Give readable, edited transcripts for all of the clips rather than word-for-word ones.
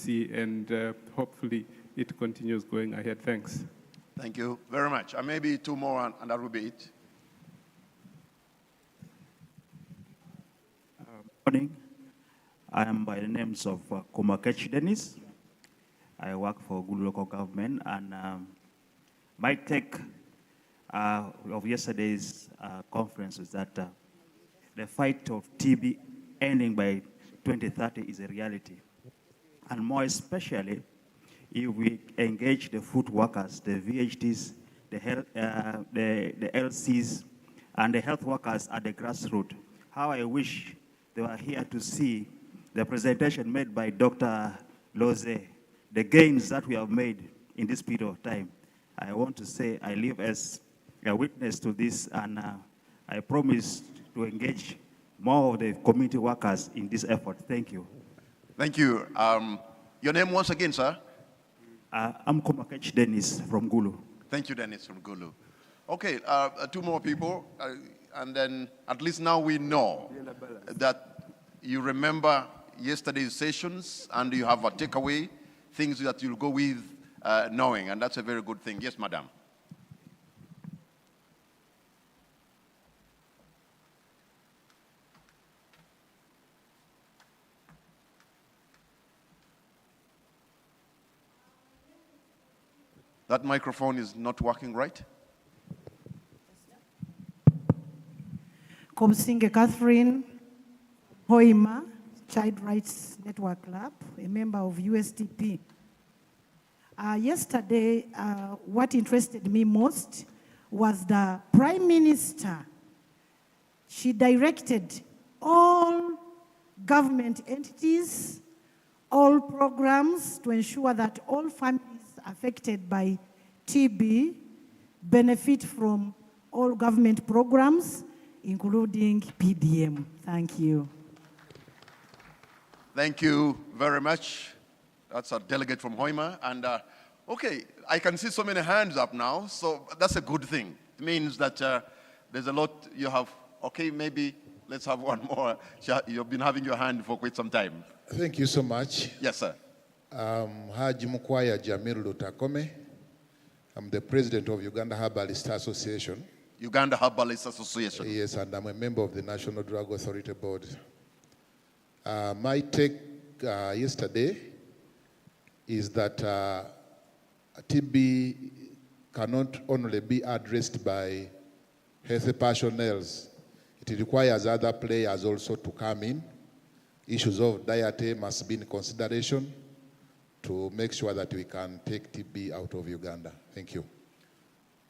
see, and hopefully it continues going ahead. Thanks. Thank you very much. And maybe two more, and that will be it. Morning. I am by the names of Komakech Dennis. I work for Gulu local government, and my take of yesterday's conference is that the fight of TB ending by 2030 is a reality. And more especially, if we engage the food workers, the VHTs, the LCs, and the health workers at the grassroots. How I wish they were here to see the presentation made by Dr. Loze, the gains that we have made in this period of time. I want to say I live as a witness to this, and I promise to engage more of the community workers in this effort. Thank you. Thank you. Your name once again, sir? I'm Komakech Dennis from Gulu. Thank you, Dennis from Gulu. Okay, two more people, and then at least now we know that you remember yesterday's sessions and you have a takeaway, things that you'll go with knowing, and that's a very good thing. Yes, madam. That microphone is not working right. Komsinge Catherine Hoima, Child Rights Network Club, a member of USTP. Yesterday, what interested me most was the Prime Minister. She directed all government entities, all programs to ensure that all families affected by TB benefit from all government programs, including PDM. Thank you. Thank you very much. That's a delegate from Hoima. And okay, I can see so many hands up now, so that's a good thing. It means that there's a lot you have. Okay, maybe let's have one more. You've been having your hand for quite some time. Thank you so much. Yes, sir. Haji Mukwaya Jamil Lutakome. I'm the president of Uganda Herbalist Association. Uganda Herbalist Association. Yes, and I'm a member of the National Drug Authority Board. My take yesterday is that TB cannot only be addressed by health personnel. It requires other players also to come in. Issues of diet must be in consideration to make sure that we can take TB out of Uganda. Thank you.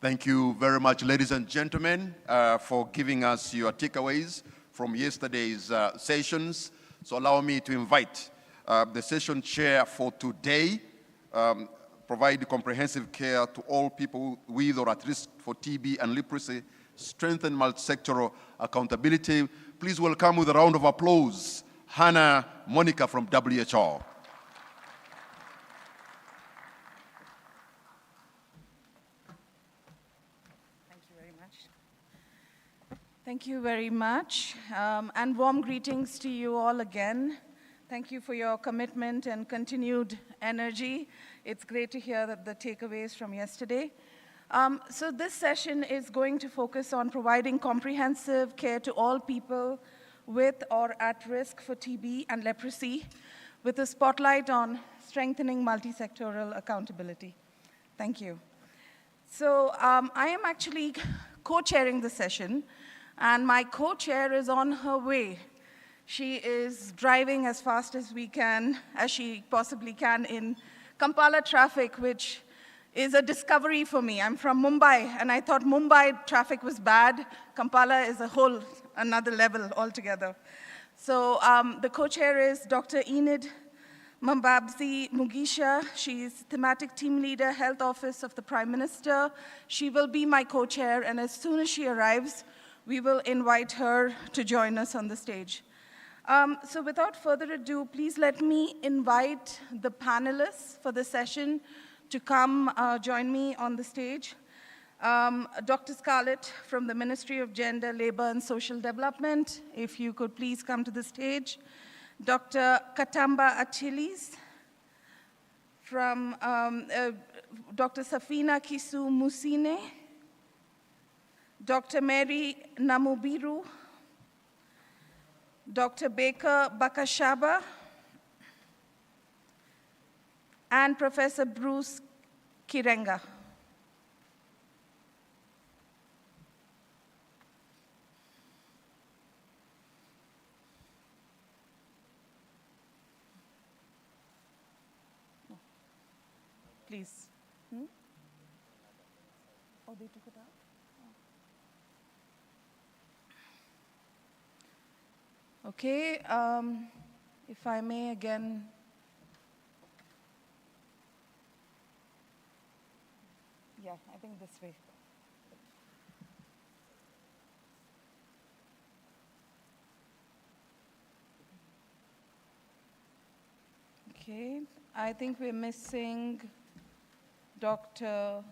Thank you very much, ladies and gentlemen, for giving us your takeaways from yesterday's sessions. So allow me to invite the session chair for today, provide comprehensive care to all people with or at risk for TB and leprosy, strengthen multisectoral accountability. Please welcome with a round of applause, Hannah Monica from WHO. Thank you very much, and warm greetings to you all again. Thank you for your commitment and continued energy. It's great to hear the takeaways from yesterday. So this session is going to focus on providing comprehensive care to all people with or at risk for TB and leprosy, with a spotlight on strengthening multisectoral accountability. Thank you. So I am actually co-chairing the session, and my co-chair is on her way. She is driving as fast as she possibly can in Kampala traffic, which is a discovery for me. I'm from Mumbai, and I thought Mumbai traffic was bad. Kampala is a whole another level altogether. So the co-chair is Dr. Enid Mambabzi Mugisha. She's thematic team leader, health office of the Prime Minister. She will be my co-chair, and as soon as she arrives, we will invite her to join us on the stage. So without further ado, please let me invite the panelists for the session to come join me on the stage. Dr. Scarlett from the Ministry of Gender, Labor and Social Development, if you could please come to the stage. Dr. Katamba Achiles from Dr. Safina Kisu Musine, Dr. Mary Namubiru, Dr. Baker Bakashaba, and Professor Bruce Kirenga. Please. Oh, they took it out? Oh. Okay, if I may again. Yeah, I think this way. Okay, I think we're missing Dr.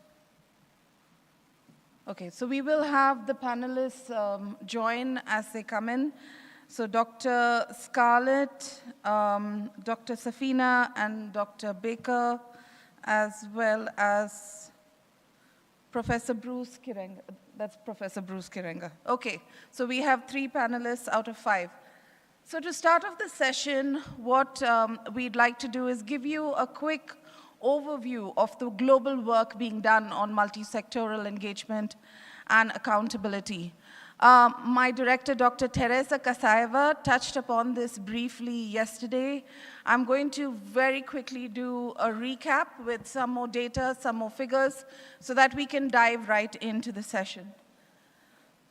Okay, so we will have the panelists join as they come in. So Dr. Scarlett, Dr. Safina, and Dr. Baker, as well as Professor Bruce Kirenga. That's Professor Bruce Kirenga. Okay, so we have 3 panelists out of 5. So to start off the session, what we'd like to do is give you a quick overview of the global work being done on multisectoral engagement and accountability. My director, Dr. Teresa Kasaeva, touched upon this briefly yesterday. I'm going to very quickly do a recap with some more data, some more figures, so that we can dive right into the session.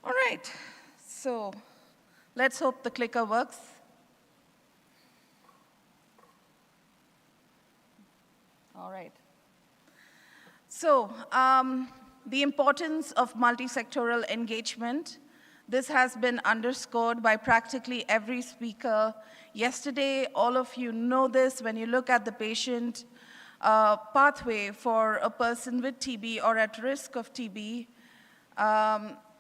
All right, so let's hope the clicker works. All right. So, the importance of multisectoral engagement. This has been underscored by practically every speaker yesterday. All of you know this. When you look at the patient pathway for a person with TB or at risk of TB,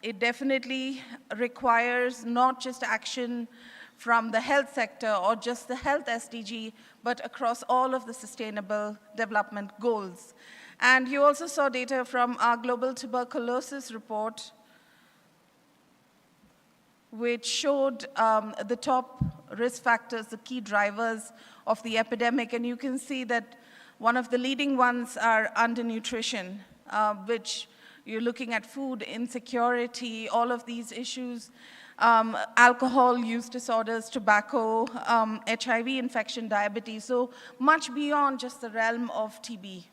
it definitely requires not just action from the health sector or just the health SDG, but across all of the sustainable development goals. And you also saw data from our global tuberculosis report, which showed the top risk factors, the key drivers of the epidemic. And you can see that one of the leading ones are undernutrition, which you're looking at food insecurity, all of these issues, alcohol use disorders, tobacco, HIV infection, diabetes, so much beyond just the realm of TB.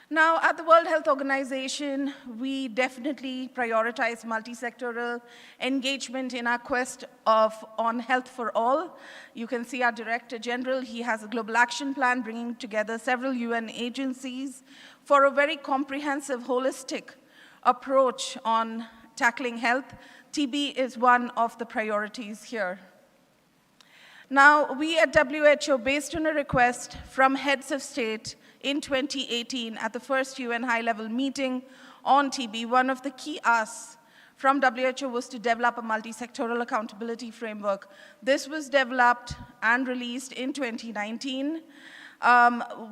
Now, at the World Health Organization, we definitely prioritize multisectoral engagement in our quest on health for all. You can see our Director General, he has a global action plan bringing together several UN agencies for a very comprehensive, holistic approach on tackling health. TB is one of the priorities here. Now, we at WHO, based on a request from heads of state in 2018 at the first UN high-level meeting on TB, one of the key asks from WHO was to develop a multi-sectoral accountability framework. This was developed and released in 2019,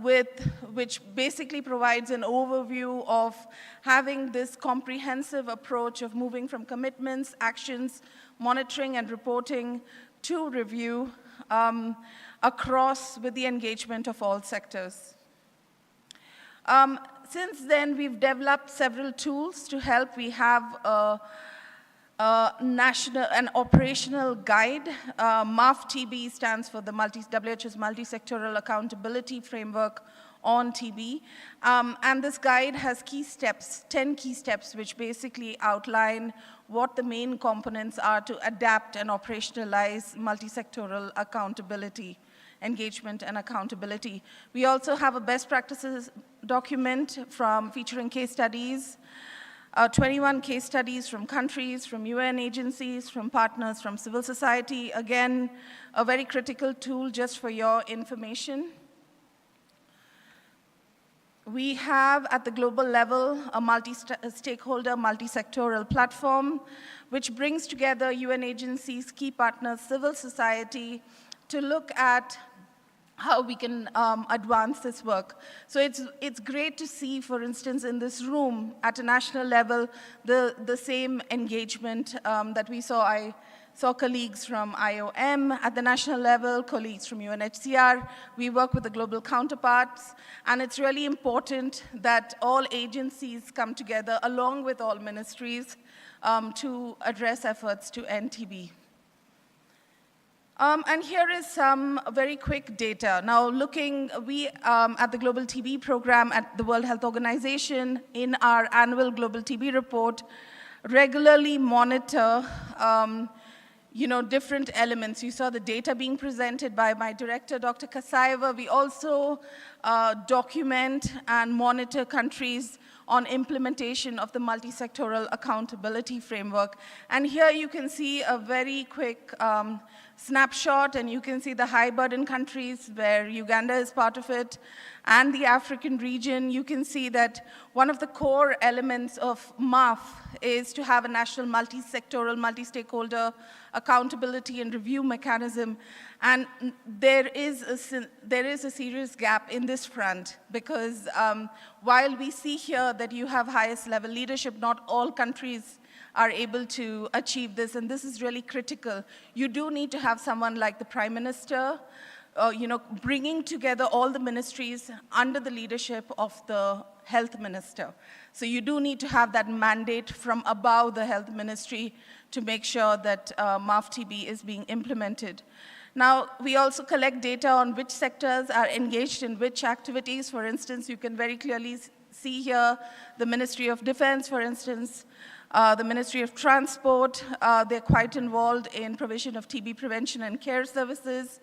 which basically provides an overview of having this comprehensive approach of moving from commitments, actions, monitoring, and reporting to review across with the engagement of all sectors. Since then, we've developed several tools to help. We have a national and operational guide. MAF-TB stands for the WHO's Multisectoral Accountability Framework on TB. And this guide has key steps, 10 key steps, which basically outline what the main components are to adapt and operationalize multisectoral accountability, engagement and accountability. We also have a best practices document featuring case studies, 21 case studies from countries, from UN agencies, from partners, from civil society. Again, a very critical tool just for your information. We have, at the global level, a multi-stakeholder, multi-sectoral platform, which brings together UN agencies, key partners, civil society, to look at how we can advance this work. So it's great to see, for instance, in this room at a national level, the same engagement that we saw. I saw colleagues from IOM at the national level, colleagues from UNHCR. We work with the global counterparts, and it's really important that all agencies come together along with all ministries to address efforts to end TB. And here is some very quick data. Now, we at the Global TB Program at the World Health Organization, in our annual Global TB report, regularly monitor different elements. You saw the data being presented by my director, Dr. Kasayeva. We also document and monitor countries on implementation of the multisectoral accountability framework. And here you can see a very quick snapshot, and you can see the high burden countries where Uganda is part of it, and the African region. You can see that one of the core elements of MAF is to have a national multisectoral, multi-stakeholder accountability and review mechanism. And there is a serious gap in this front, because while we see here that you have highest level leadership, not all countries are able to achieve this, and this is really critical. You do need to have someone like the Prime Minister, bringing together all the ministries under the leadership of the Health Minister. So you do need to have that mandate from above the Health Ministry to make sure that MAF-TB is being implemented. Now, we also collect data on which sectors are engaged in which activities. For instance, you can very clearly see here the Ministry of Defense, for instance, the Ministry of Transport. They're quite involved in provision of TB prevention and care services.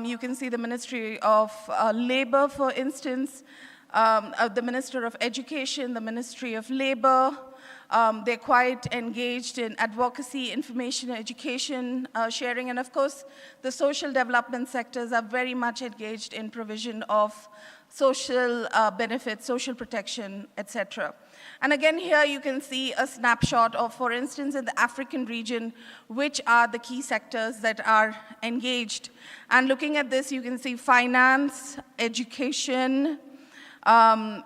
You can see the Ministry of Labor, for instance, the Minister of Education, the Ministry of Labor. They're quite engaged in advocacy, information, education, sharing, and of course, the social development sectors are very much engaged in provision of social benefits, social protection, etc. And again, here you can see a snapshot of, for instance, in the African region, which are the key sectors that are engaged. And looking at this, you can see finance, education,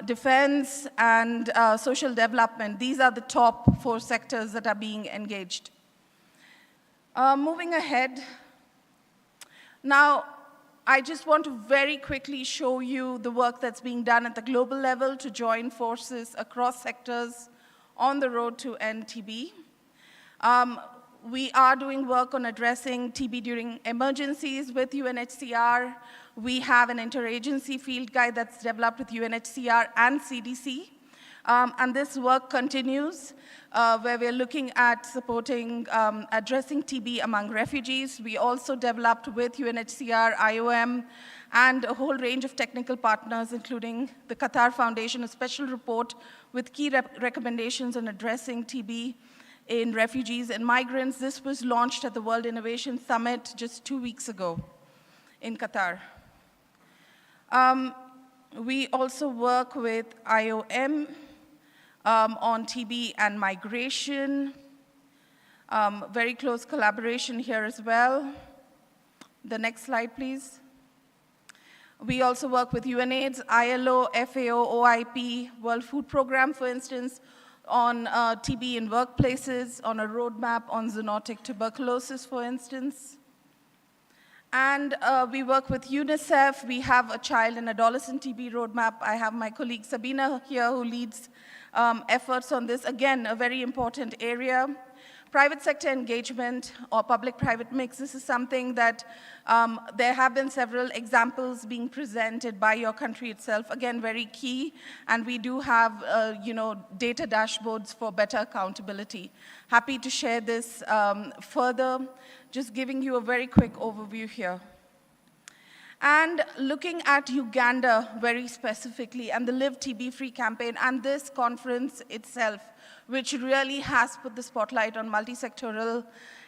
defense, and social development. These are the top 4 sectors that are being engaged. Moving ahead. Now, I just want to very quickly show you the work that's being done at the global level to join forces across sectors on the road to end TB. We are doing work on addressing TB during emergencies with UNHCR. We have an interagency field guide that's developed with UNHCR and CDC. And this work continues, where we're looking at supporting addressing TB among refugees. We also developed with UNHCR, IOM, and a whole range of technical partners, including the Qatar Foundation, a special report with key recommendations on addressing TB in refugees and migrants. This was launched at the World Innovation Summit just 2 weeks ago in Qatar. We also work with IOM on TB and migration. Very close collaboration here as well. The next slide, please. We also work with UNAIDS, ILO, FAO, OIP, World Food Program, for instance, on TB in workplaces, on a roadmap on zoonotic tuberculosis, for instance. And we work with UNICEF. We have a child and adolescent TB roadmap. I have my colleague Sabina here who leads efforts on this. Again, a very important area. Private sector engagement or public-private mix, this is something that there have been several examples being presented by your country itself. Again, very key, and we do have data dashboards for better accountability. Happy to share this further, just giving you a very quick overview here. And looking at Uganda very specifically, and the Live TB-Free campaign, and this conference itself, which really has put the spotlight on multisectoral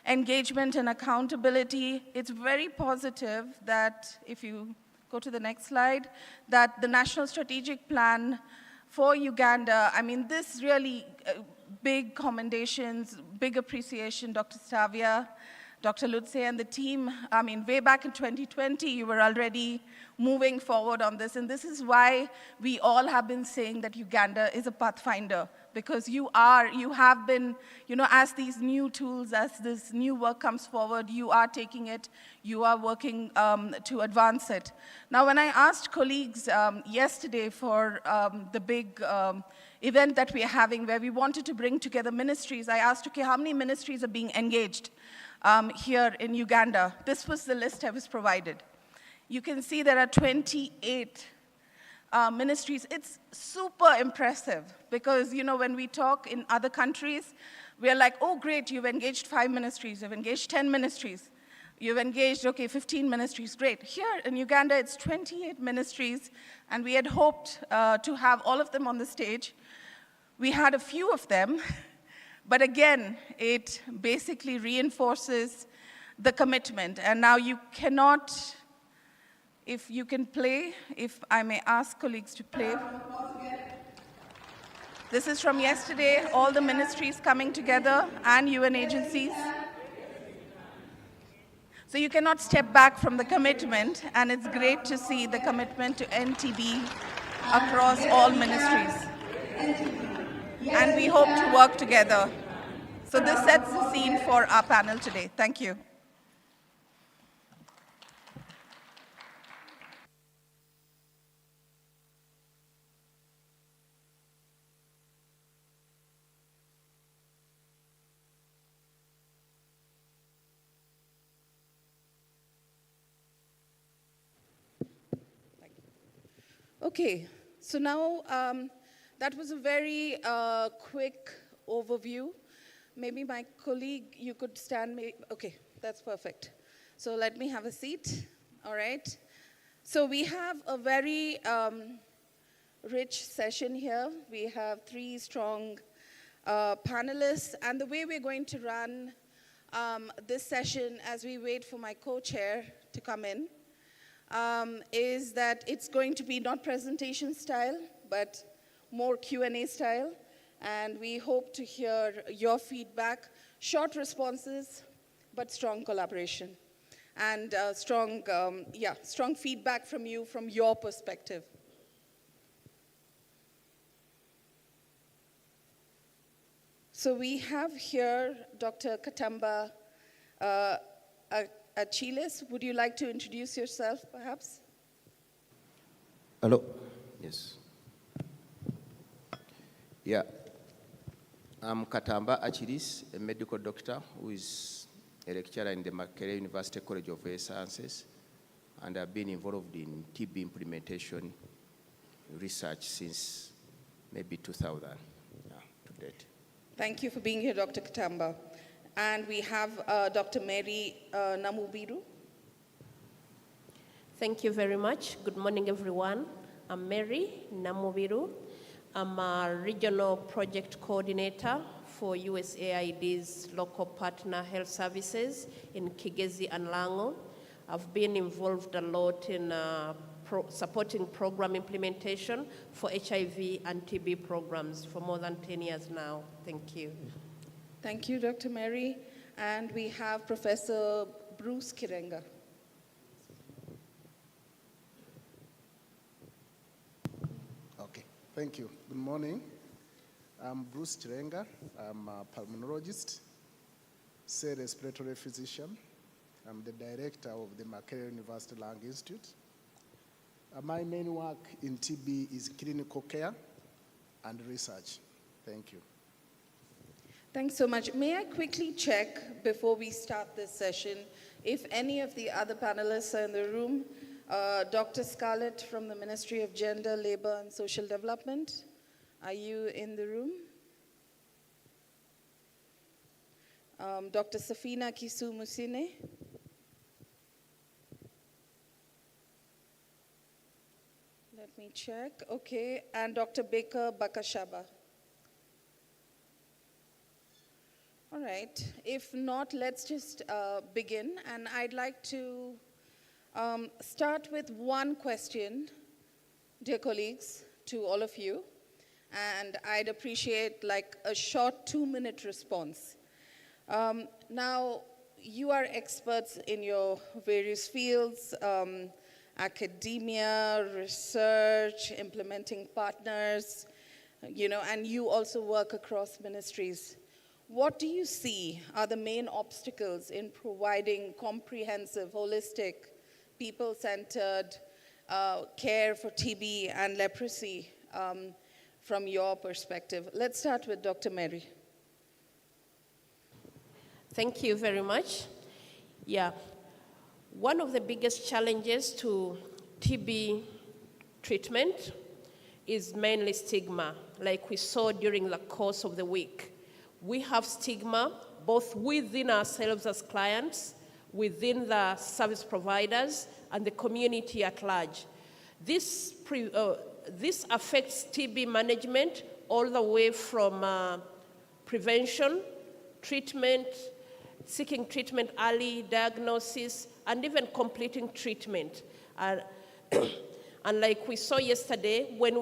engagement and accountability. It's very positive that, if you go to the next slide, that the National Strategic Plan for Uganda, I mean, this really big commendations, big appreciation, Dr. Stavia, Dr. Lutse and the team, I mean, way back in 2020, you were already moving forward on this. And this is why we all have been saying that Uganda is a pathfinder, because you have been, as these new tools, as this new work comes forward, you are taking it, you are working to advance it. Now, when I asked colleagues yesterday for the big event that we are having where we wanted to bring together ministries, I asked, okay, how many ministries are being engaged here in Uganda? This was the list I was provided. You can see there are 28 ministries. It's super impressive because, when we talk in other countries, we're like, oh, great, you've engaged 5 ministries, you've engaged 10 ministries, you've engaged, okay, 15 ministries, great. Here in Uganda, it's 28 ministries, and we had hoped to have all of them on the stage. We had a few of them, but again, it basically reinforces the commitment. And now you cannot, if you can play, if I may ask colleagues to play. This is from yesterday, all the ministries coming together and UN agencies. So you cannot step back from the commitment, and it's great to see the commitment to NTB across all ministries. And we hope to work together. So this sets the scene for our panel today. Thank you. Okay, so now that was a very quick overview. Maybe my colleague, you could stand me. Okay, that's perfect. So let me have a seat, all right? So we have a very rich session here. We have 3 strong panelists, and the way we're going to run this session as we wait for my co-chair to come in is that it's going to be not presentation style, but more Q&A style. And we hope to hear your feedback, short responses, but strong collaboration. And strong feedback from you, from your perspective. So we have here Dr. Katamba Achiles. Would you like to introduce yourself, perhaps? Hello. Yes. Yeah. I'm Katamba Achiles, a medical doctor who is a lecturer in the Makerere University College of Health Sciences, and I've been involved in TB implementation research since maybe 2000 to date. Thank you for being here, Dr. Katamba. And we have Dr. Mary Namubiru. Thank you very much. Good morning, everyone. I'm Mary Namubiru. I'm a regional project coordinator for USAID's local partner health services in Kigezi and Lango. I've been involved a lot in supporting program implementation for HIV and TB programs for more than 10 years now. Thank you. Thank you, Dr. Mary. And we have Professor Bruce Kirenga. Okay, thank you. Good morning. I'm Bruce Kirenga. I'm a pulmonologist, say respiratory physician. I'm the director of the Makerere University Lung Institute. My main work in TB is clinical care and research. Thank you. Thanks so much. May I quickly check before we start this session if any of the other panelists are in the room? Dr. Scarlett from the Ministry of Gender, Labor and Social Development, are you in the room? Dr. Safina Kisu Musine? Let me check. Okay, and Dr. Baker Bakashaba. All right, if not, let's just begin. And I'd like to start with one question, dear colleagues, to all of you. And I'd appreciate like a short 2-minute response. Now, you are experts in your various fields, academia, research, implementing partners, and you also work across ministries. What do you see are the main obstacles in providing comprehensive, holistic, people-centered care for TB and leprosy from your perspective? Let's start with Dr. Mary. Thank you very much. Yeah, one of the biggest challenges to TB treatment is mainly stigma, like we saw during the course of the week. We have stigma both within ourselves as clients, within the service providers, and the community at large. This affects TB management all the way from prevention, treatment, seeking treatment early, diagnosis, and even completing treatment. And like we saw yesterday, when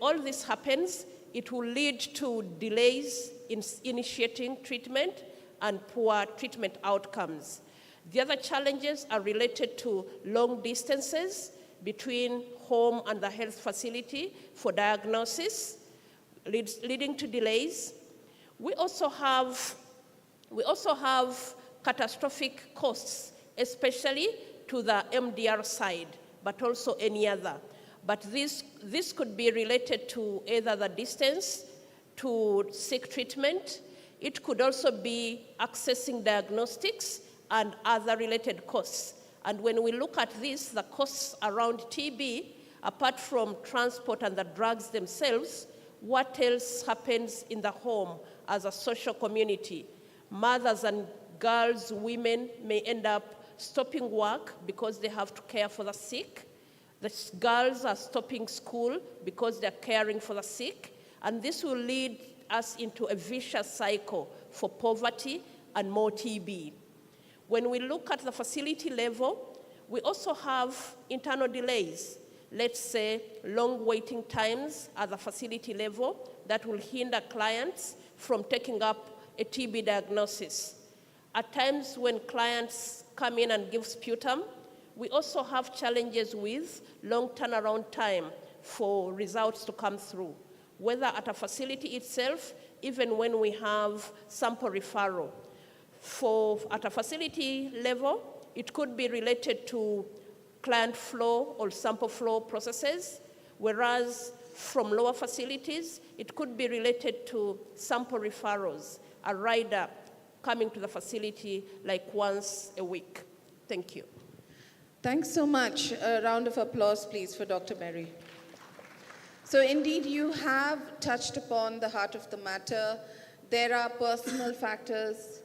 all this happens, it will lead to delays in initiating treatment and poor treatment outcomes. The other challenges are related to long distances between home and the health facility for diagnosis, leading to delays. We also have catastrophic costs, especially to the MDR side, but also any other. But this could be related to either the distance to seek treatment. It could also be accessing diagnostics and other related costs. And when we look at this, the costs around TB, apart from transport and the drugs themselves, what else happens in the home as a social community? Mothers and girls, women may end up stopping work because they have to care for the sick. The girls are stopping school because they're caring for the sick. And this will lead us into a vicious cycle for poverty and more TB. When we look at the facility level, we also have internal delays. Let's say long waiting times at the facility level that will hinder clients from taking up a TB diagnosis. At times when clients come in and give sputum, we also have challenges with long turnaround time for results to come through, whether at a facility itself, even when we have sample referral. At a facility level, it could be related to client flow or sample flow processes, whereas from lower facilities, it could be related to sample referrals, a rider coming to the facility like once a week. Thank you. Thanks so much. A round of applause, please, for Dr. Mary. So indeed, you have touched upon the heart of the matter. There are personal factors,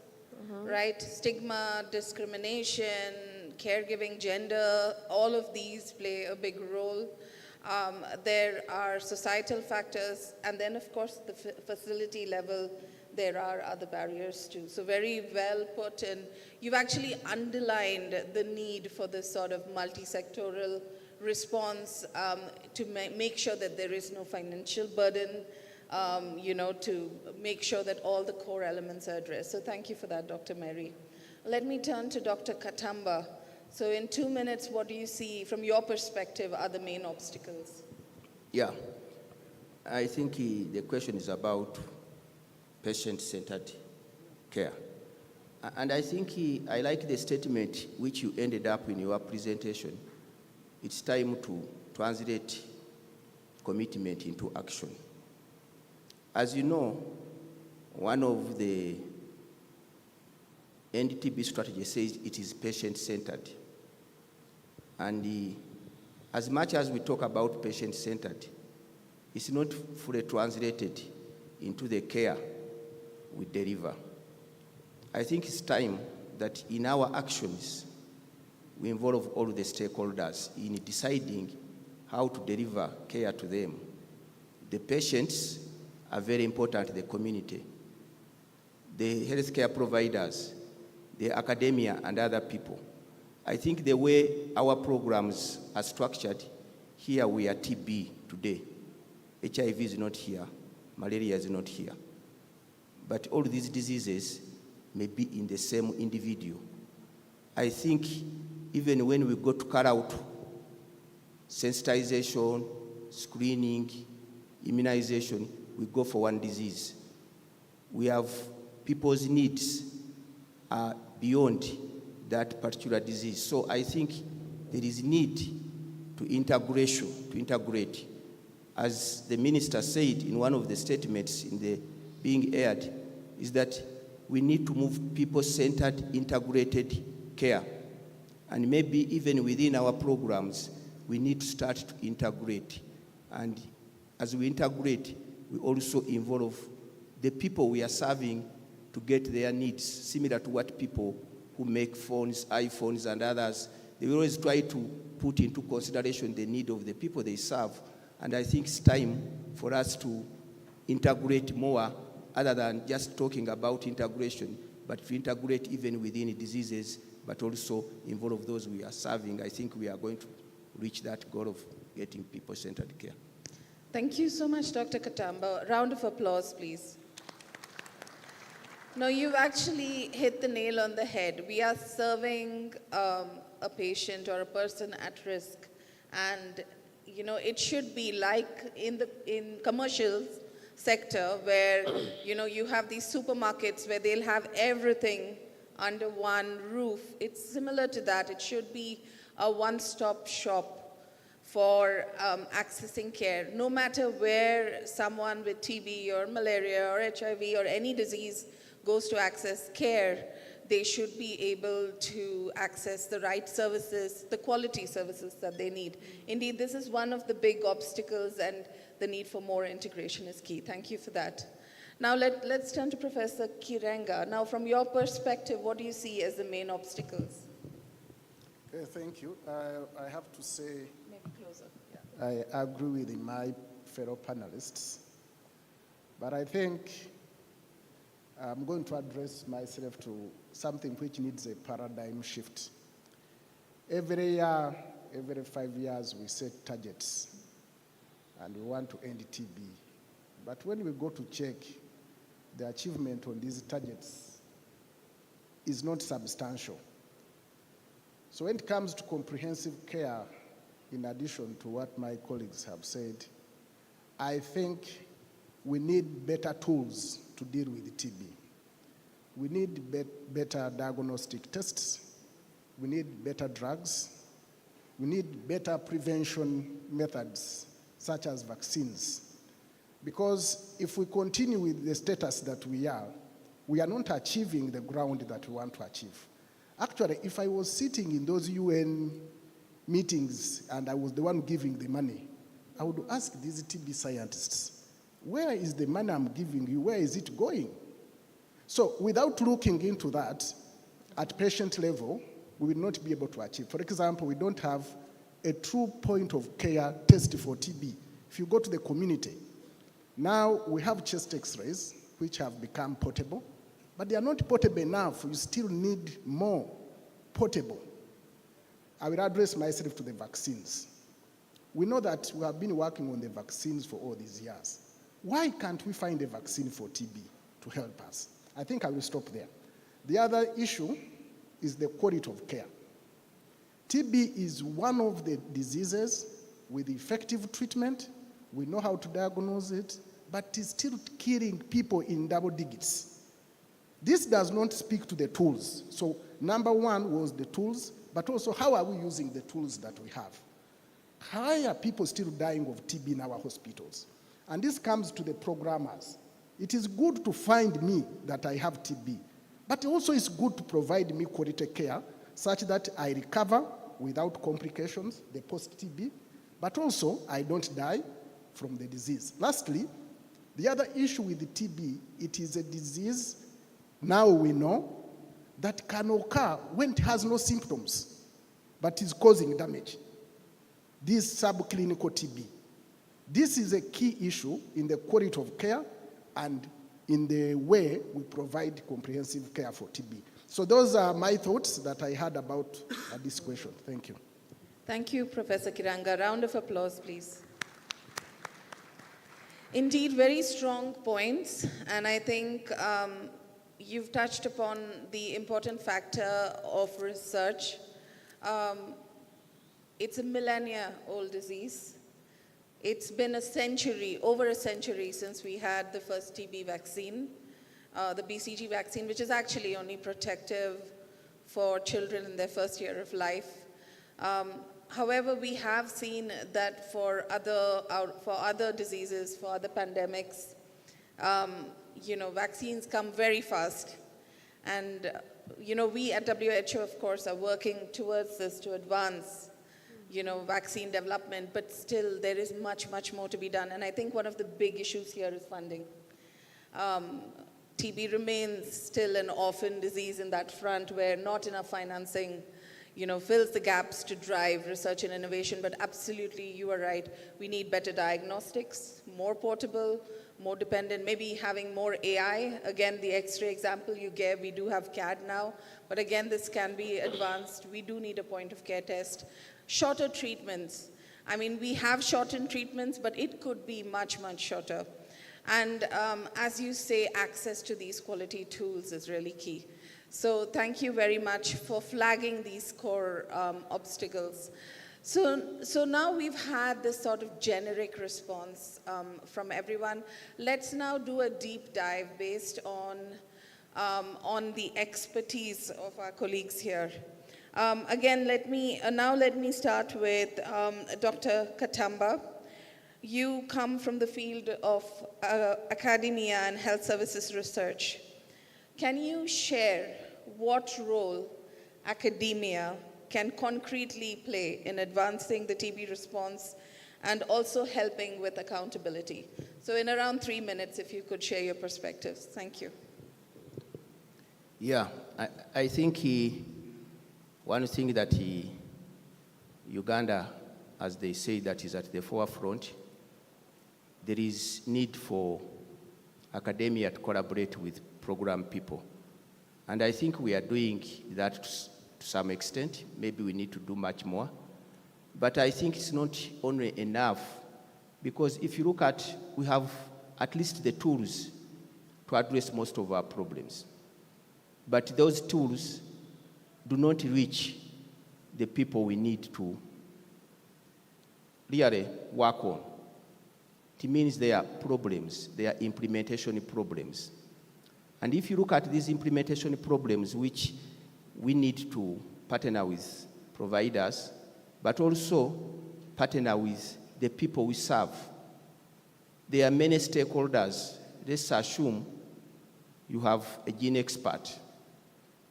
right? Stigma, discrimination, caregiving, gender, all of these play a big role. There are societal factors, and then, of course, the facility level, there are other barriers too. So very well put, and you've actually underlined the need for this sort of multisectoral response to make sure that there is no financial burden, to make sure that all the core elements are addressed. So thank you for that, Dr. Mary. Let me turn to Dr. Katamba. So in 2 minutes, what do you see from your perspective are the main obstacles? Yeah, I think the question is about patient-centered care. And I think I like the statement which you ended up in your presentation. It's time to translate commitment into action. As you know, one of the NTB strategy says it is patient-centered. And as much as we talk about patient-centered, it's not fully translated into the care we deliver. I think it's time that in our actions, we involve all the stakeholders in deciding how to deliver care to them. The patients are very important, the community, the healthcare providers, the academia, and other people. I think the way our programs are structured, here we are TB today. HIV is not here, malaria is not here. But all these diseases may be in the same individual. I think even when we go to carry out sensitization, screening, immunization, we go for one disease. We have people's needs are beyond that particular disease. So I think there is need to integrate. As the minister said in one of the statements in the being aired, is that we need to move people-centered, integrated care. And maybe even within our programs, we need to start to integrate. And as we integrate, we also involve the people we are serving to get their needs, similar to what people who make phones, iPhones, and others, they always try to put into consideration the need of the people they serve. And I think it's time for us to integrate more, other than just talking about integration, but to integrate even within diseases, but also involve those we are serving. I think we are going to reach that goal of getting people-centered care. Thank you so much, Dr. Katamba. Round of applause, please. No, you've actually hit the nail on the head. We are serving a patient or a person at risk, and it should be like in commercial sector where you have these supermarkets where they'll have everything under one roof. It's similar to that. It should be a one-stop shop for accessing care. No matter where someone with TB or malaria or HIV or any disease goes to access care, they should be able to access the right services, the quality services that they need. Indeed, this is one of the big obstacles, and the need for more integration is key. Thank you for that. Now let's turn to Professor Kirenga. Now, from your perspective, what do you see as the main obstacles? Okay, thank you. I have to say, maybe closer. Yeah. I agree with my fellow panelists, but I think I'm going to address myself to something which needs a paradigm shift. Every year, every 5 years, we set targets, and we want to end TB. But when we go to check, the achievement on these targets is not substantial. So when it comes to comprehensive care, in addition to what my colleagues have said, I think we need better tools to deal with TB. We need better diagnostic tests. We need better drugs. We need better prevention methods, such as vaccines. Because if we continue with the status that we are not achieving the ground that we want to achieve. Actually, if I was sitting in those UN meetings and I was the one giving the money, I would ask these TB scientists, where is the money I'm giving you? Where is it going? So without looking into that, at patient level, we will not be able to achieve. For example, we don't have a true point of care test for TB. If you go to the community, now we have chest x-rays, which have become portable, but they are not portable enough. You still need more portable. I will address myself to the vaccines. We know that we have been working on the vaccines for all these years. Why can't we find a vaccine for TB to help us? I think I will stop there. The other issue is the quality of care. TB is one of the diseases with effective treatment. We know how to diagnose it, but it's still killing people in double digits. This does not speak to the tools. So number one was the tools, but also how are we using the tools that we have? Why are people still dying of TB in our hospitals? And this comes to the programmers. It is good to find me that I have TB, but also it's good to provide me quality care such that I recover without complications, the post-TB, but also I don't die from the disease. Lastly, the other issue with the TB, it is a disease, now we know, that can occur when it has no symptoms, but is causing damage. This subclinical TB. This is a key issue in the quality of care and in the way we provide comprehensive care for TB. So those are my thoughts that I had about this question. Thank you. Thank you, Professor Kiranga. Round of applause, please. Indeed, very strong points, and I think you've touched upon the important factor of research. It's a millennia-old disease. It's been a century, over a century, since we had the first TB vaccine, the BCG vaccine, which is actually only protective for children in their first year of life. However, we have seen that for other diseases, for other pandemics, vaccines come very fast. And, we at WHO, of course, are working towards this to advance, vaccine development, but still there is much, much more to be done. And I think one of the big issues here is funding. TB remains still an orphan disease in that front where not enough financing fills the gaps to drive research and innovation, but absolutely, you are right. We need better diagnostics, more portable, more dependent, maybe having more AI. Again, the X-ray example you gave, we do have CAD now, but again, this can be advanced. We do need a point-of-care test. Shorter treatments. I mean, we have shortened treatments, but it could be much, much shorter. And as you say, access to these quality tools is really key. So thank you very much for flagging these core obstacles. So now we've had this sort of generic response from everyone. Let's now do a deep dive based on the expertise of our colleagues here. Again, let me start with Dr. Katamba. You come from the field of academia and health services research. Can you share what role academia can concretely play in advancing the TB response and also helping with accountability? So in around 3 minutes, if you could share your perspectives. Thank you. Yeah, I think one thing that Uganda, as they say, that is at the forefront, there is need for academia to collaborate with program people. And I think we are doing that to some extent. Maybe we need to do much more. But I think it's not only enough, because if you look at, we have at least the tools to address most of our problems. But those tools do not reach the people we need to really work on. It means there are problems, there are implementation problems. And if you look at these implementation problems, which we need to partner with providers, but also partner with the people we serve. There are many stakeholders. Let's assume you have a gene expert.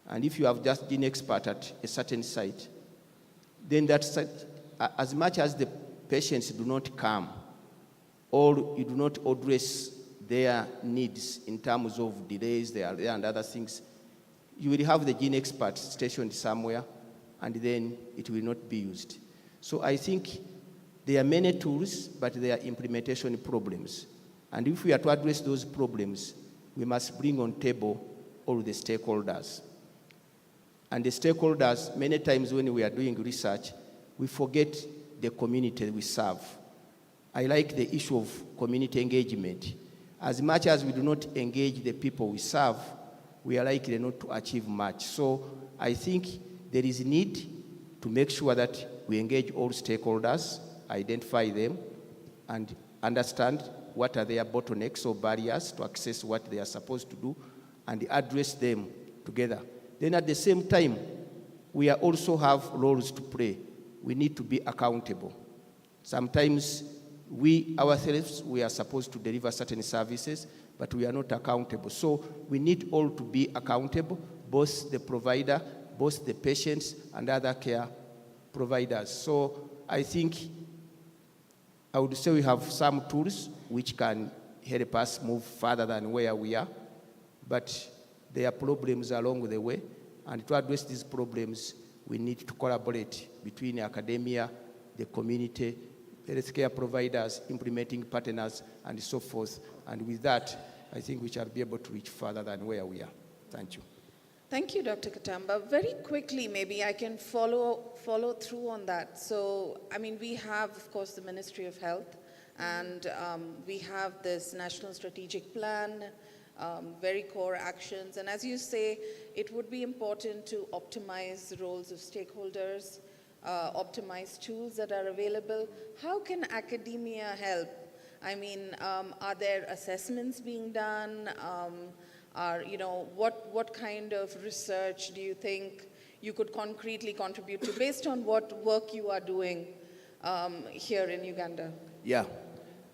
And if you have just gene expert at a certain site, then that site, as much as the patients do not come, or you do not address their needs in terms of delays there and other things, you will have the gene expert stationed somewhere, and then it will not be used. So I think there are many tools, but there are implementation problems. And if we are to address those problems, we must bring on table all the stakeholders. And the stakeholders, many times when we are doing research, we forget the community we serve. I like the issue of community engagement. As much as we do not engage the people we serve, we are likely not to achieve much. So I think there is a need to make sure that we engage all stakeholders, identify them, and understand what are their bottlenecks or barriers to access what they are supposed to do, and address them together. Then at the same time, we also have roles to play. We need to be accountable. Sometimes we ourselves, we are supposed to deliver certain services, but we are not accountable. So we need all to be accountable, both the provider, both the patients, and other care providers. So I think I would say we have some tools which can help us move further than where we are, but there are problems along the way, and to address these problems, we need to collaborate between academia, the community, healthcare providers, implementing partners, and so forth. And with that, I think we shall be able to reach further than where we are. Thank you. Thank you, Dr. Katamba. Very quickly, maybe I can follow through on that. So, I mean, we have, of course, the Ministry of Health, and we have this National Strategic Plan. very core actions. And as you say, it would be important to optimize the roles of stakeholders, optimize tools that are available. How can academia help? I mean, are there assessments being done? What kind of research do you think you could concretely contribute to based on what work you are doing here in Uganda? Yeah,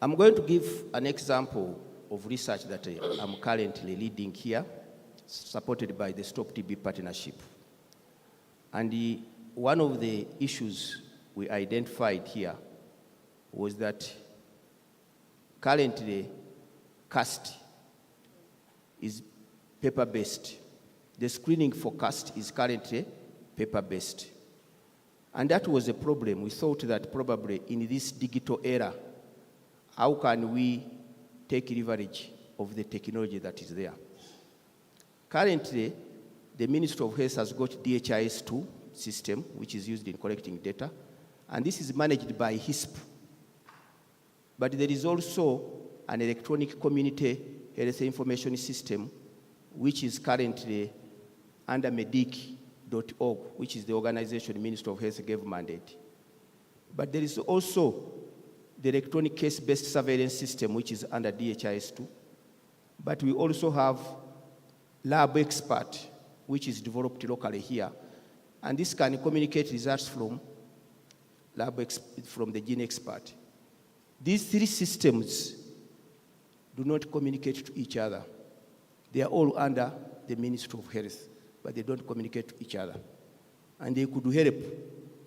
I'm going to give an example of research that I'm currently leading here, supported by the Stop TB Partnership. And one of the issues we identified here was that currently CAST is paper-based. The screening for CAST is currently paper-based. And that was a problem. We thought that probably in this digital era, how can we take leverage of the technology that is there? Currently, the Ministry of Health has got DHIS2 system, which is used in collecting data, and this is managed by HISP. But there is also an electronic community health information system, which is currently under medic.org, which is the organization the Ministry of Health gave mandate. But there is also the electronic case-based surveillance system, which is under DHIS2. But we also have Lab Expert, which is developed locally here. And this can communicate results from the Gene Expert. These three systems do not communicate to each other. They are all under the Ministry of Health, but they don't communicate to each other. And they could help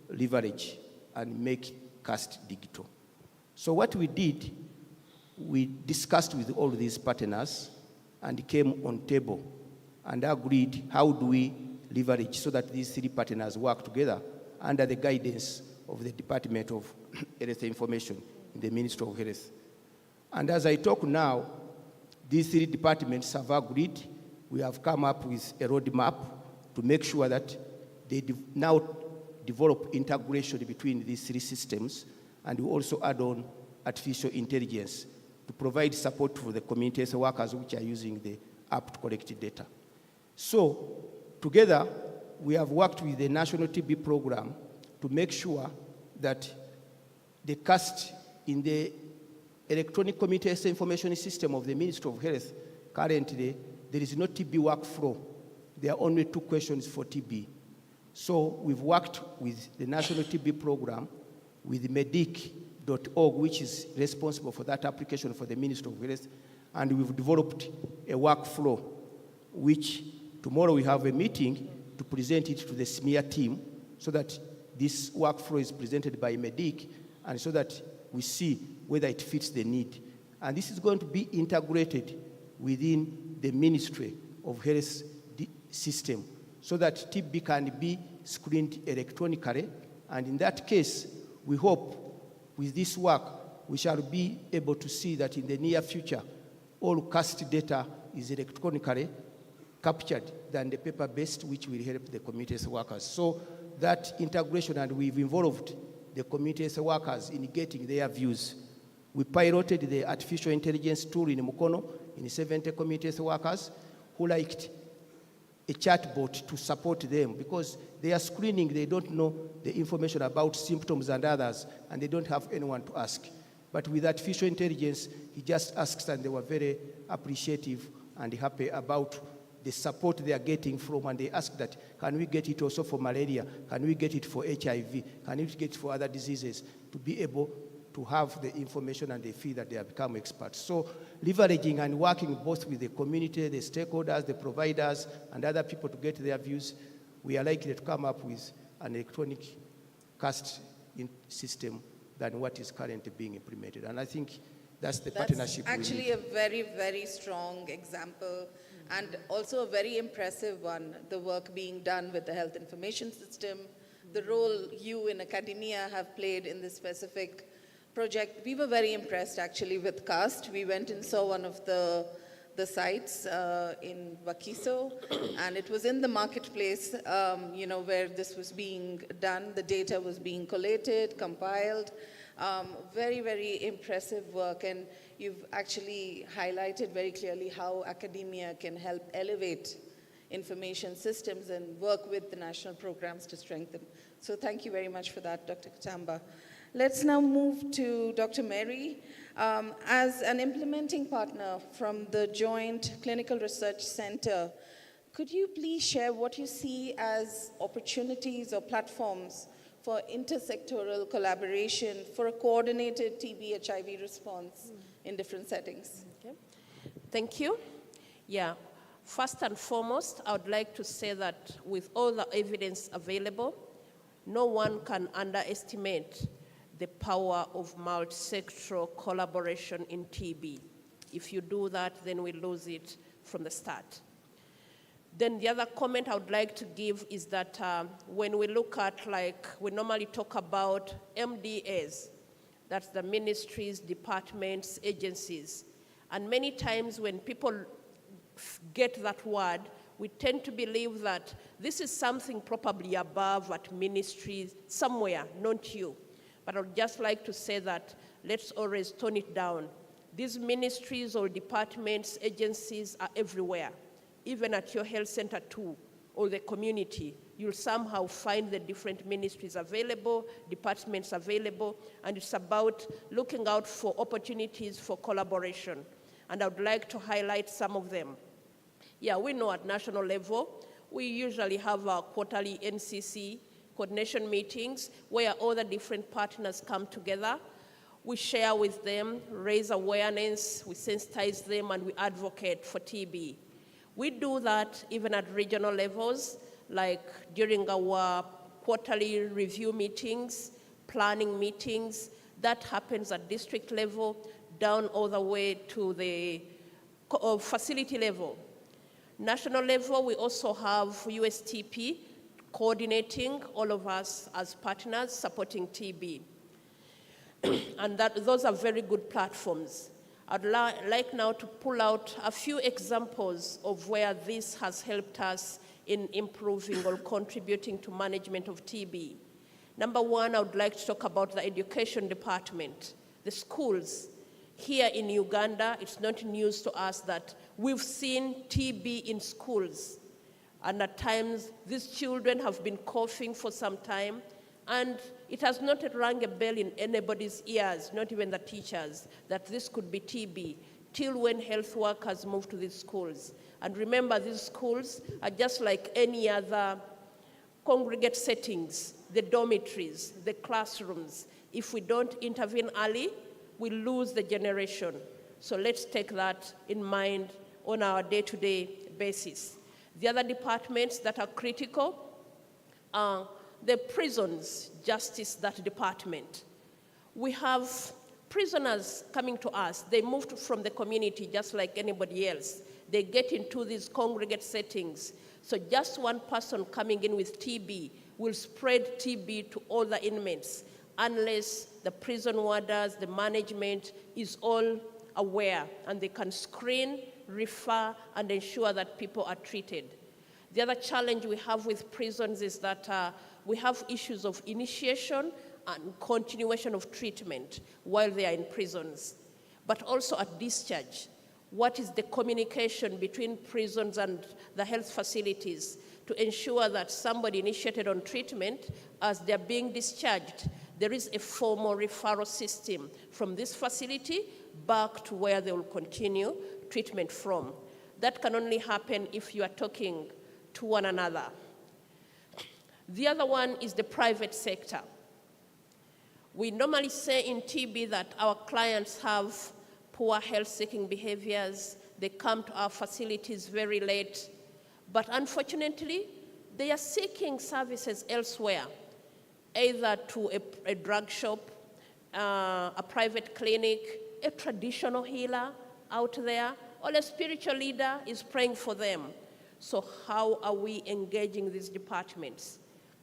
leverage and make CAST digital. So what we did, we discussed with all these partners and came on table and agreed how do we leverage so that these three partners work together under the guidance of the Department of Health Information in the Ministry of Health. And as I talk now, these three departments have agreed. We have come up with a roadmap to make sure that they now develop integration between these three systems, and we also add on artificial intelligence to provide support for the community health workers which are using the app to collect data. So together, we have worked with the National TB Program to make sure that the CAST in the electronic community health information system of the Ministry of Health, currently, there is no TB workflow. There are only 2 questions for TB. So we've worked with the National TB Program, with medic.org, which is responsible for that application for the Ministry of Health, and we've developed a workflow, which tomorrow we have a meeting to present it to the SMEA team so that this workflow is presented by Medic, and so that we see whether it fits the need. And this is going to be integrated within the Ministry of Health system so that TB can be screened electronically. And in that case, we hope with this work, we shall be able to see that in the near future, all CAST data is electronically captured than the paper-based, which will help the community health workers. So that integration, and we've involved the community health workers in getting their views. We piloted the artificial intelligence tool in Mukono in 70 community health workers who liked a chatbot to support them because they are screening, they don't know the information about symptoms and others, and they don't have anyone to ask. But with artificial intelligence, he just asks, and they were very appreciative and happy about the support they are getting from, and they ask that, can we get it also for malaria? Can we get it for HIV? Can we get it for other diseases? To be able to have the information, and they feel that they have become experts. So leveraging and working both with the community, the stakeholders, the providers, and other people to get their views, we are likely to come up with an electronic CAST system than what is currently being implemented. And I think that's the partnership we need. Actually a very, very strong example, and also a very impressive one, the work being done with the health information system, the role you in academia have played in this specific project. We were very impressed actually with CAST. We went and saw one of the sites in Wakiso, and it was in the marketplace, where this was being done. The data was being collated, compiled, Very, very impressive work, and you've actually highlighted very clearly how academia can help elevate information systems and work with the national programs to strengthen. So thank you very much for that, Dr. Katamba. Let's now move to Dr. Mary. As an implementing partner from the Joint Clinical Research Center, could you please share what you see as opportunities or platforms for intersectoral collaboration for a coordinated TB HIV response in different settings? Okay. Thank you. Yeah. First and foremost, I would like to say that with all the evidence available, no one can underestimate the power of multisectoral collaboration in TB. If you do that, then we lose it from the start. Then the other comment I would like to give is that when we look at, like, we normally talk about MDAs, that's the ministries, departments, agencies. And many times when people get that word, we tend to believe that this is something probably above at ministries, somewhere, not you. But I would just like to say that let's always tone it down. These ministries or departments, agencies are everywhere. Even at your health center too, or the community, you'll somehow find the different ministries available, departments available, and it's about looking out for opportunities for collaboration. And I would like to highlight some of them. Yeah, we know at national level, we usually have our quarterly NCC coordination meetings where all the different partners come together. We share with them, raise awareness, we sensitize them, and we advocate for TB. We do that even at regional levels, like during our quarterly review meetings, planning meetings. That happens at district level, down all the way to the facility level. National level, we also have USTP coordinating all of us as partners supporting TB. And those are very good platforms. I'd like now to pull out a few examples of where this has helped us in improving or contributing to management of TB. Number one, I would like to talk about the education department, the schools. Here in Uganda, it's not news to us that we've seen TB in schools. And at times, these children have been coughing for some time, and it has not rung a bell in anybody's ears, not even the teachers, that this could be TB, till when health workers move to these schools. And remember, these schools are just like any other congregate settings, the dormitories, the classrooms. If we don't intervene early, we lose the generation. So let's take that in mind on our day-to-day basis. The other departments that are critical are the prisons, justice, that department. We have prisoners coming to us. They moved from the community just like anybody else. They get into these congregate settings. So just one person coming in with TB will spread TB to all the inmates unless the prison warders, the management is all aware and they can screen, refer, and ensure that people are treated. The other challenge we have with prisons is that we have issues of initiation and continuation of treatment while they are in prisons, but also at discharge. What is the communication between prisons and the health facilities to ensure that somebody initiated on treatment, as they're being discharged, there is a formal referral system from this facility back to where they will continue treatment from. That can only happen if you are talking to one another. The other one is the private sector. We normally say in TB that our clients have poor health-seeking behaviors. They come to our facilities very late. But unfortunately, they are seeking services elsewhere, either to a drug shop, a private clinic, a traditional healer out there, or a spiritual leader is praying for them. So how are we engaging these departments?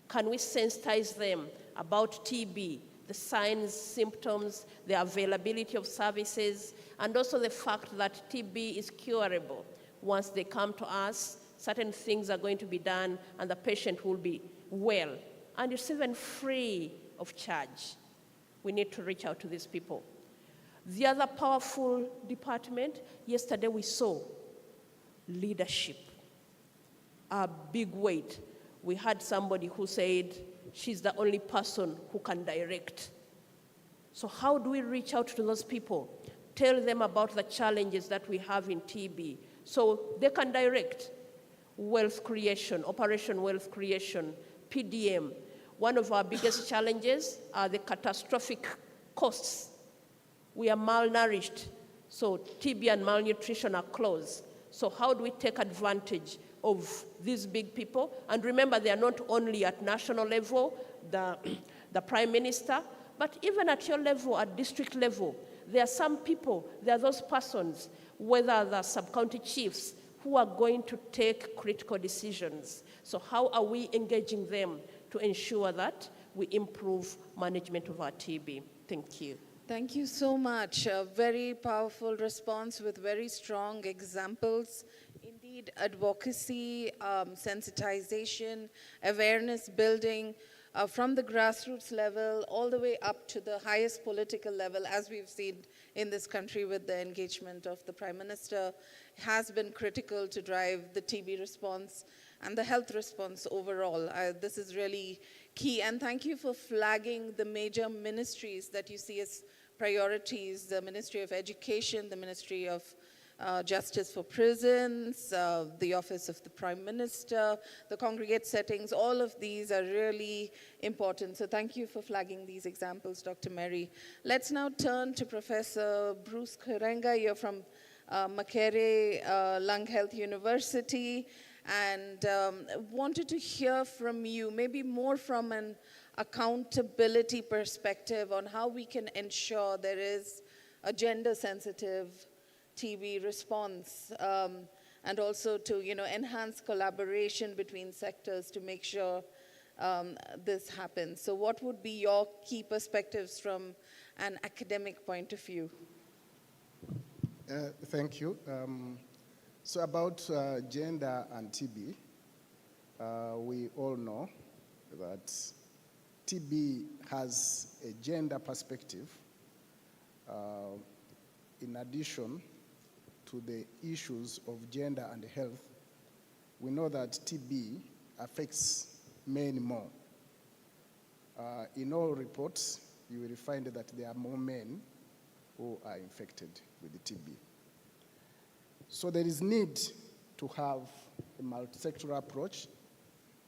Can we sensitize them about TB, the signs, symptoms, the availability of services, and also the fact that TB is curable? Once they come to us, certain things are going to be done and the patient will be well. And it's even free of charge. We need to reach out to these people. The other powerful department, yesterday we saw leadership, a big weight. We had somebody who said she's the only person who can direct. So how do we reach out to those people? Tell them about the challenges that we have in TB so they can direct wealth creation, operation wealth creation, PDM. One of our biggest challenges are the catastrophic costs. We are malnourished, so TB and malnutrition are close. So how do we take advantage of these big people? And remember, they are not only at national level, the Prime Minister, but even at your level, at district level, there are some people, there are those persons, whether the sub-county chiefs, who are going to take critical decisions. So how are we engaging them to ensure that we improve management of our TB? Thank you. Thank you so much. A very powerful response with very strong examples. Indeed, advocacy, sensitization, awareness building, from the grassroots level all the way up to the highest political level, as we've seen in this country with the engagement of the Prime Minister, has been critical to drive the TB response and the health response overall. This is really key. And thank you for flagging the major ministries that you see as priorities: the Ministry of Education, the Ministry of Justice for Prisons, the Office of the Prime Minister, the congregate settings. All of these are really important. So thank you for flagging these examples, Dr. Mary. Let's now turn to Professor Bruce Karenga. You're from Makerere Lung Health University, and wanted to hear from you, maybe more from an accountability perspective, on how we can ensure there is a gender-sensitive TB response, and also to enhance collaboration between sectors to make sure this happens. So what would be your key perspectives from an academic point of view? Thank you. So about gender and TB, we all know that TB has a gender perspective. In addition to the issues of gender and health, we know that TB affects men more. In all reports, you will find that there are more men who are infected with the TB. So there is need to have a multisectoral approach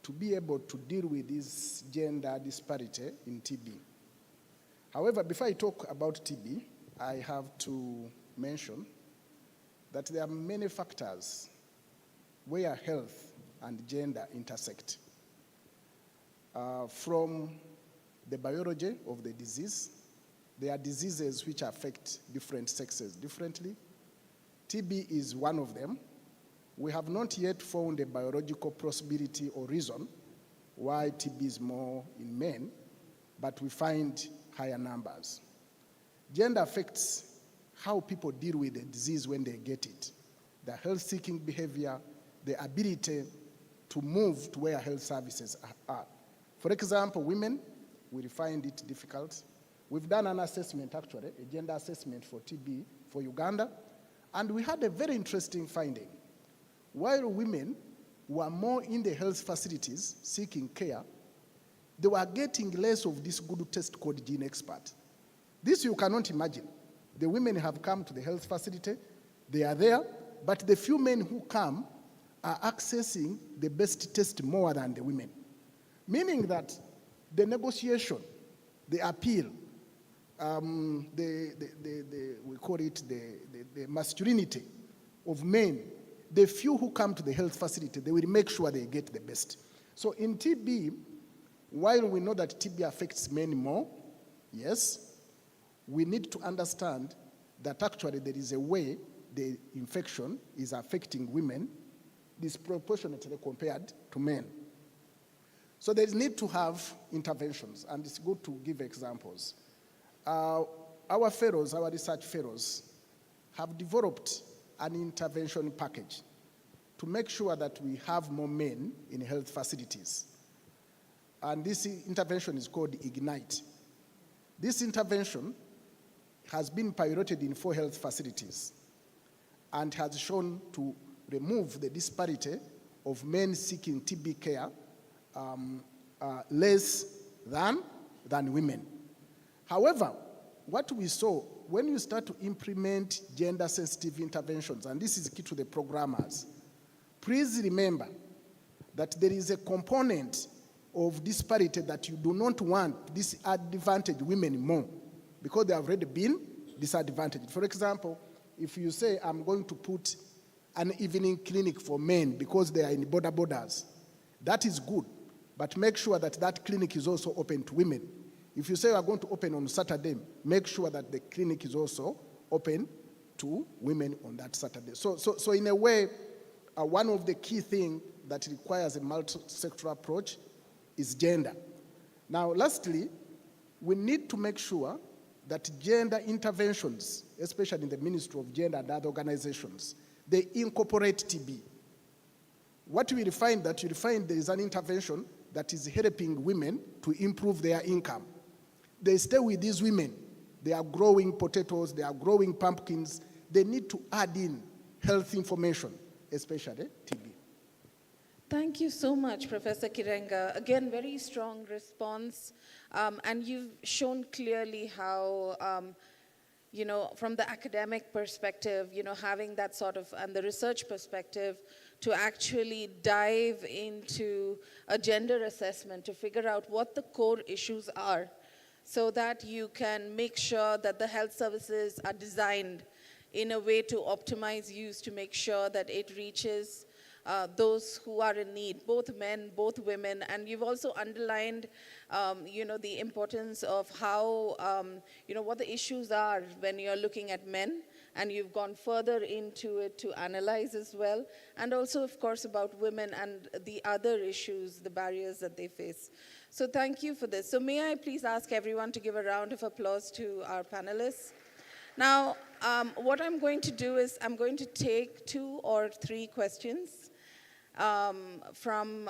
to be able to deal with this gender disparity in TB. However, before I talk about TB, I have to mention that there are many factors where health and gender intersect. From the biology of the disease, there are diseases which affect different sexes differently. TB is one of them. We have not yet found a biological possibility or reason why TB is more in men, but we find higher numbers. Gender affects how people deal with the disease when they get it. The health-seeking behavior, the ability to move to where health services are. For example, women will find it difficult. We've done an assessment, actually, a gender assessment for TB for Uganda, and we had a very interesting finding. While women were more in the health facilities seeking care, they were getting less of this good test called Gene Expert. This you cannot imagine. The women have come to the health facility, they are there, but the few men who come are accessing the best test more than the women. Meaning that the negotiation, the appeal, we call it the masculinity of men, the few who come to the health facility, they will make sure they get the best. So in TB, while we know that TB affects men more, yes, we need to understand that actually there is a way the infection is affecting women disproportionately compared to men. So there is need to have interventions, and it's good to give examples. Our fellows, our research fellows, have developed an intervention package to make sure that we have more men in health facilities. And this intervention is called IGNITE. This intervention has been piloted in 4 health facilities and has shown to remove the disparity of men seeking TB care less than women. However, what we saw, when you start to implement gender-sensitive interventions, and this is key to the programmers, please remember that there is a component of disparity that you do not want disadvantaged women more because they have already been disadvantaged. For example, if you say, I'm going to put an evening clinic for men because they are in borders, that is good, but make sure that that clinic is also open to women. If you say you are going to open on Saturday, make sure that the clinic is also open to women on that Saturday. So in a way, one of the key things that requires a multi-sectoral approach is gender. Now, lastly, we need to make sure that gender interventions, especially in the Ministry of Gender and other organizations, they incorporate TB. What we will find that you'll find there is an intervention that is helping women to improve their income. They stay with these women. They are growing potatoes, they are growing pumpkins. They need to add in health information, especially TB. Thank you so much, Professor Kirenga. Again, very strong response. And you've shown clearly how, from the academic perspective, having that sort of, and the research perspective, to actually dive into a gender assessment to figure out what the core issues are so that you can make sure that the health services are designed in a way to optimize use to make sure that it reaches those who are in need, both men, both women. And you've also underlined, the importance of how, what the issues are when you're looking at men. And you've gone further into it to analyze as well. And also, of course, about women and the other issues, the barriers that they face. So thank you for this. So may I please ask everyone to give a round of applause to our panelists. Now, what I'm going to do is I'm going to take 2 or 3 questions from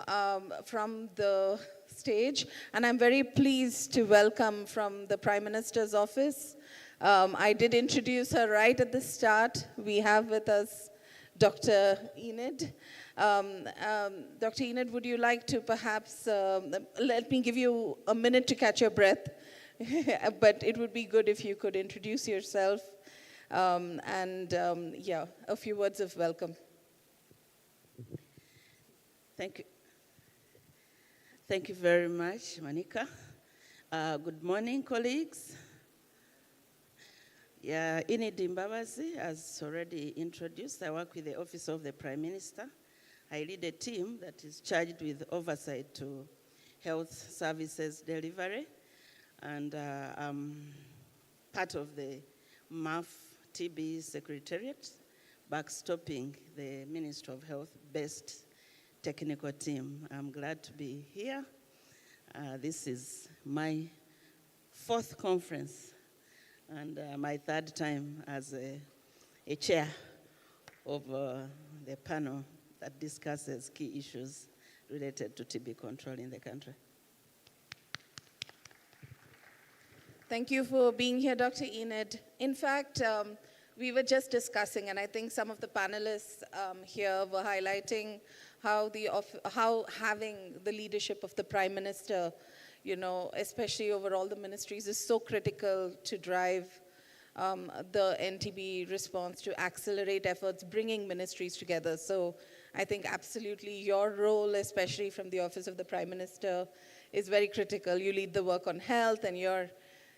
the stage. And I'm very pleased to welcome from the Prime Minister's office. I did introduce her right at the start. We have with us Dr. Enid. Dr. Enid, would you like to perhaps, let me give you a minute to catch your breath, but it would be good if you could introduce yourself and a few words of welcome. Thank you. Thank you very much, Monica. Good morning, colleagues. Yeah, Enid Mbabazi, as already introduced, I work with the Office of the Prime Minister. I lead a team that is charged with oversight to health services delivery, and I'm part of the MAF TB Secretariat, backstopping the Ministry of Health-based technical team. I'm glad to be here. This is my 4th conference and my 3rd time as a chair of the panel that discusses key issues related to TB control in the country. Thank you for being here, Dr. Enid. In fact, we were just discussing, and I think some of the panelists here were highlighting how having the leadership of the Prime Minister, especially over all the ministries, is so critical to drive the NTB response, to accelerate efforts, bringing ministries together. So I think absolutely your role, especially from the Office of the Prime Minister, is very critical. You lead the work on health, and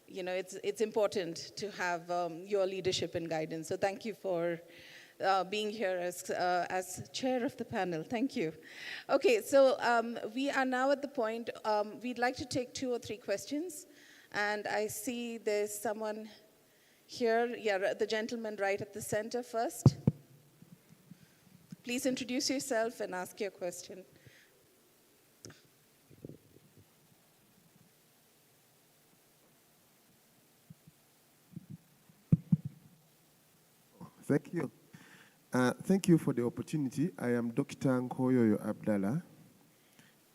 it's important to have your leadership and guidance. So thank you for being here as chair of the panel. Thank you. Okay, so we are now at the point, we'd like to take 2 or 3 questions. And I see there's someone here, the gentleman right at the center first. Please introduce yourself and ask your question. Thank you. Thank you for the opportunity. I am Dr. Nkoyoyo Abdallah.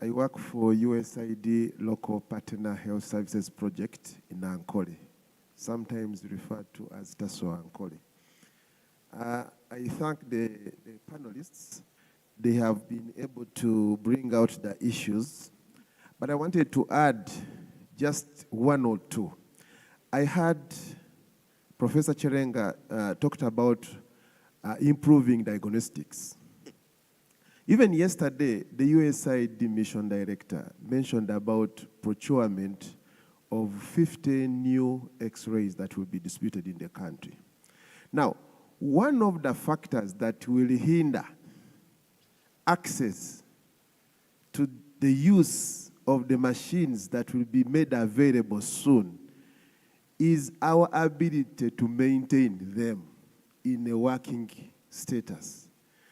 I work for USAID Local Partner Health Services Project in Ankole, sometimes referred to as TASO Ankole. I thank the panelists. They have been able to bring out the issues, but I wanted to add just one or two. I heard Professor Cherenga talked about improving diagnostics. Even yesterday, the USAID mission director mentioned about procurement of 50 new X-rays that will be distributed in the country. Now, one of the factors that will hinder access to the use of the machines that will be made available soon is our ability to maintain them in a working status.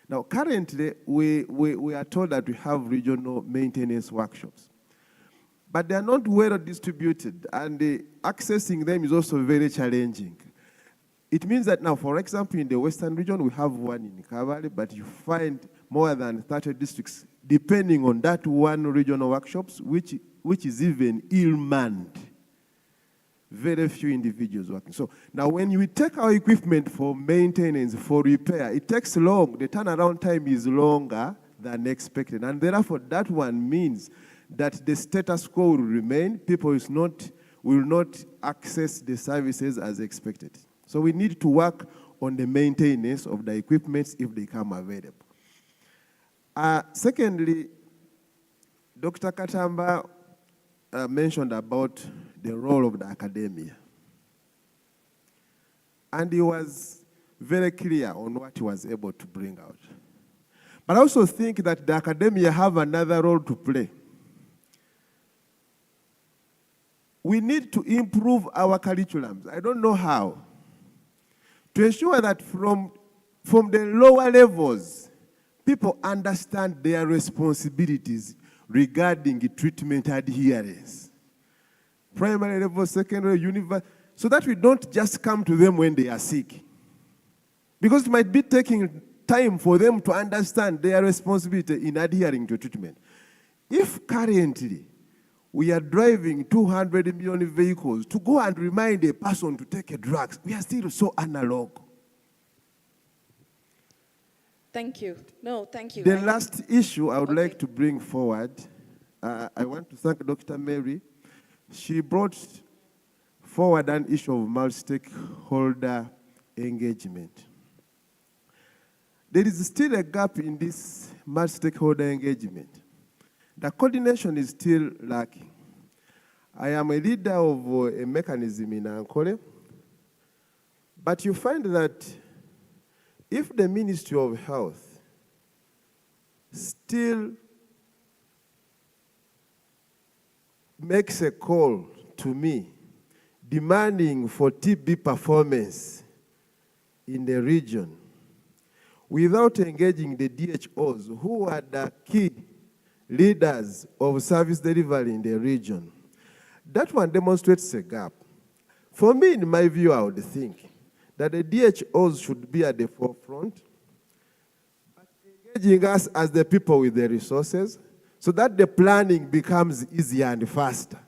Now, currently, we are told that we have regional maintenance workshops, but they are not well distributed, and accessing them is also very challenging. It means that now, for example, in the Western region, we have one in Kabale, but you find more than 30 districts, depending on that one regional workshops, which is even ill-manned. Very few individuals working. So now when we take our equipment for maintenance, for repair, it takes long. The turnaround time is longer than expected. And therefore, that one means that the status quo will remain. People will not access the services as expected. So we need to work on the maintenance of the equipment if they come available. Secondly, Dr. Katamba mentioned about the role of the academia. And he was very clear on what he was able to bring out. But I also think that the academia have another role to play. We need to improve our curriculums. I don't know how. To ensure that from the lower levels, people understand their responsibilities regarding treatment adherence. Primary level, secondary, university, so that we don't just come to them when they are sick. Because it might be taking time for them to understand their responsibility in adhering to treatment. If currently we are driving 200 million vehicles to go and remind a person to take a drug, we are still so analog. Thank you. No, thank you. The last issue I would like to bring forward, I want to thank Dr. Mary. She brought forward an issue of multi-stakeholder engagement. There is still a gap in this multi-stakeholder engagement. The coordination is still lacking. I am a leader of a mechanism in Ankole, but you find that if the Ministry of Health still makes a call to me demanding for TB performance in the region without engaging the DHOs, who are the key leaders of service delivery in the region, that one demonstrates a gap. For me, in my view, I would think that the DHOs should be at the forefront, engaging us as the people with the resources, so that the planning becomes easier and faster.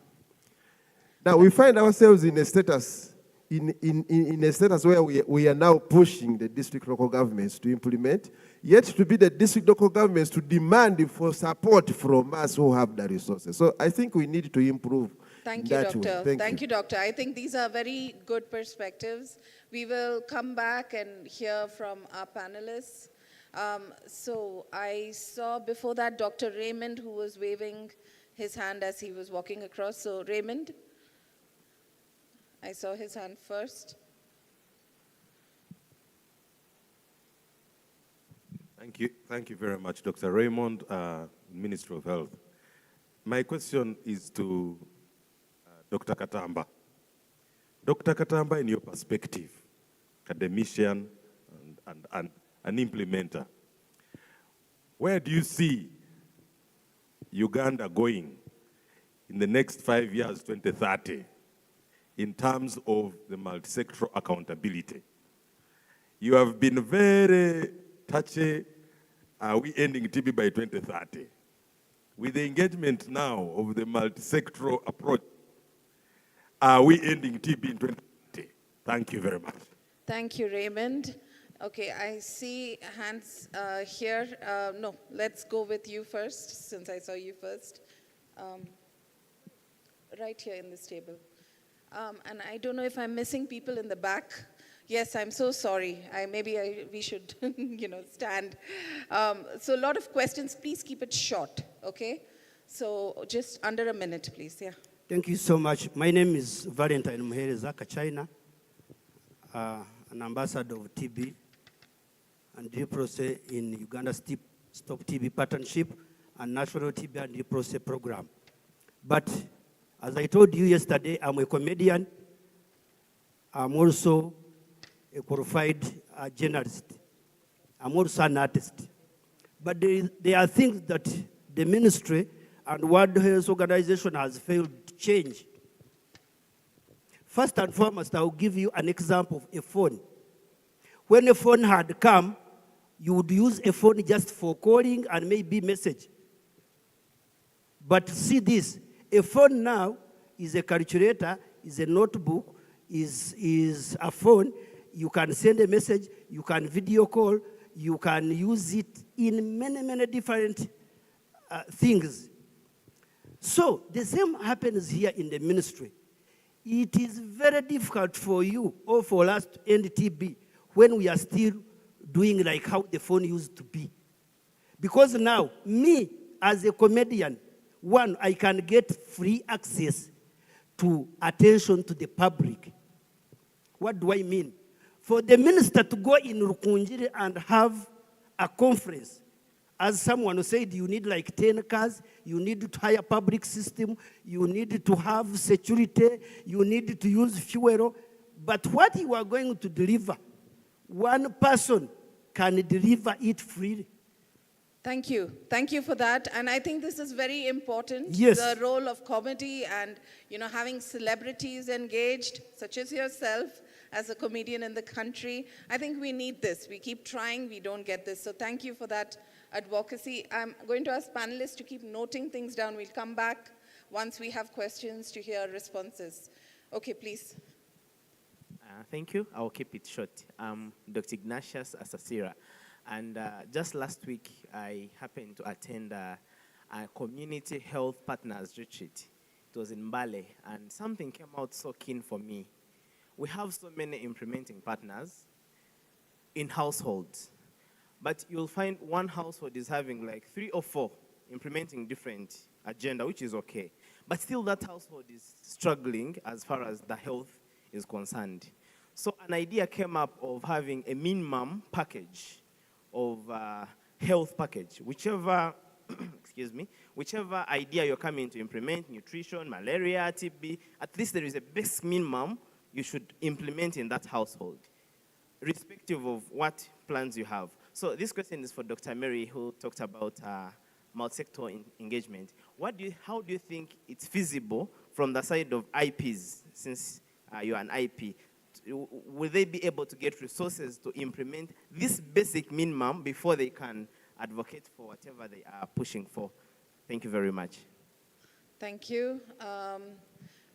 Now, we find ourselves in a status, in a status where we are now pushing the district local governments to implement, yet to be the district local governments to demand for support from us who have the resources. So I think we need to improve. Thank you, Doctor. Thank you, Doctor. I think these are very good perspectives. We will come back and hear from our panelists. So I saw before that Dr. Raymond, who was waving his hand as he was walking across. So Raymond, I saw his hand first. Thank you very much, Dr. Raymond, Minister of Health. My question is to Dr. Katamba. Dr. Katamba, in your perspective, academician and an implementer, where do you see Uganda going in the next 5 years, 2030, in terms of the multisectoral accountability? You have been very touchy. Are we ending TB by 2030? with the engagement now of the multisectoral approach, are we ending TB in 2020? Thank you very much. Thank you, Raymond. Okay, I see hands here. No, let's go with you first, since I saw you first. Right here in this table. And I don't know if I'm missing people in the back. Yes, I'm so sorry. We should, stand. So a lot of questions. Please keep it short, okay? So just under a minute, please. Yeah. Thank you so much. My name is Valentine Muhereza Kachina, an ambassador of TB and Leprosy in Uganda Stop TB Partnership and National TB and Leprosy Program. But as I told you yesterday, I'm a comedian. I'm also a qualified journalist. I'm also an artist. But there are things that the ministry and World Health Organization has failed to change. First and foremost, I will give you an example of a phone. When a phone had come, you would use a phone just for calling and maybe message. But see this, a phone now is a calculator, is a notebook, is a phone. You can send a message, you can video call, you can use it in many, many different things. So the same happens here in the ministry. It is very difficult for you or for us to end TB when we are still doing like how the phone used to be. Because now, me as a comedian, one, I can get free access to attention to the public. What do I mean? For the minister to go in Rukunjiri and have a conference, as someone said, you need like 10 cars, you need to hire public system, you need to have security, you need to use fuel. But what you are going to deliver, one person can deliver it freely. Thank you. Thank you for that. And I think this is very important. Yes. The role of comedy and, having celebrities engaged, such as yourself, as a comedian in the country. I think we need this. We keep trying, we don't get this. So thank you for that advocacy. I'm going to ask panelists to keep noting things down. We'll come back once we have questions to hear responses. Okay, please. Thank you. I'll keep it short. I'm Dr. Ignatius Asasira. And just last week, I happened to attend a community health partners retreat. It was in Mbale, and something came out so keen for me. We have so many implementing partners in households, but you'll find one household is having like 3 or 4 implementing different agenda, which is okay. But still that household is struggling as far as the health is concerned. So an idea came up of having a minimum package of health package, whichever, excuse me, whichever idea you're coming to implement, nutrition, malaria, TB, at least there is a basic minimum you should implement in that household, irrespective of what plans you have. So this question is for Dr. Mary, who talked about multi-sector engagement. How do you think it's feasible from the side of IPs, since you're an IP? Will they be able to get resources to implement this basic minimum before they can advocate for whatever they are pushing for? Thank you very much. Thank you.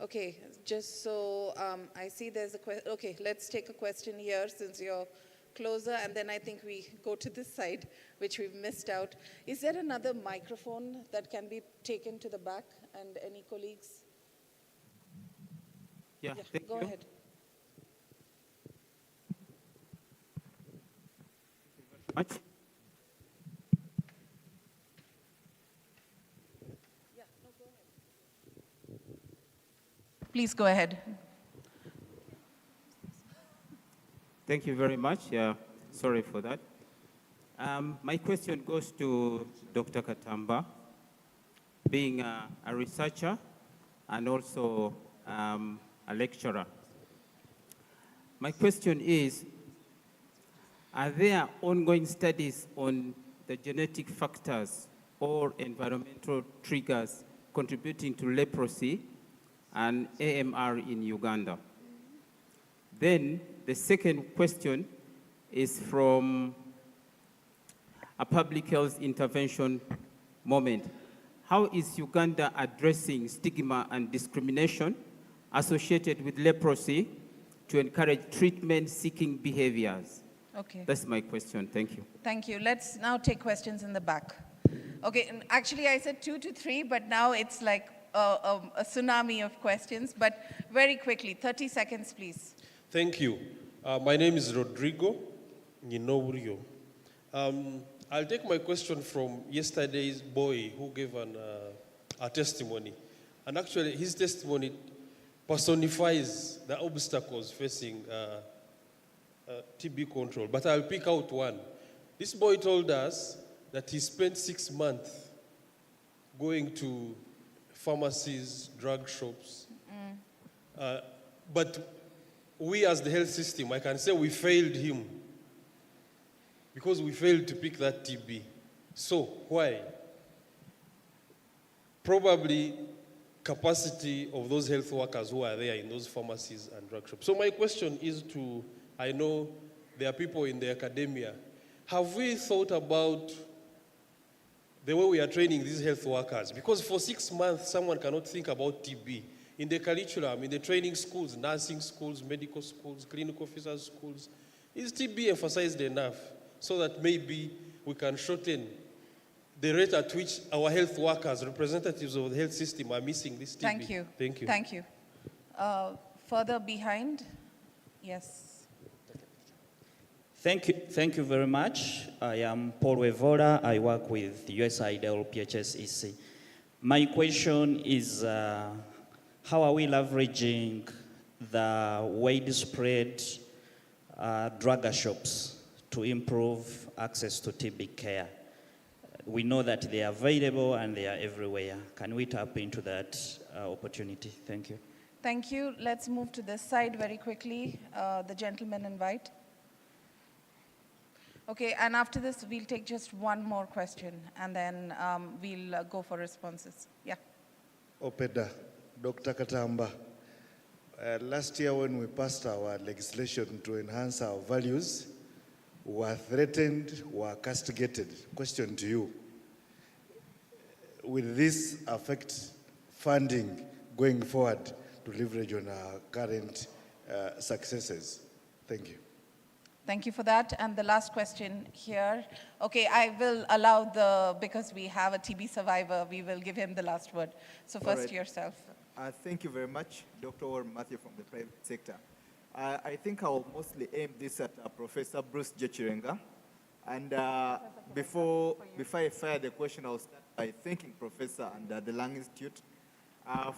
Okay, just so I see there's a question. Okay, let's take a question here since you're closer, and then I think we go to this side, which we've missed out. Is there another microphone that can be taken to the back, and any colleagues? Yeah, go ahead. Much. Yeah, no, go ahead. Please go ahead. Thank you very much. Sorry for that. My question goes to Dr. Katamba, being a researcher and also a lecturer. My question is, are there ongoing studies on the genetic factors or environmental triggers contributing to leprosy and AMR in Uganda? Then the second question is from a public health intervention moment. how is Uganda addressing stigma and discrimination associated with leprosy to encourage treatment-seeking behaviors? Okay. That's my question. Thank you. Thank you. Let's now take questions in the back. Okay, and actually I said 2 to 3, but now it's like a tsunami of questions, but very quickly, 30 seconds, please. Thank you. My name is Rodrigo Ninoburio. I'll take my question from yesterday's boy who gave a testimony. And actually, his testimony personifies the obstacles facing TB control. But I'll pick out one. This boy told us that he spent 6 months going to pharmacies, drug shops. But we as the health system, I can say we failed him because we failed to pick that TB. So, why? Probably capacity of those health workers who are there in those pharmacies and drug shops. So my question is to, I know there are people in the academia, have we thought about the way we are training these health workers? Because for 6 months, someone cannot think about TB. In the curriculum, in the training schools, nursing schools, medical schools, clinical officers schools, is TB emphasized enough so that maybe we can shorten the rate at which our health workers, representatives of the health system, are missing this TB? Thank you. Thank you. Thank you. Further behind, yes. Thank you very much. I am Paul Wevola. I work with USAID PHSEC. My question is, how are we leveraging the widespread drug shops to improve access to TB care? We know that they are available and they are everywhere. Can we tap into that opportunity? Thank you. Thank you. Let's move to this side very quickly. The gentleman in white. Okay, and after this, we'll take just one more question, and then we'll go for responses. Yeah. Opeda, Dr. Katamba. Last year when we passed our legislation to enhance our values, were threatened, were castigated. Question to you. Will this affect funding going forward to leverage on our current successes? Thank you. Thank you for that. And the last question here. Okay, I will allow because we have a TB survivor, we will give him the last word. So first yourself. Thank you very much, Dr. Matthew from the private sector. I think I will mostly aim this at Professor Bruce Jechirenga. And before I fire the question, I'll start by thanking Professor and the Lung Institute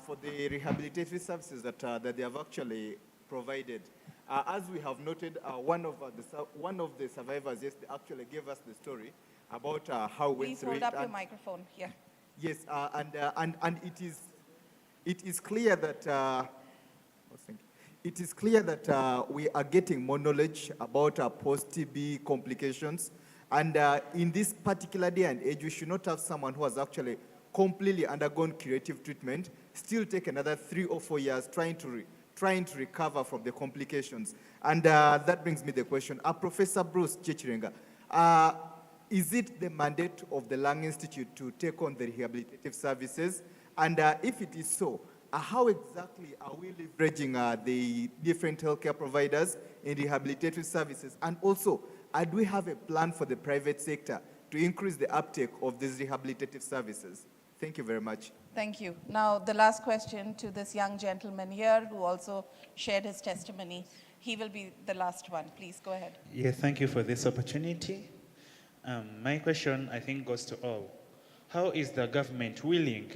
for the rehabilitative services that they have actually provided. As we have noted, one of the survivors yesterday actually gave us the story about how we went through it. Please hold up your microphone. Yeah. Yes, and it is clear that we are getting more knowledge about post-TB complications. And in this particular day and age, we should not have someone who has actually completely undergone curative treatment, still take another 3 or 4 years trying to recover from the complications. And that brings me the question. Professor Bruce Jechirenga, is it the mandate of the Lung Institute to take on the rehabilitative services? And if it is so, how exactly are we leveraging the different healthcare providers in rehabilitative services? And also, do we have a plan for the private sector to increase the uptake of these rehabilitative services? Thank you very much. Thank you. Now, the last question to this young gentleman here who also shared his testimony. He will be the last one. Please go ahead. Yeah, thank you for this opportunity. My question, I think, goes to all. How is the government willing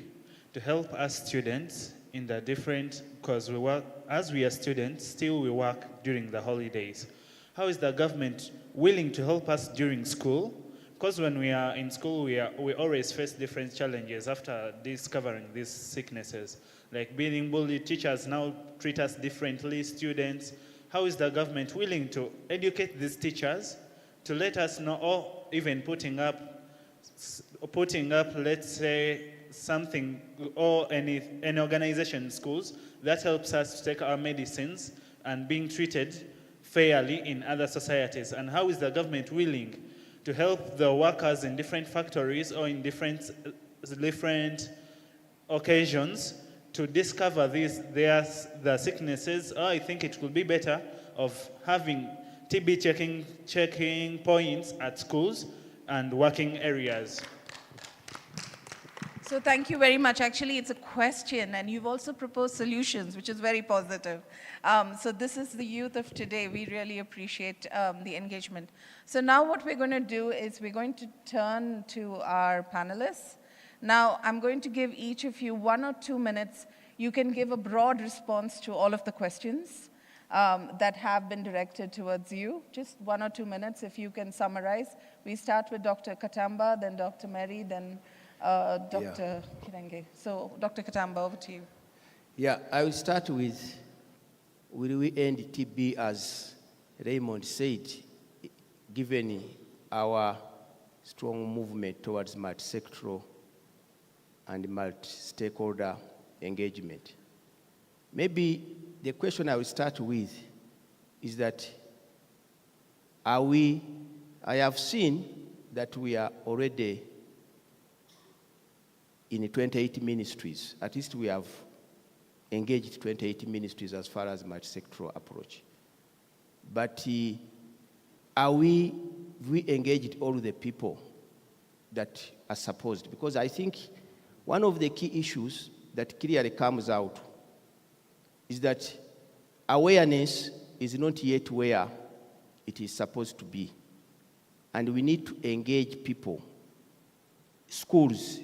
to help us students in the different, because we work, as we are students, still we work during the holidays. How is the government willing to help us during school? Because when we are in school, we always face different challenges after discovering these sicknesses. Like being bullied, teachers now treat us differently, students. How is the government willing to educate these teachers to let us know, or even putting up, let's say, something or any organization in schools that helps us to take our medicines and being treated fairly in other societies? And how is the government willing to help the workers in different factories or in different different occasions to discover the sicknesses. I think it would be better of having TB checking points at schools and working areas. So thank you very much. Actually, it's a question, and you've also proposed solutions, which is very positive. So this is the youth of today. We really appreciate the engagement. So now what we're going to do is we're going to turn to our panelists. Now, I'm going to give each of you 1 or 2 minutes. You can give a broad response to all of the questions that have been directed towards you. Just 1 or 2 minutes, if you can summarize. We start with Dr. Katamba, then Dr. Mary, then Dr. Kirenge. So, Dr. Katamba, over to you. Yeah, I will start with, will we end TB as Raymond said, given our strong movement towards multisectoral and multi-stakeholder engagement? Maybe the question I will start with is that, I have seen that we are already in 28 ministries. At least we have engaged 28 ministries as far as multi-sectoral approach. But have we engaged all the people that are supposed? Because I think one of the key issues that clearly comes out is that awareness is not yet where it is supposed to be. And we need to engage people. Schools,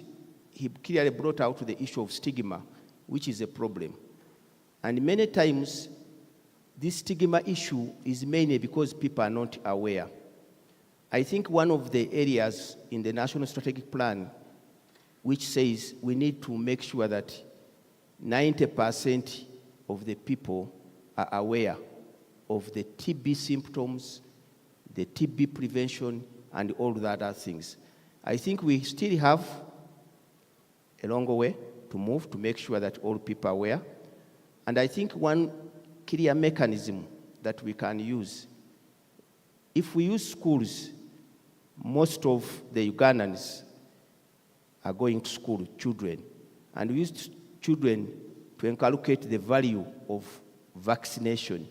he clearly brought out the issue of stigma, which is a problem. And many times, this stigma issue is mainly because people are not aware. I think one of the areas in the National Strategic Plan which says we need to make sure that 90% of the people are aware of the TB symptoms, the TB prevention, and all the other things. I think we still have a long way to move to make sure that all people are aware. And I think one clear mechanism that we can use, if we use schools, most of the Ugandans are going to school, children, and we use children to inculcate the value of vaccination,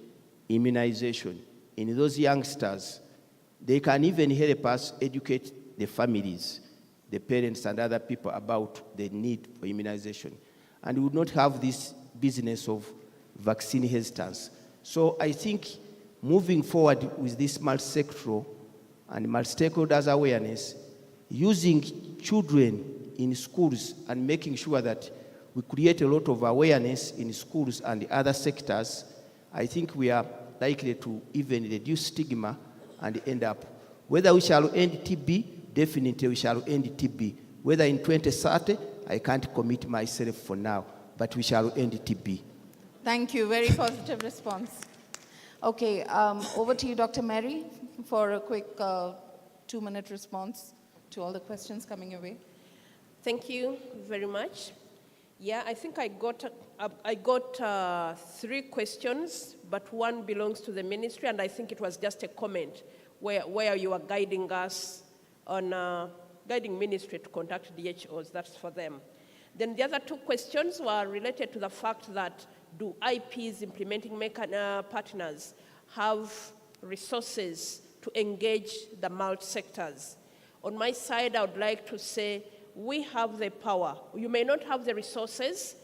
immunization. In those youngsters, they can even help us educate the families, the parents and other people about the need for immunization. And we would not have this business of vaccine hesitance. So I think moving forward with this multisectoral and multi-stakeholders awareness, using children in schools and making sure that we create a lot of awareness in schools and other sectors, I think we are likely to even reduce stigma and end up. Whether we shall end TB, definitely we shall end TB. Whether in 2030, I can't commit myself for now, but we shall end TB. Thank you. Very positive response. Okay, over to you, Dr. Mary, for a quick 2-minute response to all the questions coming your way. Thank you very much. Yeah, I think I got 3 questions, but one belongs to the ministry, and I think it was just a comment where you are guiding us on guiding ministry to contact DHOs. That's for them. Then the other 2 questions were related to the fact that do IPs, implementing partners, have resources to engage the multi-sectors? On my side, I would like to say we have the power. You may not have the resources,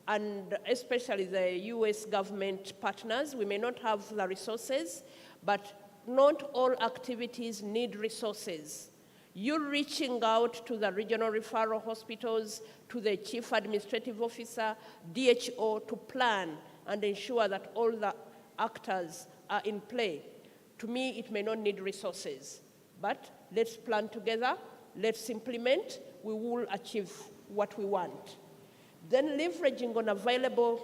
and especially the US government partners, we may not have the resources, but not all activities need resources. You're reaching out to the regional referral hospitals, to the chief administrative officer, DHO, to plan and ensure that all the actors are in play. To me, it may not need resources, but let's plan together, let's implement, we will achieve what we want. Then leveraging on available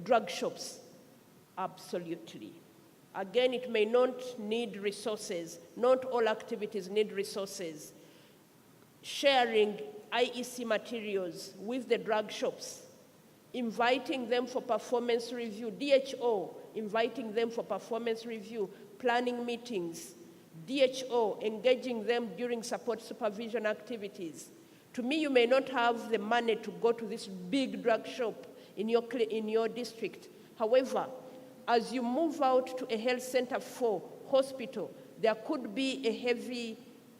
drug shops, absolutely. Again, it may not need resources. Not all activities need resources. Sharing IEC materials with the drug shops, inviting them for performance review, DHO inviting them for performance review, planning meetings, DHO engaging them during support supervision activities. To me, you may not have the money to go to this big drug shop in your district. However, as you move out to a health center for hospital, there could be a heavy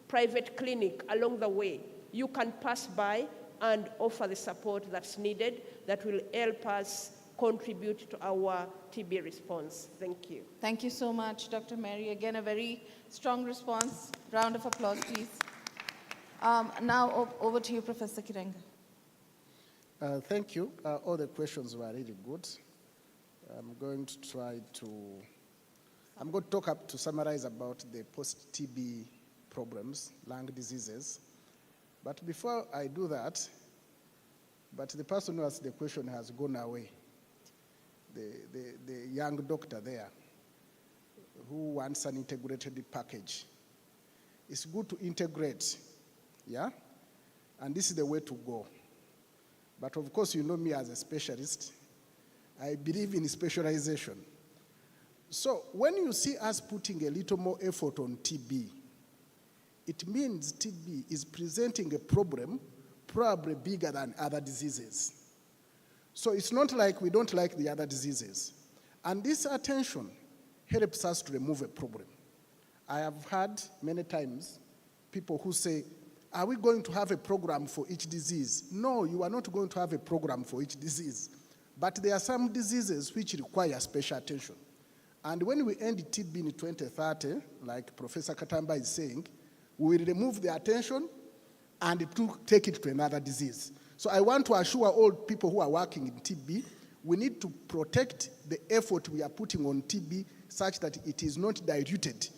private clinic along the way. You can pass by and offer the support that's needed that will help us contribute to our TB response. Thank you. Thank you so much, Dr. Mary. Again, a very strong response. Round of applause, please. Now over to you, Professor Kirenga. Thank you. All the questions were really good. I'm going to talk to summarize about the post-TB problems, lung diseases. But before I do that, the person who asked the question has gone away. The young doctor there who wants an integrated package. It's good to integrate, yeah? And this is the way to go. But of course, you know me as a specialist. I believe in specialization. So when you see us putting a little more effort on TB, it means TB is presenting a problem probably bigger than other diseases. So it's not like we don't like the other diseases. And this attention helps us to remove a problem. I have heard many times people who say, are we going to have a program for each disease? No, you are not going to have a program for each disease. But there are some diseases which require special attention. And when we end TB in 2030, like Professor Katamba is saying, we will remove the attention and take it to another disease. So I want to assure all people who are working in TB, we need to protect the effort we are putting on TB such that it is not diluted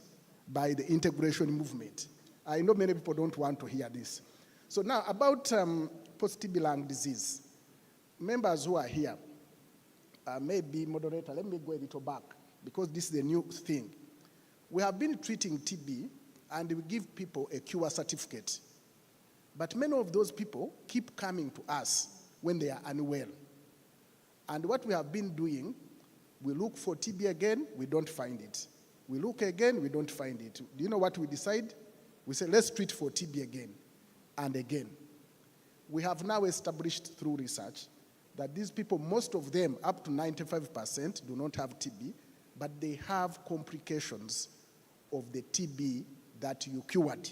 by the integration movement. I know many people don't want to hear this. So now about post-TB lung disease. Members who are here, maybe moderator, let me go a little back because this is a new thing. We have been treating TB and we give people a cure certificate. But many of those people keep coming to us when they are unwell. And what we have been doing, we look for TB again, we don't find it. We look again, we don't find it. Do you know what we decide? We say, let's treat for TB again and again. We have now established through research that these people, most of them, up to 95%, do not have TB, but they have complications of the TB that you cured.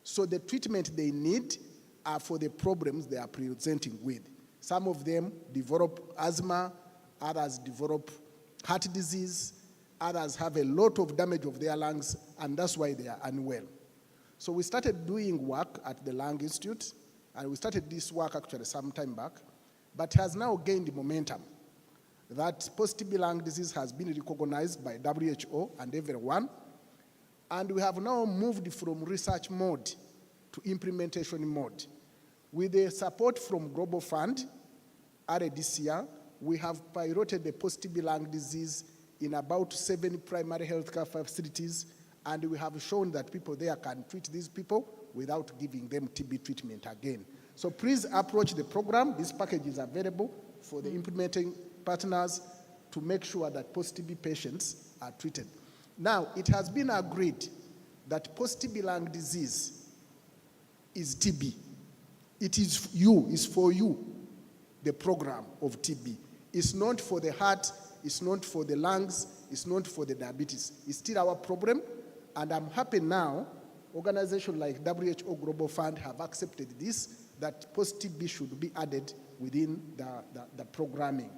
So the treatment they need are for the problems they are presenting with. Some of them develop asthma, others develop heart disease, others have a lot of damage of their lungs, and that's why they are unwell. So we started doing work at the Lung Institute, and we started this work actually some time back, but has now gained momentum. That post-TB lung disease has been recognized by WHO and everyone, and we have now moved from research mode to implementation mode. With the support from Global Fund, earlier this year, we have piloted the post-TB lung disease in about 7 primary healthcare facilities, and we have shown that people there can treat these people without giving them TB treatment again. So please approach the program. This package is available for the implementing partners to make sure that post-TB patients are treated. Now, it has been agreed that post-TB lung disease is TB. It is you, it's for you, the program of TB. It's not for the heart, it's not for the lungs, it's not for the diabetes. It's still our problem, and I'm happy now, organizations like WHO Global Fund have accepted this, that post-TB should be added within the programming.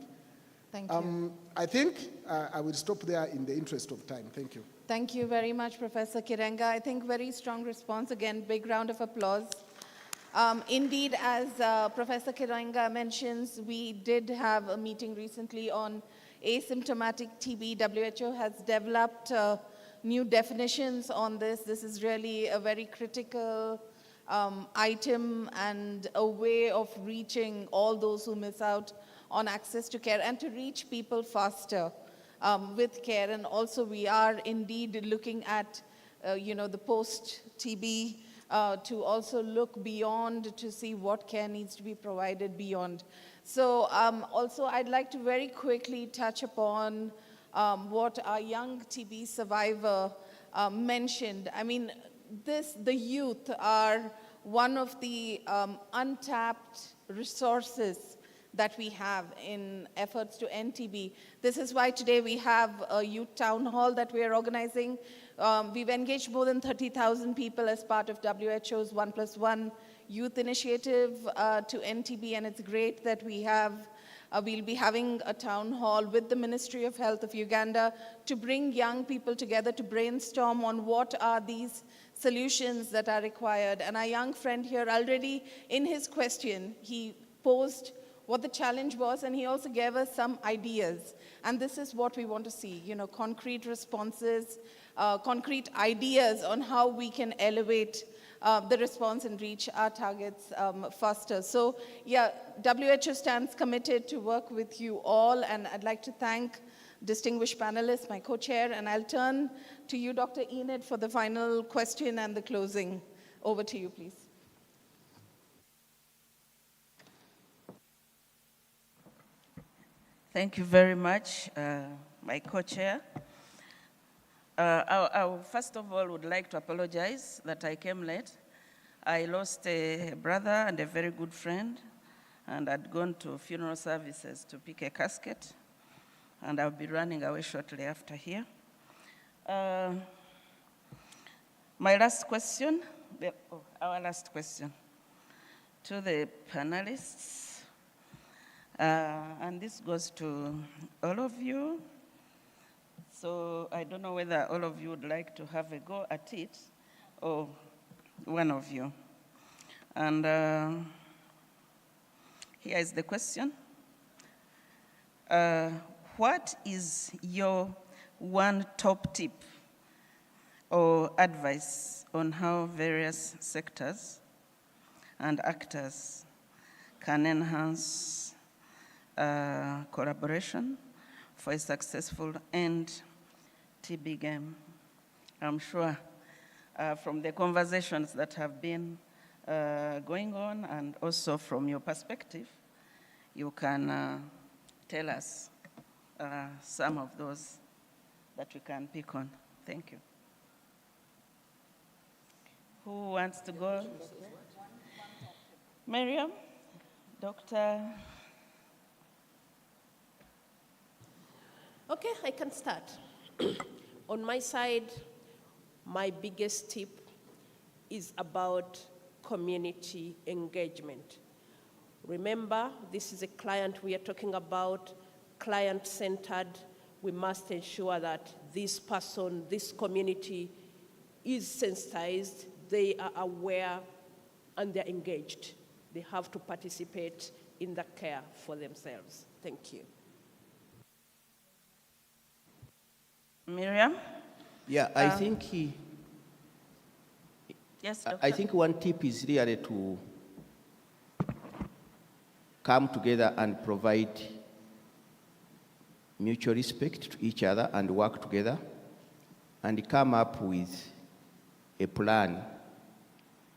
Thank you. I think I will stop there in the interest of time. Thank you. Thank you very much, Professor Kirenga. I think very strong response. Again, big round of applause. Indeed, as Professor Kirenga mentions, we did have a meeting recently on asymptomatic TB. WHO has developed new definitions on this. This is really a very critical item and a way of reaching all those who miss out on access to care and to reach people faster with care. And also we are indeed looking at, the post-TB to also look beyond to see what care needs to be provided beyond. So also I'd like to very quickly touch upon what our young TB survivor mentioned. I mean, the youth are one of the untapped resources that we have in efforts to end TB. This is why today we have a youth town hall that we are organizing. We've engaged more than 30,000 people as part of WHO's 1+1 youth initiative to end TB, and it's great that we have we'll be having a town hall with the Ministry of Health of Uganda to bring young people together to brainstorm on what are these solutions that are required. And our young friend here already, in his question, he posed what the challenge was, and he also gave us some ideas. And this is what we want to see, concrete responses, concrete ideas on how we can elevate the response and reach our targets faster. So yeah, WHO stands committed to work with you all, and I'd like to thank distinguished panelists, my co-chair, and I'll turn to you, Dr. Enid, for the final question and the closing. Over to you, please. Thank you very much, my co-chair. I first of all would like to apologize that I came late. I lost a brother and a very good friend, and I'd gone to funeral services to pick a casket, and I'll be running away shortly after here. My last question, our last question to the panelists. And this goes to all of you. So I don't know whether all of you would like to have a go at it, or one of you. And here is the question. What is your one top tip or advice on how various sectors and actors can enhance collaboration for a successful end TB game? I'm sure from the conversations that have been going on, and also from your perspective, you can tell us some of those that we can pick on. Thank you. Who wants to go? Miriam? Dr. Okay, I can start. On my side, my biggest tip is about community engagement. Remember, this is a client we are talking about, client-centered. We must ensure that this person, this community is sensitized, they are aware, and they're engaged. They have to participate in the care for themselves. Thank you. Miriam? Yeah, I think yes, Doctor? I think one tip is really to come together and provide mutual respect to each other and work together and come up with a plan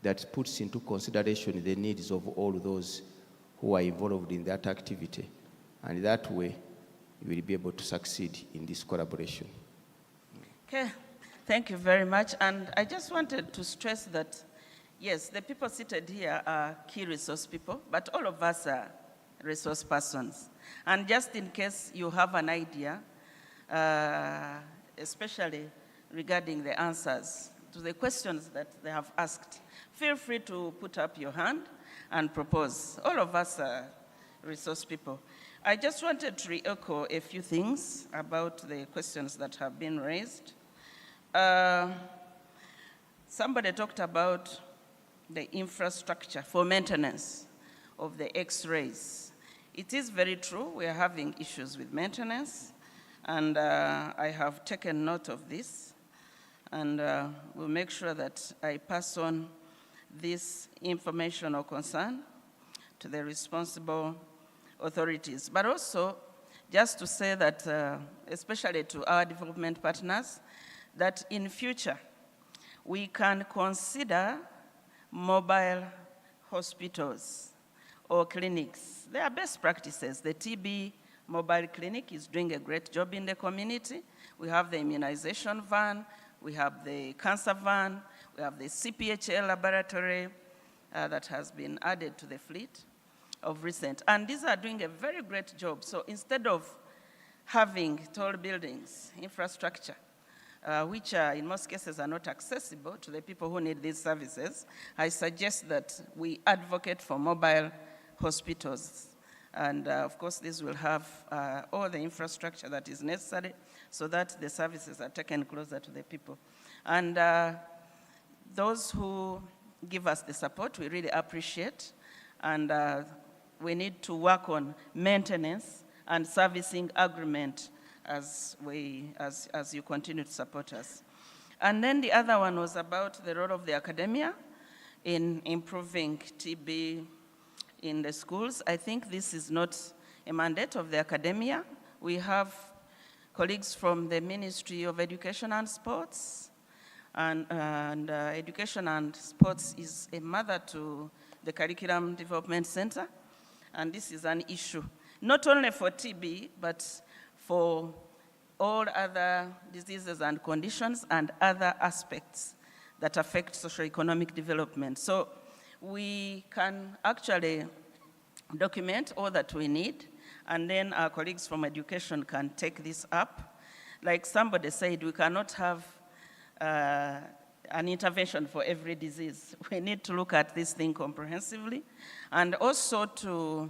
that puts into consideration the needs of all those who are involved in that activity. And that way, you will be able to succeed in this collaboration. Okay, thank you very much. And I just wanted to stress that, yes, the people seated here are key resource people, but all of us are resource persons. And just in case you have an idea, especially regarding the answers to the questions that they have asked, feel free to put up your hand and propose. All of us are resource people. I just wanted to re-echo a few things about the questions that have been raised. Somebody talked about the infrastructure for maintenance of the X-rays. It is very true, we are having issues with maintenance, and I have taken note of this, and we'll make sure that I pass on this information or concern to the responsible authorities. But also, just to say that, especially to our development partners, that in future, we can consider mobile hospitals or clinics. They are best practices. The TB mobile clinic is doing a great job in the community. We have the immunization van, we have the cancer van, we have the CPHL laboratory, that has been added to the fleet of recent. And these are doing a very great job. So instead of having tall buildings, infrastructure, which in most cases are not accessible to the people who need these services, I suggest that we advocate for mobile hospitals. And of course, this will have all the infrastructure that is necessary so that the services are taken closer to the people. And those who give us the support, we really appreciate. And we need to work on maintenance and servicing agreement as you continue to support us. And then the other one was about the role of the academia in improving TB in the schools. I think this is not a mandate of the academia. We have colleagues from the Ministry of Education and Sports, and Education and Sports is a mother to the Curriculum Development Center, and this is an issue, not only for TB, but for all other diseases and conditions and other aspects that affect socioeconomic development. So we can actually document all that we need, and then our colleagues from education can take this up. Like somebody said, we cannot have an intervention for every disease. We need to look at this thing comprehensively, and also to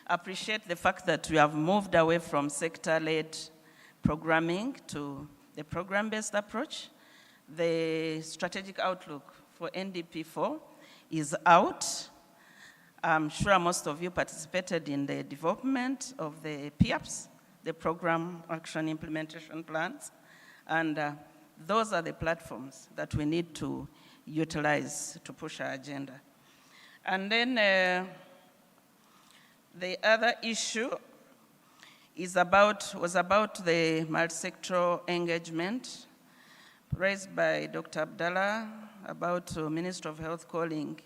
appreciate the fact that we have moved away from sector-led programming to the program-based approach. The strategic outlook for NDP4 is out. I'm sure most of you participated in the development of the PAPs, the Program Action Implementation Plans, and those are the platforms that we need to utilize to push our agenda. And then the other issue was about the multisectoral engagement raised by Dr. Abdallah about Minister of Health calling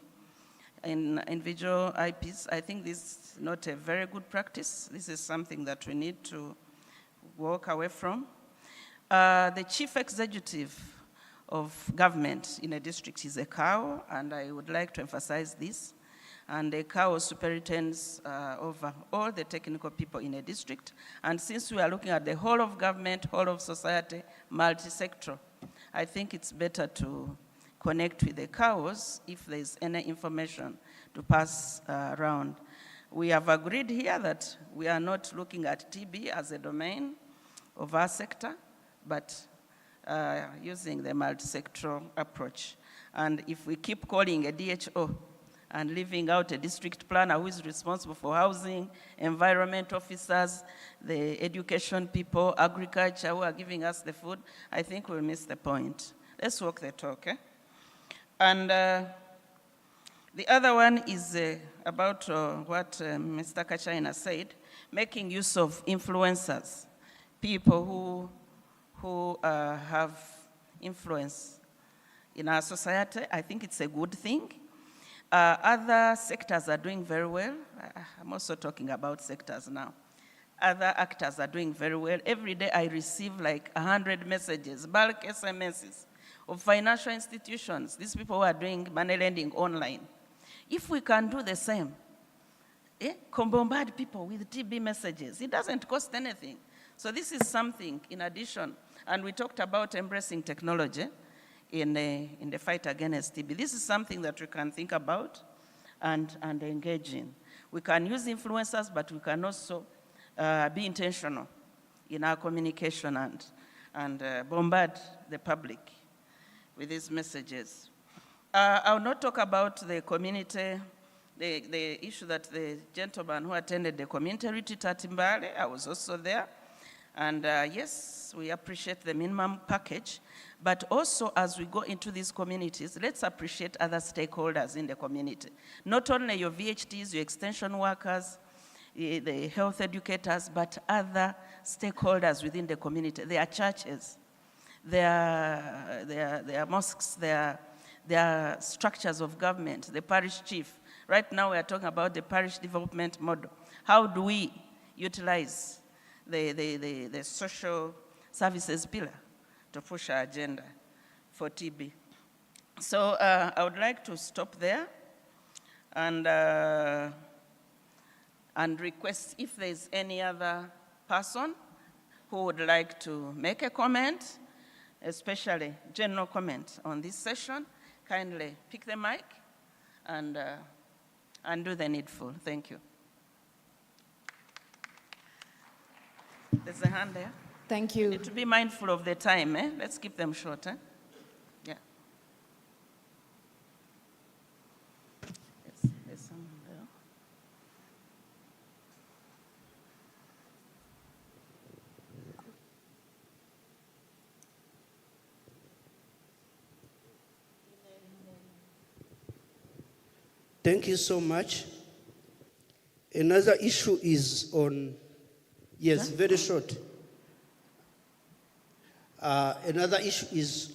in individual IPs. I think this is not a very good practice. This is something that we need to walk away from. The chief executive of government in a district is a cow, and I would like to emphasize this. And the cow superintends over all the technical people in a district. And since we are looking at the whole of government, whole of society, multi-sectoral, I think it's better to connect with the cows if there's any information to pass around. We have agreed here that we are not looking at TB as a domain of our sector, but using the multi-sectoral approach. And if we keep calling a DHO and leaving out a district planner who is responsible for housing, environment officers, the education people, agriculture who are giving us the food, I think we'll miss the point. Let's walk the talk, eh? And the other one is about what Mr. Kachaina said, making use of influencers, people who have influence in our society. I think it's a good thing. Other sectors are doing very well. I'm also talking about sectors now. Other actors are doing very well. Every day I receive like 100 messages, bulk SMSs of financial institutions, these people who are doing money lending online. If we can do the same, bombard people with TB messages, it doesn't cost anything. So this is something in addition. And we talked about embracing technology in the fight against TB. This is something that we can think about and engage in. We can use influencers, but we can also be intentional in our communication and bombard the public with these messages. I will not talk about the community, the issue that the gentleman who attended the community retreat at Mbale, I was also there. And yes, we appreciate the minimum package, but also as we go into these communities, let's appreciate other stakeholders in the community. Not only your VHTs, your extension workers, the health educators, but other stakeholders within the community. There are churches, there are mosques, there are structures of government, the parish chief. Right now we are talking about the parish development model. How do we utilize the social services pillar to push our agenda for TB? So I would like to stop there and request if there's any other person who would like to make a comment, especially general comment on this session. Kindly pick the mic and do the needful. Thank you. There's a hand there. Thank you. We need to be mindful of the time. Let's keep them short. Yeah. Yes, there's someone there. Thank you so much. Another issue is on, yes, very short. Another issue is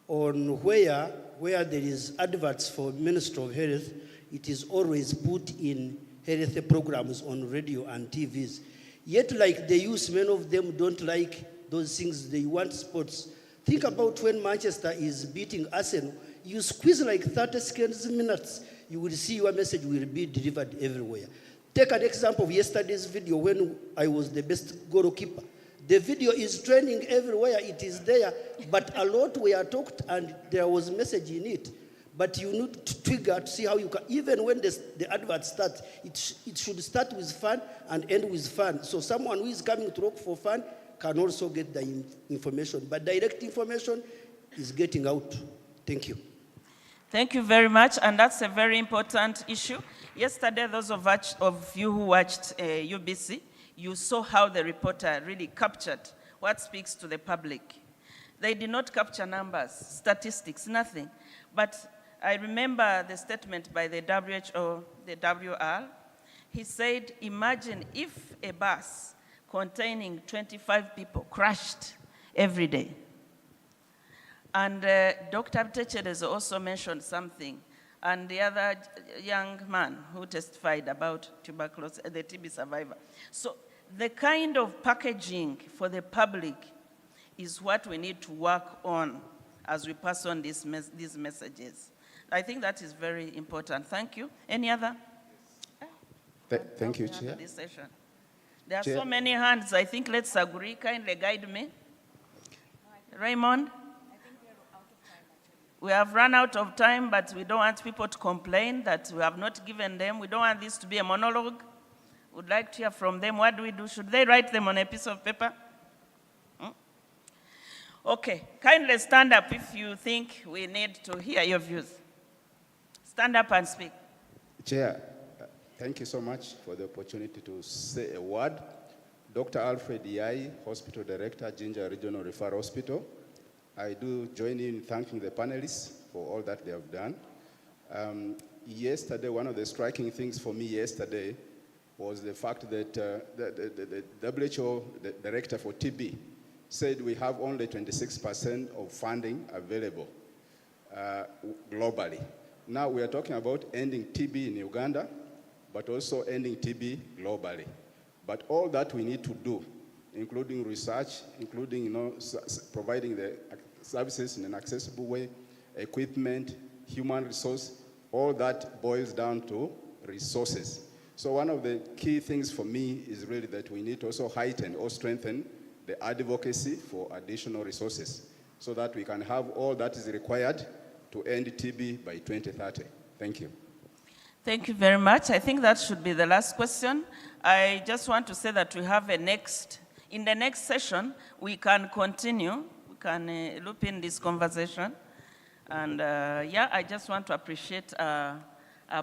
on where there is adverts for Ministry of Health, it is always put in health programs on radio and TVs. Yet like the youth, many of them don't like those things, they want sports. Think about when Manchester is beating Arsenal, you squeeze like 30 seconds, minutes, you will see your message will be delivered everywhere. Take an example of yesterday's video when I was the best goalkeeper. The video is trending everywhere, it is there, but a lot were talked and there was a message in it. But you need to trigger to see how you can, even when the advert starts, it should start with fun and end with fun. So someone who is coming to look for fun can also get the information. But direct information is getting out. Thank you. Thank you very much, and that's a very important issue. Yesterday, those of you who watched UBC, you saw how the reporter really captured what speaks to the public. They did not capture numbers, statistics, nothing. But I remember the statement by the WHO, the WR. He said, imagine if a bus containing 25 people crashed every day. And Dr. Abtechedes also mentioned something, and the other young man who testified about tuberculosis, the TB survivor. So the kind of packaging for the public is what we need to work on as we pass on these messages. I think that is very important. Thank you. Any other? Thank you, Chair. This session. There are Chair. so many hands. I think let's agree. Kindly guide me. Raymond? We have run out of time, but we don't want people to complain that we have not given them. We don't want this to be a monologue. We'd like to hear from them. What do we do? Should they write them on a piece of paper? Okay, kindly stand up if you think we need to hear your views. Stand up and speak. Chair, thank you so much for the opportunity to say a word. Dr. Alfred Yai, Hospital Director, Jinja Regional Referral Hospital. I do join in thanking the panelists for all that they have done. Yesterday, one of the striking things for me yesterday was the fact that the WHO, the director for TB, said we have only 26% of funding available globally. Now we are talking about ending TB in Uganda, but also ending TB globally. But all that we need to do, including research, including providing the services in an accessible way, equipment, human resource, all that boils down to resources. So one of the key things for me is really that we need to also heighten or strengthen the advocacy for additional resources so that we can have all that is required to end TB by 2030. Thank you. Thank you very much. I think that should be the last question. I just want to say that we have in the next session, we can continue, we can loop in this conversation. And yeah, I just want to appreciate our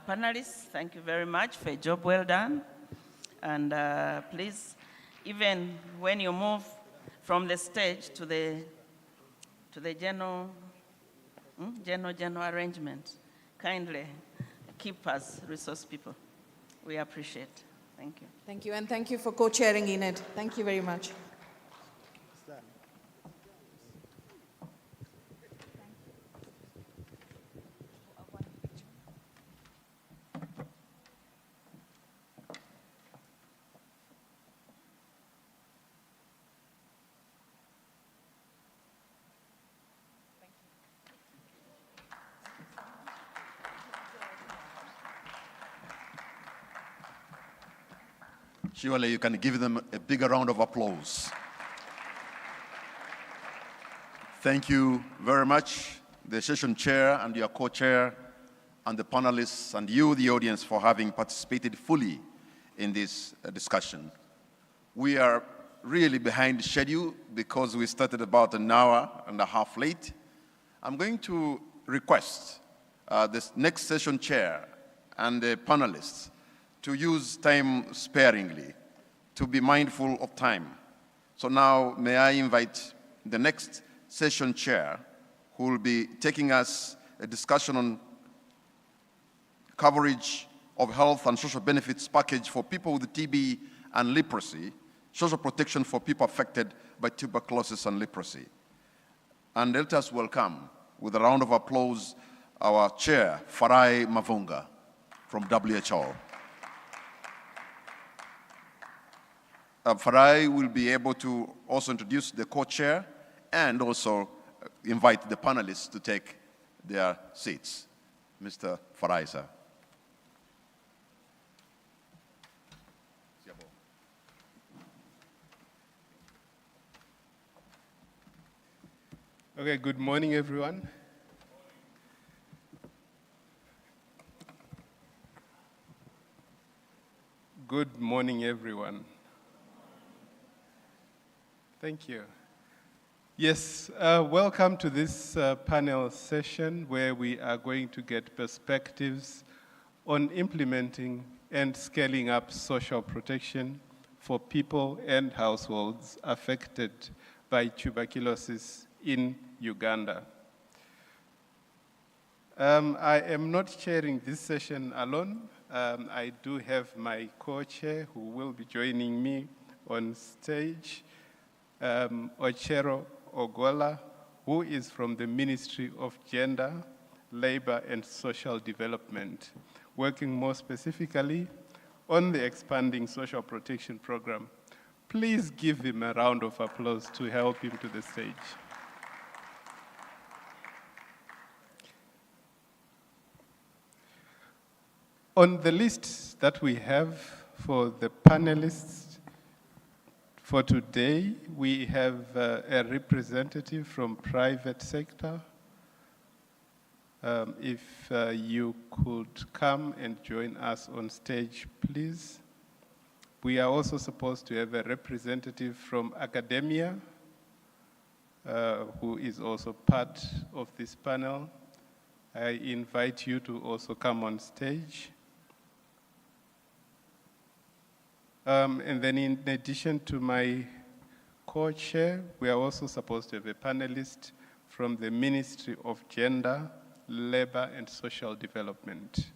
panelists. Thank you very much for a job well done. And please, even when you move from the stage to the general arrangement, kindly keep us resource people. We appreciate. Thank you. Thank you, and thank you for co-chairing Enid. Thank you very much. Surely you can give them a bigger round of applause. Thank you very much, the session chair and your co-chair, and the panelists, and you, the audience, for having participated fully in this discussion. We are really behind schedule because we started about an hour and a half late. I'm going to request the next session chair and the panelists to use time sparingly, to be mindful of time. So now may I invite the next session chair, who will be taking us a discussion on coverage of health and social benefits package for people with TB and leprosy, social protection for people affected by tuberculosis and leprosy. And let us welcome, with a round of applause, our chair, Farai Mavunga from WHO. Farai will be able to also introduce the co-chair and also invite the panelists to take their seats. Mr. Farai, sir. Okay, good morning, everyone. Good morning, everyone. Thank you. Yes, welcome to this panel session where we are going to get perspectives on implementing and scaling up social protection for people and households affected by tuberculosis in Uganda. I am not chairing this session alone. I do have my co-chair who will be joining me on stage, Ochero Ogola, who is from the Ministry of Gender, Labor and Social Development, working more specifically on the expanding social protection program. Please give him a round of applause to help him to the stage. On the list that we have for the panelists for today, we have a representative from private sector. If you could come and join us on stage, please. We are also supposed to have a representative from academia, who is also part of this panel. I invite you to also come on stage. And then in addition to my co-chair, we are also supposed to have a panelist from the Ministry of Gender, Labor and Social Development.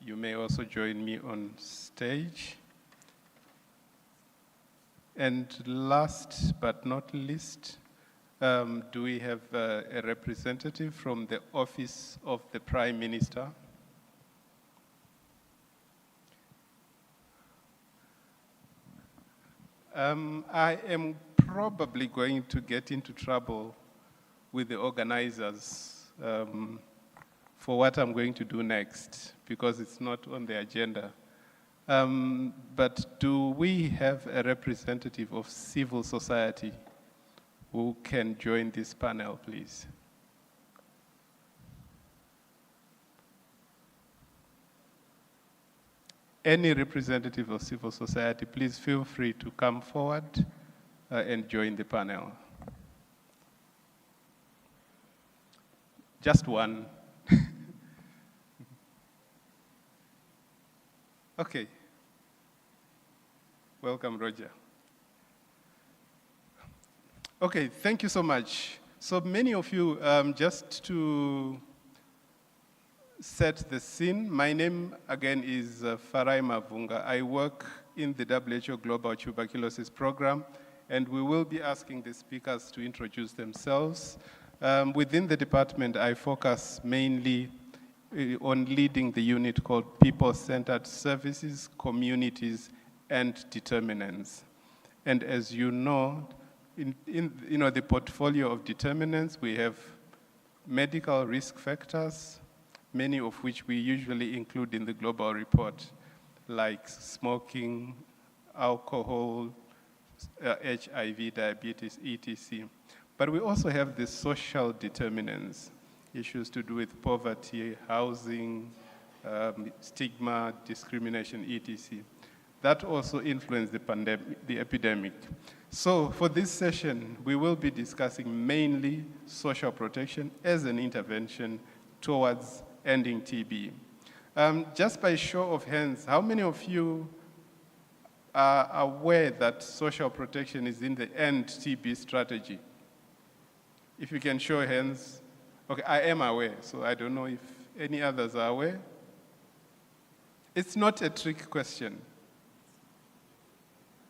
You may also join me on stage. And last but not least, do we have a representative from the Office of the Prime Minister? I am probably going to get into trouble with the organizers for what I'm going to do next, because it's not on the agenda. But do we have a representative of civil society who can join this panel, please? Any representative of civil society, please feel free to come forward and join the panel. Just one. Okay. Welcome, Roger. Okay, thank you so much. So many of you, just to set the scene, my name again is Farai Mavunga. I work in the WHO Global Tuberculosis Program, and we will be asking the speakers to introduce themselves. Within the department, I focus mainly on leading the unit called People-Centered Services, Communities, and Determinants. And as you know, in the portfolio of determinants, we have medical risk factors, many of which we usually include in the global report, like smoking, alcohol, HIV, diabetes, etc. But we also have the social determinants, issues to do with poverty, housing, stigma, discrimination, etc. That also influenced the epidemic. So for this session, we will be discussing mainly social protection as an intervention towards ending TB. Just by show of hands, how many of you are aware that social protection is in the end TB strategy? If you can show hands. Okay, I am aware, so I don't know if any others are aware. It's not a trick question.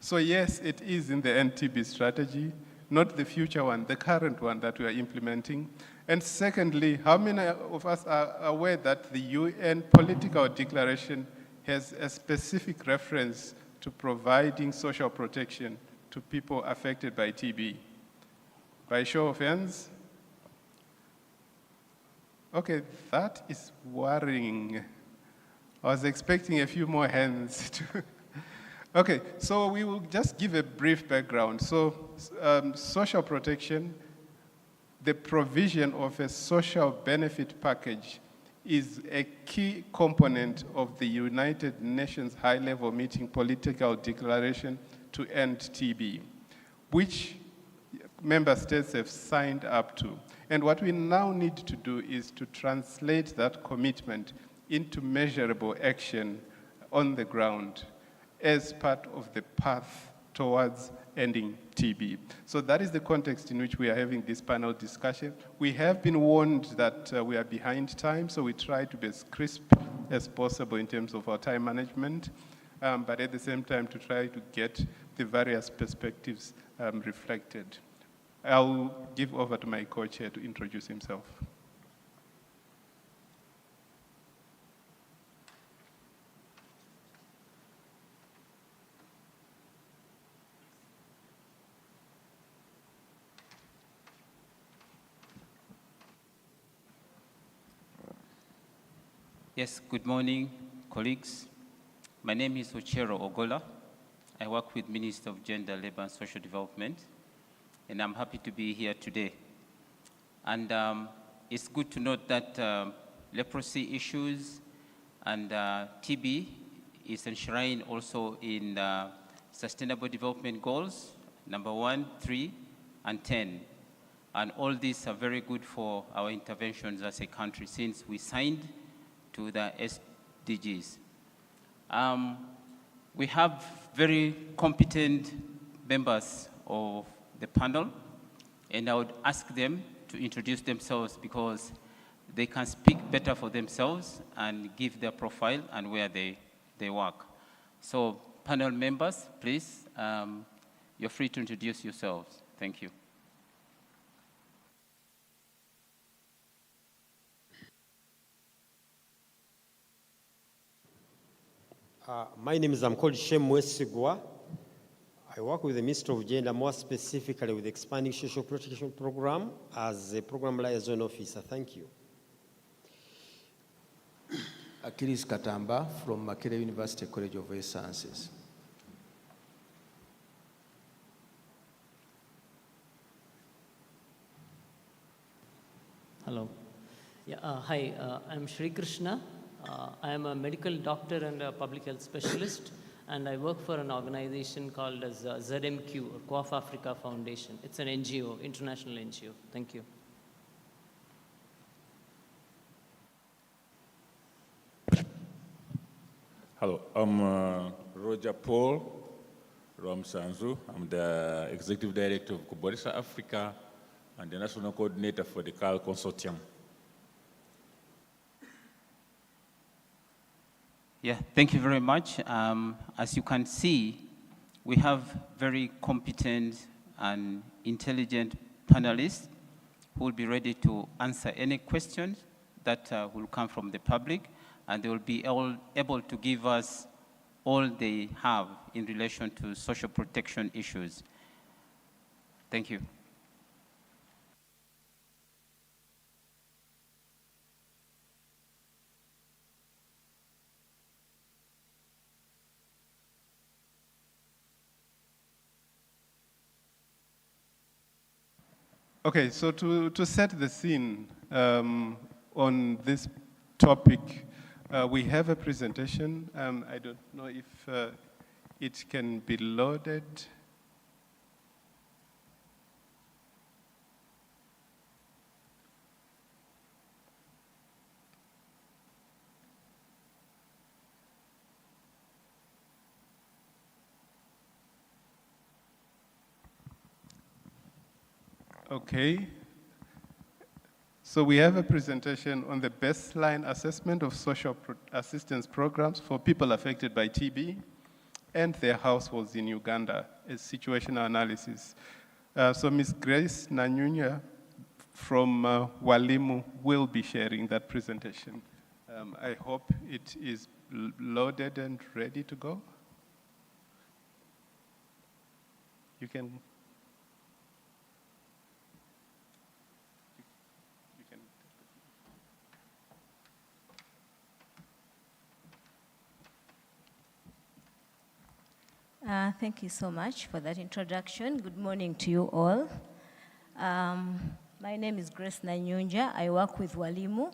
So yes, it is in the end TB strategy, not the future one, the current one that we are implementing. And secondly, how many of us are aware that the UN political declaration has a specific reference to providing social protection to people affected by TB? By show of hands? Okay, that is worrying. I was expecting a few more hands to. Okay, so we will just give a brief background. So social protection, the provision of a social benefit package is a key component of the United Nations High-Level Meeting Political Declaration to End TB, which member states have signed up to. And what we now need to do is to translate that commitment into measurable action on the ground as part of the path towards ending TB. So that is the context in which we are having this panel discussion. We have been warned that we are behind time, so we try to be as crisp as possible in terms of our time management, but at the same time to try to get the various perspectives reflected. I'll give over to my co-chair to introduce himself. Yes, good morning, colleagues. My name is Ochero Ogola. I work with Minister of Gender, Labor and Social Development, and I'm happy to be here today. And it's good to note that leprosy issues and TB is enshrined also in Sustainable Development Goals, number 1, 3, and 10. And all these are very good for our interventions as a country since we signed to the SDGs. We have very competent members of the panel, and I would ask them to introduce themselves because they can speak better for themselves and give their profile and where they work. So panel members, please, you're free to introduce yourselves. Thank you. My name is called Shem Wesigwa. I work with the Ministry of Gender, more specifically with the Expanding Social Protection Program as a Program Liaison Officer. Thank you. Achilles Katamba from Makerere University College of Health Sciences. Hello. Yeah, hi, I'm Shri Krishna. I am a medical doctor and a public health specialist, and I work for an organization called as ZMQ, or Coaf Africa Foundation. It's an NGO, international NGO. Thank you. Hello, I'm Roger Paul Ramsanzu. I'm the Executive Director of Kuborisa Africa and the National Coordinator for the CAL Consortium. Yeah, thank you very much. As you can see, we have very competent and intelligent panelists who will be ready to answer any questions that will come from the public, and they will be able to give us all they have in relation to social protection issues. Thank you. Okay, so to set the scene on this topic, we have a presentation. I don't know if it can be loaded. Okay. So we have a presentation on the baseline assessment of social assistance programs for people affected by TB and their households in Uganda, a situational analysis. So Ms. Grace Nanyunya from Walimu will be sharing that presentation. I hope it is loaded and ready to go. You can. Thank you so much for that introduction. Good morning to you all. My name is Grace Nanyunja. I work with Walimu.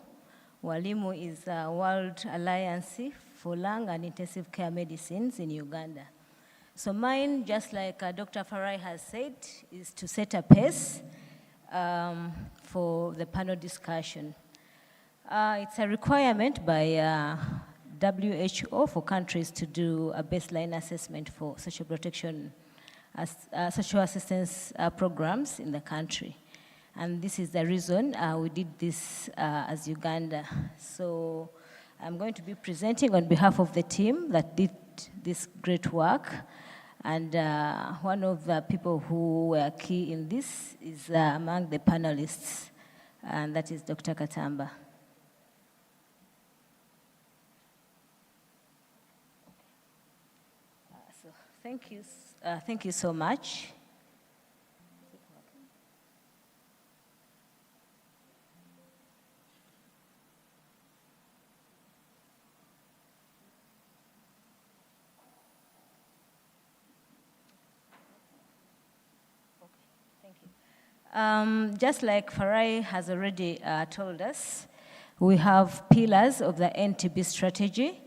Walimu is a World Alliance for Lung and Intensive Care Medicines in Uganda. So mine, just like Dr. Farai has said, is to set a pace for the panel discussion. It's a requirement by WHO for countries to do a baseline assessment for social protection, social assistance programs in the country. And this is the reason we did this as Uganda. So I'm going to be presenting on behalf of the team that did this great work. And one of the people who were key in this is among the panelists, and that is Dr. Katamba. Thank you so much. Just like Farai has already told us, we have pillars of the NTB strategy.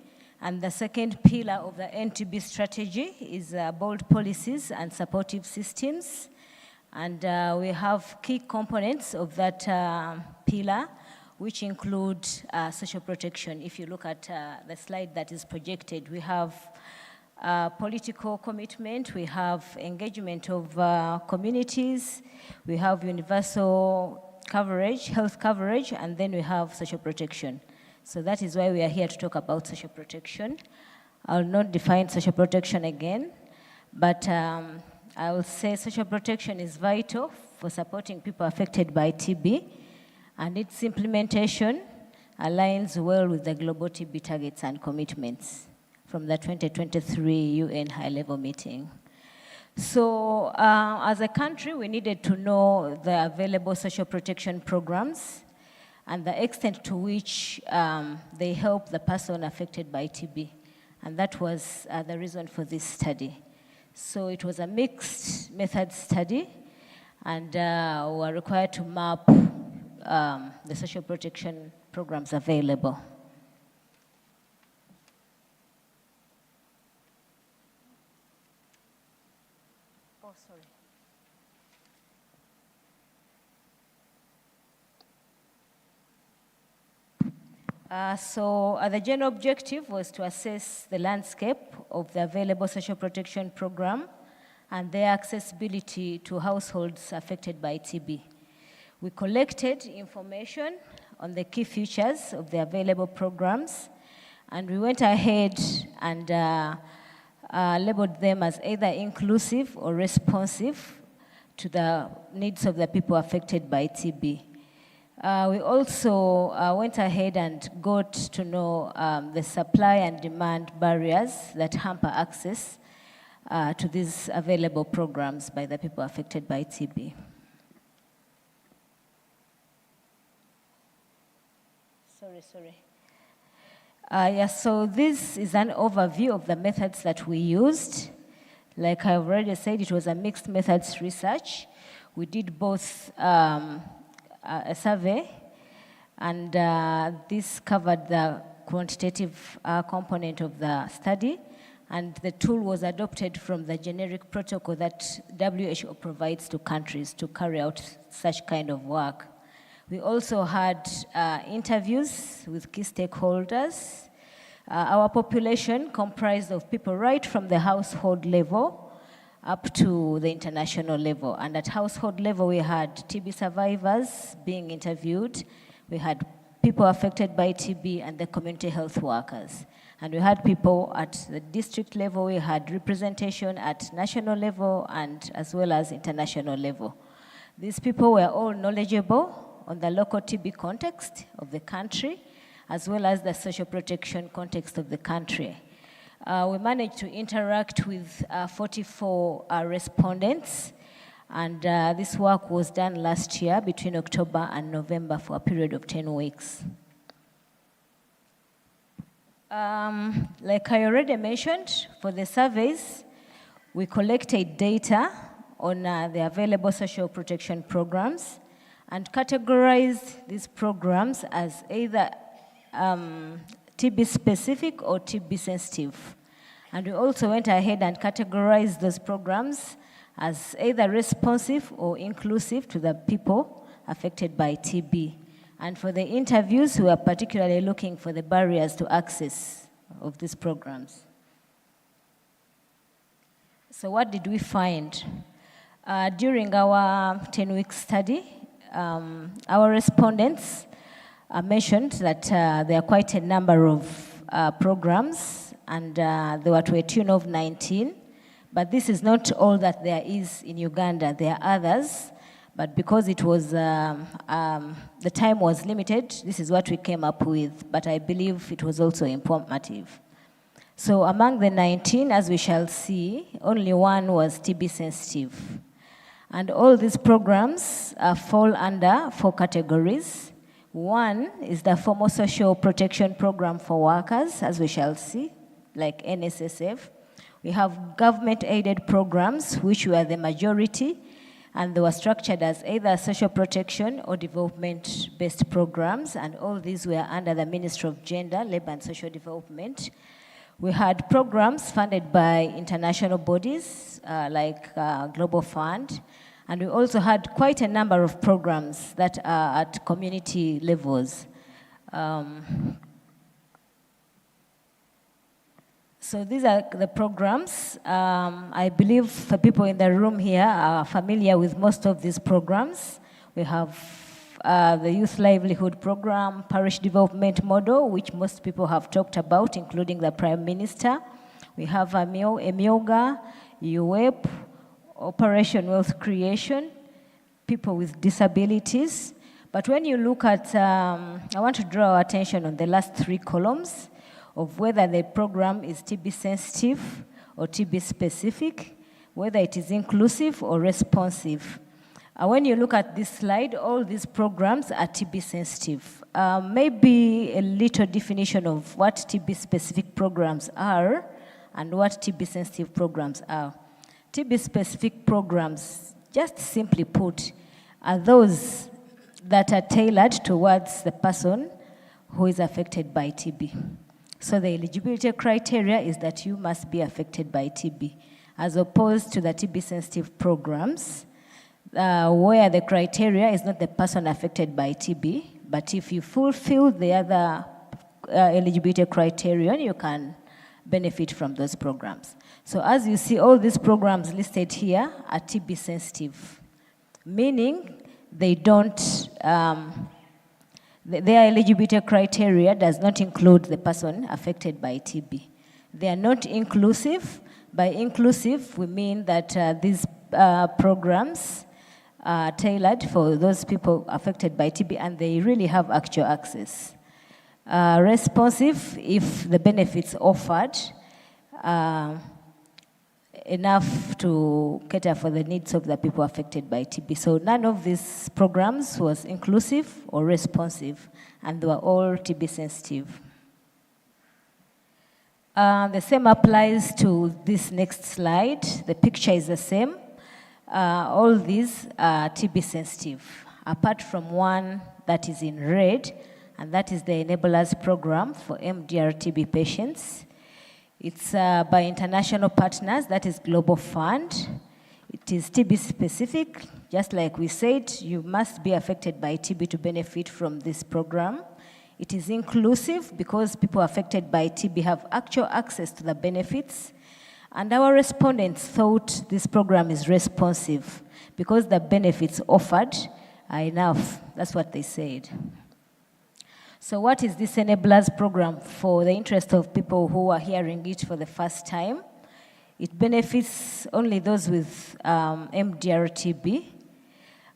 And the second pillar of the NTB strategy is bold policies and supportive systems. And we have key components of that pillar, which include social protection. If you look at the slide that is projected, we have political commitment, we have engagement of communities, we have universal coverage, health coverage, and then we have social protection. So that is why we are here to talk about social protection. I'll not define social protection again, but I will say social protection is vital for supporting people affected by TB, and its implementation aligns well with the global TB targets and commitments from the 2023 UN high-level meeting. So as a country, we needed to know the available social protection programs and the extent to which they help the person affected by TB. And that was the reason for this study. So it was a mixed method study, and we were required to map the social protection programs available. Oh, sorry. So the general objective was to assess the landscape of the available social protection program and their accessibility to households affected by TB. We collected information on the key features of the available programs, and we went ahead and labeled them as either inclusive or responsive to the needs of the people affected by TB. We also went ahead and got to know the supply and demand barriers that hamper access to these available programs by the people affected by TB. So this is an overview of the methods that we used. Like I've already said, it was a mixed methods research. We did both a survey, and this covered the quantitative component of the study, and the tool was adopted from the generic protocol that WHO provides to countries to carry out such kind of work. We also had interviews with key stakeholders. Our population comprised of people right from the household level up to the international level. And at household level, we had TB survivors being interviewed. We had people affected by TB and the community health workers. And we had people at the district level, we had representation at national level and as well as international level. These people were all knowledgeable on the local TB context of the country, as well as the social protection context of the country. We managed to interact with 44 respondents, and this work was done last year between October and November for a period of 10 weeks. Like I already mentioned, for the surveys, we collected data on the available social protection programs and categorized these programs as either TB specific or TB sensitive. And we also went ahead and categorized those programs as either responsive or inclusive to the people affected by TB. And for the interviews, we are particularly looking for the barriers to access of these programs. So what did we find? During our 10-week study, our respondents mentioned that there are quite a number of programs, and they were to a tune of 19. But this is not all that there is in Uganda. There are others, but because it was the time was limited, this is what we came up with. But I believe it was also informative. So among the 19, as we shall see, only one was TB sensitive. And all these programs fall under 4 categories. One is the formal social protection program for workers, as we shall see, like NSSF. We have government-aided programs, which were the majority, and they were structured as either social protection or development-based programs, and all these were under the Ministry of Gender, Labor and Social Development. We had programs funded by international bodies, like Global Fund, and we also had quite a number of programs that are at community levels. So these are the programs. I believe the people in the room here are familiar with most of these programs. We have the Youth Livelihood Program, Parish Development Model, which most people have talked about, including the Prime Minister. We have EMIOGA, UWEP, Operation Wealth Creation, people with disabilities. But when you look at, I want to draw our attention on the last 3 columns of whether the program is TB sensitive or TB specific, whether it is inclusive or responsive. When you look at this slide, all these programs are TB sensitive. Maybe a little definition of what TB specific programs are and what TB sensitive programs are. TB specific programs, just simply put, are those that are tailored towards the person who is affected by TB. So the eligibility criteria is that you must be affected by TB, as opposed to the TB sensitive programs, where the criteria is not the person affected by TB, but if you fulfill the other eligibility criterion, you can benefit from those programs. So as you see, all these programs listed here are TB sensitive, meaning they don't, their eligibility criteria does not include the person affected by TB. They are not inclusive. By inclusive, we mean that these programs are tailored for those people affected by TB and they really have actual access. Responsive, if the benefits offered enough to cater for the needs of the people affected by TB. So none of these programs was inclusive or responsive, and they were all TB sensitive. The same applies to this next slide. The picture is the same. all these are TB sensitive, apart from one that is in red, and that is the Enablers Program for MDR TB patients. It's by international partners, that is Global Fund. It is TB specific. Just like we said, you must be affected by TB to benefit from this program. It is inclusive because people affected by TB have actual access to the benefits. And our respondents thought this program is responsive because the benefits offered are enough. That's what they said. So what is this Enablers Program for the interest of people who are hearing it for the first time? It benefits only those with MDR TB,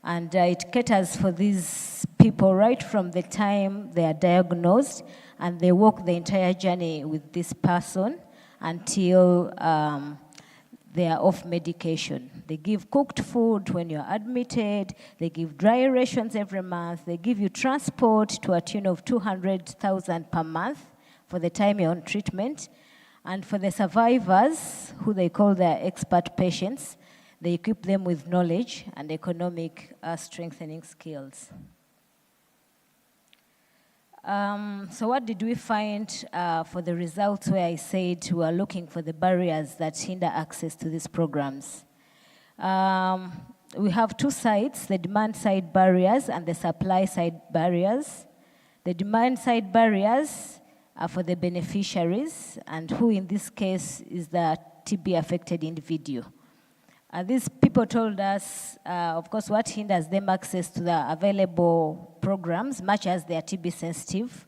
and it caters for these people right from the time they are diagnosed, and they walk the entire journey with this person until they are off medication. They give cooked food when you're admitted, they give dry rations every month, they give you transport to a tune of 200,000 per month for the time you're on treatment. And for the survivors, who they call their expert patients, they equip them with knowledge and economic strengthening skills. So what did we find for the results where I said we are looking for the barriers that hinder access to these programs? We have two sides, the demand side barriers and the supply side barriers. The demand side barriers are for the beneficiaries, and who in this case is the TB affected individual. These people told us, of course, what hinders them access to the available programs, much as they are TB sensitive.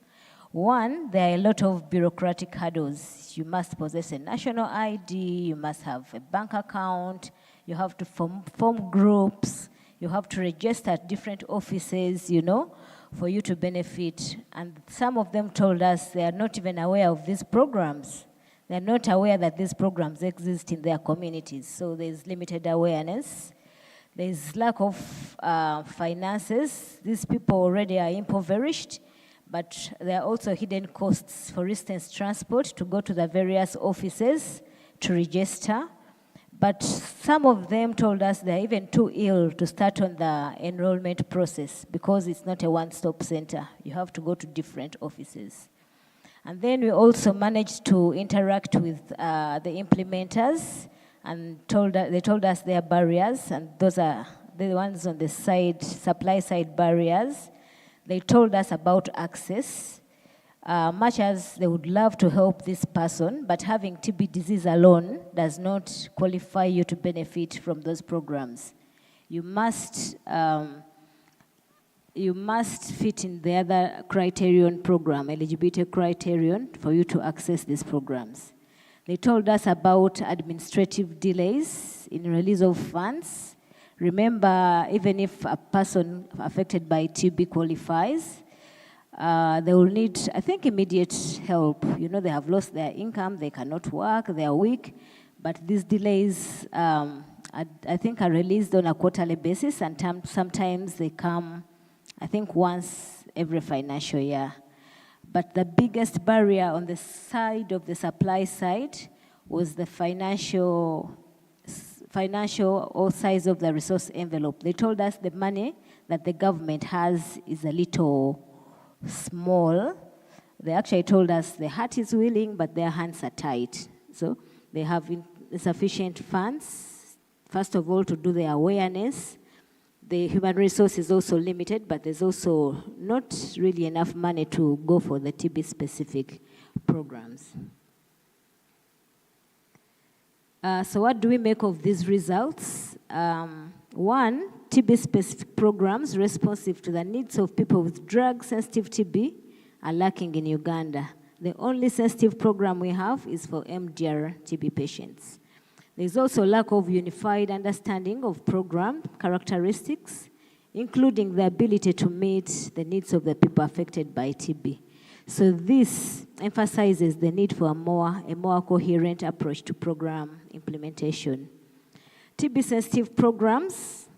One, there are a lot of bureaucratic hurdles. You must possess a national ID, you must have a bank account, you have to form groups, you have to register at different offices, you know, for you to benefit. And some of them told us they are not even aware of these programs. They're not aware that these programs exist in their communities, so there's limited awareness. There's lack of finances. These people already are impoverished, but there are also hidden costs. For instance, transport to go to the various offices to register. But some of them told us they're even too ill to start on the enrollment process because it's not a one-stop center. You have to go to different offices. And then we also managed to interact with the implementers, and they told us their barriers, and those are the ones on the side, supply side barriers. They told us about access, much as they would love to help this person, but having TB disease alone does not qualify you to benefit from those programs. You must fit in the other criterion program, eligibility criterion, for you to access these programs. They told us about administrative delays in release of funds. Remember, even if a person affected by TB qualifies, they will need, I think, immediate help. You know, they have lost their income, they cannot work, they are weak, but these delays, I think, are released on a quarterly basis, and sometimes they come, I think, once every financial year. But the biggest barrier on the side of the supply side was the financial or size of the resource envelope. They told us the money that the government has is a little small. They actually told us the heart is willing, but their hands are tight. So they have insufficient funds, first of all, to do the awareness. The human resource is also limited, but there's also not really enough money to go for the TB-specific programs. So what do we make of these results? One, TB-specific programs responsive to the needs of people with drug-sensitive TB are lacking in Uganda. The only sensitive program we have is for MDR TB patients. There's also lack of unified understanding of program characteristics, including the ability to meet the needs of the people affected by TB. So this emphasizes the need for a more coherent approach to program implementation. TB-sensitive programs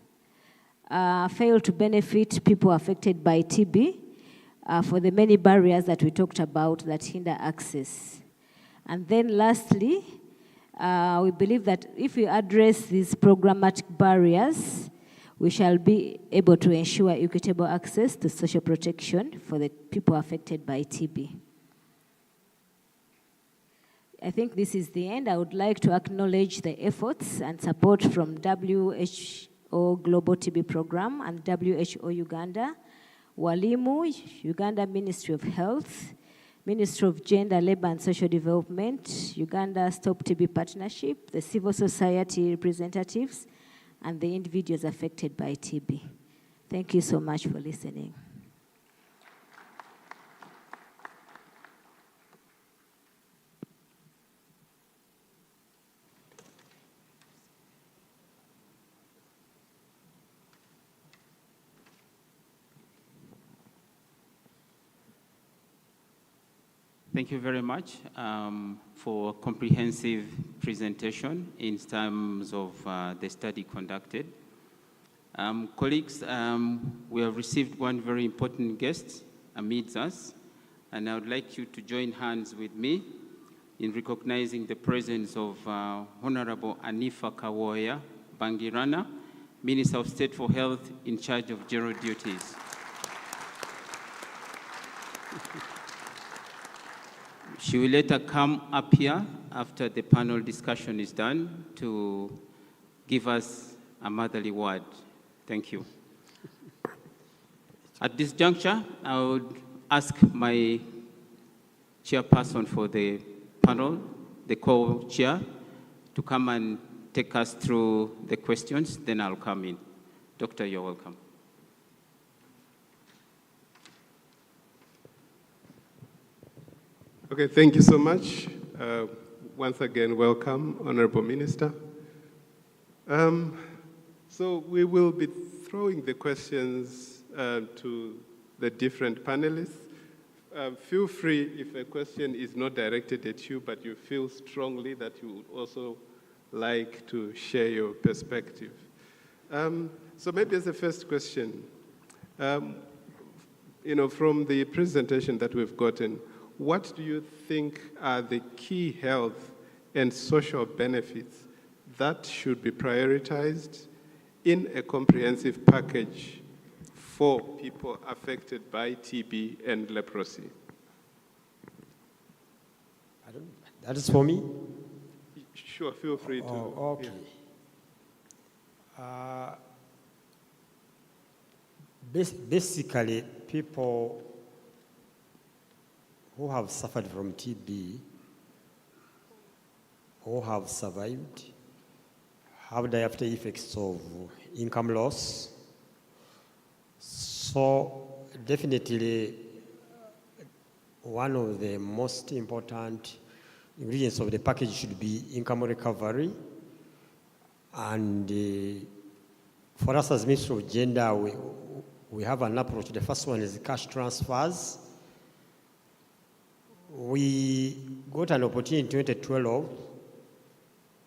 fail to benefit people affected by TB for the many barriers that we talked about that hinder access. And then lastly, We believe that if we address these programmatic barriers, we shall be able to ensure equitable access to social protection for the people affected by TB. I think this is the end. I would like to acknowledge the efforts and support from WHO Global TB Program and WHO Uganda, Walimu, Uganda Ministry of Health, Ministry of Gender, Labor and Social Development, Uganda Stop TB Partnership, the civil society representatives, and the individuals affected by TB. Thank you so much for listening. Thank you very much for a comprehensive presentation in terms of the study conducted. Colleagues, we have received one very important guest amidst us, and I would like you to join hands with me in recognizing the presence of Honorable Anifa Kawoya Bangirana, Minister of State for Health in charge of general duties. She will later come up here after the panel discussion is done to give us a motherly word. Thank you. At this juncture, I would ask my chairperson for the panel, the co-chair, to come and take us through the questions, then I'll come in. Doctor, you're welcome. Okay, thank you so much. Once again, welcome, Honorable Minister. So we will be throwing the questions to the different panelists. Feel free if a question is not directed at you, but you feel strongly that you would also like to share your perspective. So maybe as a first question, you know, from the presentation that we've gotten, what do you think are the key health and social benefits that should be prioritized in a comprehensive package for people affected by TB and leprosy? That is for me? Sure, feel free to. Oh, okay. Yeah. Basically, people who have suffered from TB or have survived have the after effects of income loss. So definitely one of the most important ingredients of the package should be income recovery. And for us as Ministry of Gender, we have an approach. The first one is cash transfers. We got an opportunity in 2012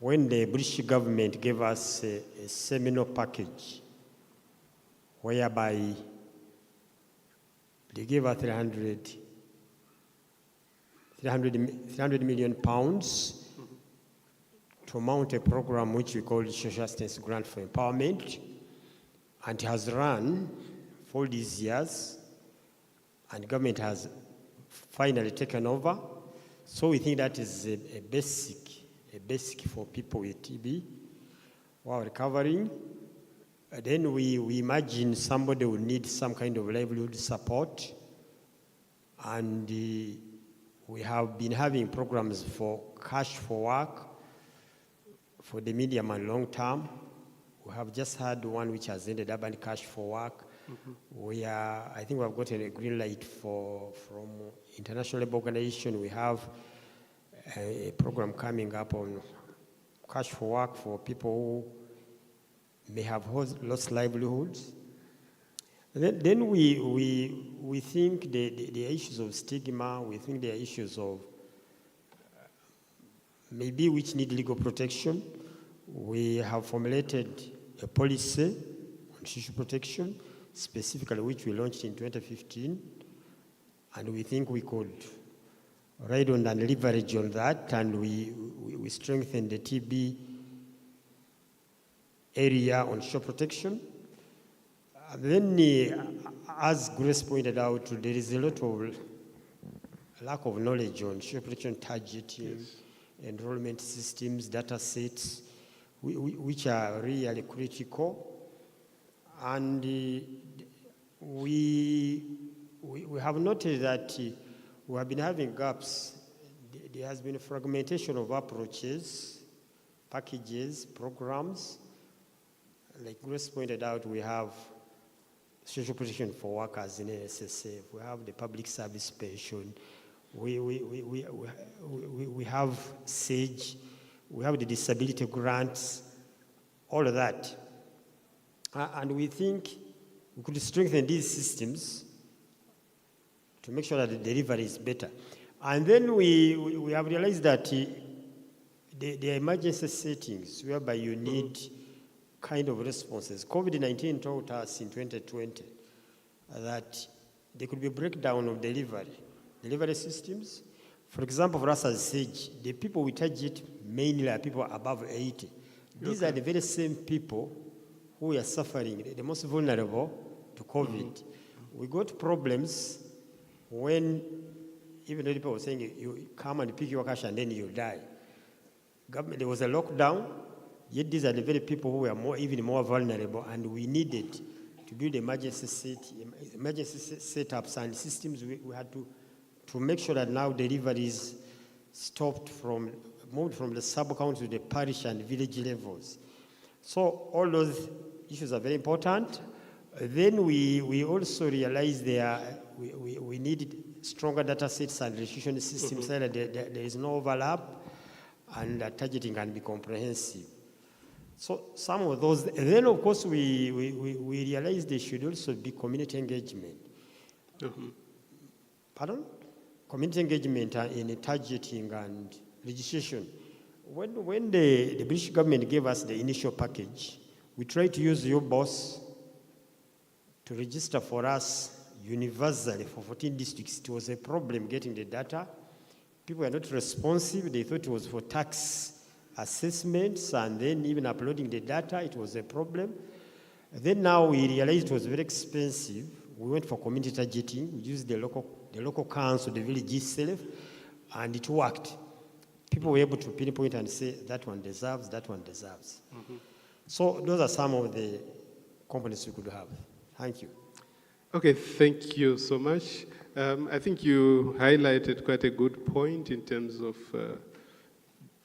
when the British government gave us a seminal package whereby they gave us 300 million pounds to mount a program which we call Social Assistance Grant for Empowerment, and it has run for these years, and government has finally taken over. So we think that is a basic for people with TB while recovering. Then we imagine somebody will need some kind of livelihood support, and we have been having programs for cash for work for the medium and long term. We have just had one which has ended up in cash for work. I think we have gotten a green light from International Labour Organization. We have a program coming up on cash for work for people who may have lost livelihoods. Then we think the issues of stigma, we think there are issues of maybe which need legal protection. We have formulated a policy on social protection, specifically which we launched in 2015, and we think we could ride on and leverage on that, and we strengthen the TB area on shore protection. Then, as Grace pointed out, there is a lot of lack of knowledge on shore protection targeting, enrollment systems, data sets, which are really critical. And we have noted that we have been having gaps. There has been a fragmentation of approaches, packages, programs. Like Grace pointed out, we have social protection for workers in NSSF. We have the public service pension. We have SAGE. We have the disability grants, all of that. And we think we could strengthen these systems to make sure that the delivery is better. And then we have realized that the emergency settings whereby you need kind of responses. COVID-19 taught us in 2020 that there could be a breakdown of delivery systems. For example, for us as SAGE, the people we target mainly are people above 80. These are the very same people who are suffering, the most vulnerable to COVID. We got problems when even though people were saying you come and pick your cash and then you die. There was a lockdown. Yet these are the very people who were even more vulnerable, and we needed to build emergency setups and systems. We had to make sure that now deliveries moved from the sub-county to the parish and village levels. So all those issues are very important. Then we also realized we needed stronger data sets and restitution systems so that there is no overlap and targeting can be comprehensive. So some of those, and then of course we realized there should also be community engagement. Pardon? Community engagement in targeting and registration. When the British government gave us the initial package, we tried to use your boss to register for us universally for 14 districts. It was a problem getting the data. People were not responsive. They thought it was for tax assessments, and then even uploading the data, it was a problem. Then now we realized it was very expensive. We went for community targeting. We used the local council, the village itself, and it worked. People were able to pinpoint and say, that one deserves, that one deserves. So those are some of the components we could have. Thank you. Okay, thank you so much. I think you highlighted quite a good point in terms of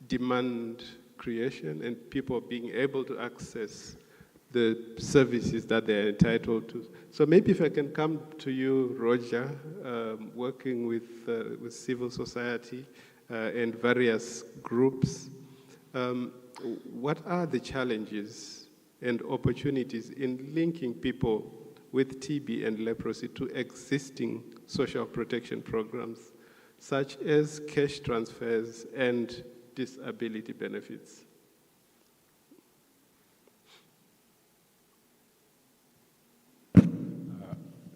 demand creation and people being able to access the services that they're entitled to. So maybe if I can come to you, Roger, working with civil society and various groups, what are the challenges and opportunities in linking people with TB and leprosy to existing social protection programs, such as cash transfers and disability benefits?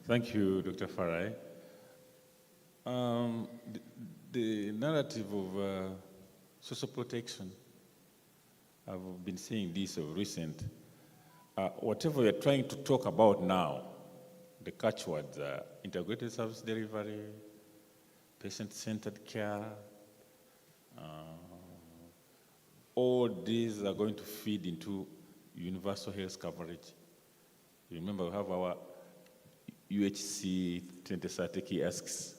Thank you, Dr. Farai. The narrative of social protection, I've been seeing this of recent. Whatever we're trying to talk about now, the catchwords are integrated service delivery, patient-centered care, all these are going to feed into universal health coverage. You remember we have our UHC 2030 key asks.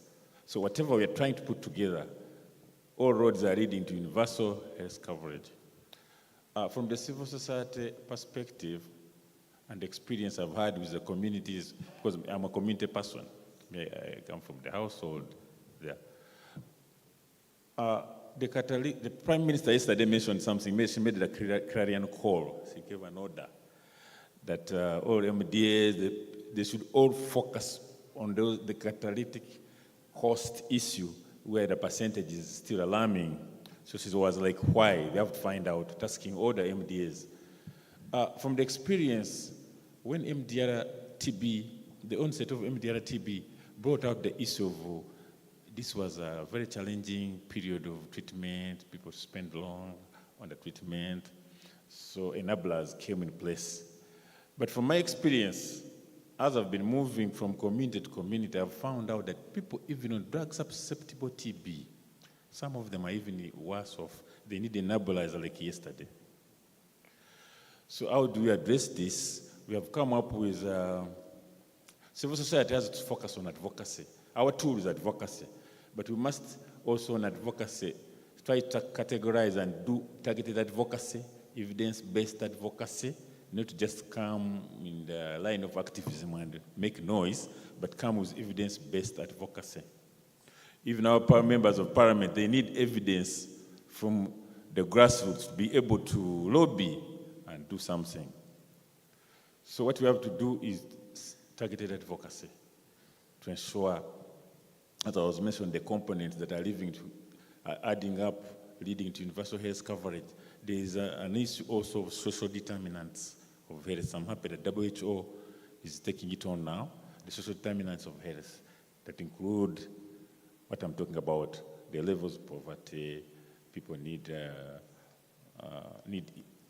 So whatever we're trying to put together, all roads are leading to universal health coverage. From the civil society perspective and the experience I've had with the communities, because I'm a community person, I come from the household there. The Prime Minister yesterday mentioned something. She made a clarion call. She gave an order that all MDAs, they should all focus on the catalytic cost issue where the percentage is still alarming. So she was like, why? They have to find out, tasking all the MDAs. From the experience, when MDR TB, the onset of MDR TB brought out the issue of this was a very challenging period of treatment. People spent long on the treatment, so enablers came in place. But from my experience, as I've been moving from community to community, I've found out that people even on drug-susceptible TB, some of them are even worse off. They need enablers like yesterday. So how do we address this? We have come up with, civil society has to focus on advocacy. Our tool is advocacy, but we must also on advocacy try to categorize and do targeted advocacy, evidence-based advocacy, not just come in the line of activism and make noise, but come with evidence-based advocacy. Even our members of parliament, they need evidence from the grassroots to be able to lobby and do something. So what we have to do is targeted advocacy to ensure, as I was mentioning, the components that are adding up, leading to universal health coverage. There is an issue also of social determinants of health. I'm happy that WHO is taking it on now, the social determinants of health that include what I'm talking about, the levels of poverty, people need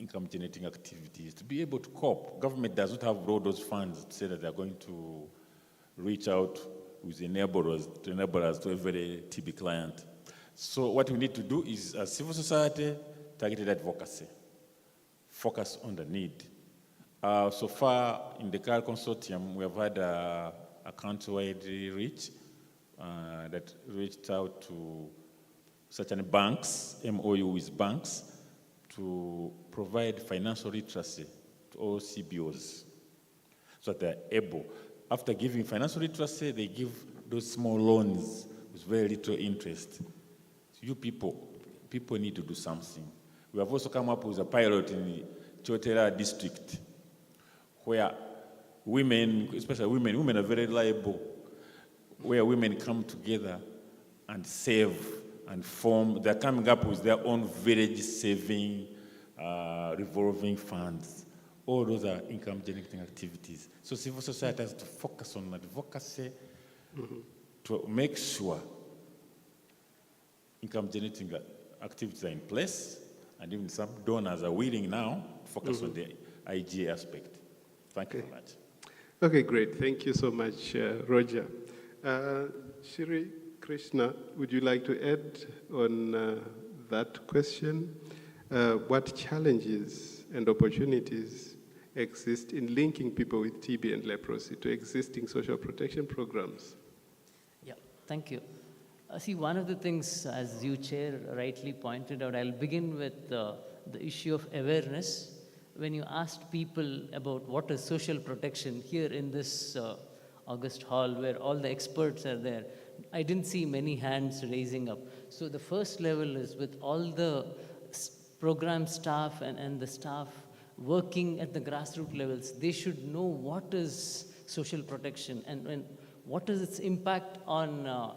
income generating activities to be able to cope. Government does not have all those funds to say that they're going to reach out with enablers to every TB client. So what we need to do is, as civil society, targeted advocacy, focus on the need. So far, in the CAR consortium, we have had a country-wide reach that reached out to certain banks, MOU with banks, to provide financial literacy to all CBOs so that they're able, after giving financial literacy, they give those small loans with very little interest. So you people need to do something. We have also come up with a pilot in the Chotera district where women, especially women are very liable, where women come together and save and form. They're coming up with their own village saving, revolving funds. All those are income generating activities. So civil society has to focus on advocacy to make sure income generating activities are in place, and even some donors are willing now to focus on the IGA aspect. Thank you very much. Okay, great. Thank you so much, Roger. Shri Krishna, would you like to add on that question? What challenges and opportunities exist in linking people with TB and leprosy to existing social protection programs? Yeah, thank you. See, one of the things, as you, Chair, rightly pointed out, I'll begin with the issue of awareness. When you asked people about what is social protection here in this August hall where all the experts are there, I didn't see many hands raising up. So the first level is with all the program staff and the staff working at the grassroots levels, they should know what is social protection and what is its impact on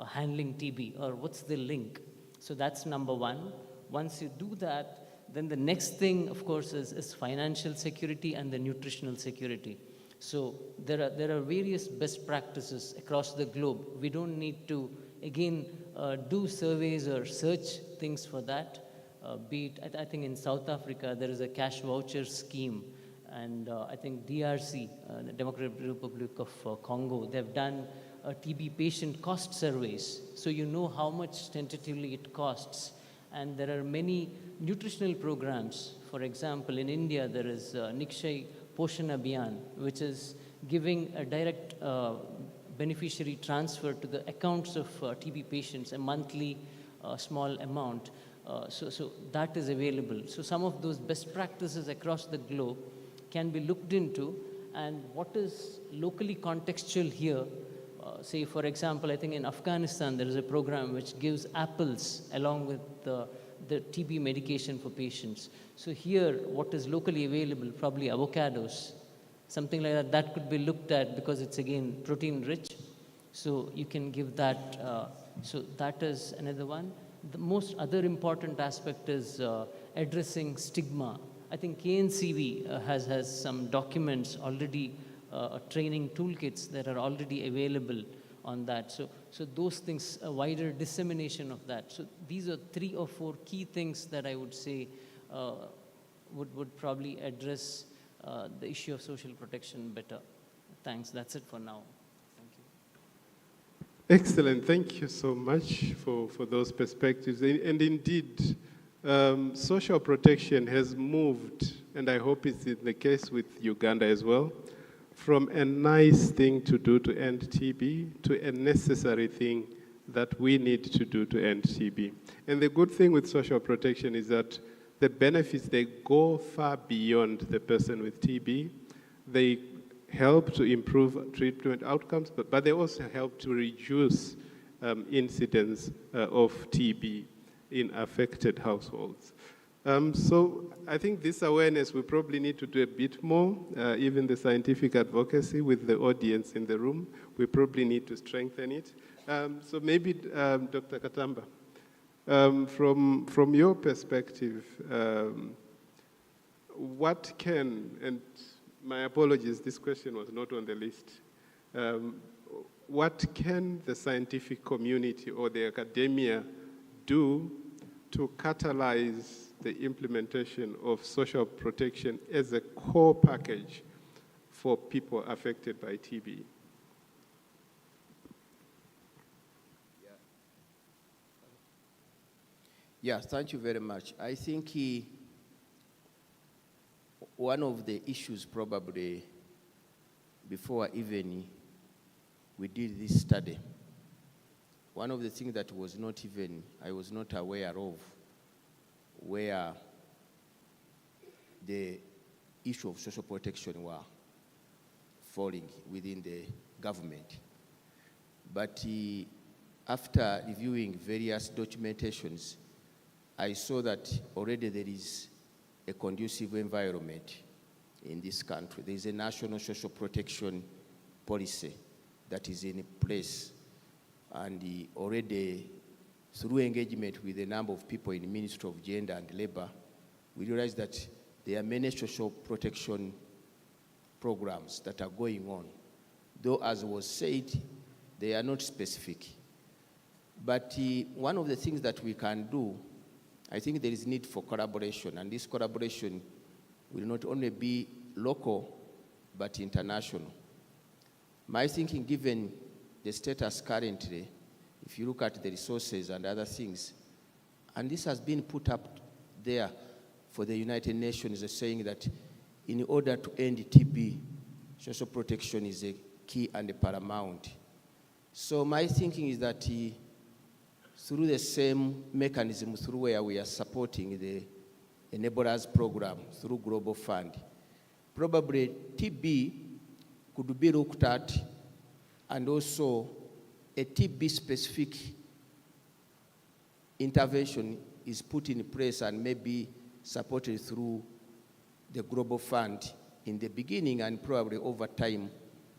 handling TB, or what's the link. So that's number one. Once you do that, then the next thing, of course, is financial security and the nutritional security. So there are various best practices across the globe. We don't need to, again, do surveys or search things for that. Be it, I think in South Africa, there is a cash voucher scheme. And I think DRC, the Democratic Republic of Congo, they've done TB patient cost surveys. So you know how much tentatively it costs. And there are many nutritional programs. For example, in India, there is Nikshay Poshan Abhiyan, which is giving a direct beneficiary transfer to the accounts of TB patients, a monthly small amount. So that is available. So some of those best practices across the globe can be looked into, and what is locally contextual here, say for example, I think in Afghanistan there is a program which gives apples along with the TB medication for patients. So here, what is locally available, probably avocados, something like that, that could be looked at because it's again protein rich. So you can give that, so that is another one. The most other important aspect is addressing stigma. I think KNCV has some documents already, training toolkits that are already available on that. So those things, a wider dissemination of that. So these are 3 or 4 key things that I would say would probably address the issue of social protection better. Thanks, that's it for now. Thank you. Excellent, thank you so much for those perspectives. And indeed, social protection has moved, and I hope it's the case with Uganda as well, from a nice thing to do to end TB to a necessary thing that we need to do to end TB. And the good thing with social protection is that the benefits, they go far beyond the person with TB. They help to improve treatment outcomes, but they also help to reduce incidence of TB in affected households. So I think this awareness, we probably need to do a bit more, even the scientific advocacy with the audience in the room, we probably need to strengthen it. So maybe Dr. Katamba, from your perspective, what can, and my apologies, this question was not on the list, what can the scientific community or the academia do to catalyze the implementation of social protection as a core package for people affected by TB? Yeah, thank you very much. I think one of the issues probably before even we did this study, one of the things that was not even, I was not aware of, where the issue of social protection were falling within the government. But after reviewing various documentations, I saw that already there is a conducive environment in this country. There is a national social protection policy that is in place, and already through engagement with a number of people in the Ministry of Gender and Labor, we realize that there are many social protection programs that are going on. Though, as was said, they are not specific. But one of the things that we can do, I think there is need for collaboration, and this collaboration will not only be local, but international. My thinking, given the status currently, if you look at the resources and other things, and this has been put up there for the United Nations as saying that in order to end TB, social protection is a key and a paramount. So my thinking is that through the same mechanism through where we are supporting the Enablers program through Global Fund, probably TB could be looked at, and also a TB-specific intervention is put in place and maybe supported through the Global Fund in the beginning and probably over time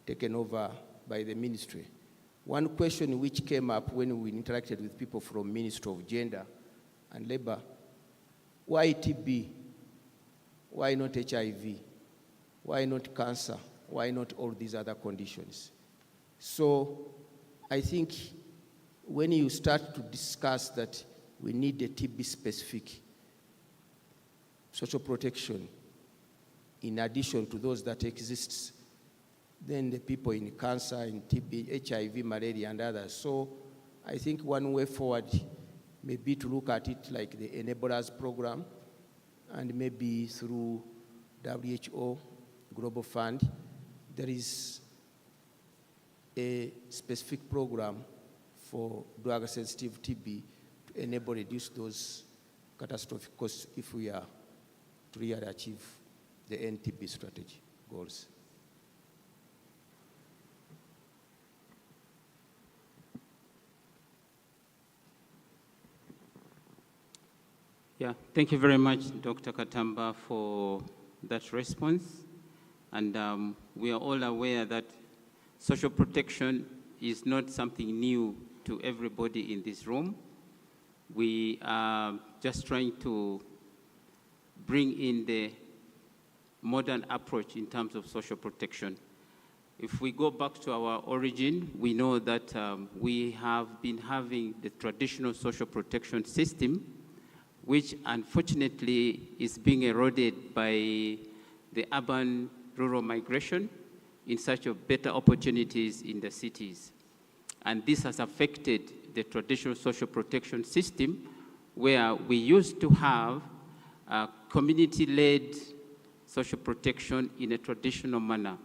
taken over by the ministry. One question which came up when we interacted with people from Ministry of Gender and Labor, why TB? Why not HIV? Why not cancer? Why not all these other conditions? So I think when you start to discuss that we need a TB-specific social protection in addition to those that exists, then the people in cancer, in TB, HIV, malaria, and others. So I think one way forward may be to look at it like the Enablers program, and maybe through WHO, Global Fund, there is a specific program for drug-sensitive TB to enable reduce those catastrophic costs if we are to really achieve the NTB strategy goals. Yeah, thank you very much, Dr. Katamba, for that response. And we are all aware that social protection is not something new to everybody in this room. We are just trying to bring in the modern approach in terms of social protection. If we go back to our origin, we know that we have been having the traditional social protection system, which unfortunately is being eroded by the urban-rural migration in search of better opportunities in the cities. And this has affected the traditional social protection system, where we used to have community-led social protection in a traditional manner.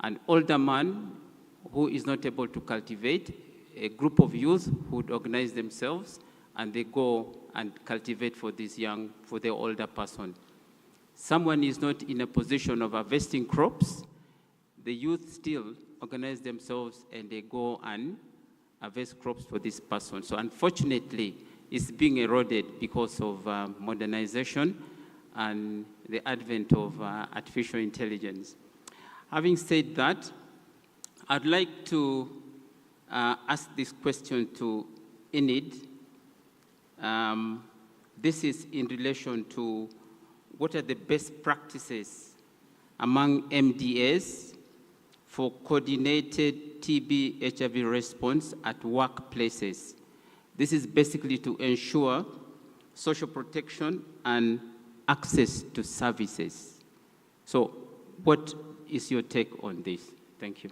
An older man who is not able to cultivate, a group of youth who would organize themselves, and they go and cultivate for the older person. Someone is not in a position of harvesting crops, the youth still organize themselves and they go and harvest crops for this person. So unfortunately, it's being eroded because of modernization and the advent of artificial intelligence. Having said that, I'd like to ask this question to Enid. This is in relation to what are the best practices among MDAs for coordinated TB HIV response at workplaces. This is basically to ensure social protection and access to services. So what is your take on this? Thank you.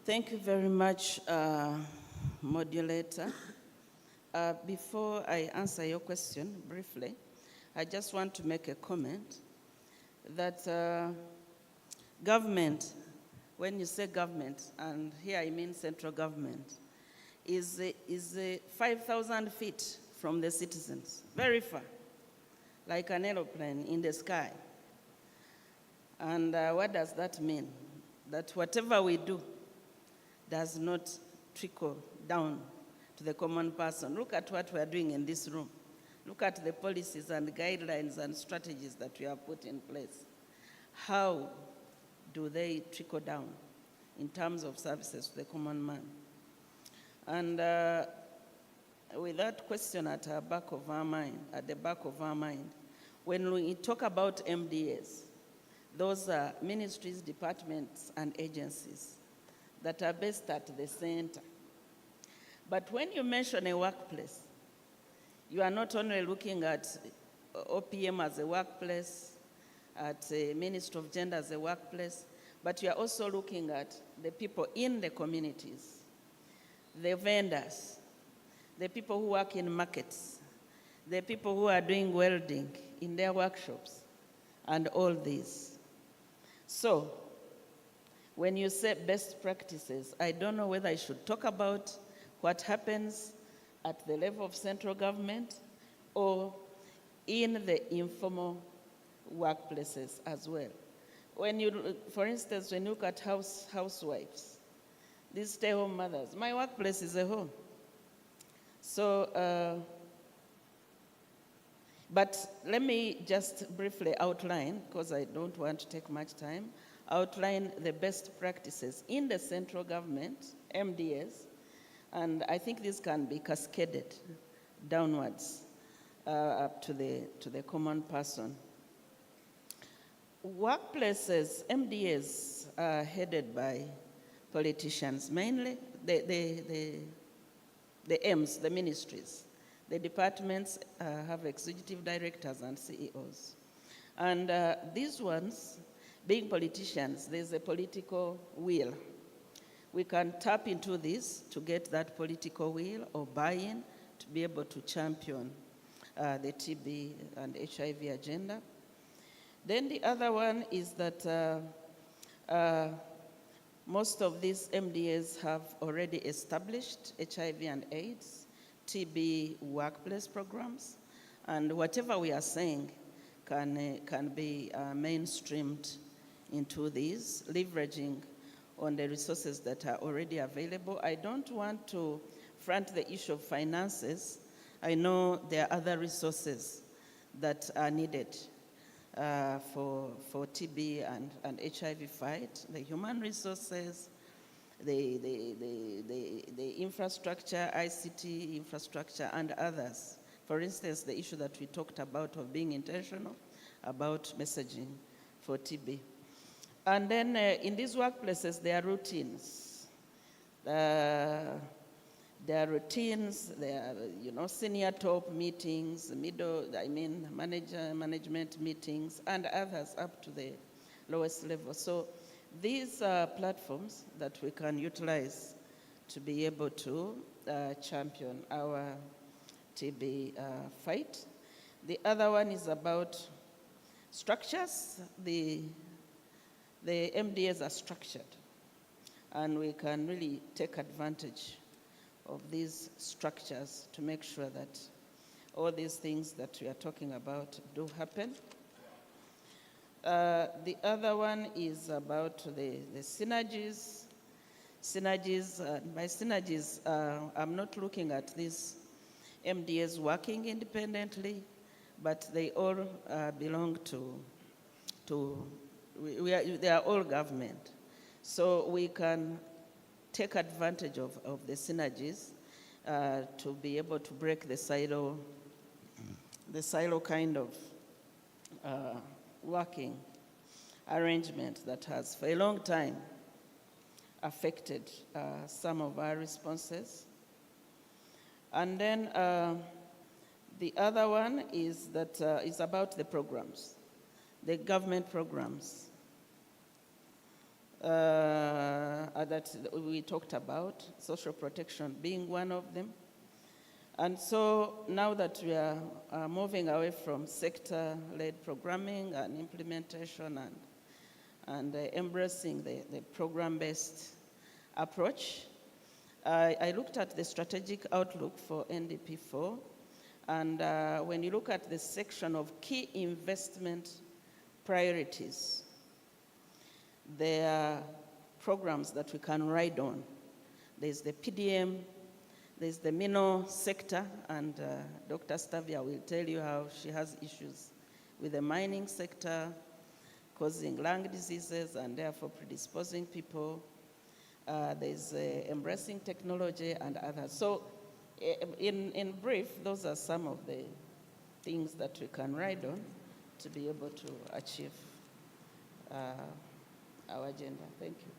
Thank you very much, moderator. Before I answer your question briefly, I just want to make a comment that government, when you say government, and here I mean central government, is 5,000 feet from the citizens, very far, like an aeroplane in the sky. And what does that mean? That whatever we do does not trickle down to the common person. Look at what we are doing in this room. Look at the policies and guidelines and strategies that we have put in place. How do they trickle down in terms of services to the common man? And with that question at the back of our mind, when we talk about MDAs, those are ministries, departments, and agencies that are based at the center. But when you mention a workplace, you are not only looking at OPM as a workplace, at the Ministry of Gender as a workplace, but you are also looking at the people in the communities, the vendors, the people who work in markets, the people who are doing welding in their workshops, and all these. So, when you say best practices, I don't know whether I should talk about what happens at the level of central government or in the informal workplaces as well. When you, for instance, when you look at housewives, these stay-home mothers, my workplace is a home. So, but let me just briefly outline, because I don't want to take much time, outline the best practices in the central government, MDAs, and I think this can be cascaded downwards up to the common person. Workplaces, MDAs, are headed by politicians, mainly the M's, the ministries. The departments have executive directors and CEOs. And these ones, being politicians, there's a political will. We can tap into this to get that political will or buy-in to be able to champion the TB and HIV agenda. Then the other one is that most of these MDAs have already established HIV and AIDS, TB workplace programs, and whatever we are saying can be mainstreamed into these, leveraging on the resources that are already available. I don't want to front the issue of finances. I know there are other resources that are needed for TB and HIV fight, the human resources, the infrastructure, ICT infrastructure, and others. For instance, the issue that we talked about of being intentional about messaging for TB. And then in these workplaces, there are routines. There are routines, there are, senior top meetings, management meetings, and others up to the lowest level. So these are platforms that we can utilize to be able to champion our TB fight. The other one is about structures. The MDAs are structured, and we can really take advantage of these structures to make sure that all these things that we are talking about do happen. The other one is about the synergies. By synergies, I'm not looking at these MDAs working independently, but they all belong they are all government. So we can take advantage of the synergies to be able to break the silo kind of working arrangement that has for a long time affected some of our responses. And then the other one is that is about the programs, the government programs that we talked about, social protection being one of them. And so now that we are moving away from sector-led programming and implementation and embracing the program-based approach, I looked at the strategic outlook for NDP4, and when you look at the section of key investment priorities, there are programs that we can ride on. There's the PDM, there's the mineral sector, and Dr. Stavia will tell you how she has issues with the mining sector, causing lung diseases and therefore predisposing people. There's embracing technology and others. So in brief, those are some of the things that we can ride on to be able to achieve our agenda. Thank you.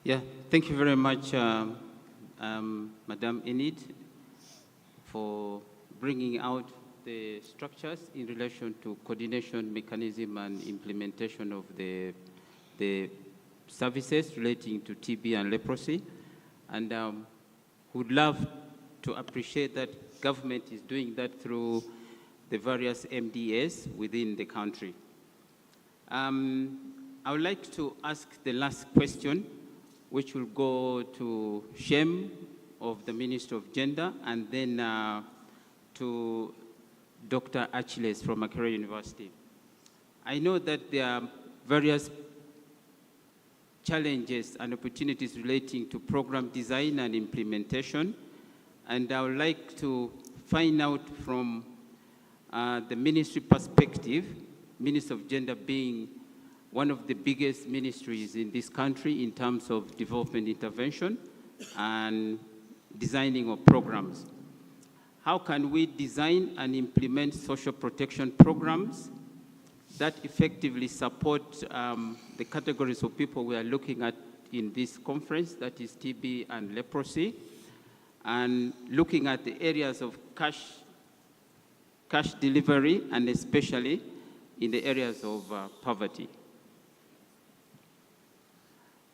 Yeah, thank you very much, Madam Enid, for bringing out the structures in relation to coordination mechanism and implementation of the services relating to TB and leprosy. And would love to appreciate that government is doing that through the various MDAs within the country. I would like to ask the last question, which will go to Shem of the Ministry of Gender, and then to Dr. Achilles from Makerere University. I know that there are various challenges and opportunities relating to program design and implementation, and I would like to find out from the ministry perspective, Ministry of Gender being one of the biggest ministries in this country in terms of development intervention and designing of programs. How can we design and implement social protection programs that effectively support the categories of people we are looking at in this conference, that is TB and leprosy, and looking at the areas of cash delivery, and especially in the areas of poverty?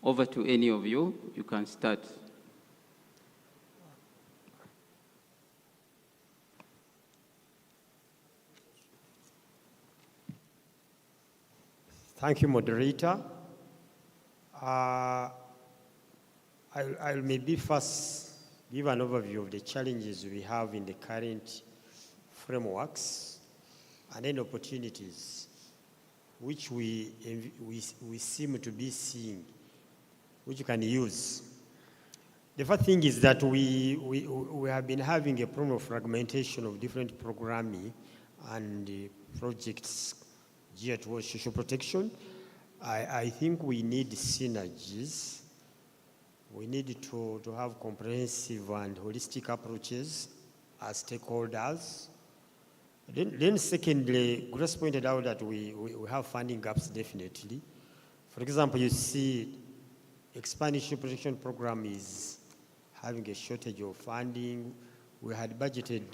Over to any of you. You can start. Thank you, moderator. I'll maybe first give an overview of the challenges we have in the current frameworks and then opportunities which we seem to be seeing, which you can use. The first thing is that we have been having a problem of fragmentation of different programming and projects geared towards social protection. I think we need synergies. We need to have comprehensive and holistic approaches as stakeholders Then secondly, Grace pointed out that we have funding gaps definitely. For example, you see expansion protection program is having a shortage of funding. We had budgeted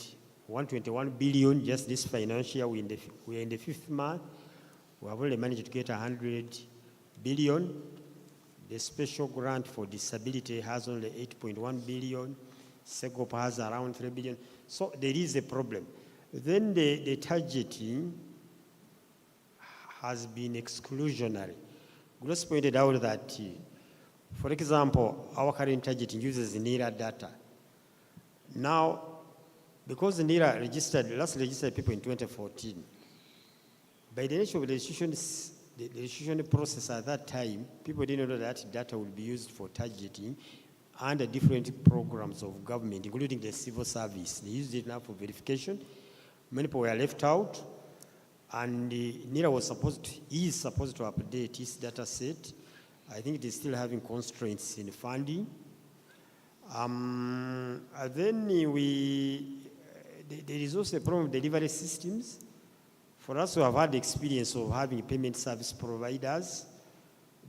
121 billion just this financial year. We are in the 5th month. We have only managed to get 100 billion. The special grant for disability has only 8.1 billion. SEGOP has around 3 billion. So there is a problem. Then the targeting has been exclusionary. Grace pointed out that, for example, our current targeting uses NIRA data. Now, because NIRA last registered people in 2014, by the nature of the registration process at that time, people didn't know that data would be used for targeting under different programs of government, including the civil service. They used it now for verification. Many people were left out, and NIRA is supposed to update its data set. I think it is still having constraints in funding. Then there is also a problem with delivery systems. For us who have had the experience of having payment service providers,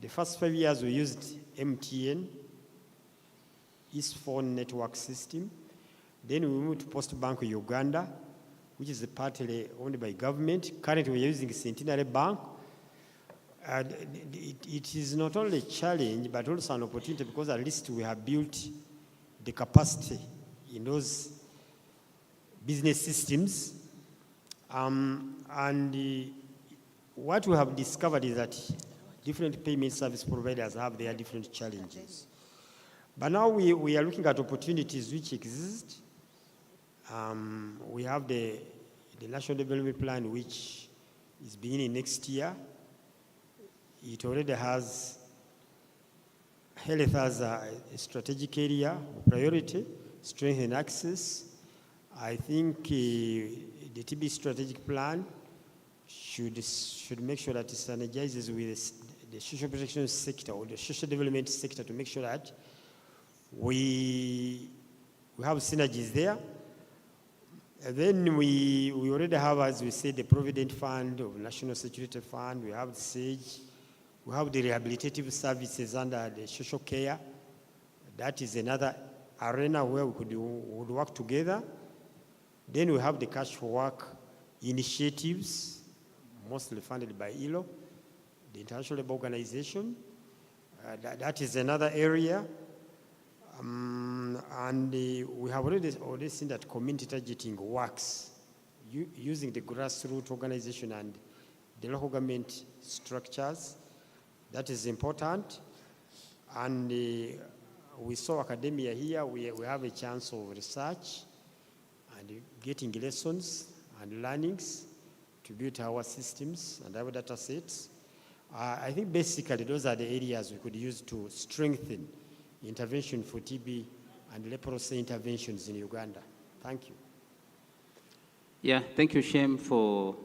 the first 5 years we used MTN, East Phone Network System. Then we moved to Post Bank Uganda, which is partly owned by government. Currently we're using Centenary Bank. It is not only a challenge, but also an opportunity, because at least we have built the capacity in those business systems. What we have discovered is that different payment service providers have their different challenges. But now we are looking at opportunities which exist. We have the National Development Plan, which is beginning next year. It already has health as a strategic area of priority, strengthen access. I think the TB strategic plan should make sure that it synergizes with the social protection sector or the social development sector to make sure that we have synergies there. And then we already have, as we said, the Provident Fund of National Security Fund. We have SAGE. We have the rehabilitative services under the social care. That is another arena where we would work together. Then we have the Cash for Work initiatives, mostly funded by ILO, the International Labour Organization. That is another area. We have already seen that community targeting works using the grassroots organization and the local government structures. That is important. And we saw academia here. We have a chance of research and getting lessons and learnings to build our systems and our data sets. I think basically those are the areas we could use to strengthen intervention for TB and leprosy interventions in Uganda. Thank you. Yeah, thank you, Shem, for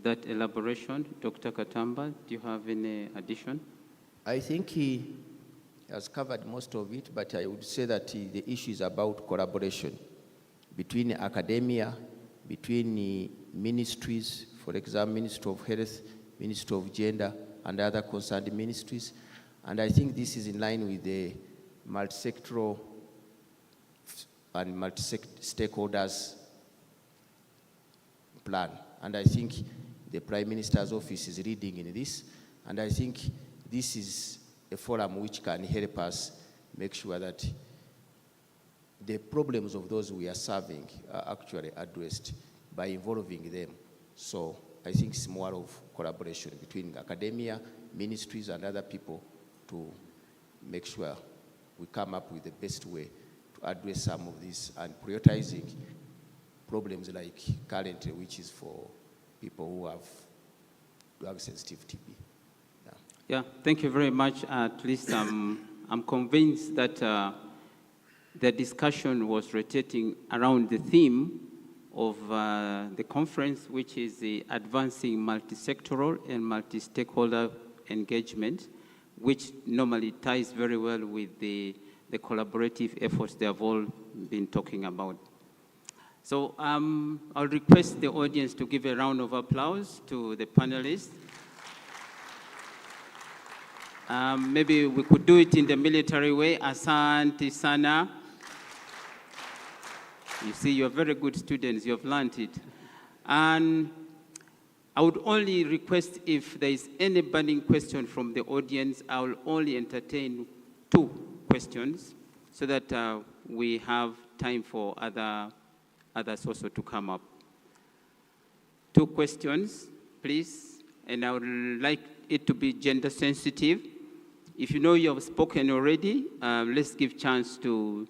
that elaboration. Dr. Katamba, do you have any addition? I think he has covered most of it, but I would say that the issue is about collaboration between academia, between ministries, for example, Ministry of Health, Ministry of Gender, and other concerned ministries. And I think this is in line with the multisectoral and multi-stakeholders plan. And I think the Prime Minister's office is leading in this. And I think this is a forum which can help us make sure that the problems of those we are serving are actually addressed by involving them. So I think it's more of collaboration between academia, ministries, and other people to make sure we come up with the best way to address some of these, and prioritizing problems like currently, which is for people who have drug-sensitive TB. Yeah, thank you very much. At least I'm convinced that the discussion was rotating around the theme of the conference, which is the advancing multisectoral and multi-stakeholder engagement, which normally ties very well with the collaborative efforts they have all been talking about. So I'll request the audience to give a round of applause to the panelists. Maybe we could do it in the military way. Asante sana. You see, you're very good students. You've learned it. And I would only request if there is any burning question from the audience, I will only entertain 2 questions so that we have time for others also to come up. 2 questions, please, and I would like it to be gender sensitive. If you know you have spoken already, let's give chance to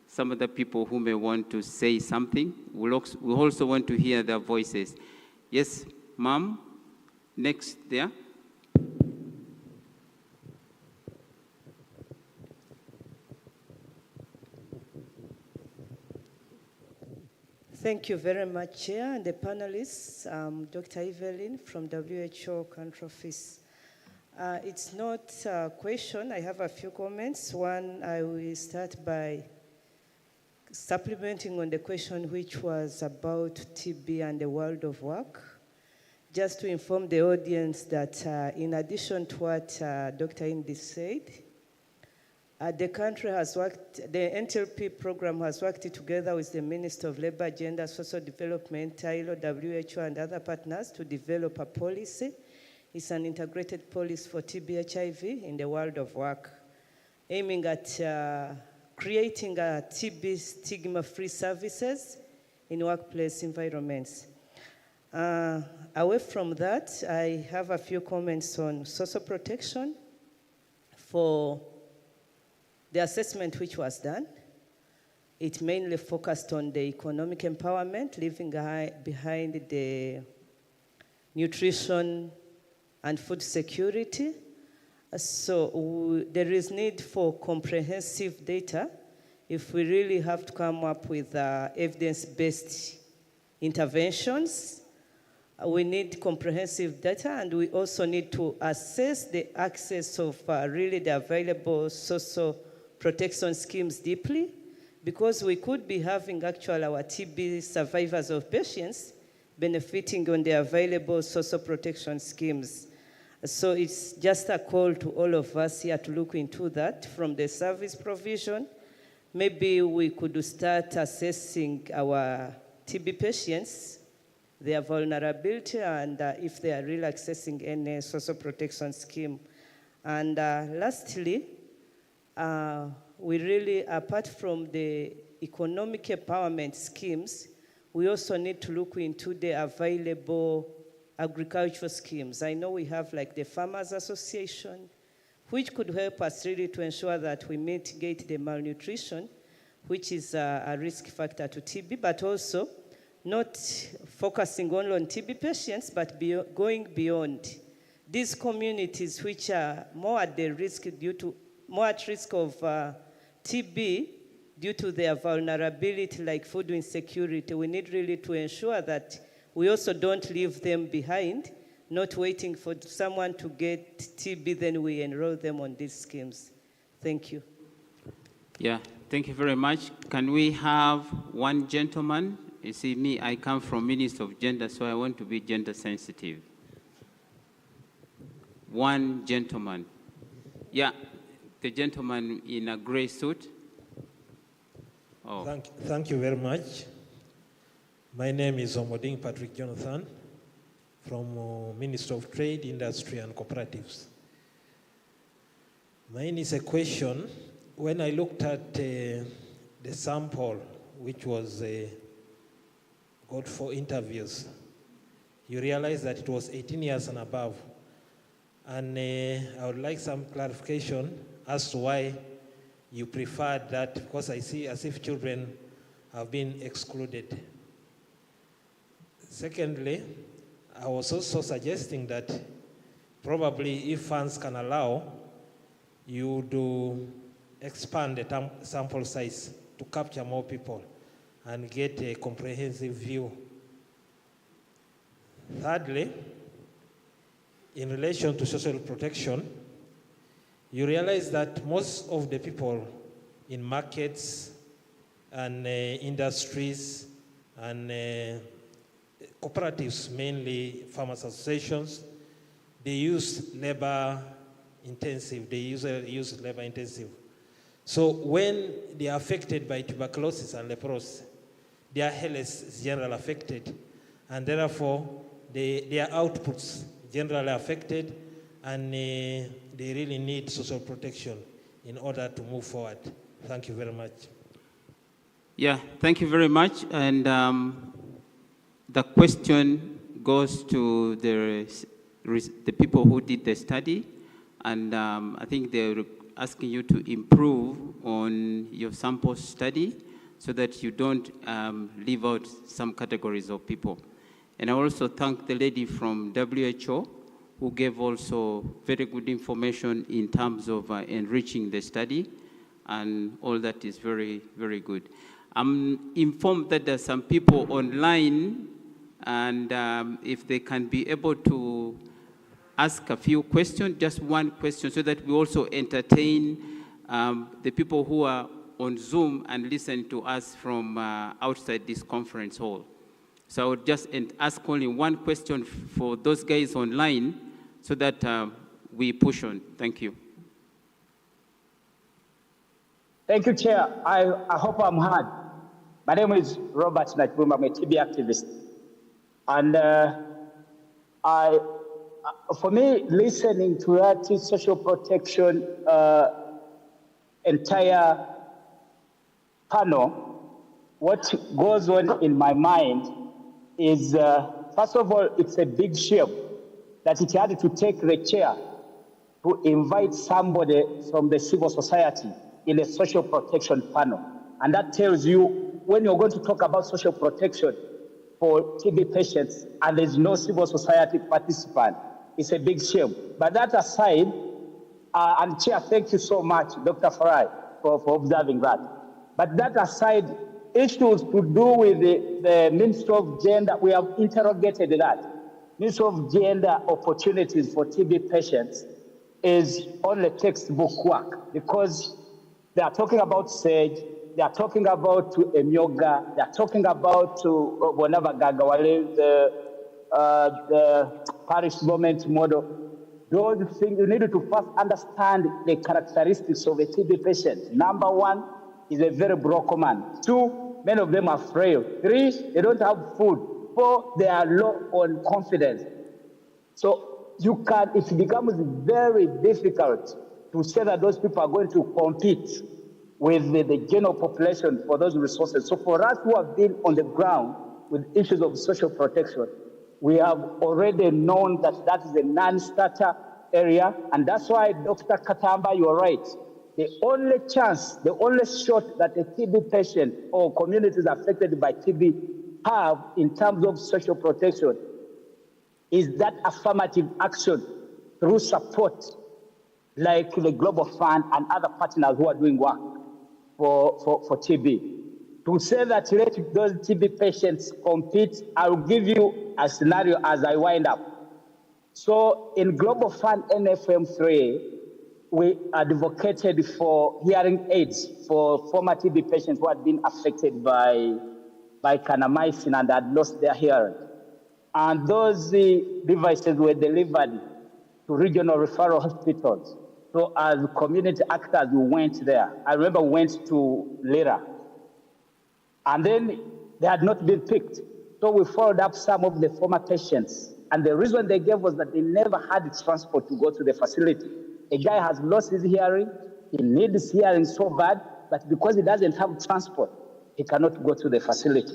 some of the people who may want to say something. We also want to hear their voices. Yes, ma'am, next there. Thank you very much, Chair and the panelists. Dr. Evelyn from WHO Country Office. It's not a question, I have a few comments. One, I will start by supplementing on the question which was about TB and the world of work. Just to inform the audience that in addition to what Dr. Indy said, the country has worked, the NTLP program has worked together with the Minister of Labor, Gender, Social Development, ILO, WHO, and other partners to develop a policy. It's an integrated policy for TB HIV in the world of work, aiming at creating a TB stigma-free services in workplace environments. Away from that, I have a few comments on social protection for the assessment which was done. It mainly focused on the economic empowerment, leaving behind the nutrition and food security. So there is need for comprehensive data if we really have to come up with evidence-based interventions. We need comprehensive data, and we also need to assess the access of really the available social protection schemes deeply, because we could be having actually our TB survivors of patients benefiting on the available social protection schemes. So it's just a call to all of us here to look into that from the service provision. Maybe we could start assessing our TB patients, their vulnerability, and if they are really accessing any social protection scheme. And lastly, we really, apart from the economic empowerment schemes, we also need to look into the available agricultural schemes. I know we have like the Farmers Association, which could help us really to ensure that we mitigate the malnutrition, which is a risk factor to TB, but also not focusing only on TB patients, but going beyond these communities which are more at the risk more at risk of TB due to their vulnerability, like food insecurity. We need really to ensure that we also don't leave them behind, not waiting for someone to get TB, then we enroll them on these schemes. Thank you. Yeah, thank you very much. Can we have one gentleman? You see, me, I come from Ministry of Gender, so I want to be gender sensitive. One gentleman. Yeah, the gentleman in a gray suit. Oh. Thank you very much. My name is Omoding Patrick Jonathan from Ministry of Trade, Industry and Cooperatives. Mine is a question. When I looked at the sample, which was got for interviews, you realize that it was 18 years and above. And I would like some clarification as to why you preferred that, because I see as if children have been excluded. Secondly, I was also suggesting that probably if funds can allow, you do expand the sample size to capture more people and get a comprehensive view. Thirdly, in relation to social protection, you realize that most of the people in markets and industries And cooperatives, mainly farmers associations, they use labor intensive. They use labor intensive. So when they are affected by tuberculosis and leprosy, their health is generally affected, and therefore their outputs generally affected, and they really need social protection in order to move forward. Thank you very much. Yeah, thank you very much. And the question goes to the people who did the study, and I think they're asking you to improve on your sample study so that you don't leave out some categories of people. And I also thank the lady from WHO who gave also very good information in terms of enriching the study, and all that is very, very good. I'm informed that there are some people online, and if they can be able to ask a few questions, just one question, so that we also entertain the people who are on Zoom and listen to us from outside this conference hall. So I would just ask only one question for those guys online so that we push on. Thank you. Thank you, Chair. I hope I'm heard. My name is Robert Nachbuma. I'm a TB activist. And for me, listening to that social protection entire panel, what goes on in my mind is, first of all, it's a big shame that it had to take the chair to invite somebody from the civil society in a social protection panel. And that tells you, when you're going to talk about social protection for TB patients and there's no civil society participant, it's a big shame. But that aside, and Chair, thank you so much, Dr. Farai, for observing that. But that aside, issues to do with the Ministry of Gender, we have interrogated that. Ministry of Gender opportunities for TB patients is only textbook work, because they are talking about SAGE, they are talking about Emyoga, they are talking about Bonava Gagawale, the parish government model. Those things, you need to first understand the characteristics of a TB patient. Number one, is a very broken man. Two, many of them are frail. Three, they don't have food. Four, they are low on confidence. So it becomes very difficult to say that those people are going to compete with the general population for those resources. So for us who have been on the ground with issues of social protection, we have already known that that is a non-starter area, and that's why, Dr. Katamba, you're right. The only chance, the only shot that a TB patient or communities affected by TB have in terms of social protection is that affirmative action through support, like the Global Fund and other partners who are doing work for TB. To say that let those TB patients compete, I'll give you a scenario as I wind up. So in Global Fund NFM3, we advocated for hearing aids for former TB patients who had been affected by kanamycin and had lost their hearing. And those devices were delivered to regional referral hospitals. So as community actors, we went there. I remember we went to Lira. And then they had not been picked. So we followed up some of the former patients. And the reason they gave was that they never had transport to go to the facility. A guy has lost his hearing, he needs hearing so bad, but because he doesn't have transport, he cannot go to the facility.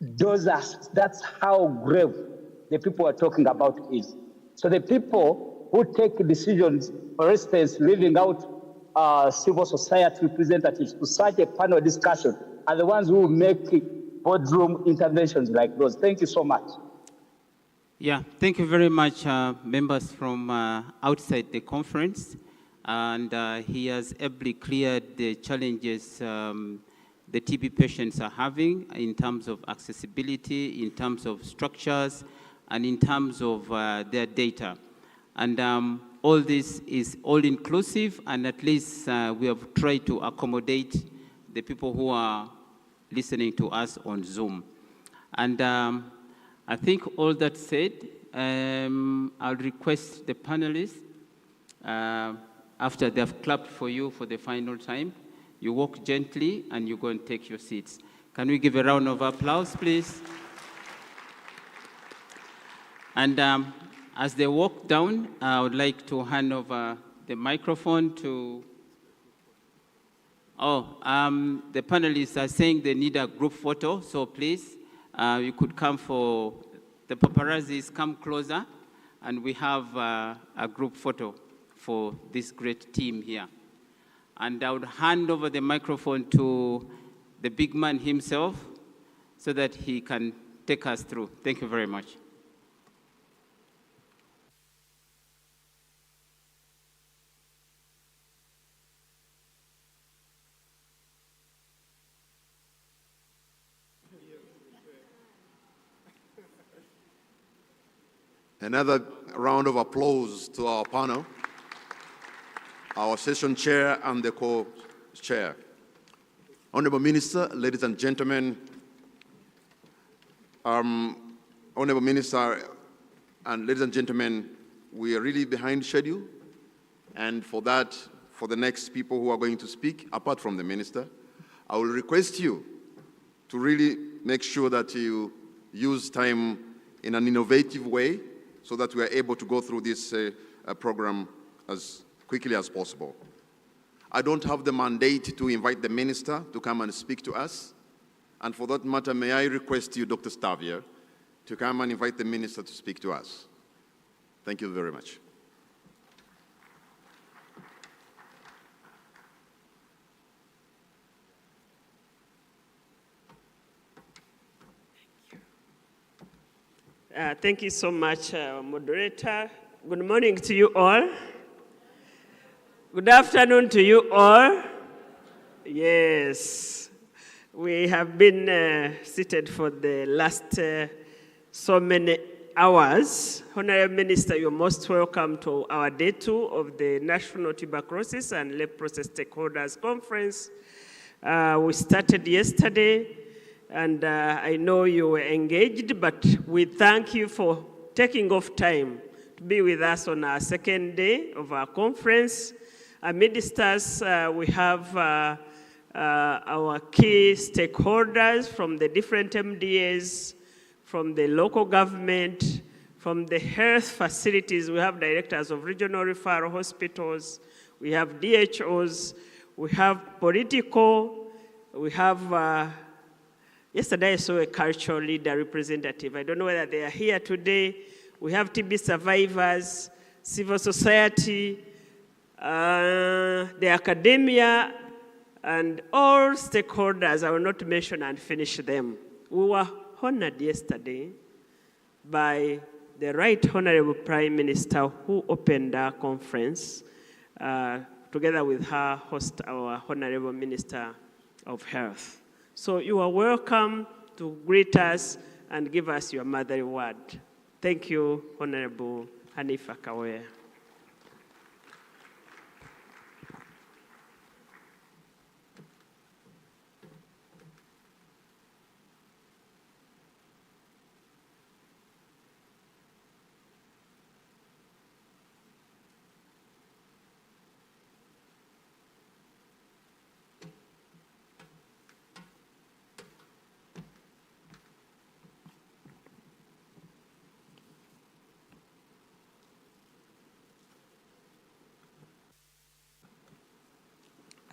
That's how grave the people are talking about is. So the people who take decisions, for instance, leaving out civil society representatives to such a panel discussion, are the ones who make boardroom interventions like those. Thank you so much. Yeah, thank you very much, members from outside the conference. And he has ably cleared the challenges the TB patients are having in terms of accessibility, in terms of structures, and in terms of their data. And all this is all-inclusive, and at least we have tried to accommodate the people who are listening to us on Zoom. And I think all that said, I'll request the panelists, after they've clapped for you for the final time, you walk gently and you go and take your seats. Can we give a round of applause, please? And as they walk down, I would like to hand over the microphone to, the panelists are saying they need a group photo, so please, you could come for, the paparazzis come closer, and we have a group photo for this great team here. And I would hand over the microphone to the big man himself so that he can take us through. Thank you very much. Another round of applause to our panel, our session chair and the co-chair. Honorable Minister, ladies and gentlemen, Honorable Minister and ladies and gentlemen, we are really behind schedule, and for that, for the next people who are going to speak, apart from the Minister, I will request you to really make sure that you use time in an innovative way so that we are able to go through this program as quickly as possible. I don't have the mandate to invite the Minister to come and speak to us. And for that matter, may I request you, Dr. Stavier, to come and invite the Minister to speak to us. Thank you very much. Thank you so much, moderator. Good morning to you all. Good afternoon to you all. Yes, we have been seated for the last so many hours. Honorable Minister, you're most welcome to our day 2 of the National Tuberculosis and Leprosy Stakeholders Conference. We started yesterday, and I know you were engaged, but we thank you for taking off time to be with us on our second day of our conference. Amidst us, we have our key stakeholders from the different MDAs, from the local government, from the health facilities. We have directors of regional referral hospitals, we have DHOs, we have political, we have, yesterday I saw a cultural leader representative. I don't know whether they are here today. We have TB survivors, civil society, the academia, and all stakeholders. I will not mention and finish them. We were honored yesterday by the Right Honorable Prime Minister, who opened our conference together with her host, our Honorable Minister of Health. So you are welcome to greet us and give us your motherly word. Thank you, Honorable Hanifa Kaweya.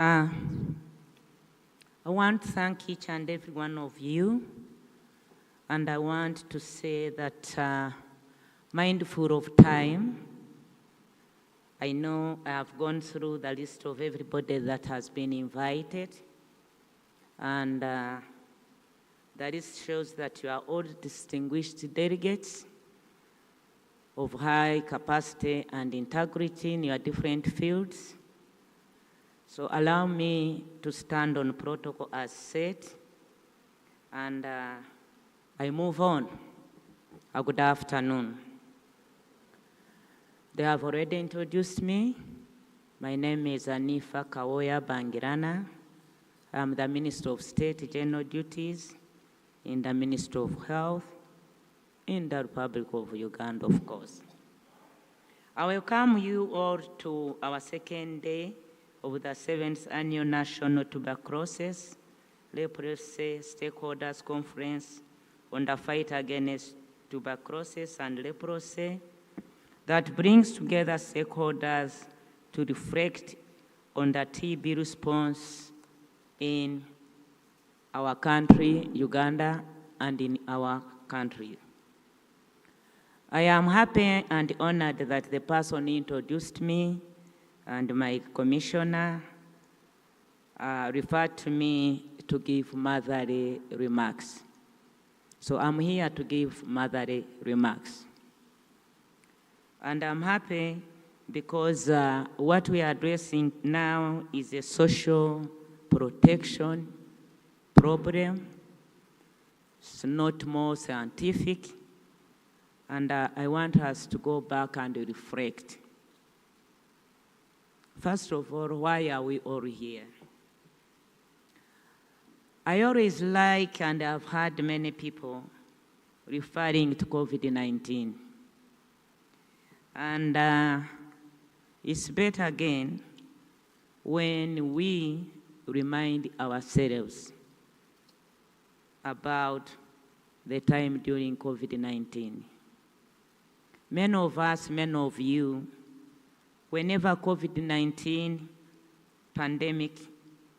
I want to thank each and every one of you, and I want to say that mindful of time, I know I have gone through the list of everybody that has been invited, and the list shows that you are all distinguished delegates of high capacity and integrity in your different fields. So allow me to stand on protocol as said, and I move on. A good afternoon. They have already introduced me. My name is Hanifa Kaweya Bangirana. I'm the Minister of State General Duties, in the Ministry of Health, in the Republic of Uganda, of course. I welcome you all to our second day of the 7th Annual National Tuberculosis, Leprosy Stakeholders Conference on the fight against tuberculosis and leprosy that brings together stakeholders to reflect on the TB response in our country, Uganda, and in our country. I am happy and honored that the person who introduced me and my commissioner referred to me to give motherly remarks. So I'm here to give motherly remarks. And I'm happy because what we are addressing now is a social protection problem. It's not more scientific. And I want us to go back and reflect. First of all, why are we all here? I always like, and I've heard many people referring to COVID-19. And it's better again when we remind ourselves about the time during COVID-19. Many of us, many of you, whenever COVID-19 pandemic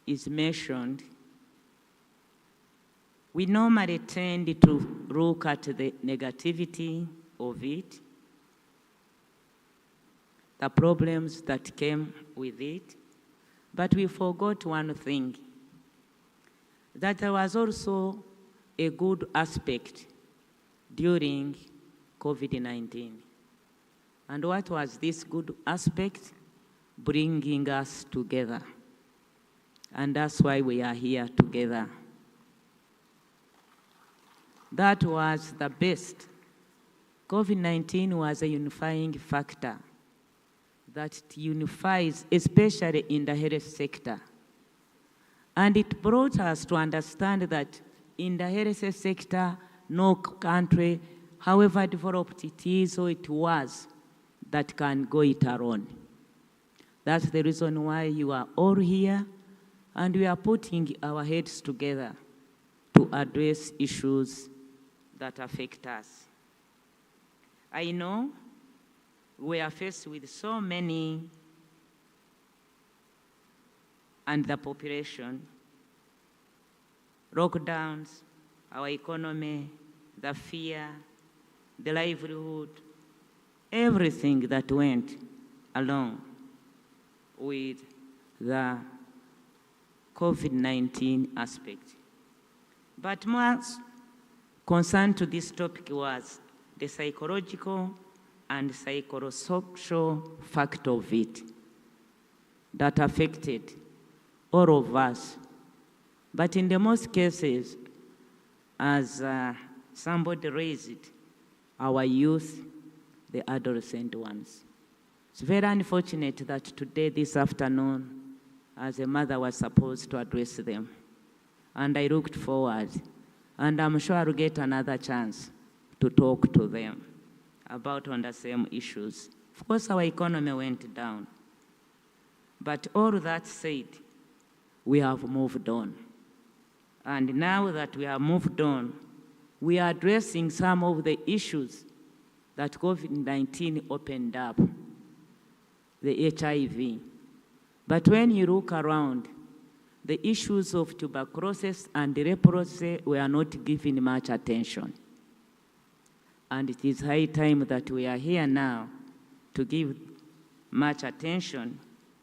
is mentioned, we normally tend to look at the negativity of it, the problems that came with it, but we forgot one thing, that there was also a good aspect during COVID-19. And what was this good aspect? Bringing us together. And that's why we are here together. That was the best. COVID-19 was a unifying factor that unifies, especially in the health sector. And it brought us to understand that in the health sector, no country, however developed it is or it was, that can go it alone. That's the reason why you are all here, and we are putting our heads together to address issues that affect us. I know we are faced with so many, and the population, lockdowns, our economy, the fear, the livelihood, everything that went along with the COVID-19 aspect. But more concern to this topic was the psychological and psychosocial factor of it that affected all of us. But in the most cases, as somebody raised it, our youth, the adolescent ones. It's very unfortunate that today, this afternoon, as a mother was supposed to address them. And I looked forward, and I'm sure I'll get another chance to talk to them about on the same issues. Of course, our economy went down. But all that said, we have moved on. And now that we have moved on, we are addressing some of the issues that COVID-19 opened up, the HIV. But when you look around, the issues of tuberculosis and leprosy were not given much attention. And it is high time that we are here now to give much attention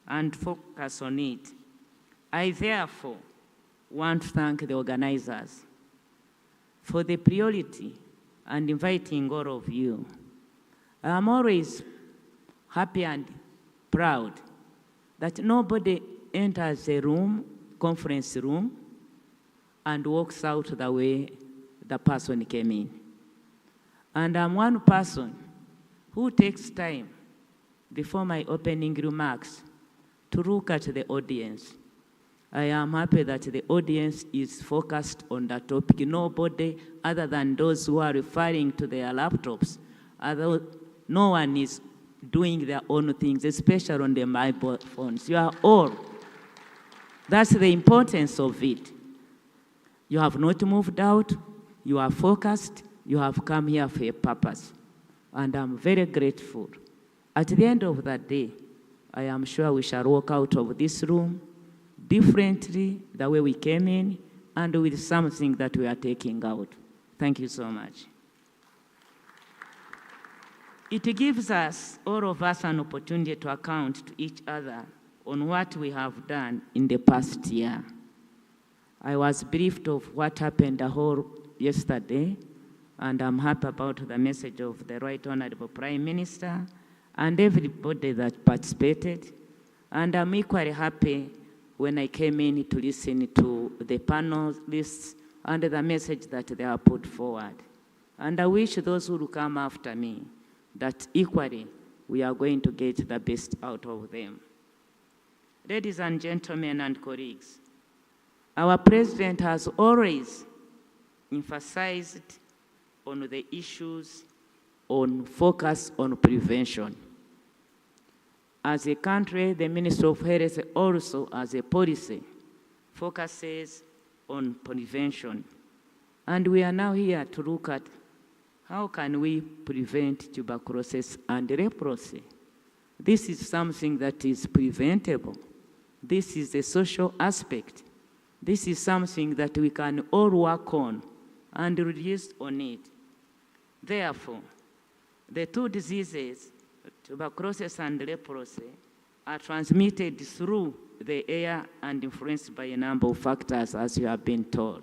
and focus on it. I therefore want to thank the organizers for the priority and inviting all of you. I'm always happy and proud that nobody enters a room, conference room, and walks out the way the person came in. And I'm one person who takes time before my opening remarks to look at the audience I am happy that the audience is focused on that topic. Nobody other than those who are referring to their laptops, no one is doing their own things, especially on the mobile phones. You are all. That's the importance of it. You have not moved out, you are focused, you have come here for a purpose. And I'm very grateful. At the end of that day, I am sure we shall walk out of this room differently the way we came in and with something that we are taking out. Thank you so much. It gives us, all of us, an opportunity to account to each other on what we have done in the past year. I was briefed of what happened the whole yesterday, and I'm happy about the message of the Right Honorable Prime Minister and everybody that participated. And I'm equally happy when I came in to listen to the panelists and the message that they have put forward. And I wish those who will come after me that equally we are going to get the best out of them. Ladies and gentlemen and colleagues, our president has always emphasized on the issues on focus on prevention. As a country, the Ministry of Health also, as a policy, focuses on prevention. And we are now here to look at how can we prevent tuberculosis and leprosy. This is something that is preventable. This is the social aspect. This is something that we can all work on and reduce on it. Therefore, the two diseases, tuberculosis and leprosy, are transmitted through the air and influenced by a number of factors, as you have been told.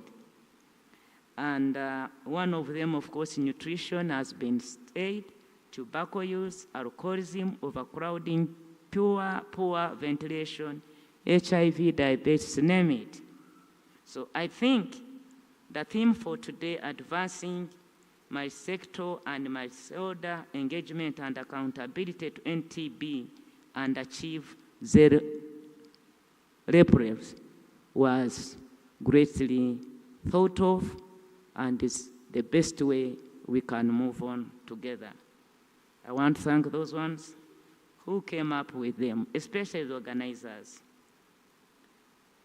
And one of them, of course, nutrition has been stated, tobacco use, alcoholism, overcrowding, poor ventilation, HIV, diabetes, name it. So I think the theme for today, advancing multisectoral and multistakeholder engagement and accountability to NTB and achieve zero leprosy, was greatly thought of and is the best way we can move on together. I want to thank those ones who came up with them, especially the organizers.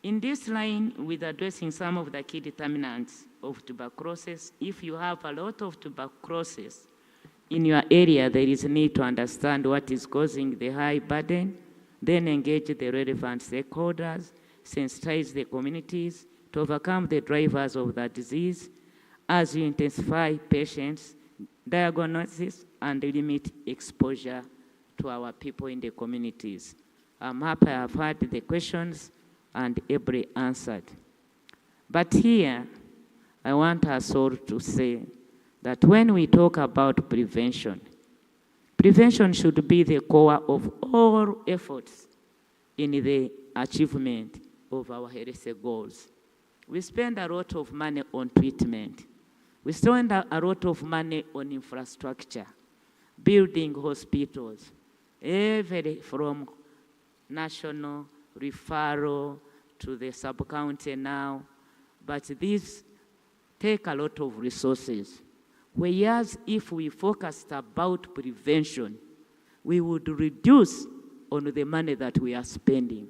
In this line, with addressing some of the key determinants of tuberculosis, if you have a lot of tuberculosis in your area, there is a need to understand what is causing the high burden, then engage the relevant stakeholders, sensitize the communities to overcome the drivers of the disease as you intensify patients, diagnosis, and limit exposure to our people in the communities. I'm happy I have heard the questions and every answered. But here, I want us all to say that when we talk about prevention, prevention should be the core of all efforts in the achievement of our health goals. We spend a lot of money on treatment. We spend a lot of money on infrastructure, building hospitals, from national referral to the sub-county now, but these take a lot of resources. Whereas if we focused about prevention, we would reduce on the money that we are spending.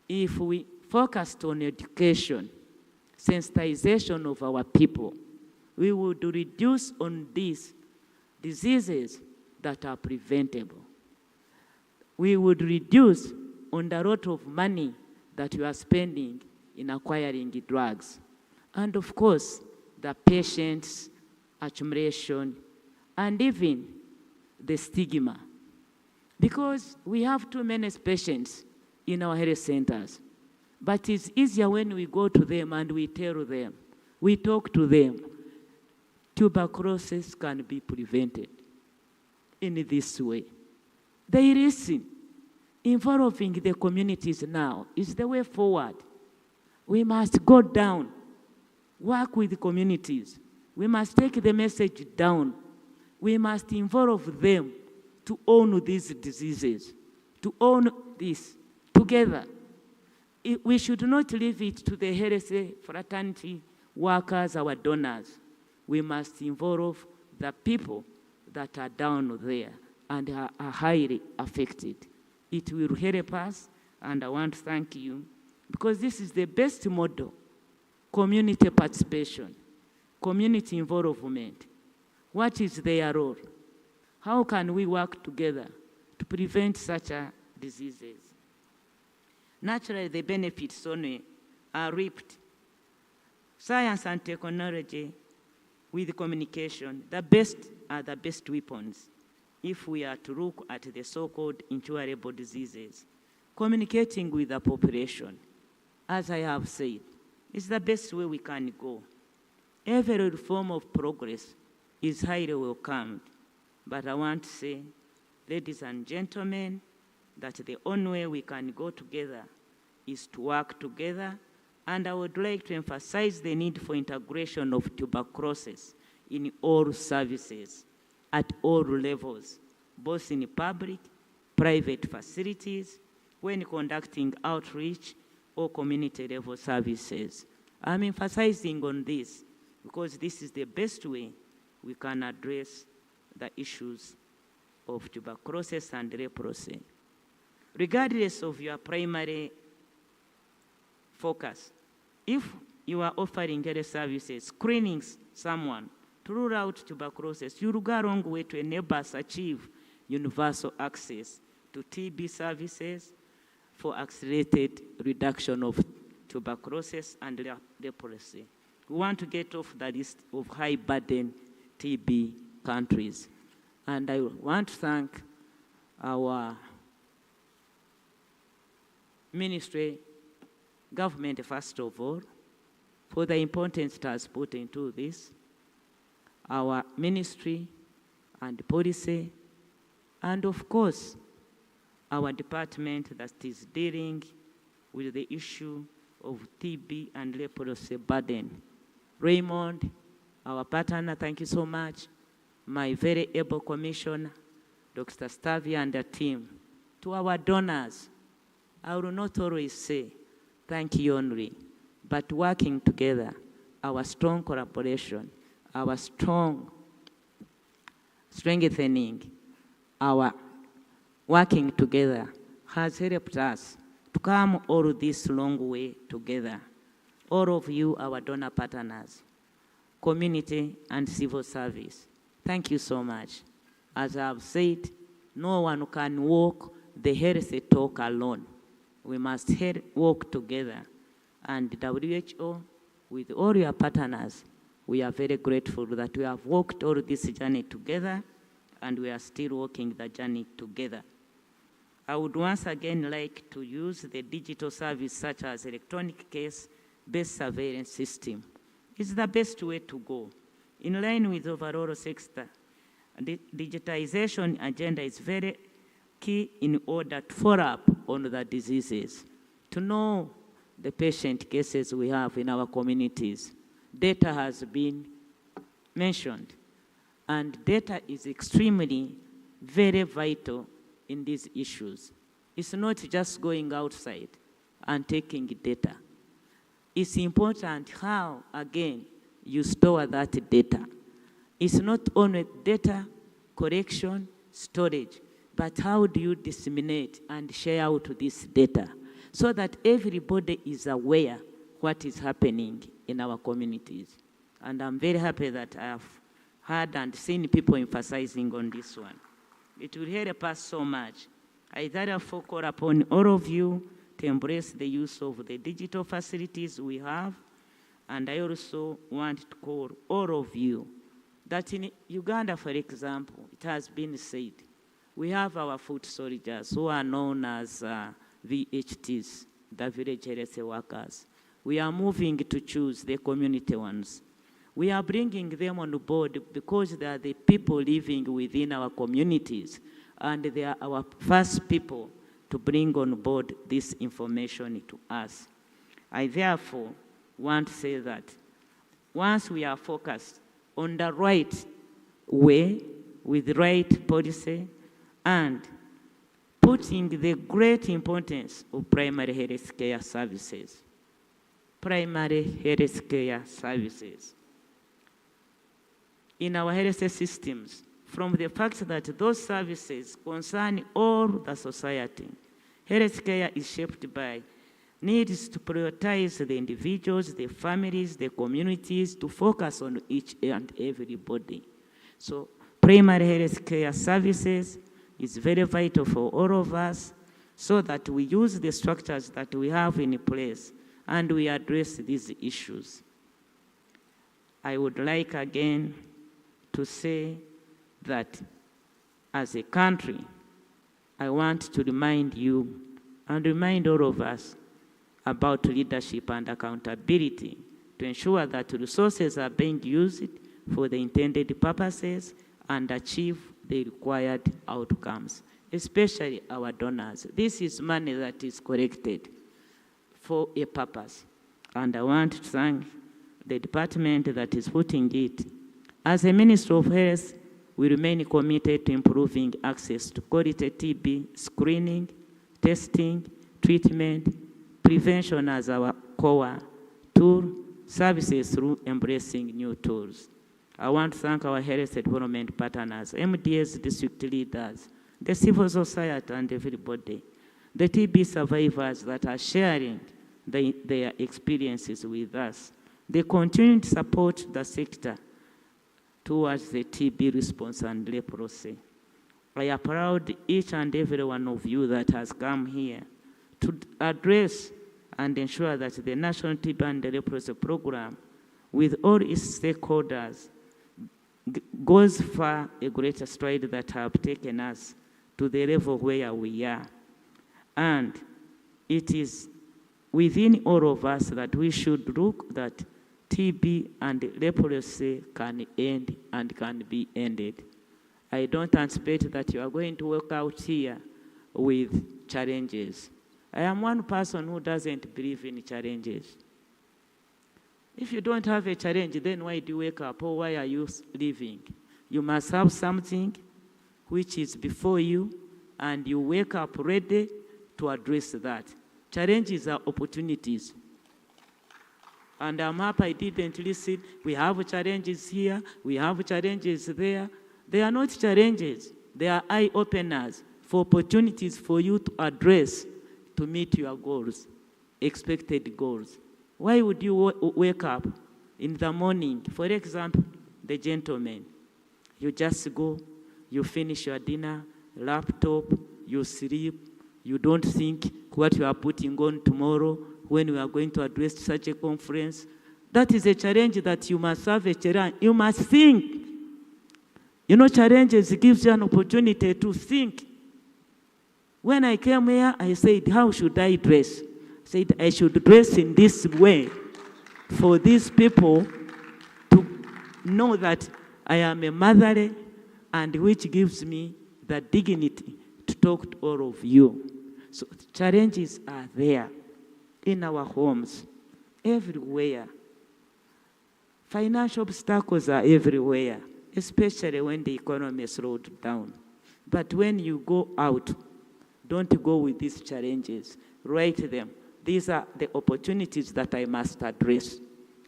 If we focused on education, sensitization of our people, we would reduce on these diseases that are preventable. We would reduce on the lot of money that we are spending in acquiring drugs. And of course, the patient's accumulation and even the stigma. Because we have too many patients in our health centers. But it's easier when we go to them and we tell them, we talk to them, tuberculosis can be prevented in this way. They listen. Involving the communities now is the way forward. We must go down, work with the communities. We must take the message down. We must involve them to own these diseases, to own this together. we should not leave it to the health fraternity workers, our donors. We must involve the people that are down there and are highly affected. It will help us, and I want to thank you, because this is the best model: community participation, community involvement. What is their role? How can we work together to prevent such diseases? Naturally, the benefits only are reaped. Science and technology with communication, the best are the best weapons. If we are to look at the so-called incurable diseases, communicating with the population, as I have said, is the best way we can go. Every form of progress is highly welcomed. But I want to say, ladies and gentlemen, that the only way we can go together is to work together, and I would like to emphasize the need for integration of tuberculosis in all services, at all levels, both in public, private facilities, when conducting outreach or community-level services. I'm emphasizing on this because this is the best way we can address the issues of tuberculosis and leprosy. Regardless of your primary focus, if you are offering health services, screening someone to rule out tuberculosis, you will go a long way to enable us achieve universal access to TB services for accelerated reduction of tuberculosis and leprosy. We want to get off the list of high burden TB countries. And I want to thank our ministry, government first of all, for the importance it has put into this, our ministry and policy, and of course, our department that is dealing with the issue of TB and leprosy burden. Raymond, our partner, thank you so much. My very able commissioner, Dr. Stavia and the team. To our donors, I will not always say thank you only, but working together, our strong collaboration, our strong strengthening, our working together has helped us to come all this long way together. All of you, our donor partners, community and civil service, thank you so much. As I've said, no one can walk the health talk alone. We must walk together. And WHO, with all your partners, we are very grateful that we have walked all this journey together, and we are still walking the journey together. I would once again like to use the digital service such as electronic case-based surveillance system. It's the best way to go. In line with overall sector, the digitization agenda is very key in order to follow up on the diseases, to know the patient cases we have in our communities. Data has been mentioned, and data is extremely very vital in these issues. It's not just going outside and taking data. It's important how, again, you store that data. It's not only data collection, storage, but how do you disseminate and share out this data so that everybody is aware what is happening in our communities. And I'm very happy that I have heard and seen people emphasizing on this one. It will help us so much. I therefore call upon all of you to embrace the use of the digital facilities we have. And I also want to call all of you that in Uganda, for example, it has been said, we have our foot soldiers who are known as VHTs, the village health workers. We are moving to choose the community ones. We are bringing them on board because they are the people living within our communities, and they are our first people to bring on board this information to us. I therefore want to say that once we are focused on the right way, with the right policy, and putting the great importance of primary health care services. Primary health care services. In our health systems, from the fact that those services concern all the society, healthcare is shaped by needs to prioritize the individuals, the families, the communities, to focus on each and everybody. So primary health care services is very vital for all of us so that we use the structures that we have in place and we address these issues. I would like again to say that as a country, I want to remind you and remind all of us about leadership and accountability to ensure that resources are being used for the intended purposes and achieve the required outcomes, especially our donors. This is money that is collected for a purpose. And I want to thank the department that is putting it. As a Minister of Health, we remain committed to improving access to quality TB screening, testing, treatment, prevention as our core tool, services through embracing new tools. I want to thank our health development partners, MDS district leaders, the civil society and everybody, the TB survivors that are sharing their experiences with us. They continue to support the sector towards the TB response and leprosy. I applaud each and every one of you that has come here to address and ensure that the National TB and Leprosy Program, with all its stakeholders, goes far a greater stride that have taken us to the level where we are. And it is within all of us that we should look that TB and leprosy can end and can be ended. I don't anticipate that you are going to work out here with challenges. I am one person who doesn't believe in challenges. If you don't have a challenge, then why do you wake up or why are you living? You must have something which is before you and you wake up ready to address that. Challenges are opportunities. And I'm happy I didn't listen. We have challenges here, we have challenges there. They are not challenges, they are eye-openers for opportunities for you to address to meet your goals, expected goals. Why would you wake up in the morning? For example, the gentleman, you just go, you finish your dinner, laptop, you sleep, you don't think what you are putting on tomorrow when we are going to address such a conference. That is a challenge that you must have a challenge. You must think. You know, challenges gives you an opportunity to think. When I came here, I said, how should I dress? I said, I should dress in this way for these people to know that I am a mother and which gives me the dignity to talk to all of you. So challenges are there in our homes, everywhere. Financial obstacles are everywhere, especially when the economy is slowed down. But when you go out, don't go with these challenges. Write them. These are the opportunities that I must address.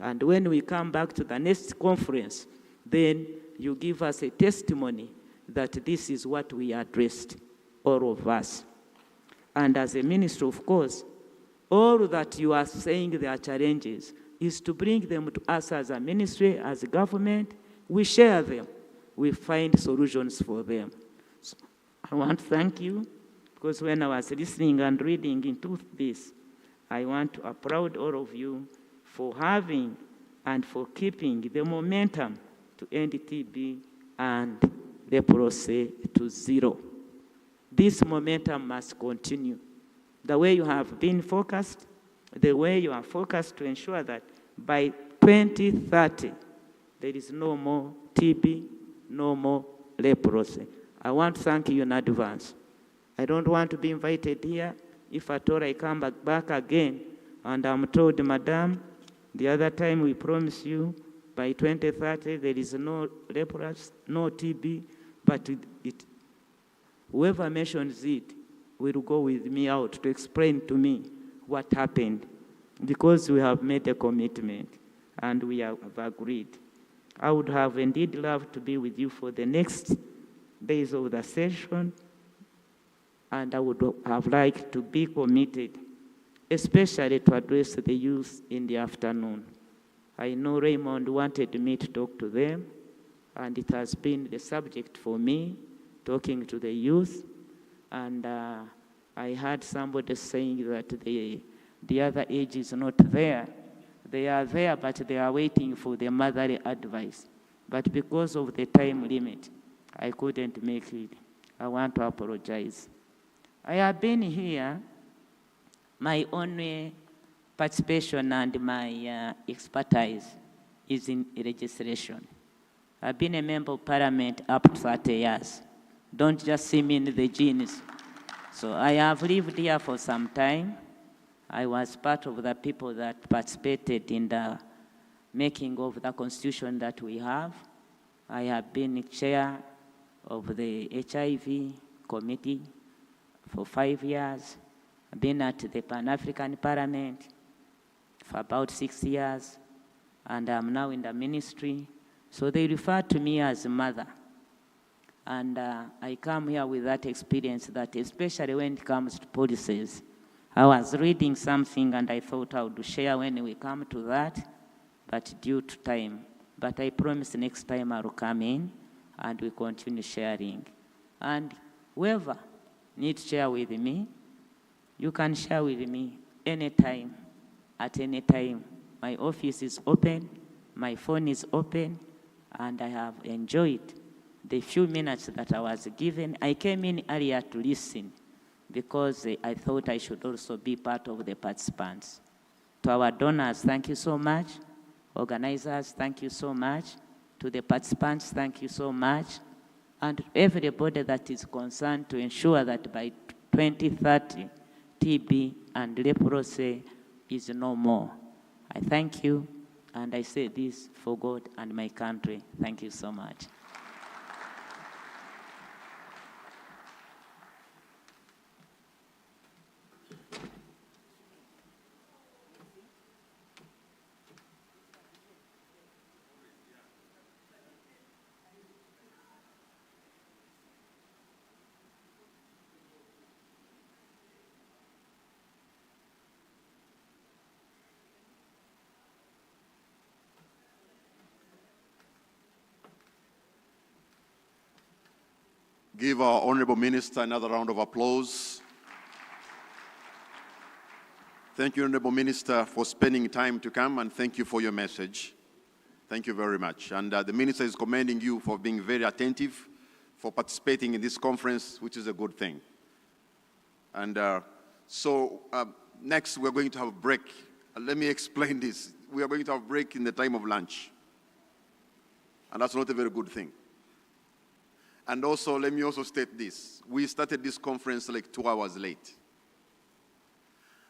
And when we come back to the next conference, then you give us a testimony that this is what we addressed, all of us. And as a minister, of course, all that you are saying there are challenges is to bring them to us as a ministry, as a government. We share them. We find solutions for them. So I want to thank you, because when I was listening and reading into this, I want to applaud all of you for having and for keeping the momentum to end TB and leprosy to zero. This momentum must continue. The way you have been focused, the way you are focused to ensure that by 2030, there is no more TB, no more leprosy. I want to thank you in advance. I don't want to be invited here. If at all I come back again, and I'm told, Madam, the other time we promised you by 2030 there is no leprosy, no TB, but whoever mentions it will go with me out to explain to me what happened, because we have made a commitment and we have agreed. I would have indeed loved to be with you for the next days of the session, and I would have liked to be committed, especially to address the youth in the afternoon. I know Raymond wanted me to talk to them, and it has been the subject for me, talking to the youth. And I heard somebody saying that the other age is not there. They are there, but they are waiting for the motherly advice. But because of the time limit, I couldn't make it. I want to apologize. I have been here. My only participation and my expertise is in legislation. I've been a member of parliament up to 30 years. Don't just see me in the genes. So I have lived here for some time. I was part of the people that participated in the making of the constitution that we have. I have been chair of the HIV committee for 5 years. I've been at the Pan-African Parliament for about 6 years, and I'm now in the ministry. So they refer to me as mother. And I come here with that experience that, especially when it comes to policies, I was reading something and I thought I would share when we come to that, but due to time. But I promise next time I will come in and we continue sharing. And whoever needs to share with me, you can share with me anytime, at any time. My office is open, my phone is open, and I have enjoyed the few minutes that I was given. I came in earlier to listen because I thought I should also be part of the participants. To our donors, thank you so much. Organizers, thank you so much. To the participants, thank you so much. And everybody that is concerned to ensure that by 2030, TB and leprosy is no more. I thank you, and I say this for God and my country. Thank you so much. Give our Honorable Minister another round of applause. Thank you, Honorable Minister, for spending time to come, and thank you for your message. Thank you very much. And the Minister is commending you for being very attentive, for participating in this conference, which is a good thing. And next we're going to have a break. Let me explain this. We are going to have a break in the time of lunch. And that's not a very good thing. And also, let me also state this. We started this conference like 2 hours late.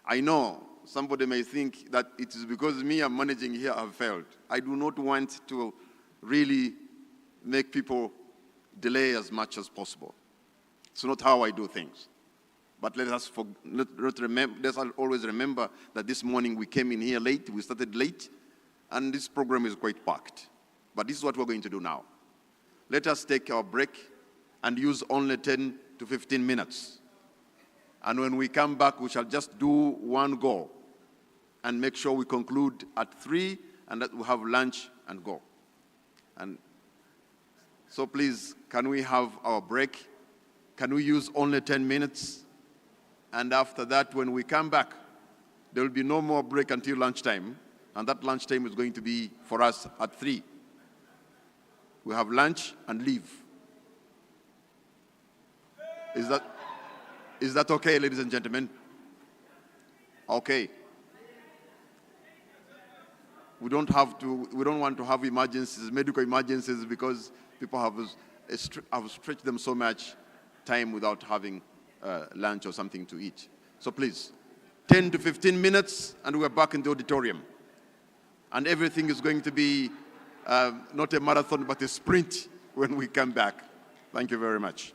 I know somebody may think that it is because me I'm managing here I've failed. I do not want to really make people delay as much as possible. It's not how I do things. But let us always remember that this morning we came in here late, we started late, and this program is quite packed. But this is what we're going to do now. Let us take our break and use only 10 to 15 minutes. And when we come back, we shall just do one go and make sure we conclude at 3 and that we have lunch and go. And so please, can we have our break? Can we use only 10 minutes? And after that, when we come back, there will be no more break until lunchtime. And that lunchtime is going to be for us at 3. We have lunch and leave. Is that okay, ladies and gentlemen? Okay. We don't want to have emergencies, medical emergencies, because people have stretched them so much time without having lunch or something to eat. So please, 10 to 15 minutes, and we're back in the auditorium. And everything is going to be not a marathon, but a sprint when we come back. Thank you very much.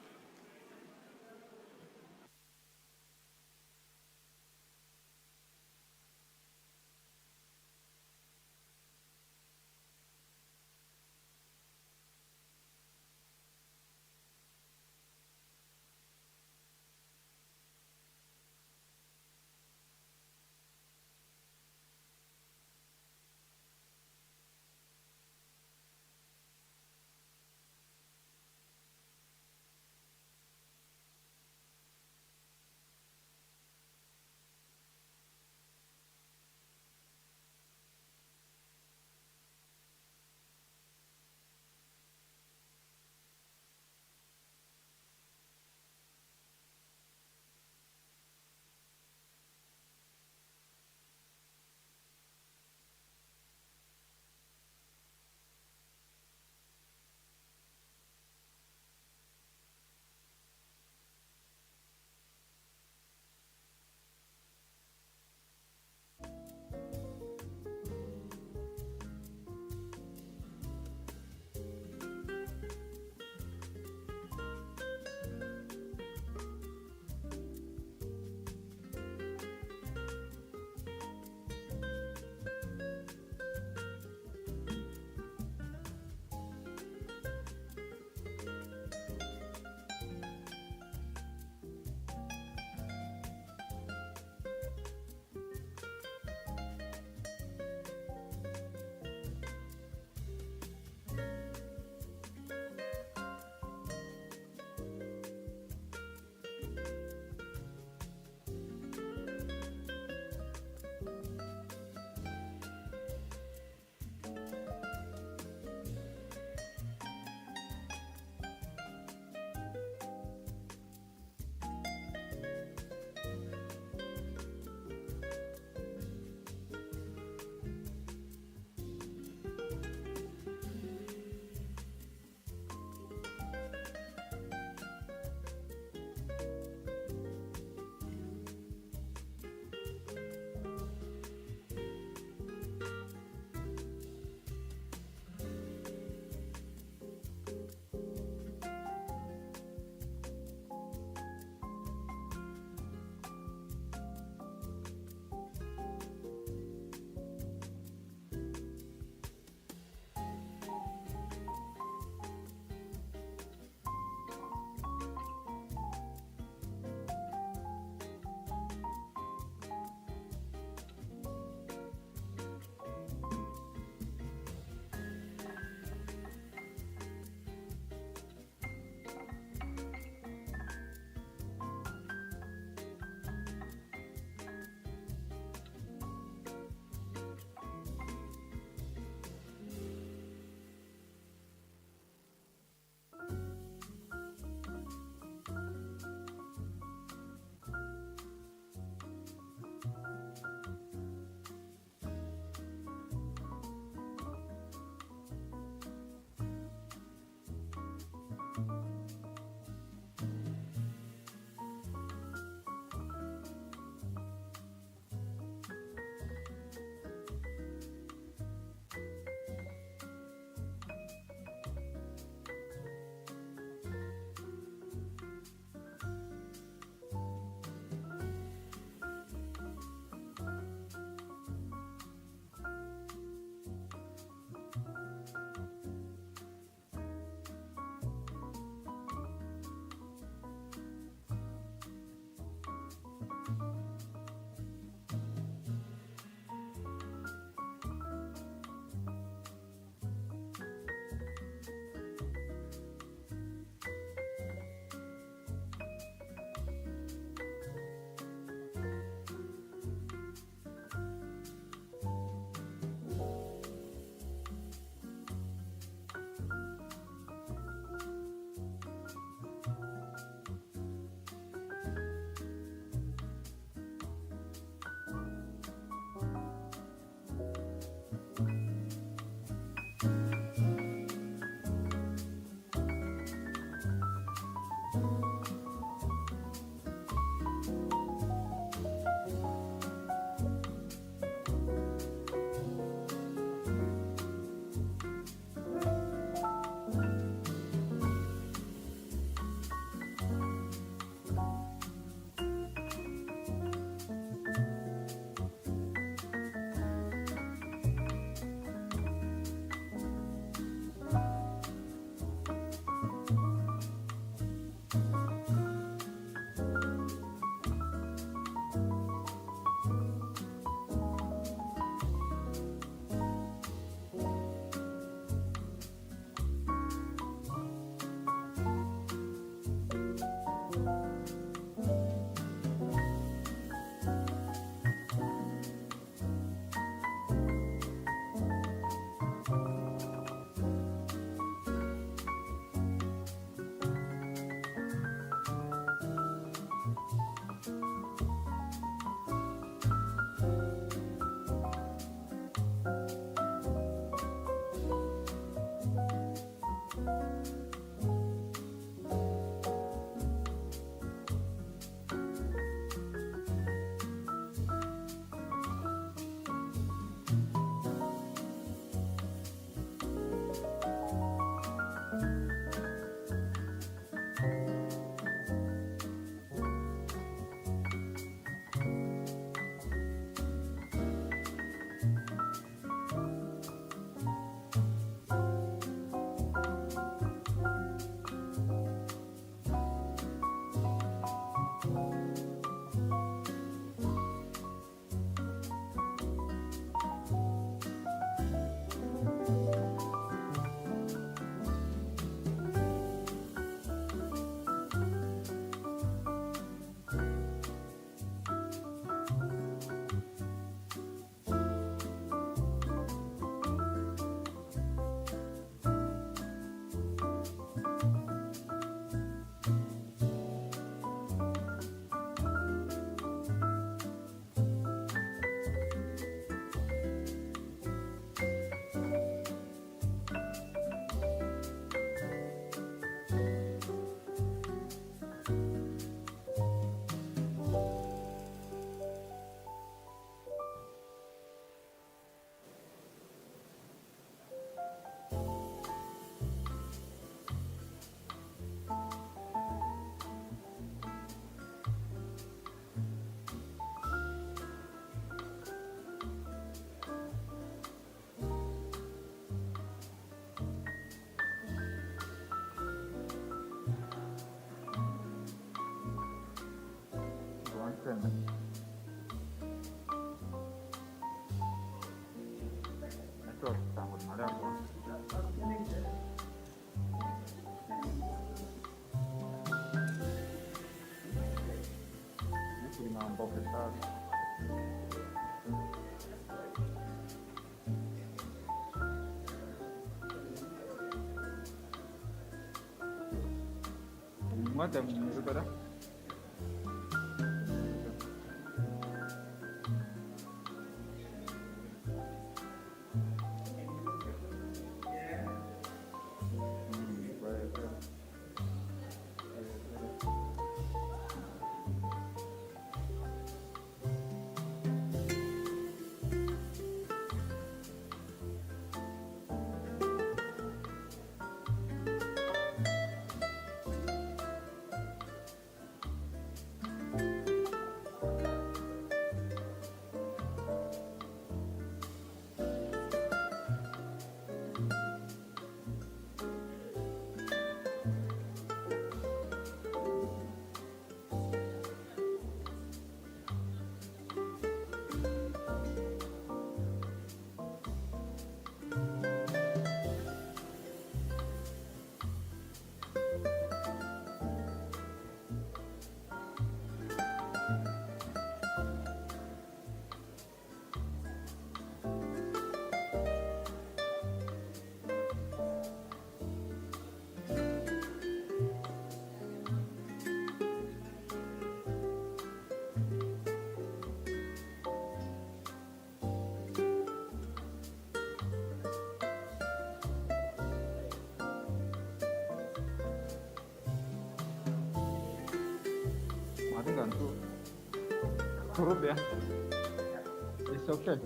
It's okay.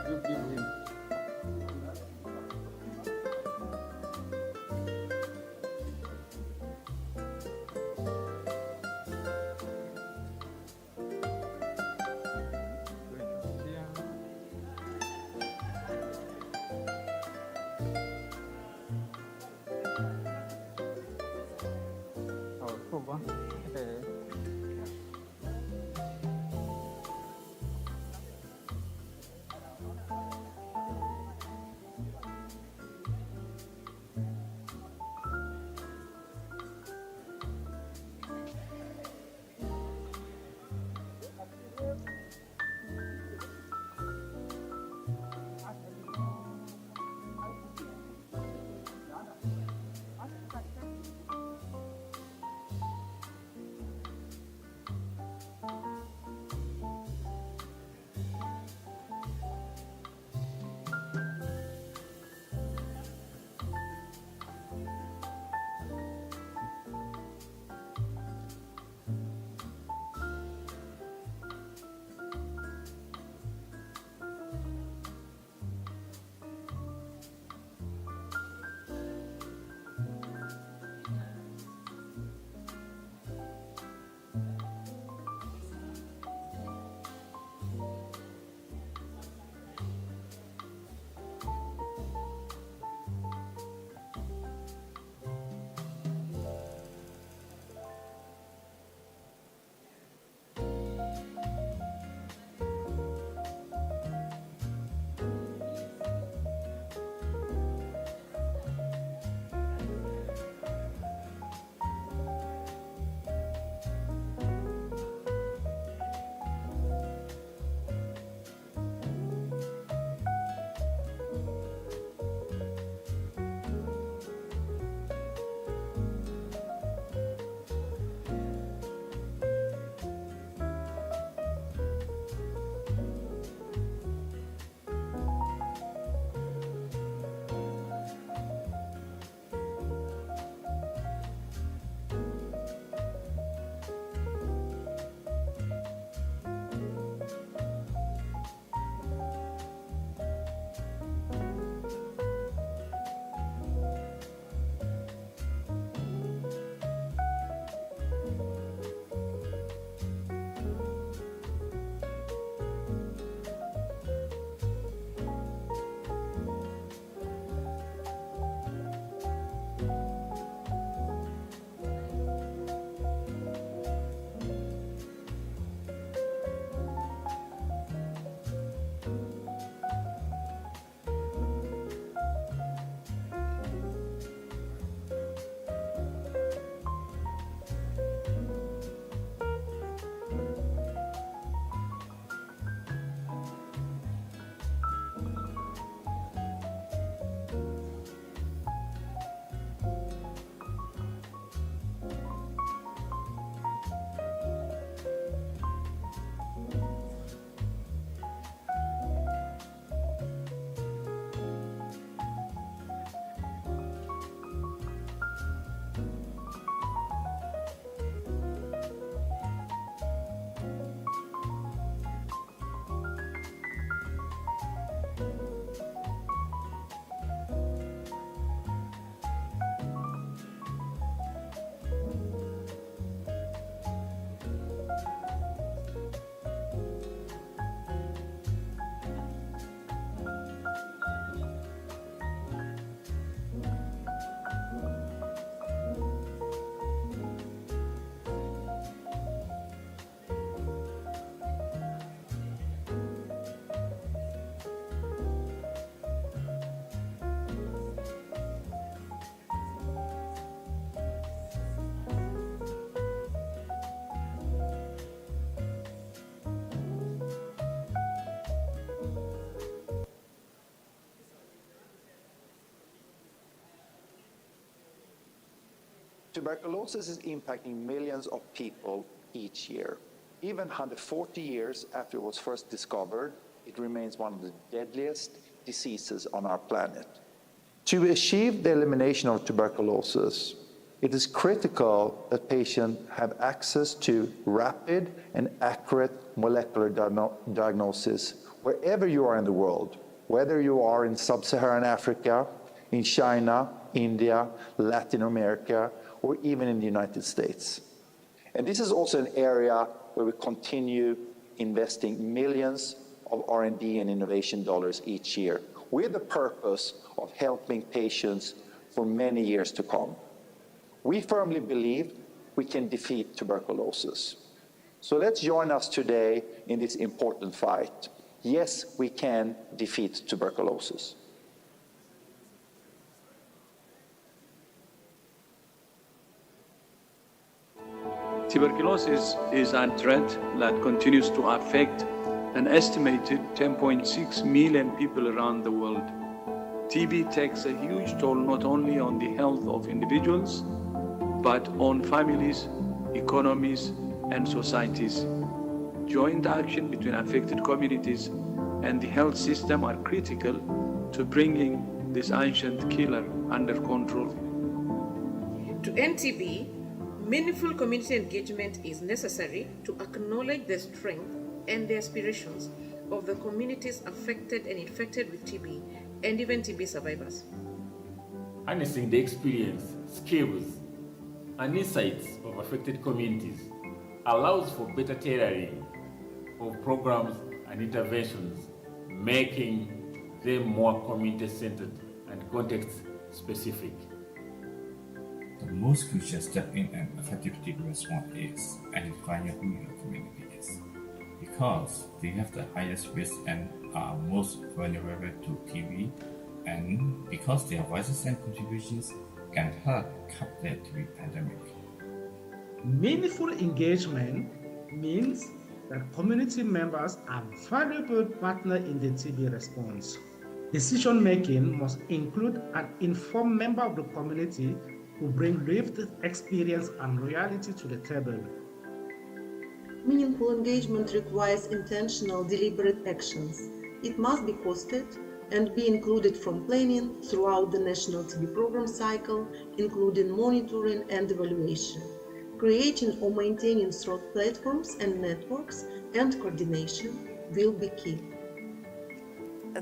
You give him. Tuberculosis is impacting millions of people each year. Even 140 years after it was first discovered, it remains one of the deadliest diseases on our planet. To achieve the elimination of tuberculosis, it is critical that patients have access to rapid and accurate molecular diagnosis wherever you are in the world, whether you are in sub-Saharan Africa, in China, India, Latin America, or even in the United States. And this is also an area where we continue investing millions of R&D and innovation dollars each year, with the purpose of helping patients for many years to come. We firmly believe we can defeat tuberculosis. So let's join us today in this important fight. Yes, we can defeat tuberculosis. Tuberculosis is a threat that continues to affect an estimated 10.6 million people around the world. TB takes a huge toll not only on the health of individuals, but on families, economies, and societies. Joint action between affected communities and the health system are critical to bringing this ancient killer under control. To end TB, meaningful community engagement is necessary to acknowledge the strength and the aspirations of the communities affected and infected with TB, and even TB survivors. Harnessing the experience, skills, and insights of affected communities allows for better tailoring of programs and interventions, making them more community-centered and context-specific. The most crucial step in an effective TB response is identifying who your community is, because they have the highest risk and are most vulnerable to TB, and because their voices and contributions can help cut the TB pandemic. Meaningful engagement means that community members are valuable partners in the TB response. Decision-making must include an informed member of the community who bring lived experience and reality to the table. Meaningful engagement requires intentional, deliberate actions. It must be costed and be included from planning throughout the national TB program cycle, including monitoring and evaluation. Creating or maintaining strong platforms and networks and coordination will be key.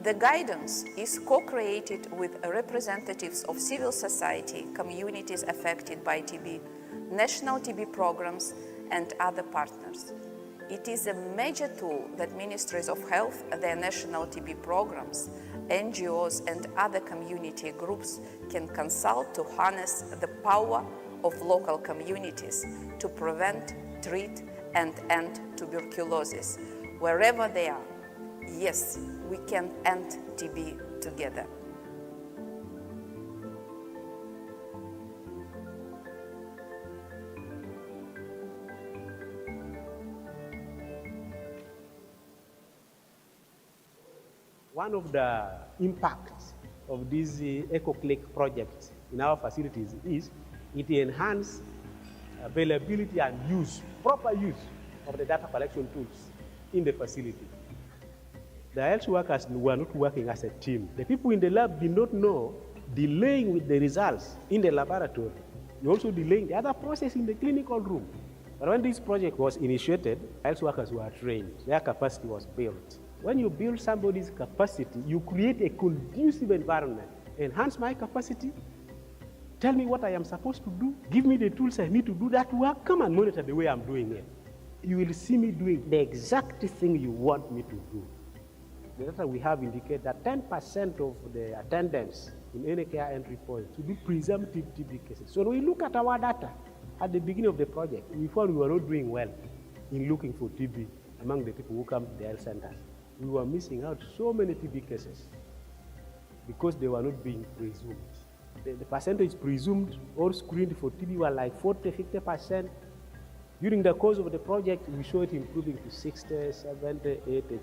The guidance is co-created with representatives of civil society, communities affected by TB, national TB programs, and other partners. It is a major tool that ministries of health, their national TB programs, NGOs, and other community groups can consult to harness the power of local communities to prevent, treat, and end tuberculosis wherever they are. Yes, we can end TB together. One of the impacts of this EcoClick project in our facilities is it enhances availability and use, proper use of the data collection tools in the facility. The health workers were not working as a team. The people in the lab did not know delaying with the results in the laboratory. You also delaying the other process in the clinical room. But when this project was initiated, health workers were trained. Their capacity was built. When you build somebody's capacity, you create a conducive environment. Enhance my capacity. Tell me what I am supposed to do. Give me the tools I need to do that work. Come and monitor the way I'm doing it. You will see me doing the exact thing you want me to do. The data we have indicate that 10% of the attendance in any care entry point to be presumptive TB cases. So when we look at our data at the beginning of the project, we found we were not doing well in looking for TB among the people who come to the health centers. We were missing out so many TB cases because they were not being presumed. The percentage presumed or screened for TB were like 40, 50%. During the course of the project, we saw it improving to 60, 70, 80.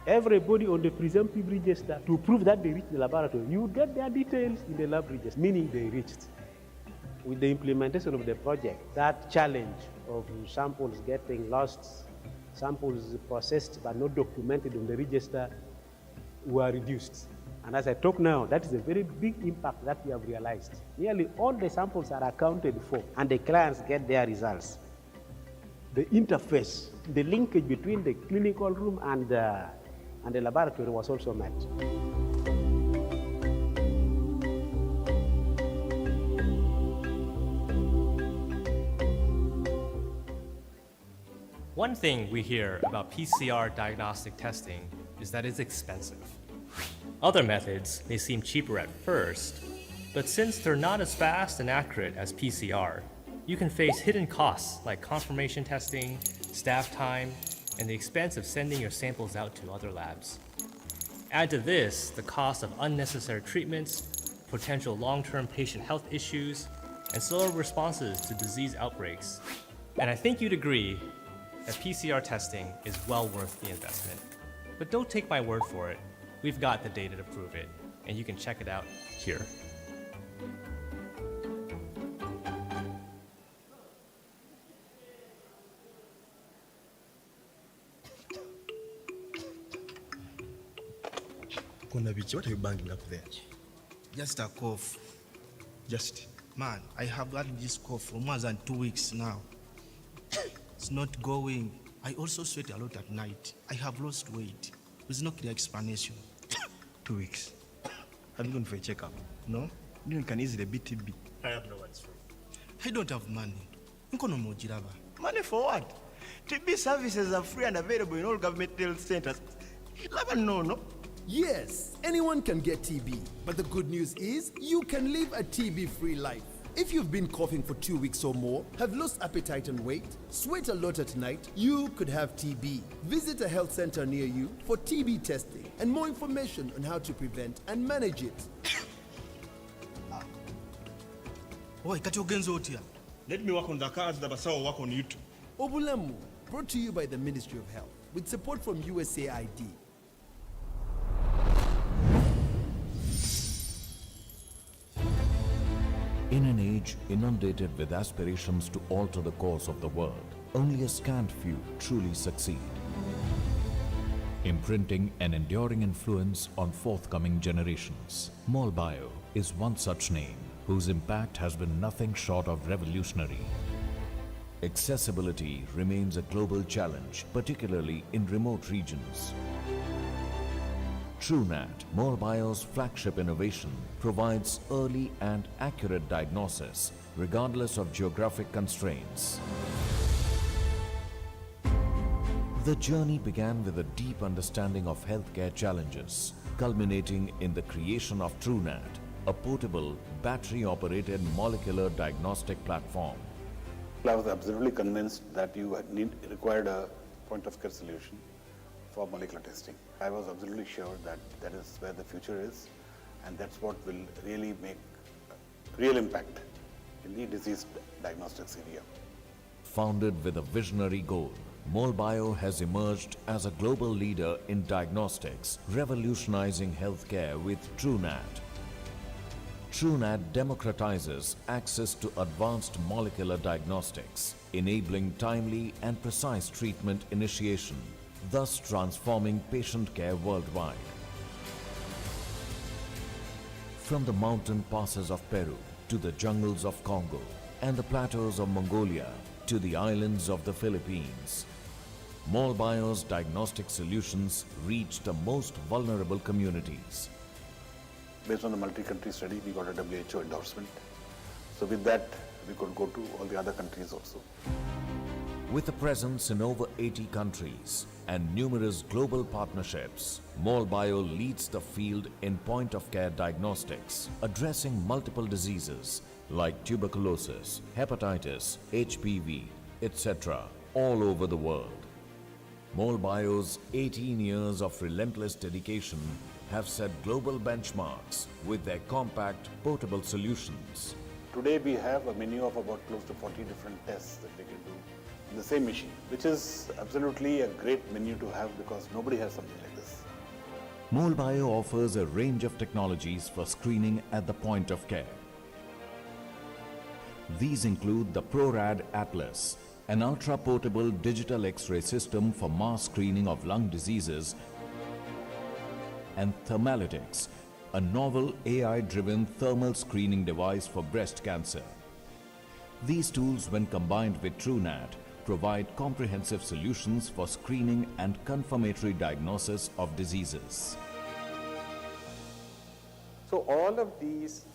Everybody on the presumptive register, to prove that they reached the laboratory, you get their details in the lab register, meaning they reached. with the implementation of the project, that challenge of samples getting lost, samples processed but not documented on the register were reduced. And as I talk now, that is a very big impact that we have realized. Nearly all the samples are accounted for and the clients get their results. The interface, the linkage between the clinical room and the laboratory was also met. One thing we hear about PCR diagnostic testing is that it's expensive. Other methods may seem cheaper at first, but since they're not as fast and accurate as PCR, you can face hidden costs like confirmation testing, staff time, and the expense of sending your samples out to other labs. Add to this the cost of unnecessary treatments, potential long-term patient health issues, and slower responses to disease outbreaks. And I think you'd agree that PCR testing is well worth the investment. But don't take my word for it. We've got the data to prove it, and you can check it out here. What are you banging up there? Just a cough. Man, I have had this cough for more than 2 weeks now. It's not going. I also sweat a lot at night. I have lost weight. There's no clear explanation. 2 weeks. Have you gone for a checkup? No? You can easily beat TB. I have no answer. I don't have money. Money for what? TB services are free and available in all government health centers. No. Yes, anyone can get TB, but the good news is you can live a TB-free life. If you've been coughing for 2 weeks or more, have lost appetite and weight, sweat a lot at night, you could have TB. Visit a health center near you for TB testing and more information on how to prevent and manage it. Let me work on the cards that I work on YouTube. Obulemu, brought to you by the Ministry of Health with support from USAID. In an age inundated with aspirations to alter the course of the world, only a scant few truly succeed, imprinting an enduring influence on forthcoming generations. MolBio is one such name whose impact has been nothing short of revolutionary. Accessibility remains a global challenge, particularly in remote regions. TrueNat, MolBio's flagship innovation, provides early and accurate diagnosis regardless of geographic constraints. The journey began with a deep understanding of healthcare challenges, culminating in the creation of TrueNat, a portable, battery-operated molecular diagnostic platform. I was absolutely convinced that you required a point-of-care solution for molecular testing. I was absolutely sure that that is where the future is, and that's what will really make real impact in the disease diagnostics area. Founded with a visionary goal, MolBio has emerged as a global leader in diagnostics, revolutionizing healthcare with TrueNat. TrueNat democratizes access to advanced molecular diagnostics, enabling timely and precise treatment initiation, thus transforming patient care worldwide. From the mountain passes of Peru to the jungles of Congo and the plateaus of Mongolia to the islands of the Philippines, MolBio's diagnostic solutions reach the most vulnerable communities. Based on the multi-country study, we got a WHO endorsement. So with that, we could go to all the other countries also. With a presence in over 80 countries and numerous global partnerships, MolBio leads the field in point-of-care diagnostics, addressing multiple diseases like tuberculosis, hepatitis, HPV, etc., all over the world. MolBio's 18 years of relentless dedication have set global benchmarks with their compact, portable solutions. Today we have a menu of about close to 40 different tests that we can do in the same machine, which is absolutely a great menu to have because nobody has something like this. MolBio offers a range of technologies for screening at the point of care. These include the ProRad Atlas, an ultra-portable digital X-ray system for mass screening of lung diseases, and Thermalytics, a novel AI-driven thermal screening device for breast cancer. These tools, when combined with TrueNat, provide comprehensive solutions for screening and confirmatory diagnosis of diseases. So all of these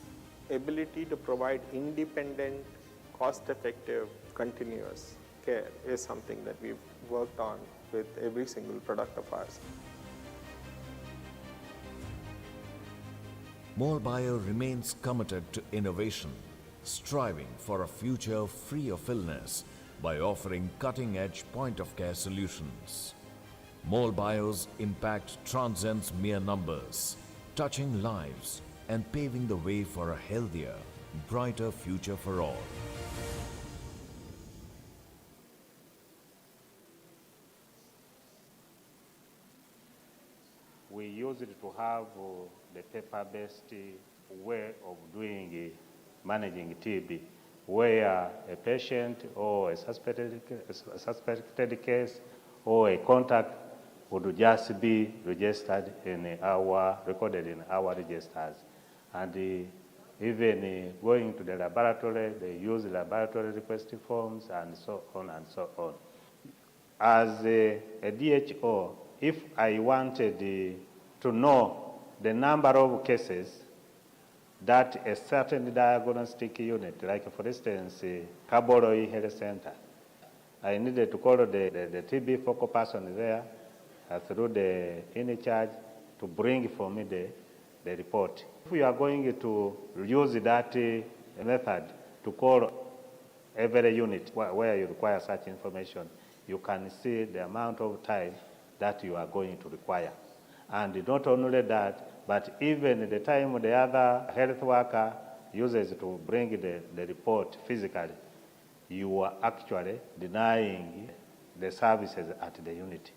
ability to provide independent, cost-effective, continuous care is something that we've worked on with every single product of ours. MolBio remains committed to innovation, striving for a future free of illness by offering cutting-edge point-of-care solutions. MolBio's impact transcends mere numbers, touching lives and paving the way for a healthier, brighter future for all. We used to have the paper-based way of doing managing TB, where a patient or a suspected case or a contact would just be registered recorded in our registers. And even going to the laboratory, they use laboratory request forms and so on and so on. As a DHO, if I wanted to know the number of cases that a certain diagnostic unit, like for instance, Kaboroi Health Center, I needed to call the TB focal person there through the in charge to bring for me the report. If you are going to use that method to call every unit where you require such information, you can see the amount of time that you are going to require. And not only that, but even the time the other health worker uses to bring the report physically, you are actually denying the services at the unit.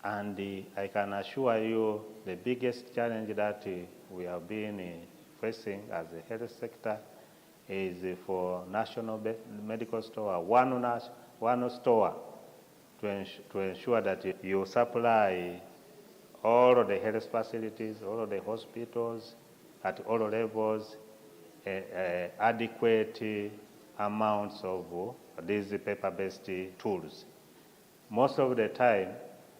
And I can assure you the biggest challenge that we have been facing as a health sector is for national medical store, one store to ensure that you supply all of the health facilities, all of the hospitals at all levels, adequate amounts of these paper-based tools. Most of the time,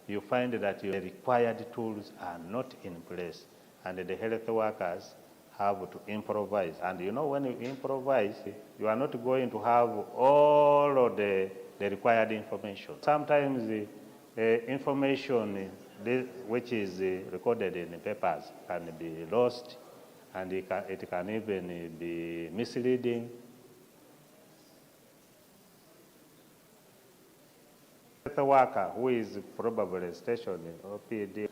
you find that the required tools are not in place, and the health workers have to improvise. And you know, when you improvise, you are not going to have all of the required information. Sometimes the information which is recorded in the papers can be lost, and it can even be misleading. The worker who is probably stationed in OPD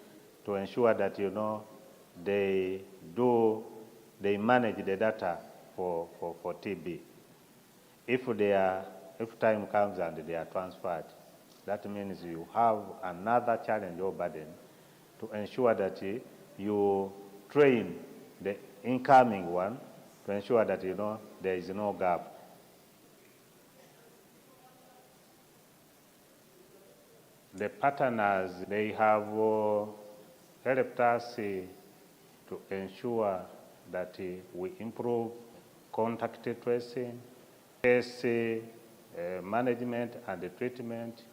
to ensure that, you know, they manage the data for TB. If time comes and they are transferred, that means you have another challenge or burden to ensure that you train the incoming one to ensure that, you know, there is no gap. The partners, they have helped us to ensure that we improve contact tracing, case management and the treatment.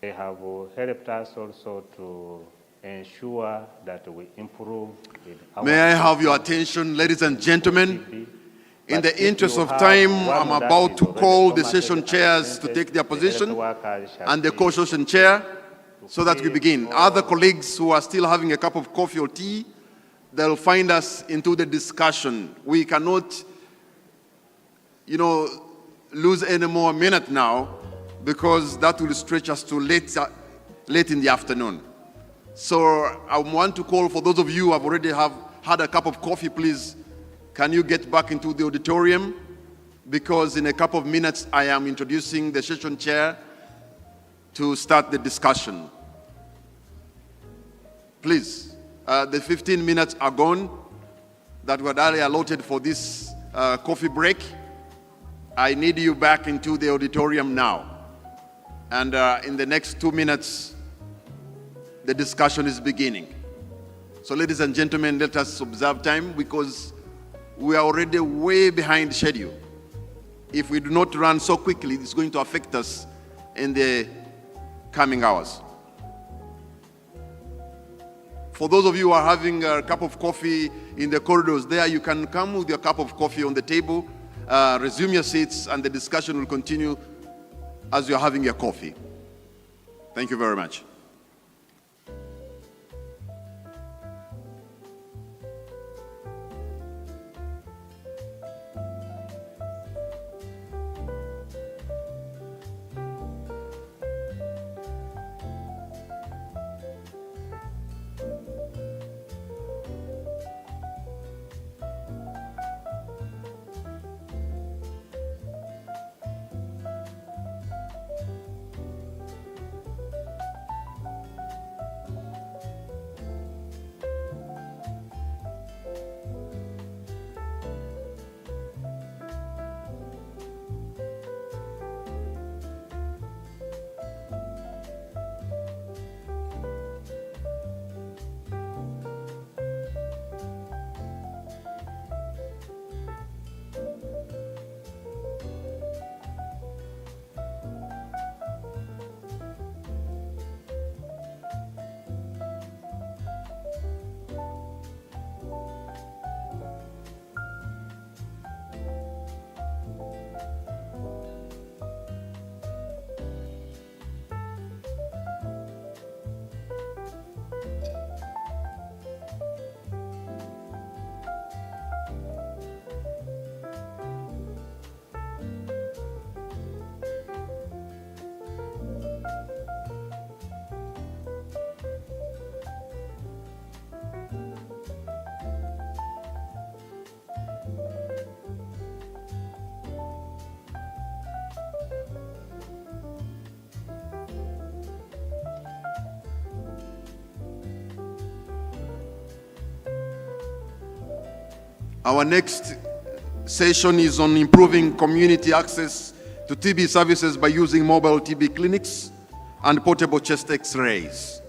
They have helped us also to ensure that we improve. May I have your attention, ladies and gentlemen? In the interest of time, I'm about to call the session chairs to take their position and the co-session chair so that we begin. Other colleagues who are still having a cup of coffee or tea, they'll find us into the discussion. We cannot, you know, lose any more minute now because that will stretch us to late in the afternoon. So I want to call for those of you who have already had a cup of coffee, please, can you get back into the auditorium? Because in a couple of minutes, I am introducing the session chair to start the discussion. Please, the 15 minutes are gone. that were earlier allotted for this coffee break, I need you back into the auditorium now. And in the next 2 minutes, the discussion is beginning. So ladies and gentlemen, let us observe time because we are already way behind schedule. If we do not run so quickly, it's going to affect us in the coming hours. For those of you who are having a cup of coffee in the corridors there, you can come with your cup of coffee on the table, resume your seats, and the discussion will continue as you're having your coffee. Thank you very much. Our next session is on improving community access to TB services by using mobile TB clinics and portable chest X-rays.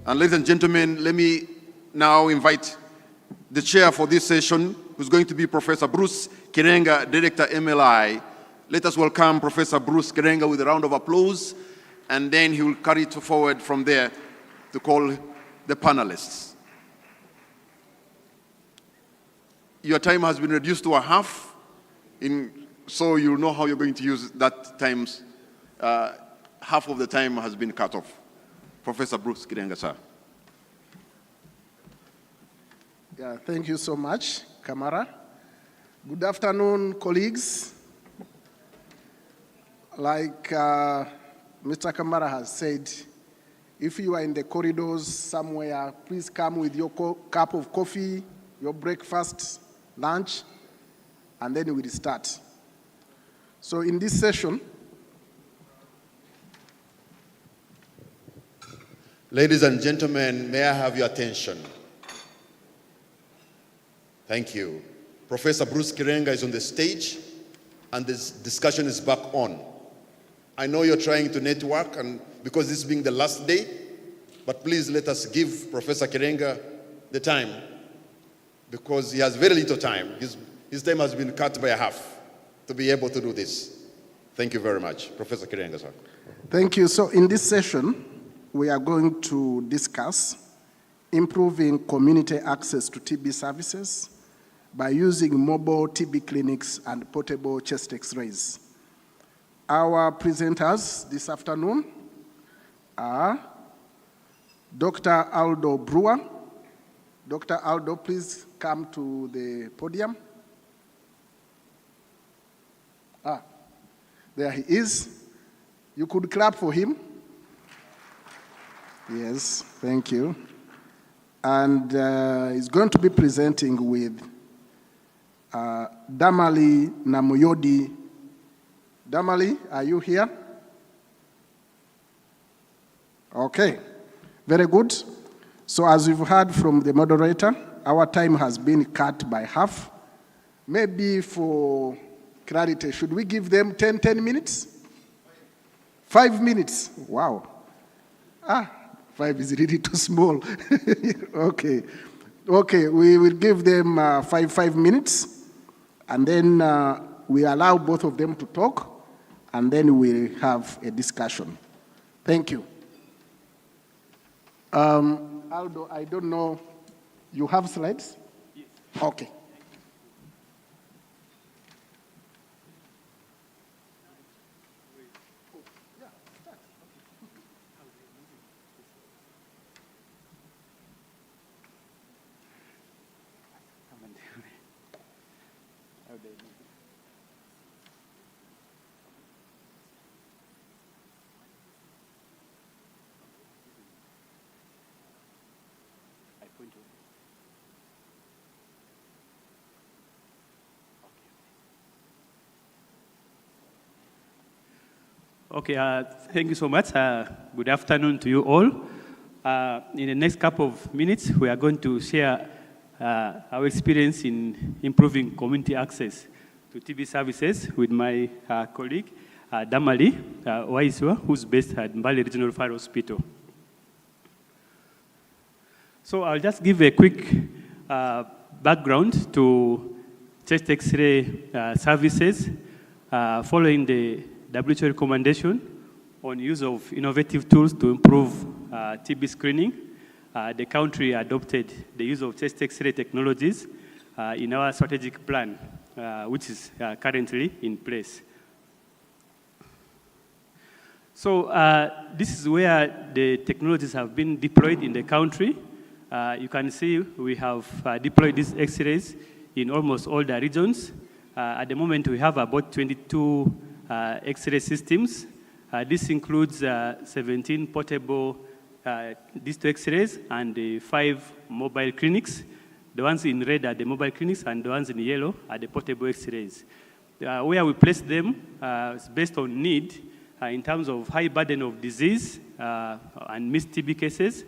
And ladies and gentlemen, let me now invite the chair for this session, who's going to be Professor Bruce Kirenga, Director MLI. Let us welcome Professor Bruce Kirenga with a round of applause, and then he will carry it forward from there to call the panelists. Your time has been reduced to a half, so you'll know how you're going to use that time. Half of the time has been cut off. Professor Bruce Kirenga, sir. Yeah, thank you so much, Kamara. Good afternoon, colleagues. Like Mr. Kamara has said, if you are in the corridors somewhere, please come with your cup of coffee, your breakfast, lunch, and then we'll start. So in this session, ladies and gentlemen, may I have your attention? Thank you. Professor Bruce Kirenga is on the stage, and this discussion is back on. I know you're trying to network, and because this being the last day, but please let us give Professor Kirenga the time, because he has very little time. His time has been cut by a half to be able to do this. Thank you very much. Professor Kirenga, sir. Thank you. So in this session, we are going to discuss improving community access to TB services by using mobile TB clinics and portable chest X-rays. Our presenters this afternoon are Dr. Aldo Brewer. Dr. Aldo, please come to the podium. There he is. You could clap for him. Yes, thank you. And he's going to be presenting with Damali Namuyodi. Damali, are you here? Okay, very good. So as we've heard from the moderator, our time has been cut by half. Maybe for clarity, should we give them 10 minutes? 5 minutes? Wow. 5 is really too small. Okay. Okay, we will give them 5 minutes, and then we allow both of them to talk, and then we'll have a discussion. Thank you. Aldo, I don't know, you have slides? Yes. Okay. Okay, thank you so much. Good afternoon to you all. In the next couple of minutes, we are going to share our experience in improving community access to TB services with my colleague, Damali Waiswa, who's based at Mbale Regional Fire Hospital. So I'll just give a quick background to chest X-ray services following the WHO recommendation on use of innovative tools to improve TB screening. The country adopted the use of chest X-ray technologies in our strategic plan, which is currently in place. So this is where the technologies have been deployed in the country. You can see we have deployed these X-rays in almost all the regions. At the moment, we have about 22 X-ray systems. This includes 17 portable digital X-rays and 5 mobile clinics. The ones in red are the mobile clinics, and the ones in yellow are the portable X-rays. Where we place them is based on need in terms of high burden of disease and missed TB cases.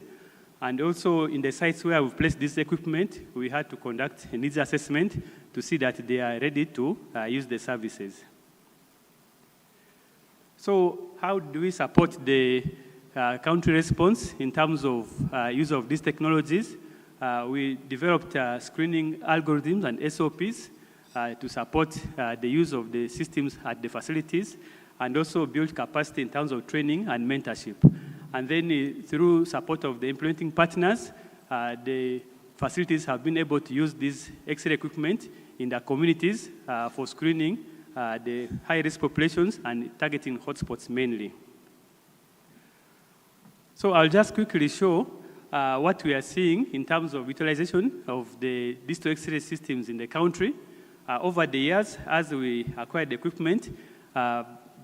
And also in the sites where we've placed this equipment, we had to conduct a needs assessment to see that they are ready to use the services. So how do we support the country response in terms of use of these technologies? We developed screening algorithms and SOPs to support the use of the systems at the facilities, and also build capacity in terms of training and mentorship. And then through support of the implementing partners, the facilities have been able to use this X-ray equipment in their communities for screening the high-risk populations and targeting hotspots mainly. So I'll just quickly show what we are seeing in terms of utilization of the digital X-ray systems in the country. Over the years, as we acquired the equipment,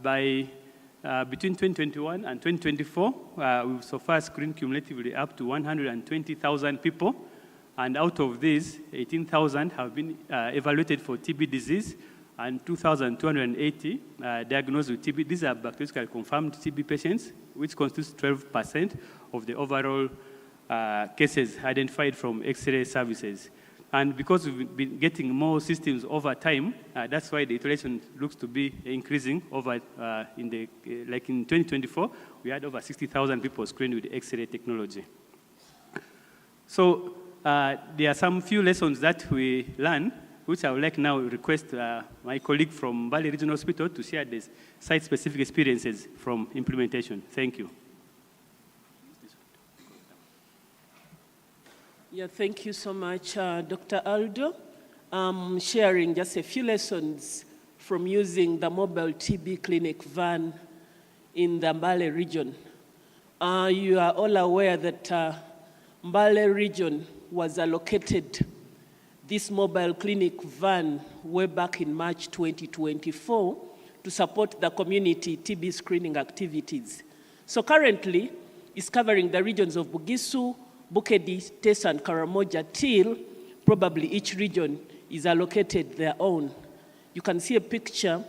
between 2021 and 2024, we've so far screened cumulatively up to 120,000 people. And out of these, 18,000 have been evaluated for TB disease, and 2,280 diagnosed with TB. These are bacteriologically confirmed TB patients, which constitutes 12% of the overall cases identified from X-ray services. And because we've been getting more systems over time, that's why the utilization looks to be increasing over like in 2024, we had over 60,000 people screened with X-ray technology. So there are some few lessons that we learned, which I would like now request my colleague from Mbale Regional Hospital to share the site-specific experiences from implementation. Thank you. Yeah, thank you so much, Dr. Aldo. I'm sharing just a few lessons from using the mobile TB clinic van in the Mbale region. You are all aware that Mbale region was allocated this mobile clinic van way back in March 2024 to support the community TB screening activities. So currently, it's covering the regions of Bugisu, Bukedi, Tesa, and Karamoja till probably each region is allocated their own. You can see a picture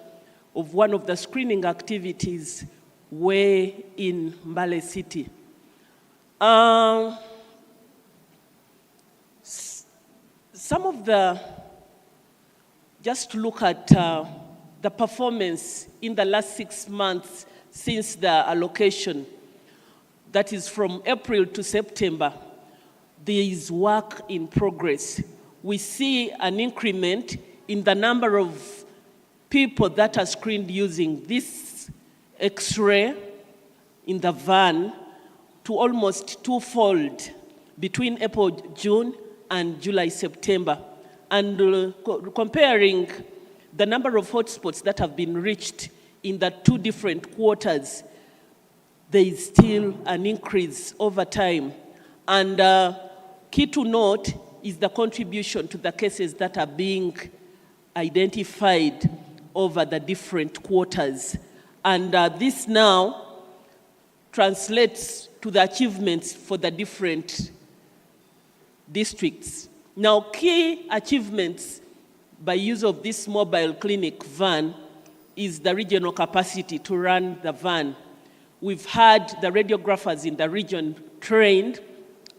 of one of the screening activities way in Mbale City. Some of the, just to look at the performance in the last 6 months since the allocation, that is from April to September, there is work in progress. We see an increment in the number of people that are screened using this X-ray in the van to almost twofold between April, June, and July, September. And comparing the number of hotspots that have been reached in the 2 different quarters, there is still an increase over time. And key to note is the contribution to the cases that are being identified over the different quarters. And this now translates to the achievements for the different districts. Now, key achievements by use of this mobile clinic van is the regional capacity to run the van. We've had the radiographers in the region trained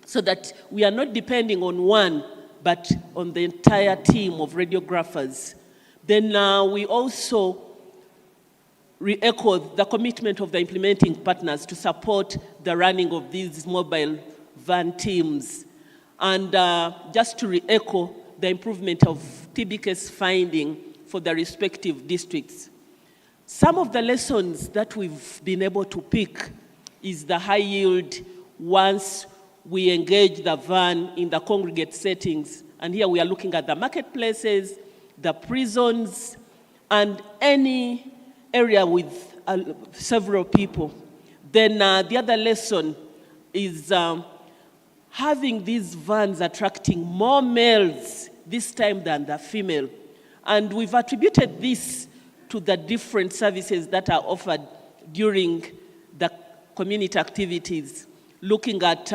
so that we are not depending on one, but on the entire team of radiographers. Then we also re-echo the commitment of the implementing partners to support the running of these mobile van teams. And just to re-echo the improvement of TB case finding for the respective districts. Some of the lessons that we've been able to pick is the high yield once we engage the van in the congregate settings. And here we are looking at the marketplaces, the prisons, and any area with several people. Then the other lesson is having these vans attracting more males this time than the female. And we've attributed this to the different services that are offered during the community activities. Looking at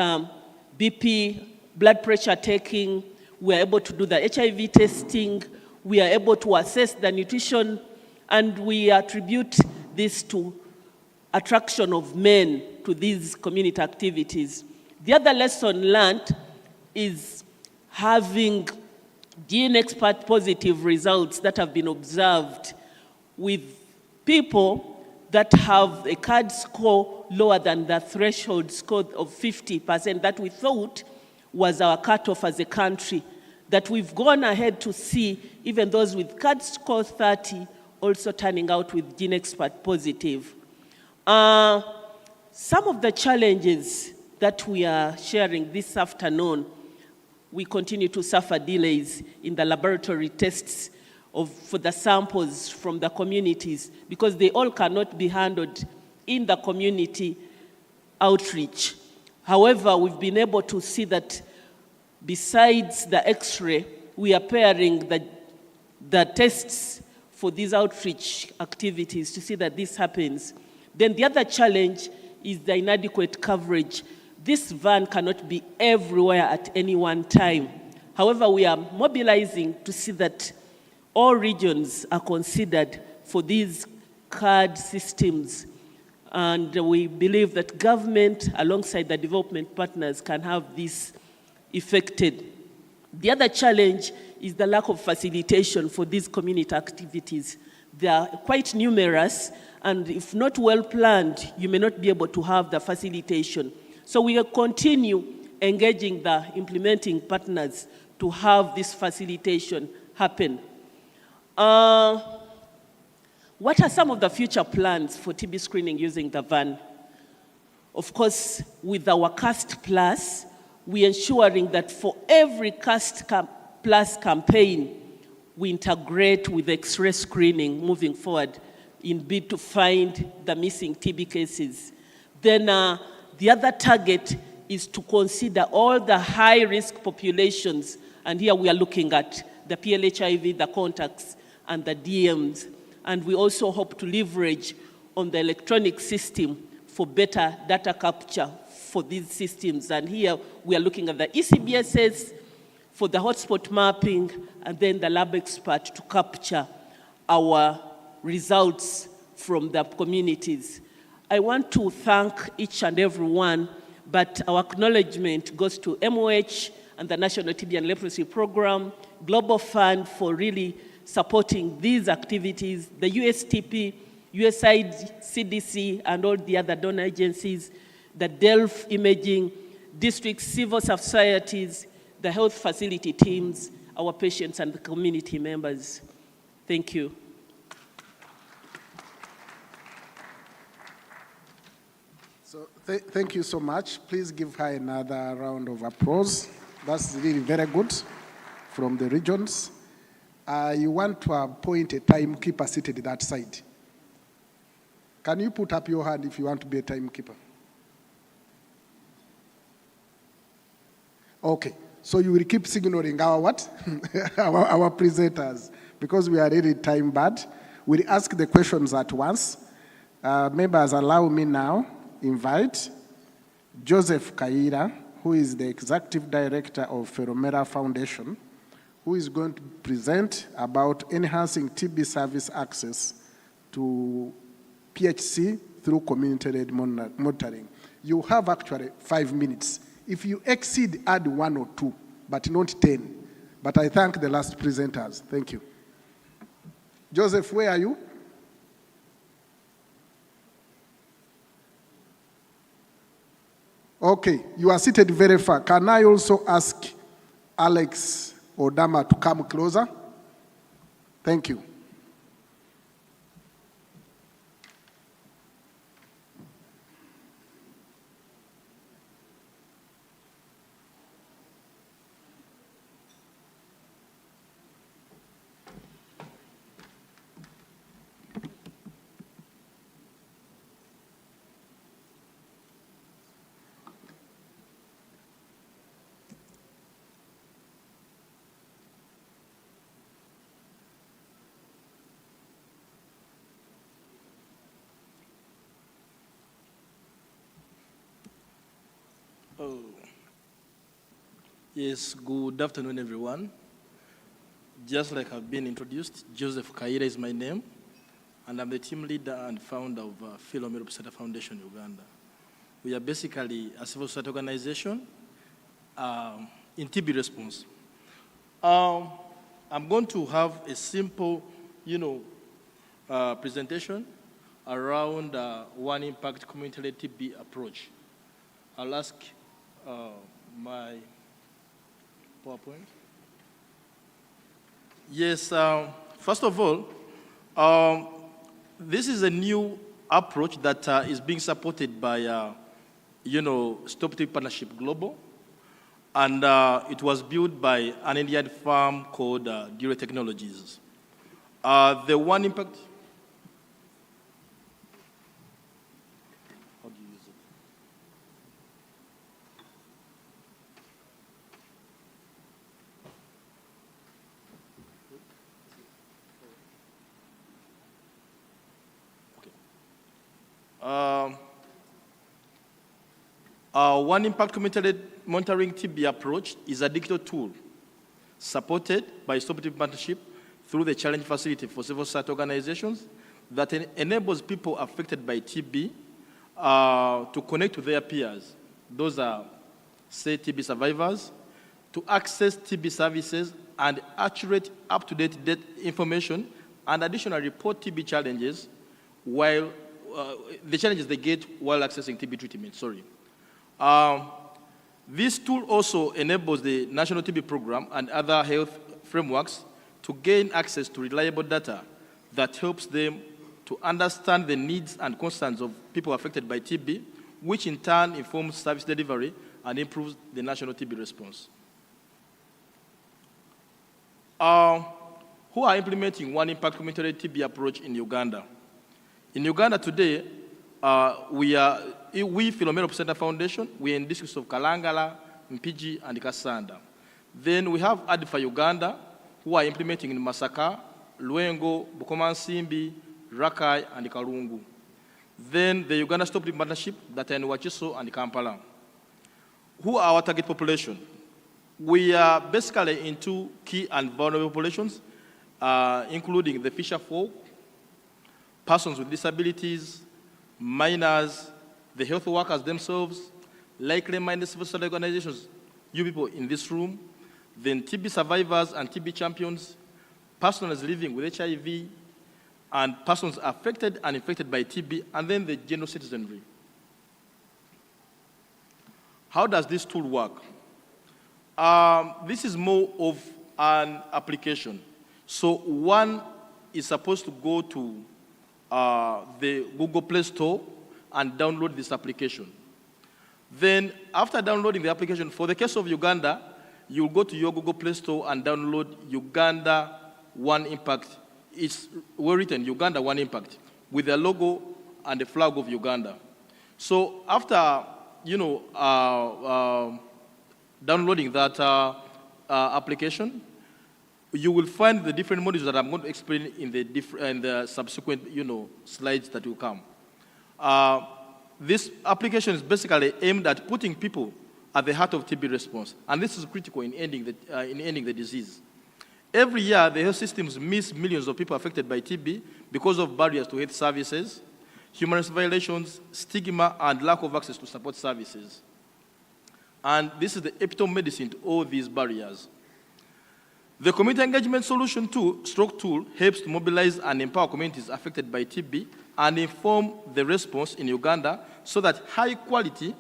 BP, blood pressure taking, we are able to do the HIV testing, we are able to assess the nutrition, and we attribute this to attraction of men to these community activities. The other lesson learned is having gene expert positive results that have been observed with people that have a CAD score lower than the threshold score of 50% that we thought was our cutoff as a country, that we've gone ahead to see even those with CAD score 30 also turning out with gene expert positive. Some of the challenges that we are sharing this afternoon, we continue to suffer delays in the laboratory tests for the samples from the communities because they all cannot be handled in the community outreach. However, we've been able to see that besides the X-ray, we are pairing the tests for these outreach activities to see that this happens. Then the other challenge is the inadequate coverage. This van cannot be everywhere at any one time. However, we are mobilizing to see that all regions are considered for these card systems. And we believe that government, alongside the development partners, can have this effected. The other challenge is the lack of facilitation for these community activities. They are quite numerous, and if not well planned, you may not be able to have the facilitation. So we will continue engaging the implementing partners to have this facilitation happen. What are some of the future plans for TB screening using the van? Of course, with our CAST Plus, we are ensuring that for every CAST Plus campaign, we integrate with X-ray screening moving forward in bid to find the missing TB cases. Then the other target is to consider all the high-risk populations, and here we are looking at the PLHIV, the contacts, and the DMs. And we also hope to leverage on the electronic system for better data capture for these systems. And here we are looking at the ECBSS for the hotspot mapping, and then the lab expert to capture our results from the communities. I want to thank each and every one, but our acknowledgement goes to MOH and the National TB and Leprosy Program, Global Fund for really supporting these activities, the USTP, USAID, CDC, and all the other donor agencies, the DELF imaging, district civil societies, the health facility teams, our patients, and the community members. Thank you. So thank you so much. Please give her another round of applause. That's really very good from the regions. You want to appoint a timekeeper seated that side. Can you put up your hand if you want to be a timekeeper? Okay, so you will keep signaling our what? our presenters, because we are really time bad. We'll ask the questions at once. Members, allow me now invite Joseph Kaira, who is the Executive Director of Feromera Foundation, who is going to present about enhancing TB service access to PHC through community-led monitoring. You have actually 5 minutes. If you exceed, add 1 or 2, but not 10. But I thank the last presenters. Thank you. Joseph, where are you? Okay, you are seated very far. Can I also ask Alex Odama to come closer? Thank you. Oh. Yes, good afternoon, everyone. Just like I've been introduced, Joseph Kaira is my name, and I'm the team leader and founder of Leprosy Foundation Uganda. We are basically a civil society organization in TB response. I'm going to have a simple, presentation around one impact community-led TB approach. I'll ask my PowerPoint. Yes, first of all, this is a new approach that is being supported by, Stop TB Partnership Global, and it was built by an Indian firm called Dure Technologies. The one impact. One impact community monitoring TB approach is a digital tool supported by Stop TB Partnership through the Challenge Facility for Civil Society Organizations that enables people affected by TB to connect to their peers. Those are, say, TB survivors, to access TB services and accurate, up-to-date information, and additionally report TB challenges while the challenges they get while accessing TB treatment, This tool also enables the National TB Program and other health frameworks to gain access to reliable data that helps them to understand the needs and concerns of people affected by TB, which in turn informs service delivery and improves the national TB response. Who are implementing one impact community TB approach in Uganda? In Uganda today, we Leprosy Foundation, we are in districts of Kalangala, Mpigi, and Kasanda. Then we have ADFA Uganda, who are implementing in Masaka, Luengo, Bukomansimbi, Rakai, and Kalungu. Then the Uganda Stop TB Partnership that are in Wachiso and Kampala. Who are our target population? We are basically in two key and vulnerable populations, including the fisher folk, persons with disabilities, minors, the health workers themselves, likely-minded civil society organizations you people in this room, then TB survivors and TB champions, persons living with HIV, and persons affected and infected by TB, and then the general citizenry. How does this tool work? This is more of an application. So one is supposed to go to the Google Play Store and download this application. Then after downloading the application, for the case of Uganda, you'll go to your Google Play Store and download Uganda One Impact. It's well written, Uganda One Impact, with the logo and the flag of Uganda. So after, downloading that application, you will find the different modules that I'm going to explain in the subsequent, slides that will come. This application is basically aimed at putting people at the heart of TB response, and this is critical in ending the disease. Every year, the health systems miss millions of people affected by TB because of barriers to health services, human rights violations, stigma, and lack of access to support services. And this is the epitome medicine to all these barriers. The community engagement solution tool helps to mobilize and empower communities affected by TB and inform the response in Uganda so that high-quality,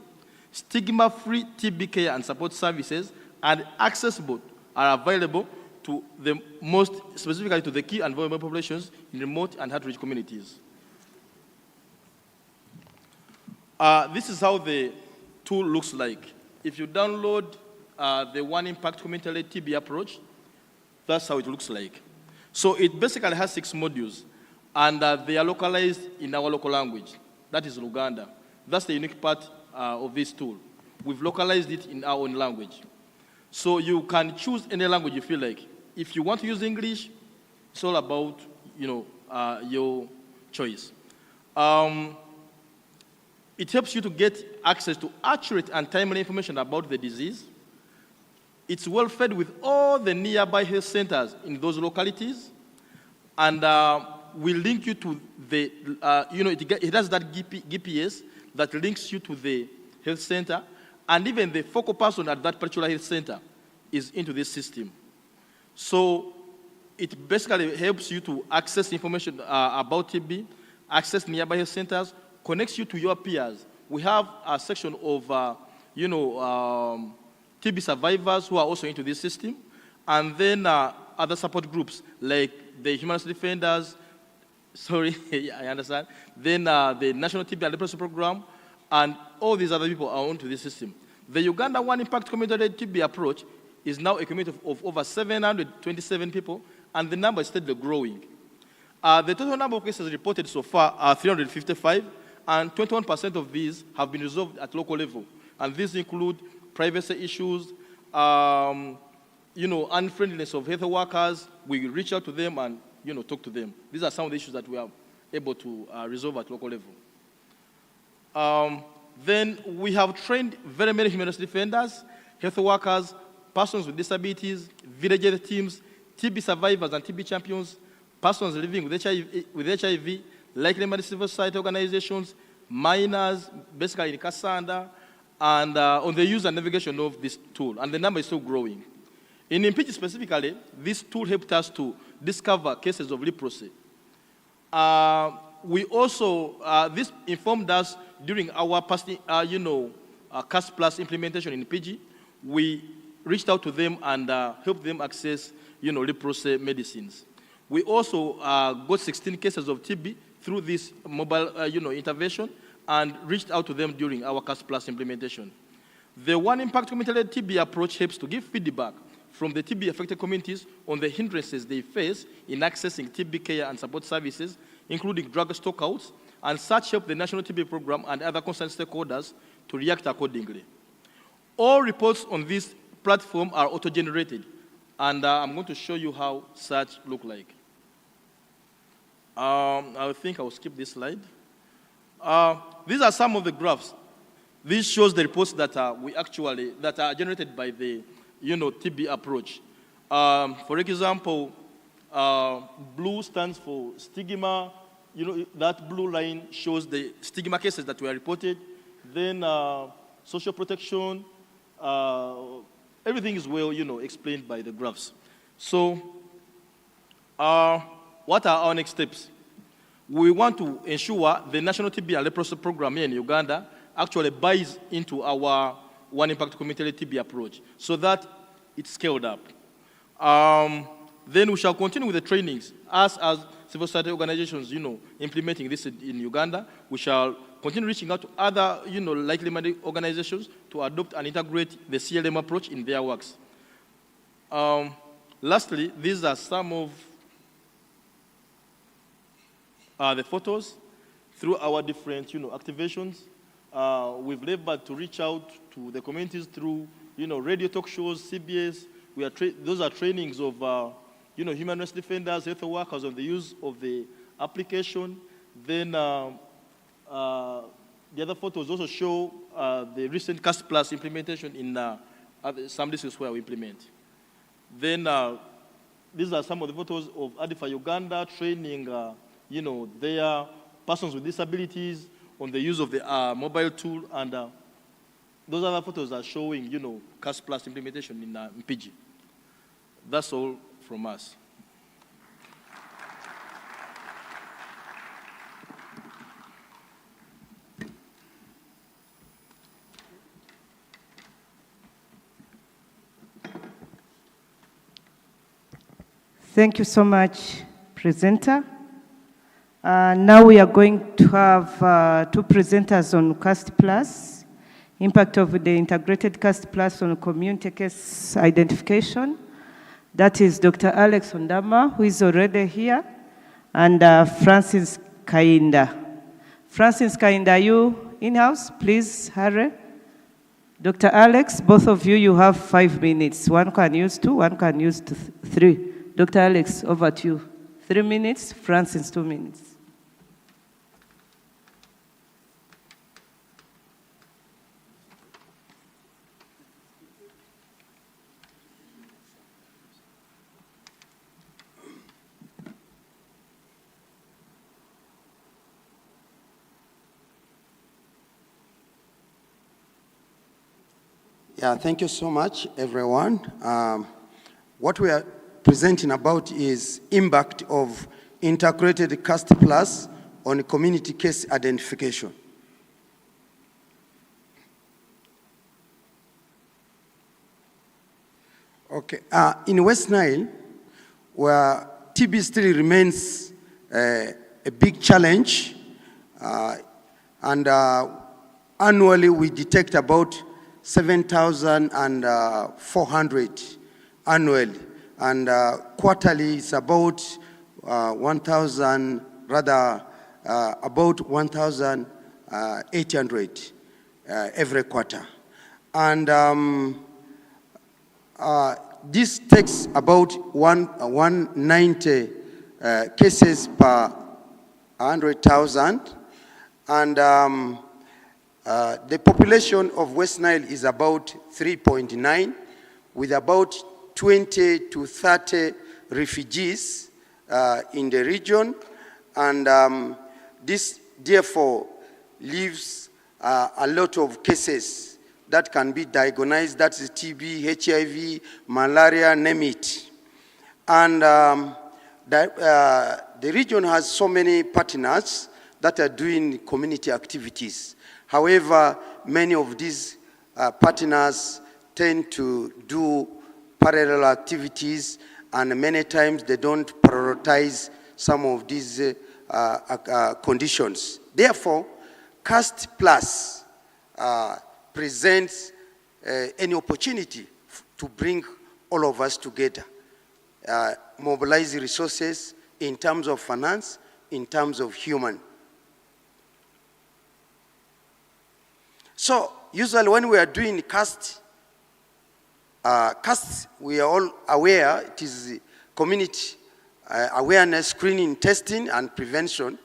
stigma-free TB care and support services are available to specifically to the key and vulnerable populations in remote and hard-to-reach communities. This is how the tool looks like. If you download the One Impact community-led TB approach, that's how it looks like. So it basically has 6 modules, and they are localized in our local language. That is Luganda. That's the unique part of this tool. We've localized it in our own language. So you can choose any language you feel like. If you want to use English, it's all about your choice. It helps you to get access to accurate and timely information about the disease. It's well fed with all the nearby health centers in those localities, and we link you to the, it has that GPS that links you to the health center, and even the focal person at that particular health center is into this system. So it basically helps you to access information about TB, access nearby health centers, connects you to your peers. We have a section of, TB survivors who are also into this system, and then other support groups like the human rights defenders, I understand, then the National TB and Leprosy Program, and all these other people are onto this system. The Uganda One Impact community-led TB approach is now a community of over 727 people, and the number is steadily growing. The total number of cases reported so far are 355, and 21% of these have been resolved at local level, and these include privacy issues, unfriendliness of health workers. We reach out to them and, talk to them. These are some of the issues that we are able to resolve at local level. Then we have trained very many human rights defenders, health workers, persons with disabilities, village health teams, TB survivors and TB champions, persons living with HIV, like civil society organizations, miners, basically in Kasanda, and on the use and navigation of this tool, and the number is still growing. In Mpigi specifically, this tool helped us to discover cases of leprosy. We also, this informed us during our past, CAS Plus implementation in Mpigi. We reached out to them and helped them access, leprosy medicines. We also got 16 cases of TB through this mobile, intervention, and reached out to them during our CAS Plus implementation. The One Impact community-led TB approach helps to give feedback from the TB-affected communities on the hindrances they face in accessing TB care and support services, including drug stockouts, and such help the National TB Program and other concerned stakeholders to react accordingly. All reports on this platform are auto-generated, and I'm going to show you how such look like. I think I'll skip this slide. These are some of the graphs. This shows the reports that that are generated by the TB approach. For example, blue stands for stigma. That blue line shows the stigma cases that were reported. Then social protection, everything is well, explained by the graphs. So, what are our next steps? We want to ensure the National TB and Leprosy Program here in Uganda actually buys into our One Impact Community TB approach so that it's scaled up. Then we shall continue with the trainings. As civil society organizations, implementing this in Uganda, we shall continue reaching out to other, likely-minded organizations to adopt and integrate the CLM approach in their works. Lastly, these are some of the photos through our different, activations. We've labored to reach out to the communities through, radio talk shows, CBS. Those are trainings of, human rights defenders, health workers on the use of the application. Then the other photos also show the recent CAST Plus implementation in some districts where we implement. Then these are some of the photos of ADIFA Uganda training, their persons with disabilities on the use of the mobile tool, and those other photos are showing, CAST Plus implementation in Mpigi. That's all from us. Thank you so much, presenter. Now we are going to have two presenters on CAST Plus, impact of the integrated CAST Plus on community case identification. That is Dr. Alex Ondama, who is already here, and Francis Kainda. Francis Kainda, are you in-house? Please hurry. Dr. Alex, both of you, you have 5 minutes. One can use 2, one can use 3. Dr. Alex, over to you. 3 minutes, Francis, 2 minutes. Yeah, thank you so much, everyone. What we are presenting about is impact of integrated CAST Plus on community case identification. Okay, in West Nile, where TB still remains a big challenge, and annually we detect about 7,400 annually, and quarterly it's about 1,000, rather about 1,800 every quarter. And this takes about 190 cases per 100,000, and the population of West Nile is about 3.9, with about 20 to 30 refugees in the region, and this therefore leaves a lot of cases that can be diagnosed. That's TB, HIV, malaria, name it. And the region has so many partners that are doing community activities. However, many of these partners tend to do parallel activities, and many times they don't prioritize some of these conditions. Therefore, CAST Plus presents an opportunity to bring all of us together, mobilize resources in terms of finance, in terms of human. So usually when we are doing CAST, we are all aware it is community awareness, screening, testing, and prevention.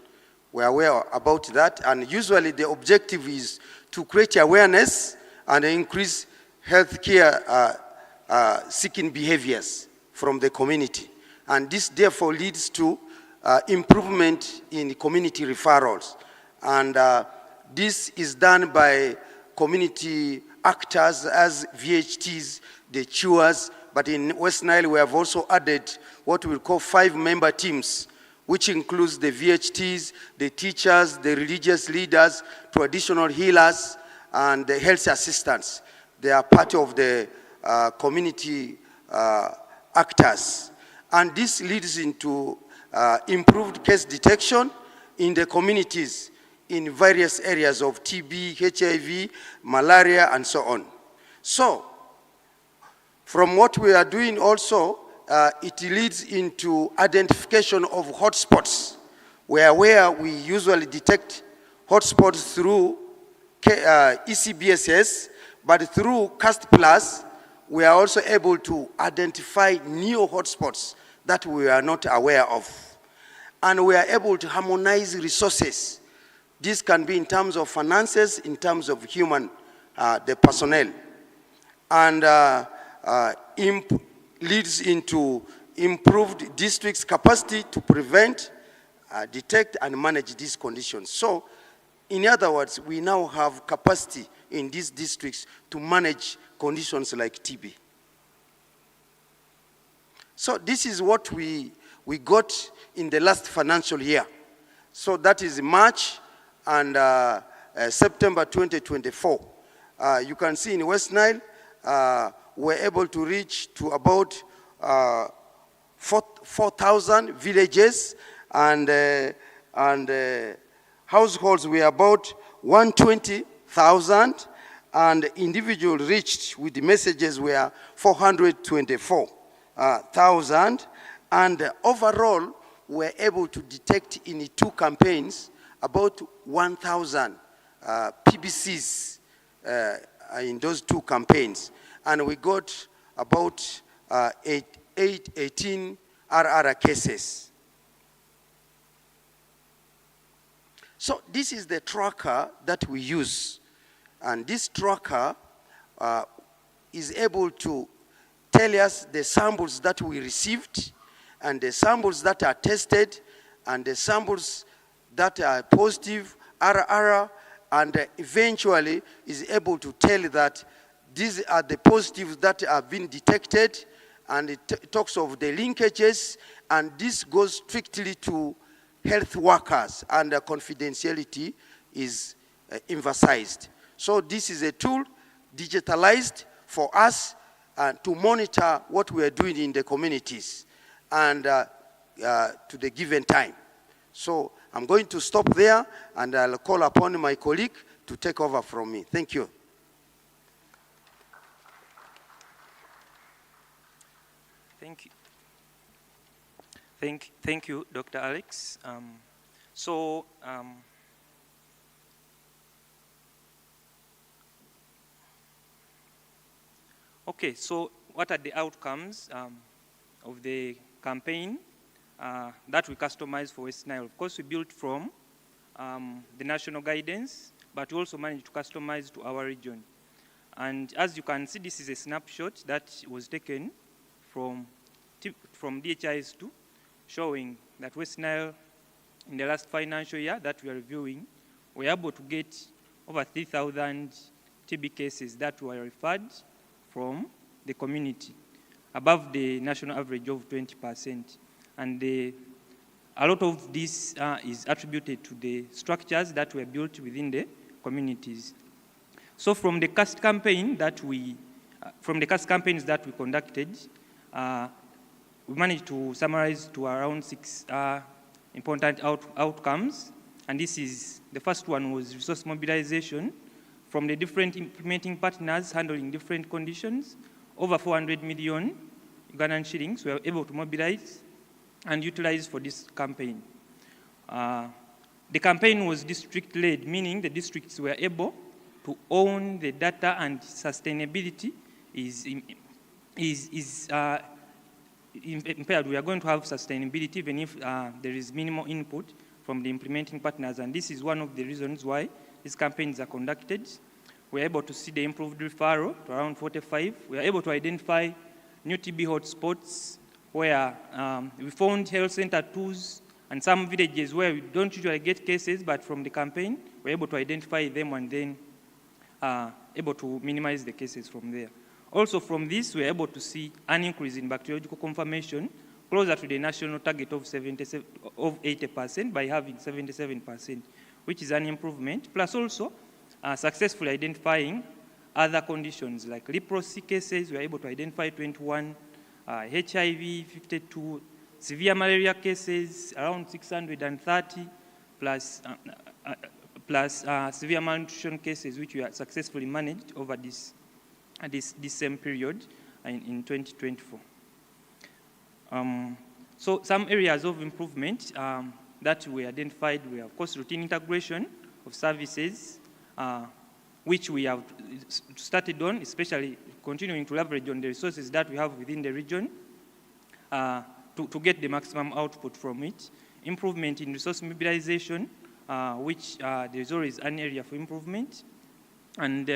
We are aware about that, and usually the objective is to create awareness and increase healthcare seeking behaviors from the community. And this therefore leads to improvement in community referrals. And this is done by community actors as VHTs, the chewers, but in West Nile we have also added what we call 5-member teams, which includes the VHTs, the teachers, the religious leaders, traditional healers, and the health assistants. They are part of the community actors. And this leads into improved case detection in the communities in various areas of TB, HIV, malaria, and so on. So, from what we are doing also, it leads into identification of hotspots, where we usually detect hotspots through ECBSS, but through CAST Plus, we are also able to identify new hotspots that we are not aware of. And we are able to harmonize resources. This can be in terms of finances, in terms of human, the personnel. And leads into improved districts' capacity to prevent, detect, and manage these conditions. So, in other words, we now have capacity in these districts to manage conditions like TB. So this is what we got in the last financial year. So that is March and September 2024. You can see in West Nile, we're able to reach to about 4,000 villages, and households were about 120,000, and individuals reached with the messages were 424,000, and overall we're able to detect in 2 campaigns about 1,000 PBCs in those 2 campaigns, and we got about 18 RR cases. So this is the tracker that we use, and this tracker is able to tell us the samples that we received, and the samples that are tested, and the samples that are positive, RR, and eventually is able to tell that these are the positives that have been detected, and it talks of the linkages, and this goes strictly to health workers, and confidentiality is emphasized. So this is a tool digitalized for us to monitor what we are doing in the communities and to the given time. So I'm going to stop there, and I'll call upon my colleague to take over from me. Thank you. Thank you. Thank you, Dr. Alex. Okay, so what are the outcomes of the campaign that we customized for West Nile? Of course, we built from the national guidance, but we also managed to customize to our region. And as you can see, this is a snapshot that was taken from DHIS2, showing that West Nile, in the last financial year that we are reviewing, we were able to get over 3,000 TB cases that were referred from the community, above the national average of 20%. And a lot of this is attributed to the structures that were built within the communities. So from the CAST campaign that campaigns that we conducted, we managed to summarize to around 6 important outcomes. And this is, the first one was resource mobilization from the different implementing partners handling different conditions. Over 400 million Ugandan shillings we were able to mobilize and utilize for this campaign. The campaign was district-led, meaning the districts were able to own the data, and sustainability is impaired. We are going to have sustainability even if there is minimal input from the implementing partners, and this is one of the reasons why these campaigns are conducted. We are able to see the improved referral to around 45. We are able to identify new TB hotspots where we found health center tools and some villages where we don't usually get cases, but from the campaign, we're able to identify them and then able to minimize the cases from there. Also from this, we're able to see an increase in bacteriological confirmation closer to the national target of 80% by having 77%, which is an improvement, plus also successfully identifying other conditions like leprosy cases. We are able to identify 21, HIV 52, severe malaria cases around 630, plus severe malnutrition cases which we have successfully managed over this same period in 2024. So some areas of improvement that we identified were, of course, routine integration of services, which we have started on, especially continuing to leverage on the resources that we have within the region to get the maximum output from it. Improvement in resource mobilization, which there's always an area for improvement. And,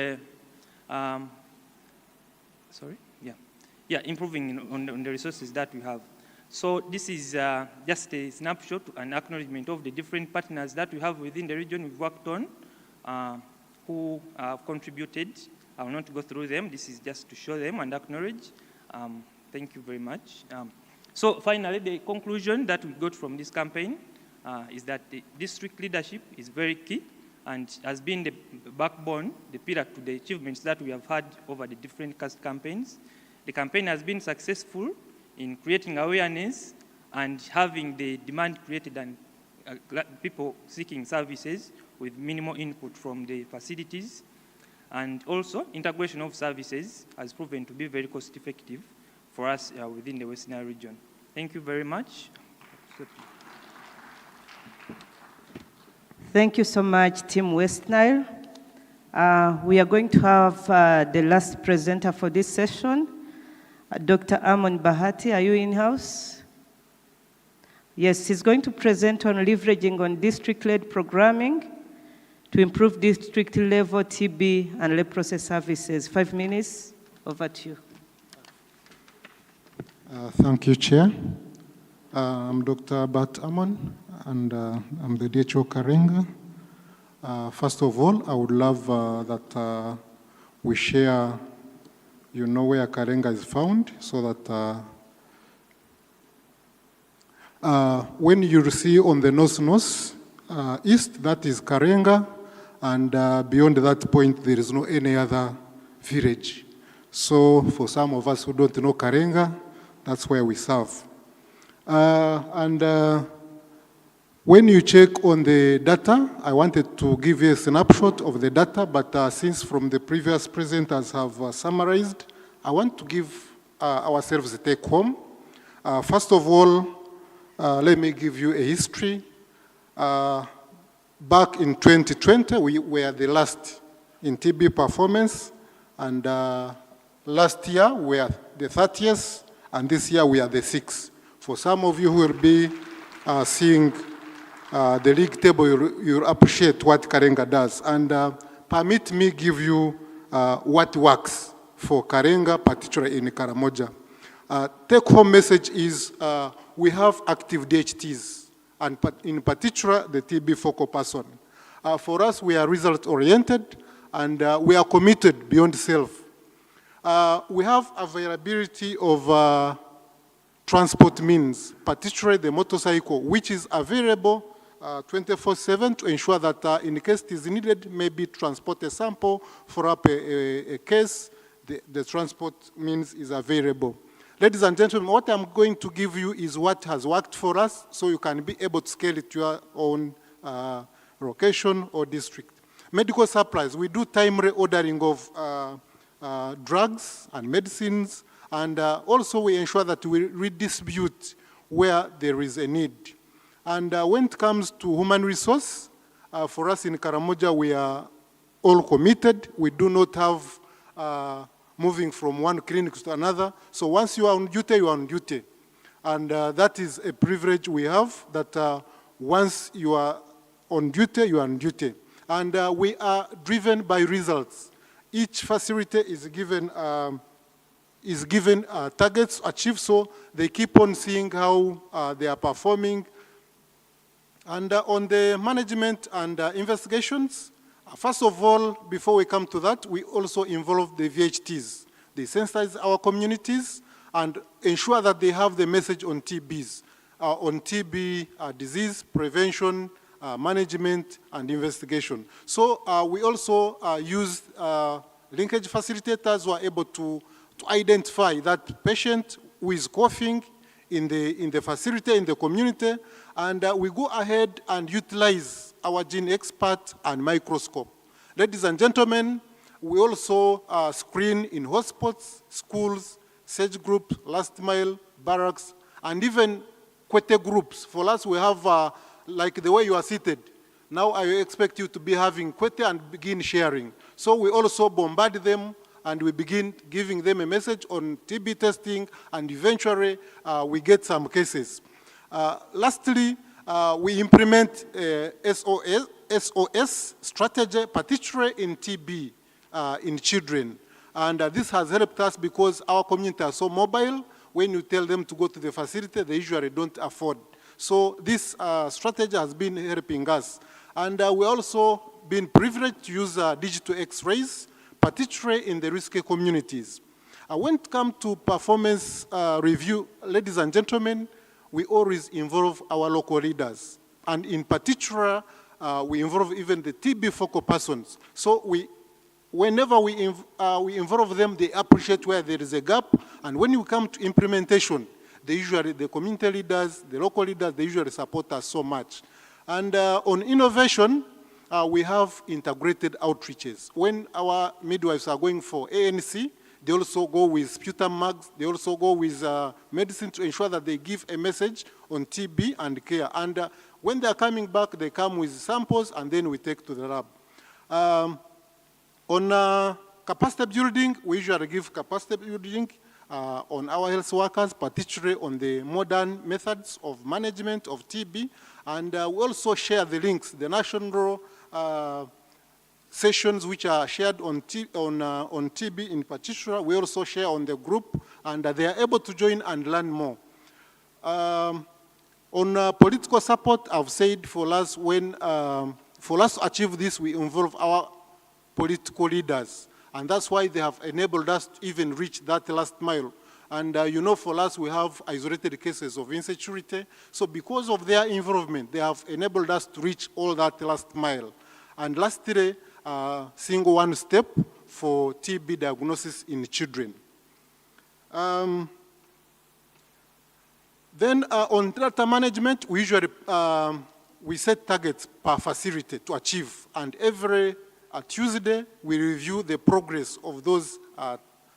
improving on the resources that we have. So this is just a snapshot, an acknowledgement of the different partners that we have within the region we've worked on, who have contributed. I will not go through them. This is just to show them and acknowledge. Thank you very much. So finally, the conclusion that we got from this campaign is that the district leadership is very key and has been the backbone, the pillar to the achievements that we have had over the different campaigns. The campaign has been successful in creating awareness and having the demand created and people seeking services with minimal input from the facilities. And also, integration of services has proven to be very cost effective for us within the West Nile region. Thank you very much. Thank you so much, Team West Nile. We are going to have the last presenter for this session, Dr. Amon Bahati. Are you in-house? Yes, he's going to present on leveraging on district-led programming to improve district-level TB and leprosy services. 5 minutes, over to you. Thank you, Chair. I'm Dr. Bat Amon, and I'm the DHO Karenga. First of all, I would love that we share, where Karenga is found, so that when you see on the north east, that is Karenga, and beyond that point, there is no any other village. So for some of us who don't know Karenga, that's where we serve. When you check on the data, I wanted to give you a snapshot of the data, but since from the previous presenters have summarized, I want to give ourselves a take home. First of all, let me give you a history. Back in 2020, we were the last in TB performance, and last year we were the 30th, and this year we are the 6th. For some of you who will be seeing the league table, you'll appreciate what Karenga does. And permit me give you what works for Karenga, particularly in Karamoja. Take-home message is we have active DHTs, and in particular, the TB focal person. For us, we are result-oriented, and we are committed beyond self. We have availability of transport means, particularly the motorcycle, which is available 24/7 to ensure that in case it is needed, maybe transport a sample, for up a case, the transport means is available. Ladies and gentlemen, what I'm going to give you is what has worked for us, so you can be able to scale it to your own location or district. Medical supplies, we do timely ordering of drugs and medicines, and also we ensure that we redistribute where there is a need. And when it comes to human resource, for us in Karamoja, we are all committed. We do not have moving from one clinic to another. So once you are on duty, you are on duty. And that is a privilege we have, that once you are on duty, you are on duty. And we are driven by results. Each facility is given targets achieved, so they keep on seeing how they are performing. And on the management and investigations, First of all, before we come to that, we also involve the VHTs. They sensitize our communities and ensure that they have the message on TBs, on TB disease prevention, management, and investigation. So we also use linkage facilitators who are able to identify that patient who is coughing in the facility, in the community, and we go ahead and utilize our gene expert and microscope. Ladies and gentlemen, we also screen in hotspots, schools, SAGE groups, last mile, barracks, and even Kwete groups. For us, we have, like the way you are seated, now I expect you to be having Kwete and begin sharing. So we also bombard them and we begin giving them a message on TB testing, and eventually we get some cases. Lastly, we implement SOS strategy, particularly in TB in children. And this has helped us because our community are so mobile. When you tell them to go to the facility, they usually don't afford. So this strategy has been helping us. And we also been privileged to use digital X-rays, particularly in the risky communities. When it comes to performance review, ladies and gentlemen, we always involve our local leaders. And in particular, we involve even the TB focal persons. So whenever we involve them, they appreciate where there is a gap. And when you come to implementation, the community leaders, the local leaders, they usually support us so much. And on innovation, we have integrated outreaches. When our midwives are going for ANC, they also go with sputum mags, they also go with medicine to ensure that they give a message on TB and care. And when they're coming back, they come with samples and then we take to the lab. On capacity building, we usually give capacity building on our health workers, particularly on the modern methods of management of TB. And we also share the links, the national sessions which are shared on TB in particular. We also share on the group, and they are able to join and learn more. On political support, I've said for us, for us to achieve this, we involve our political leaders. And that's why they have enabled us to even reach that last mile. And you know, for us, we have isolated cases of insecurity. So because of their involvement, they have enabled us to reach all that last mile. And lastly, single one step for TB diagnosis in children. Then on data management, we usually we set targets per facility to achieve. And every Tuesday, we review the progress of those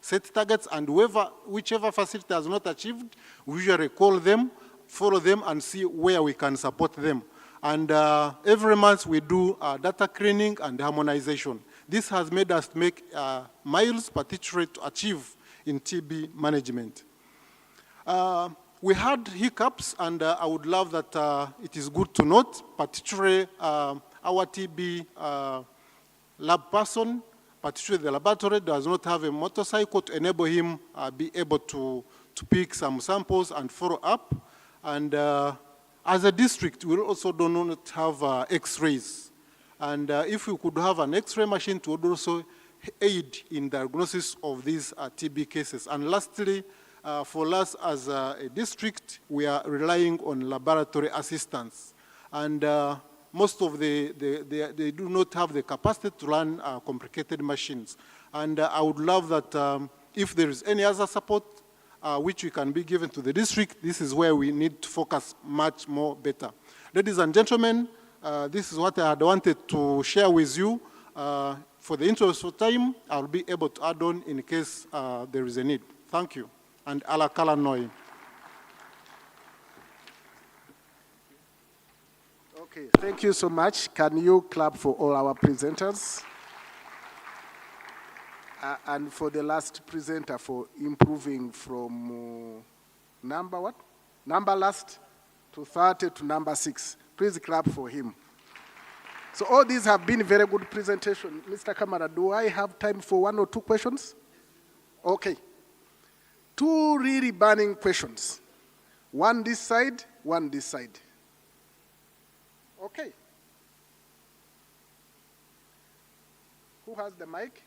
set targets, and whichever facility has not achieved, we usually call them, follow them, and see where we can support them. And every month we do data cleaning and harmonization. This has made us make miles, particularly to achieve in TB management. We had hiccups, and I would love that it is good to note, particularly our TB lab person, particularly the laboratory, does not have a motorcycle to enable him be able to pick some samples and follow up. And as a district, we also do not have X-rays. And if we could have an X-ray machine, it would also aid in diagnosis of these TB cases. And lastly, for us as a district, we are relying on laboratory assistance. And most of they do not have the capacity to run complicated machines. And I would love that if there is any other support which we can be given to the district, this is where we need to focus much more better. Ladies and gentlemen, this is what I had wanted to share with you. For the interest of time, I'll be able to add on in case there is a need. Thank you. And Alakala Noi. Okay, thank you so much. Can you clap for all our presenters? And for the last presenter for improving from number what? Number last to 30 to number 6. Please clap for him. So all these have been very good presentation. Mr. Kamara, do I have time for 1 or 2 questions? Okay. 2 really burning questions. One this side, one this side. Okay. Who has the mic?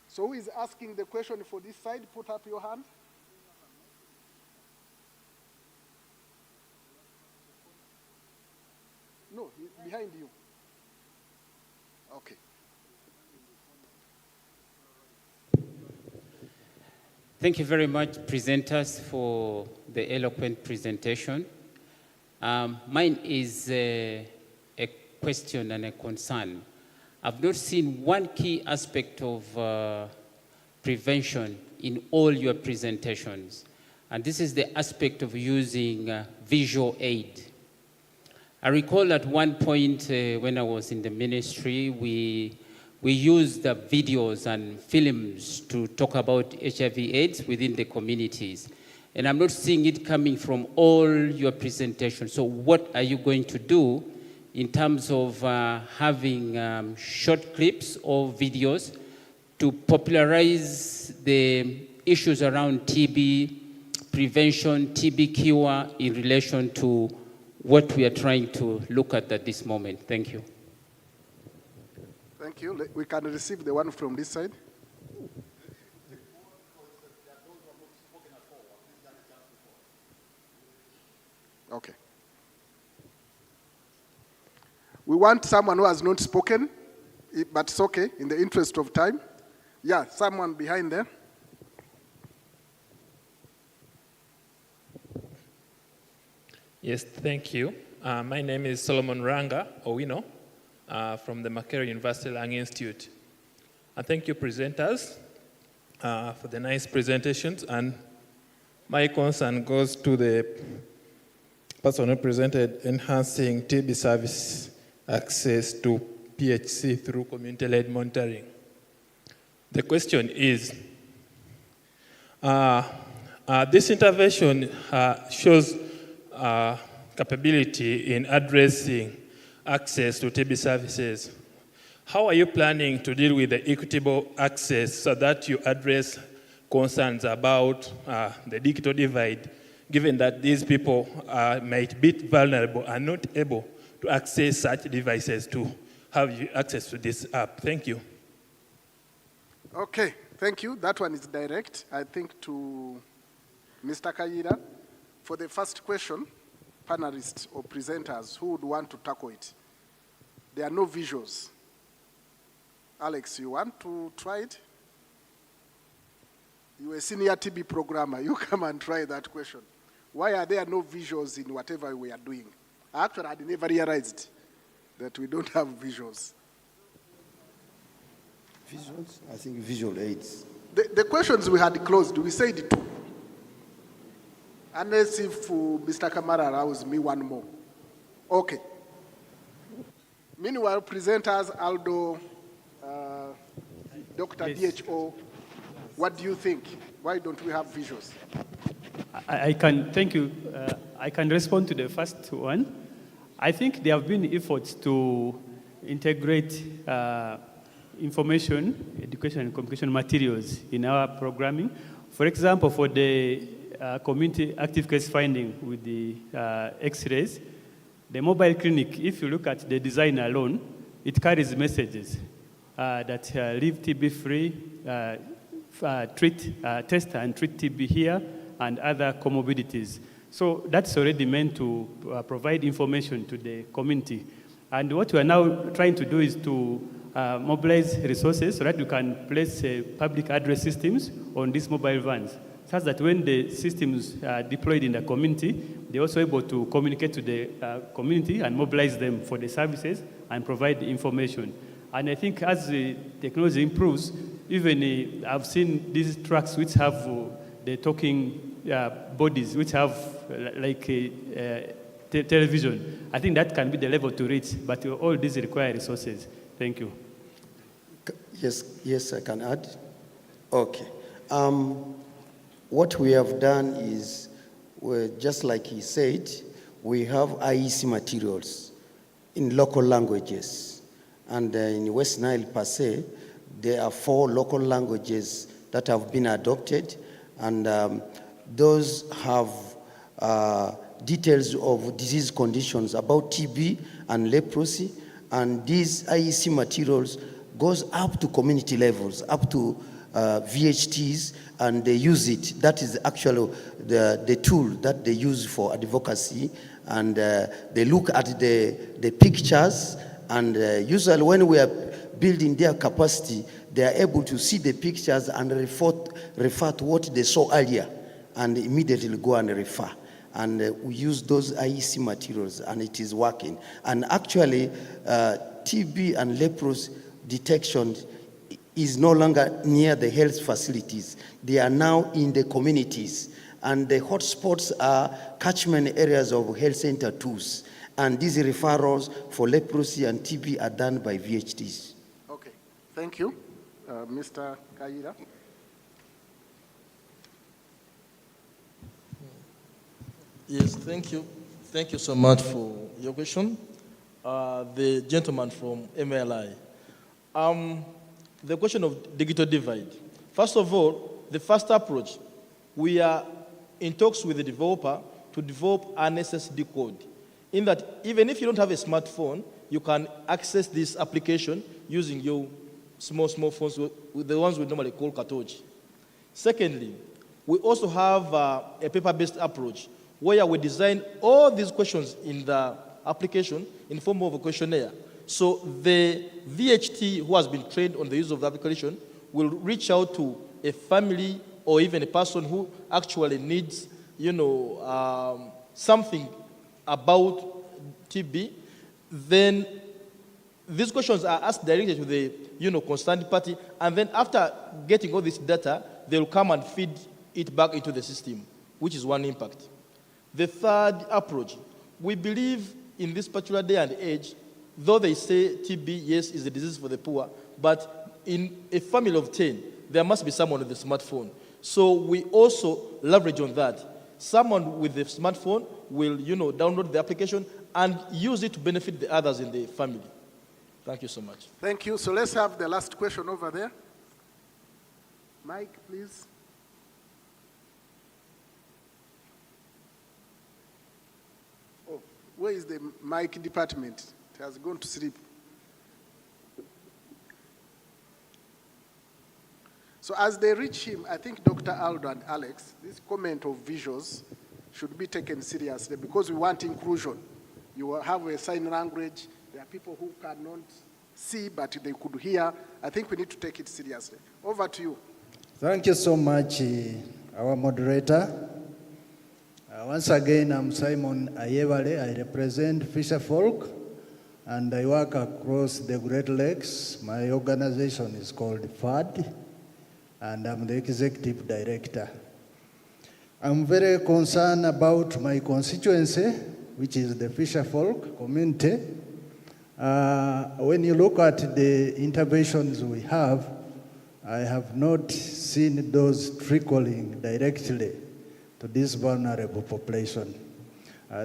So who is asking the question for this side? Put up your hand. No, behind you. Okay. Thank you very much, presenters, for the eloquent presentation. Mine is a question and a concern. I've not seen one key aspect of prevention in all your presentations, and this is the aspect of using visual aid. I recall at one point when I was in the ministry, we used the videos and films to talk about HIV/AIDS within the communities. And I'm not seeing it coming from all your presentations. So what are you going to do in terms of having short clips or videos to popularize the issues around TB prevention, TB cure in relation to what we are trying to look at this moment? Thank you. Thank you. We can receive the one from this side. Okay. We want someone who has not spoken, but it's okay, in the interest of time. Yeah, someone behind there. Yes, thank you. My name is Solomon Ranga Owino from the Makerere University Lung Institute. And thank you, presenters, for the nice presentations. And my concern goes to the person who presented enhancing TB service access to PHC through community-led monitoring. The question is, this intervention shows capability in addressing access to TB services. How are you planning to deal with the equitable access so that you address concerns about the digital divide, given that these people might be vulnerable and not able to access such devices to have access to this app? Thank you. Okay, thank you. That one is direct, I think, to Mr. Kayira. For the first question, panelists or presenters who would want to tackle it. There are no visuals. Alex, you want to try it? You're a senior TB programmer. You come and try that question. Why are there no visuals in whatever we are doing? Actually, I had never realized that we don't have visuals. Visuals? I think visual aids. The questions we had closed, we said two. Unless if Mr. Kamara allows me one more. Okay. Meanwhile, presenters, Aldo, Dr. Yes. DHO, what do you think? Why don't we have visuals? I can, thank you. I can respond to the first one. I think there have been efforts to integrate information, education, and communication materials in our programming. For example, for the community active case finding with the X-rays, the mobile clinic, if you look at the design alone, it carries messages that live TB free, test and treat TB here, and other comorbidities. So that's already meant to provide information to the community. And what we are now trying to do is to mobilize resources so that we can place public address systems on these mobile vans, such that when the systems are deployed in the community, they're also able to communicate to the community and mobilize them for the services and provide information. And I think as the technology improves, even I've seen these trucks which have the talking bodies, which have like television. I think that can be the level to reach, but all these require resources. Thank you. Yes, I can add. Okay. What we have done is, just like he said, we have IEC materials in local languages. And in West Nile per se, there are 4 local languages that have been adopted, and those have details of disease conditions about TB and leprosy, And these IEC materials goes up to community levels, up to VHTs, and they use it. That is actually the tool that they use for advocacy, and they look at the pictures, and usually when we are building their capacity, they are able to see the pictures and refer to what they saw earlier, and immediately go and refer. And we use those IEC materials, and it is working. And actually, TB and leprosy detection is no longer near the health facilities. They are now in the communities. And the hotspots are catchment areas of health center tools. And these referrals for leprosy and TB are done by VHTs. Okay, thank you. Mr. Kaira. Yes, thank you. Thank you so much for your question. The gentleman from MLI. The question of digital divide. First of all, the first approach, we are in talks with the developer to develop an SSD code. In that, even if you don't have a smartphone, you can access this application using your small phones, the ones we normally call cartouche. Secondly, we also have a paper-based approach where we design all these questions in the application in form of a questionnaire. So the VHT who has been trained on the use of the application will reach out to a family or even a person who actually needs, something about TB. Then these questions are asked directly to the, concerned party, and then after getting all this data, they will come and feed it back into the system, which is one impact. The third approach, we believe in this particular day and age, though they say TB, yes, is a disease for the poor, but in a family of 10, there must be someone with a smartphone. So we also leverage on that. Someone with a smartphone will, download the application and use it to benefit the others in the family. Thank you so much. Thank you. So let's have the last question over there. Mike, please. Oh, where is the mic department? It has gone to sleep. So as they reach him, I think Dr. Aldo and Alex, this comment of visuals should be taken seriously because we want inclusion. You will have a sign language. There are people who cannot see, but they could hear. I think we need to take it seriously. Over to you. Thank you so much, our moderator. Once again, I'm Simon Ayevale. I represent Fisher Folk, and I work across the Great Lakes. My organization is called FAD, and I'm the executive director. I'm very concerned about my constituency, which is the Fisher Folk community. When you look at the interventions we have, I have not seen those trickling directly to this vulnerable population.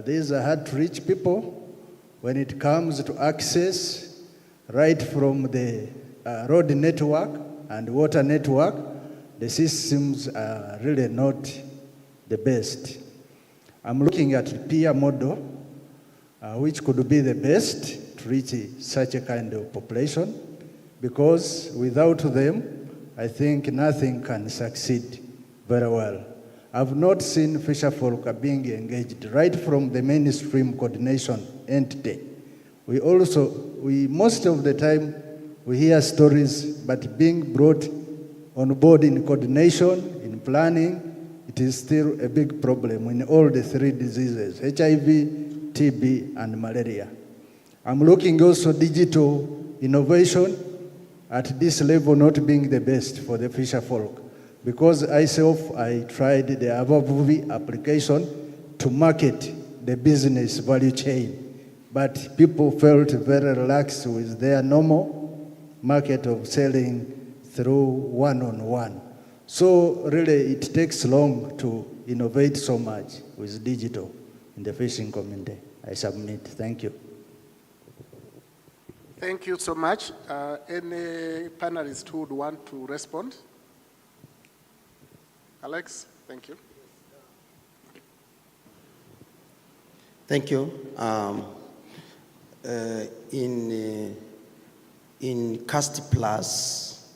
These are hard to reach people when it comes to access, right from the road network and water network. The systems are really not the best. I'm looking at the peer model, which could be the best to reach such a kind of population, because without them, I think nothing can succeed very well. I've not seen Fisher Folk being engaged right from the mainstream coordination entity. We most of the time, we hear stories, but being brought on board in coordination, in planning, it is still a big problem in all the three diseases, HIV, TB, and malaria. I'm looking also digital innovation at this level not being the best for the Fisher Folk, because I tried the Avavuvi application to market the business value chain, but people felt very relaxed with their normal market of selling through one-on-one. So really it takes long to innovate so much with digital in the fishing community. I submit. Thank you. Thank you so much. Any panelists who would want to respond? Alex, thank you. Thank you. in CAST Plus,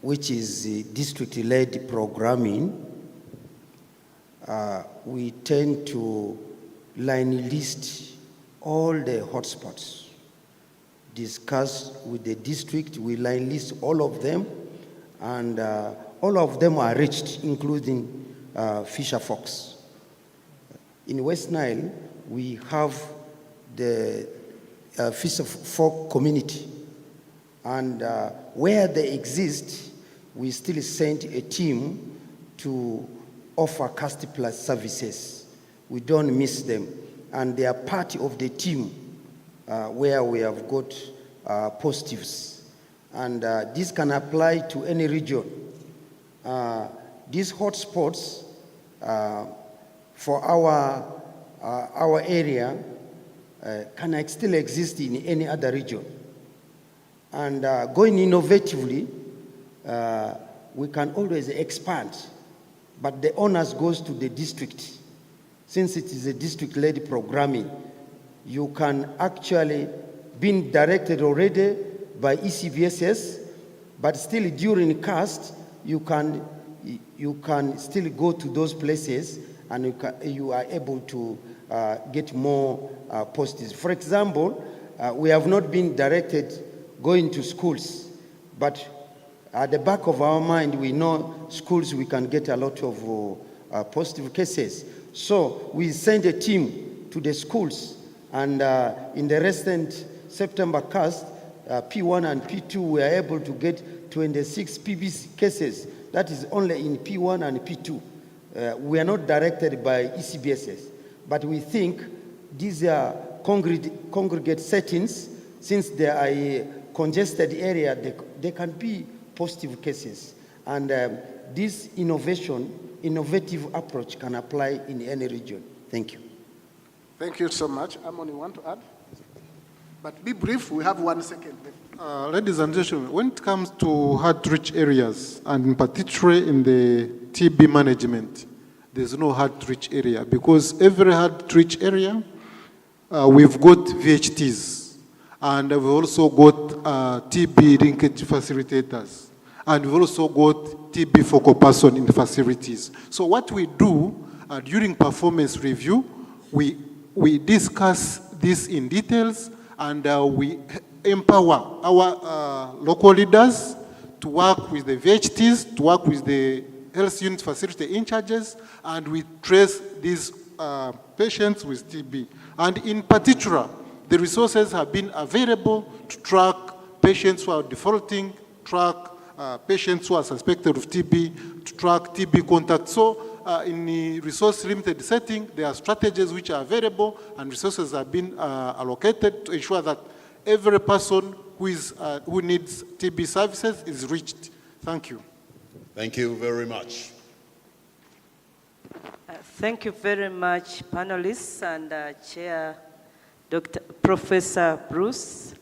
which is district-led programming, we tend to line list all the hotspots. Discuss with the district, we line list all of them, and all of them are reached, including Fisher Fox. In West Nile, we have the Fisher Fox community, and where they exist, we still send a team to offer CAST Plus services. We don't miss them, and they are part of the team where we have got positives. And this can apply to any region. These hotspots for our area can still exist in any other region. And going innovatively, we can always expand, but the onus goes to the district. Since it is a district-led programming, you can actually be directed already by ECVSS, but still during CAST, you can still go to those places, and you are able to get more positives. For example, we have not been directed going to schools, but at the back of our mind, we know schools, we can get a lot of positive cases. So we send a team to the schools, and in the recent September CAST, P1 and P2 were able to get 26 PB cases. That is only in P1 and P2. We are not directed by ECBSS, but we think these are congregate settings. Since they are a congested area, they can be positive cases. And this innovative approach can apply in any region. Thank you. Thank you so much. Amon, you want to add? But be brief, we have 1 second. Ladies and gentlemen, when it comes to hard-to-reach areas, and in particular in the TB management, there's no hard-to-reach area, because every hard-to-reach area, we've got VHTs, and we've also got TB linkage facilitators, and we've also got TB focal person in the facilities. So what we do during performance review, we discuss this in details, and we empower our local leaders to work with the VHTs, to work with the health unit facility in charges, and we trace these patients with TB. And in particular, the resources have been available to track patients who are defaulting, track patients who are suspected of TB, to track TB contacts. So in the resource-limited setting, there are strategies which are available, and resources have been allocated to ensure that every person who needs TB services is reached. Thank you. Thank you very much. Thank you very much, panelists and Chair Professor Bruce.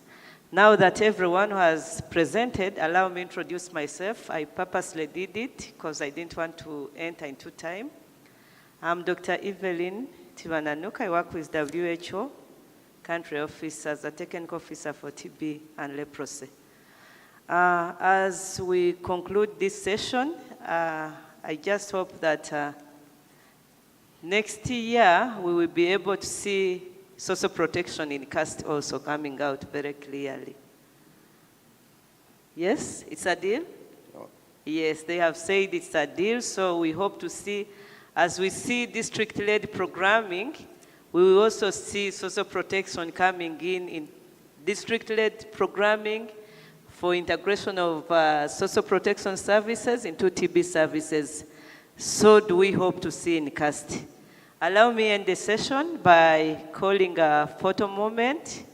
Now that everyone has presented, allow me to introduce myself. I purposely did it because I didn't want to enter into time. I'm Dr. Evelyn Tivananuka. I work with WHO Country Office as a technical officer for TB and leprosy. As we conclude this session, I just hope that next year we will be able to see social protection in CAST also coming out very clearly. Yes, it's a deal? Yes, they have said it's a deal, so we hope to see, as we see district-led programming, we will also see social protection coming in district-led programming for integration of social protection services into TB services. So do we hope to see in CAST. Allow me to end the session by calling a photo moment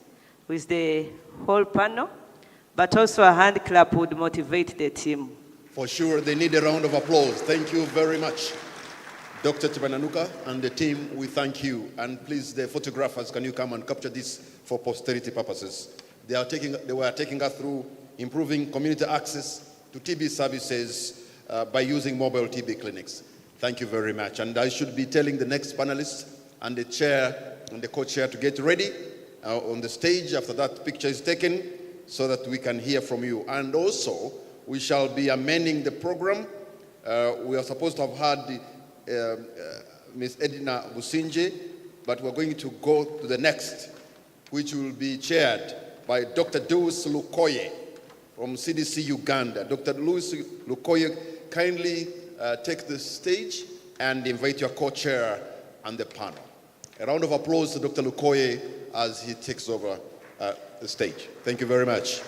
with the whole panel, but also a hand clap would motivate the team. For sure, they need a round of applause. Thank you very much. Dr. Tivananuka and the team, we thank you. And please, the photographers, can you come and capture this for posterity purposes? They were taking us through improving community access to TB services by using mobile TB clinics. Thank you very much. And I should be telling the next panelist and the chair and the co-chair to get ready on the stage after that picture is taken so that we can hear from you. And also, we shall be amending the program. We are supposed to have had Ms. Edna Businje, but we're going to go to the next, which will be chaired by Dr. Louis Lukoye from CDC Uganda. Dr. Louis Lukoye, kindly take the stage and invite your co-chair and the panel. A round of applause to Dr. Lukoye as he takes over the stage. Thank you very much.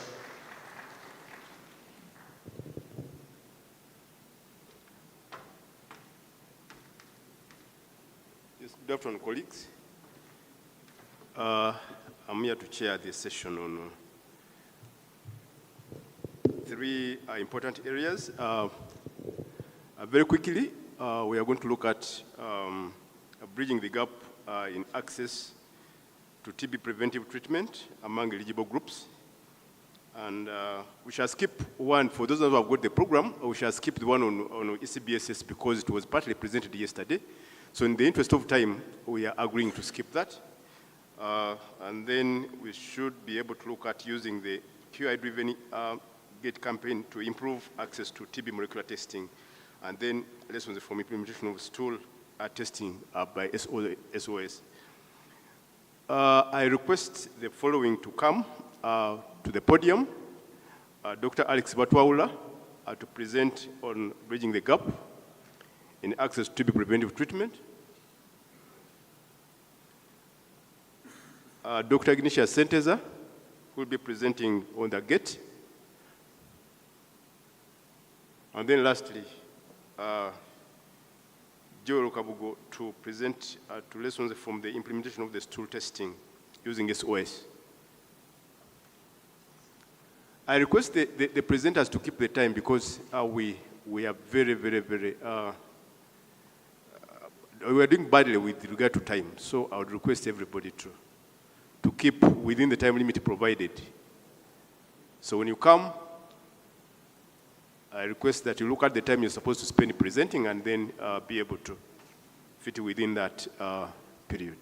Yes, good afternoon, colleagues. I'm here to chair this session on three important areas. Very quickly, we are going to look at bridging the gap in access to TB preventive treatment among eligible groups. And we shall skip one, for those who have got the program, we shall skip the one on ECBSS because it was partly presented yesterday. So in the interest of time, we are agreeing to skip that. And then we should be able to look at using the QI-driven GATE campaign to improve access to TB molecular testing. And then lessons from implementation of stool testing by SOS. I request the following to come to the podium. Dr. Alex Batwaula to present on bridging the gap in access to TB preventive treatment. Dr. Ignatia Senteza will be presenting on the GATE. And then lastly, Joel Kabugo to present to lessons from the implementation of the stool testing using SOS. I request the presenters to keep the time because we are very, we are doing badly with regard to time. So I would request everybody to keep within the time limit provided. So when you come, I request that you look at the time you're supposed to spend presenting and then be able to fit within that period.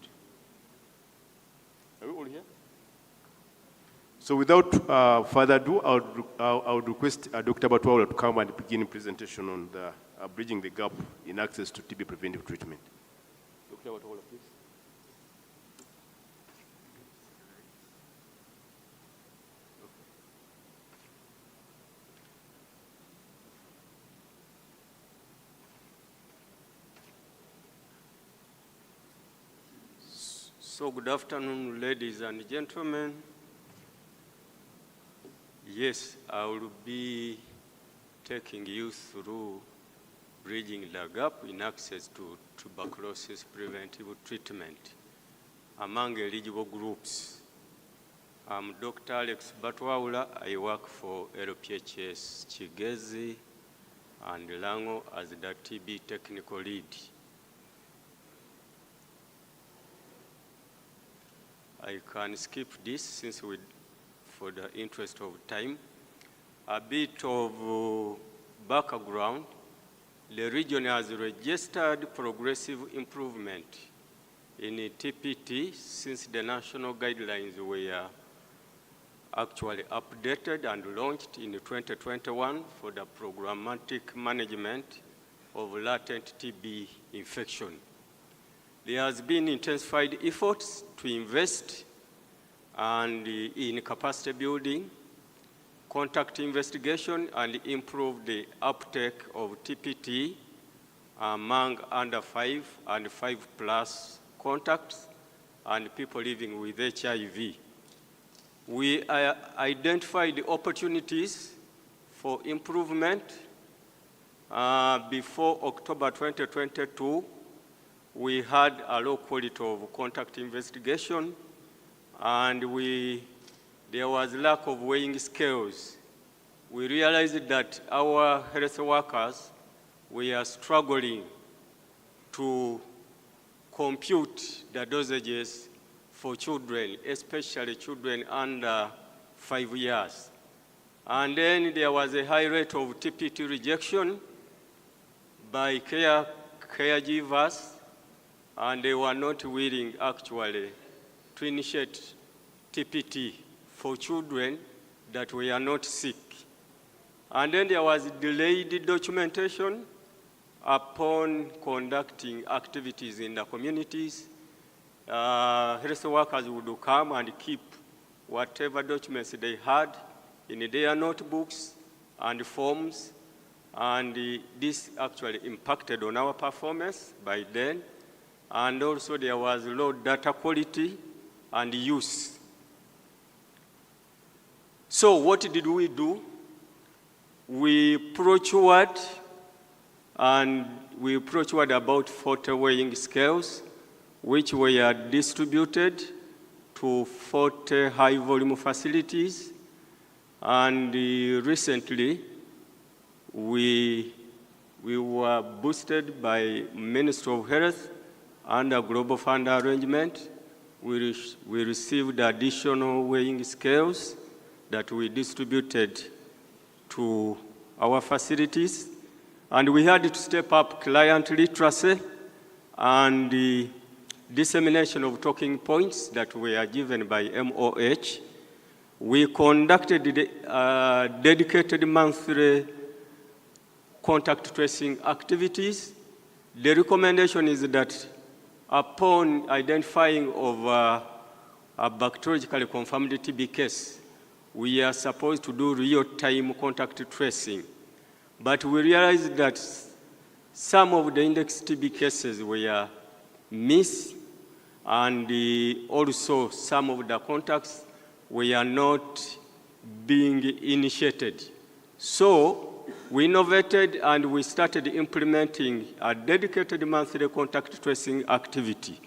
Are we all here? So without further ado, I would request Dr. Batwaula to come and begin presentation on the bridging the gap in access to TB preventive treatment. Dr. Batwaula, please. So good afternoon, ladies and gentlemen. Yes, I will be taking you through bridging the gap in access to tuberculosis preventive treatment among eligible groups. I'm Dr. Alex Batwaula. I work for LPHS Chigezi and Lango as the TB technical lead. I can skip this since for the interest of time. A bit of background. The region has registered progressive improvement in TPT since the national guidelines were actually updated and launched in 2021 for the programmatic management of latent TB infection. There has been intensified efforts to invest and in capacity building, contact investigation, and improve the uptake of TPT among under 5 and 5+ contacts and people living with HIV. We identified opportunities for improvement. Before October 2022, we had a low quality of contact investigation, and there was lack of weighing scales. We realized that our health workers were struggling to compute the dosages for children, especially children under 5 years. And then there was a high rate of TPT rejection by caregivers and they were not willing actually to initiate TPT for children that were not sick. And then there was delayed documentation upon conducting activities in the communities. Health workers would come and keep whatever documents they had in their notebooks and forms, and this actually impacted on our performance by then. And also there was low data quality and use. So what did we do? We procured about 40 weighing scales, which were distributed to 40 high-volume facilities. And recently, we were boosted by Ministry of Health under Global Fund arrangement. We received additional weighing scales that we distributed to our facilities. And we had to step up client literacy and the dissemination of talking points that were given by MOH. We conducted dedicated monthly contact tracing activities. The recommendation is that upon identifying of a bacteriologically confirmed TB case, we are supposed to do real-time contact tracing. But we realized that some of the index TB cases were missed, and also some of the contacts were not being initiated. So we innovated and we started implementing a dedicated monthly contact tracing activity.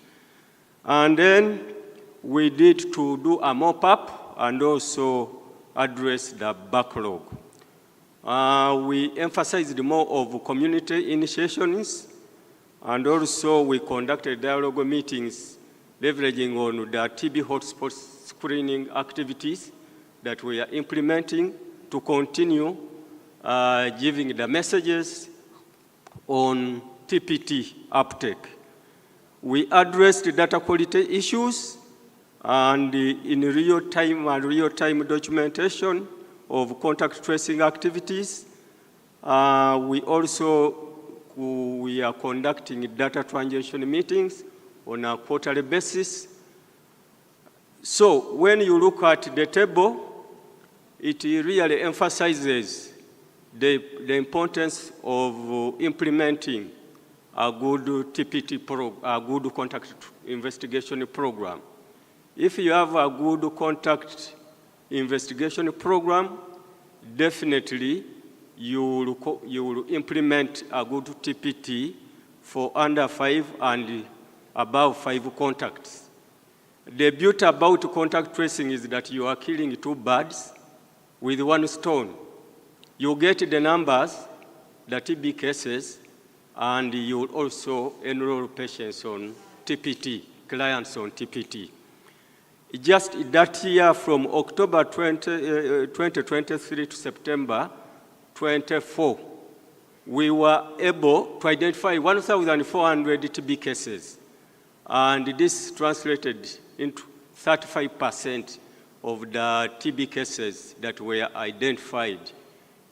And then we did to do a mop-up and also address the backlog. We emphasized more of community initiations, and also we conducted dialogue meetings leveraging on the TB hotspot screening activities that we are implementing to continue giving the messages on TPT uptake. We addressed data quality issues and in real-time documentation of contact tracing activities. We are conducting data transaction meetings on a quarterly basis. So when you look at the table, it really emphasizes the importance of implementing a good TPT a good contact investigation program. If you have a good contact investigation program, definitely you will implement a good TPT for under 5 and above 5 contacts. The beauty about contact tracing is that you are killing 2 birds with 1 stone. You get the numbers, the TB cases, and you will also enroll patients on TPT, clients on TPT. Just that year, from October 2023 to September 24, we were able to identify 1,400 TB cases. And this translated into 35% of the TB cases that were identified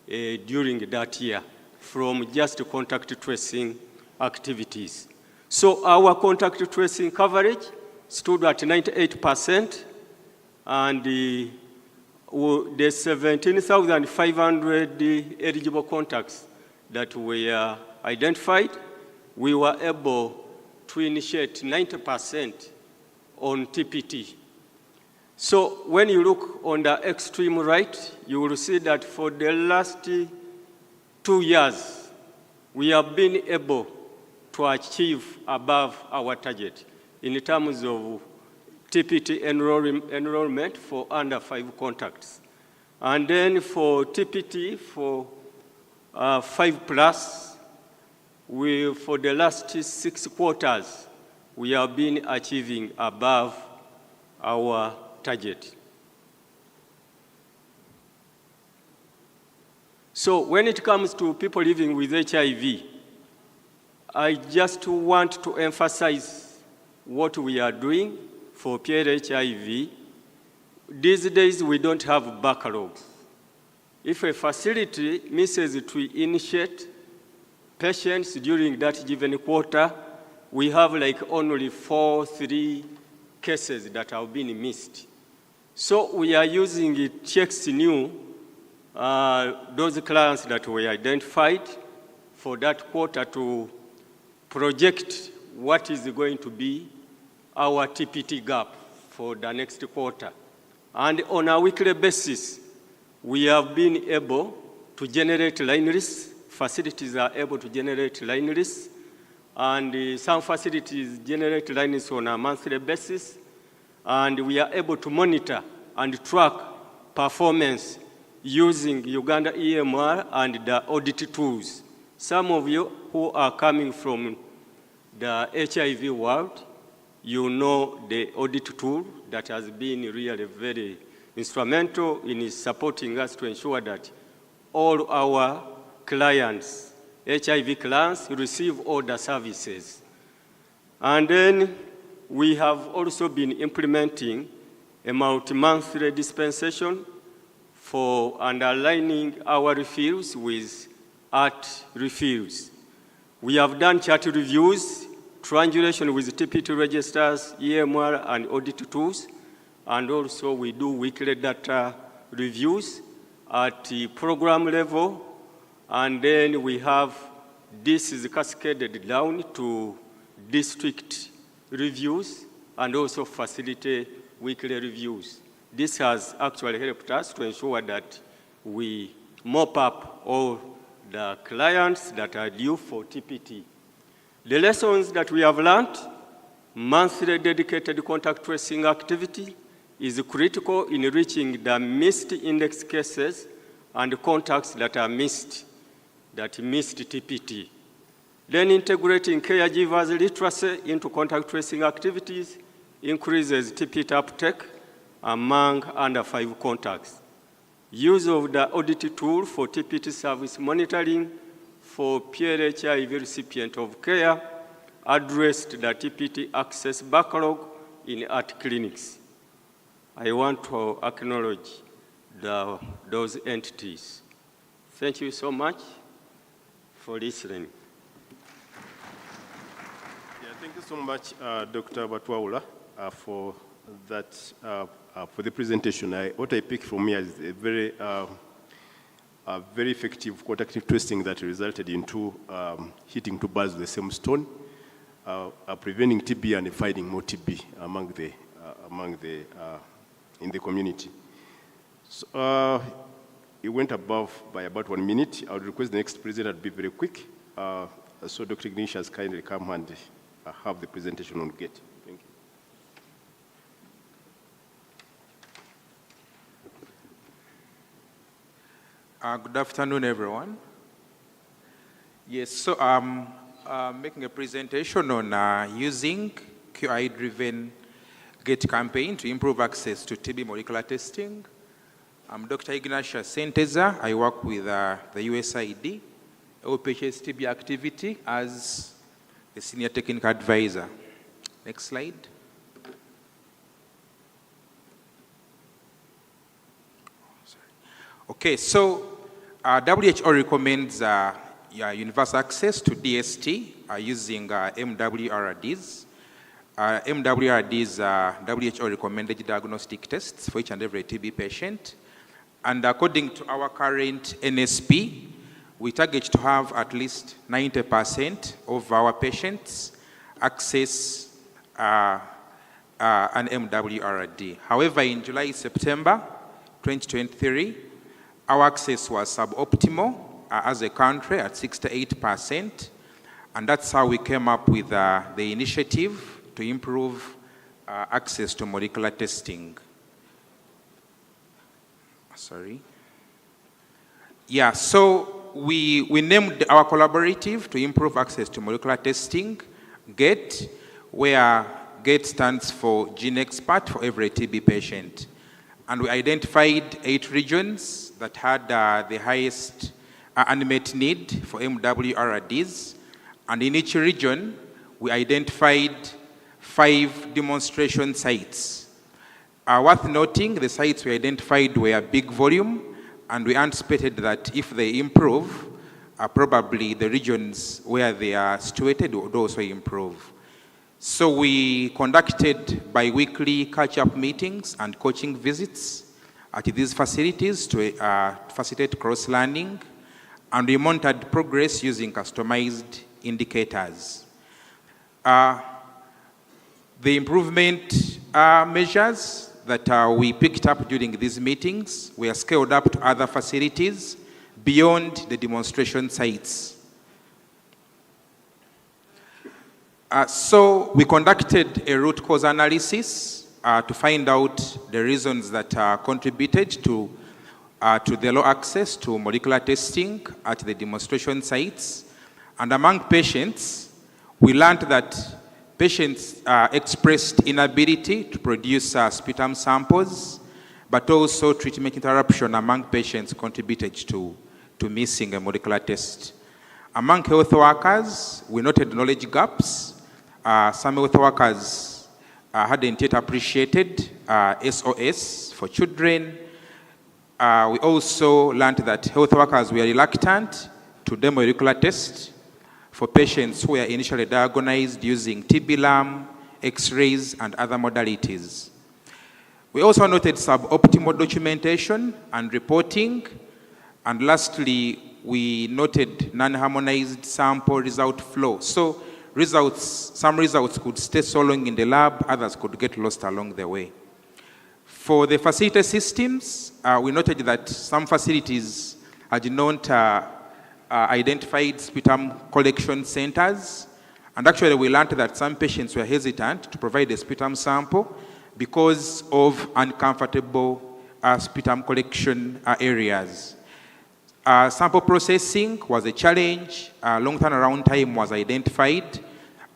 during that year from just contact tracing activities. So our contact tracing coverage stood at 98%, and the 17,500 eligible contacts that were identified, we were able to initiate 90% on TPT. So when you look on the extreme right, you will see that for the last 2 years, we have been able to achieve above our target in terms of TPT enrollment for under 5 contacts. And then for TPT for 5+, for the last 6 quarters, we have been achieving above our target. So when it comes to people living with HIV, I just want to emphasize what we are doing for PLHIV. These days, we don't have backlogs. If a facility misses to initiate patients during that given quarter, we have like only 3 cases that have been missed. So we are using TXNew, those clients that we identified for that quarter to project what is going to be our TPT gap for the next quarter. And on a weekly basis, we have been able to generate line lists. Facilities are able to generate line lists. And some facilities generate line lists on a monthly basis. And we are able to monitor and track performance using Uganda EMR and the audit tools. Some of you who are coming from the HIV world, you know the audit tool that has been really very instrumental in supporting us to ensure that all our clients, HIV clients, receive all the services. And then we have also been implementing a multi-monthly dispensation for underlining our refills with art refills. We have done chart reviews, triangulation with TPT registers, EMR, and audit tools, and also we do weekly data reviews at the program level, and then we have, this is cascaded down to district reviews and also facilitate weekly reviews. This has actually helped us to ensure that we mop up all the clients that are due for TPT. The lessons that we have learned, monthly dedicated contact tracing activity is critical in reaching the missed index cases and contacts that are missed, that missed TPT. Then integrating caregivers' literacy into contact tracing activities increases TPT uptake among under 5 contacts. Use of the audit tool for TPT service monitoring for PLHIV recipient of care addressed the TPT access backlog in art clinics. I want to acknowledge those entities. Thank you so much for listening. Yeah, thank you so much, Dr. Batwaula, for that, for the presentation. What I picked from here is a very effective contact tracing that resulted into hitting 2 birds with the same stone, preventing TB and finding more TB in the community. So, it went above by about 1 minute. I would request the next presenter to be very quick. So Dr. Ignatius kindly come and have the presentation on GET. Thank you. Good afternoon, everyone. Yes, so I'm making a presentation on using QI-driven GET campaign to improve access to TB molecular testing. I'm Dr. Ignatius Senteza. I work with the USAID, OPHS TB activity as a senior technical advisor. Next slide. Okay, so WHO recommends universal access to DST using MWRDs. MWRDs are WHO recommended diagnostic tests for each and every TB patient. And according to our current NSP, we target to have at least 90% of our patients access an MWRD. However, in July-September 2023, our access was suboptimal as a country at 68%, and that's how we came up with the initiative to improve access to molecular testing. Sorry. Yeah, so we named our collaborative to improve access to molecular testing, GET, where GET stands for Gene Expert for every TB patient. And we identified 8 regions that had the highest unmet need for MWRDs. And in each region, we identified 5 demonstration sites. Worth noting, the sites we identified were big volume, and we anticipated that if they improve, probably the regions where they are situated would also improve. So we conducted bi-weekly catch-up meetings and coaching visits at these facilities to facilitate cross-learning, and we monitored progress using customized indicators. The improvement measures that we picked up during these meetings were scaled up to other facilities beyond the demonstration sites. So we conducted a root cause analysis to find out the reasons that contributed to the low access to molecular testing at the demonstration sites. And among patients, we learned that patients expressed inability to produce sputum samples, but also treatment interruption among patients contributed to missing a molecular test. Among health workers, we noted knowledge gaps. Some health workers hadn't yet appreciated SOS for children. We also learned that health workers were reluctant to do molecular tests for patients who were initially diagnosed using TB-LAM, X-rays, and other modalities. We also noted suboptimal documentation and reporting. And lastly, we noted non-harmonized sample result flow. So some results could stay so long in the lab, others could get lost along the way. For the facility systems, we noted that some facilities had not identified sputum collection centers. And actually, we learned that some patients were hesitant to provide a sputum sample because of uncomfortable sputum collection areas. Sample processing was a challenge. Long turnaround time was identified,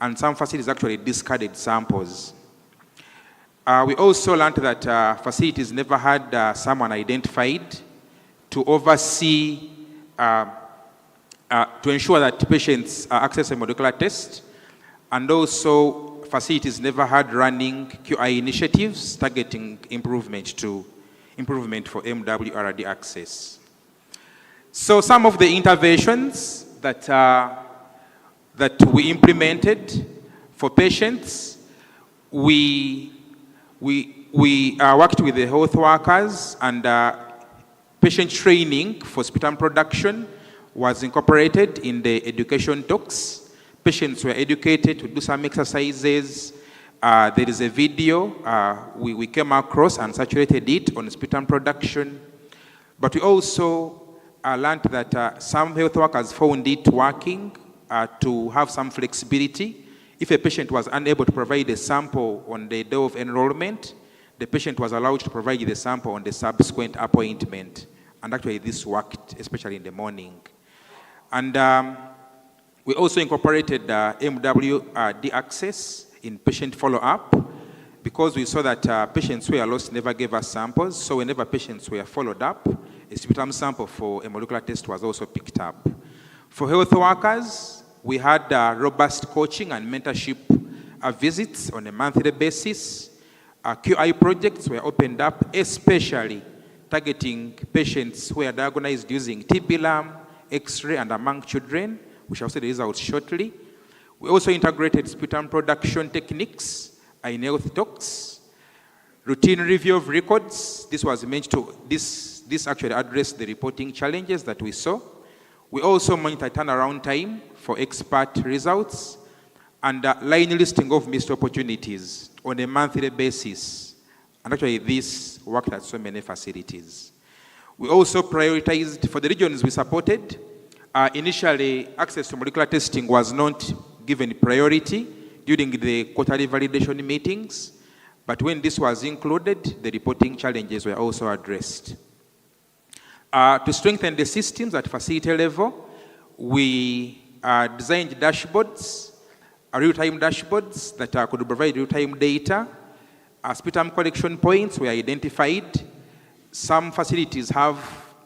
and some facilities actually discarded samples. We also learned that facilities never had someone identified to oversee, to ensure that patients access a molecular test, and also facilities never had running QI initiatives targeting improvement for MWRD access. So some of the interventions that we implemented for patients, we worked with the health workers, and patient training for sputum production was incorporated in the education talks. Patients were educated to do some exercises. There is a video we came across and saturated it on sputum production. But we also learned that some health workers found it working to have some flexibility. If a patient was unable to provide a sample on the day of enrollment, the patient was allowed to provide the sample on the subsequent appointment. And actually this worked, especially in the morning. And we also incorporated MWRD access in patient follow-up, because we saw that patients who were lost never gave us samples. So whenever patients were followed up, a sputum sample for a molecular test was also picked up. For health workers, we had robust coaching and mentorship visits on a monthly basis. QI projects were opened up, especially targeting patients who are diagnosed using TB-LAM, X-ray, and among children. We shall see the results shortly. We also integrated sputum production techniques in health talks. Routine review of records. This was meant to, this actually addressed the reporting challenges that we saw. We also monitor turnaround time for expert results, and line listing of missed opportunities on a monthly basis. And actually this worked at so many facilities. We also prioritized, for the regions we supported, initially access to molecular testing was not given priority during the quarterly validation meetings, but when this was included, the reporting challenges were also addressed. To strengthen the systems at facility level, we designed dashboards, real-time dashboards that could provide real-time data. Sputum collection points were identified. Some facilities have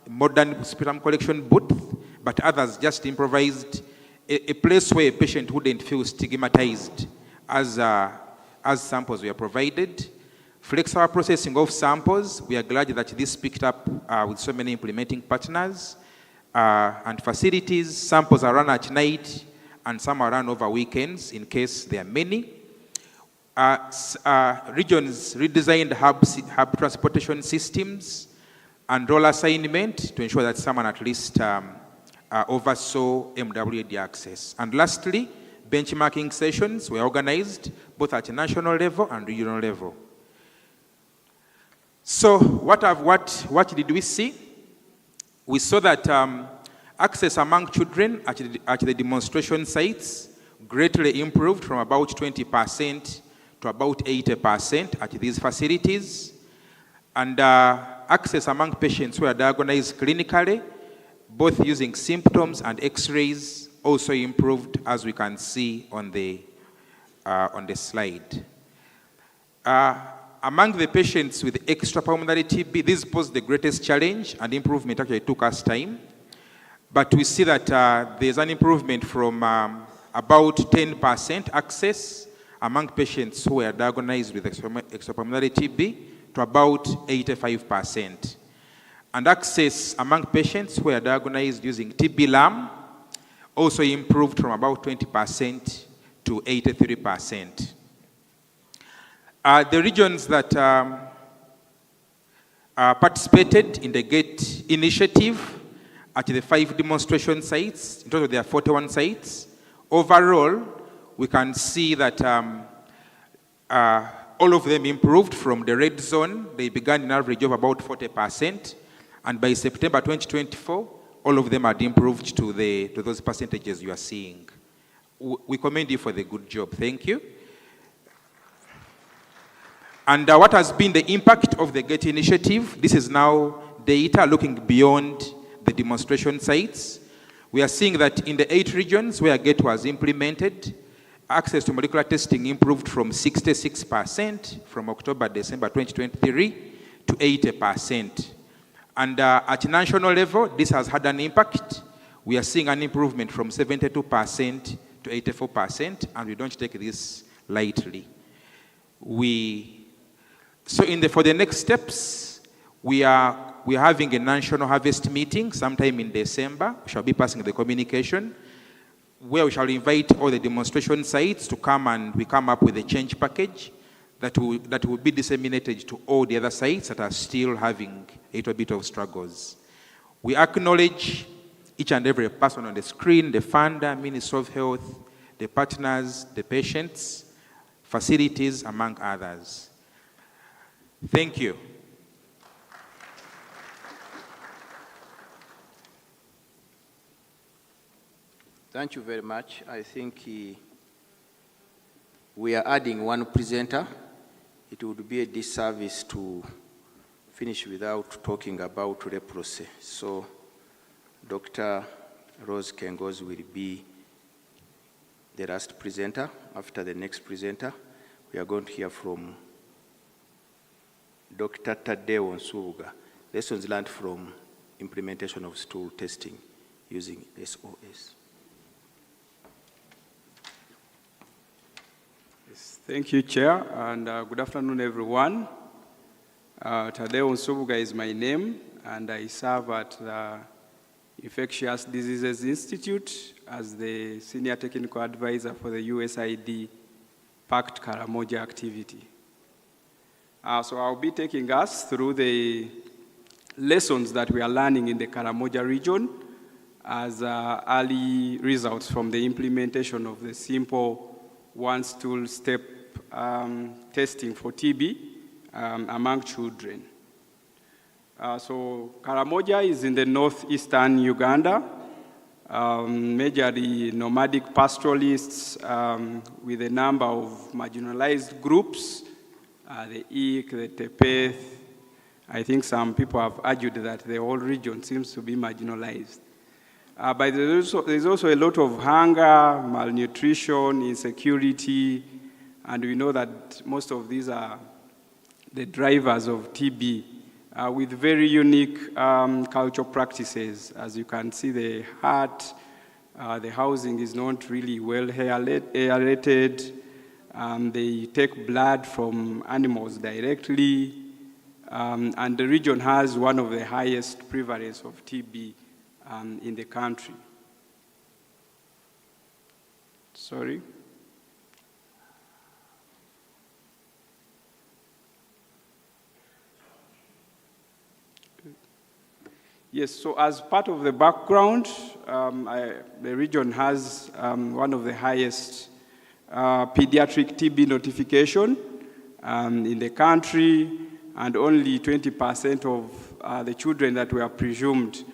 modern sputum collection booth, but others just improvised a place where a patient wouldn't feel stigmatized as as samples were provided. Flexible processing of samples, we are glad that this picked up with so many implementing partners and facilities. Samples are run at night and some are run over weekends in case there are many. Regions redesigned hub transportation systems and role assignment to ensure that someone at least oversaw MWD access. And lastly, benchmarking sessions were organized both at national level and regional level. So what did we see? We saw that access among children at the demonstration sites greatly improved from about 20% to about 80% at these facilities. And access among patients who are diagnosed clinically, both using symptoms and x-rays, also improved, as we can see on the slide. Among the patients with extrapulmonary TB, this posed the greatest challenge, and improvement actually took us time. But we see that there's an improvement from about 10% access among patients who were diagnosed with extrapulmonary TB to about 85%. And access among patients who were diagnosed using TB-LAM also improved from about 20% to 83%. The regions that participated in the GET initiative at the 5 demonstration sites, in total there are 41 sites. Overall, we can see that all of them improved from the red zone. They began an average of about 40%, and by September 2024, all of them had improved to those percentages you are seeing. We commend you for the good job. Thank you. And what has been the impact of the GET initiative? This is now data looking beyond the demonstration sites. We are seeing that in the 8 regions where GET was implemented, access to molecular testing improved from 66% from October-December 2023 to 80%. And at national level, this has had an impact. We are seeing an improvement from 72% to 84%, and we don't take this lightly. So for the next steps, we are having a national harvest meeting sometime in December. We shall be passing the communication, where we shall invite all the demonstration sites to come, and we come up with a change package that will be disseminated to all the other sites that are still having a little bit of struggles. We acknowledge each and every person on the screen, the funder, Ministry of Health, the partners, the patients, facilities, among others. Thank you. Thank you very much. I think we are adding one presenter. It would be a disservice to finish without talking about leprosy. So Dr. Rose Kengozi will be the last presenter. After the next presenter, we are going to hear from Dr. Tadeo Nsubuga, lessons learned from implementation of stool testing using SOS. Yes, thank you, Chair, and good afternoon, everyone. Tadeo Nsubuga is my name, and I serve at the Infectious Diseases Institute as the Senior Technical Advisor for the USAID PACT Karamoja activity. So I'll be taking us through the lessons that we are learning in the Karamoja region as early results from the implementation of the simple one-stool step testing for TB among children. So Karamoja is in the northeastern Uganda, majorly nomadic pastoralists with a number of marginalized groups, the Ik, the Tepeth. I think some people have argued that the whole region seems to be marginalized. But there's also a lot of hunger, malnutrition, insecurity, and we know that most of these are the drivers of TB with very unique cultural practices. As you can see, the hut, the housing is not really well aerated. They take blood from animals directly, and the region has one of the highest prevalence of TB in the country. Sorry. Yes, so as part of the background, the region has one of the highest pediatric TB notification in the country, and only 20% of the children that were presumed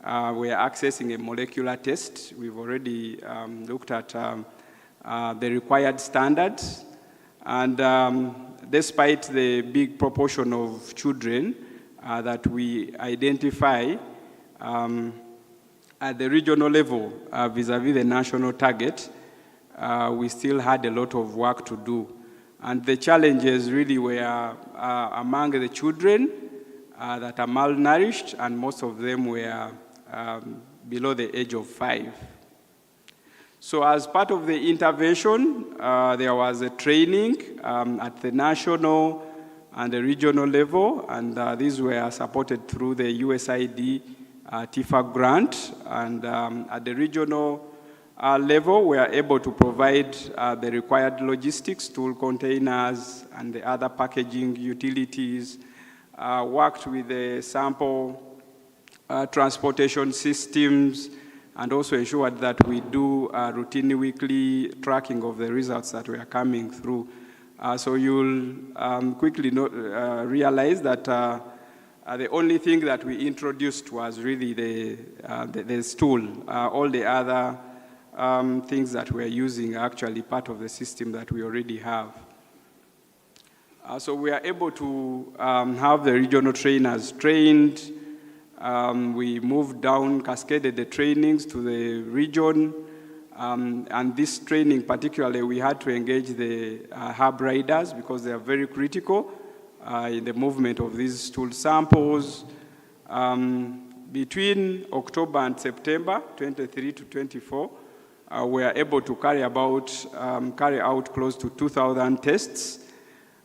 were accessing a molecular test. We've already looked at the required standards, and despite the big proportion of children that we identify at the regional level vis-a-vis the national target, we still had a lot of work to do. And the challenges really were among the children that are malnourished, and most of them were below the age of 5. So as part of the intervention, there was a training at the national and the regional level, and these were supported through the USAID TIFA grant. And at the regional level, we are able to provide the required logistics, tool containers, and the other packaging utilities, worked with the sample transportation systems, and also ensured that we do routine weekly tracking of the results that were coming through. So you'll quickly realize that the only thing that we introduced was really the stool. All the other things that we're using are actually part of the system that we already have. So we are able to have the regional trainers trained. We moved down, cascaded the trainings to the region. And this training particularly, we had to engage the hub riders because they are very critical in the movement of these stool samples. Between October and September 23 to 24, we are able to carry out close to 2,000 tests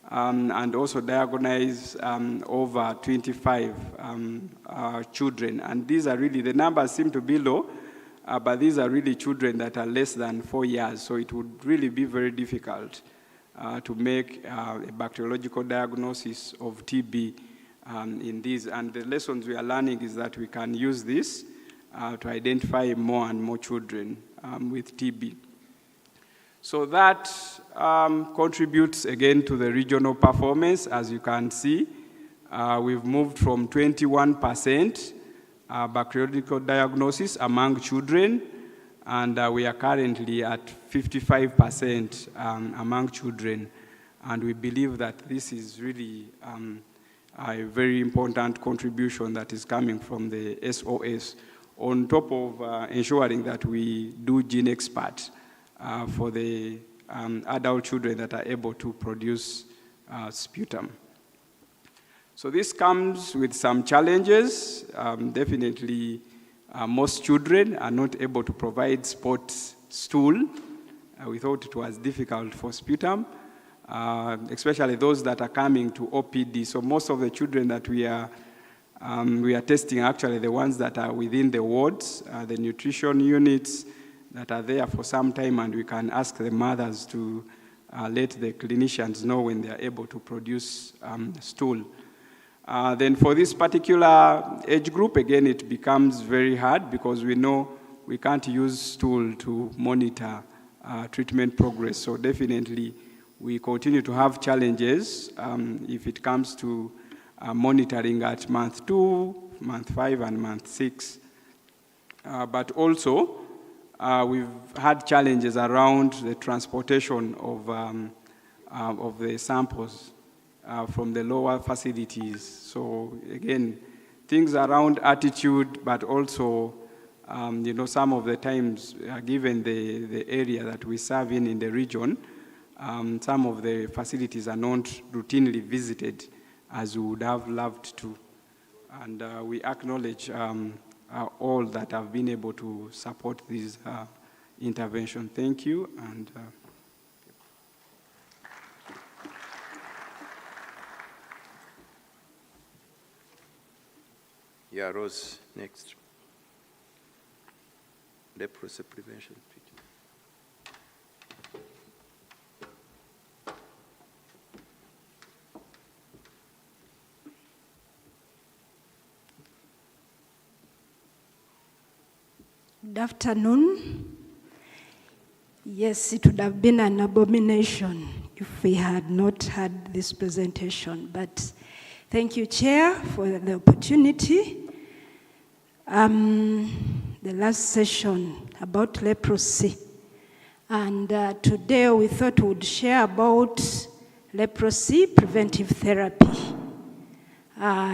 and also diagnose over 25 children. And these are really, the numbers seem to be low, but these are really children that are less than 4 years, so it would really be very difficult to make a bacteriological diagnosis of TB in these. And the lessons we are learning is that we can use this to identify more and more children with TB. So that contributes again to the regional performance. As you can see, we've moved from 21% bacteriological diagnosis among children, and we are currently at 55% among children. And we believe that this is really a very important contribution that is coming from the SOS, on top of ensuring that we do gene expert for the adult children that are able to produce sputum. So this comes with some challenges. Definitely, most children are not able to provide sports stool. We thought it was difficult for sputum, especially those that are coming to OPD. So most of the children that we are testing are actually the ones that are within the wards, the nutrition units that are there for some time, and we can ask the mothers to let the clinicians know when they are able to produce stool. Then for this particular age group, again, it becomes very hard because we know we can't use stool to monitor treatment progress. So definitely, we continue to have challenges if it comes to monitoring at month 2, month 5, and month 6. But also, we've had challenges around the transportation of the samples from the lower facilities. So again, things around attitude, but also, some of the times, given the area that we serve in the region, some of the facilities are not routinely visited as we would have loved to. And we acknowledge all that have been able to support this intervention. Thank you. And Yeah, Rose, next. Leprosy prevention. Good afternoon. Yes, it would have been an abomination if we had not had this presentation, but thank you, Chair, for the opportunity. The last session about leprosy, and today we thought we would share about leprosy preventive therapy,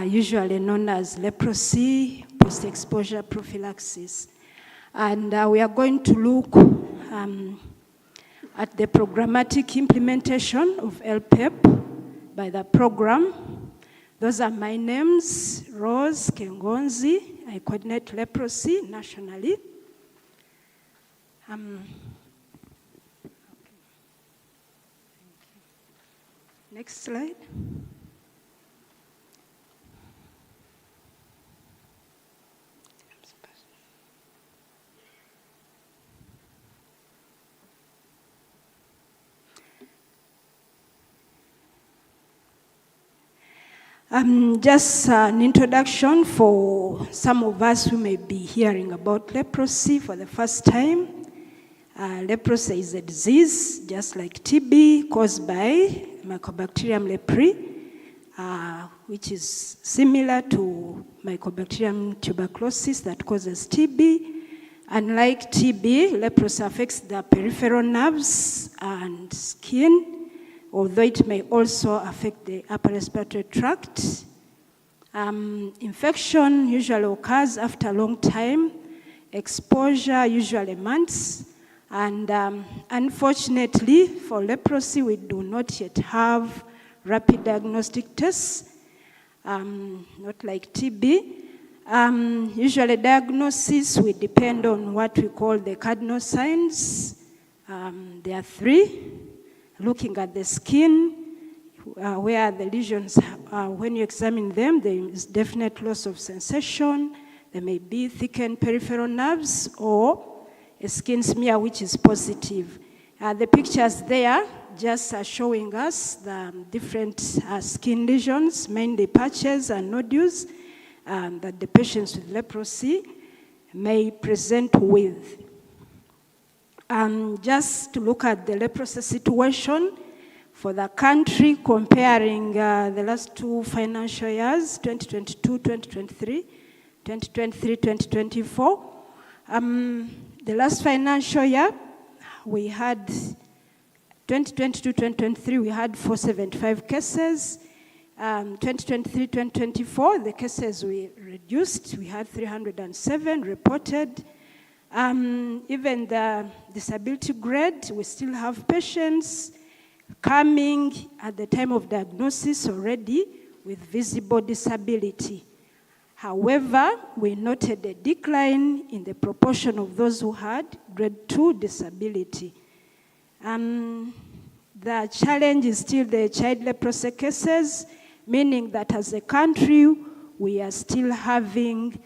usually known as leprosy post-exposure prophylaxis. And we are going to look at the programmatic implementation of LPEP by the program. Those are my names, Rose Kengonzi. I coordinate leprosy nationally. Next slide. Just an introduction for some of us who may be hearing about leprosy for the first time. Leprosy is a disease, just like TB, caused by Mycobacterium leprae, which is similar to Mycobacterium tuberculosis that causes TB. Unlike TB, leprosy affects the peripheral nerves and skin, although it may also affect the upper respiratory tract. Infection usually occurs after a long time, exposure usually months, and unfortunately for leprosy, we do not yet have rapid diagnostic tests, not like TB. Usually diagnosis will depend on what we call the cardinal signs. There are 3. Looking at the skin, where the lesions, when you examine them, there is definite loss of sensation. There may be thickened peripheral nerves or a skin smear which is positive. The pictures there just are showing us the different skin lesions, mainly patches and nodules, that the patients with leprosy may present with. Just to look at the leprosy situation for the country, comparing the last 2 financial years, 2022-2023, 2023-2024. The last financial year, we had 2022-2023, we had 475 cases. 2023-2024, the cases we reduced. We had 307 reported. Even the disability grade, we still have patients coming at the time of diagnosis already with visible disability. However, we noted a decline in the proportion of those who had grade 2 disability. The challenge is still the child leprosy cases, meaning that as a country, we are still having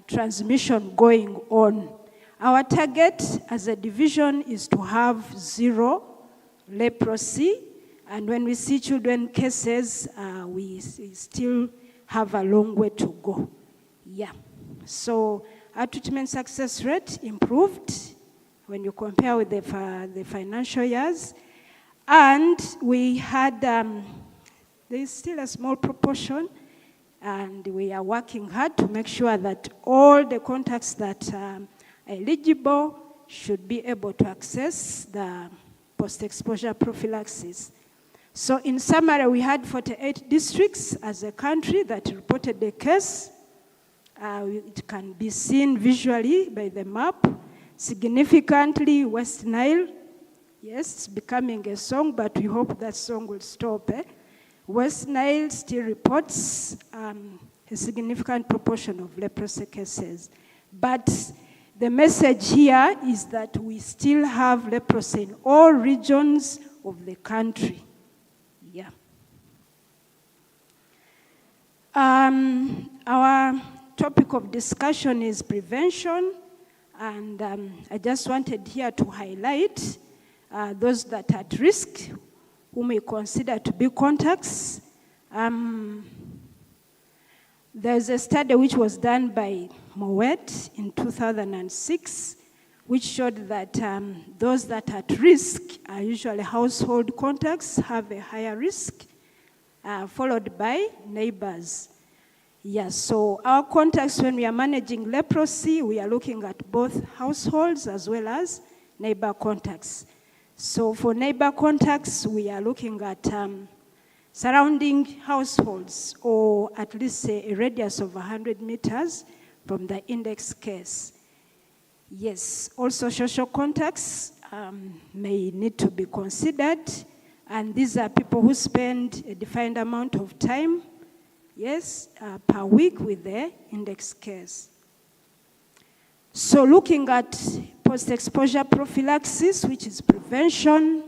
transmission going on. Our target as a division is to have 0 leprosy, and when we see children cases, we still have a long way to go. Yeah. So our treatment success rate improved when you compare with the financial years, and we had, there is still a small proportion, and we are working hard to make sure that all the contacts that eligible should be able to access the post-exposure prophylaxis. So in summary, we had 48 districts as a country that reported the case. It can be seen visually by the map. Significantly, West Nile, yes, it's becoming a song, but we hope that song will stop. West Nile still reports a significant proportion of leprosy cases. But the message here is that we still have leprosy in all regions of the country. Yeah. Our topic of discussion is prevention, and I just wanted here to highlight those that are at risk, whom we consider to be contacts. There's a study which was done by Moet in 2006, which showed that those that are at risk are usually household contacts, have a higher risk, followed by neighbors. Yes, so our contacts when we are managing leprosy, we are looking at both households as well as neighbor contacts. So for neighbor contacts, we are looking at surrounding households, or at least a radius of 100 meters from the index case. Yes, also social contacts may need to be considered, and these are people who spend a defined amount of time, yes, per week with the index case. So looking at post-exposure prophylaxis, which is prevention,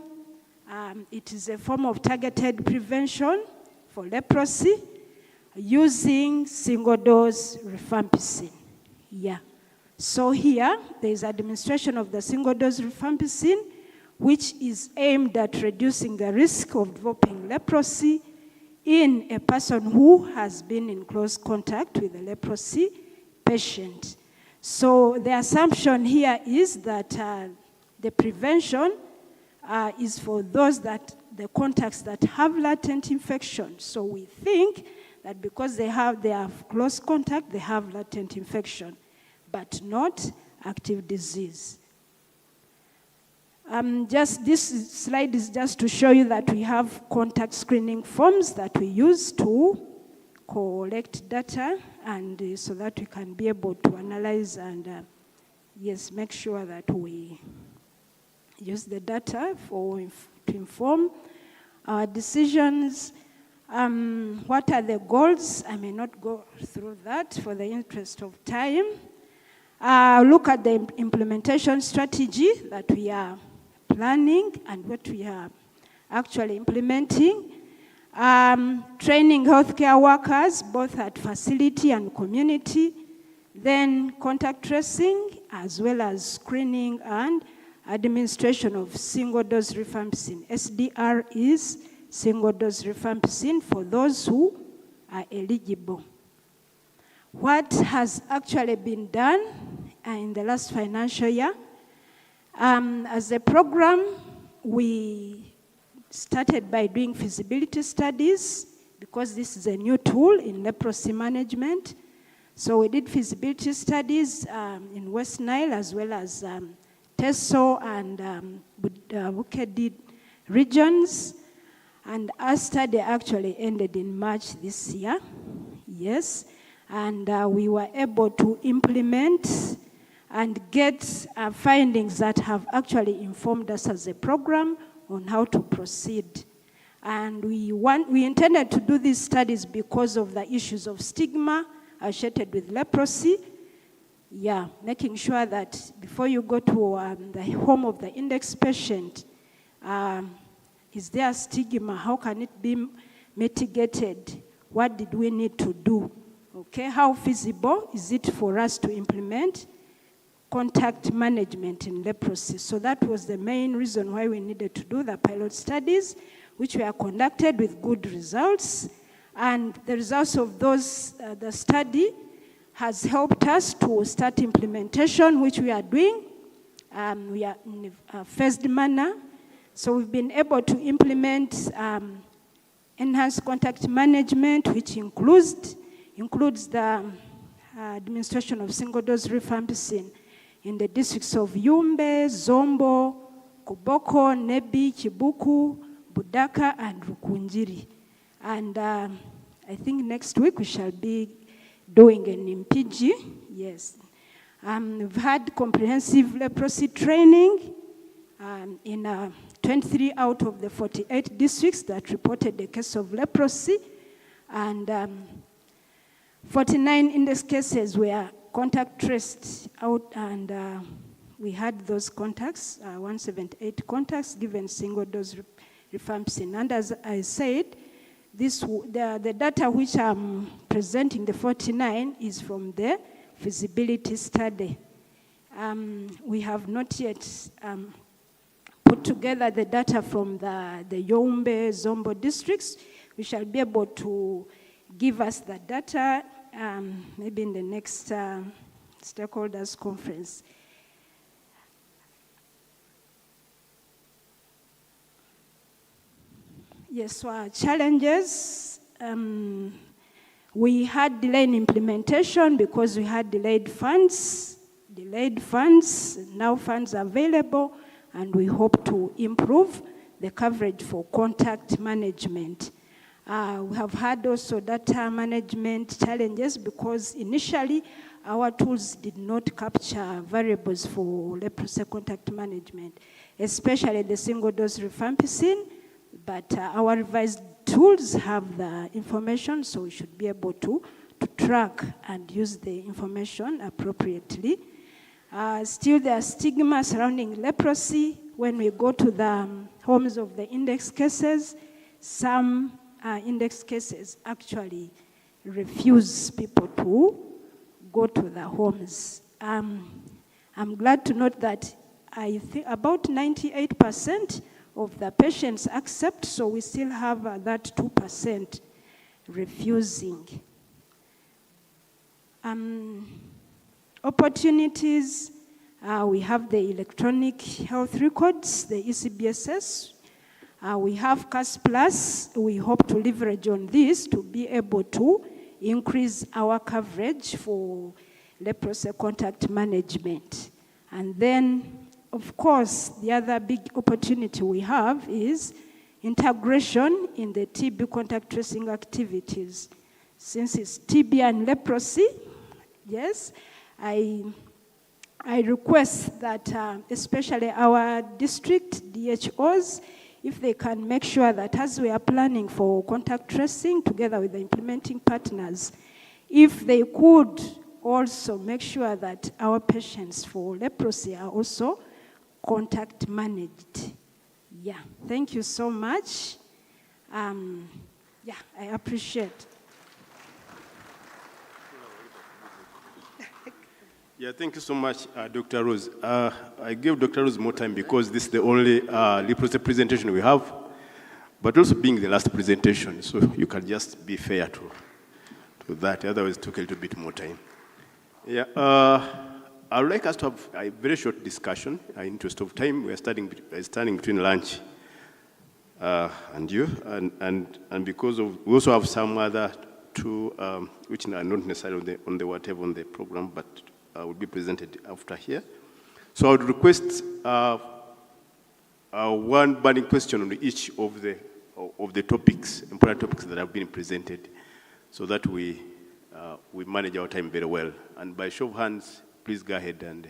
it is a form of targeted prevention for leprosy using single-dose rifampicin. Yeah. So here, there is administration of the single-dose rifampicin, which is aimed at reducing the risk of developing leprosy in a person who has been in close contact with a leprosy patient. So the assumption here is that the prevention is for those the contacts that have latent infection. So we think that because they have close contact, they have latent infection, but not active disease. This slide is just to show you that we have contact screening forms that we use to collect data, and so that we can be able to analyze and yes, make sure that we use the data to inform our decisions. What are the goals? I may not go through that for the interest of time. Look at the implementation strategy that we are planning and what we are actually implementing. Training healthcare workers, both at facility and community. Then contact tracing, as well as screening and administration of single-dose rifampicin. SDR is single-dose rifampicin for those who are eligible. What has actually been done in the last financial year? As a program, we started by doing feasibility studies, because this is a new tool in leprosy management. So we did feasibility studies in West Nile, as well as Teso and Bukedi regions. And our study actually ended in March this year, yes. And we were able to implement and get findings that have actually informed us as a program on how to proceed. And we intended to do these studies because of the issues of stigma associated with leprosy. Yeah, making sure that before you go to the home of the index patient, is there stigma? How can it be mitigated? What did we need to do? Okay, how feasible is it for us to implement contact management in leprosy? So that was the main reason why we needed to do the pilot studies, which were conducted with good results. And the results of those, the study has helped us to start implementation, which we are doing. We are in a phased manner. So we've been able to implement enhanced contact management, which includes the administration of single-dose rifampicin in the districts of Yumbe, Zombo, Kuboko, Nebi, Chibuku, Budaka, and Rukunjiri. And I think next week we shall be doing an MPG, yes. We've had comprehensive leprosy training in 23 out of the 48 districts that reported a case of leprosy, and 49 index cases were contact traced out, and we had those contacts, 178 contacts given single-dose rifampicin. And as I said, The data which I'm presenting, the 49, is from the feasibility study. We have not yet put together the data from the Yombe, Zombo districts. We shall be able to give us the data maybe in the next stakeholders conference. Yes, so our challenges, we had delay in implementation because we had delayed funds, now funds are available, and we hope to improve the coverage for contact management. We have had also data management challenges because initially our tools did not capture variables for leprosy contact management, especially the single dose rifampicin, but our revised tools have the information, so we should be able to track and use the information appropriately. Still, there are stigma surrounding leprosy. When we go to the homes of the index cases, some index cases actually refuse people to go to the homes. I'm glad to note that I think about 98% of the patients accept, so we still have that 2% refusing. Opportunities, we have the electronic health records, the ECBSS. We have CAS Plus. We hope to leverage on this to be able to increase our coverage for leprosy contact management. And then, of course, the other big opportunity we have is integration in the TB contact tracing activities. Since it's TB and leprosy, yes, I request that especially our district DHOs, if they can make sure that as we are planning for contact tracing together with the implementing partners, if they could also make sure that our patients for leprosy are also contact managed. Yeah, thank you so much. Yeah, I appreciate. Yeah, thank you so much, Dr. Rose. I gave Dr. Rose more time because this is the only leprosy presentation we have, but also being the last presentation, so you can just be fair to that, otherwise it took a little bit more time. Yeah, I would like us to have a very short discussion. In interest of time, we are standing between lunch and you, and because of, we also have some other two, which are not necessarily on the program, but will be presented after here. So I would request one burning question on each of the topics, important topics that have been presented, so that we manage our time very well. And by show of hands, please go ahead and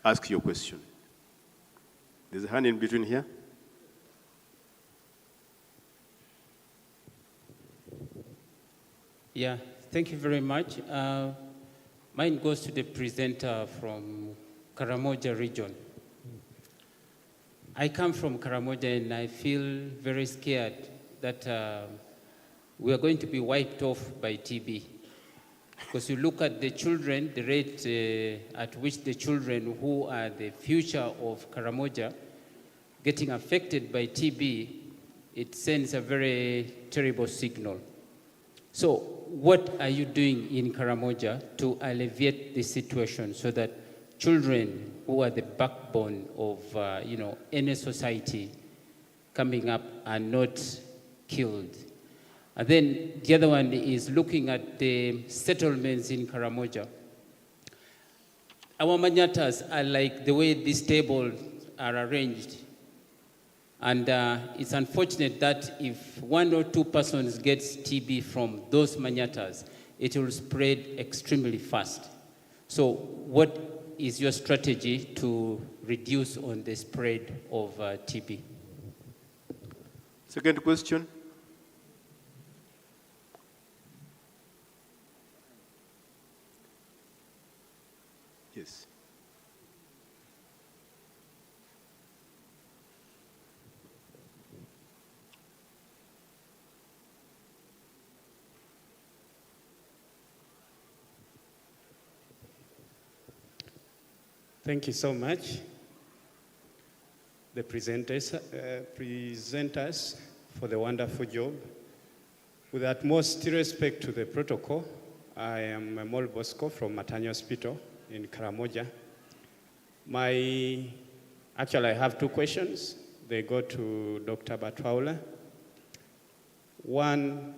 ask your question. There's a hand in between here. Yeah, thank you very much. Mine goes to the presenter from Karamoja region. I come from Karamoja and I feel very scared that we are going to be wiped off by TB. Because you look at the children, the rate at which the children who are the future of Karamoja getting affected by TB, it sends a very terrible signal. So what are you doing in Karamoja to alleviate the situation so that children who are the backbone of any society coming up are not killed? And then the other one is looking at the settlements in Karamoja. Our manyatas are like the way these tables are arranged. And it's unfortunate that if 1 or 2 persons gets TB from those manyatas, it will spread extremely fast. So what is your strategy to reduce on the spread of TB? Second question. Yes. Thank you so much. The presenters for the wonderful job. With utmost respect to the protocol, I am Mol Bosco from Matanya Hospital in Karamoja. Actually, I have two questions. They go to Dr. Batwaula. One,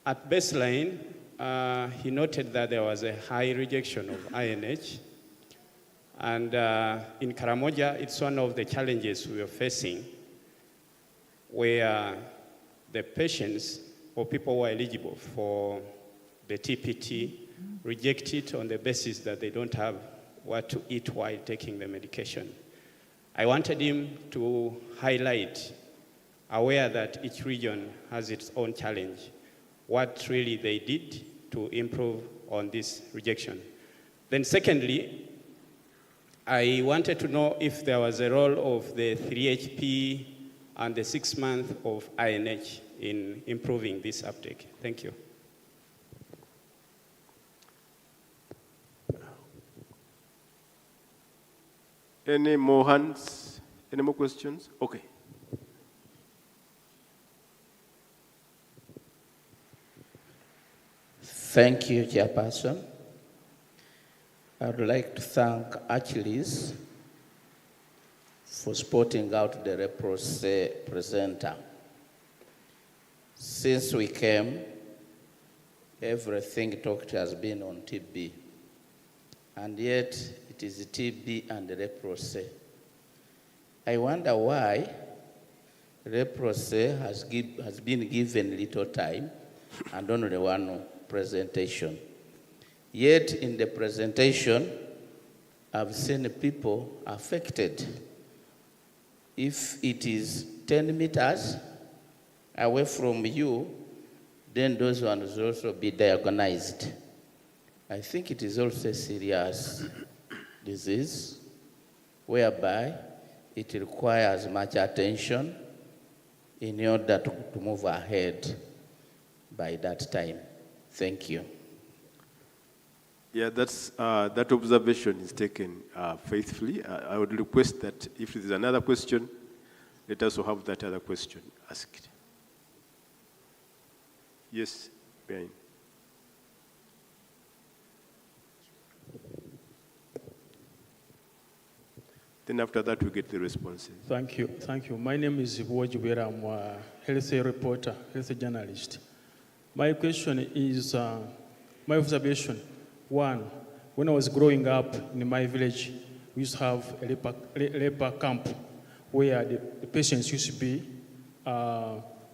at baseline, he noted that there was a high rejection of INH. And in Karamoja, it's one of the challenges we are facing, where the patients or people who are eligible for the TPT reject it on the basis that they don't have what to eat while taking the medication. I wanted him to highlight, aware that each region has its own challenge, what really they did to improve on this rejection. Then secondly, I wanted to know if there was a role of the 3HP and the 6 months of INH in improving this uptake. Thank you. Any more hands? Any more questions? Okay. Thank you, Chairperson. I would like to thank Achilles for spotting out the Leprosy presenter. Since we came, everything talked has been on TB, and yet it is TB and Leprosy. I wonder why Leprosy has been given little time and only one presentation. Yet in the presentation, I've seen people affected. If it is 10 meters away from you, then those ones will also be diagnosed. I think it is also a serious disease whereby it requires much attention in order to move ahead by that time. Thank you. Yeah, that observation is taken faithfully. I would request that if there is another question, let us have that other question asked. Yes, Brian. Then after that, we get the responses. Thank you. Thank you. My name is Wojibera. I'm a health reporter, health journalist. My question is, my observation. One, when I was growing up in my village, we used to have a leper camp where the patients used to be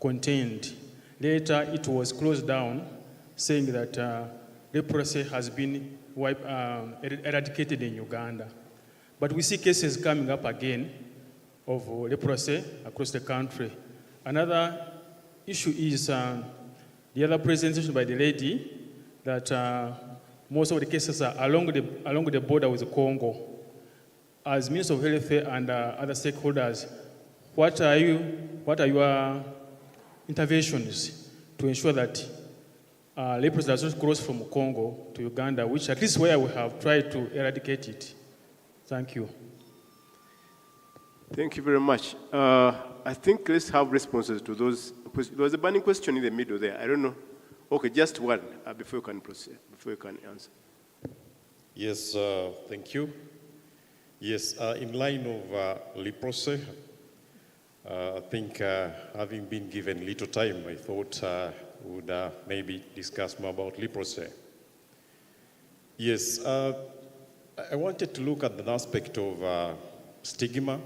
contained. Later, it was closed down, saying that leprosy has been eradicated in Uganda. But we see cases coming up again of leprosy across the country. Another issue is the other presentation by the lady that most of the cases are along the border with Congo. As Minister of Health and other stakeholders, what are your interventions to ensure that leprosy does not cross from Congo to Uganda, which at least where we have tried to eradicate it? Thank you. Thank you very much. I think let's have responses to those questions. There was a burning question in the middle there. I don't know. Okay, just one before you can proceed, before you can answer. Yes, thank you. Yes, in line of leprosy, I think having been given little time, I thought we would maybe discuss more about leprosy. Yes, I wanted to look at the aspect of stigma,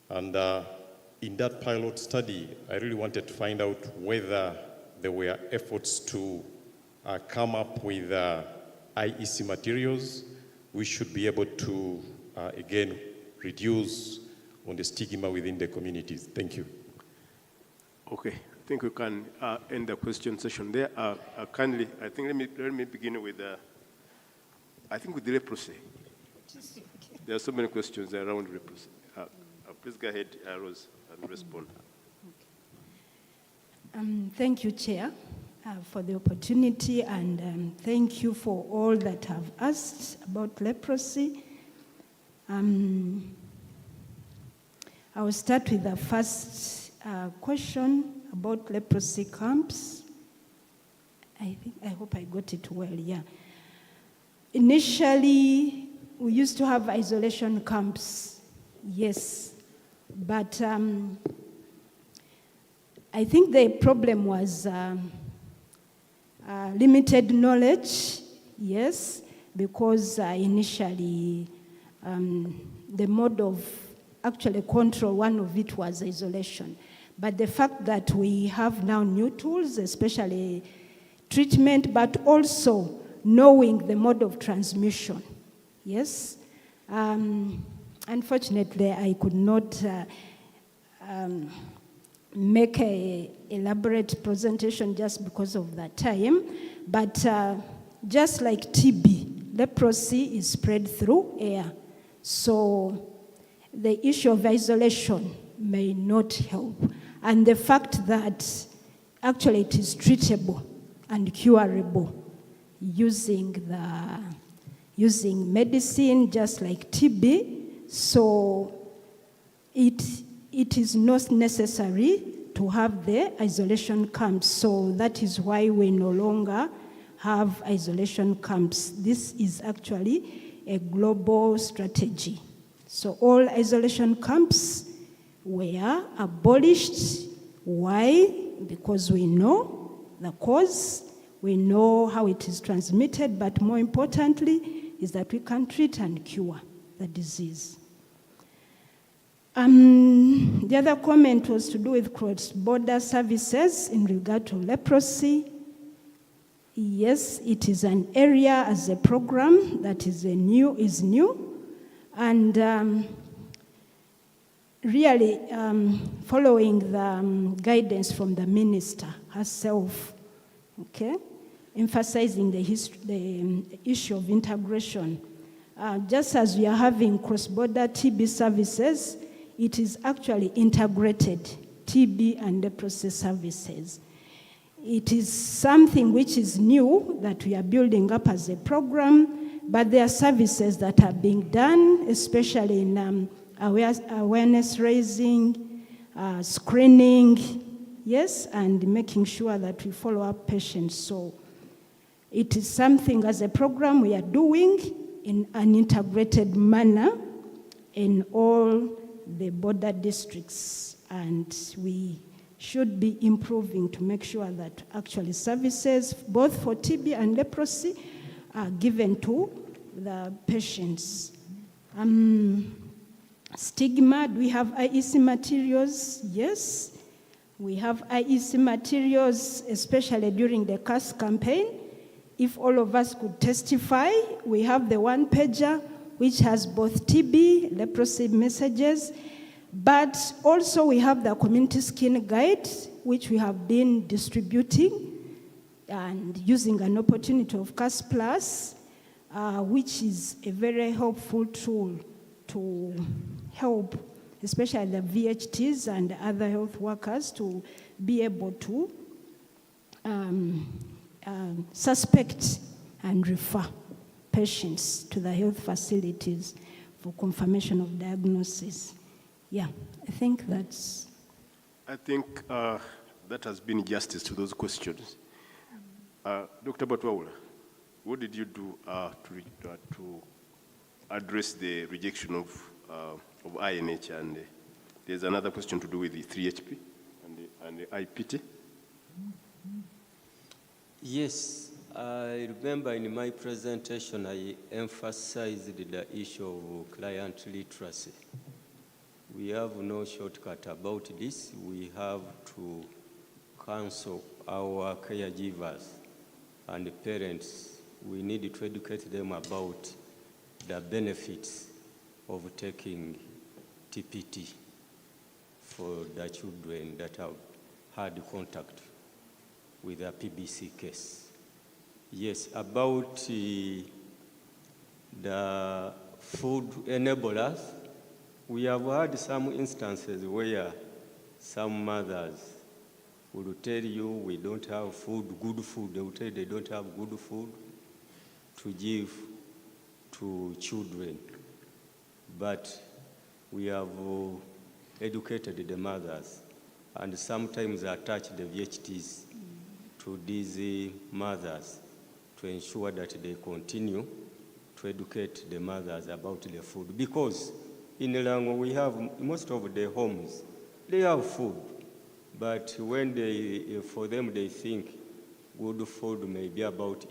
and in that pilot study, I really wanted to find out whether there were efforts to come up with IEC materials which should be able to, again, reduce on the stigma within the communities. Thank you. Okay, I think we can end the question session there. Kindly, I think let me begin with, I think with the leprosy. There are so many questions around leprosy. Please go ahead, Rose, and respond. Thank you, Chair. for the opportunity, and thank you for all that have asked about leprosy. I will start with the first question about leprosy camps. I hope I got it well, yeah. Initially, we used to have isolation camps, yes, but I think the problem was limited knowledge, yes, because initially the mode of actually control, one of it was isolation. But the fact that we have now new tools, especially treatment, but also knowing the mode of transmission, yes. Unfortunately, I could not make an elaborate presentation just because of that time, but just like TB, leprosy is spread through air. So the issue of isolation may not help. And the fact that actually it is treatable and curable using medicine just like TB, so it is not necessary to have the isolation camps. So that is why we no longer have isolation camps. This is actually a global strategy. So all isolation camps were abolished. Why? Because we know the cause, we know how it is transmitted, but more importantly is that we can treat and cure the disease. The other comment was to do with cross-border services in regard to leprosy. Yes, it is an area as a program that is new, and really following the guidance from the minister herself, okay, emphasizing the issue of integration. Just as we are having cross-border TB services, it is actually integrated TB and leprosy services. It is something which is new that we are building up as a program, but there are services that are being done, especially in awareness raising, screening, yes, and making sure that we follow up patients. So it is something as a program we are doing in an integrated manner in all the border districts, and we should be improving to make sure that actually services, both for TB and leprosy, are given to the patients. Stigma, do we have IEC materials? Yes, we have IEC materials, especially during the CAS campaign. If all of us could testify, we have the one-pager, which has both TB, leprosy messages, but also we have the community skin guide, which we have been distributing and using an opportunity of CAS Plus, which is a very helpful tool to help, especially the VHTs and other health workers, to be able to suspect and refer patients to the health facilities for confirmation of diagnosis. Yeah, I think that's... I think that has been justice to those questions. Dr. Batwaula, what did you do to address the rejection of INH? And there's another question to do with the 3HP and the IPT. Yes, I remember in my presentation I emphasized the issue of client literacy. We have no shortcut about this. We have to counsel our caregivers and parents. We need to educate them about the benefits of taking TPT for the children that have had contact with a PBC case. Yes, about the food enablers, we have had some instances where some mothers will tell you we don't have food, good food. They will tell you they don't have good food to give to children. But we have educated the mothers and sometimes attach the VHTs to these mothers to ensure that they continue to educate the mothers about the food. Because in Elango we have most of the homes, they have food. But when for them they think good food may be about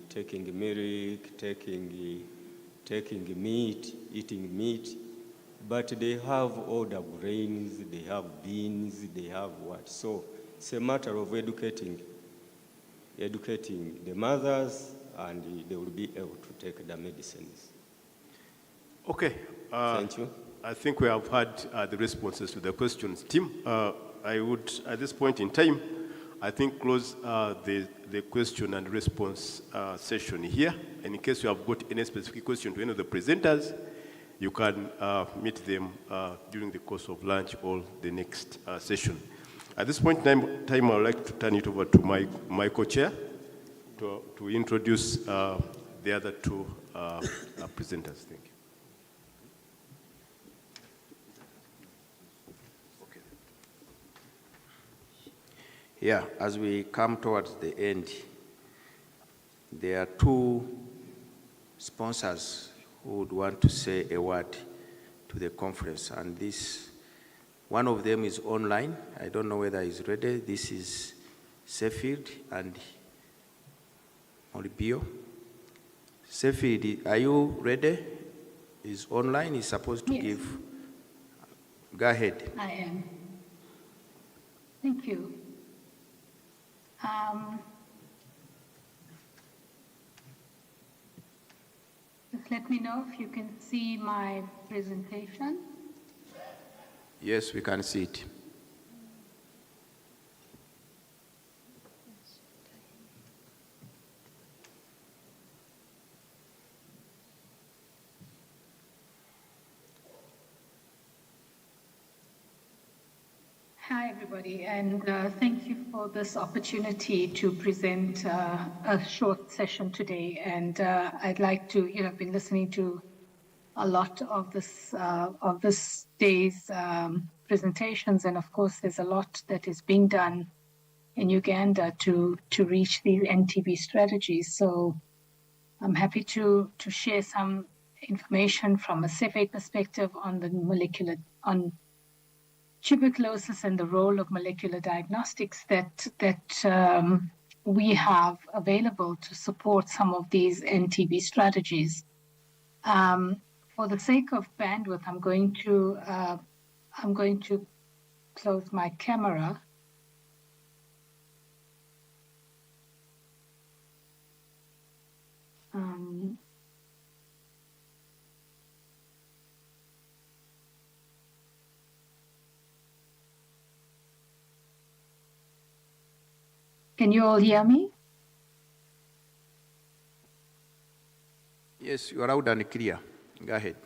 taking milk, taking meat, eating meat, but they have all the grains, they have beans, they have what. So it's a matter of educating the mothers, and they will be able to take the medicines. Okay. Thank you. I think we have had the responses to the questions. Tim, I would, at this point in time, I think close the question and response session here. And in case you have got any specific question to any of the presenters, you can meet them during the course of lunch or the next session. At this point in time, I would like to turn it over to my co-chair to introduce the other two presenters. Thank you. Yeah, as we come towards the end, there are two sponsors who would want to say a word to the conference, and this, one of them is online. I don't know whether he's ready. This is Seffield and Olibio. Seffield, are you ready? He's online. He's supposed to give. Go ahead. I am. Thank you. Just let me know if you can see my presentation. Yes, we can see it. Hi, everybody, and thank you for this opportunity to present a short session today. And I'd like to, I've been listening to a lot of this day's presentations, and of course, there's a lot that is being done in Uganda to reach these NTB strategies. So I'm happy to share some information from a CEPHADE perspective on the on tuberculosis and the role of molecular diagnostics that we have available to support some of these NTB strategies. For the sake of bandwidth, I'm going to close my camera. Can you all hear me? Yes, you are loud and clear. Go ahead.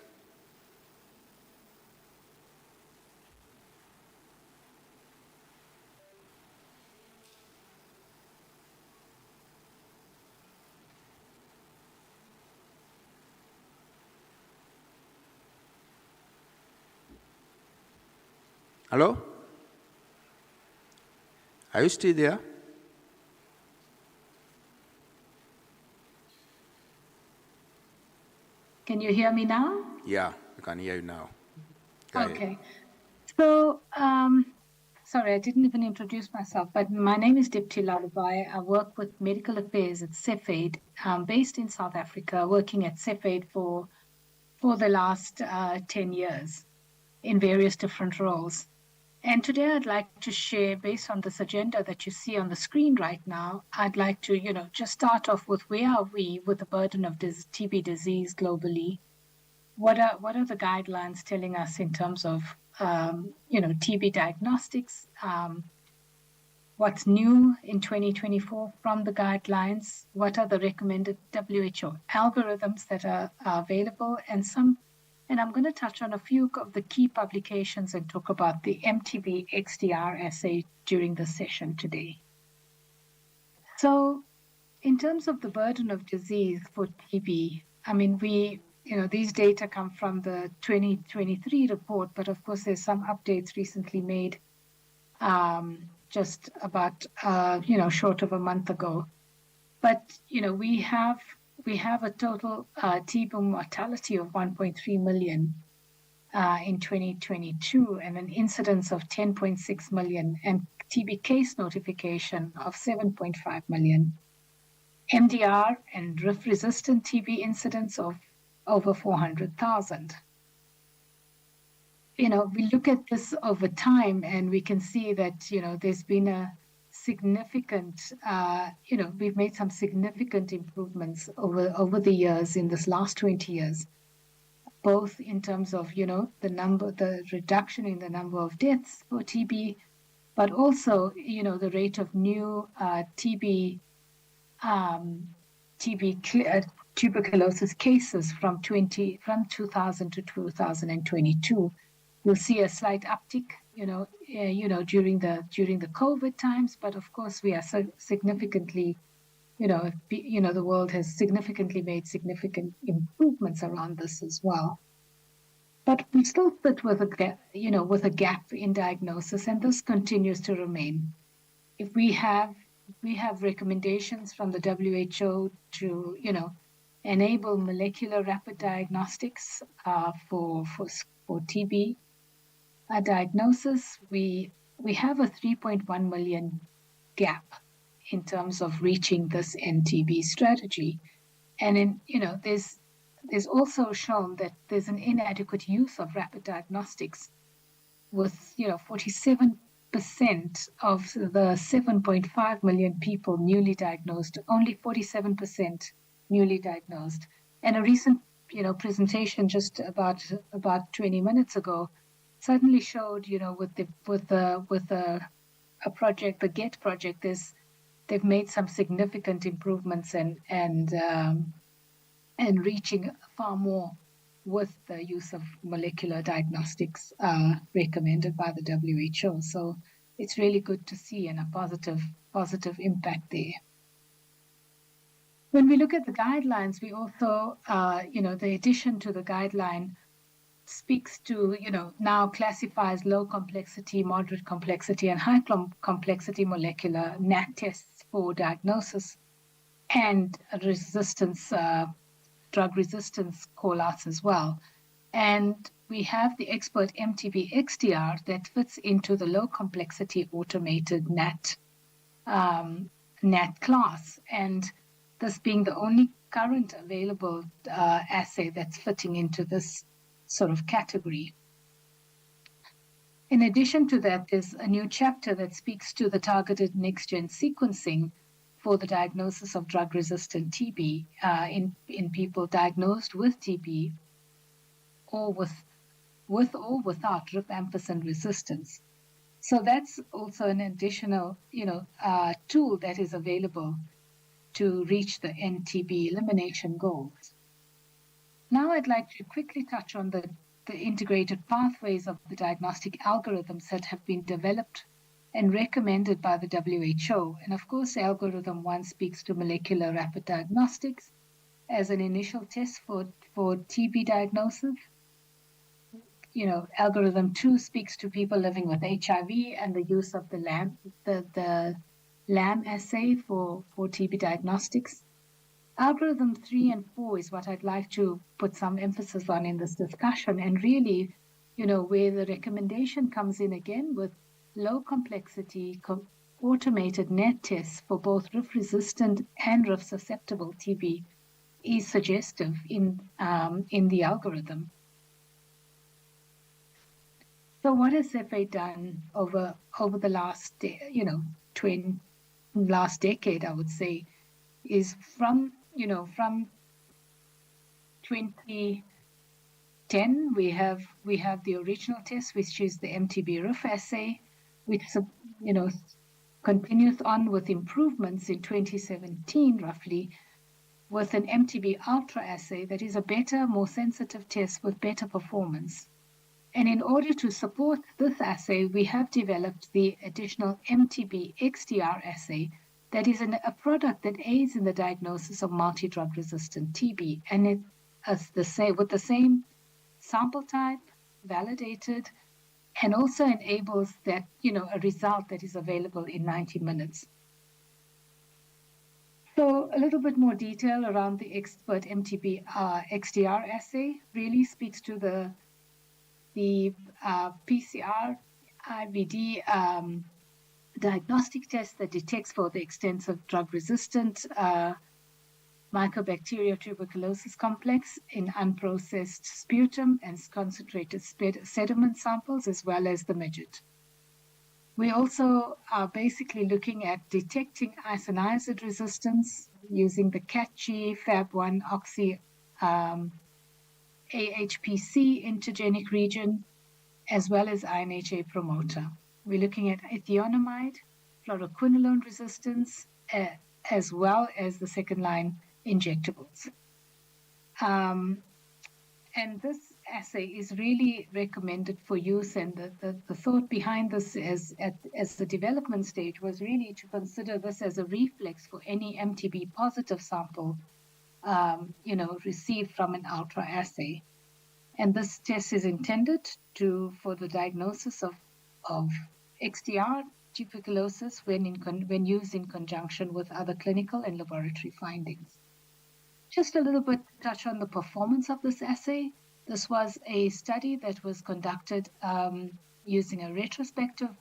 Hello? Are you still there? Can you hear me now? Yeah, we can hear you now. Go Okay. ahead. So, sorry, I didn't even introduce myself, but my name is Dipti Lalubai. I work with medical affairs at CEPHADE, based in South Africa, working at CEPHADE for the last 10 years in various different roles. And today I'd like to share, based on this agenda that you see on the screen right now, I'd like to, just start off with where are we with the burden of TB disease globally? What are the guidelines telling us in terms of, TB diagnostics? What's new in 2024 from the guidelines? What are the recommended WHO algorithms that are available? And And I'm going to touch on a few of the key publications and talk about the MTB XDR assay during the session today. So in terms of the burden of disease for TB, I mean, these data come from the 2023 report, but of course there's some updates recently made just about, short of a month ago. But, we have a total TB mortality of 1.3 million in 2022 and an incidence of 10.6 million and TB case notification of 7.5 million. MDR and RIF-resistant TB incidence of over 400,000. We look at this over time and we can see that, there's been a significant, we've made some significant improvements over the years in this last 20 years, both in terms of, the reduction in the number of deaths for TB, but also, the rate of new tuberculosis cases from 2000 to 2022. You'll see a slight uptick, during the COVID times, but of course we are so significantly, the world has significantly made significant improvements around this as well. But we still sit with a gap in diagnosis, and this continues to remain. If we have recommendations from the WHO to, enable molecular rapid diagnostics for TB diagnosis, we have a 3.1 million gap in terms of reaching this NTB strategy. And there's also shown that there's an inadequate use of rapid diagnostics with, 47% of the 7.5 million people newly diagnosed, only 47% newly diagnosed. And a recent, presentation just about 20 minutes ago certainly showed, with a project, the GET project, they've made some significant improvements and reaching far more with the use of molecular diagnostics recommended by the WHO. So it's really good to see and a positive impact there. When we look at the guidelines, we also, the addition to the guideline speaks to, now classifies low complexity, moderate complexity, and high complexity molecular NAT tests for diagnosis and resistance, drug resistance call-outs as well. And we have the expert MTB XDR that fits into the low complexity automated NAT class, and this being the only current available assay that's fitting into this sort of category. In addition to that, there's a new chapter that speaks to the targeted next-gen sequencing for the diagnosis of drug-resistant TB in people diagnosed with TB or with or without rifampicin resistance. So that's also an additional, tool that is available to reach the NTB elimination goals. Now I'd like to quickly touch on the integrated pathways of the diagnostic algorithms that have been developed and recommended by the WHO. And of course, algorithm 1 speaks to molecular rapid diagnostics as an initial test for TB diagnosis. Algorithm 2 speaks to people living with HIV and the use of the LAM assay for TB diagnostics. Algorithm 3 and 4 is what I'd like to put some emphasis on in this discussion, and really, where the recommendation comes in again with low complexity automated NAT tests for both RIF-resistant and RIF-susceptible TB is suggestive in the algorithm. So what has CEPE done over the last, last decade, I would say, is from 2010, we have the original test, which is the MTB RIF assay, which continues on with improvements in 2017, roughly. with an MTB Ultra assay that is a better, more sensitive test with better performance. And in order to support this assay, we have developed the additional MTB XDR assay that is a product that aids in the diagnosis of multi-drug resistant TB. And it with the same sample type, validated, and also enables that, a result that is available in 90 minutes. So a little bit more detail around the expert MTB XDR assay really speaks to the PCR IVD diagnostic test that detects for the extensive drug-resistant Mycobacteria tuberculosis complex in unprocessed sputum and concentrated sediment samples, as well as the midget. We also are basically looking at detecting isoniazid resistance using the CATG Fab1 Oxy AHPC intergenic region, as well as INHA promoter. We're looking at ethionamide, fluoroquinolone resistance, as well as the second-line injectables. And this assay is really recommended for use, and the thought behind this as the development stage was really to consider this as a reflex for any MTB positive sample received from an ultra assay. And this test is intended for the diagnosis of XDR tuberculosis when used in conjunction with other clinical and laboratory findings. Just a little bit touch on the performance of this assay. This was a study that was conducted using a retrospective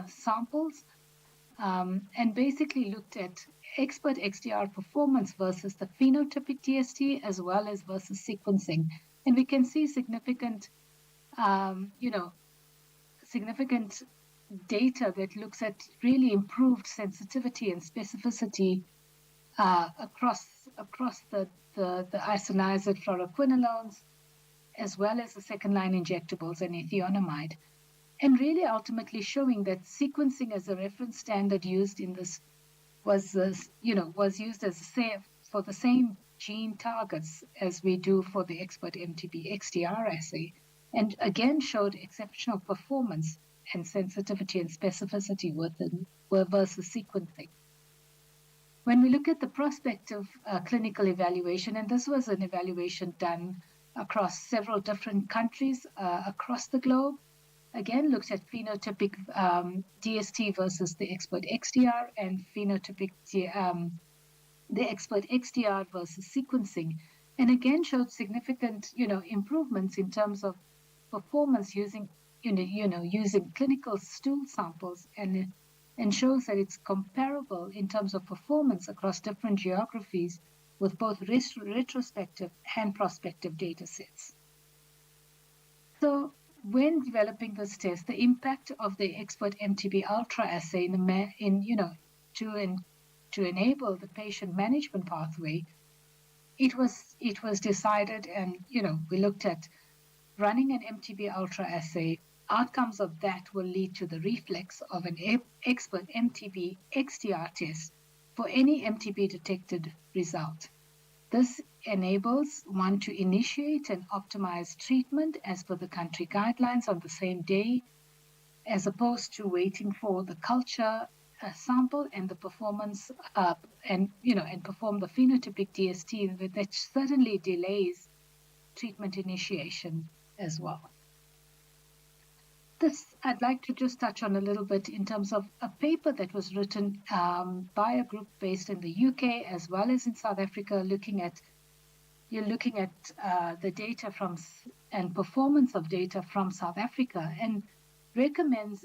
samples and basically looked at expert XDR performance versus the phenotypic DST as well as versus sequencing. And we can see significant data that looks at really improved sensitivity and specificity across the isoniazid fluoroquinolones, as well as the second-line injectables and ethionamide, and really ultimately showing that sequencing as a reference standard used in this was used as for the same gene targets as we do for the expert MTB XDR assay, and again showed exceptional performance and sensitivity and specificity versus sequencing. When we look at the prospective clinical evaluation, and this was an evaluation done across several different countries across the globe, again looked at phenotypic DST versus the expert XDR and phenotypic the expert XDR versus sequencing, and again showed significant improvements in terms of performance using using clinical stool samples, and shows that it's comparable in terms of performance across different geographies with both retrospective and prospective data sets. So when developing this test, the impact of the expert MTB Ultra assay to enable the patient management pathway, it was decided, and we looked at running an MTB Ultra assay. Outcomes of that will lead to the reflex of an expert MTB XDR test for any MTB detected result. This enables one to initiate and optimize treatment as per the country guidelines on the same day, as opposed to waiting for the culture sample and the performance and perform the phenotypic DST, that certainly delays treatment initiation as well. This I'd like to just touch on a little bit in terms of a paper that was written by a group based in the UK as well as in South Africa, looking at the data and performance of data from South Africa, and recommends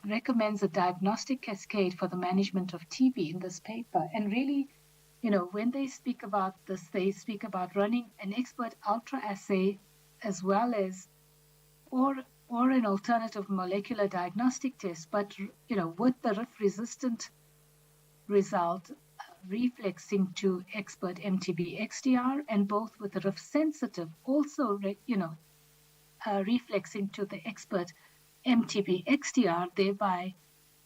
recommends a diagnostic cascade for the management of TB in this paper. And really, when they speak about this, they speak about running an expert ultra assay as well as or an alternative molecular diagnostic test, but with the RIF-resistant result reflexing to expert MTB XDR, and both with the RIF-sensitive also reflexing to the expert MTB XDR, thereby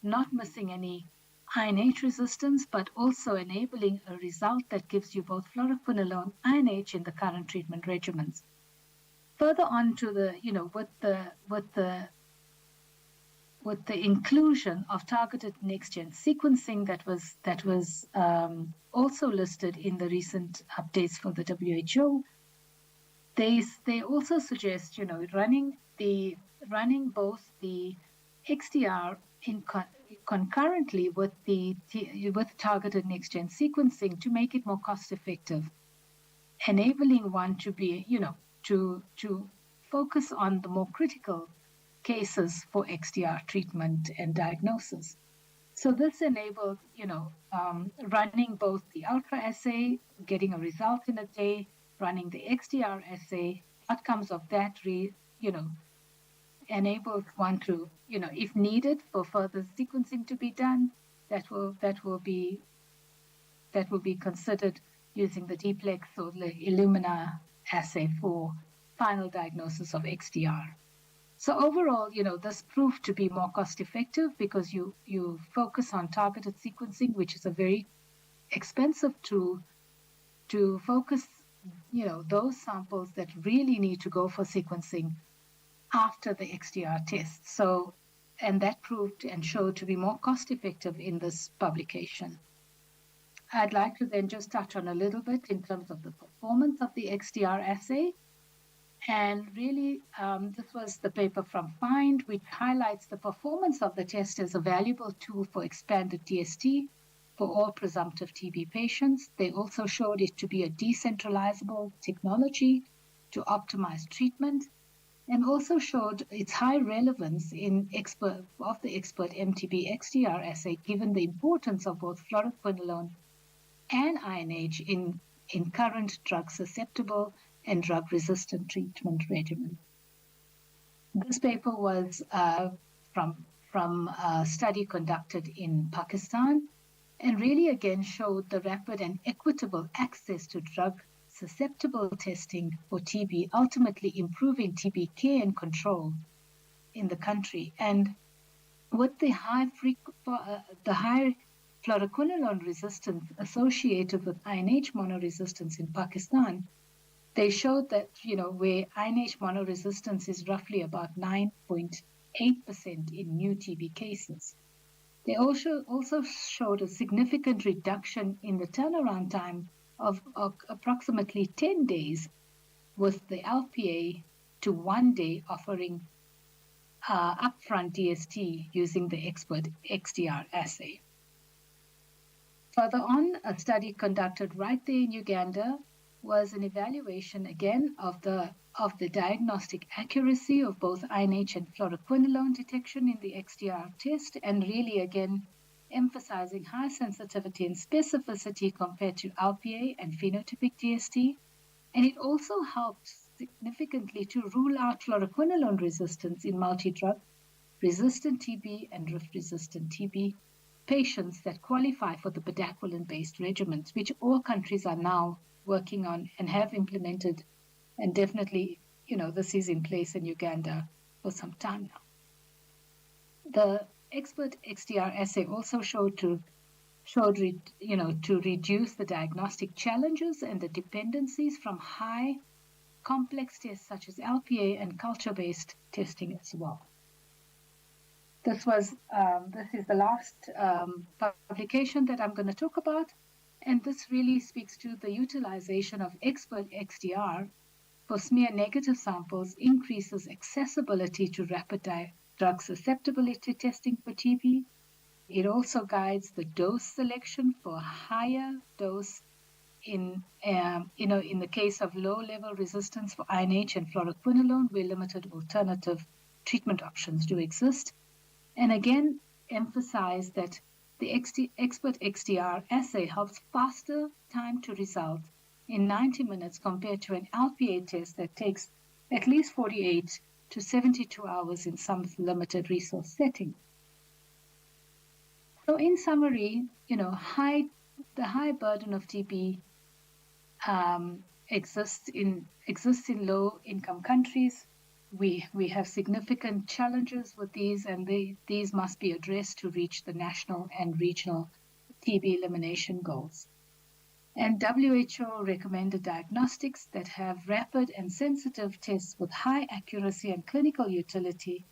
not missing any INH resistance, but also enabling a result that gives you both fluoroquinolone and INH in the current treatment regimens. Further on to the, with the inclusion of targeted next-gen sequencing that was also listed in the recent updates for the WHO, they also suggest, running both the XDR concurrently with targeted next-gen sequencing to make it more cost-effective, enabling one to be, to focus on the more critical cases for XDR treatment and diagnosis. So this enabled, running both the ultra assay, getting a result in a day, running the XDR assay, outcomes of that, enabled one to, if needed for further sequencing to be done, that will be considered using the Dplex or the Illumina assay for final diagnosis of XDR. So overall, this proved to be more cost effective because you focus on targeted sequencing, which is a very expensive tool to focus, those samples that really need to go for sequencing after the XDR test. So, and that proved and showed to be more cost effective in this publication. I'd like to then just touch on a little bit in terms of the performance of the XDR assay. And really, this was the paper from FIND, which highlights the performance of the test as a valuable tool for expanded TST for all presumptive TB patients. They also showed it to be a decentralizable technology to optimize treatment, and also showed its high relevance in the expert MTB XDR assay, given the importance of both fluoroquinolone and INH in current drug-susceptible and drug-resistant treatment regimen. This paper was from a study conducted in Pakistan, and really again showed the rapid and equitable access to drug-susceptible testing for TB, ultimately improving TB care and control in the country. And with the high fluoroquinolone resistance associated with INH monoresistance in Pakistan, they showed that, where INH monoresistance is roughly about 9.8% in new TB cases. They also showed a significant reduction in the turnaround time of approximately 10 days with the LPA to 1 day, offering upfront DST using the expert XDR assay. Further on, a study conducted right there in Uganda was an evaluation again of the diagnostic accuracy of both INH and fluoroquinolone detection in the XDR test, and really again emphasizing high sensitivity and specificity compared to LPA and phenotypic DST. And it also helped significantly to rule out fluoroquinolone resistance in multi-drug resistant TB and rift-resistant TB patients that qualify for the bedaquiline-based regimens, which all countries are now working on and have implemented, and definitely, this is in place in Uganda for some time now. The expert XDR assay also showed to reduce the diagnostic challenges and the dependencies from high complex tests such as LPA and culture-based testing as well. This is the last publication that I'm going to talk about, and this really speaks to the utilization of expert XDR for smear negative samples, increases accessibility to rapid drug susceptibility testing for TB. It also guides the dose selection for higher dose in the case of low-level resistance for INH and fluoroquinolone, where limited alternative treatment options do exist. And again, emphasize that the expert XDR assay helps faster time to result in 90 minutes compared to an LPA test that takes at least 48 to 72 hours in some limited resource setting. So in summary, the high burden of TB exists in low-income countries we have significant challenges with these, and these must be addressed to reach the national and regional TB elimination goals. And WHO recommended diagnostics that have rapid and sensitive tests with high accuracy and clinical utility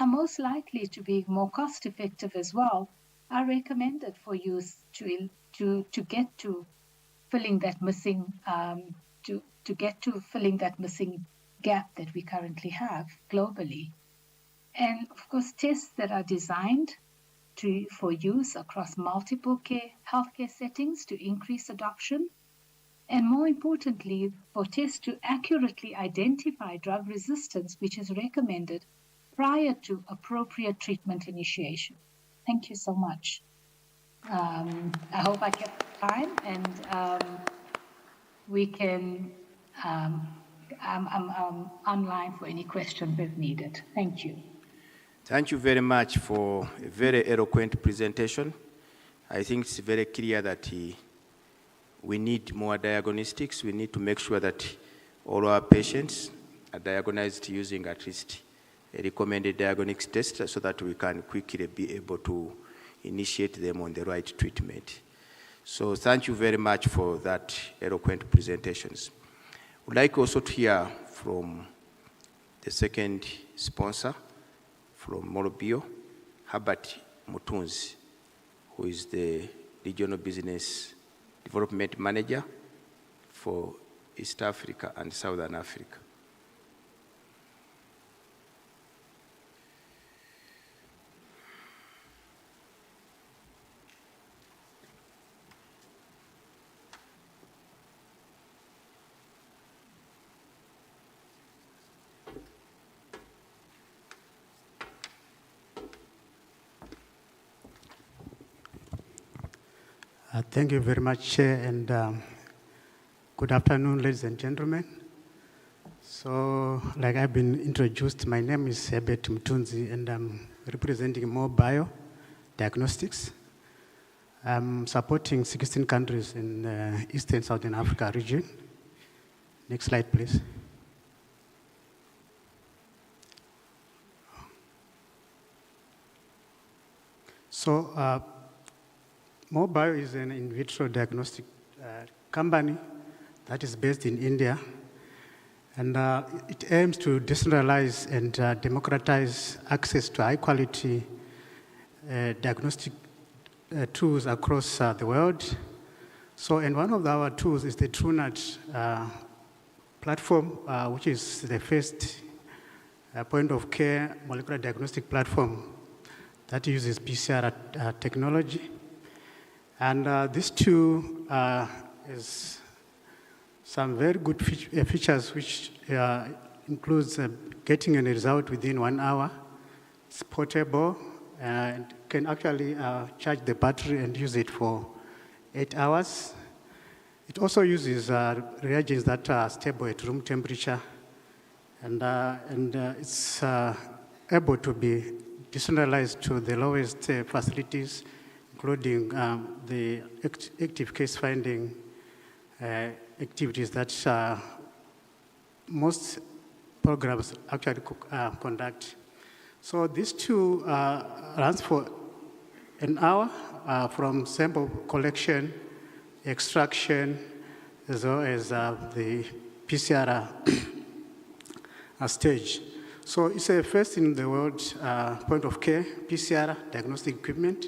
are most likely to be more cost effective as well, are recommended for use to get to filling that missing filling that missing gap that we currently have globally. And of course, tests that are designed for use across multiple healthcare settings to increase adoption, and more importantly, for tests to accurately identify drug resistance, which is recommended prior to appropriate treatment initiation. Thank you so much. I hope I kept time, and we can, I'm online for any questions if needed. Thank you. Thank you very much for a very eloquent presentation. I think it's very clear that we need more diagnostics. We need to make sure that all our patients are diagnosed using at least a recommended diagnostic test so that we can quickly be able to initiate them on the right treatment. So thank you very much for that eloquent presentations. We'd like also to hear from the second sponsor, from Morobio, Herbert Mutunzi, who is the Regional Business Development Manager for East Africa and Southern Africa. Thank you very much, Chair, and good afternoon, ladies and gentlemen. So, like I've been introduced, my name is Herbert Mutunzi, and I'm representing Mobile Diagnostics. I'm supporting 16 countries in the East and Southern Africa region. Next slide, please. So, Mobile is an in vitro diagnostic company that is based in India, and it aims to decentralize and democratize access to high-quality diagnostic tools across the world. So, and one of our tools is the TrueNut platform, which is the first point-of-care molecular diagnostic platform that uses PCR technology. And this tool has some very good features, which includes getting a result within 1 hour. It's portable and can actually charge the battery and use it for 8 hours. It also uses reagents that are stable at room temperature, and it's able to be decentralized to the lowest facilities, including the active case finding activities that most programs actually conduct. So this tool runs for an hour from sample collection, extraction, as well as the PCR stage. So it's a first in the world point of care PCR diagnostic equipment.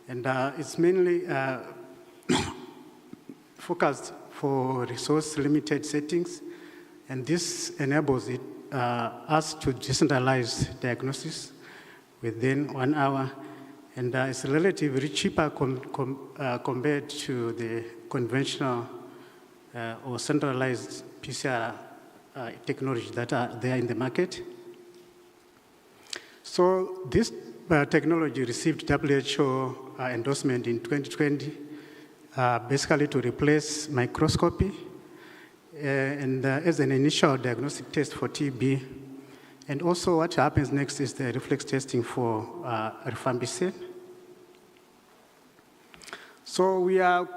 And it's mainly focused for resource-limited settings, and this enables us to decentralize diagnosis within 1 hour, and it's relatively cheaper compared to the conventional or centralized PCR technology that are there in the market. So this technology received WHO endorsement in 2020, basically to replace microscopy and as an initial diagnostic test for TB. And also what happens next is the reflex testing for rifampicin. So we are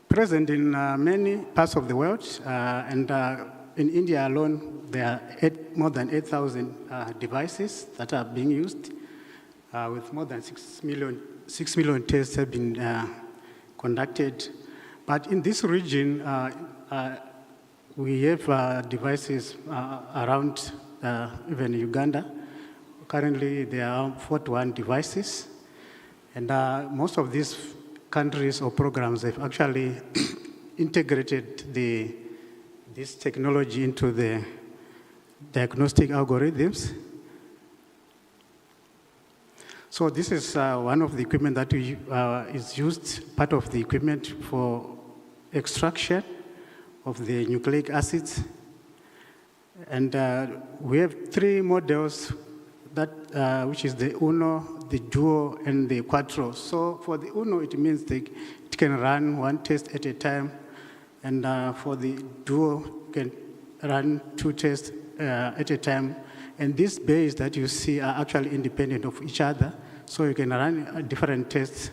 present in many parts of the world, and in India alone, there are more than 8,000 devices that are being used, with more than 6 million tests have been conducted. But in this region, we have devices around even Uganda. Currently, there are 41 devices. And most of these countries or programs have actually integrated this technology into the diagnostic algorithms. So this is one of the equipment that is used, part of the equipment for extraction of the nucleic acids. And we have 3 models that, which is the Uno, the Duo, and the Quattro. So for the Uno, it means it can run 1 test at a time. And for the Duo, you can run 2 tests at a time. And these bays that you see are actually independent of each other. So you can run different tests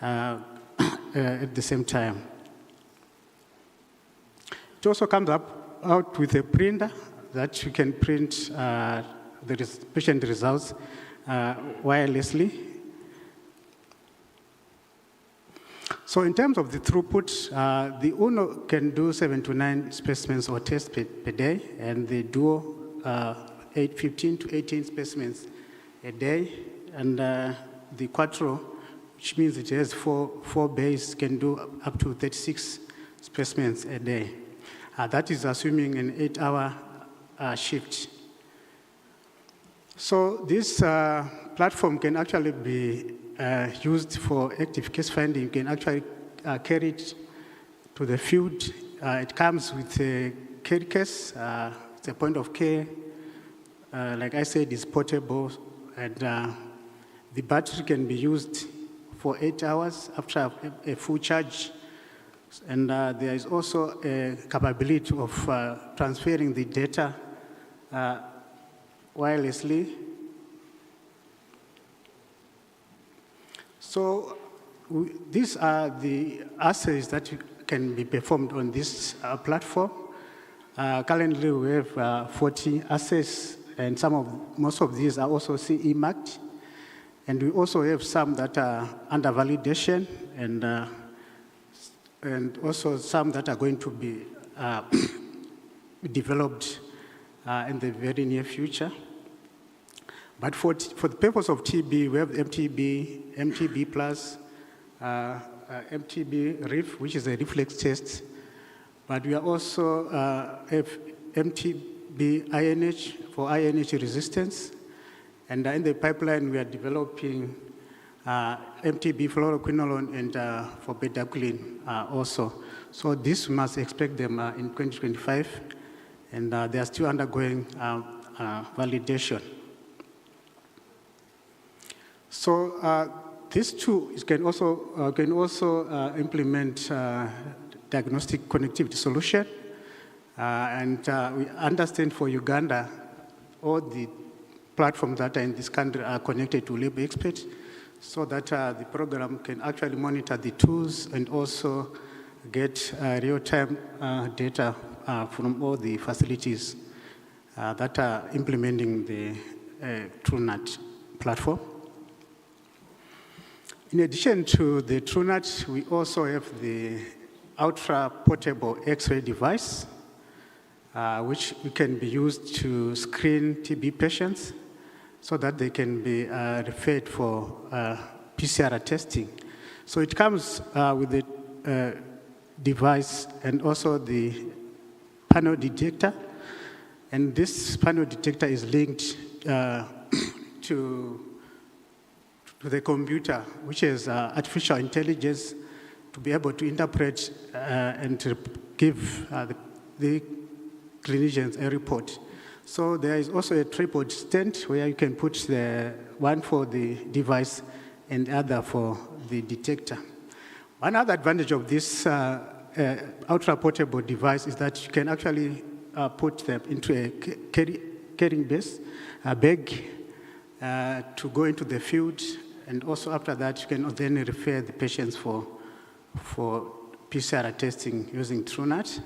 at the same time. It also comes out with a printer that you can print the patient results wirelessly. So in terms of the throughput, the Uno can do 7 to 9 specimens or tests per day, and the Duo 15 to 18 specimens a day, and the Quattro, which means it has four bays, can do up to 36 specimens a day. That is assuming an 8-hour shift. So this platform can actually be used for active case finding. You can actually carry it to the field. It comes with a carry case. It's a point of care. Like I said, it's portable, and the battery can be used for 8 hours after a full charge. And there is also a capability of transferring the data wirelessly. So these are the assays that can be performed on this platform. Currently, we have 40 assays, and most of these are also CE marked. And we also have some that are under validation, and also some that are going to be developed in the very near future. But for the purpose of TB, we have MTB, MTB plus, MTB RIF, which is a reflex test. But we are also have MTB INH for INH resistance. And in the pipeline, we are developing MTB fluoroquinolone and for bedaquiline also. So this we must expect them in 2025, and they are still undergoing validation. So these two can also implement diagnostic connectivity solution, and we understand for Uganda, all the platforms that are in this country are connected to Lab Expert, so that the program can actually monitor the tools and also get real-time data from all the facilities that are implementing the TrueNut platform. In addition to the TrueNut, we also have the ultra-portable X-ray device, which can be used to screen TB patients so that they can be referred for PCR testing. So it comes with the device and also the panel detector. And this panel detector is linked to the computer, which is artificial intelligence, to be able to interpret and to give the clinicians a report. So there is also a tripod stand where you can put the one for the device and the other for the detector. One other advantage of this ultra-portable device is that you can actually put them into a carrying bag to go into the field, and also after that you can then refer the patients for PCR testing using TrueNut.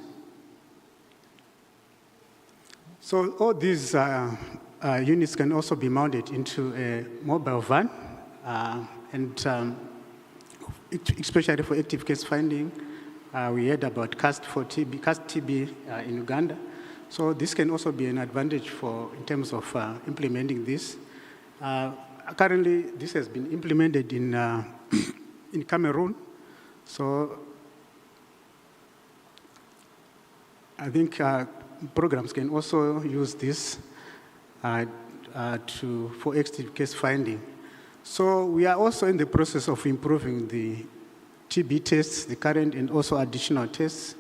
So all these units can also be mounted into a mobile van, especially for active case finding. We heard about CAST TB in Uganda. So this can also be an advantage in terms of implementing this. Currently, this has been implemented in Cameroon. So I think programs can also use this for active case finding. So we are also in the process of improving the TB tests, the current and also additional tests,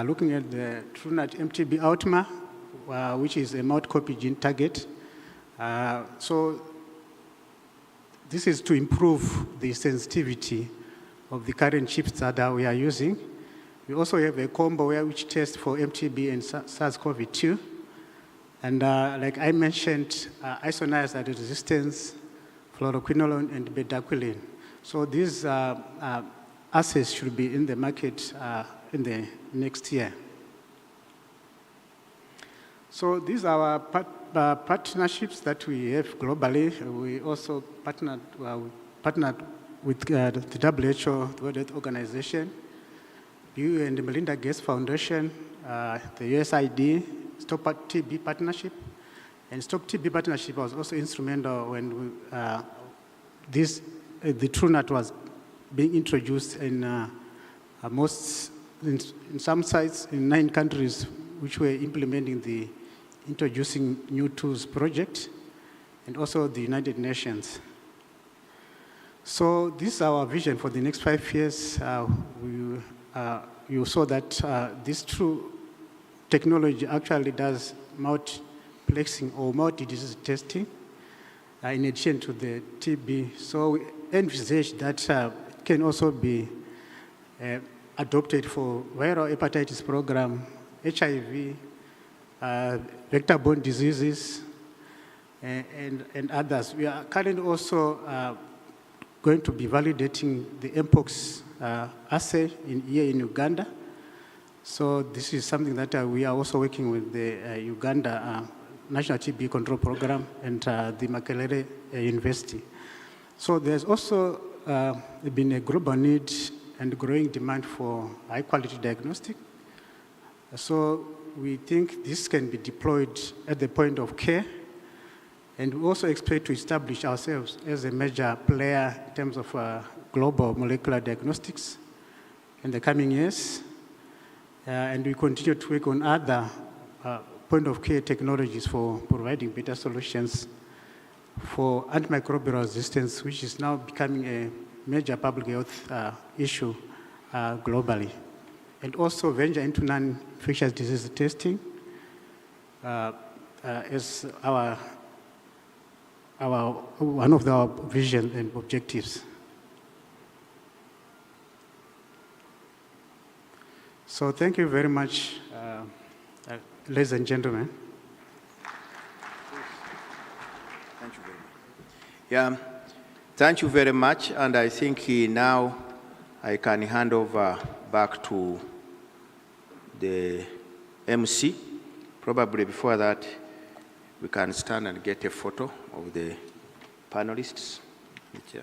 looking at the TrueNat MTB Outma, which is a mouth copy gene target. So this is to improve the sensitivity of the current chips that we are using. We also have a combo which tests for MTB and SARS-CoV-2. And like I mentioned, isoniazid resistance, fluoroquinolone, and bedaquiline. So these assays should be in the market in the next year. So these are our partnerships that we have globally. We also partnered with the WHO, the World Health Organization, Bill and Melinda Gates Foundation, the USAID, Stop TB Partnership. And Stop TB Partnership was also instrumental when the TrueNat was being introduced in some sites in 9 countries which were implementing the Introducing New Tools project, and also the United Nations. So this is our vision for the next 5 years. You saw that this true technology actually does multiplexing or multi-disease testing in addition to the TB. So we envisage that it can also be adopted for viral hepatitis program, HIV, vector-borne diseases, and others. We are currently also going to be validating the mpox assay here in Uganda. So this is something that we are also working with the Uganda National TB Control Program and the Makerere University. So there's also been a global need and growing demand for high-quality diagnostic. So we think this can be deployed at the point of care, and we also expect to establish ourselves as a major player in terms of global molecular diagnostics in the coming years. And we continue to work on other point-of-care technologies for providing better solutions for antimicrobial resistance, which is now becoming a major public health issue globally. And also venture into non-infectious disease testing as one of our vision and objectives. So thank you very much, ladies and gentlemen. Thank you very much. Yeah, thank you very much. And I think now I can hand over back to the MC. Probably before that, we can stand and get a photo of the panelists. Yeah.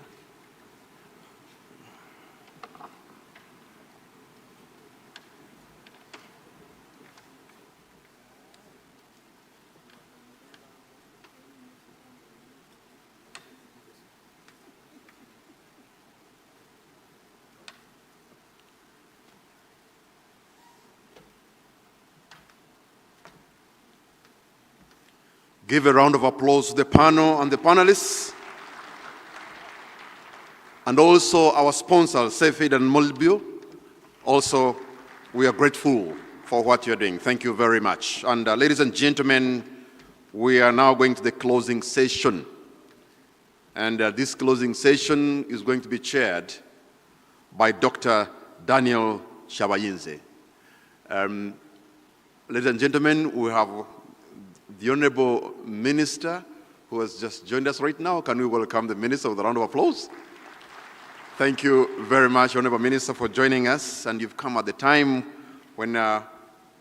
Give a round of applause to the panel and the panelists. And also our sponsors, Safeid and Mulbio. Also, we are grateful for what you're doing. Thank you very much. And ladies and gentlemen, we are now going to the closing session. And this closing session is going to be chaired by Dr. Daniel Shabayinze. Ladies and gentlemen, we have the Honorable Minister who has just joined us right now. Can we welcome the Minister with a round of applause? Thank you very much, Honorable Minister, for joining us. And you've come at the time when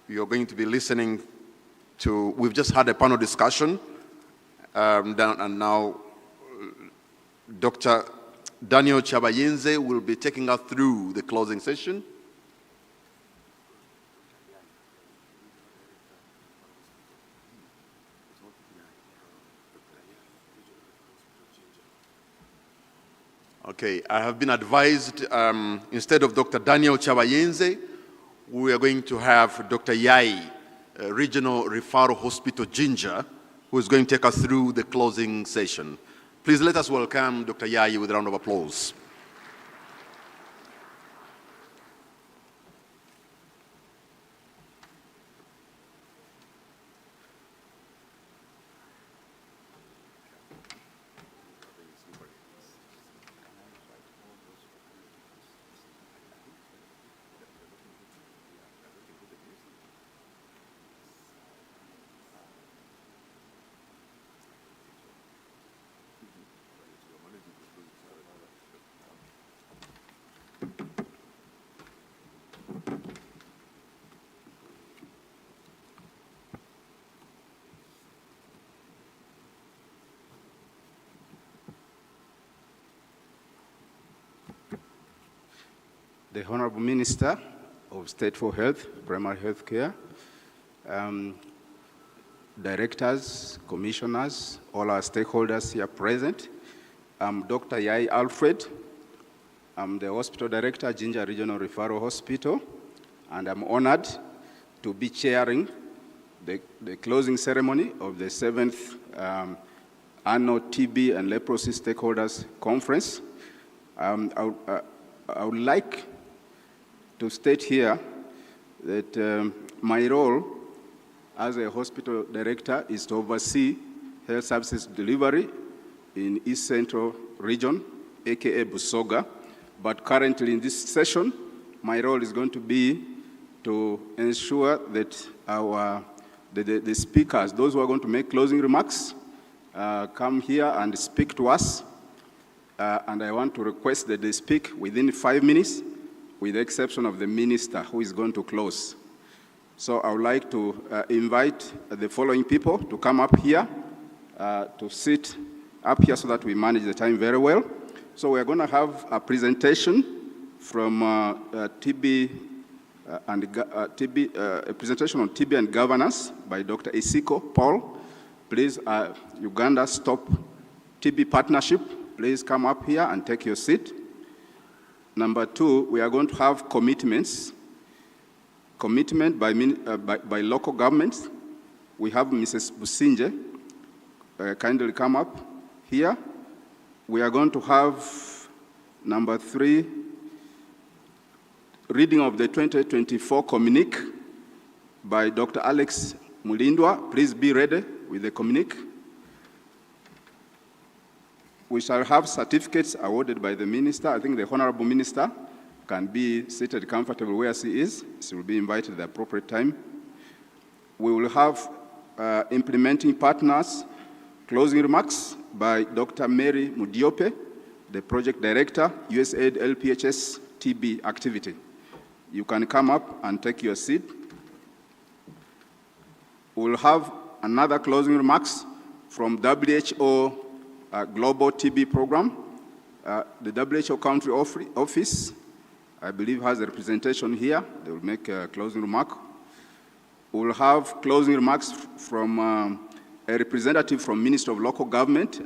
you're going to be listening we've just had a panel discussion, and now Dr. Daniel Chabayenze will be taking us through the closing session. Okay, I have been advised, instead of Dr. Daniel Chabayenze, we are going to have Dr. Yai, Regional Referral Hospital Ginger, who is going to take us through the closing session. Please let us welcome Dr. Yai with a round of applause. The Honorable Minister of State for Health, Primary Health Care, directors, commissioners, all our stakeholders here present. I'm Dr. Yai Alfred. I'm the Hospital Director, Ginger Regional Referral Hospital, and I'm honored to be chairing the closing ceremony of the 7th Annual TB and Leprosy Stakeholders Conference. I would like to state here that my role as a hospital director is to oversee health services delivery in East Central Region, aka Busoga. But currently in this session, my role is going to be to ensure that the speakers, those who are going to make closing remarks, come here and speak to us. And I want to request that they speak within 5 minutes, with the exception of the minister who is going to close. So I would like to invite the following people to come up here, to sit up here so that we manage the time very well. So we're going to have a presentation from TB a presentation on TB and governance by Dr. Isiko Paul. Please, Uganda Stop TB Partnership, please come up here and take your seat. Number 2, we are going to have commitment by local governments. We have Mrs. Businje, kindly come up here. We are going to have number 3, reading of the 2024 communique by Dr. Alex Mulindwa. Please be ready with the communique. We shall have certificates awarded by the minister. I think the Honorable Minister can be seated comfortably where she is. She will be invited at the appropriate time. We will have implementing partners, closing remarks by Dr. Mary Mudiope, the Project Director, USAID LPHS TB activity. You can come up and take your seat. We'll have another closing remarks from WHO Global TB Program. The WHO Country Office, I believe, has a representation here. They will make a closing remark. We'll have closing remarks from a representative from Ministry of Local Government.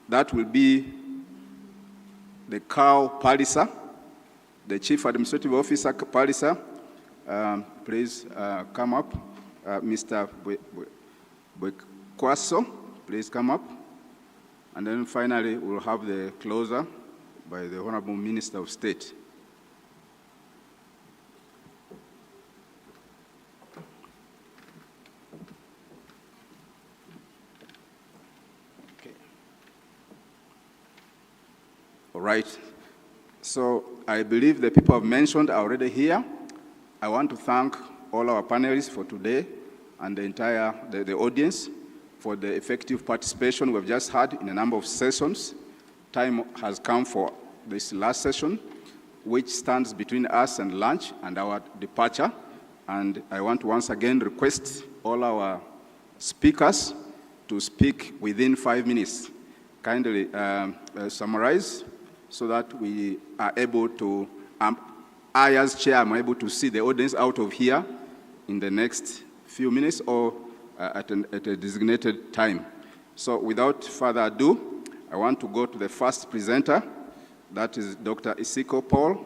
That will be the Cow Palisa, the Chief Administrative Officer Palisa. Please come up. Mr. Bwekwaso, please come up. And then finally, we'll have the closer by the Honorable Minister of State. Okay. All right. So I believe the people I've mentioned are already here. I want to thank all our panelists for today and the entire the audience for the effective participation we've just had in a number of sessions. Time has come for this last session, which stands between us and lunch and our departure. And I want to once again request all our speakers to speak within 5 minutes. Kindly summarize so that we are able to, I as chair am able to see the audience out of here in the next few minutes or at a designated time. So without further ado, I want to go to the first presenter. That is Dr. Isiko Paul,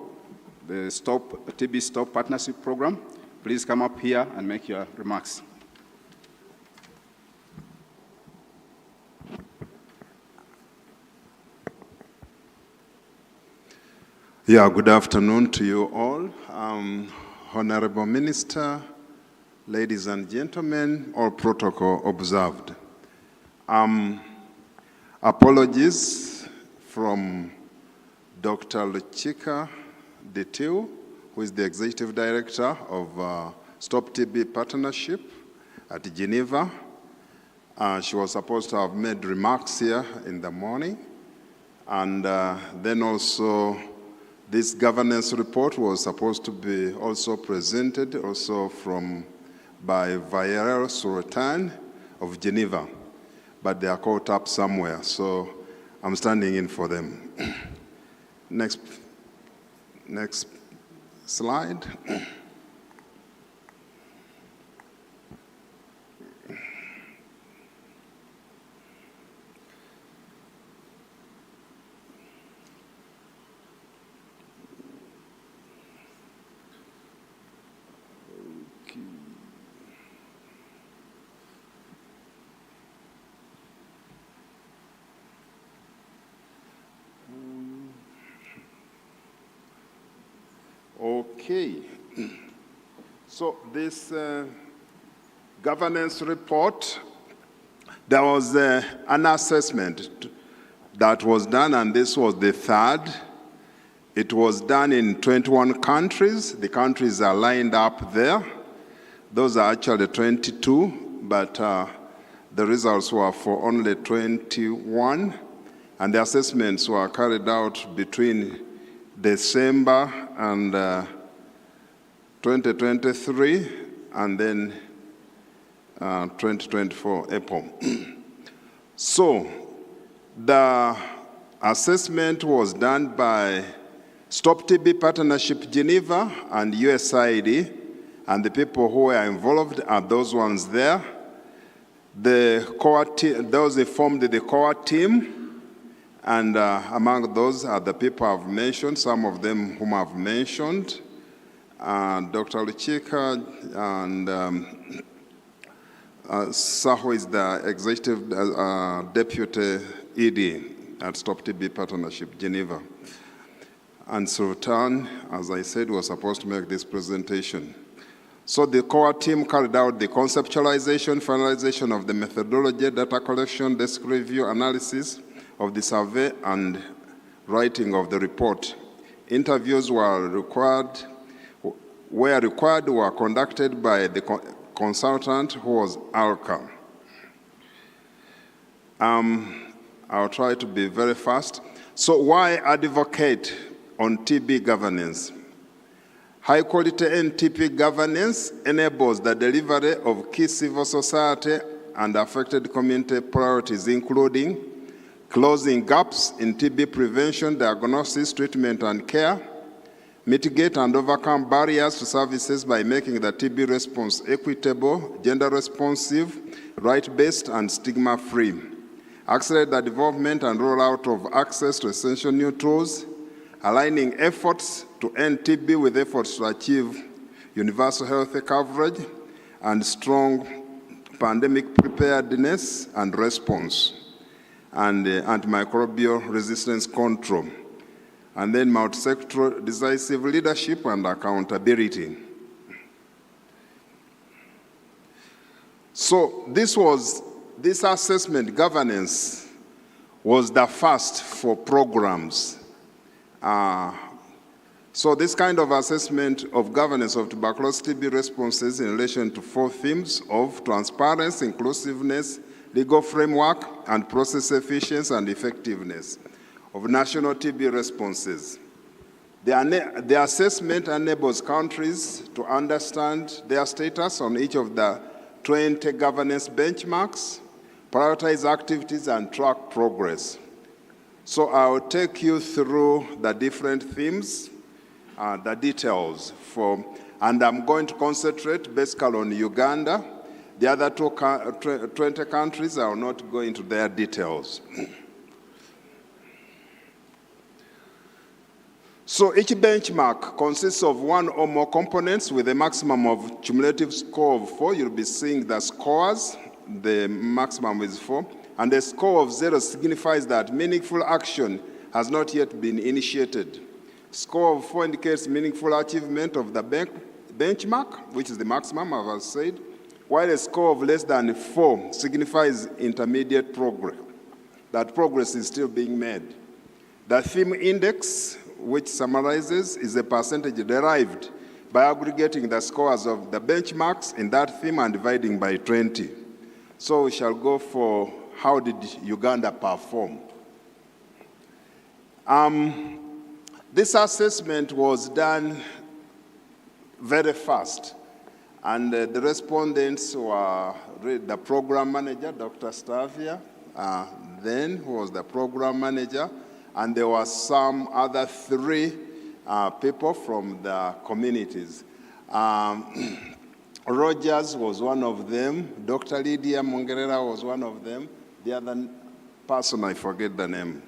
the TB Stop Partnership Program. Please come up here and make your remarks. Yeah, good afternoon to you all. Honorable Minister, ladies and gentlemen, all protocol observed. Apologies from Dr. Luchika Detiu, who is the Executive Director of Stop TB Partnership at Geneva. She was supposed to have made remarks here in the morning. And then also, this governance report was supposed to be also presented also by Vairel Sultan of Geneva, but they are caught up somewhere, so I'm standing in for them. Next slide. Okay, so this governance report, there was an assessment that was done, and this was the third. It was done in 21 countries. The countries are lined up there. Those are actually 22, but the results were for only 21, and the assessments were carried out between December and 2023, and then 2024 April. So the assessment was done by Stop TB Partnership Geneva and USAID, and the people who were involved are those ones there. The core team, those who formed the core team, and among those are the people I've mentioned, some of them whom I've mentioned, Dr. Luchika and Saho is the Executive Deputy ED at Stop TB Partnership Geneva. And Sultan, as I said, was supposed to make this presentation. So the core team carried out the conceptualization, finalization of the methodology, data collection, desk review, analysis of the survey, and writing of the report. Interviews were conducted by the consultant who was ALCA. I'll try to be very fast. So why advocate on TB governance? High quality NTP governance enables the delivery of key civil society and affected community priorities, including closing gaps in TB prevention, diagnosis, treatment, and care, mitigate and overcome barriers to services by making the TB response equitable, gender-responsive, right-based, and stigma-free, accelerate the development and rollout of access to essential new tools, aligning efforts to end TB with efforts to achieve universal health coverage and strong pandemic preparedness and response, and antimicrobial resistance control, and then multisectoral decisive leadership and accountability. So this assessment governance was the first for programs. So this kind of assessment of governance of tuberculosis TB responses in relation to 4 themes of transparency, inclusiveness, legal framework, and process efficiency and effectiveness of national TB responses. The assessment enables countries to understand their status on each of the 20 governance benchmarks, prioritize activities, and track progress. So I'll take you through the different themes, the details and I'm going to concentrate basically on Uganda. The other 20 countries, I will not go into their details. So each benchmark consists of one or more components with a maximum of cumulative score of 4. You'll be seeing the scores. The maximum is 4. And a score of 0 signifies that meaningful action has not yet been initiated. Score of 4 indicates meaningful achievement of the benchmark, which is the maximum, as I said, while a score of less than 4 signifies intermediate progress, that progress is still being made. The theme index, which summarizes, is a percentage derived by aggregating the scores of the benchmarks in that theme and dividing by 20. So we shall go for how did Uganda perform. This assessment was done very fast, and the respondents were the program manager, Dr. Stavia, then who was the program manager, and there were some other 3 people from the communities. Rogers was one of them. Dr. Lydia Mongerera was one of them. The other person, I forget the name.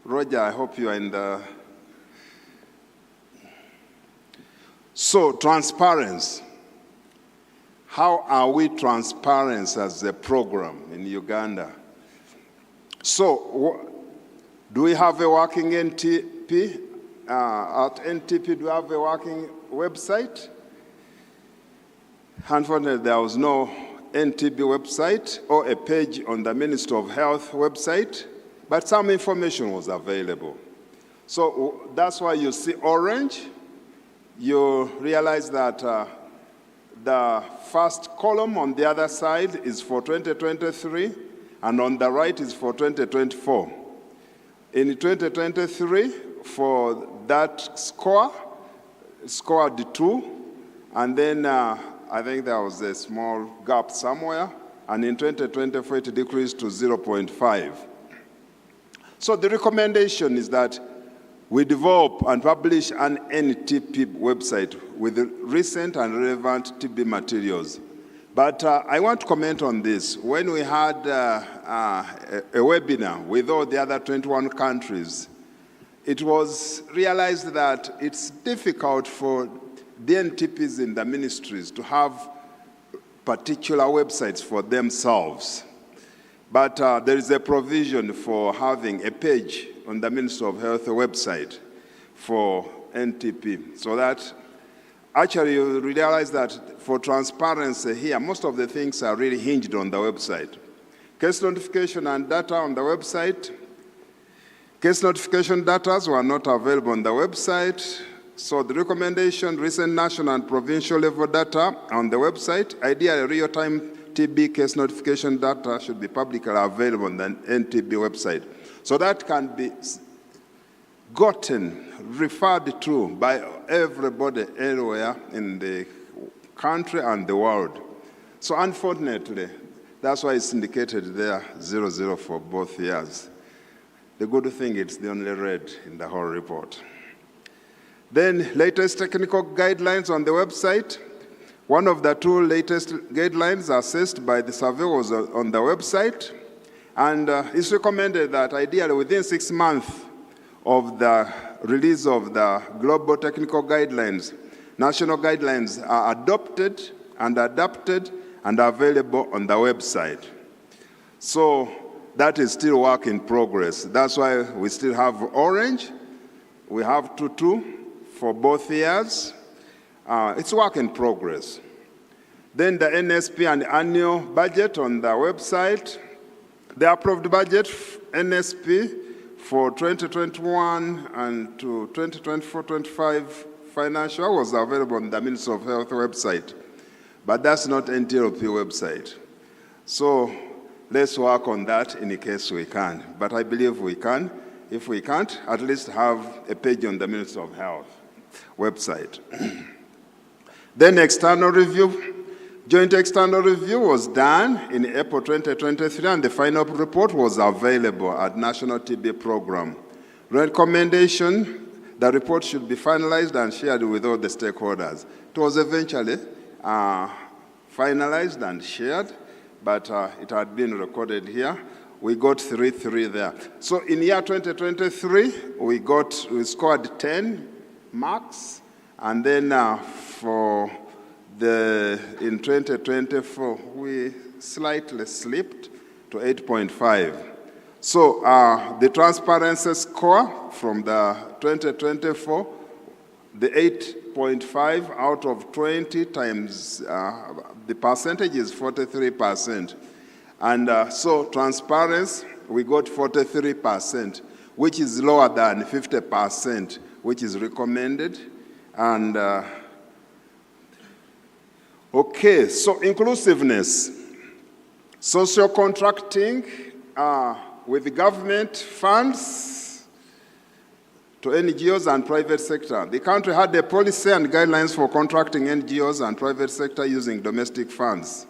Roger, I hope you are in the... So, transparency. How are we transparent as a program in Uganda? So, do we have a working NTP? At NTP, do we have a working website? Unfortunately, there was no NTP website or a page on the Ministry of Health website, but some information was available. So that's why you see orange. You realize that the first column on the other side is for 2023, and on the right is for 2024. In 2023, for that score, scored 2, and then I think there was a small gap somewhere, and in 2024 it decreased to 0.5. So the recommendation is that we develop and publish an NTP website with recent and relevant TB materials. But I want to comment on this. When we had a webinar with all the other 21 countries, it was realized that it's difficult for the NTPs in the ministries to have particular websites for themselves. But there is a provision for having a page on the Ministry of Health website for NTP, so that actually you realize that for transparency here, most of the things are really hinged on the website. Case notification and data on the website. Case notification data were not available on the website. So the recommendation, recent national and provincial level data on the website. Ideally, real-time TB case notification data should be publicly available on the NTB website. So that can be gotten, referred to by everybody anywhere in the country and the world. So unfortunately, that's why it's indicated there 00 for both years. The good thing, it's the only red in the whole report. Then latest technical guidelines on the website. One of the 2 latest guidelines assessed by the survey was on the website. And it's recommended that ideally within 6 months of the release of the global technical guidelines, national guidelines are adopted and adapted and available on the website. So that is still work in progress. That's why we still have orange. We have 2 for both years. It's work in progress. Then the NSP and annual budget on the website. The approved budget, NSP, for 2021 and to 2024-25 financial was available on the Ministry of Health website. But that's not NTLP website. So let's work on that in case we can. But I believe we can. If we can't, at least have a page on the Ministry of Health website. Then external review. Joint external review was done in April 2023, and the final report was available at National TB Program. Recommendation, the report should be finalized and shared with all the stakeholders. It was eventually finalized and shared, but it had been recorded here. We got 3-3 there. So in year 2023, we scored 10 marks, and then in 2024, we slightly slipped to 8.5. So the transparency score from the 2024, the 8.5 out of 20 times the percentage is 43%. And so transparency, we got 43%, which is lower than 50%, which is recommended. And okay, so inclusiveness. Social contracting with government funds to NGOs and private sector. The country had a policy and guidelines for contracting NGOs and private sector using domestic funds.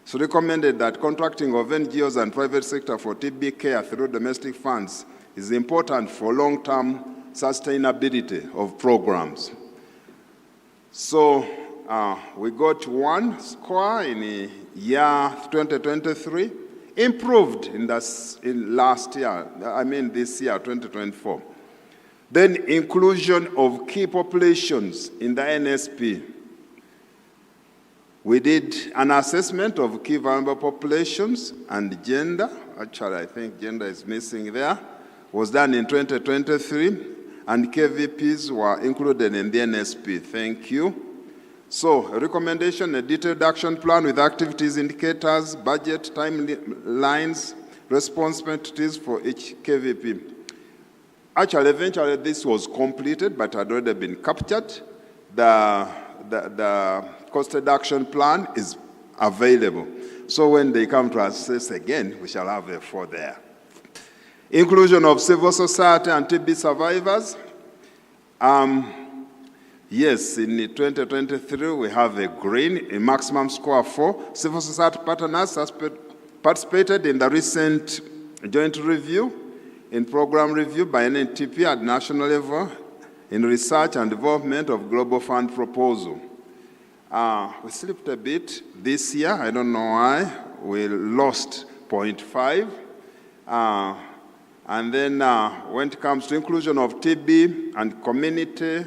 So recommended that contracting of NGOs and private sector for TB care through domestic funds is important for long-term sustainability of programs. So we got 1 score in year 2023, improved in last year, this year, 2024. Then inclusion of key populations in the NSP. We did an assessment of key vulnerable populations and gender. Actually, I think gender is missing there. Was done in 2023, and KVPs were included in the NSP. Thank you. So, recommendation, a detailed action plan with activities indicators, budget, timelines, responsibilities for each KVP. Actually, eventually this was completed, but had already been captured. The costed action plan is available. So when they come to assess again, we shall have a 4 there. Inclusion of civil society and TB survivors. Yes, in 2023, we have a green, a maximum score of 4. Civil society partners participated in the recent joint review, in program review by NNTP at national level, in research and development of global fund proposal. We slipped a bit this year. I don't know why. We lost 0.5. And then when it comes to inclusion of TB and community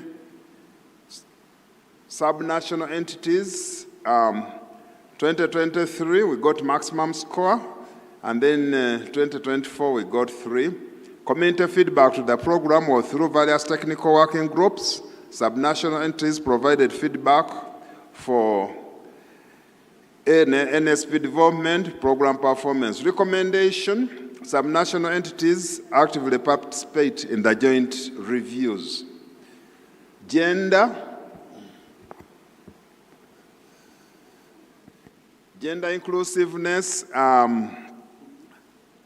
subnational entities, 2023 we got maximum score, and then 2024 we got 3. Community feedback to the program was through various technical working groups. Subnational entities provided feedback for NSP development, program performance. Recommendation, subnational entities actively participate in the joint reviews. Gender inclusiveness,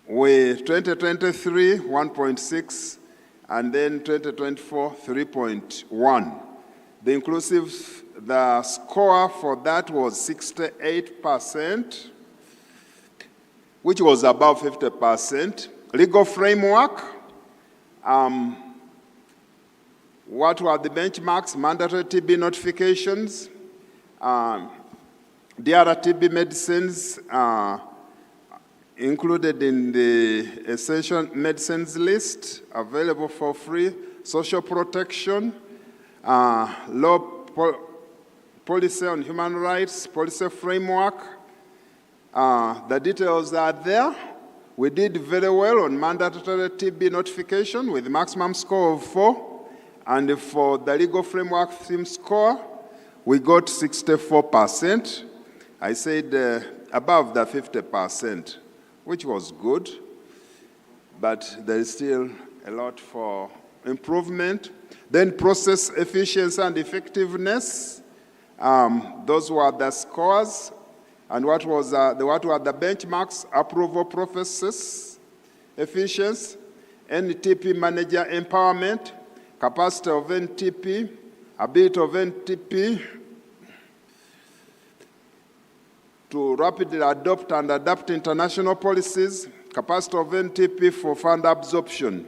with 2023, 1.6, and then 2024, 3.1. The score for that was 68%, which was above 50%. Legal framework, what were the benchmarks? Mandatory TB notifications, DRTB medicines included in the essential medicines list, available for free, social protection, law policy on human rights, policy framework. The details are there. We did very well on mandatory TB notification with maximum score of 4. And for the legal framework theme score, we got 64%. I said above the 50%, which was good, but there is still a lot for improvement. Then process efficiency and effectiveness. Those were the scores. And what were the benchmarks? Approval processes, efficiency, NTP manager empowerment, capacity of NTP, ability of NTP, to rapidly adopt and adapt international policies, capacity of NTP for fund absorption.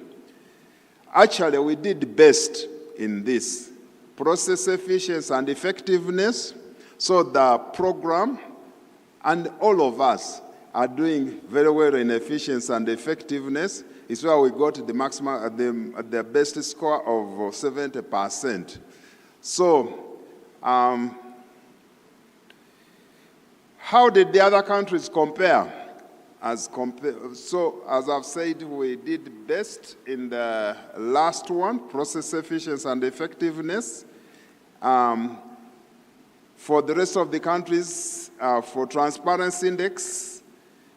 Actually, we did best in this. Process efficiency and effectiveness, so the program and all of us are doing very well in efficiency and effectiveness. It's where we got the maximum, the best score of 70%. So, how did the other countries compare? So, as I've said, we did best in the last one, process efficiency and effectiveness. For the rest of the countries, for transparency index,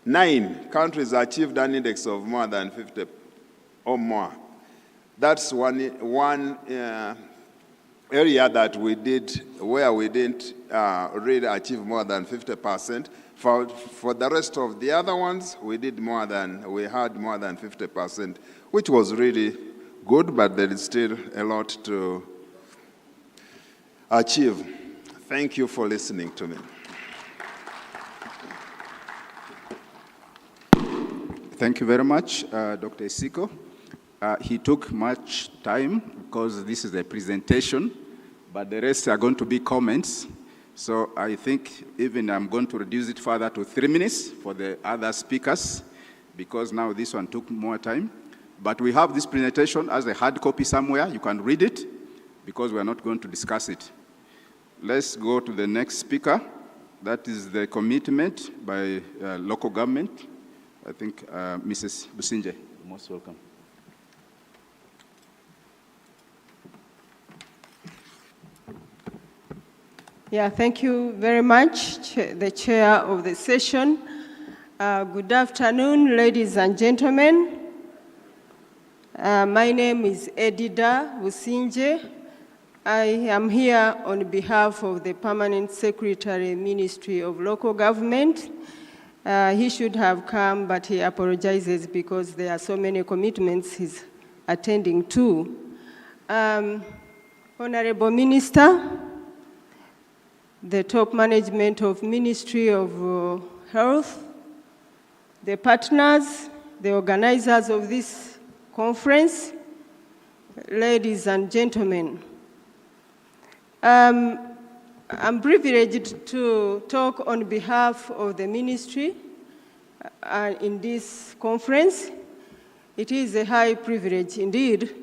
9 countries achieved an index of more than 50 or more. That's one area that we did where we didn't really achieve more than 50%. For the rest of the other ones, we had more than 50%, which was really good, but there is still a lot to achieve. Thank you for listening to me. Thank you very much, Dr. Isiko. He took much time because this is a presentation, but the rest are going to be comments. So I think even I'm going to reduce it further to 3 minutes for the other speakers, because now this one took more time. But we have this presentation as a hard copy somewhere. You can read it, because we are not going to discuss it. Let's go to the next speaker. That is the commitment by local government. I think Mrs. Businje, you're most welcome. Yeah, thank you very much, the chair of the session. Good afternoon, ladies and gentlemen. My name is Edida Businje. I am here on behalf of the Permanent Secretary, Ministry of Local Government. He should have come, but he apologizes because there are so many commitments he's attending to. Honorable Minister, the top management of Ministry of Health, the partners, the organizers of this conference, ladies and gentlemen. I'm privileged to talk on behalf of the ministry in this conference. It is a high privilege indeed.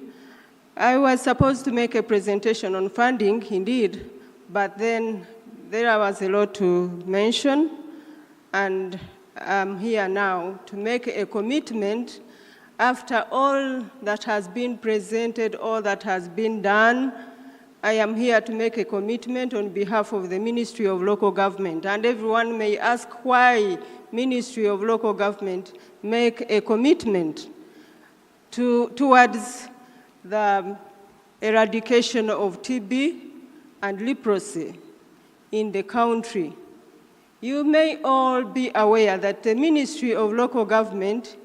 I was supposed to make a presentation on funding indeed, but then there was a lot to mention, and I'm here now to make a commitment after all that has been presented, all that has been done. I am here to make a commitment on behalf of the Ministry of Local Government. And everyone may ask why Ministry of Local Government make a commitment towards the eradication of TB and leprosy in the country. You may all be aware that the Ministry of Local Government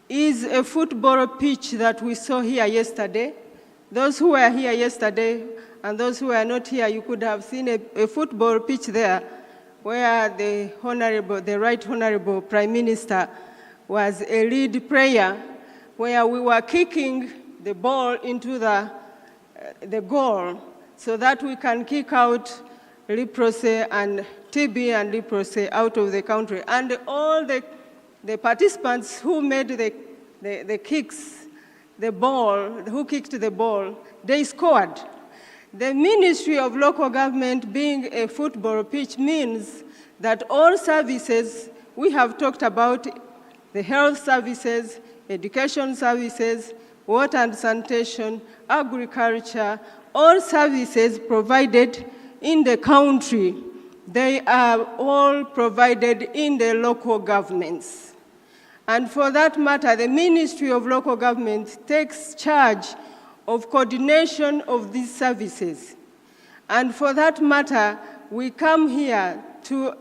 is a football pitch that we saw here yesterday. Those who were here yesterday and those who were not here, you could have seen a football pitch there where the Right Honorable Prime Minister was a lead player, where we were kicking the ball into the goal so that we can kick out leprosy and TB and leprosy out of the country. And all the participants who made the kicks, the ball, who kicked the ball, they scored. The Ministry of Local Government being a football pitch means that all services, we have talked about the health services, education services, water and sanitation, agriculture, all services provided in the country, they are all provided in the local governments. And for that matter, the Ministry of Local Government takes charge of coordination of these services. And for that matter, we come here to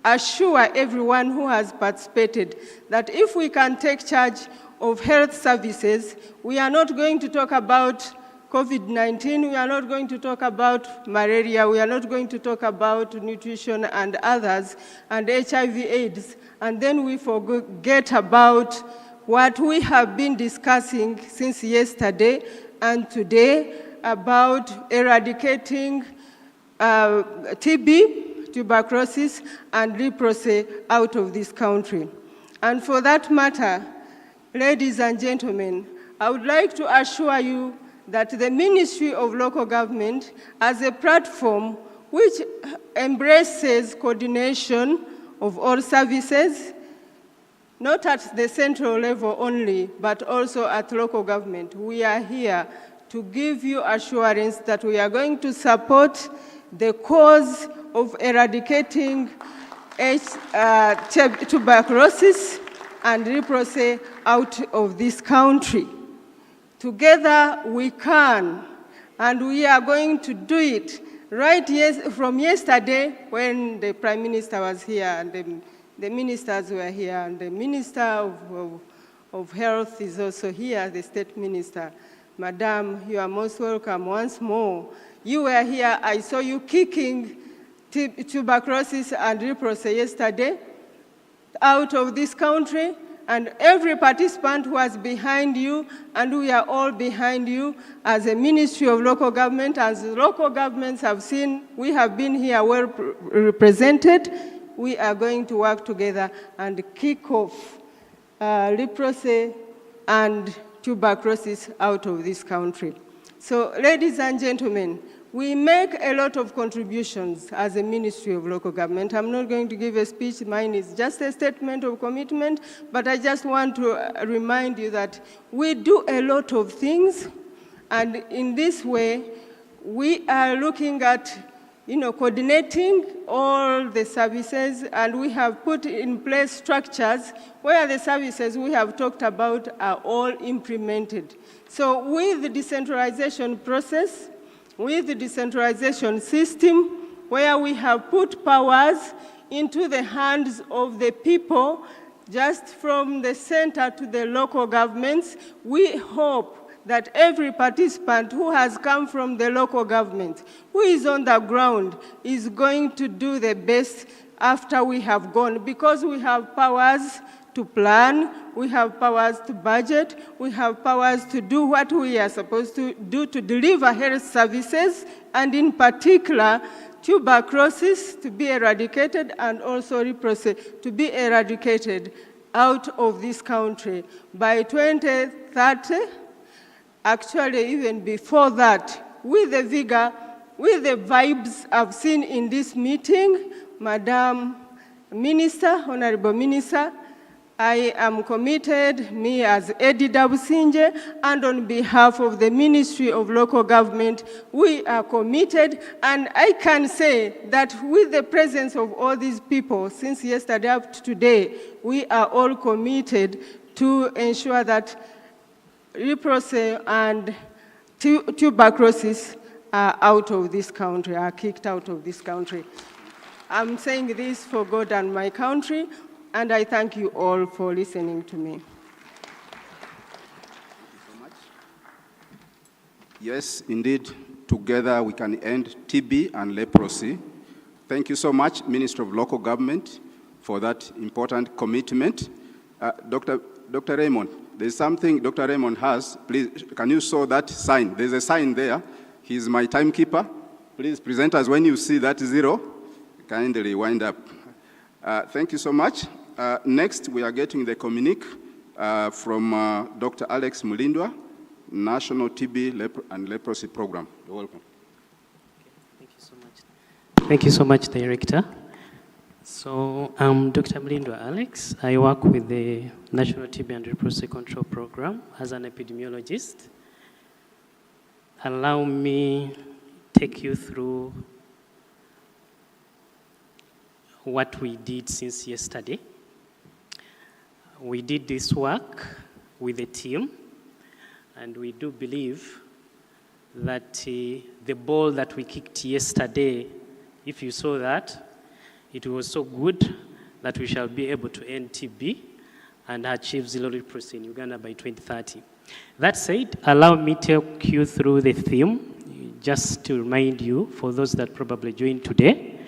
assure everyone who has participated that if we can take charge of health services, we are not going to talk about COVID-19, we are not going to talk about malaria, we are not going to talk about nutrition and others, and HIV/AIDS, and then we forget about what we have been discussing since yesterday and today about eradicating TB, tuberculosis, and leprosy out of this country. And for that matter, ladies and gentlemen, I would like to assure you that the Ministry of Local Government, as a platform which embraces coordination of all services, not at the central level only, but also at local government, we are here to give you assurance that we are going to support the cause of eradicating tuberculosis and leprosy out of this country. Together we can, and we are going to do it from yesterday when the Prime Minister was here and the ministers were here, and the Minister of Health is also here, the State Minister. Madam, you are most welcome once more. You were here, I saw you kicking tuberculosis and leprosy yesterday out of this country, and every participant was behind you, and we are all behind you as a Ministry of Local Government. As local governments have seen, we have been here well represented. We are going to work together and kick off leprosy and tuberculosis out of this country. So, ladies and gentlemen, we make a lot of contributions as a Ministry of Local Government. I'm not going to give a speech. Mine is just a statement of commitment, but I just want to remind you that we do a lot of things, and in this way, we are looking at coordinating all the services, and we have put in place structures where the services we have talked about are all implemented. So with the decentralization process, with the decentralization system, where we have put powers into the hands of the people, just from the center to the local governments, we hope that every participant who has come from the local government, who is on the ground, is going to do the best after we have gone, because we have powers to plan, we have powers to budget, we have powers to do what we are supposed to do to deliver health services, and in particular, tuberculosis to be eradicated and also leprosy to be eradicated out of this country by 2030. Actually, even before that, with the vigor, with the vibes I've seen in this meeting, Madam Minister, Honorable Minister, I am committed, me as Eddie Dabusinje, and on behalf of the Ministry of Local Government, we are committed, and I can say that with the presence of all these people, since yesterday up to today, we are all committed to ensure that leprosy and tuberculosis are out of this country, are kicked out of this country. I'm saying this for God and my country, and I thank you all for listening to me. Yes, indeed, together we can end TB and leprosy. Thank you so much, Minister of Local Government, for that important commitment. Dr. Raymond, there's something Dr. Raymond has. Please, can you show that sign? There's a sign there. He's my timekeeper. Please, presenters, when you see that 0, kindly wind up. Thank you so much. Next, we are getting the communique from Dr. Alex Mulindwa, National TB and Leprosy Program. You're welcome. Thank you so much. Thank you so much, Director. So I'm Dr. Mulindwa Alex. I work with the National TB and Leprosy Control Program as an epidemiologist. Allow me take you through what we did since yesterday. We did this work with a team, and we do believe that the ball that we kicked yesterday, if you saw that, it was so good that we shall be able to end TB and achieve zero leprosy in Uganda by 2030. That said, allow me to take you through the theme, just to remind you, for those that probably joined today.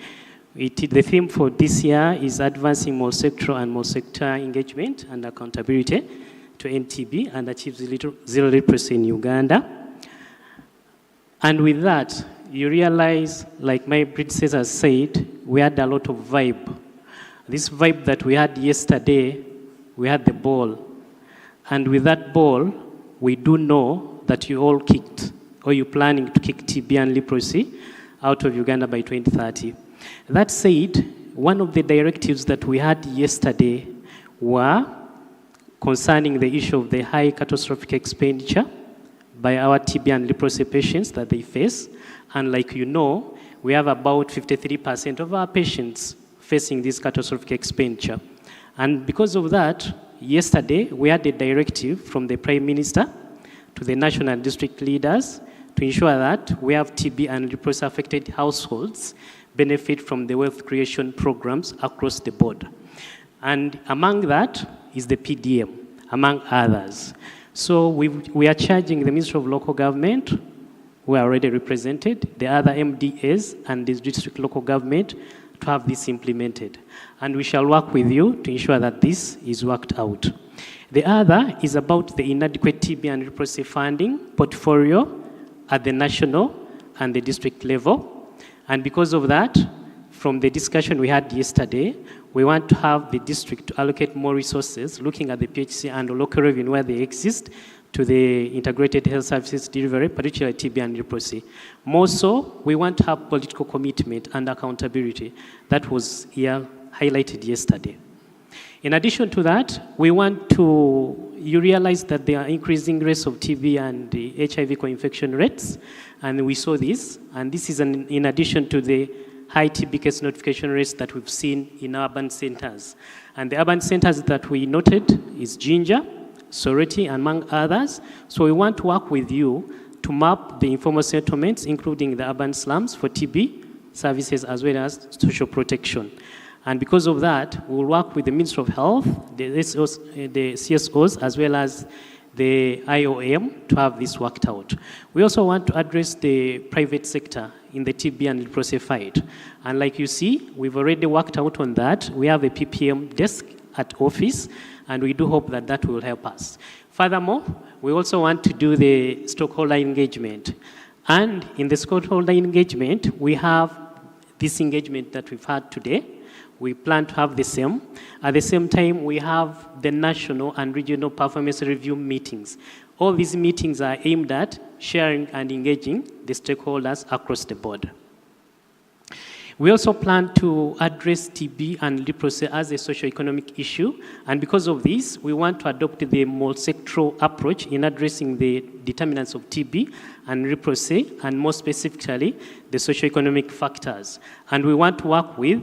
The theme for this year is advancing multisectoral and multisector engagement and accountability to end TB and achieve zero leprosy in Uganda. And with that, you realize, like my predecessor said, we had a lot of vibe. This vibe that we had yesterday, we had the ball. And with that ball, we do know that you all kicked, or you're planning to kick TB and leprosy out of Uganda by 2030. That said, one of the directives that we had yesterday were concerning the issue of the high catastrophic expenditure by our TB and leprosy patients that they face. And like you know, we have about 53% of our patients facing this catastrophic expenditure. And because of that, yesterday we had a directive from the Prime Minister to the national and district leaders to ensure that we have TB and leprosy affected households benefit from the wealth creation programs across the board. And among that is the PDM, among others. So we are charging the Ministry of Local Government, who are already represented, the other MDAs and the district local government to have this implemented. And we shall work with you to ensure that this is worked out. The other is about the inadequate TB and leprosy funding portfolio at the national and the district level. And because of that, from the discussion we had yesterday, we want to have the district to allocate more resources, looking at the PHC and local revenue where they exist, to the integrated health services delivery, particularly TB and leprosy. More so, we want to have political commitment and accountability. That was here highlighted yesterday. In addition to that, we want to, you realize that there are increasing rates of TB and the HIV co-infection rates, and we saw this, and this is in addition to the high TB case notification rates that we've seen in urban centers. And the urban centers that we noted is Jinja, Sorority, among others. So we want to work with you to map the informal settlements, including the urban slums for TB services as well as social protection. And because of that, we'll work with the Ministry of Health, the CSOs, as well as the IOM to have this worked out. We also want to address the private sector in the TB and leprosy fight. And like you see, we've already worked out on that. We have a PPM desk at office, and we do hope that that will help us. Furthermore, we also want to do the stakeholder engagement. And in the stakeholder engagement, we have this engagement that we've had today. We plan to have the same. At the same time, we have the national and regional performance review meetings. All these meetings are aimed at sharing and engaging the stakeholders across the board. We also plan to address TB and leprosy as a socio-economic issue, and because of this, we want to adopt the multisectoral approach in addressing the determinants of TB and leprosy, and more specifically, the socio-economic factors. And we want to work with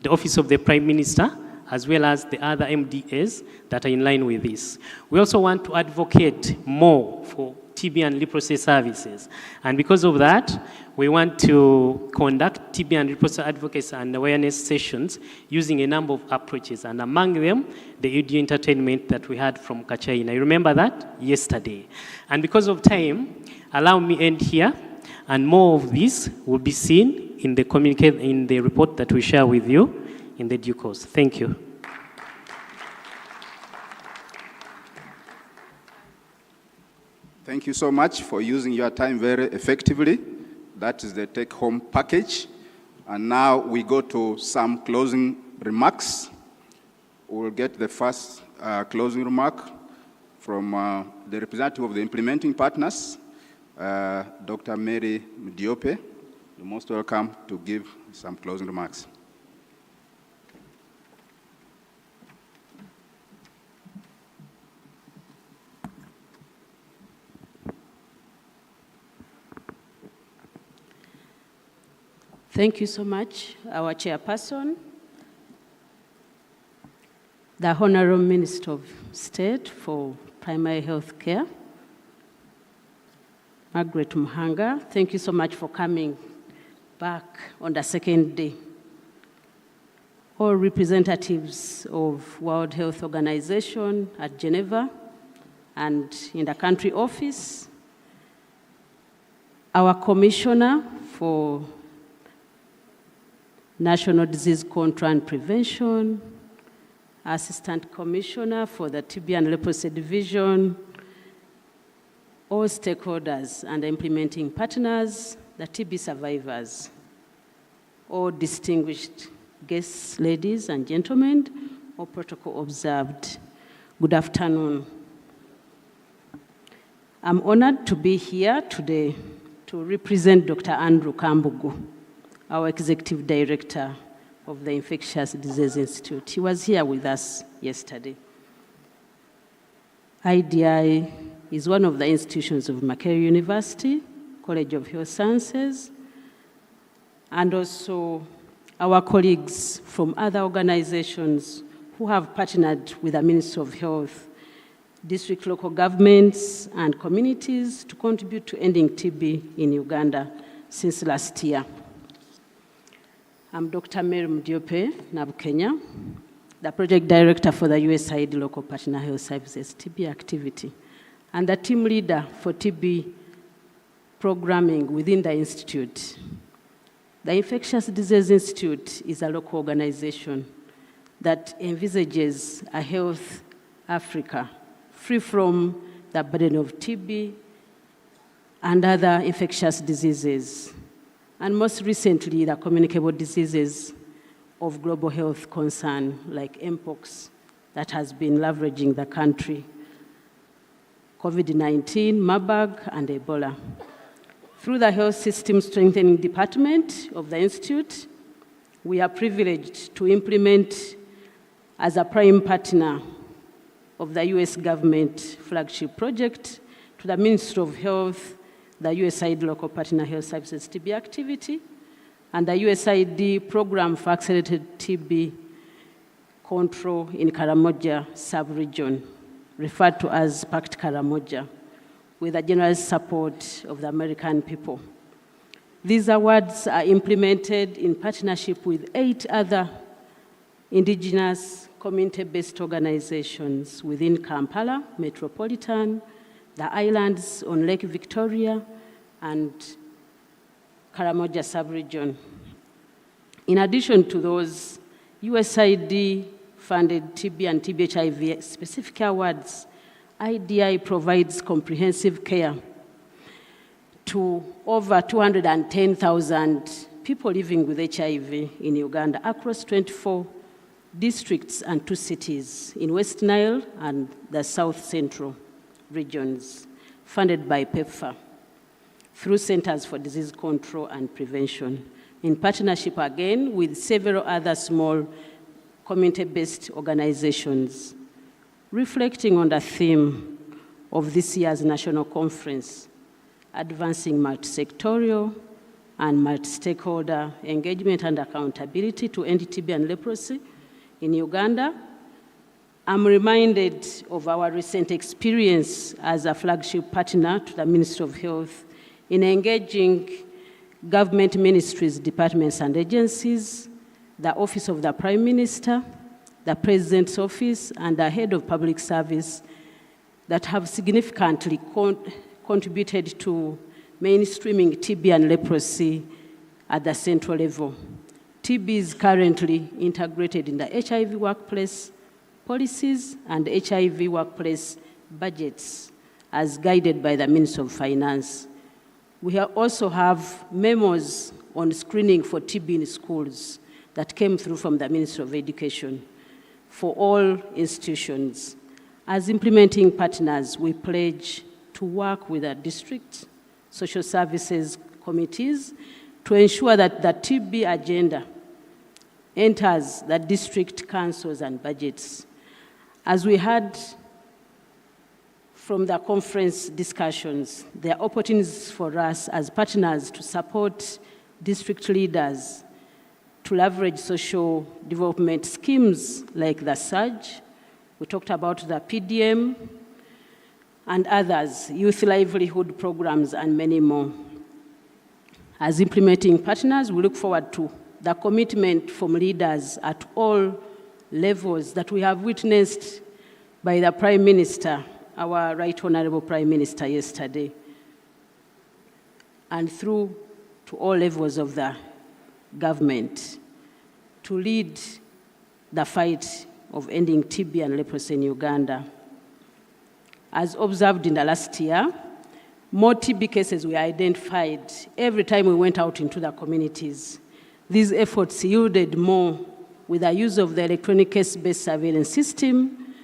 the Office of the Prime Minister, as well as the other MDAs that are in line with this. We also want to advocate more for TB and leprosy services. And because of that, we want to conduct TB and leprosy advocacy and awareness sessions using a number of approaches, and among them, the audio entertainment that we had from Kachaina. I remember that yesterday. And because of time, allow me end here, and more of this will be seen in the report that we share with you in the due course. Thank you. Thank you so much for using your time very effectively. That is the take-home package. And now we go to some closing remarks. We'll get the first closing remark from the representative of the implementing partners, Dr. Mary Mdiope. You're most welcome to give some closing remarks. Thank you so much, our chairperson, the Honorable Minister of State for Primary Health Care, Margaret Muhanga. Thank you so much for coming back on the second day. All representatives of World Health Organization at Geneva and in the country office, our commissioner for National Disease Control and Prevention, Assistant Commissioner for the TB and Leprosy Division, all stakeholders and implementing partners, the TB survivors, all distinguished guests, ladies and gentlemen, all protocol observed. Good afternoon. I'm honored to be here today to represent Dr. Andrew Kambugu, our Executive Director of the Infectious Disease Institute. He was here with us yesterday. IDI is one of the institutions of Makerere University, College of Health Sciences, and also our colleagues from other organizations who have partnered with the Ministry of Health, district local governments, and communities to contribute to ending TB in Uganda since last year. I'm Dr. Mary Mdiope Nabukenya, the Project Director for the USAID Local Partner Health Services TB activity, and the team leader for TB programming within the Institute. The Infectious Disease Institute is a local organization that envisages a health Africa free from the burden of TB and other infectious diseases, and most recently, the communicable diseases of global health concern, like Mpox, that has been leveraging the country, COVID-19, Marburg, and Ebola. Through the Health System Strengthening Department of the Institute, we are privileged to implement as a prime partner of the US government flagship project to the Ministry of Health, the USAID Local Partner Health Services TB activity, and the USAID Program for Accelerated TB Control in Karamoja sub-region, referred to as Pact Karamoja, with the generous support of the American people. These awards are implemented in partnership with 8 other indigenous community-based organizations within Kampala, Metropolitan, the islands on Lake Victoria, and Karamoja sub-region. In addition to those, USAID-funded TB and TB-HIV specific awards, IDI provides comprehensive care to over 210,000 people living with HIV in Uganda across 24 districts and 2 cities in West Nile and the South Central regions, funded by PEPFAR through Centers for Disease Control and Prevention, in partnership again with several other small community-based organizations, reflecting on the theme of this year's national conference, advancing multisectoral and multistakeholder engagement and accountability to end TB and leprosy in Uganda. I'm reminded of our recent experience as a flagship partner to the Ministry of Health in engaging government ministries, departments, and agencies, the Office of the Prime Minister, the President's Office, and the Head of Public Service that have significantly contributed to mainstreaming TB and leprosy at the central level. TB is currently integrated in the HIV workplace policies and HIV workplace budgets as guided by the Ministry of Finance. We also have memos on screening for TB in schools that came through from the Ministry of Education for all institutions. As implementing partners, we pledge to work with the district social services committees to ensure that the TB agenda enters the district councils and budgets. As we heard from the conference discussions, there are opportunities for us as partners to support district leaders to leverage social development schemes like the SURGE. We talked about the PDM and others, youth livelihood programs, and many more. As implementing partners, we look forward to the commitment from leaders at all levels that we have witnessed by the Prime Minister our Right Honorable Prime Minister yesterday, and through to all levels of the government, to lead the fight of ending TB and leprosy in Uganda. As observed in the last year, more TB cases were identified every time we went out into the communities. These efforts yielded more with the use of the electronic case-based surveillance system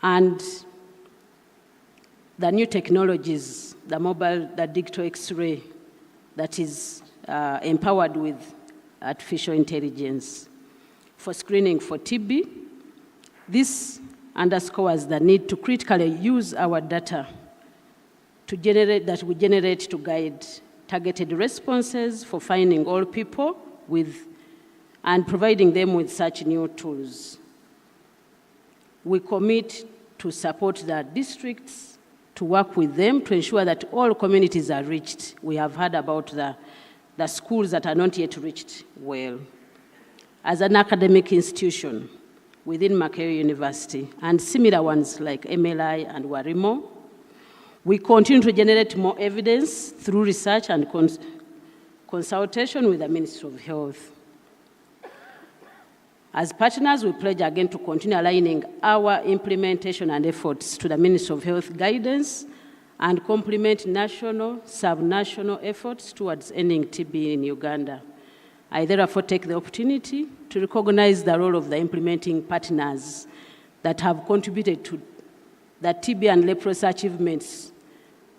and the new technologies, the mobile, the digital X-ray that is empowered with artificial intelligence for screening for TB. This underscores the need to critically use our data to generate to guide targeted responses for finding all people and providing them with such new tools. We commit to support the districts, to work with them to ensure that all communities are reached. We have heard about the schools that are not yet reached well. As an academic institution within Makerere University and similar ones like MLI and Warimo, we continue to generate more evidence through research and consultation with the Ministry of Health. As partners, we pledge again to continue aligning our implementation and efforts to the Ministry of Health guidance and complement national, sub-national efforts towards ending TB in Uganda. I therefore take the opportunity to recognize the role of the implementing partners that have contributed to the TB and leprosy achievements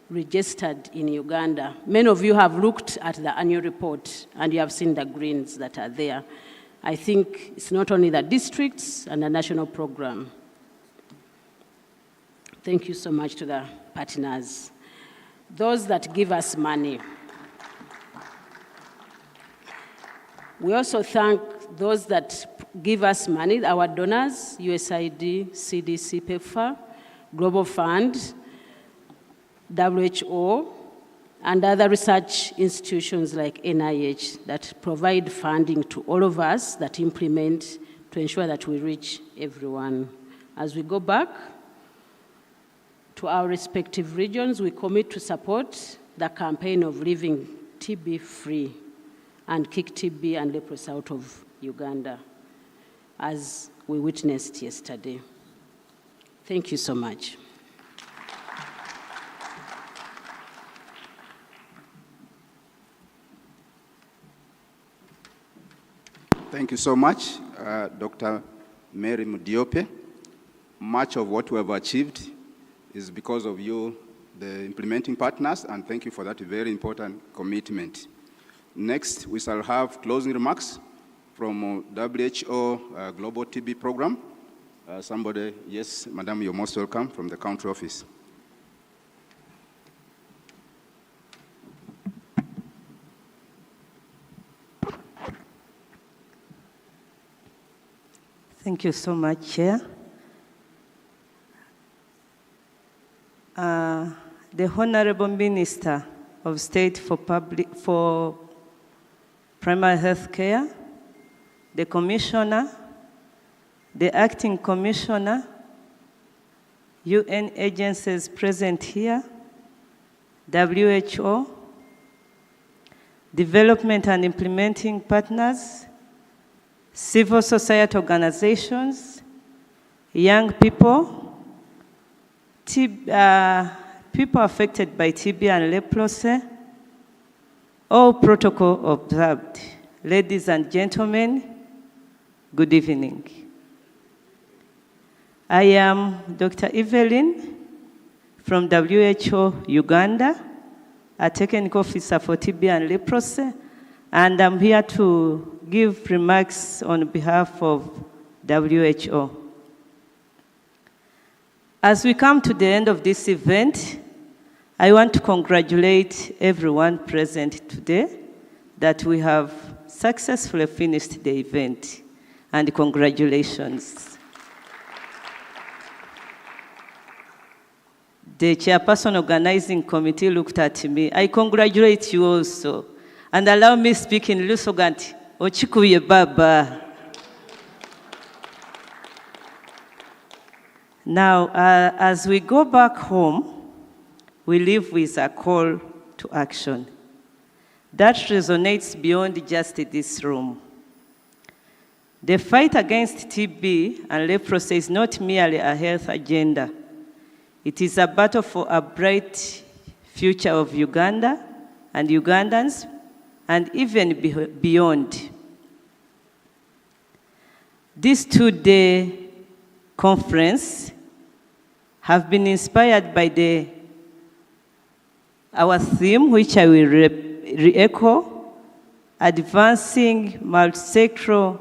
registered in Uganda. Many of you have looked at the annual report and you have seen the greens that are there. I think it's not only the districts and the national program. Thank you so much to the partners. Those that give us money. We also thank those that give us money, our donors, USAID, CDC, PEPFAR, Global Fund, WHO, and other research institutions like NIH that provide funding to all of us that implement to ensure that we reach everyone. As we go back to our respective regions, we commit to support the campaign of living TB-free and kick TB and leprosy out of Uganda, as we witnessed yesterday. Thank you so much. Thank you so much, Dr. Mary Mudiope. Much of what we have achieved is because of you, the implementing partners, and thank you for that very important commitment. Next, we shall have closing remarks from WHO Global TB Program. Somebody, yes, Madam, you're most welcome, from the country office. Thank you so much, Chair. The Honorable Minister of State for Primary Health Care, the Commissioner, the Acting Commissioner, UN agencies present here, WHO, development and implementing partners, civil society organizations, young people, people affected by TB and leprosy, all protocol observed. Ladies and gentlemen, good evening. I am Dr. Evelyn from WHO Uganda, a technical officer for TB and leprosy, and I'm here to give remarks on behalf of WHO. As we come to the end of this event, I want to congratulate everyone present today that we have successfully finished the event, and congratulations. The chairperson organizing committee looked at me. I congratulate you also. And allow me to speak in Lusoganti. Ochikuye baba. Now, as we go back home, we live with a call to action. That resonates beyond just this room. The fight against TB and leprosy is not merely a health agenda. It is a battle for a bright future of Uganda and Ugandans, and even beyond. This two-day conference have been inspired by our theme, which I will re-echo, advancing multisectoral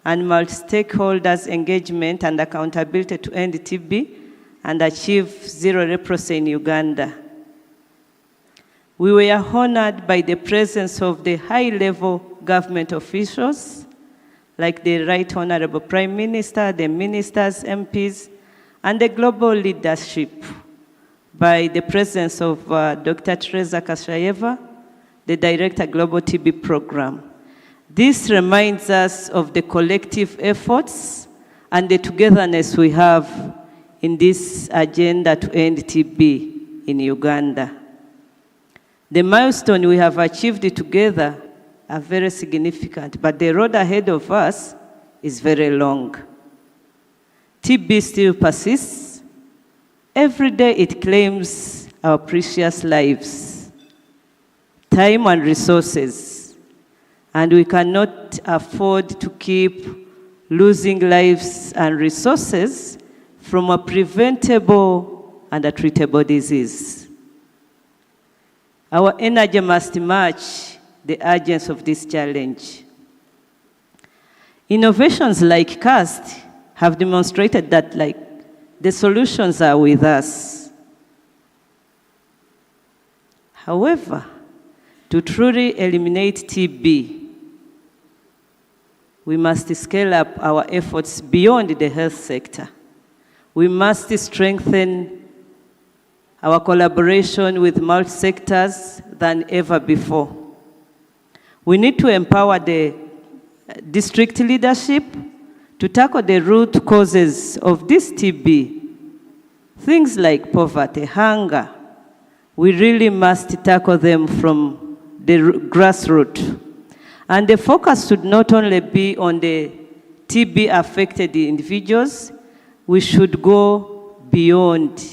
and multi-stakeholders engagement and accountability to end TB and achieve zero leprosy in Uganda. We were honored by the presence of the high-level government officials, like the Right Honorable Prime Minister, the ministers, MPs, and the global leadership, by the presence of Dr. Teresa Kashayeva, the Director Global TB Program. This reminds us of the collective efforts and the togetherness we have in this agenda to end TB in Uganda. The milestone we have achieved together are very significant, but the road ahead of us is very long. TB still persists. Every day it claims our precious lives, time and resources, and we cannot afford to keep losing lives and resources from a preventable and a treatable disease. Our energy must match the urgency of this challenge. Innovations like CAST have demonstrated that the solutions are with us. However, to truly eliminate TB, we must scale up our efforts beyond the health sector. We must strengthen our collaboration with multi-sectors than ever before. We need to empower the district leadership to tackle the root causes of this TB. Things like poverty, hunger. We really must tackle them from the grassroots. And the focus should not only be on the TB-affected individuals, we should go beyond.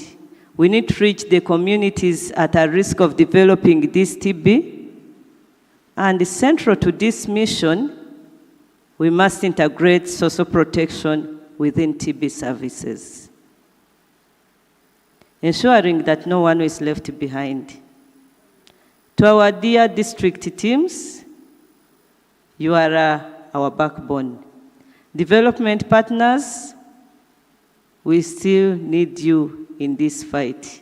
We need to reach the communities at a risk of developing this TB. And central to this mission, we must integrate social protection within TB services, ensuring that no one is left behind. To our dear district teams, you are our backbone. Development partners, we still need you in this fight.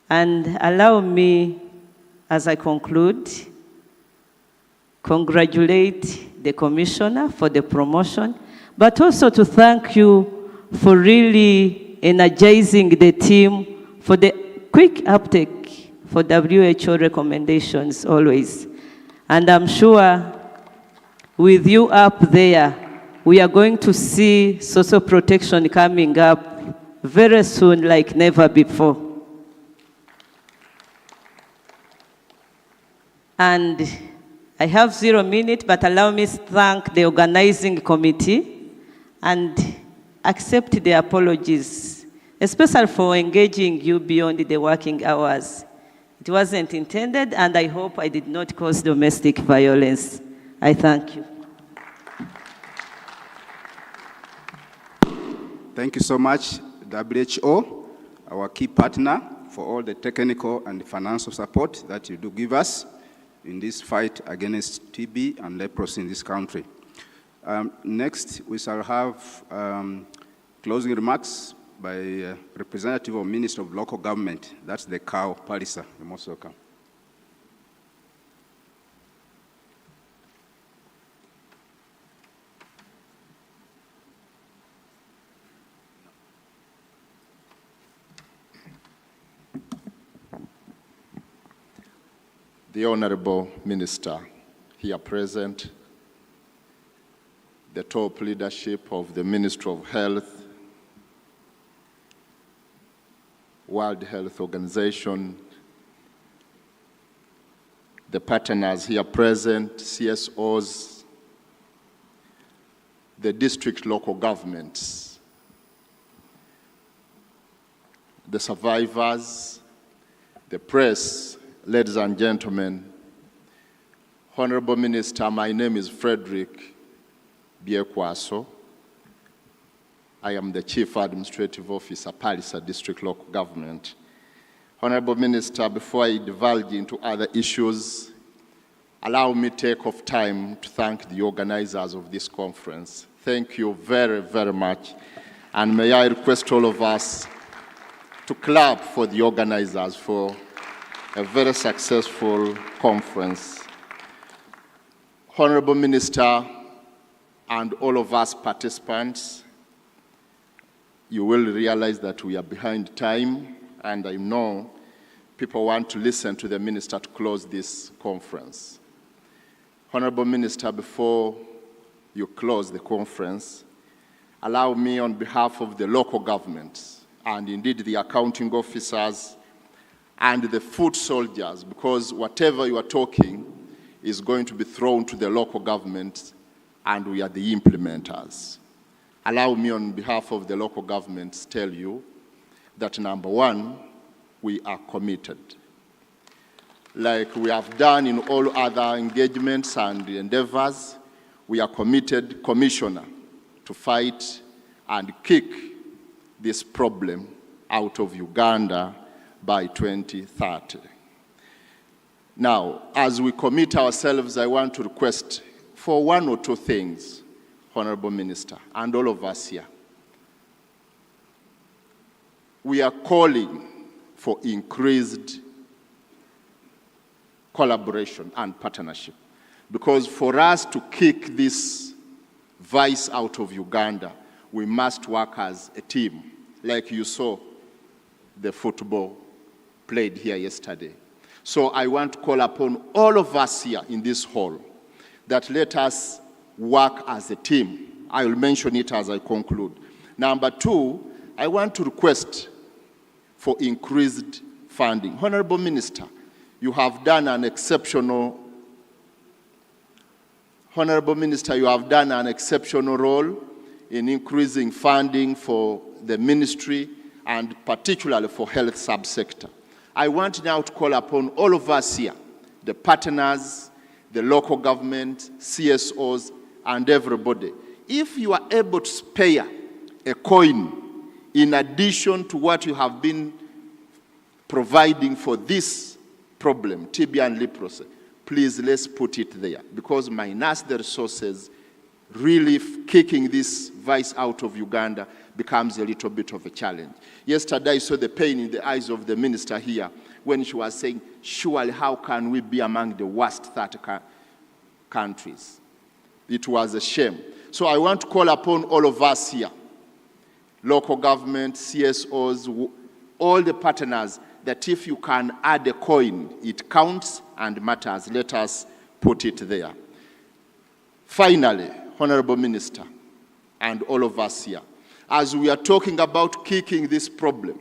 And allow me, as I conclude, congratulate the Commissioner for the promotion, but also to thank you for really energizing the team for the quick uptake for WHO recommendations always. And I'm sure with you up there, we are going to see social protection coming up very soon like never before. And I have 0 minutes, but allow me to thank the organizing committee and accept the apologies, especially for engaging you beyond the working hours. It wasn't intended, and I hope I did not cause domestic violence. I thank you. Thank you so much, WHO, our key partner, for all the technical and financial support that you do give us in this fight against TB and leprosy in this country. Next, we shall have closing remarks by representative of Minister of Local Government. That's the cow, Palisa. You're most welcome. The Honorable Minister here present, the top leadership of the Ministry of Health, World Health Organization, the partners here present, CSOs, the district local governments, the survivors, the press, ladies and gentlemen, Honorable Minister, my name is Frederick Biekwaso. I am the Chief Administrative Officer, Palisa District Local Government. Honorable Minister, before I divulge into other issues, allow me to take off time to thank the organizers of this conference. Thank you very, very much. And may I request all of us to clap for the organizers for a very successful conference. Honorable Minister and all of us participants, you will realize that we are behind time, and I know people want to listen to the Minister to close this conference. Honorable Minister, before you close the conference, allow me on behalf of the local governments, and indeed the accounting officers and the foot soldiers, because whatever you are talking is going to be thrown to the local government, and we are the implementers. Allow me on behalf of the local governments tell you that number one, we are committed. Like we have done in all other engagements and endeavors, we are committed, Commissioner, to fight and kick this problem out of Uganda by 2030. Now, as we commit ourselves, I want to request for one or two things, Honorable Minister, and all of us here. We are calling for increased collaboration and partnership, because for us to kick this vice out of Uganda, we must work as a team, like you saw the football played here yesterday. So I want to call upon all of us here in this hall that let us work as a team. I will mention it as I conclude. Number two, I want to request for increased funding. Honorable Minister, you have done an exceptional role in increasing funding for the ministry and particularly for health subsector. I want now to call upon all of us here, the partners, the local government, CSOs, and everybody. If you are able to spare a coin in addition to what you have been providing for this problem, TB and leprosy, please let's put it there, because minus the resources, really kicking this vice out of Uganda becomes a little bit of a challenge. Yesterday I saw the pain in the eyes of the minister here when she was saying, surely how can we be among the worst 30 countries? It was a shame. So I want to call upon all of us here, local government, CSOs, all the partners, that if you can add a coin, it counts and matters. Let us put it there. Finally, Honorable Minister, and all of us here, as we are talking about kicking this problem,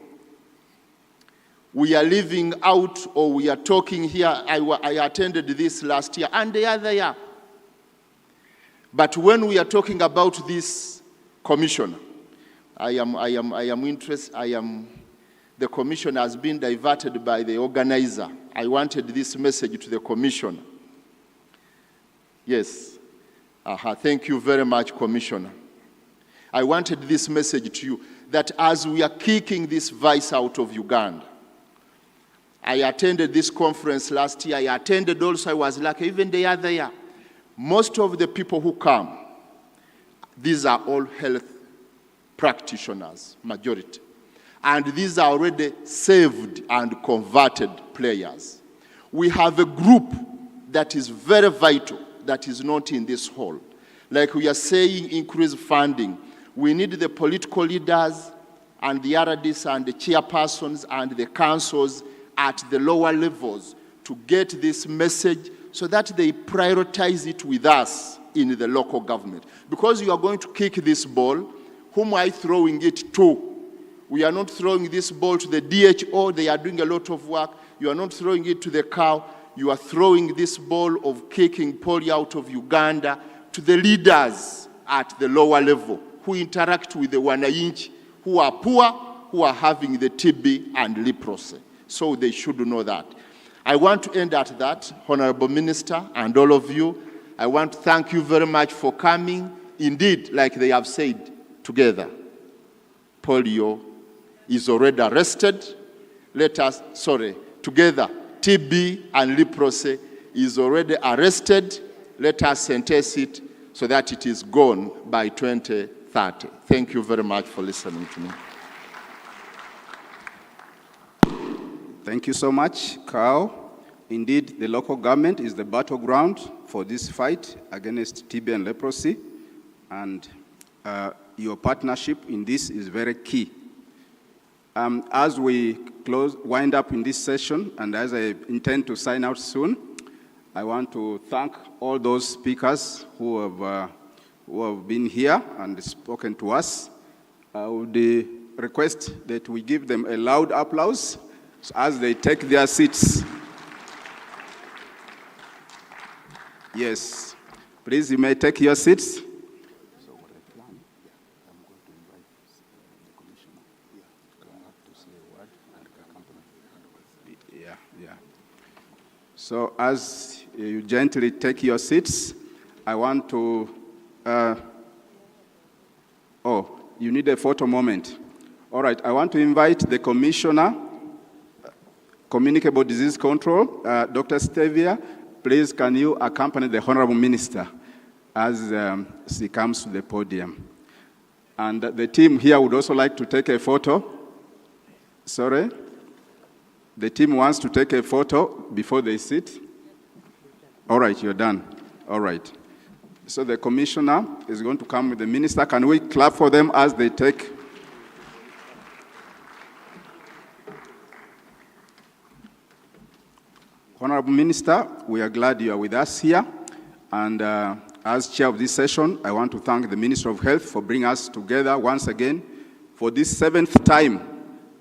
we are leaving out, or we are talking here, I attended this last year and the other year. But when we are talking about this commissioner, the commission has been diverted by the organizer. I wanted this message to the commissioner. Yes. Thank you very much, Commissioner. I wanted this message to you, that as we are kicking this vice out of Uganda, I attended this conference last year. I attended also, I was lucky, even the other year. Most of the people who come, these are all health practitioners, majority. And these are already saved and converted players. We have a group that is very vital, that is not in this hall. Like we are saying, increase funding. We need the political leaders and the RDs and the chairpersons and the councils at the lower levels to get this message so that they prioritize it with us in the local government. Because you are going to kick this ball, whom are you throwing it to? We are not throwing this ball to the DHO. They are doing a lot of work. You are not throwing it to the cow. You are throwing this ball of kicking polio out of Uganda to the leaders at the lower level who interact with the wananchi who are poor, who are having the TB and leprosy. So they should know that. I want to end at that, Honorable Minister and all of you. I want to thank you very much for coming. Indeed, like they have said, together, polio is already arrested. Together, TB and leprosy is already arrested. Let us sentence it so that it is gone by 2030. Thank you very much for listening to me. Thank you so much, Carl. Indeed, the local government is the battleground for this fight against TB and leprosy, and your partnership in this is very key. As we wind up in this session, and as I intend to sign out soon, I want to thank all those speakers who have been here and spoken to us. I would request that we give them a loud applause as they take their seats. Yes, please, you may take your seats. So as you gently take your seats, I want to, you need a photo moment. All right, I want to invite the Commissioner, Communicable Disease Control, Dr. Stevia. Please, can you accompany the Honorable Minister as she comes to the podium? And the team here would also like to take a photo. Sorry? The team wants to take a photo before they sit. All right, you're done. All right. So the Commissioner is going to come with the Minister. Can we clap for them as they take? Honorable Minister, we are glad you are with us here. And as chair of this session, I want to thank the Minister of Health for bringing us together once again for this 7th time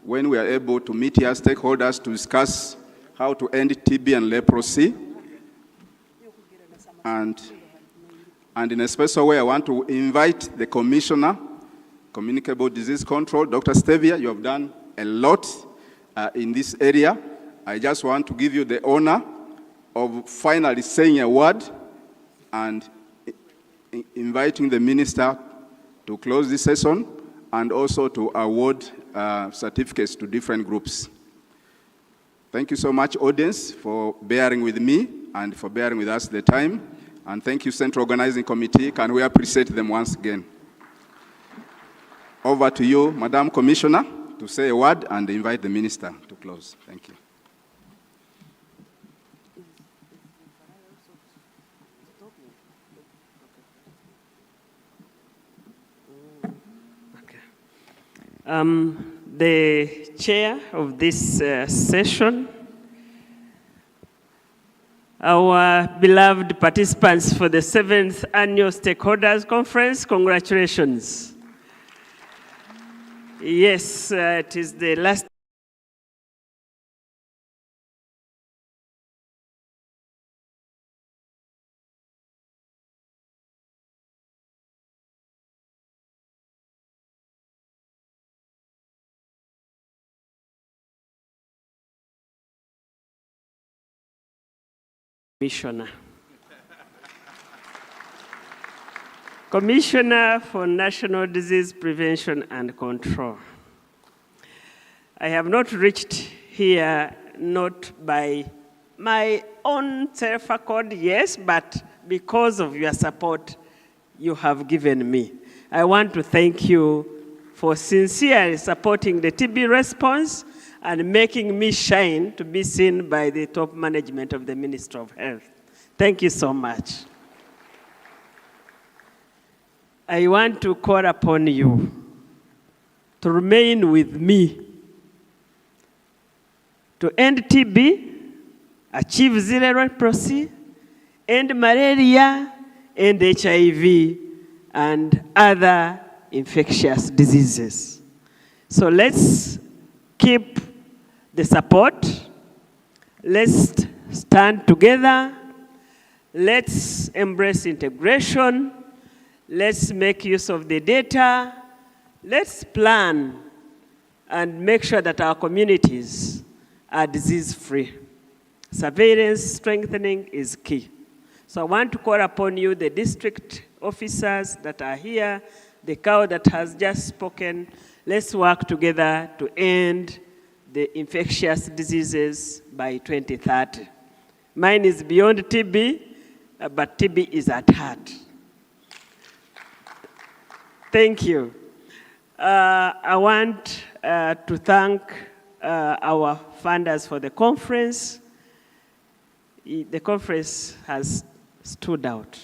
when we are able to meet here stakeholders to discuss how to end TB and leprosy. And in a special way, I want to invite the Commissioner, Communicable Disease Control, Dr. Stevia. You have done a lot in this area. I just want to give you the honor of finally saying a word and inviting the Minister to close this session and also to award certificates to different groups. Thank you so much, audience, for bearing with me and for bearing with us the time. And thank you, Central Organizing Committee. Can we appreciate them once again? Over to you, Madam Commissioner, to say a word and invite the Minister to close. Thank you. The chair of this session, our beloved participants for the 7th Annual Stakeholders Conference, congratulations. Yes, it is the last Commissioner. Commissioner for National Disease Prevention and Control. I have not reached here not by my own self-accord, yes, but because of your support you have given me. I want to thank you for sincerely supporting the TB response and making me shine to be seen by the top management of the Ministry of Health. Thank you so much. I want to call upon you to remain with me to end TB, achieve zero leprosy, end malaria, end HIV, and other infectious diseases. So let's keep the support. Let's stand together. Let's embrace integration. Let's make use of the data. Let's plan and make sure that our communities are disease-free. Surveillance strengthening is key. So I want to call upon you, the district officers that are here, the cow that has just spoken. Let's work together to end the infectious diseases by 2030. Mine is beyond TB, but TB is at heart. Thank you. I want to thank our funders for the conference. The conference has stood out.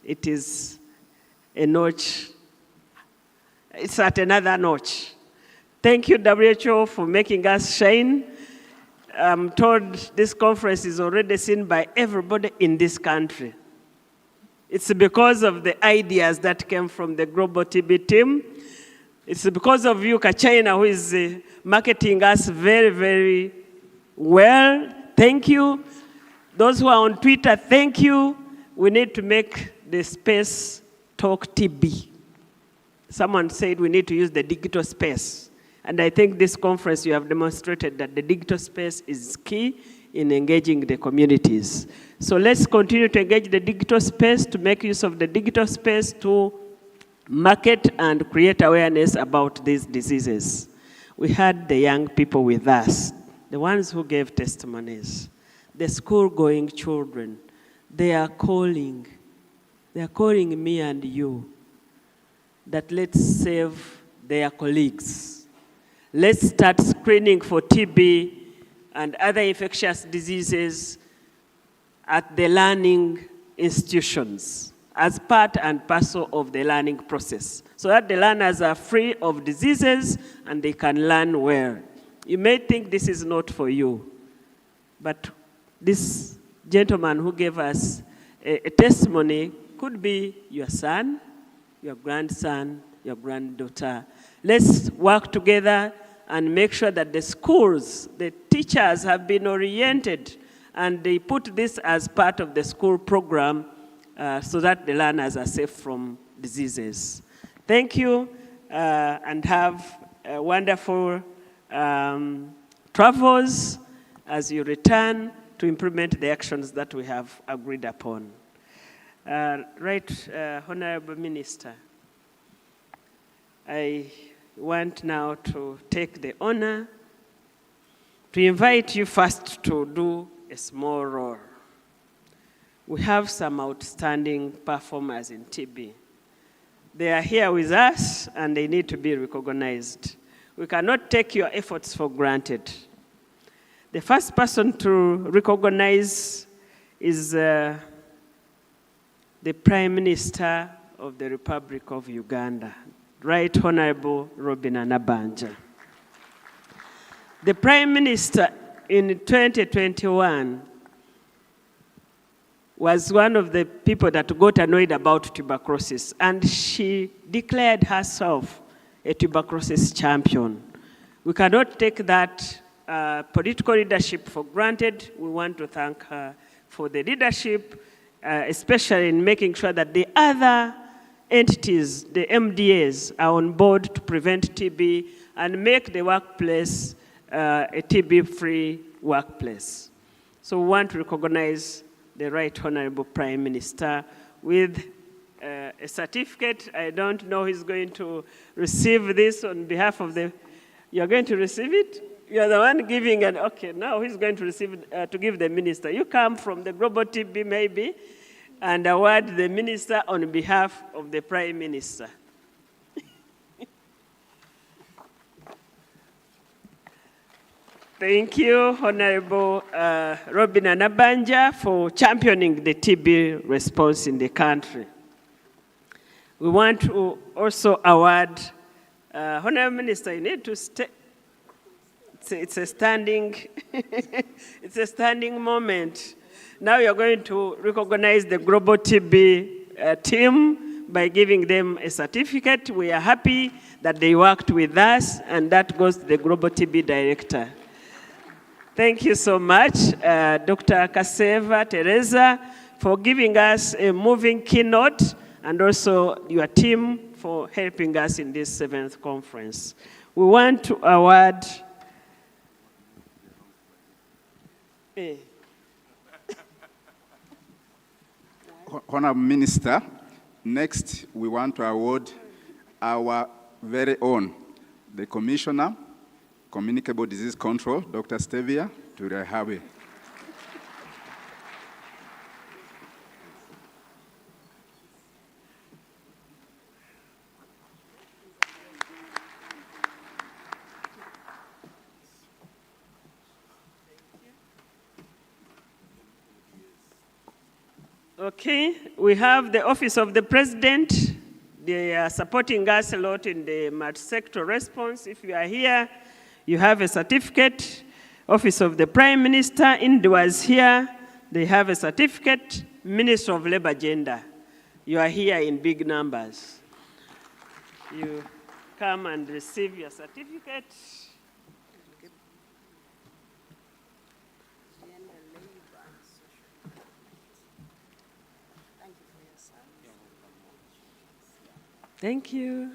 It is a notch. It's at another notch. Thank you, WHO, for making us shine. I'm told this conference is already seen by everybody in this country. It's because of the ideas that came from the Global TB team. It's because of you, China, who is marketing us very, very well. Thank you. Those who are on Twitter, thank you. We need to make the space talk TB. Someone said we need to use the digital space. And I think this conference, you have demonstrated that the digital space is key in engaging the communities. So let's continue to engage the digital space, to make use of the digital space to market and create awareness about these diseases. We had the young people with us, the ones who gave testimonies, the school-going children. They are calling me and you that let's save their colleagues. Let's start screening for TB and other infectious diseases at the learning institutions as part and parcel of the learning process, so that the learners are free of diseases and they can learn well. You may think this is not for you, but this gentleman who gave us a testimony could be your son, your grandson, your granddaughter. Let's work together and make sure that the schools, the teachers have been oriented and they put this as part of the school program so that the learners are safe from diseases. Thank you and have wonderful travels as you return to implement the actions that we have agreed upon. Honorable Minister, I want now to take the honor to invite you first to do a small role. We have some outstanding performers in TB. They are here with us and they need to be recognized. We cannot take your efforts for granted. The first person to recognize is the Prime Minister of the Republic of Uganda, Right Honorable Robin Anabanja. The Prime Minister in 2021 was one of the people that got annoyed about tuberculosis, and she declared herself a tuberculosis champion. We cannot take that political leadership for granted. We want to thank her for the leadership, especially in making sure that the other entities, the MDAs, are on board to prevent TB and make the workplace a TB-free workplace. So we want to recognize the Right Honorable Prime Minister with a certificate. I don't know who's going to receive this on behalf of the, you're going to receive it? You're the one giving it. Okay, now who's going to receive to give the minister? You come from the Global TB maybe, and award the minister on behalf of the Prime Minister. Thank you, Honorable Robin Anabanja, for championing the TB response in the country. We want to also award, Honorable Minister, you need to stay. It's a standing, it's a standing moment. Now you're going to recognize the Global TB team by giving them a certificate. We are happy that they worked with us, and that goes to the Global TB Director. Thank you so much, Dr. Kaseva Teresa, for giving us a moving keynote, and also your team for helping us in this 7th conference. We want to award Honorable Minister, next we want to award our very own, the Commissioner, Communicable Disease Control, Dr. Stevia Turehawe. Okay, we have the Office of the President. They are supporting us a lot in the multi-sector response. If you are here, you have a certificate. Office of the Prime Minister, India is here. They have a certificate. Minister of Labor Gender. You are here in big numbers. You come and receive your certificate. Thank you.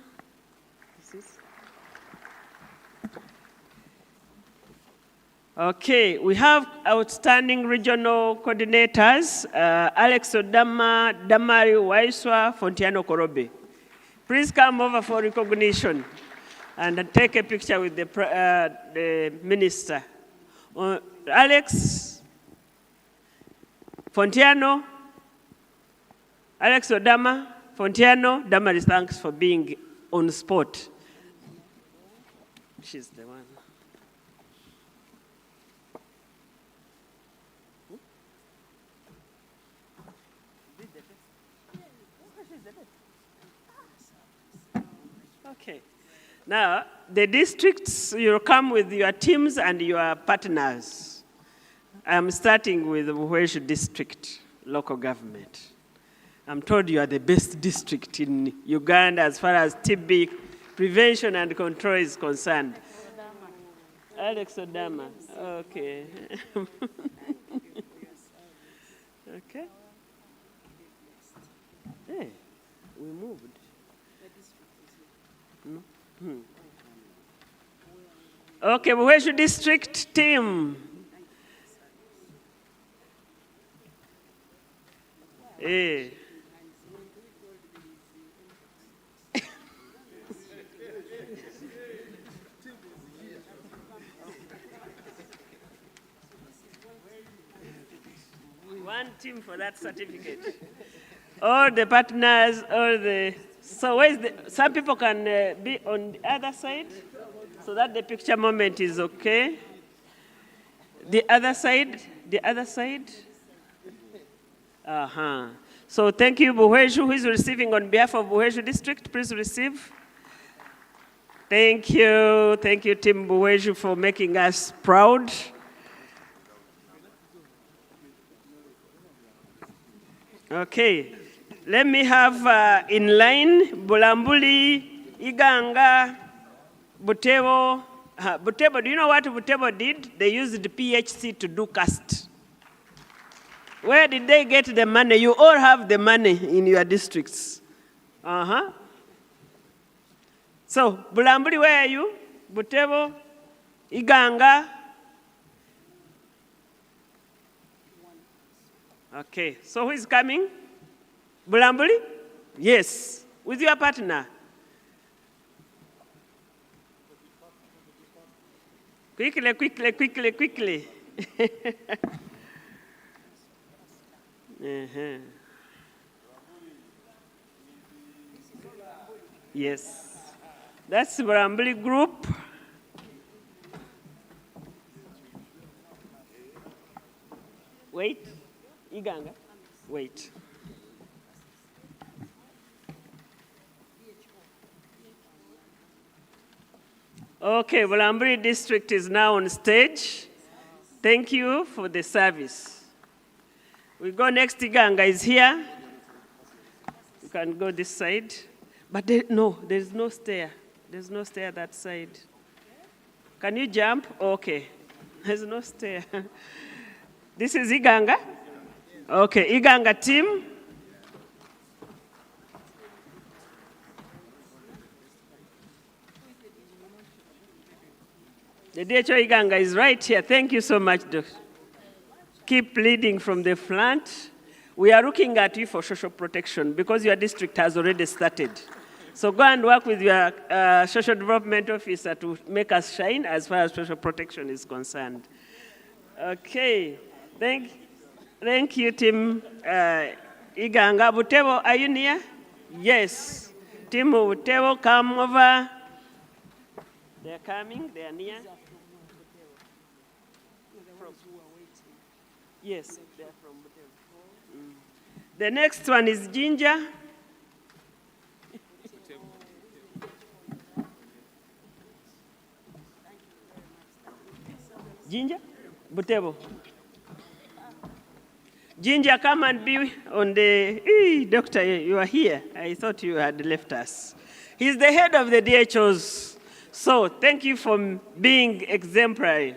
Okay, we have outstanding regional coordinators, Alex Odama, Damari Waiswa, Fontiano Korobe. Please come over for recognition and take a picture with the minister. Alex, Fontiano, Alex Odama, Fontiano, Damaris, thanks for being on spot. She's the one. Okay. Now, the districts, you'll come with your teams and your partners. I'm starting with Buhweshu District, local government. I'm told you are the best district in Uganda as far as TB prevention and control is concerned. Alex Odama, okay. Okay. Hey, we moved. No? Okay, Buhweshu District team. Hey. One team for that certificate. All the partners, all the... So where's the... Some people can be on the other side so that the picture moment is okay. The other side, the other side. Uh-huh. So thank you, Buhweshu. Who is receiving on behalf of Buhweshu District? Please receive. Thank you. Thank you, Team Buhweshu, for making us proud. Okay. Let me have in line Bulambuli, Iganga, Butebo. Butebo, do you know what Butebo did? They used the PHC to do cast. Where did they get the money? You all have the money in your districts. Uh-huh. So, Bulambuli, where are you? Butebo, Iganga. Okay, so who is coming? Bulambuli? Yes, with your partner. Quickly, quickly, quickly, quickly. Uh-huh. Yes, that's Bulambuli group. Wait, Iganga, wait. Okay, Bulambuli District is now on stage. Thank you for the service. We go next, Iganga is here. You can go this side. But no, there's no stair. There's no stair that side. Can you jump? Okay. There's no stair. This is Uganda? Okay, Uganda team. The DHO Uganda is right here. Thank you so much, Doc. Keep leading from the front. We are looking at you for social protection because your district has already started. So go and work with your social development officer to make us shine as far as social protection is concerned. Okay, thank you, Team Iganga. Butebo, are you near? Yes. Team Butebo, come over. They're coming, they are near. Yes, they're from Butebo. The next one is Ginger. Ginger? Butebo. Ginger, come and be on the... Hey, doctor, you are here. I thought you had left us. He's the head of the DHOs. So thank you for being exemplary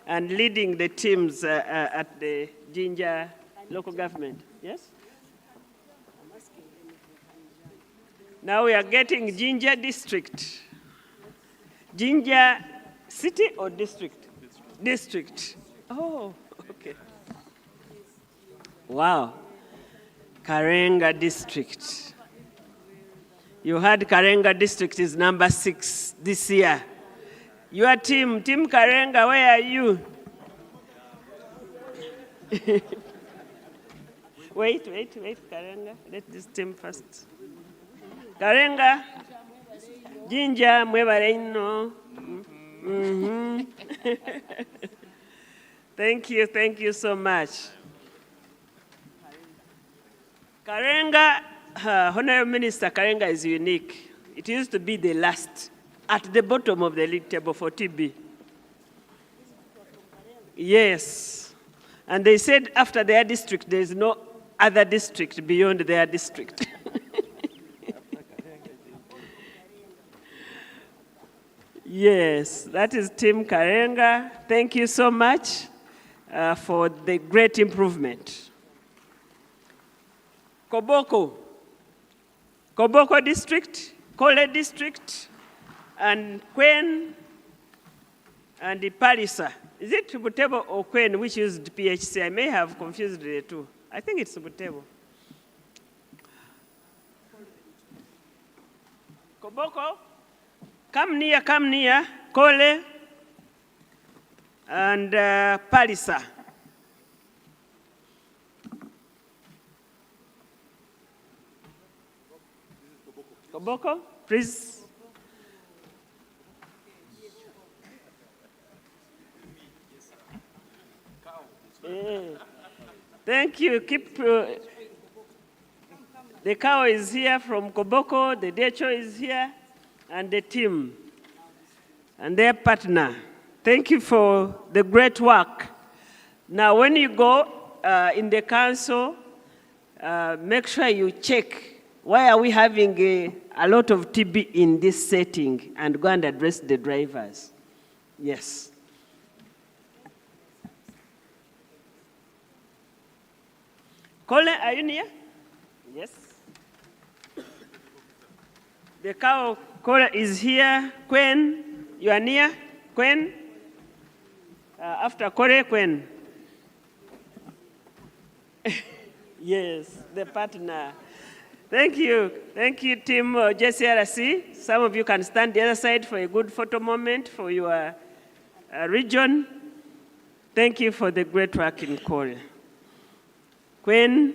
and leading the teams at the Ginger local government. Yes? Now we are getting Ginger district. Ginger city or district? District. Oh, okay. Wow. Karenga district. You heard Karenga district is number 6 this year. Your team, Team Karenga, where are you? Wait, Karenga. Let this team first. Karenga, Ginger, Mwebareino. Thank you so much. Karenga, Honorable Minister, Karenga is unique. It used to be the last, at the bottom of the league table for TB. Yes. And they said after their district, there is no other district beyond their district. Yes, that is Team Karenga. Thank you so much for the great improvement. Koboko district, Kole district, and Kwen, and the Palisa. Is it Butebo or Kwen which used PHC? I may have confused the two. I think it's Butebo. Koboko, come near, Kole, and Palisa. Koboko, please. Thank you. Keep. The cow is here from Koboko, the DHO is here, and the team, and their partner. Thank you for the great work. Now, when you go in the council, make sure you check why are we having a lot of TB in this setting and go and address the drivers. Yes. Colin, are you near? Yes. The cow Colin is here. Quen, you are near? Quen? After Kore, Quen. Yes, the partner. Thank you, Team JCRC. Some of you can stand the other side for a good photo moment for your region. Thank you for the great work in Kore. Quen.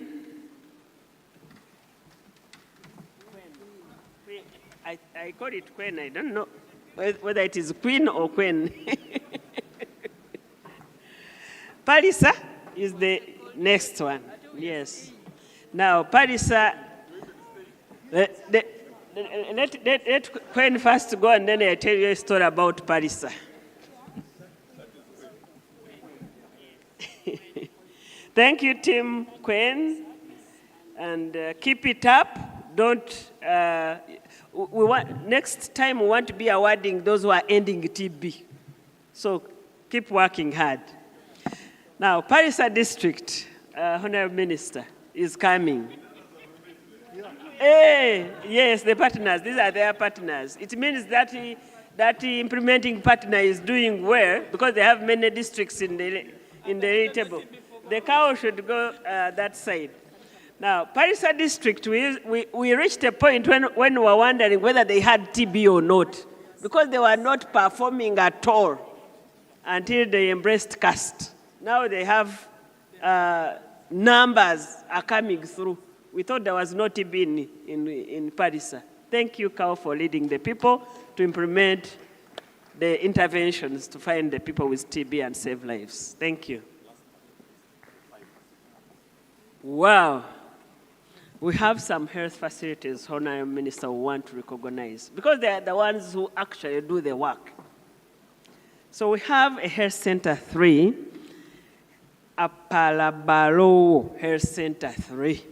I call it Quen. I don't know whether it is Queen or Quen. Palisa is the next one. Yes. Now, Palisa, let Quen first go, and then I tell you a story about Palisa. Thank you, Team Quen, and keep it up. Don't. next time we want to be awarding those who are ending TB. So keep working hard. Now, Parisa District, Honorable Minister, is coming. Hey, yes, the partners, these are their partners. It means that the implementing partner is doing well because they have many districts in the table. The cow should go that side. Now, Parisa District, we reached a point when we were wondering whether they had TB or not, because they were not performing at all until they embraced caste. Now they have numbers are coming through. We thought there was no TB in Parisa. Thank you, Kao, for leading the people to implement the interventions to find the people with TB and save lives. Thank you. Wow. We have some health facilities, Honorable Minister, we want to recognize, because they are the ones who actually do the work. So we have a Health Center 3, Apalabalo Health Center 3,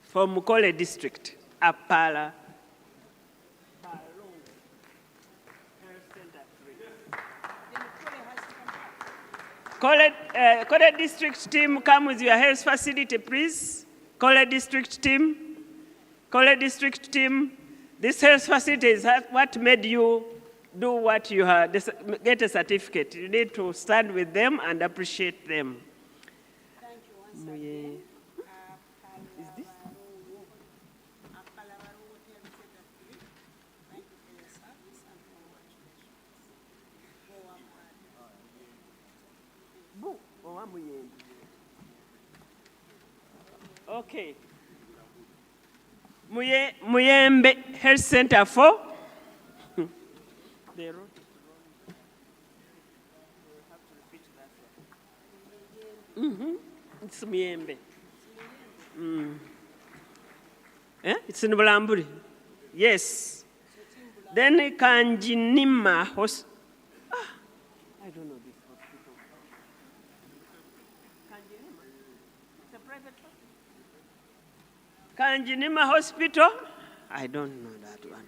from Mukole District, Apala. Kole District team, come with your health facility, please. Kole District team. Kole District team. This health facility is what made you do what you have, get a certificate. You need to stand with them and appreciate them. Thank you once again. Is this? Okay. Muyembe Health Center 4. They wrote it wrong. We'll have to repeat that one. It's Muyembe. It's in Bulamburi. Yes. Then Kanjinima Hospital. I don't know this hospital. Kanjinima? It's a private hospital. Kanjinima Hospital? I don't know that one.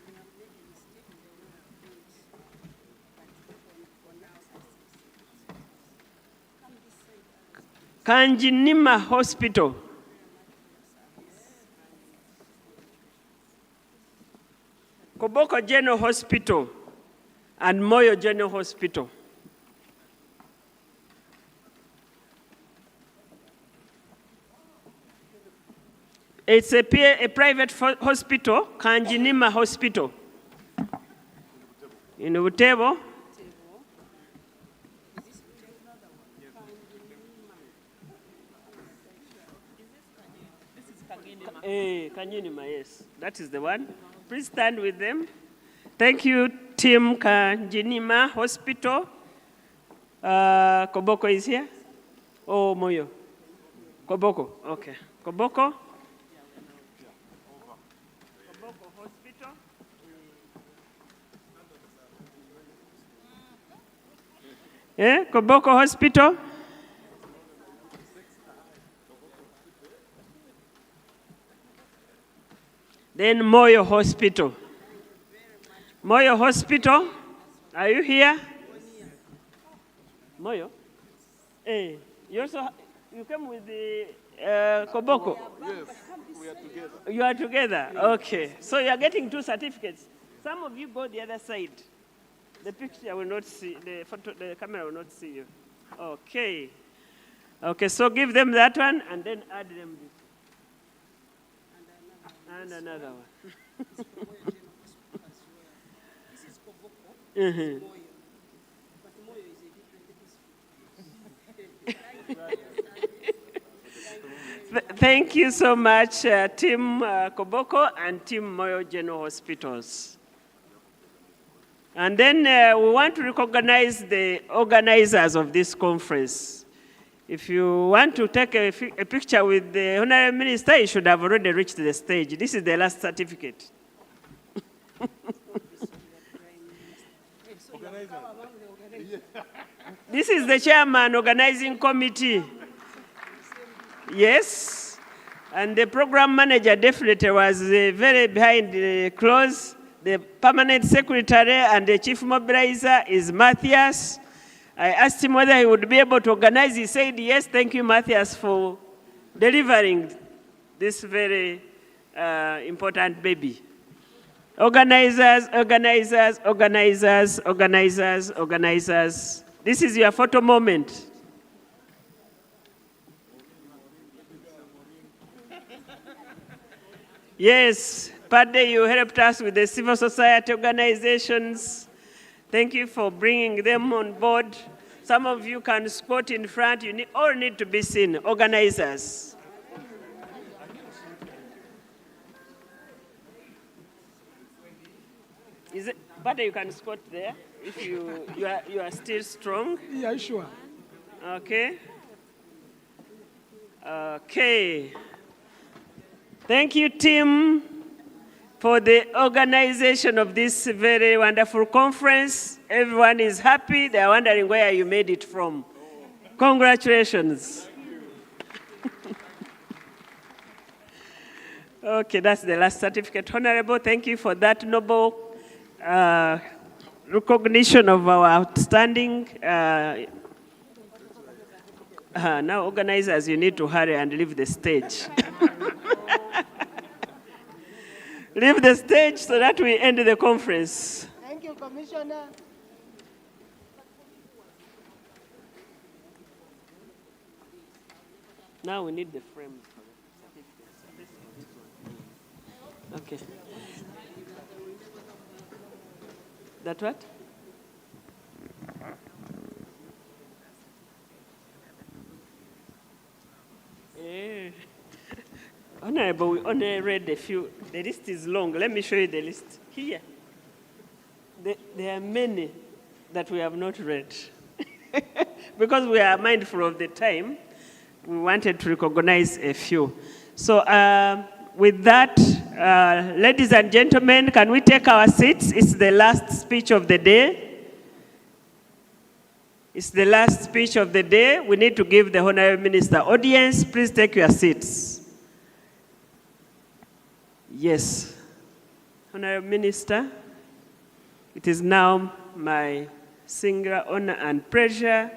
Kanjinima Hospital. Koboko General Hospital and Moyo General Hospital. It's a private hospital, Kanjinima Hospital. In Utebo. Kanjinima, yes. That is the one. Please stand with them. Thank you, Team Kanjinima Hospital. Koboko is here? Oh, Moyo. Koboko, okay. Koboko. Koboko Hospital. Koboko Hospital. Then Moyo Hospital. Moyo Hospital, are you here? Moyo? Hey, you came with the Koboko? Yes, we are together. You are together? Okay. So you are getting 2 certificates. Some of you go the other side. The picture will not see, the camera will not see you. Okay. Okay, so give them that one and then add them this. And another one. This is Koboko. This is Moyo. But Moyo is a different Thank you so much, Team Koboko and Team Moyo General Hospitals. And then we want to recognize the organizers of this conference. If you want to take a picture with the Honorable Minister, you should have already reached the stage. This is the last certificate. This is the chairman organizing committee. Yes. And the program manager definitely was very behind close. The permanent secretary and the chief mobilizer is Matthias. I asked him whether he would be able to organize. He said, yes, thank you, Matthias, for delivering this very important baby. Organizers, organizers, organizers, organizers, organizers. This is your photo moment. Yes, Padre, you helped us with the civil society organizations. Thank you for bringing them on board. Some of you can squat in front. You all need to be seen. Organizers. Is it, Padre, you can squat there if you are still strong? Yeah, sure. Okay. Okay. Thank you, team, for the organization of this very wonderful conference. Everyone is happy. They are wondering where you made it from. Congratulations. Okay, that's the last certificate. Honorable, thank you for that noble recognition of our outstanding. Now, organizers, you need to hurry and leave the stage. Leave the stage so that we end the conference. Thank you, Commissioner. Now we need the frame. Okay. That what? Honorable, we only read a few. The list is long. Let me show you the list. Here. There are many that we have not read. Because we are mindful of the time, we wanted to recognize a few. So with that, ladies and gentlemen, can we take our seats? It's the last speech of the day. It's the last speech of the day. We need to give the Honorable Minister audience. Please take your seats. Yes. Honorable Minister, it is now my singular honor and pleasure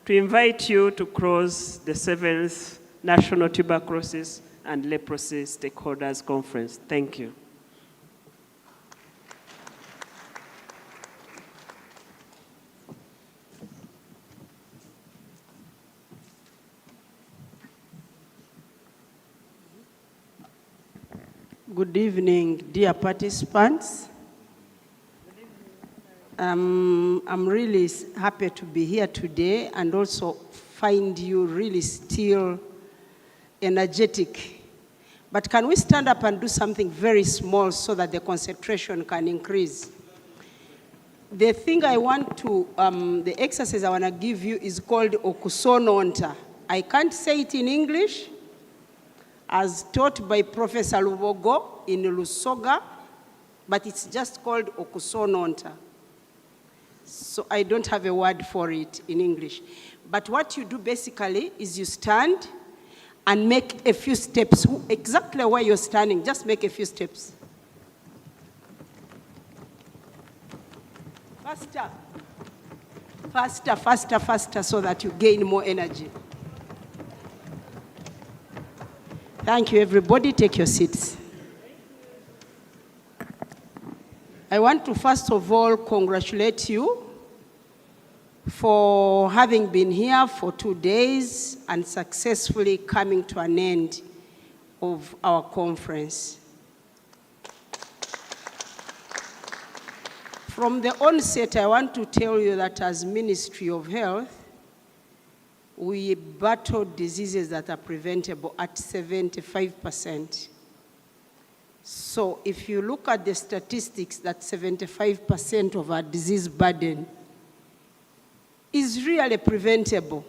to invite you to close the 7th National Tuberculosis and Leprosy Stakeholders Conference. Thank you. Good evening, dear participants. I'm really happy to be here today and also find you really still energetic. But can we stand up and do something very small so that the concentration can increase? The thing I want to, the exercise I want to give you is called Okusononta. I can't say it in English, as taught by Professor Lubogo in Lusoga, but it's just called Okusononta. So I don't have a word for it in English. But what you do basically is you stand and make a few steps. Exactly where you're standing, just make a few steps. Faster. Faster, faster, faster, so that you gain more energy. Thank you, everybody. Take your seats. I want to first of all congratulate you for having been here for 2 days and successfully coming to an end of our conference. From the onset, I want to tell you that as Ministry of Health, we battle diseases that are preventable at 75%. So if you look at the statistics, that 75% of our disease burden is really preventable,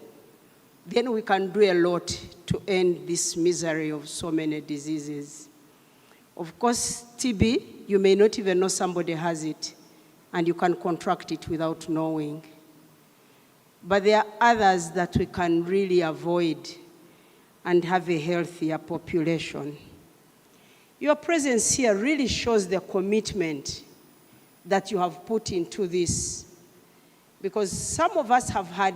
then we can do a lot to end this misery of so many diseases. Of course, TB, you may not even know somebody has it, and you can contract it without knowing. But there are others that we can really avoid. and have a healthier population. Your presence here really shows the commitment that you have put into this, because some of us have had,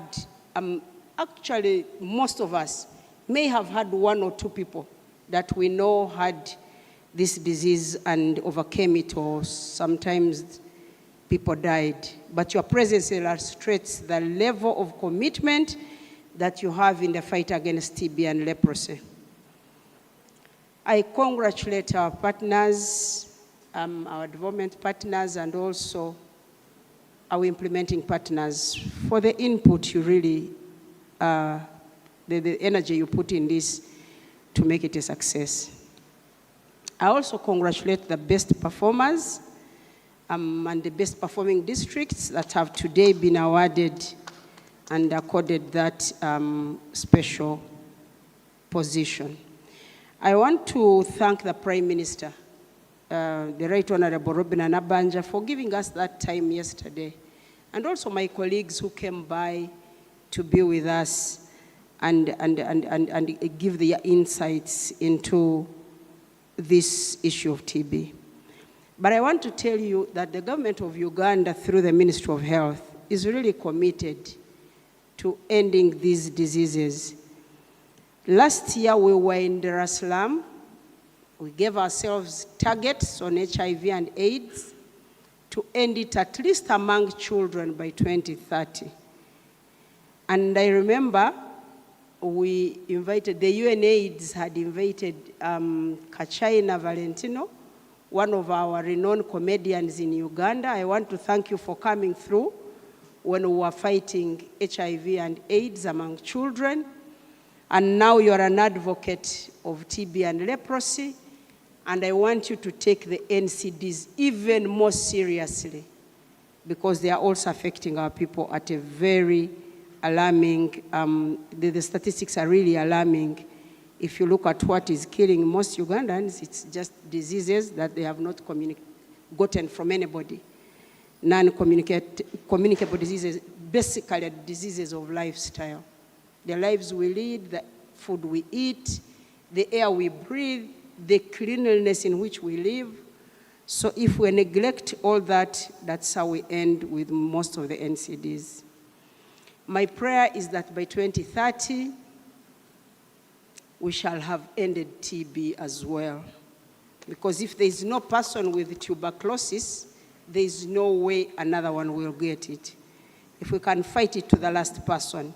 actually most of us may have had 1 or 2 people that we know had this disease and overcame it, or sometimes people died. But your presence illustrates the level of commitment that you have in the fight against TB and leprosy. I congratulate our partners, our development partners, and also our implementing partners for the input you really, the energy you put in this to make it a success. I also congratulate the best performers and the best performing districts that have today been awarded and accorded that special position. I want to thank the Prime Minister, the Right Honorable Robin Anabanja, for giving us that time yesterday, and also my colleagues who came by to be with us and give their insights into this issue of TB. But I want to tell you that the government of Uganda, through the Ministry of Health, is really committed to ending these diseases. Last year, we were in Dar es Salaam. We gave ourselves targets on HIV and AIDS to end it at least among children by 2030. And I remember we invited, the UNAIDS had invited Kachaina Valentino, one of our renowned comedians in Uganda. I want to thank you for coming through when we were fighting HIV and AIDS among children. And now you're an advocate of TB and leprosy. And I want you to take the NCDs even more seriously, because they are also affecting our people at a very alarming, the statistics are really alarming. If you look at what is killing most Ugandans, it's just diseases that they have not gotten from anybody. Non-communicable diseases, basically diseases of lifestyle. The lives we lead, the food we eat, the air we breathe, the cleanliness in which we live. So if we neglect all that, that's how we end with most of the NCDs. My prayer is that by 2030, we shall have ended TB as well. Because if there is no person with tuberculosis, there is no way another one will get it. If we can fight it to the last person,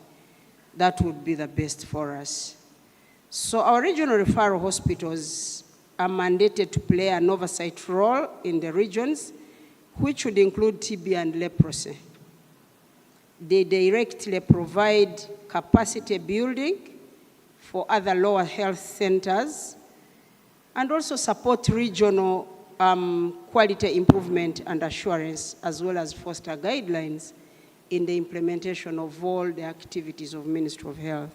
that would be the best for us. So our regional referral hospitals are mandated to play an oversight role in the regions, which would include TB and leprosy. They directly provide capacity building for other lower health centers, and also support regional quality improvement and assurance, as well as foster guidelines in the implementation of all the activities of Ministry of Health.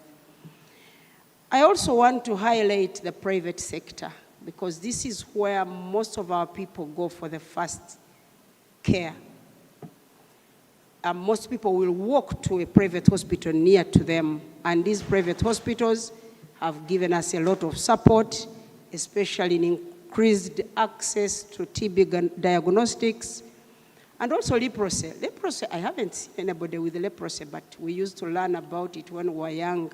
I also want to highlight the private sector, because this is where most of our people go for the first care. Most people will walk to a private hospital near to them, and these private hospitals have given us a lot of support, especially in increased access to TB diagnostics, and also leprosy. Leprosy, I haven't seen anybody with leprosy, but we used to learn about it when we were young.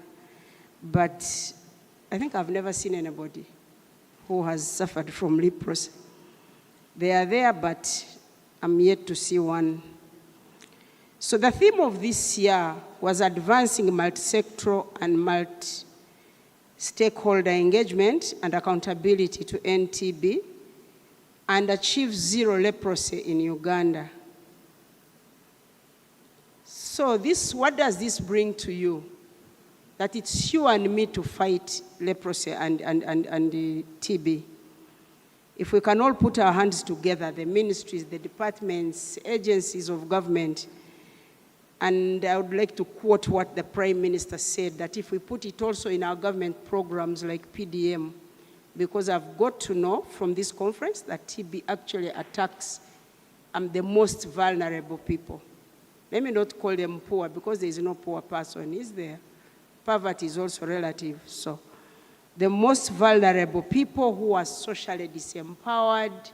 But I think I've never seen anybody who has suffered from leprosy. They are there, but I'm yet to see one. So the theme of this year was advancing multisectoral and multi-stakeholder engagement and accountability to end TB and achieve zero leprosy in Uganda. So what does this bring to you? That it's you and me to fight leprosy and the TB. If we can all put our hands together, the ministries, the departments, agencies of government, and I would like to quote what the Prime Minister said, that if we put it also in our government programs like PDM, because I've got to know from this conference that TB actually attacks the most vulnerable people. Let me not call them poor, because there is no poor person, is there? Poverty is also relative. So the most vulnerable people who are socially disempowered,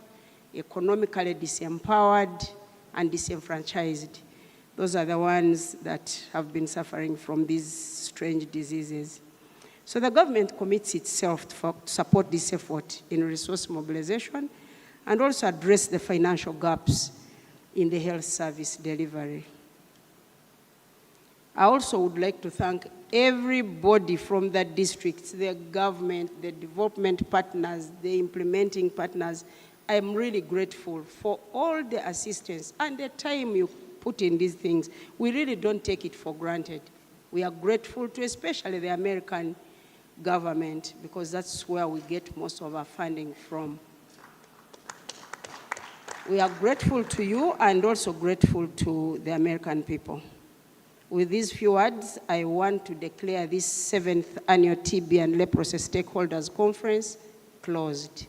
economically disempowered, and disenfranchised. Those are the ones that have been suffering from these strange diseases. So the government commits itself to support this effort in resource mobilization and also address the financial gaps in the health service delivery. I also would like to thank everybody from the districts, the government, the development partners, the implementing partners. I am really grateful for all the assistance and the time you put in these things. We really don't take it for granted. We are grateful to especially the American government because that's where we get most of our funding from. We are grateful to you and also grateful to the American people. With these few words, I want to declare this 7th annual TB and Leprosy Stakeholders Conference closed.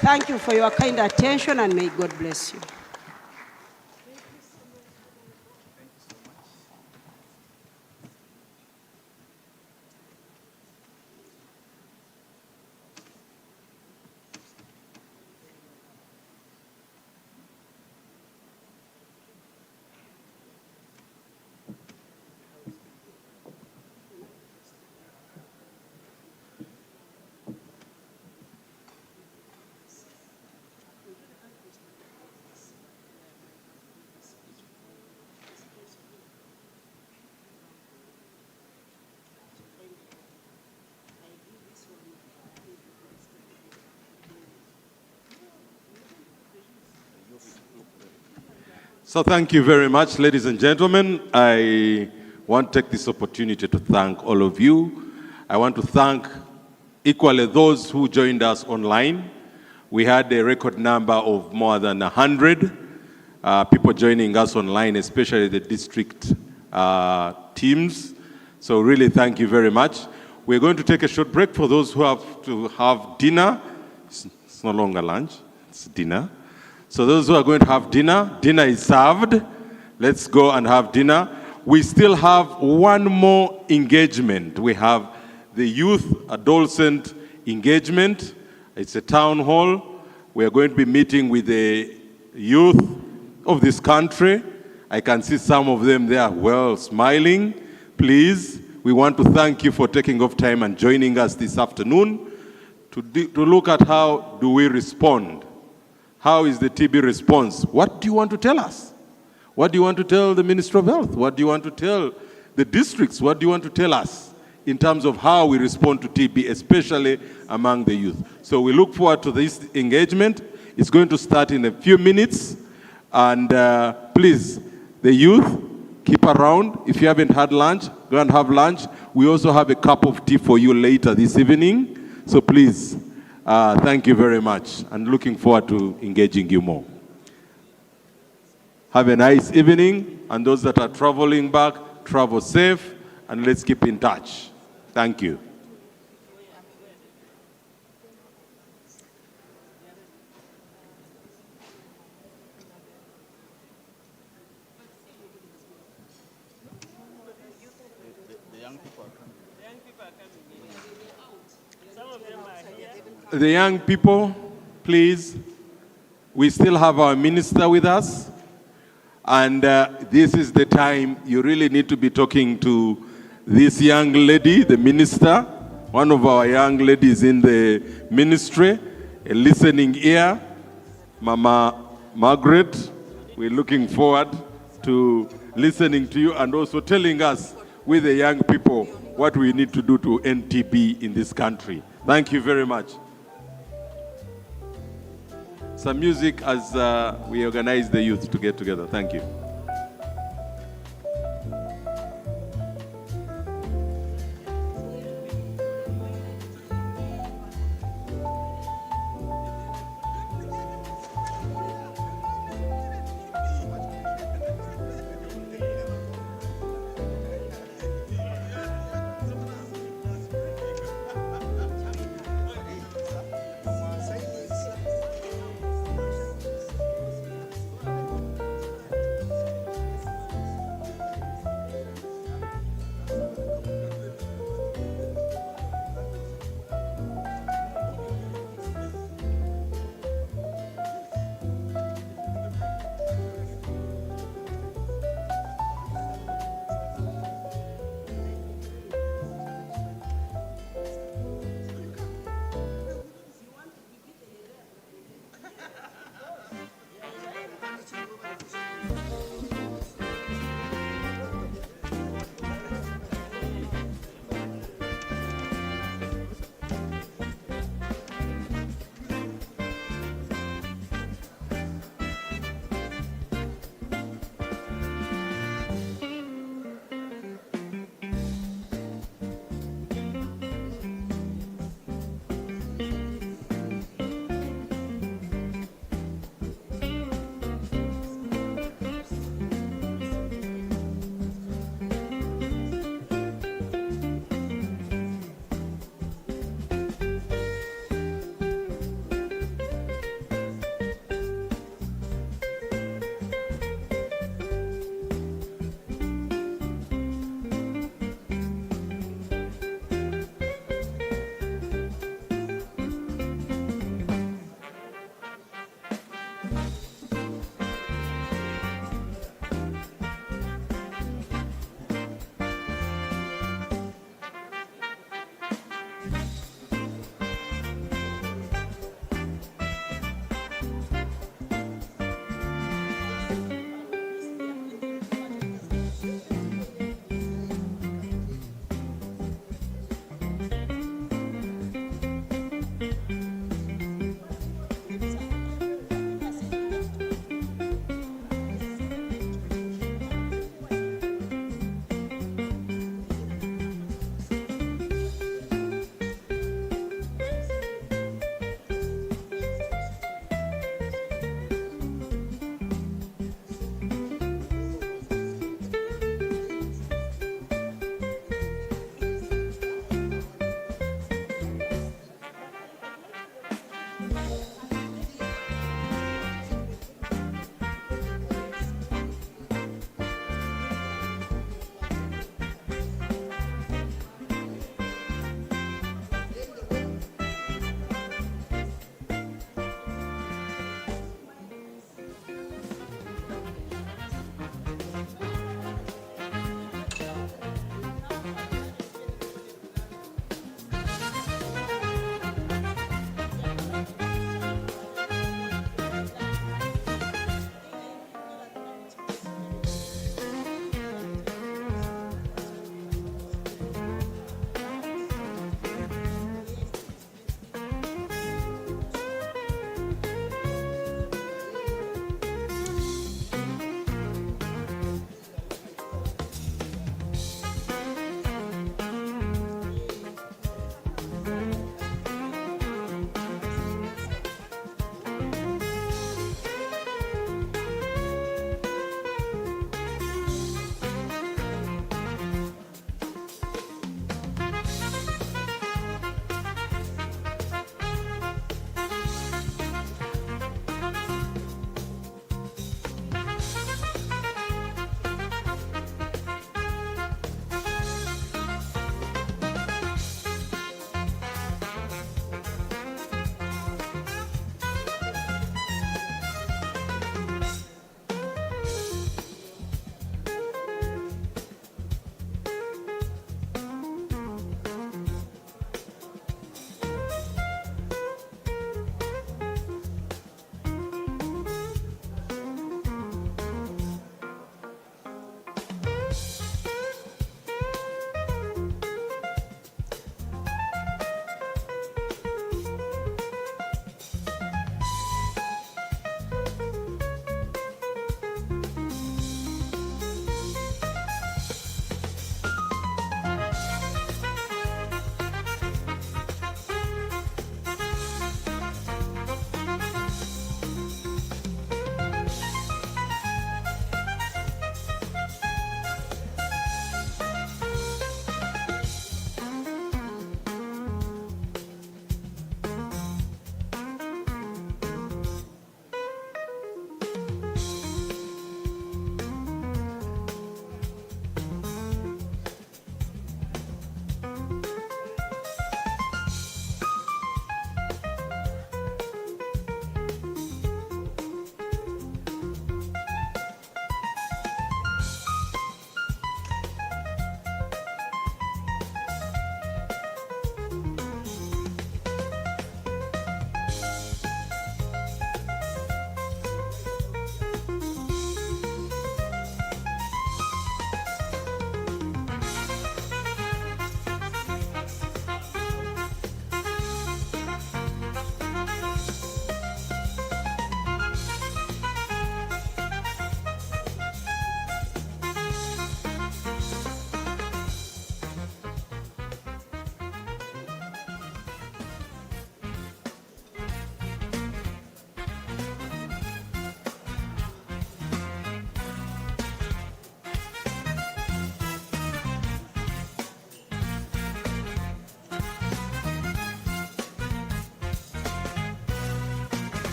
Thank you for your kind attention and may God bless you. So thank you very much, ladies and gentlemen. I want to take this opportunity to thank all of you. I want to thank equally those who joined us online. We had a record number of more than 100 people joining us online, especially the district teams. So really thank you very much. We're going to take a short break for those who have to have dinner. It's no longer lunch, it's dinner. So those who are going to have dinner, dinner is served. Let's go and have dinner. We still have one more engagement. We have the youth adolescent engagement. It's a town hall. We are going to be meeting with the youth of this country. I can see some of them there well smiling. Please, we want to thank you for taking off time and joining us this afternoon to look at how do we respond. How is the TB response? What do you want to tell us? What do you want to tell the Ministry of Health? What do you want to tell the districts? What do you want to tell us in terms of how we respond to TB, especially among the youth? So we look forward to this engagement. It's going to start in a few minutes. And please, the youth, keep around. If you haven't had lunch, go and have lunch. We also have a cup of tea for you later this evening. So please, thank you very much, and looking forward to engaging you more. Have a nice evening, and those that are traveling back, travel safe, and let's keep in touch. Thank you. The young people, please, we still have our minister with us, and this is the time you really need to be talking to this young lady, the minister, one of our young ladies in the ministry, a listening ear, Mama Margaret. We're looking forward to listening to you and also telling us with the young people what we need to do to end TB in this country. Thank you very much. Some music as we organize the youth to get together. Thank you.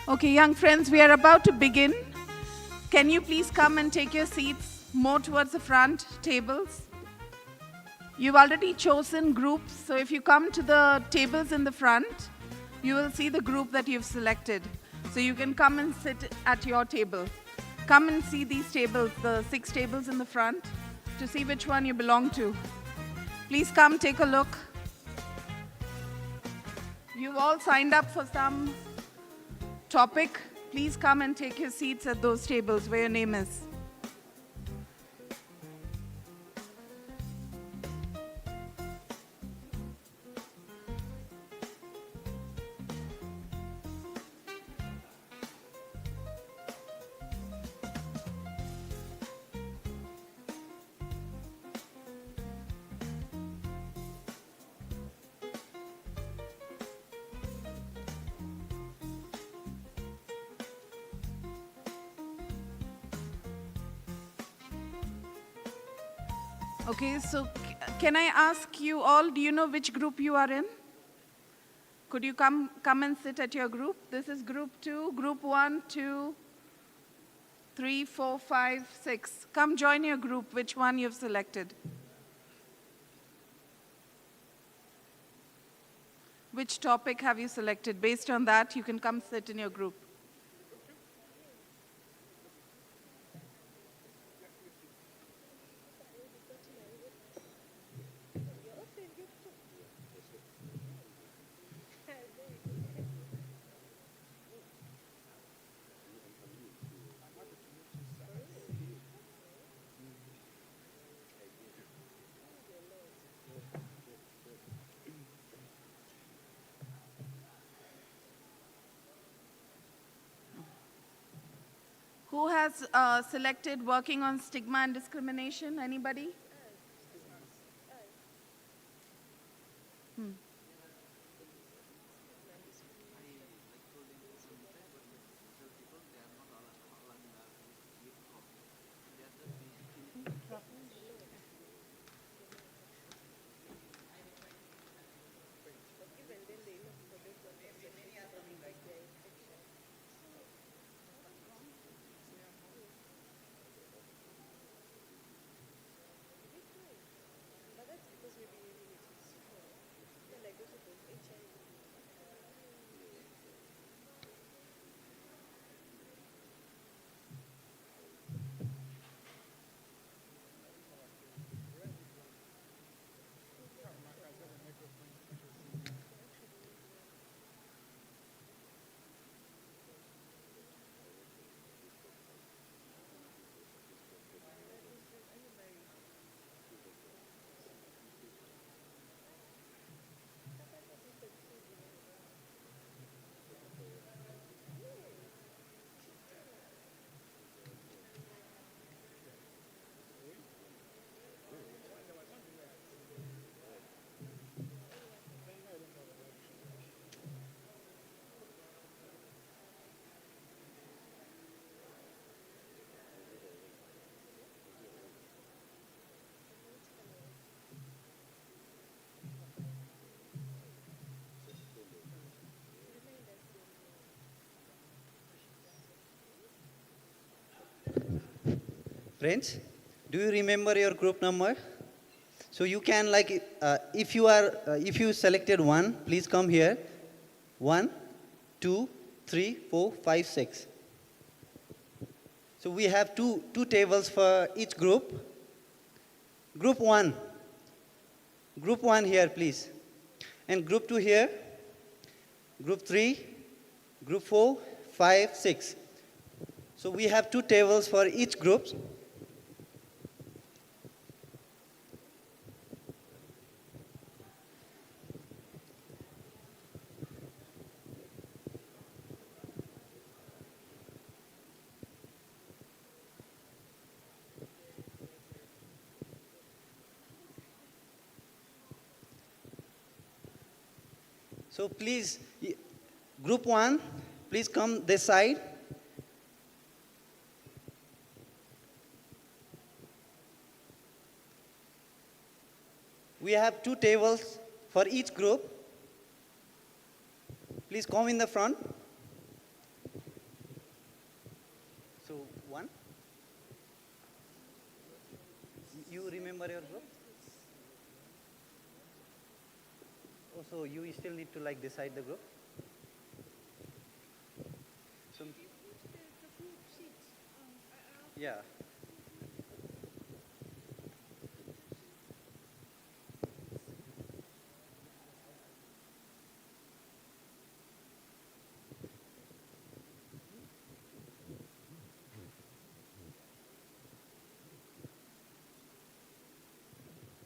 Okay, young friends, we are about to begin. Can you please come and take your seats more towards the front tables? You've already chosen groups, so if you come to the tables in the front, you will see the group that you've selected. So you can come and sit at your table. Come and see these tables, the 6 tables in the front, to see which one you belong to. Please come, take a look. You've all signed up for some topic. Please come and take your seats at those tables where your name is. Okay, so can I ask you all, do you know which group you are in? Could you come and sit at your group? This is group 2, group 1, 2, 3, 4, 5, 6. Come join your group, which one you've selected. Which topic have you selected? Based on that, you can come sit in your group. Who has selected working on stigma and discrimination? Anybody? Friends, do you remember your group number? So you can if you selected 1, please come here. 1, 2, 3, 4, 5, 6. So we have two tables for each group. Group 1. Group 1 here, please. And group 2 here. Group 3, group 4, 5, 6. So we have 2 tables for each group. So please, group 1, please come this side. We have 2 tables for each group. Please come in the front. remember your group? Oh, so you still need to like decide the group? So, yeah.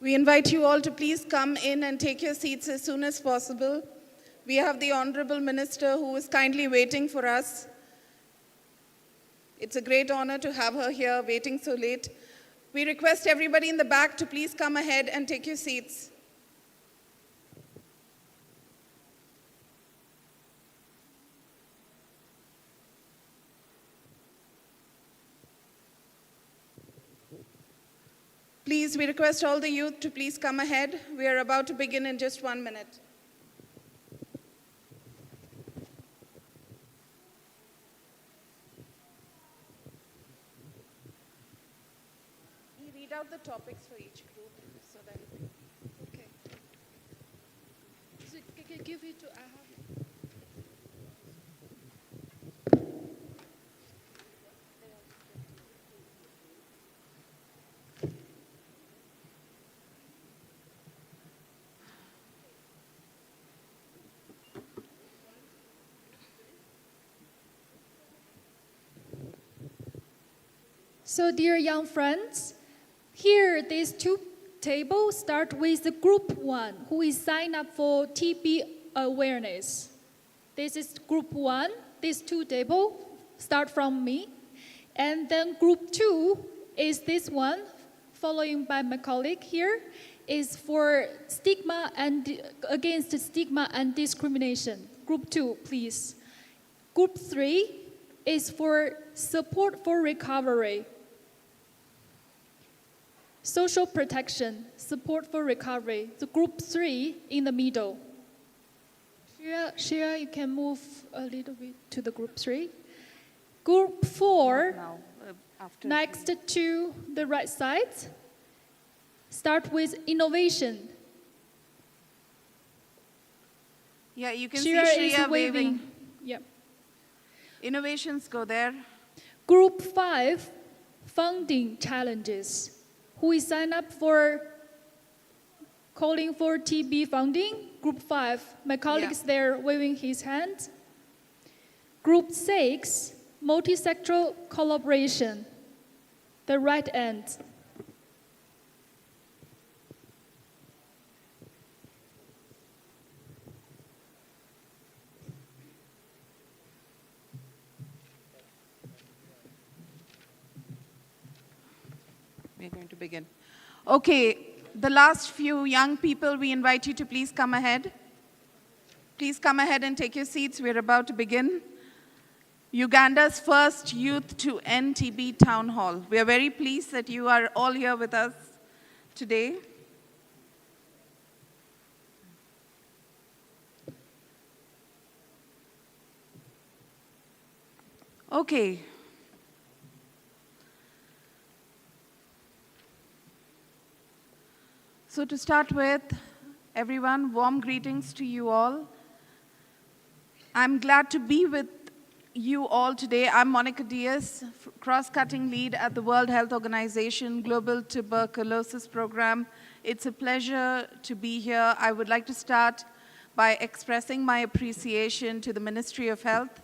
We invite you all to please come in and take your seats as soon as possible. We have the Honorable Minister who is kindly waiting for us. It's a great honor to have her here waiting so late. We request everybody in the back to please come ahead and take your seats. Please, we request all the youth to please come ahead. We are about to begin in just 1 minute. We read out the topics for each group so that. Okay. So give it to Ahab. So dear young friends, here these two tables start with the group 1, who is signed up for TB awareness. This is group 1, these two tables start from me. And then group 2 is this one, following by my colleague here, is for stigma and against stigma and discrimination. Group 2, please. Group 3 is for support for recovery. Social protection, support for recovery. The group 3 in the middle. Shira, you can move a little bit to the group 3. Group 4, next to the right side, start with innovation. Yeah, you can Shira see Shreya is waving. Yep. Innovations go there. Group 5, funding challenges. Who is signed up for calling for TB funding? Group 5, my colleague is there waving his hand. Group 6, multisectoral collaboration, the right end. We're going to begin. Okay, the last few young people, we invite you to please come ahead. Please come ahead and take your seats. We're about to begin. Uganda's first Youth to End TB Town Hall. We are very pleased that you are all here with us today. Okay. So to start with, everyone, warm greetings to you all. I'm glad to be with you all today. I'm Monica Diaz, cross-cutting lead at the World Health Organization Global Tuberculosis Program. It's a pleasure to be here. I would like to start by expressing my appreciation to the Ministry of Health.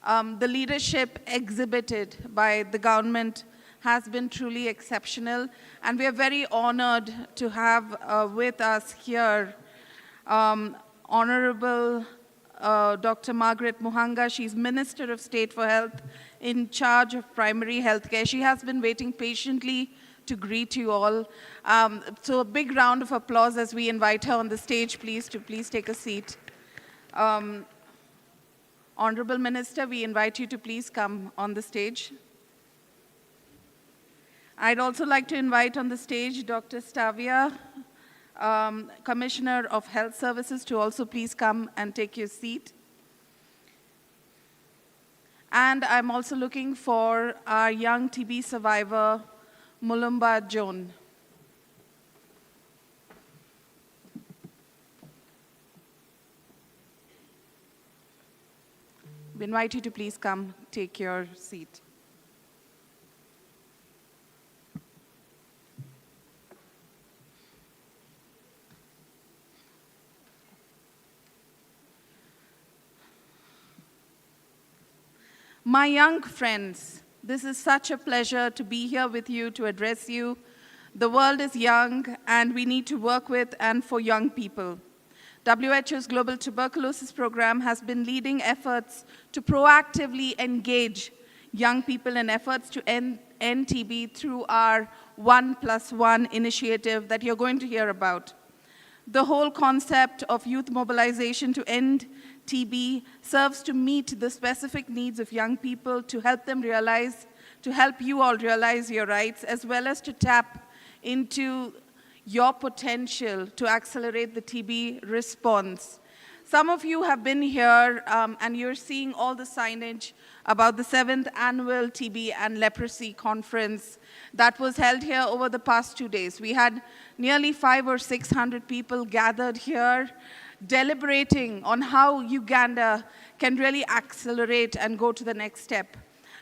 The leadership exhibited by the government has been truly exceptional, and we are very honored to have with us here Honorable Dr. Margaret Muhanga. She's Minister of State for Health in charge of primary health care. She has been waiting patiently to greet you all. So a big round of applause as we invite her on the stage, please, to please take a seat. Honorable Minister, we invite you to please come on the stage. I'd also like to invite on the stage Dr. Stavia, Commissioner of Health Services, to also please come and take your seat. And I'm also looking for our young TB survivor, Mulumba Joan. We invite you to please come take your seat. My young friends, this is such a pleasure to be here with you, to address you. The world is young, and we need to work with and for young people. WHO's Global Tuberculosis Program has been leading efforts to proactively engage young people in efforts to end TB through our 1+1 initiative that you're going to hear about. The whole concept of youth mobilization to end TB serves to meet the specific needs of young people, to help them realize, to help you all realize your rights, as well as to tap into your potential to accelerate the TB response. Some of you have been here and you're seeing all the signage about the 7th annual TB and Leprosy conference that was held here over the past 2 days. We had nearly 500 or 600 people gathered here deliberating on how Uganda can really accelerate and go to the next step.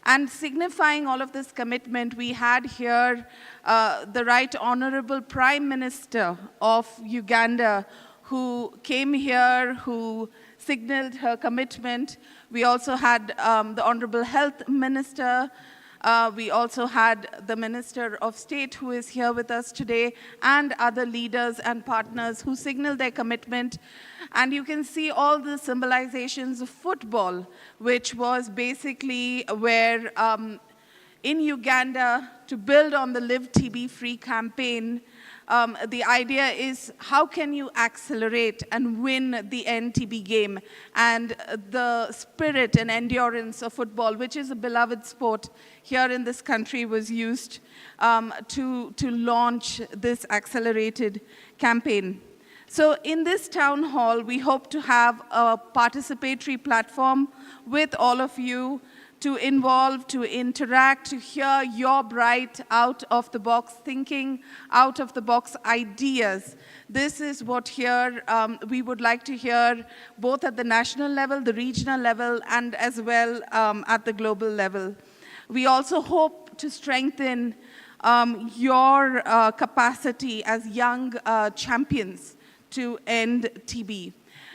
And signifying all of this commitment, we had here the Right Honorable Prime Minister of Uganda, who came here, who signaled her commitment. We also had the Honorable Health Minister. We also had the Minister of State, who is here with us today, and other leaders and partners who signaled their commitment. And you can see all the symbolizations of football, which was basically where in Uganda, to build on the Live TB Free campaign, the idea is how can you accelerate and win the End TB game, and the spirit and endurance of football, which is a beloved sport here in this country, was used to launch this accelerated campaign. So in this town hall, we hope to have a participatory platform with all of you to involve, to interact, to hear your bright out-of-the-box thinking, out-of-the-box ideas. This is what here we would like to hear, both at the national level, the regional level, and as well at the global level. We also hope to strengthen your capacity as young champions to end TB.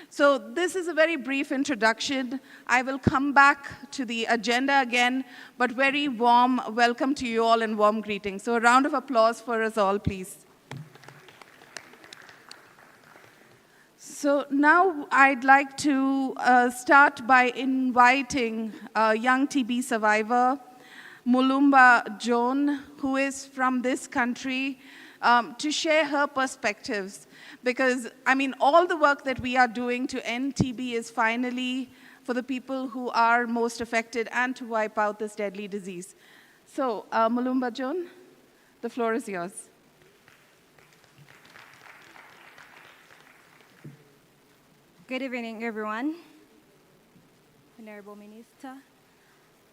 So this is a very brief introduction. I will come back to the agenda again, but very warm welcome to you all and warm greetings. So a round of applause for us all, please. So now I'd like to start by inviting a young TB survivor, Mulumba John, who is from this country, to share her perspectives. Because, I mean, all the work that we are doing to end TB is finally for the people who are most affected and to wipe out this deadly disease. So, Mulumba John, the floor is yours. Good evening, everyone. Honorable Minister,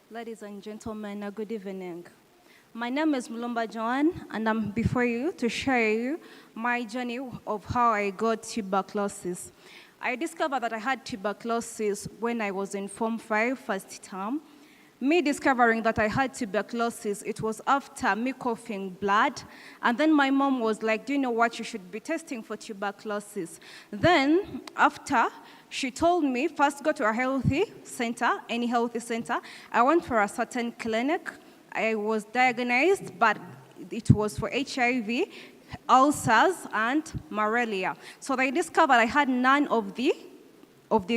ladies and gentlemen, good evening. My name is Mulumba John, and I'm before you to share you my journey of how I got tuberculosis. I discovered that I had tuberculosis when I was in Form 5, first term. Me discovering that I had tuberculosis, it was after me coughing blood, and then my mom was like, do you know what, you should be testing for tuberculosis. Then, after, she told me, first go to a healthy center, any healthy center. I went for a certain clinic. I was diagnosed, but it was for HIV, ulcers, and malaria. So they discovered I had none of the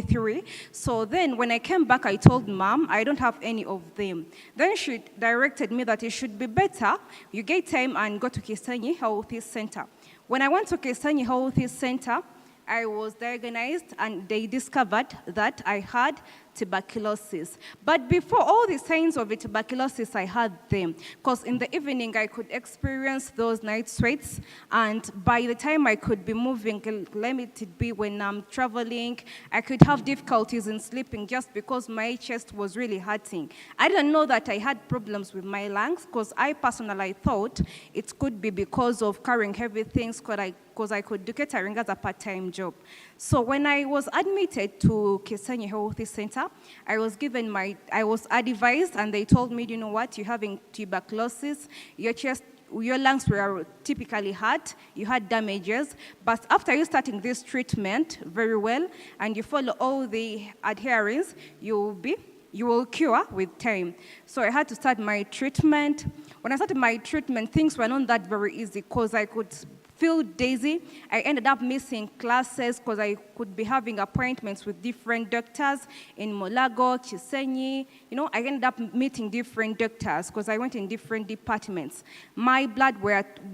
three. So then when I came back, I told Mom, I don't have any of them. Then she directed me that it should be better, you get time and go to Kisanyi Healthy Center. When I went to Kisanyi Healthy Center, I was diagnosed and they discovered that I had tuberculosis. But before all the signs of the tuberculosis, I had them. Because in the evening, I could experience those night sweats. And by the time I could be moving, limited be when I'm traveling, I could have difficulties in sleeping just because my chest was really hurting. I didn't know that I had problems with my lungs, because I personally thought it could be because of carrying heavy things, because I could do catering as a part-time job. So when I was admitted to Kisanyi Healthy Center, doctor, I was advised, and they told me, you know what, you're having tuberculosis, your lungs were typically hurt, you had damages, but after you starting this treatment very well, and you follow all the adherence, you will cure with time. So I had to start my treatment. When I started my treatment, things were not that very easy because I could feel dizzy. I ended up missing classes because I could be having appointments with different doctors in Molago, Chisenyi. I ended up meeting different doctors because I went in different departments. My blood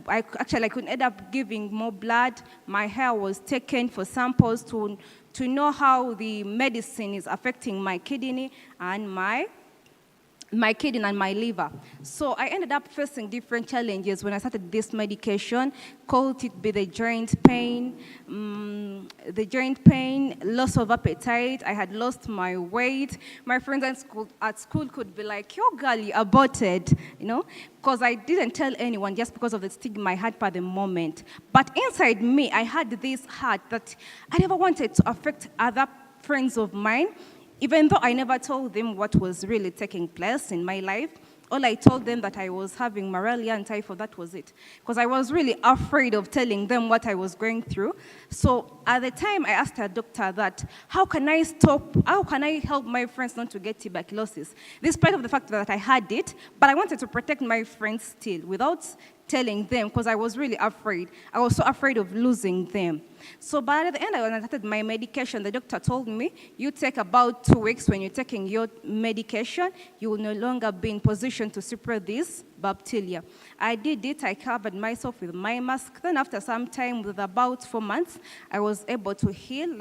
I could end up giving more blood. My hair was taken for samples to know how the medicine is affecting my kidney and my liver. So I ended up facing different challenges when I started this medication, called it be the joint pain, loss of appetite. I had lost my weight. My friends at school could be like, "Your girl, you aborted," because I didn't tell anyone just because of the stigma I had by the moment. But inside me, I had this heart that I never wanted to affect other friends of mine. Even though I never told them what was really taking place in my life, all I told them that I was having malaria and typhoid, that was it. Because I was really afraid of telling them what I was going through. So at the time, I asked a doctor that, how can I help my friends not to get tuberculosis? Despite of the fact that I had it, but I wanted to protect my friends still without telling them because I was really afraid. I was so afraid of losing them. So by the end, when I started my medication, the doctor told me, you take about 2 weeks when you're taking your medication, you will no longer be in position to spread this bacteria. I did it. I covered myself with my mask. Then after some time, with about 4 months, I was able to heal.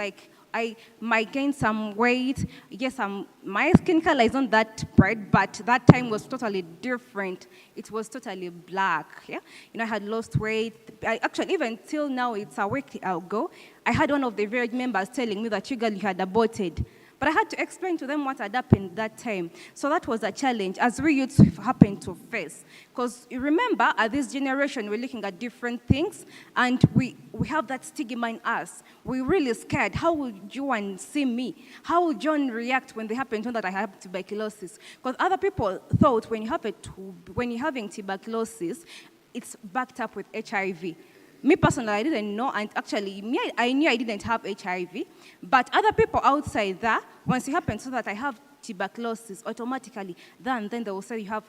I might gain some weight. Yes, my skin color is not that bright, but that time was totally different. It was totally black. Yeah, I had lost weight. Actually, even till now, it's a week ago, I had one of the village members telling me that you had aborted. But I had to explain to them what had happened that time. So that was a challenge, as we youths happened to face. Because you remember, at this generation, we're looking at different things, and we have that stigma in us. We're really scared. How would Joan see me? How would John react when they happen to know that I have tuberculosis? Because other people thought when you're having tuberculosis, it's backed up with HIV. Me personally, I didn't know, and actually, I knew I didn't have HIV, but other people outside there, once it happens so that I have tuberculosis, automatically, then they will say you have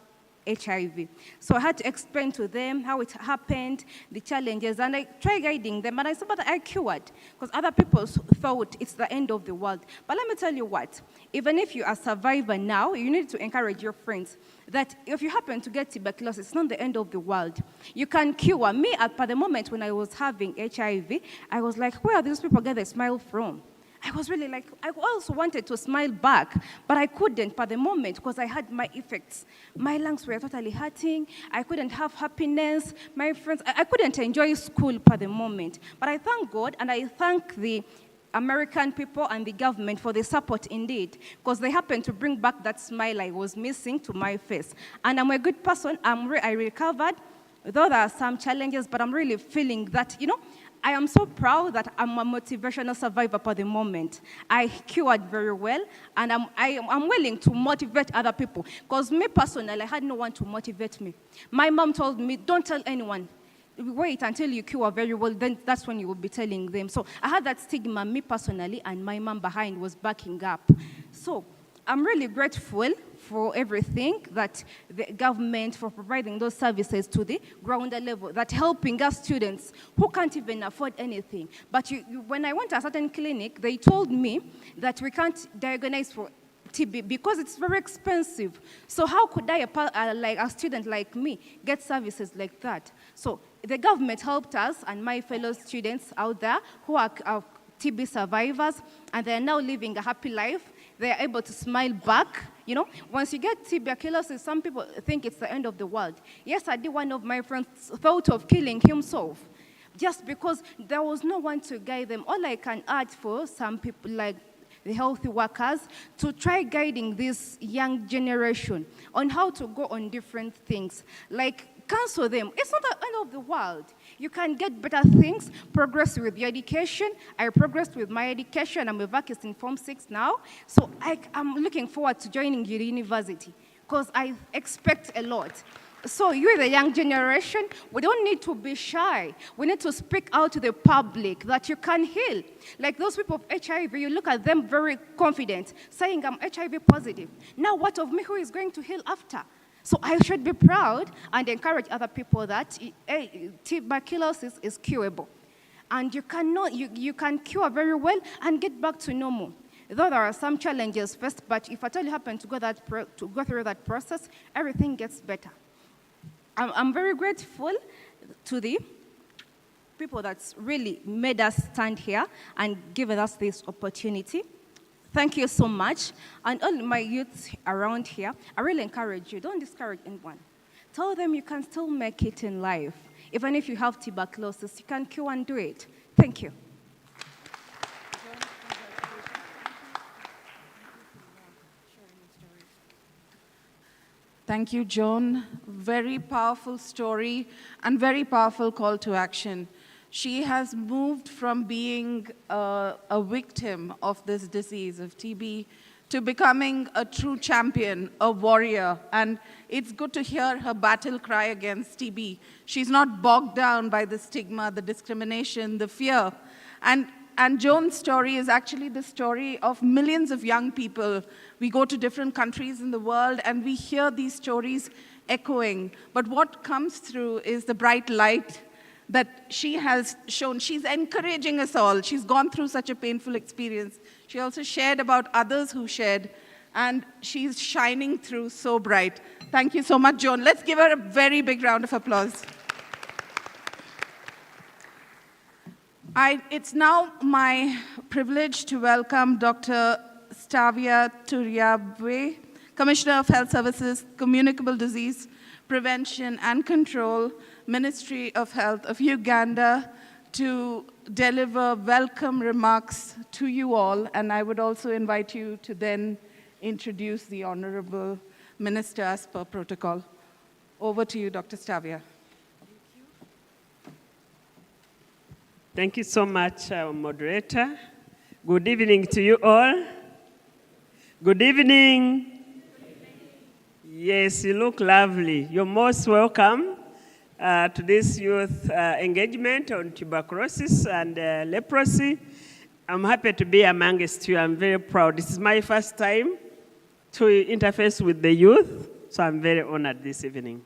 HIV. So I had to explain to them how it happened, the challenges, and I tried guiding them, and I saw that I cured, because other people thought it's the end of the world. But let me tell you what, even if you are a survivor now, you need to encourage your friends that if you happen to get tuberculosis, it's not the end of the world. You can cure. Me, at the moment when I was having HIV, I was like, where are these people get the smile from? I was really like, I also wanted to smile back, but I couldn't for the moment because I had my effects. My lungs were totally hurting. I couldn't have happiness. My friends, I couldn't enjoy school for the moment. But I thank God, and I thank the American people and the government for the support indeed, because they happened to bring back that smile I was missing to my face. And I'm a good person. I recovered, though there are some challenges, but I'm really feeling that, I am so proud that I'm a motivational survivor for the moment. I cured very well, and I'm willing to motivate other people. Because me personally, I had no one to motivate me. My mom told me, don't tell anyone. Wait until you cure very well, then that's when you will be telling them. So I had that stigma, me personally, and my mom behind was backing up. So I'm really grateful for everything that the government for providing those services to the ground level, that helping us students who can't even afford anything. But when I went to a certain clinic, they told me that we can't diagnose for TB because it's very expensive. So how could like a student like me, get services like that? So the government helped us and my fellow students out there who are TB survivors, and they're now living a happy life. They're able to smile back. Once you get tuberculosis, some people think it's the end of the world. Yesterday, one of my friends thought of killing himself just because there was no one to guide them. All I can add for some people, like the healthy workers, to try guiding this young generation on how to go on different things. Like, cancel them. It's not the end of the world. You can get better things, progress with your education. I progressed with my education. I'm a vacancy in Form 6 now. So I'm looking forward to joining your university because I expect a lot. So you're the young generation. We don't need to be shy. We need to speak out to the public that you can heal. Like those people of HIV, you look at them very confident, saying, I'm HIV positive. Now what of me who is going to heal after? So I should be proud and encourage other people that tuberculosis is curable. And you can cure very well and get back to normal. Though there are some challenges first, but if at all you happen to go through that process, everything gets better. I'm very grateful to the people that's really made us stand here and given us this opportunity. Thank you so much. And all my youths around here, I really encourage you, don't discourage anyone. Tell them you can still make it in life. Even if you have tuberculosis, you can cure and do it. Thank you. Thank you, Joan. Very powerful story and very powerful call to action. She has moved from being a victim of this disease of TB to becoming a true champion, a warrior. And it's good to hear her battle cry against TB. She's not bogged down by the stigma, the discrimination, the fear. And Joan's story is actually the story of millions of young people. We go to different countries in the world and we hear these stories echoing. But what comes through is the bright light that she has shown. She's encouraging us all. She's gone through such a painful experience. She also shared about others who shared, and she's shining through so bright. Thank you so much, Joan. Let's give her a very big round of applause. It's now my privilege to welcome Dr. Stavia Turiabwe, Commissioner of Health Services, Communicable Disease Prevention and Control, Ministry of Health of Uganda, to deliver welcome remarks to you all. And I would also invite you to then introduce the Honorable Minister as per protocol. Over to you, Dr. Stavia. Thank you so much, moderator. Good evening to you all. Good evening. Yes, you look lovely. You're most welcome to this youth engagement on tuberculosis and leprosy. I'm happy to be amongst you. I'm very proud. This is my first time to interface with the youth, so I'm very honored this evening.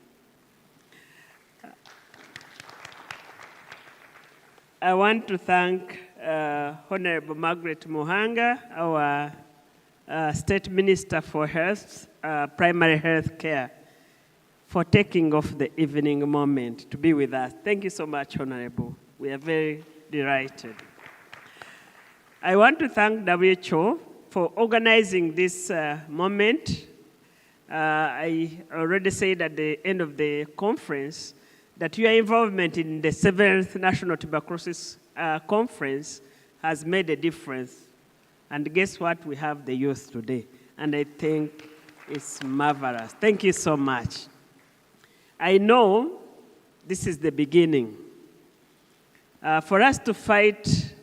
I want to thank Honorable Margaret Muhanga, our State Minister for Health, Primary Health Care, for taking off the evening moment to be with us. Thank you so much, Honorable. We are very delighted. I want to thank WHO for organizing this moment. I already said at the end of the conference that your involvement in the 7th National Tuberculosis Conference has made a difference. And guess what? We have the youth today. And I think it's marvelous. Thank you so much. I know this is the beginning. For us to fight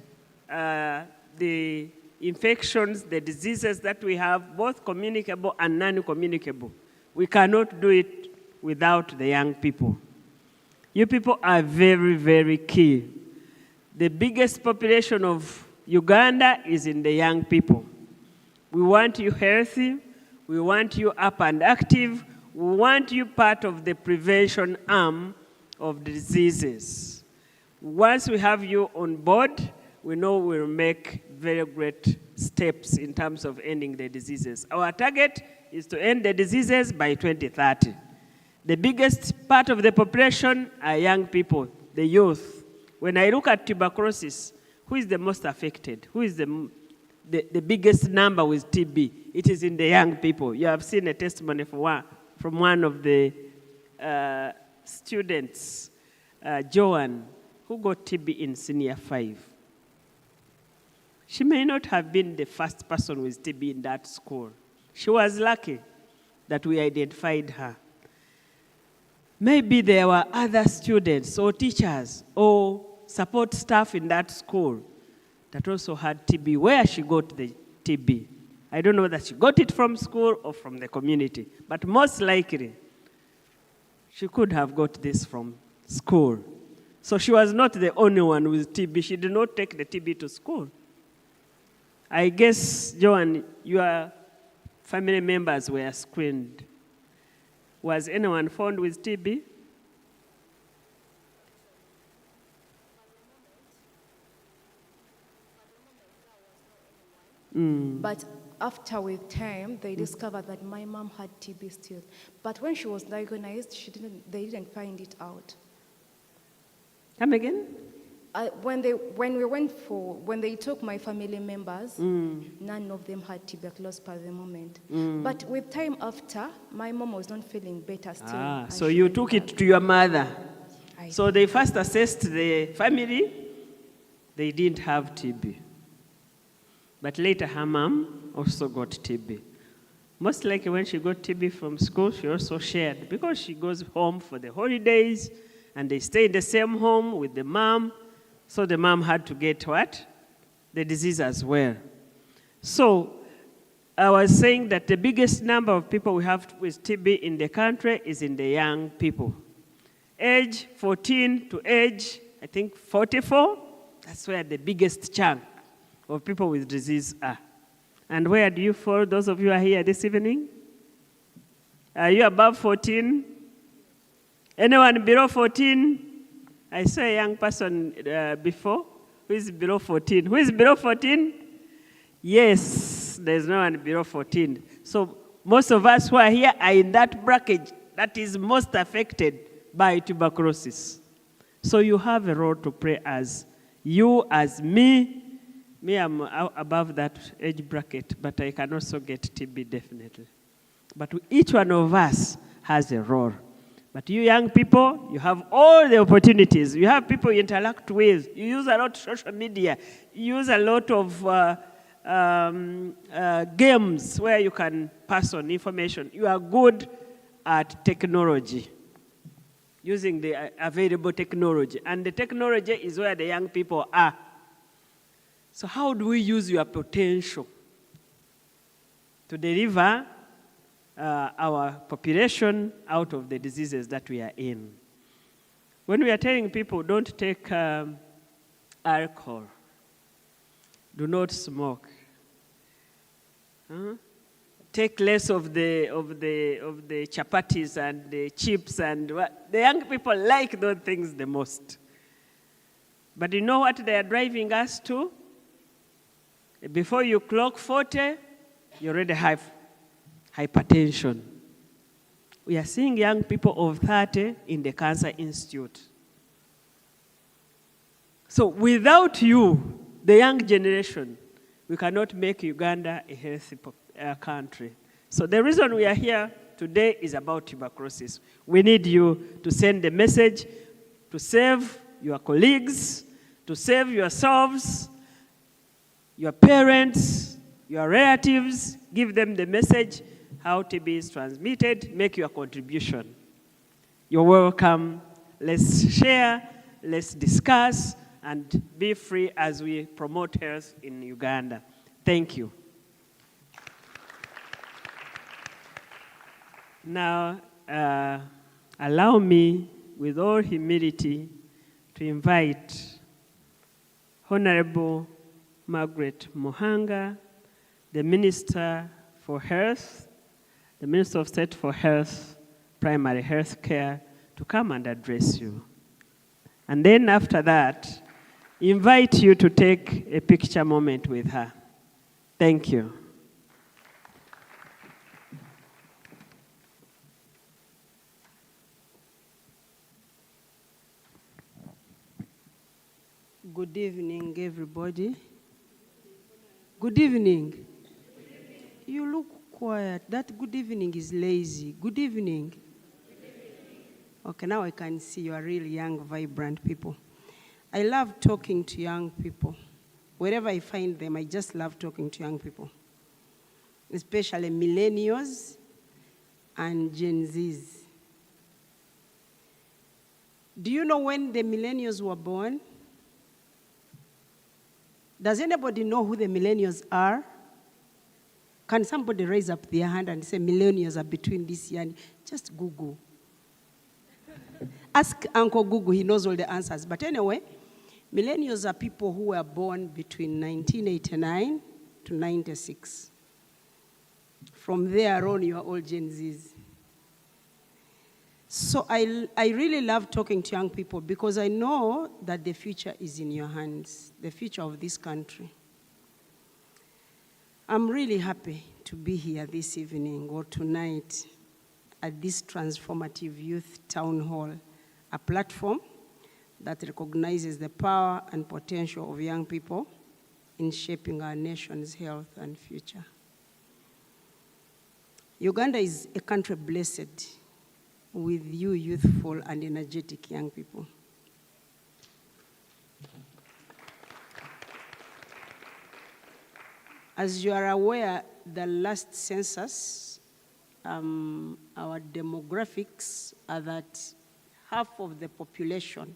the infections, the diseases that we have, both communicable and non-communicable, we cannot do it without the young people. You people are very, very key. The biggest population of Uganda is in the young people. We want you healthy. We want you up and active. We want you part of the prevention arm of diseases. Once we have you on board, we know we'll make very great steps in terms of ending the diseases. Our target is to end the diseases by 2030. The biggest part of the population are young people, the youth. When I look at tuberculosis, who is the most affected? Who is the biggest number with TB? It is in the young people. You have seen a testimony from one of the students, Joan, who got TB in senior 5. She may not have been the first person with TB in that school. She was lucky that we identified her. maybe there were other students or teachers or support staff in that school that also had TB. Where she got the TB? I don't know that she got it from school or from the community, but most likely she could have got this from school. So she was not the only one with TB. She did not take the TB to school. I guess, Joan, your family members were screened. Was anyone found with TB? But after with time, they discovered that my mom had TB still. But when she was diagnosed, they didn't find it out. Come again? When they took my family members, none of them had tuberculosis for the moment. But with time after, my mom was not feeling better still. So you took it to your mother. So they first assessed the family. They didn't have TB. But later her mom also got TB. Most likely when she got TB from school, she also shared because she goes home for the holidays and they stay in the same home with the mom. So the mom had to get what? The disease as well. So I was saying that the biggest number of people we have with TB in the country is in the young people. Age 14 to age, I think 44, that's where the biggest chunk of people with disease are. And where do you fall, those of you who are here this evening? Are you above 14? Anyone below 14? I saw a young person before who is below 14. Who is below 14? Yes, there's no one below 14. So most of us who are here are in that bracket that is most affected by tuberculosis. So you have a role to play as you, as me. Me, I'm above that age bracket, but I can also get TB definitely. But each one of us has a role. But you young people, you have all the opportunities. You have people you interact with. You use a lot of social media. You use a lot of games where you can pass on information. You are good at technology, using the available technology. And the technology is where the young people are. So how do we use your potential to deliver our population out of the diseases that we are in? When we are telling people don't take alcohol, do not smoke, take less of the chapatis and the chips and what, the young people like those things the most. But you know what they are driving us to? Before you clock 40, you already have hypertension. We are seeing young people of 30 in the Cancer Institute. So without you, the young generation, we cannot make Uganda a healthy country. So the reason we are here today is about tuberculosis. We need you to send the message to save your colleagues, to save yourselves, your parents, your relatives, give them the message how TB is transmitted, make your contribution. You're welcome. Let's share, let's discuss, and be free as we promote health in Uganda. Thank you. Now, allow me, with all humility, to invite Honorable Margaret Muhanga, the Minister for Health, the Minister of State for Health, Primary Health Care, to come and address you. And then after that, invite you to take a picture moment with her. Thank you. Good evening, everybody. Good evening. You look quiet. That good evening is lazy. Good evening. Okay, now I can see you are really young, vibrant people. I love talking to young people. Wherever I find them, I just love talking to young people, especially millennials and Gen Zs. Do you know when the millennials were born? Does anybody know who the millennials are? Can somebody raise up their hand and say millennials are between this year and just Google. Ask Uncle Google, he knows all the answers. But anyway, millennials are people who were born between 1989 to 96. From there on, you are all Gen Zs. So I really love talking to young people because I know that the future is in your hands, the future of this country. I'm really happy to be here this evening or tonight at this transformative youth town hall, a platform that recognizes the power and potential of young people in shaping our nation's health and future. Uganda is a country blessed with you youthful and energetic young people. As you are aware, the last census, our demographics are that half of the population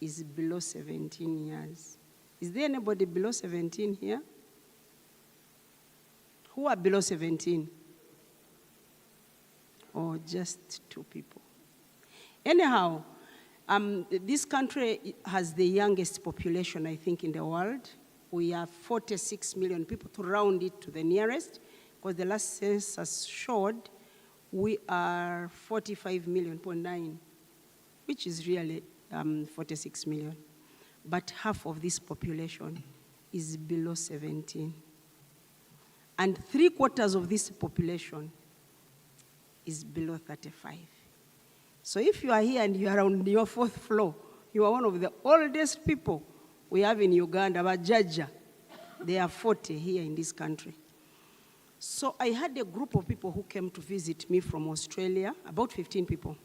is below 17 years. Is there anybody below 17 here? Who are below 17? Or just 2 people? Anyhow, this country has the youngest population, I think, in the world. We have 46 million people, to round it to the nearest, because the last census showed we are 45.9 million, which is really 46 million. But half of this population is below 17. And 3/4 of this population is below 35. So if you are here and you are on your 4th floor, you are one of the oldest people we have in Uganda, Bajaja. They are 40 here in this country. So I had a group of people who came to visit me from Australia, about 15 people.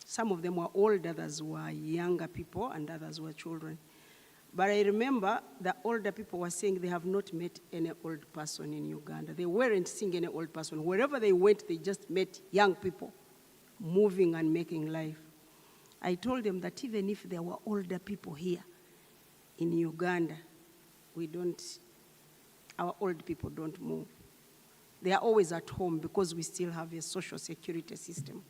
Some of them were old, others were younger people, and others were children. But I remember the older people were saying they have not met any old person in Uganda. They weren't seeing any old person. Wherever they went, they just met young people moving and making life. I told them that even if there were older people here in Uganda, our old people don't move. They are always at home because we still have a social security system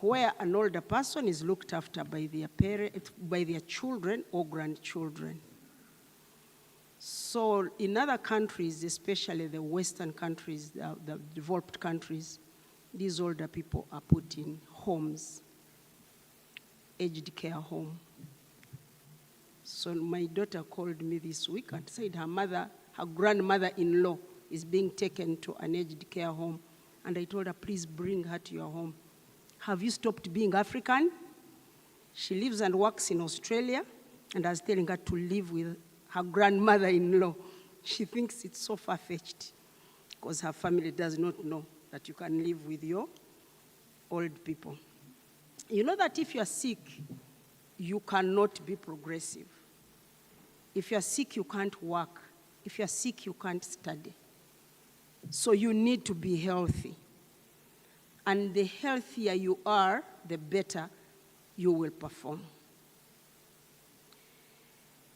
where an older person is looked after by their parents, by their children or grandchildren. So in other countries, especially the Western countries, the developed countries, these older people are put in homes, aged care home. So my daughter called me this week and said her grandmother-in-law is being taken to an aged care home. And I told her, please bring her to your home. Have you stopped being African? She lives and works in Australia, and I was telling her to live with her grandmother-in-law. She thinks it's so far-fetched because her family does not know that you can live with your old people. You know that if you're sick, you cannot be progressive. If you're sick, you can't work. If you're sick, you can't study. So you need to be healthy. And the healthier you are, the better you will perform.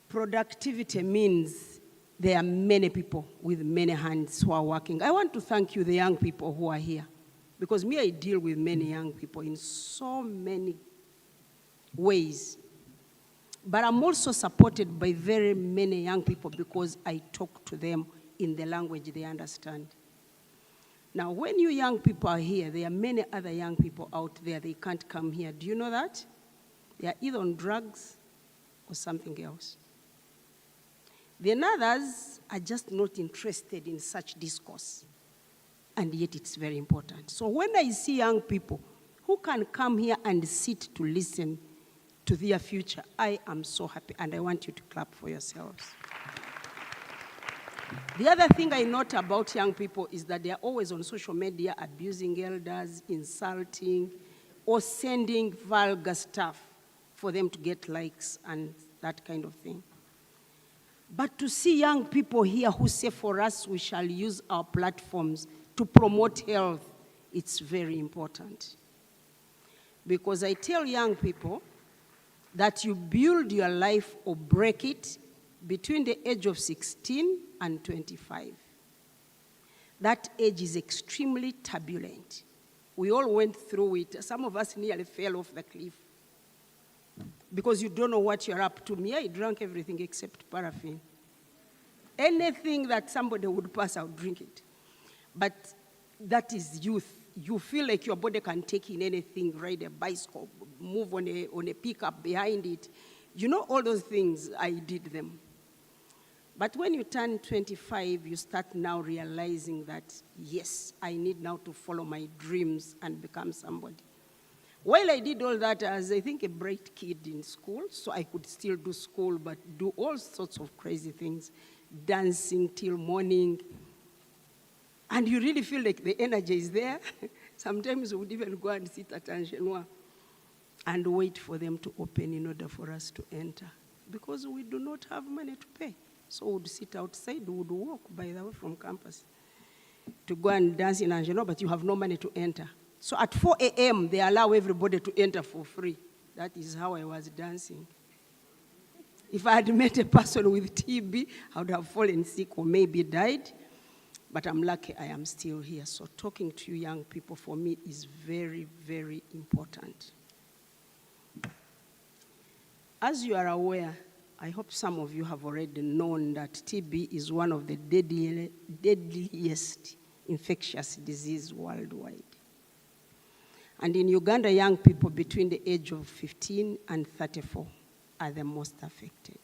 Productivity means there are many people with many hands who are working. I want to thank you, the young people who are here, because me, I deal with many young people in so many ways. But I'm also supported by very many young people because I talk to them in the language they understand. Now, when you young people are here, there are many other young people out there, they can't come here. Do you know that? They are either on drugs or something else. Then others are just not interested in such discourse, and yet it's very important. So when I see young people who can come here and sit to listen to their future, I am so happy, and I want you to clap for yourselves. The other thing I note about young people is that they are always on social media abusing elders, insulting, or sending vulgar stuff for them to get likes and that kind of thing. But to see young people here who say for us we shall use our platforms to promote health, it's very important. Because I tell young people that you build your life or break it between the age of 16 and 25. That age is extremely turbulent. We all went through it. Some of us nearly fell off the cliff because you don't know what you're up to. Me, I drank everything except paraffin. Anything that somebody would pass, I would drink it. But that is youth. You feel like your body can take in anything, ride a bicycle, move on a pickup behind it. You know, all those things, I did them. But when you turn 25, you start now realizing that, yes, I need now to follow my dreams and become somebody. While I did all that, as I think a bright kid in school, so I could still do school, but do all sorts of crazy things, dancing till morning. And you really feel like the energy is there. Sometimes we would even go and sit at Angenois and wait for them to open in order for us to enter, because we do not have money to pay. So we would sit outside, we would walk, by the way, from campus to go and dance in Angenois, but you have no money to enter. So at 4 a.m., they allow everybody to enter for free. That is how I was dancing. If I had met a person with TB, I would have fallen sick or maybe died. But I'm lucky I am still here. So talking to you young people for me is very, very important. As you are aware, I hope some of you have already known that TB is one of the deadliest infectious disease worldwide. And in Uganda, young people between the age of 15 and 34 are the most affected.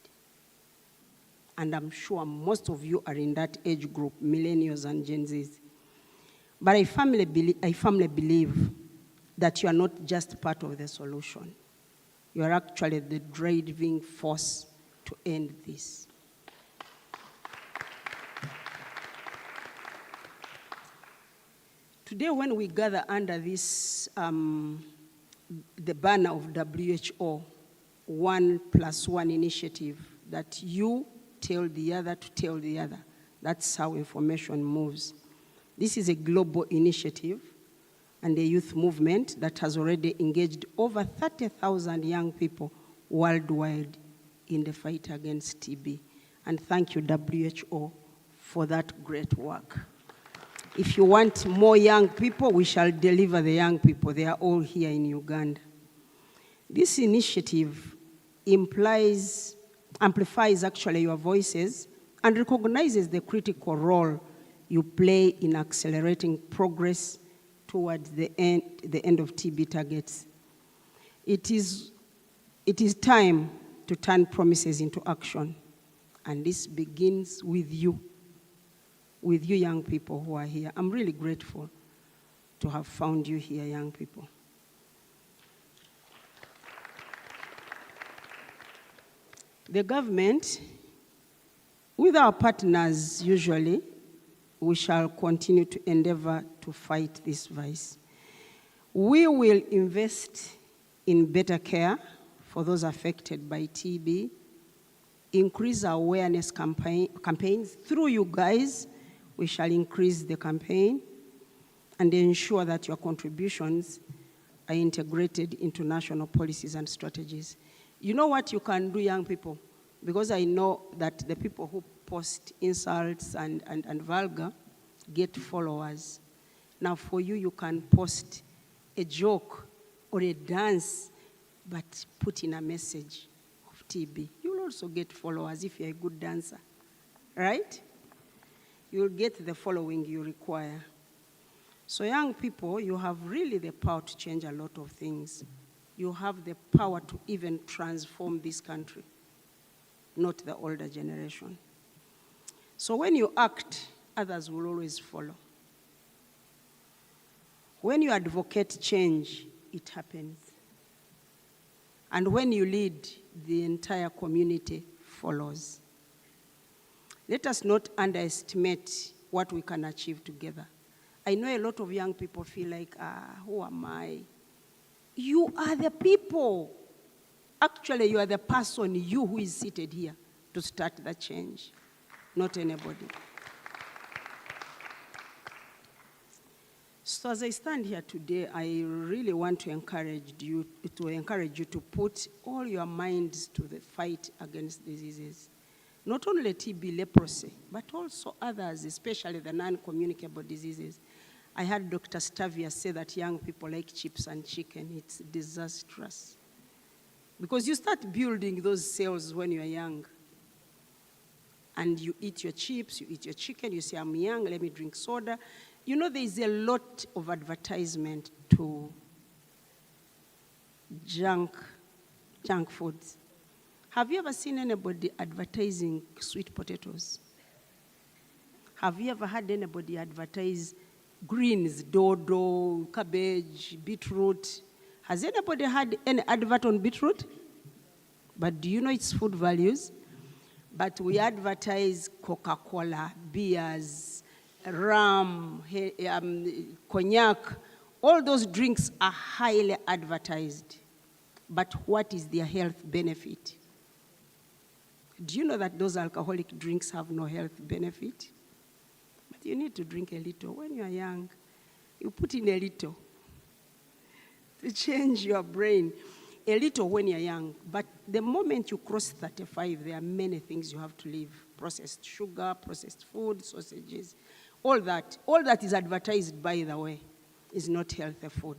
And I'm sure most of you are in that age group, millennials and Gen Zs. But I firmly believe that you are not just part of the solution. You are actually the driving force to end this. Today, when we gather under this, the banner of WHO, 1+1 initiative, that you tell the other to tell the other. That's how information moves. This is a global initiative and a youth movement that has already engaged over 30,000 young people worldwide in the fight against TB. And thank you, WHO, for that great work. If you want more young people, we shall deliver the young people. They are all here in Uganda. This initiative amplifies actually your voices and recognizes the critical role you play in accelerating progress towards the end of TB targets. It is time to turn promises into action, and this begins with you young people who are here. I'm really grateful to have found you here, young people. The government, with our partners usually, we shall continue to endeavor to fight this vice. We will invest in better care for those affected by TB, increase our awareness campaigns. Through you guys, we shall increase the campaign and ensure that your contributions are integrated into national policies and strategies. You know what you can do, young people? Because I know that the people who post insults and vulgar get followers. Now for you, you can post a joke or a dance, but put in a message of TB. You'll also get followers if you're a good dancer, right? You'll get the following you require. So young people, you have really the power to change a lot of things. You have the power to even transform this country, not the older generation. So when you act, others will always follow. When you advocate change, it happens. And when you lead, the entire community follows. Let us not underestimate what we can achieve together. I know a lot of young people feel like, who am I? You are the people. Actually, you are the person, you who is seated here, to start the change, not anybody. So as I stand here today, I really want to encourage you to put all your minds to the fight against diseases. Not only TB, leprosy, but also others, especially the non-communicable diseases. I heard Dr. Stavia say that young people like chips and chicken. It's disastrous. Because you start building those cells when you're young. And you eat your chips, you eat your chicken, you say, I'm young, let me drink soda. You know, there's a lot of advertisement to junk foods. Have you ever seen anybody advertising sweet potatoes? Have you ever had anybody advertise greens, dodo, cabbage, beetroot? Has anybody had any advert on beetroot? But do you know its food values? But we advertise Coca-Cola, beers, rum, cognac. All those drinks are highly advertised. But what is their health benefit? Do you know that those alcoholic drinks have no health benefit? But you need to drink a little. When you're young, you put in a little to change your brain. A little when you're young, but the moment you cross 35, there are many things you have to leave. Processed sugar, processed food, sausages, all that is advertised, by the way, is not healthy food.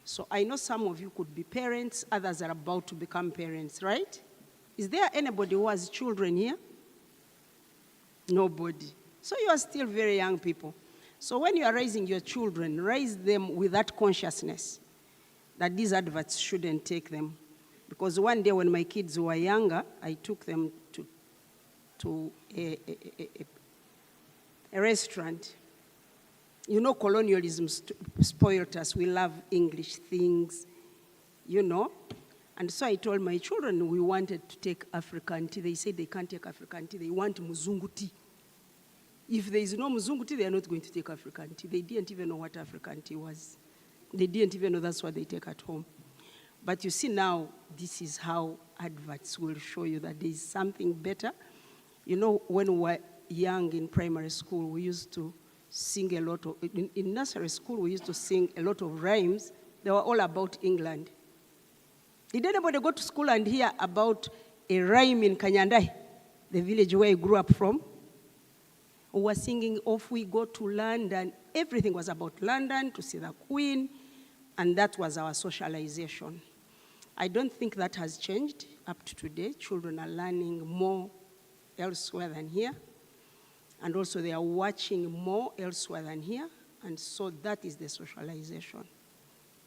So I know some of you could be parents, others are about to become parents, right? Is there anybody who has children here? Nobody. So you are still very young people. So when you are raising your children, raise them with that consciousness that these adverts shouldn't take them. Because one day when my kids were younger, I took them to a restaurant. You know, colonialism spoiled us. We love English things, you know. And so I told my children we wanted to take African tea. They said they can't take African tea. They want Muzungu tea. If there is no Muzungu tea, they are not going to take African tea. They didn't even know what African tea was. They didn't even know that's what they take at home. But you see now, this is how adverts will show you that there is something better. You know, when we were young in primary school, we used to sing a lot of, in nursery school, we used to sing a lot of rhymes. They were all about England. Did anybody go to school and hear about a rhyme in Kanyandai, the village where I grew up from? We were singing, off we go to London. Everything was about London, to see the Queen, and that was our socialization. I don't think that has changed up to today. Children are learning more elsewhere than here, and also they are watching more elsewhere than here, and so that is the socialization.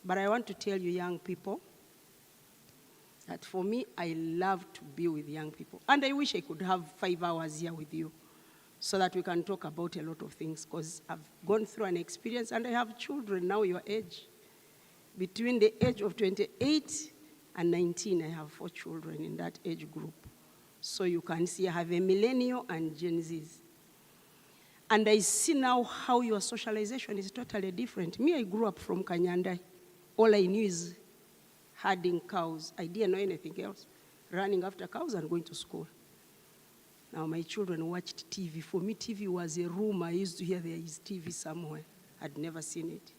But I want to tell you, young people, that for me, I love to be with young people. And I wish I could have 5 hours here with you so that we can talk about a lot of things, because I've gone through an experience and I have children now your age. Between the age of 28 and 19, I have 4 children in that age group. So you can see I have a millennial and Gen Zs. And I see now how your socialization is totally different. Me, I grew up from Kanyandai. All I knew is herding cows. I didn't know anything else. Running after cows and going to school. Now my children watched TV. For me, TV was a rumor. I used to hear there is TV somewhere. I'd never seen it.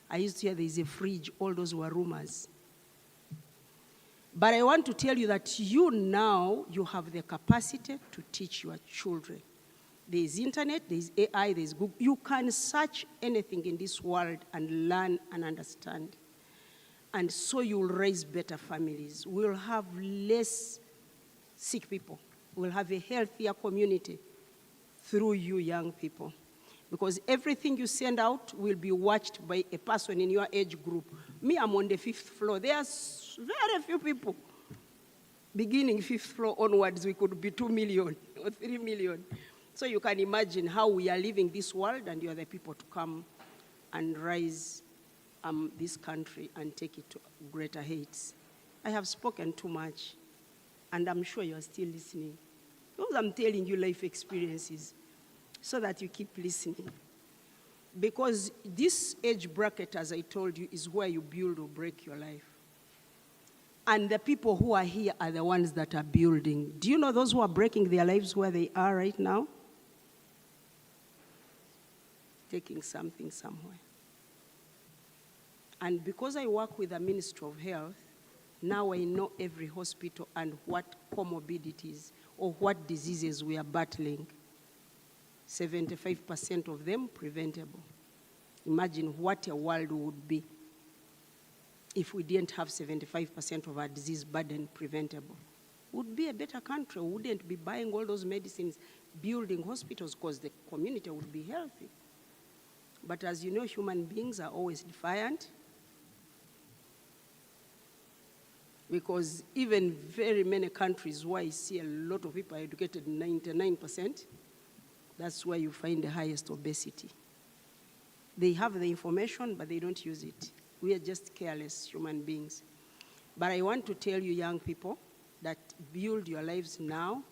I used to hear there is a fridge. All those were rumors. But I want to tell you that you now, you have the capacity to teach your children. There is internet, there is AI, there is Google. You can search anything in this world and learn and understand. And so you'll raise better families. We'll have less sick people. We'll have a healthier community through you young people. Because everything you send out will be watched by a person in your age group. Me, I'm on the 5th floor. There's very few people. Beginning 5th floor onwards, we could be 2 million or 3 million. So you can imagine how we are living this world, and you are the people to come and rise this country and take it to greater heights. I have spoken too much, and I'm sure you are still listening. Because I'm telling you life experiences so that you keep listening. Because this age bracket, as I told you, is where you build or break your life. And the people who are here are the ones that are building. Do you know those who are breaking their lives where they are right now? Taking something somewhere. And because I work with the Ministry of Health, now I know every hospital and what comorbidities or what diseases we are battling. 75% of them preventable. Imagine what a world would be if we didn't have 75% of our disease burden preventable. Would be a better country. We wouldn't be buying all those medicines, building hospitals, because the community would be healthy. But as you know, human beings are always defiant, because even very many countries where I see a lot of people are educated, 99%, that's where you find the highest obesity. They have the information, but they don't use it. We are just careless human beings. But I want to tell you, young people, that build your lives now.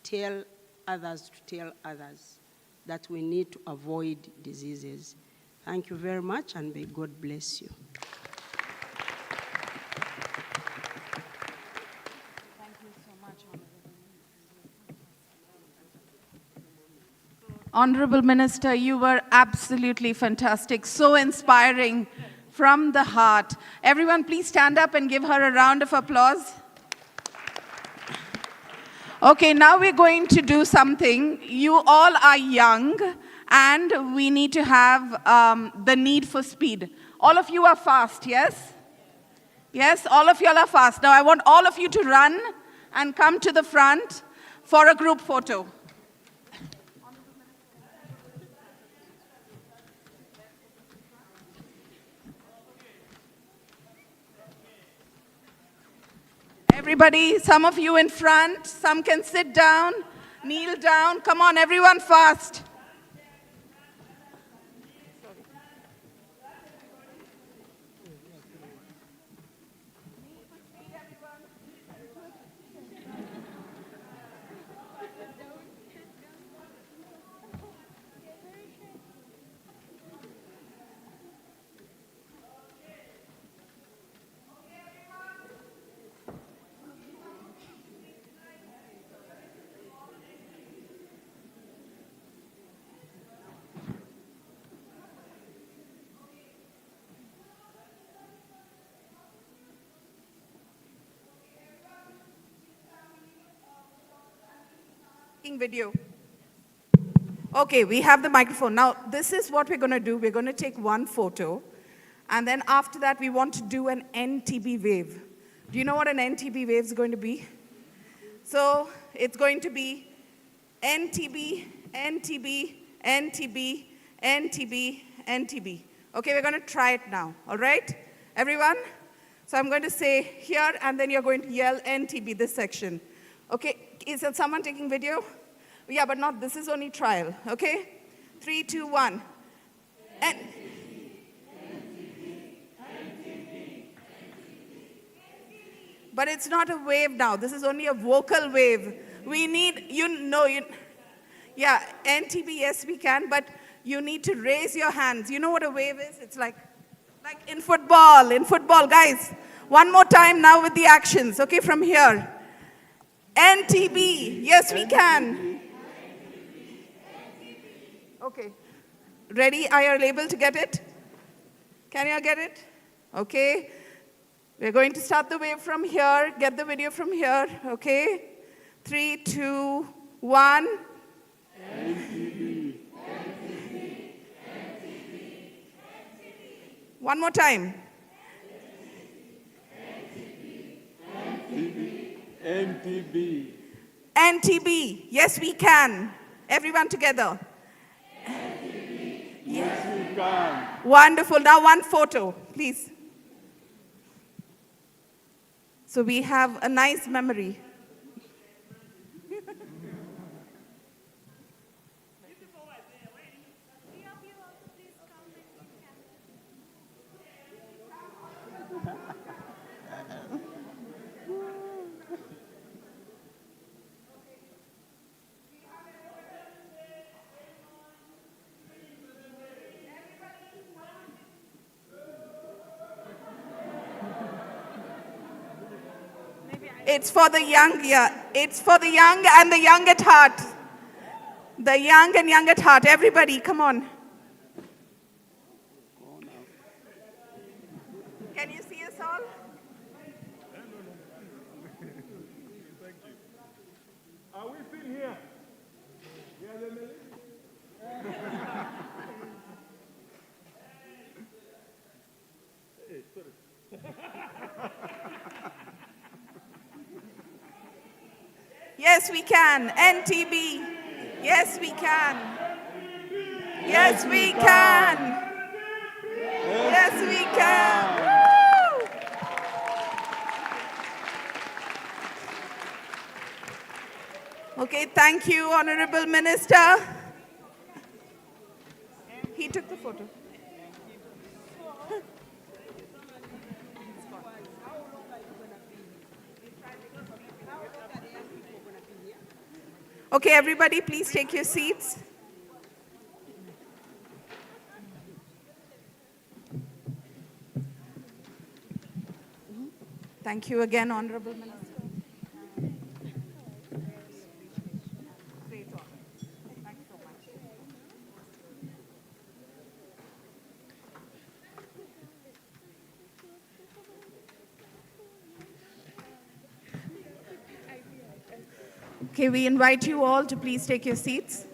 Tell others to tell others that we need to avoid diseases. Thank you very much, and may God bless you. Honorable Minister, you were absolutely fantastic, so inspiring from the heart. Everyone, please stand up and give her a round of applause. Okay, now we're going to do something. You all are young, and we need to have the need for speed. All of you are fast, yes? Yes, all of you all are fast. Now I want all of you to run and come to the front for a group photo. Everybody, some of you in front, some can sit down, kneel down. Come on, everyone fast. Video. Okay, we have the microphone. Now, this is what we're going to do. We're going to take one photo, and then after that, we want to do an NTB wave. Do you know what an NTB wave is going to be? So, it's going to be NTB, NTB, NTB, NTB, NTB. Okay, we're going to try it now. All right? Everyone? So, I'm going to say here, and then you're going to yell NTB, this section. Okay, is there someone taking video? Yeah, but not, this is only trial, okay? 3, 2, 1. And but it's not a wave now. This is only a vocal wave. We need, yeah, NTB, yes, we can, but you need to raise your hands. You know what a wave is? It's like in football, guys. One more time now with the actions, okay, from here. NTB, yes, we can. Okay. Ready? Are you able to get it? Can you get it? Okay. We're going to start the wave from here. Get the video from here. Okay. 3, 2, 1. NTB. NTB. NTB. One more time. NTB. NTB. NTB. Yes, we can. Everyone together. Yes, we can. Wonderful. Now one photo, please. So we have a nice memory. It's for the young, yeah. It's for the young and the young at heart. The young and young at heart. Everybody, come on. Are we still here? Yeah, hey, sorry. Yes, we can. NTB. Yes, we can. Yes, we can. Yes, we can. Woo! Okay, thank you, Honorable Minister. He took the photo. Okay, everybody, please take your seats. Thank you again, Honorable Minister. Great honor. Thanks so much. Okay, we invite you all to please take your seats.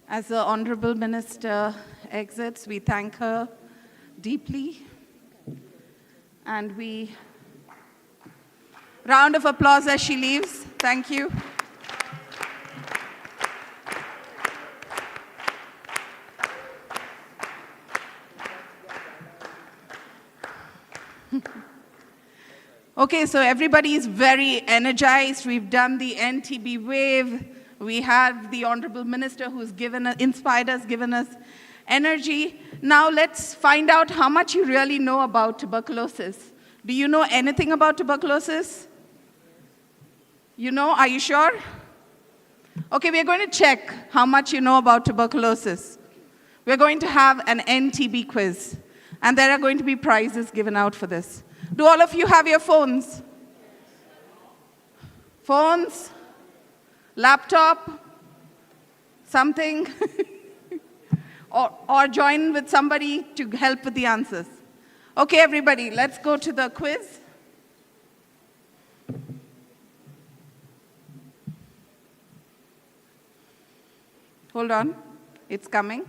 As the Honorable Minister exits, we thank her deeply. And we round of applause as she leaves. Thank you. Okay, so everybody is very energized. We've done the NTB wave. We have the Honorable Minister who's inspired us, given us energy. Now let's find out how much you really know about tuberculosis. Do you know anything about tuberculosis? You know? Are you sure? Okay, we're going to check how much you know about tuberculosis. We're going to have an NTB quiz, and there are going to be prizes given out for this. Do all of you have your phones? Phones? Laptop? Something? or join with somebody to help with the answers. Okay, everybody, let's go to the quiz. Hold on, it's coming.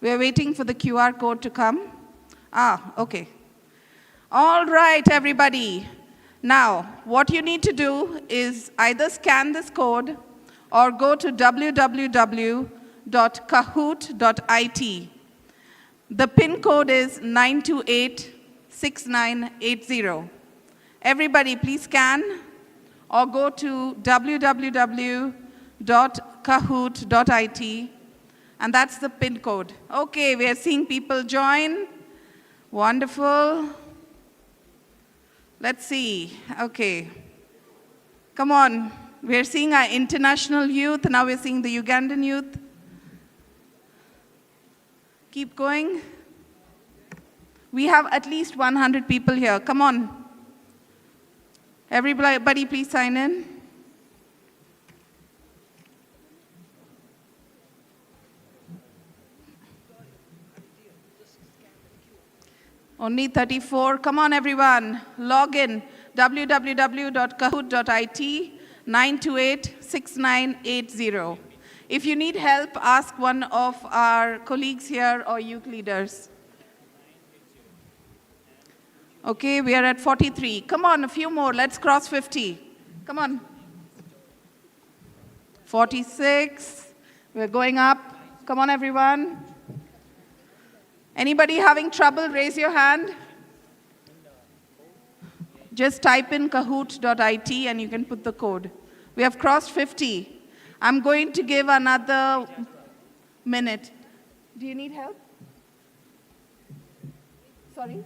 We're waiting for the QR code to come. Okay. All right, everybody. Now, what you need to do is either scan this code or go to www.kahoot.it. The PIN code is 9286980. Everybody, please scan or go to www.kahoot.it. And that's the PIN code. Okay, we are seeing people join. Wonderful. Let's see. Okay. Come on. We're seeing our international youth. Now we're seeing the Ugandan youth. Keep going. We have at least 100 people here. Come on. Everybody, please sign in. Only 34. Come on, everyone. Log in. www.kahoot.it 9286980. If you need help, ask one of our colleagues here or youth leaders. Okay, we are at 43. Come on, a few more. Let's cross 50. Come on. 46. We're going up. Come on, everyone. Anybody having trouble, raise your hand. Just type in kahoot.it and you can put the code. We have crossed 50. I'm going to give another minute. Do you need help? Sorry?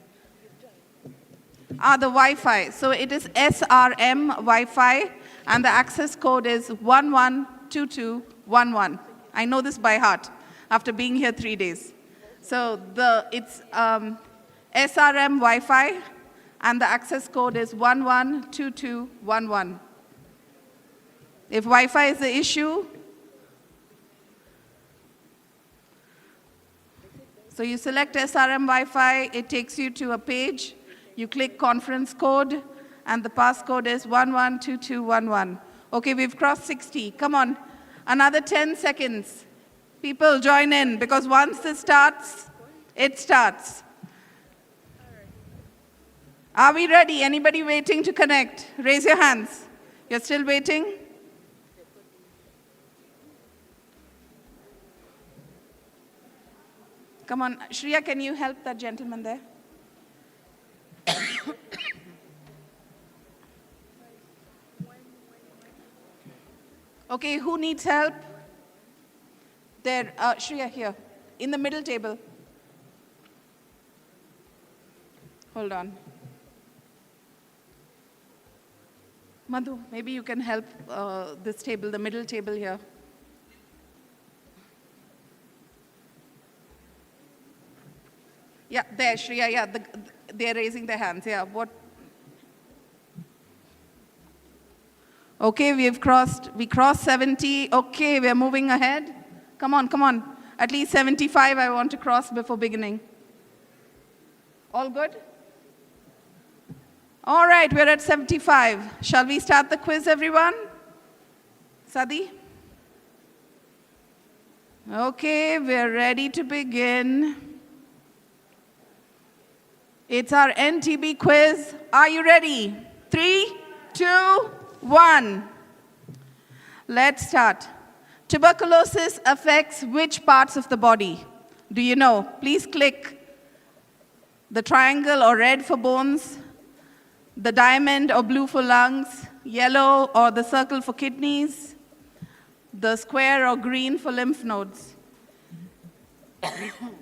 The Wi-Fi. So it is SRM Wi-Fi and the access code is 112211. I know this by heart after being here 3 days. So it's SRM Wi-Fi, and the access code is 112211. If Wi-Fi is the issue, so you select SRM Wi-Fi, it takes you to a page, you click conference code, and the passcode is 112211. Okay, we've crossed 60. Come on, another 10 seconds. People join in, because once this starts, it starts. Are we ready? Anybody waiting to connect? Raise your hands. You're still waiting? Come on, Shreya, can you help that gentleman there? Okay, who needs help? There, Shreya, here, in the middle table. Hold on. Madhu, maybe you can help this table, the middle table here. Yeah, there, Shreya, yeah, they're raising their hands, yeah. What? Okay, we crossed 70. Okay, we're moving ahead. Come on, come on. At least 75 I want to cross before beginning. All good? All right, we're at 75. Shall we start the quiz, everyone? Sadi? Okay, we're ready to begin. It's our NTB quiz. Are you ready? 3, 2, 1. Let's start. Tuberculosis affects which parts of the body? Do you know? Please click the triangle or red for bones, the diamond or blue for lungs, yellow or the circle for kidneys, the square or green for lymph nodes.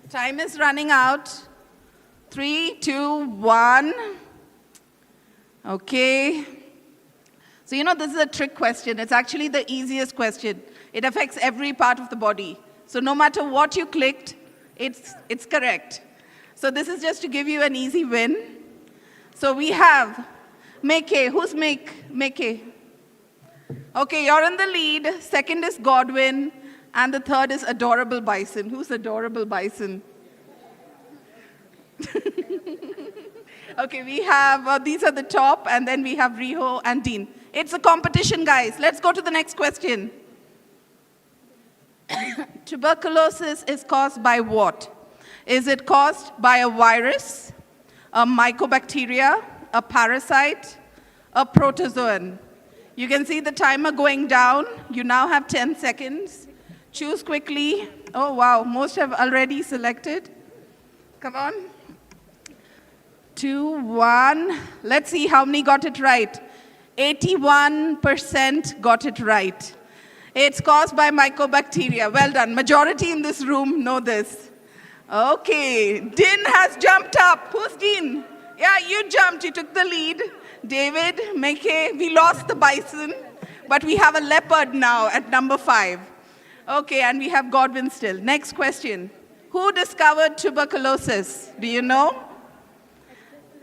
Time is running out. 3, 2, 1. Okay. So you know this is a trick question. It's actually the easiest question. It affects every part of the body. So no matter what you clicked, it's correct. So this is just to give you an easy win. So we have Meke. Who's Meke? Okay, you're in the lead. Second is Godwin. And the third is Adorable Bison. Who's Adorable Bison? Okay, we have, these are the top, and then we have Riho and Dean. It's a competition, guys. Let's go to the next question. Tuberculosis is caused by what? Is it caused by a virus, a mycobacteria, a parasite, a protozoan? You can see the timer going down. You now have 10 seconds. Choose quickly. Oh, wow, most have already selected. Come on. 2, 1. Let's see how many got it right. 81% got it right. It's caused by mycobacteria. Well done. Majority in this room know this. Okay, Din has jumped up. Who's Din? Yeah, you jumped. You took the lead. David, Meke, we lost the bison, but we have a leopard now at number 5. Okay, and we have Godwin still. Next question. Who discovered tuberculosis? Do you know?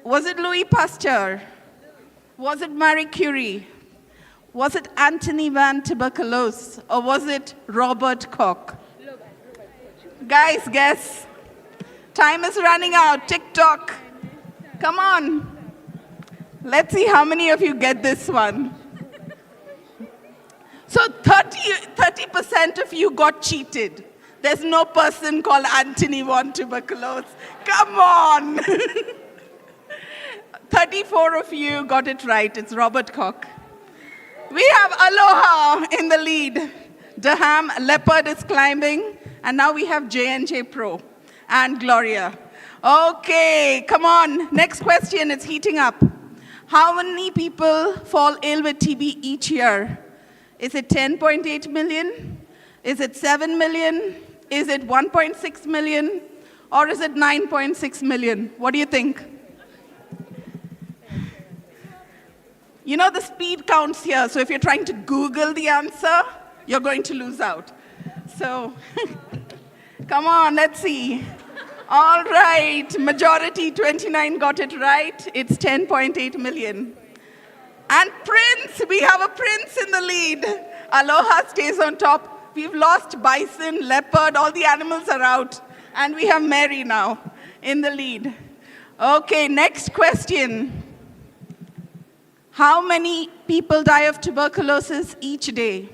Was it Louis Pasteur? Was it Marie Curie? Was it Anthony van Tuberculose? Or was it Robert Koch? Guys, guess. Time is running out. Tick-tock. Come on. Let's see how many of you get this one. So 30% of you got cheated. There's no person called Anthony van Tuberculose. Come on. 34 of you got it right. It's Robert Koch. We have Aloha in the lead. Daham, Leopard is climbing. And now we have J&J Pro and Gloria. Okay, come on. Next question, it's heating up. How many people fall ill with TB each year? Is it 10.8 million? Is it 7 million? Is it 1.6 million? Or is it 9.6 million? What do you think? You know the speed counts here, so if you're trying to Google the answer, you're going to lose out. So, come on, let's see. All right, majority 29 got it right. It's 10.8 million. And Prince, we have a Prince in the lead. Aloha stays on top. We've lost bison, leopard, all the animals are out. And we have Mary now in the lead. Okay, next question. How many people die of tuberculosis each day?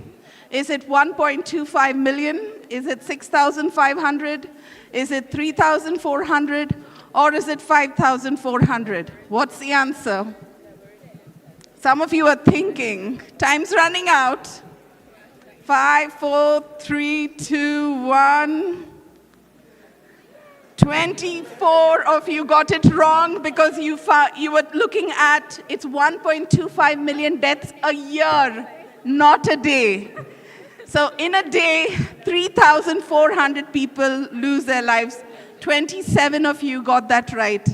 Is it 1.25 million? Is it 6,500? Is it 3,400? Or is it 5,400? What's the answer? Some of you are thinking. Time's running out. 5, 4, 3, 2, 1. 24 of you got it wrong because you were looking at it's 1.25 million deaths a year, not a day. So in a day, 3,400 people lose their lives. 27 of you got that right.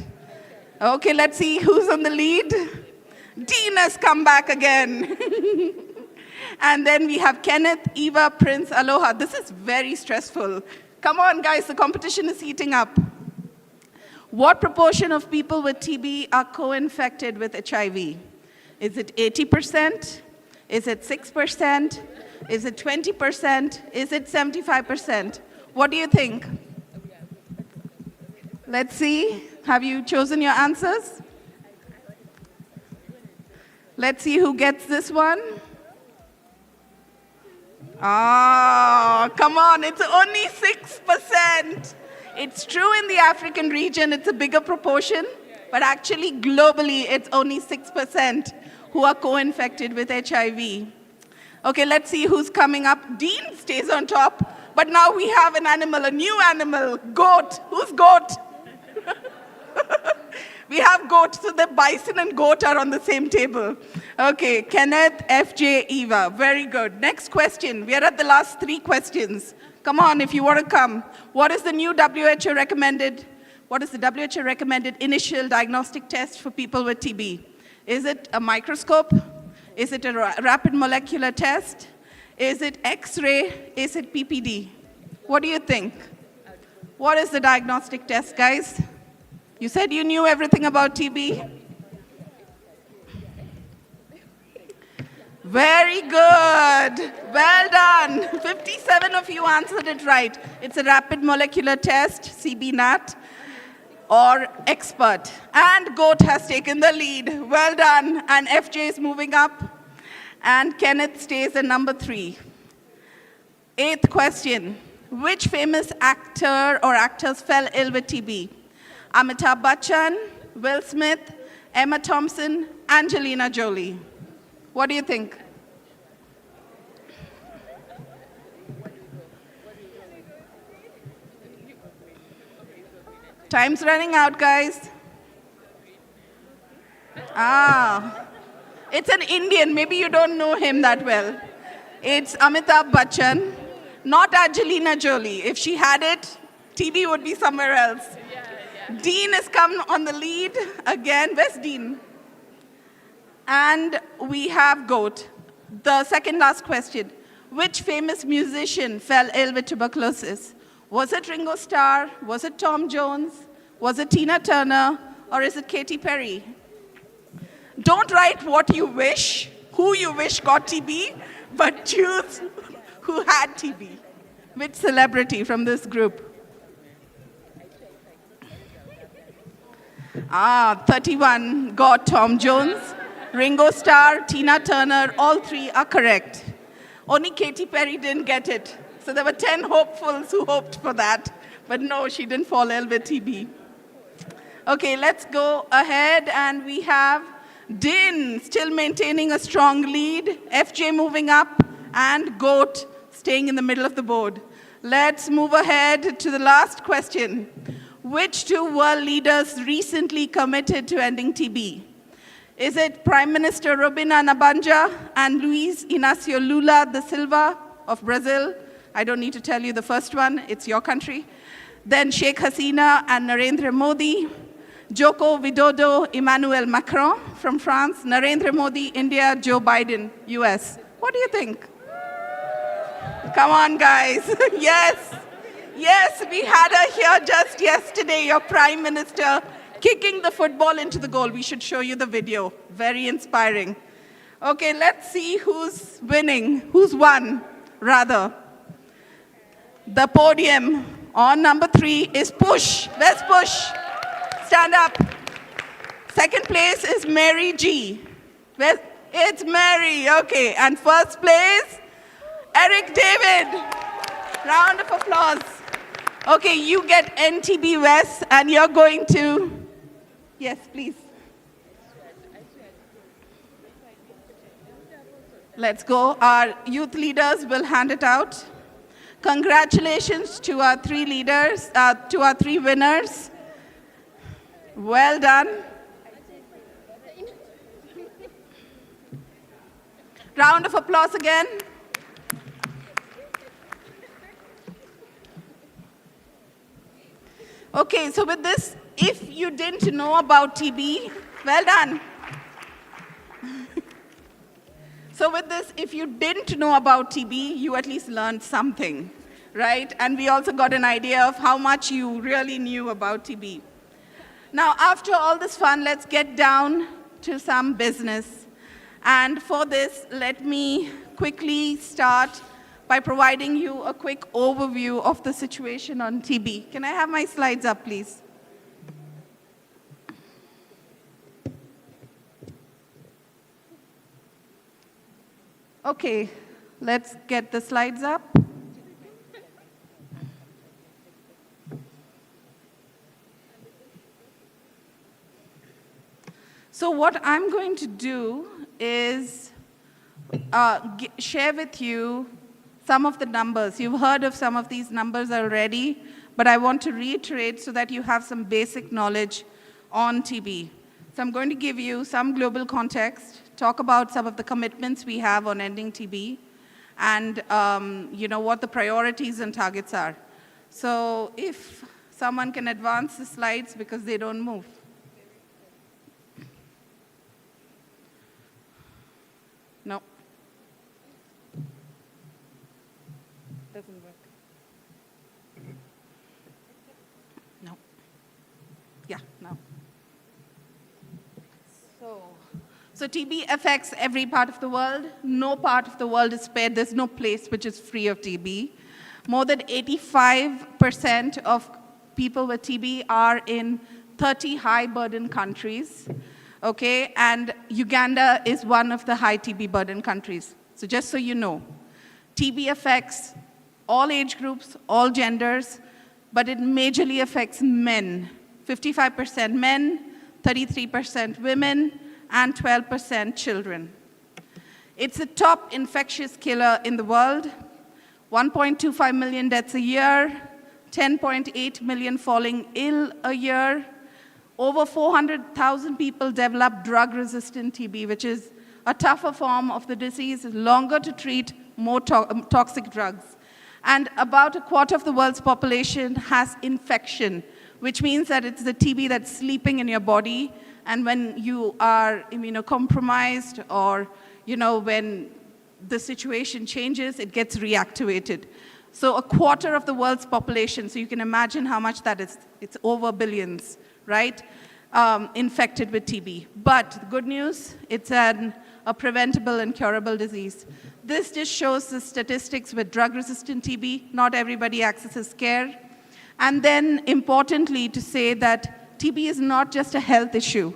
Okay, let's see who's on the lead. Dean has come back again. And then we have Kenneth, Eva, Prince, Aloha. This is very stressful. Come on, guys, the competition is heating up. What proportion of people with TB are co-infected with HIV? Is it 80%? Is it 6%? Is it 20%? Is it 75%? What do you think? Let's see. Have you chosen your answers? Let's see who gets this one. Oh, come on, it's only 6%. It's true in the African region, it's a bigger proportion, but actually globally, it's only 6% who are co-infected with HIV. Okay, let's see who's coming up. Dean stays on top, but now we have an animal, a new animal, goat. Who's goat? We have goat, so the bison and goat are on the same table. Okay, Kenneth, FJ, Eva. Very good. Next question. We are at the last 3 questions. Come on, if you want to come. What is the new WHO recommended initial diagnostic test for people with TB? Is it a microscope? Is it a rapid molecular test? Is it X-ray? Is it PPD? What do you think? What is the diagnostic test, guys? You said you knew everything about TB? Very good. Well done. 57 of you answered it right. It's a rapid molecular test, CB-NAT, or expert. And GOAT has taken the lead. Well done. And FJ is moving up. And Kenneth stays at number 3. 8th question. Which famous actor or actors fell ill with TB? Amitabh Bachchan, Will Smith, Emma Thompson, Angelina Jolie. What do you think? Time's running out, guys. It's an Indian. Maybe you don't know him that well. It's Amitabh Bachchan, not Angelina Jolie. If she had it, TB would be somewhere else. Dean has come on the lead again. Where's Dean? And we have GOAT. The second last question. Which famous musician fell ill with tuberculosis? Was it Ringo Starr? Was it Tom Jones? Was it Tina Turner? Or is it Katy Perry? Don't write what you wish, who you wish got TB, but choose who had TB. Which celebrity from this group? 31 got Tom Jones, Ringo Starr, Tina Turner, all 3 are correct. Only Katy Perry didn't get it. So there were 10 hopefuls who hoped for that. But no, she didn't fall ill with TB. Okay, let's go ahead and we have Din still maintaining a strong lead, FJ moving up, and GOAT staying in the middle of the board. Let's move ahead to the last question. Which 2 world leaders recently committed to ending TB? Is it Prime Minister Robina Nabanja and Luiz Inácio Lula da Silva of Brazil? I don't need to tell you the first one, it's your country. Then Sheikh Hasina and Narendra Modi, Joko Widodo, Emmanuel Macron from France, Narendra Modi, India, Joe Biden, US. What do you think? Come on, guys. Yes. Yes, we had her here just yesterday, your Prime Minister, kicking the football into the goal. We should show you the video. Very inspiring. Okay, let's see who's winning, who's won, rather. The podium on number 3 is Push. Where's Push? Stand up. Second place is Mary G. It's Mary, okay. And first place, Eric David. Round of applause. Okay, you get NTB West and you're going to, yes, please. Let's go. Our youth leaders will hand it out. Congratulations to our 3 leaders, to our 3 winners. Well done. Round of applause again. Okay, so with this, if you didn't know about TB, well done. So with this, if you didn't know about TB, you at least learned something, right? And we also got an idea of how much you really knew about TB. Now, after all this fun, let's get down to some business. And for this, let me quickly start by providing you a quick overview of the situation on TB. Can I have my slides up, please? Okay, let's get the slides up. So what I'm going to do is share with you some of the numbers. You've heard of some of these numbers already, but I want to reiterate so that you have some basic knowledge on TB. So I'm going to give you some global context, talk about some of the commitments we have on ending TB, and what the priorities and targets are. So if someone can advance the slides because they don't move. No. Doesn't work. No. Yeah, no. So TB affects every part of the world. No part of the world is spared. There's no place which is free of TB. More than 85% of people with TB are in 30 high-burden countries, okay? And Uganda is one of the high TB burden countries. So just so you know, TB affects all age groups, all genders, but it majorly affects men. 55% men, 33% women, and 12% children. It's the top infectious killer in the world. 1.25 million deaths a year, 10.8 million falling ill a year. Over 400,000 people develop drug-resistant TB, which is a tougher form of the disease, longer to treat, more toxic drugs. And about a quarter of the world's population has infection, which means that it's the TB that's sleeping in your body. And when you are immunocompromised or, when the situation changes, it gets reactivated. So a quarter of the world's population, so you can imagine how much that is. It's over billions, right, infected with TB. But the good news, it's a preventable and curable disease. This just shows the statistics with drug-resistant TB. Not everybody accesses care. And then, importantly, to say that TB is not just a health issue.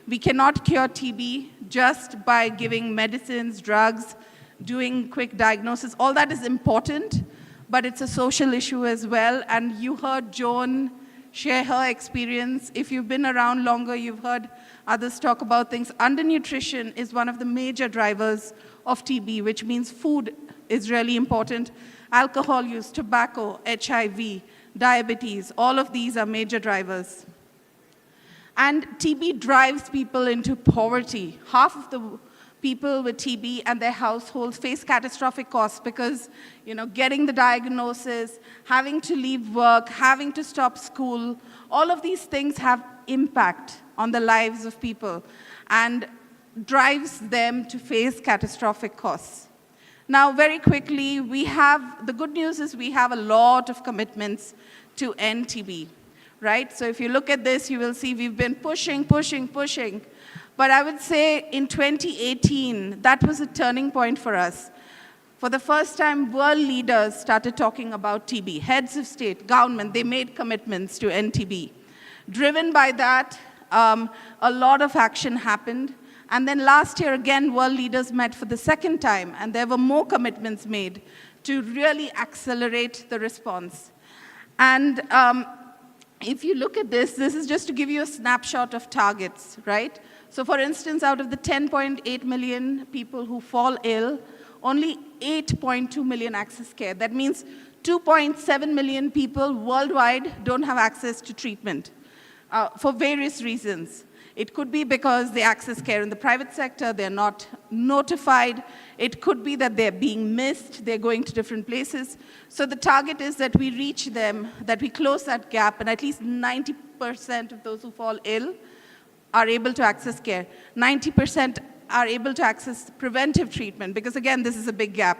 We cannot cure TB just by giving medicines, drugs, doing quick diagnosis. All that is important, but it's a social issue as well. And you heard Joan share her experience. If you've been around longer, you've heard others talk about things. Undernutrition is one of the major drivers of TB, which means food is really important. Alcohol use, tobacco, HIV, diabetes, all of these are major drivers. And TB drives people into poverty. Half of the people with TB and their households face catastrophic costs because, getting the diagnosis, having to leave work, having to stop school, all of these things have impact on the lives of people and drives them to face catastrophic costs. Now, very quickly, the good news is we have a lot of commitments to end TB, right? So if you look at this, you will see we've been pushing. But I would say in 2018, that was a turning point for us. For the first time, world leaders started talking about TB. Heads of state, government, they made commitments to end TB. Driven by that, a lot of action happened. And then last year, again, world leaders met for the second time, and there were more commitments made to really accelerate the response. And if you look at this is just to give you a snapshot of targets, right? So for instance, out of the 10.8 million people who fall ill, only 8.2 million access care. That means 2.7 million people worldwide don't have access to treatment for various reasons. It could be because they access care in the private sector, they're not notified. It could be that they're being missed, they're going to different places. So the target is that we reach them, that we close that gap, and at least 90% of those who fall ill are able to access care. 90% are able to access preventive treatment, because again, this is a big gap.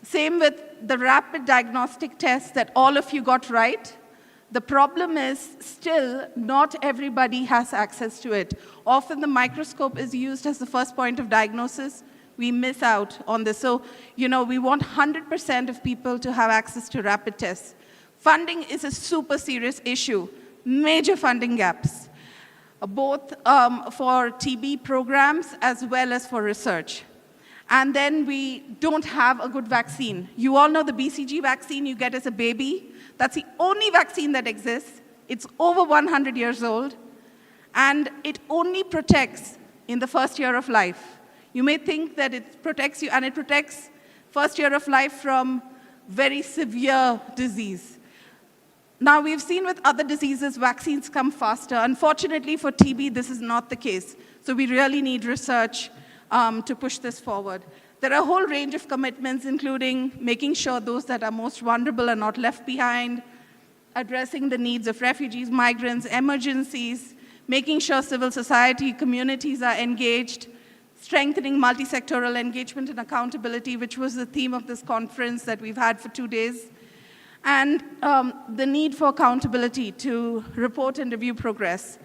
Same with the rapid diagnostic tests that all of you got right. The problem is still not everybody has access to it. Often the microscope is used as the first point of diagnosis. We miss out on this. So, we want 100% of people to have access to rapid tests. Funding is a super serious issue. Major funding gaps, both for TB programs as well as for research. And then we don't have a good vaccine. You all know the BCG vaccine you get as a baby. That's the only vaccine that exists. It's over 100 years old, and it only protects in the first year of life. You may think that it protects you, and it protects first year of life from very severe disease. Now, we've seen with other diseases, vaccines come faster. Unfortunately, for TB, this is not the case. So we really need research to push this forward. There are a whole range of commitments, including making sure those that are most vulnerable are not left behind, addressing the needs of refugees, migrants, emergencies, making sure civil society communities are engaged, strengthening multisectoral engagement and accountability, which was the theme of this conference that we've had for 2 days, and the need for accountability to report and review progress.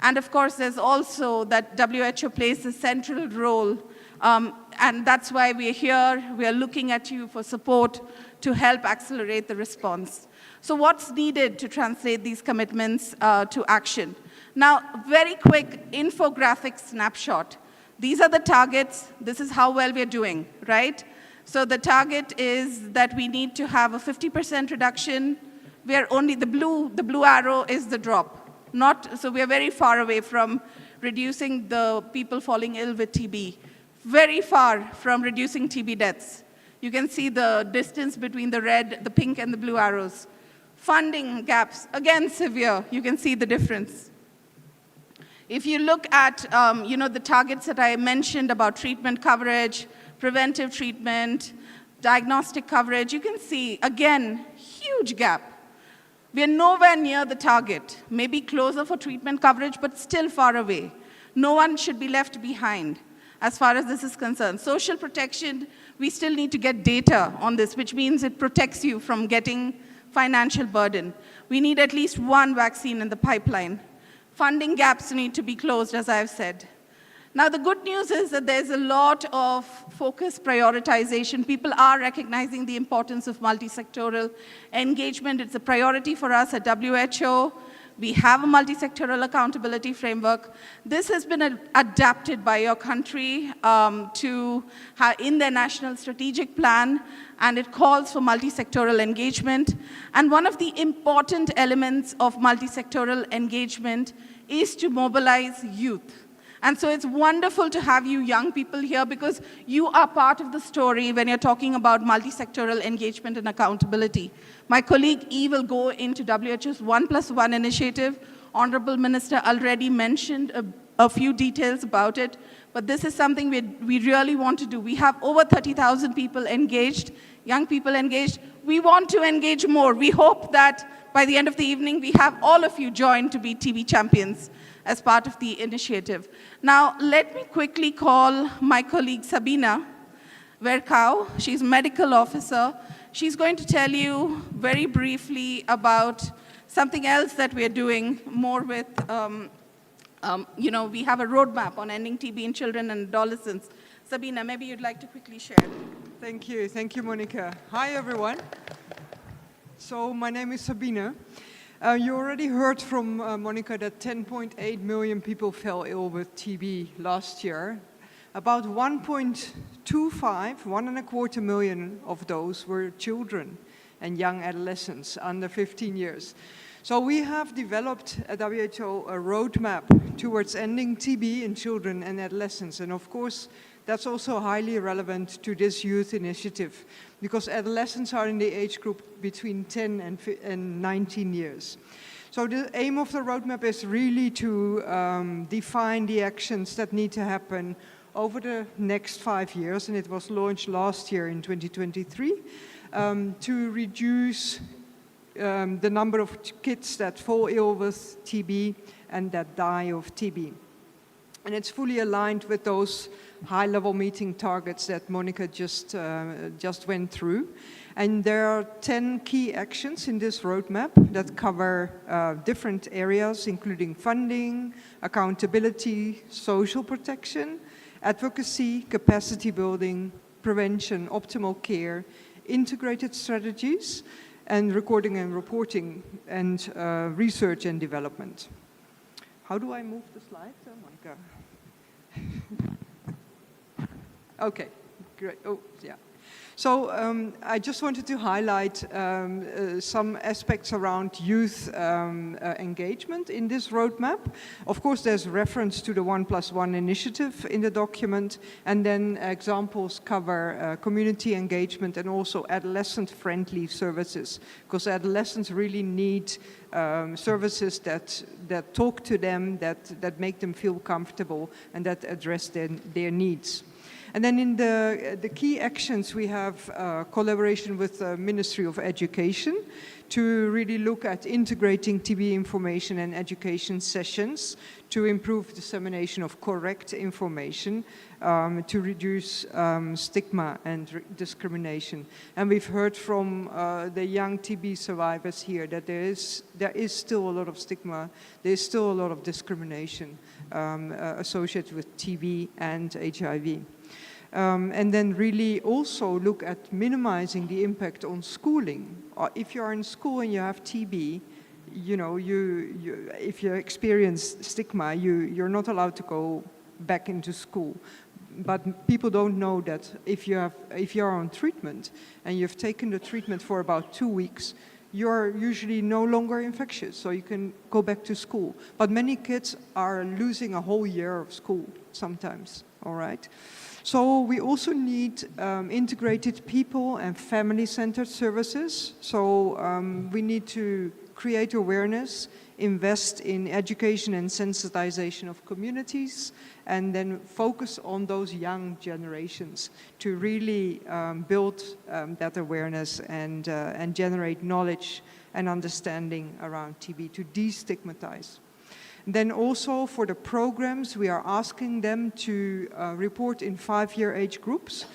And of course, there's also that WHO plays a central role, and that's why we're here. We're looking at you for support to help accelerate the response. So what's needed to translate these commitments to action? Now, very quick infographic snapshot. These are the targets. This is how well we're doing, right? So the target is that we need to have a 50% reduction. We are only, the blue arrow is the drop. So we are very far away from reducing the people falling ill with TB. Very far from reducing TB deaths. You can see the distance between the red, the pink, and the blue arrows. Funding gaps, again severe. You can see the difference. If you look at the targets that I mentioned about treatment coverage, preventive treatment, diagnostic coverage, you can see, again, huge gap. We are nowhere near the target, maybe closer for treatment coverage, but still far away. No one should be left behind as far as this is concerned. Social protection, we still need to get data on this, which means it protects you from getting financial burden. We need at least one vaccine in the pipeline. Funding gaps need to be closed, as I've said. Now, the good news is that there's a lot of focus prioritization. People are recognizing the importance of multisectoral engagement. It's a priority for us at WHO. We have a multisectoral accountability framework. This has been adapted by your country in their national strategic plan, and it calls for multisectoral engagement. And one of the important elements of multisectoral engagement is to mobilize youth. And so it's wonderful to have you young people here, because you are part of the story when you're talking about multisectoral engagement and accountability. My colleague E will go into WHO's 1+1 initiative. Honorable Minister already mentioned a few details about it, but this is something we really want to do. We have over 30,000 people engaged, young people engaged. We want to engage more. We hope that by the end of the evening, we have all of you join to be TB champions as part of the initiative. Now, let me quickly call my colleague Sabina, Verkau. She's medical officer. She's going to tell you very briefly about something else that we're doing more with, we have a roadmap on ending TB in children and adolescents. Sabina, maybe you'd like to quickly share. Thank you, Monica. Hi, everyone. So my name is Sabine. You already heard from Monica that 10.8 million people fell ill with TB last year. About 1.25 million of those were children and young adolescents under 15 years. So we have developed at WHO a roadmap towards ending TB in children and adolescents. And of course, that's also highly relevant to this youth initiative because adolescents are in the age group between 10 and 19 years. So the aim of the roadmap is really to define the actions that need to happen over the next 5 years, and it was launched last year in 2023, to reduce the number of kids that fall ill with TB and that die of TB. And it's fully aligned with those high-level meeting targets that Monica just went through. And there are 10 key actions in this roadmap that cover different areas, including funding, accountability, social protection, advocacy, capacity building, prevention, optimal care, integrated strategies, and recording and reporting, and research and development. How do I move the slides, Monica? Okay, great. Oh, yeah. So I just wanted to highlight some aspects around youth engagement in this roadmap. Of course, there's reference to the 1+1 initiative in the document, and then examples cover community engagement and also adolescent-friendly services, because adolescents really need services that talk to them, that make them feel comfortable, and that address their needs. And then in the key actions, we have collaboration with the Ministry of Education to really look at integrating TB information and education sessions to improve dissemination of correct information, to reduce stigma and discrimination. And we've heard from the young TB survivors here that there is still a lot of stigma, there is still a lot of discrimination associated with TB and HIV. And then really also look at minimizing the impact on schooling. If you're in school and you have TB, if you experience stigma, you're not allowed to go back into school. But people don't know that if you're on treatment and you've taken the treatment for about 2 weeks, you're usually no longer infectious, so you can go back to school. But many kids are losing a whole year of school sometimes, all right? So we also need integrated people and family-centered services. So we need to create awareness, invest in education and sensitization of communities, and then focus on those young generations to really build that awareness and generate knowledge and understanding around TB, to destigmatize. Then also for the programs, we are asking them to report in 5-year age groups.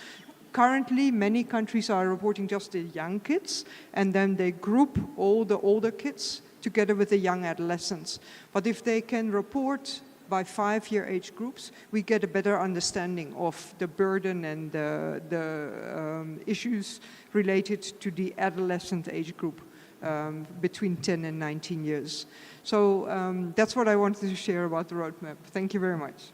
Currently, many countries are reporting just the young kids, and then they group all the older kids together with the young adolescents. But if they can report by 5-year age groups, we get a better understanding of the burden and the issues related to the adolescent age group between 10 and 19 years. So that's what I wanted to share about the roadmap. Thank you very much.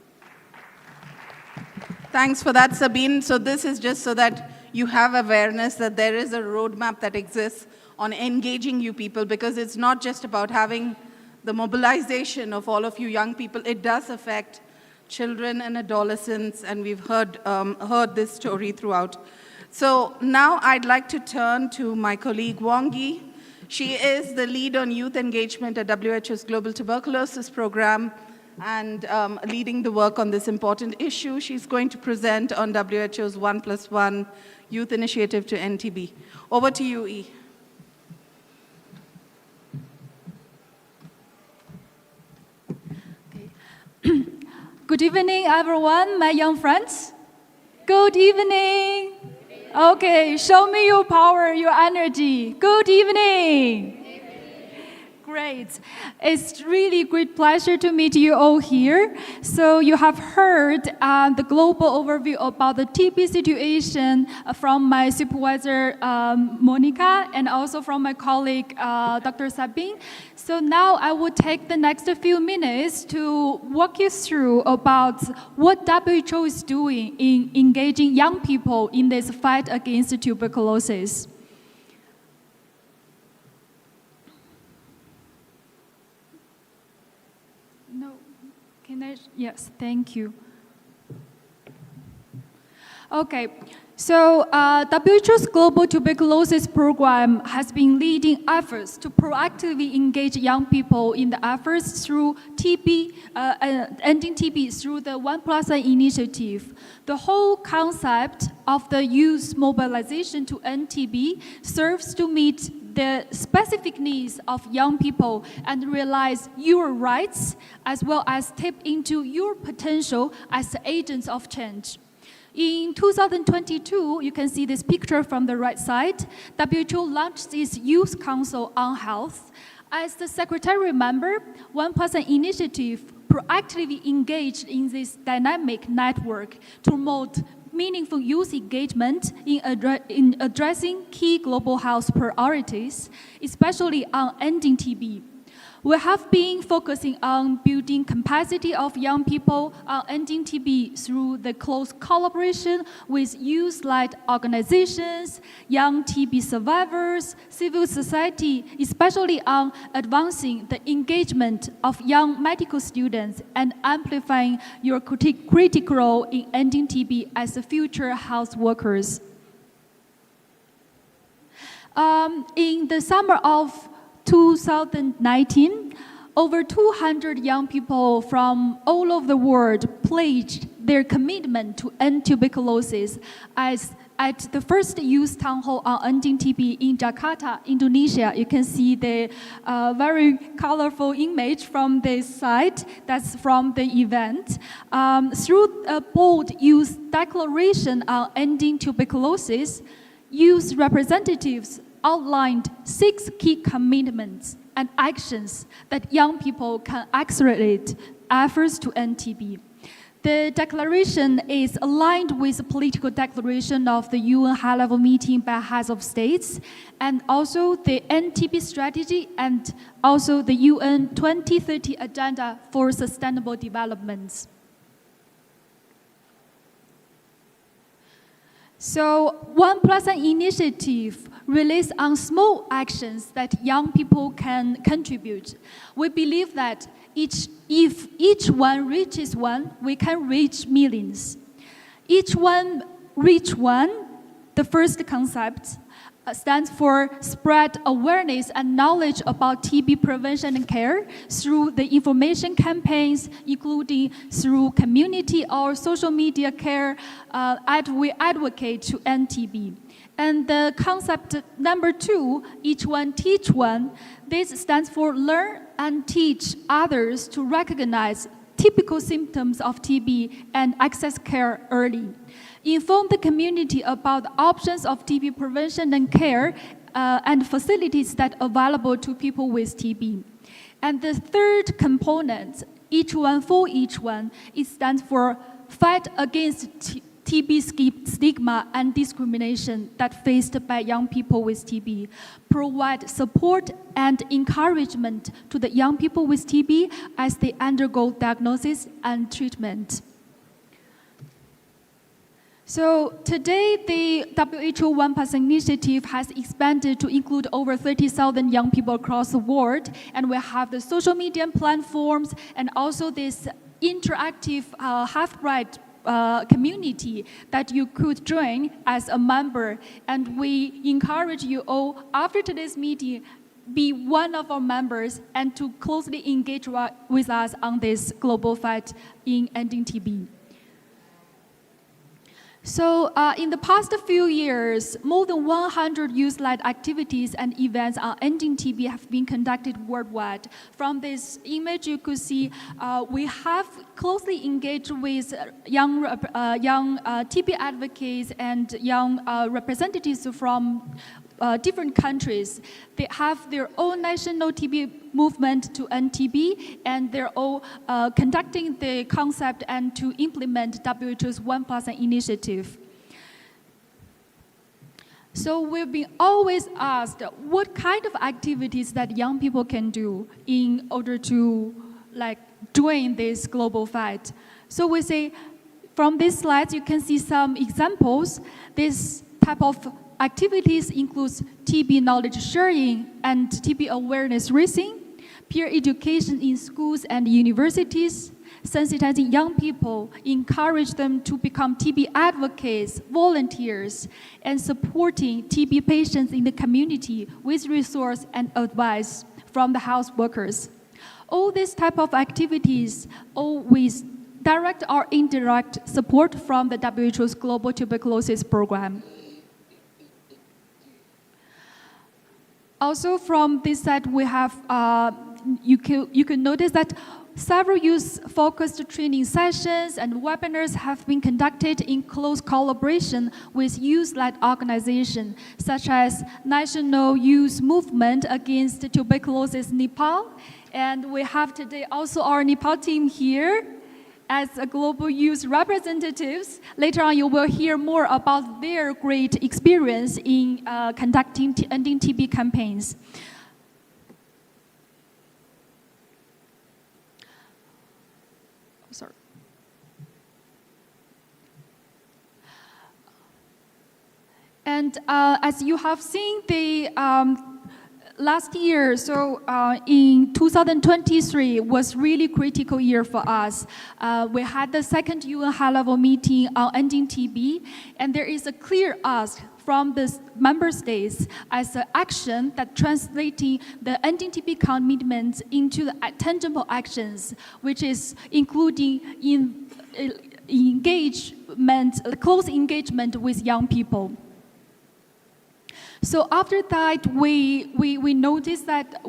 Thanks for that, Sabine. So this is just so that you have awareness that there is a roadmap that exists on engaging you people, because it's not just about having the mobilization of all of you young people. It does affect children and adolescents, and we've heard this story throughout. So now I'd like to turn to my colleague Wongi. She is the lead on youth engagement at WHO's Global Tuberculosis Program and leading the work on this important issue. She's going to present on WHO's 1+1 Youth Initiative to end TB. Over to you, E. Good evening, everyone, my young friends. Good evening. Okay, show me your power, your energy. Good evening. Great. It's really great pleasure to meet you all here. So you have heard the global overview about the TB situation from my supervisor, Monica, and also from my colleague, Dr. Sabine. So now I will take the next few minutes to walk you through about what WHO is doing in engaging young people in this fight against tuberculosis. Yes, thank you. Okay, so WHO's Global Tuberculosis Program has been leading efforts to proactively engage young people in the efforts through TB, ending TB through the 1+1 initiative. The whole concept of the youth mobilization to end TB serves to meet the specific needs of young people and realize your rights, as well as tap into your potential as agents of change. In 2022, you can see this picture from the right side, WHO launched its Youth Council on Health. As the secretary member, 1+1 initiative proactively engaged in this dynamic network to promote meaningful youth engagement in addressing key global health priorities, especially on ending TB. We have been focusing on building capacity of young people on ending TB through the close collaboration with youth-led organizations, young TB survivors, civil society, especially on advancing the engagement of young medical students and amplifying your critical role in ending TB as future health workers. In the summer of 2019, over 200 young people from all over the world pledged their commitment to end tuberculosis at the first youth town hall on ending TB in Jakarta, Indonesia. You can see the very colorful image from this site. That's from the event. Through a bold youth declaration on ending tuberculosis, youth representatives outlined 6 key commitments and actions that young people can accelerate efforts to end TB. The declaration is aligned with the political declaration of the UN high-level meeting by heads of states, and also the end TB strategy, and also the UN 2030 Agenda for Sustainable Development. So 1+1 initiative relies on small actions that young people can contribute. We believe that if each one reaches one, we can reach millions. Each one reach one, the first concept, stands for spread awareness and knowledge about TB prevention and care through the information campaigns, including through community or social media care. We advocate to end TB. And the concept number 2, each one teach one, this stands for learn and teach others to recognize typical symptoms of TB and access care early. Inform the community about the options of TB prevention and care and facilities that are available to people with TB. And the third component, each one for each one, it stands for fight against TB stigma and discrimination that faced by young people with TB. Provide support and encouragement to the young people with TB as they undergo diagnosis and treatment. So today, the WHO 1+ initiative has expanded to include over 30,000 young people across the world, and we have the social media platforms and also this interactive half-bright community that you could join as a member. And we encourage you all, after today's meeting, be one of our members and to closely engage with us on this global fight in ending TB. So in the past few years, more than 100 youth-led activities and events on ending TB have been conducted worldwide. From this image, you could see we have closely engaged with young TB advocates and young representatives from different countries. They have their own national TB movement to end TB, and they're all conducting the concept and to implement WHO's 1+ initiative. So we've been always asked what kind of activities that young people can do in order to join this global fight. So we say, from these slides, you can see some examples. This type of activities includes TB knowledge sharing and TB awareness raising, peer education in schools and universities, sensitizing young people, encourage them to become TB advocates, volunteers, and supporting TB patients in the community with resource and advice from the health workers. All these type of activities, all with direct or indirect support from the WHO's Global Tuberculosis Program. Also from this side, we have, you can notice that several youth-focused training sessions and webinars have been conducted in close collaboration with youth-led organizations, such as National Youth Movement Against Tuberculosis Nepal. And we have today also our Nepal team here as a global youth representatives. Later on, you will hear more about their great experience in conducting ending TB campaigns. Sorry. And as you have seen, the last year, so in 2023 was really critical year for us. We had the second UN high-level meeting on ending TB, and there is a clear ask from the member states as an action that translating the ending TB commitments into the tangible actions, which is including in engagement, close engagement with young people. So after that, we noticed that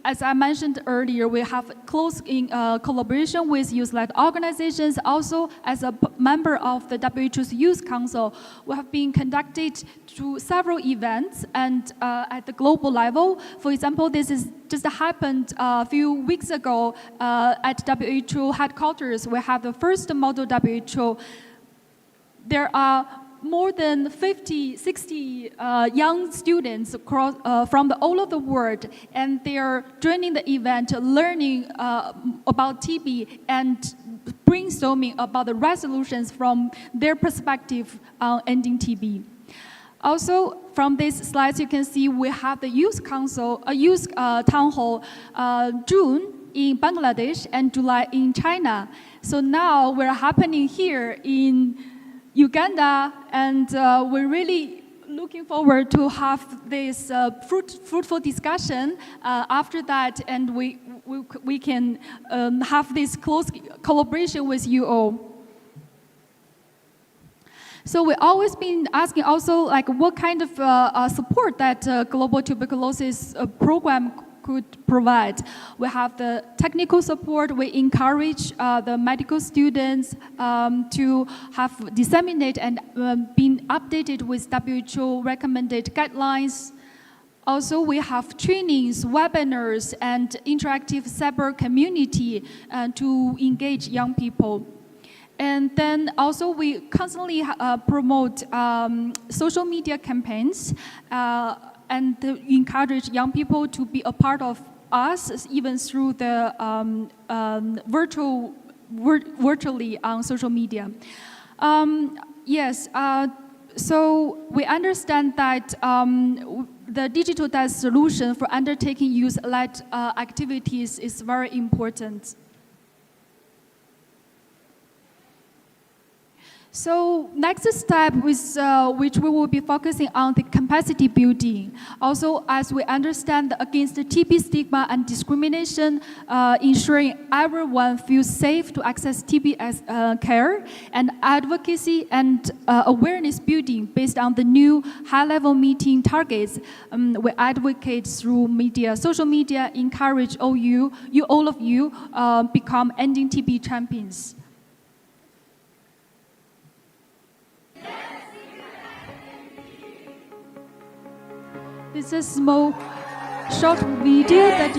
as I mentioned earlier, we have close collaboration with youth-led organizations. Also, as a member of the WHO's Youth Council, we have been conducted to several events and at the global level. For example, this is just happened a few weeks ago at WHO headquarters. We have the first model WHO. There are more than 60 young students across, from all over the world, and they are joining the event, learning about TB and brainstorming about the resolutions from their perspective on ending TB. Also, from these slides, you can see we have the Youth Council, Youth Town Hall, June in Bangladesh and July in China. So now we're happening here in Uganda, and we're really looking forward to have this fruitful discussion after that, and we can have this close collaboration with you all. So we've always been asking also what kind of support that Global Tuberculosis Program could provide. We have the technical support. We encourage the medical students to have disseminate and been updated with WHO recommended guidelines. Also, we have trainings, webinars, and interactive cyber community to engage young people. And then also we constantly promote social media campaigns and encourage young people to be a part of us, even through the virtually on social media. Yes, so we understand that the digitalized solution for undertaking youth-led activities is very important. So next step is which we will be focusing on the capacity building. Also, as we understand against the TB stigma and discrimination, ensuring everyone feels safe to access TB care, and advocacy and awareness building based on the new high-level meeting targets. We advocate through media, social media, encourage all of you become ending TB champions. It's a small, short video that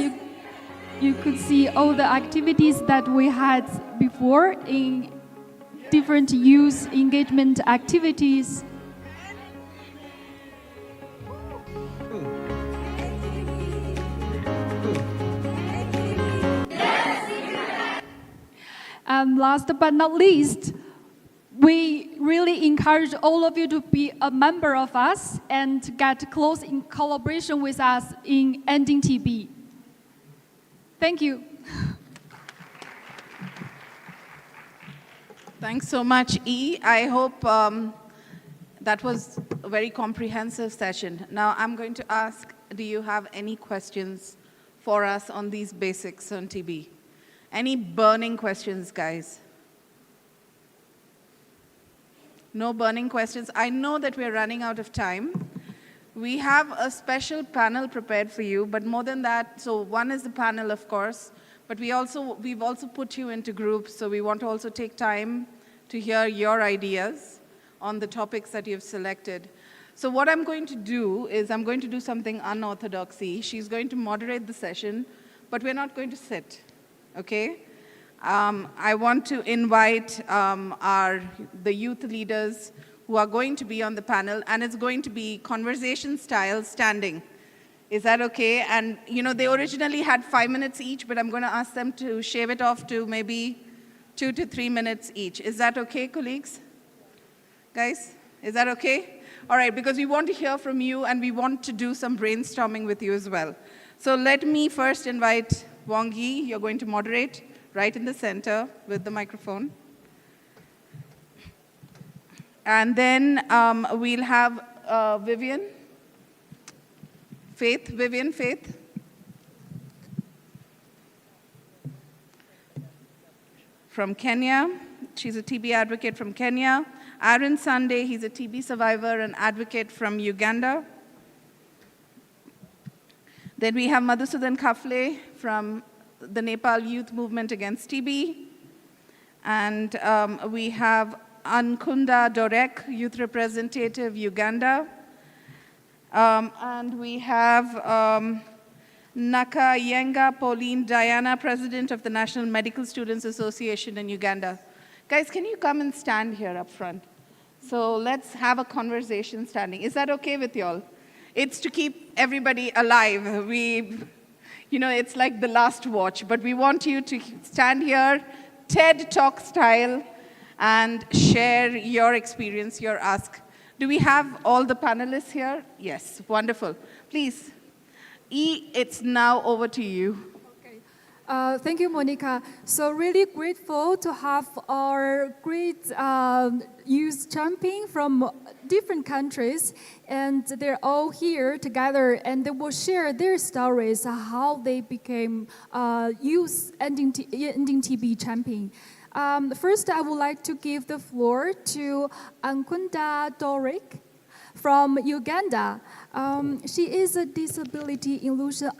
you could see all the activities that we had before in different youth engagement activities. And last but not least, we really encourage all of you to be a member of us and get close in collaboration with us in ending TB. Thank you. Thanks so much, E. I hope that was a very comprehensive session. Now I'm going to ask, do you have any questions for us on these basics on TB? Any burning questions, guys? No burning questions. I know that we're running out of time. We have a special panel prepared for you, but more than that, so one is the panel, of course, but we've also put you into groups, so we want to also take time to hear your ideas on the topics that you've selected. So what I'm going to do is I'm going to do something unorthodoxy. She's going to moderate the session, but we're not going to sit, okay? I want to invite the youth leaders who are going to be on the panel, and it's going to be conversation style standing. Is that okay? And they originally had 5 minutes each, but I'm going to ask them to shave it off to maybe 2 to 3 minutes each. Is that okay, colleagues? Guys, is that okay? All right, because we want to hear from you, and we want to do some brainstorming with you as well. So let me first invite Wong Yi. You're going to moderate right in the center with the microphone. And then we'll have Vivian. Faith. From Kenya. She's a TB advocate from Kenya. Aaron Sunday, he's a TB survivor and advocate from Uganda. Then we have Madhusudan Kafle from the Nepal Youth Movement Against TB. And we have Ankunda Dorek, Youth Representative, Uganda. And we have Naka Yenga Pauline Diana, President of the National Medical Students Association in Uganda. Guys, can you come and stand here up front? So let's have a conversation standing. Is that okay with y'all? It's to keep everybody alive. It's like the last watch, but we want you to stand here, TED Talk style, and share your experience, your ask. Do we have all the panelists here? Yes, wonderful. Please, E, it's now over to you. Thank you, Monica. So really grateful to have our great youth champion from different countries, and they're all here together, and they will share their stories, how they became youth ending TB champion. First, I would like to give the floor to Ankunda Dorek from Uganda. She is a disability inclusion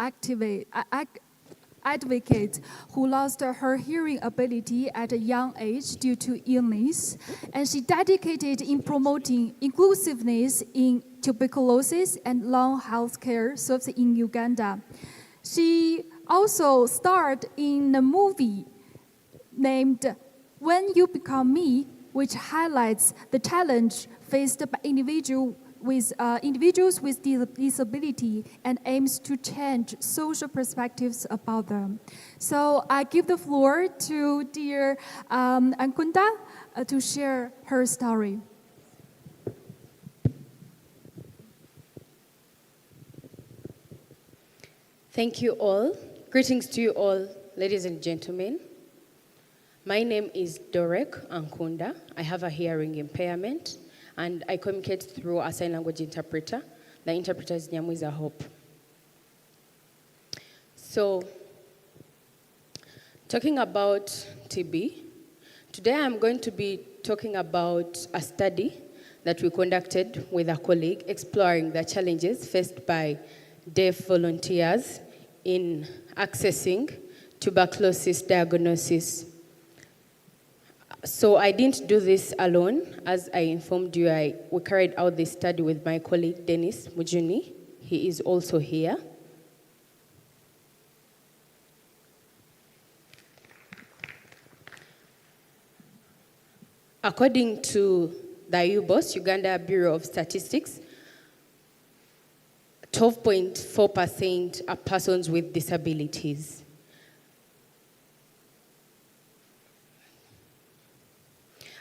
advocate who lost her hearing ability at a young age due to illness, and she dedicated in promoting inclusiveness in tuberculosis and lung health care services in Uganda. She also starred in a movie named When You Become Me, which highlights the challenge faced by individuals with disability and aims to change social perspectives about them. So I give the floor to dear Ankunda to share her story. Thank you all. Greetings to you all, ladies and gentlemen. My name is Dorek Ankunda. I have a hearing impairment, and I communicate through a sign language interpreter. The interpreter is Nyamwiza Hope. So, talking about TB, today I'm going to be talking about a study that we conducted with a colleague exploring the challenges faced by deaf volunteers in accessing tuberculosis diagnosis. So I didn't do this alone. As I informed you, we carried out this study with my colleague, Dennis Mujuni. He is also here. According to the UBOS, Uganda Bureau of Statistics, 12.4% are persons with disabilities.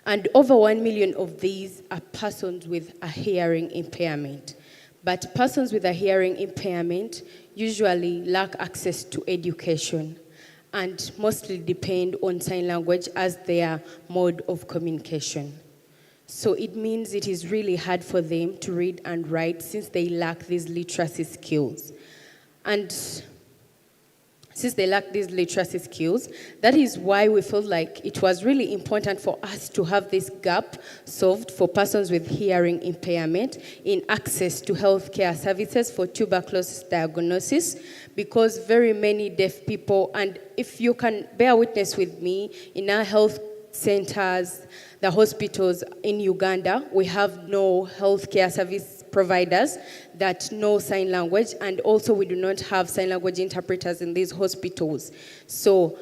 And over 1 million of these are persons with a hearing impairment. But persons with a hearing impairment usually lack access to education and mostly depend on sign language as their mode of communication. So it means it is really hard for them to read and write since they lack these literacy skills. And since they lack these literacy skills, that is why we felt like it was really important for us to have this gap solved for persons with hearing impairment in access to healthcare services for tuberculosis diagnosis, because very many deaf people, and if you can bear witness with me, in our health centers, the hospitals in Uganda, we have no healthcare service providers that know sign language, and also we do not have sign language interpreters in these hospitals. So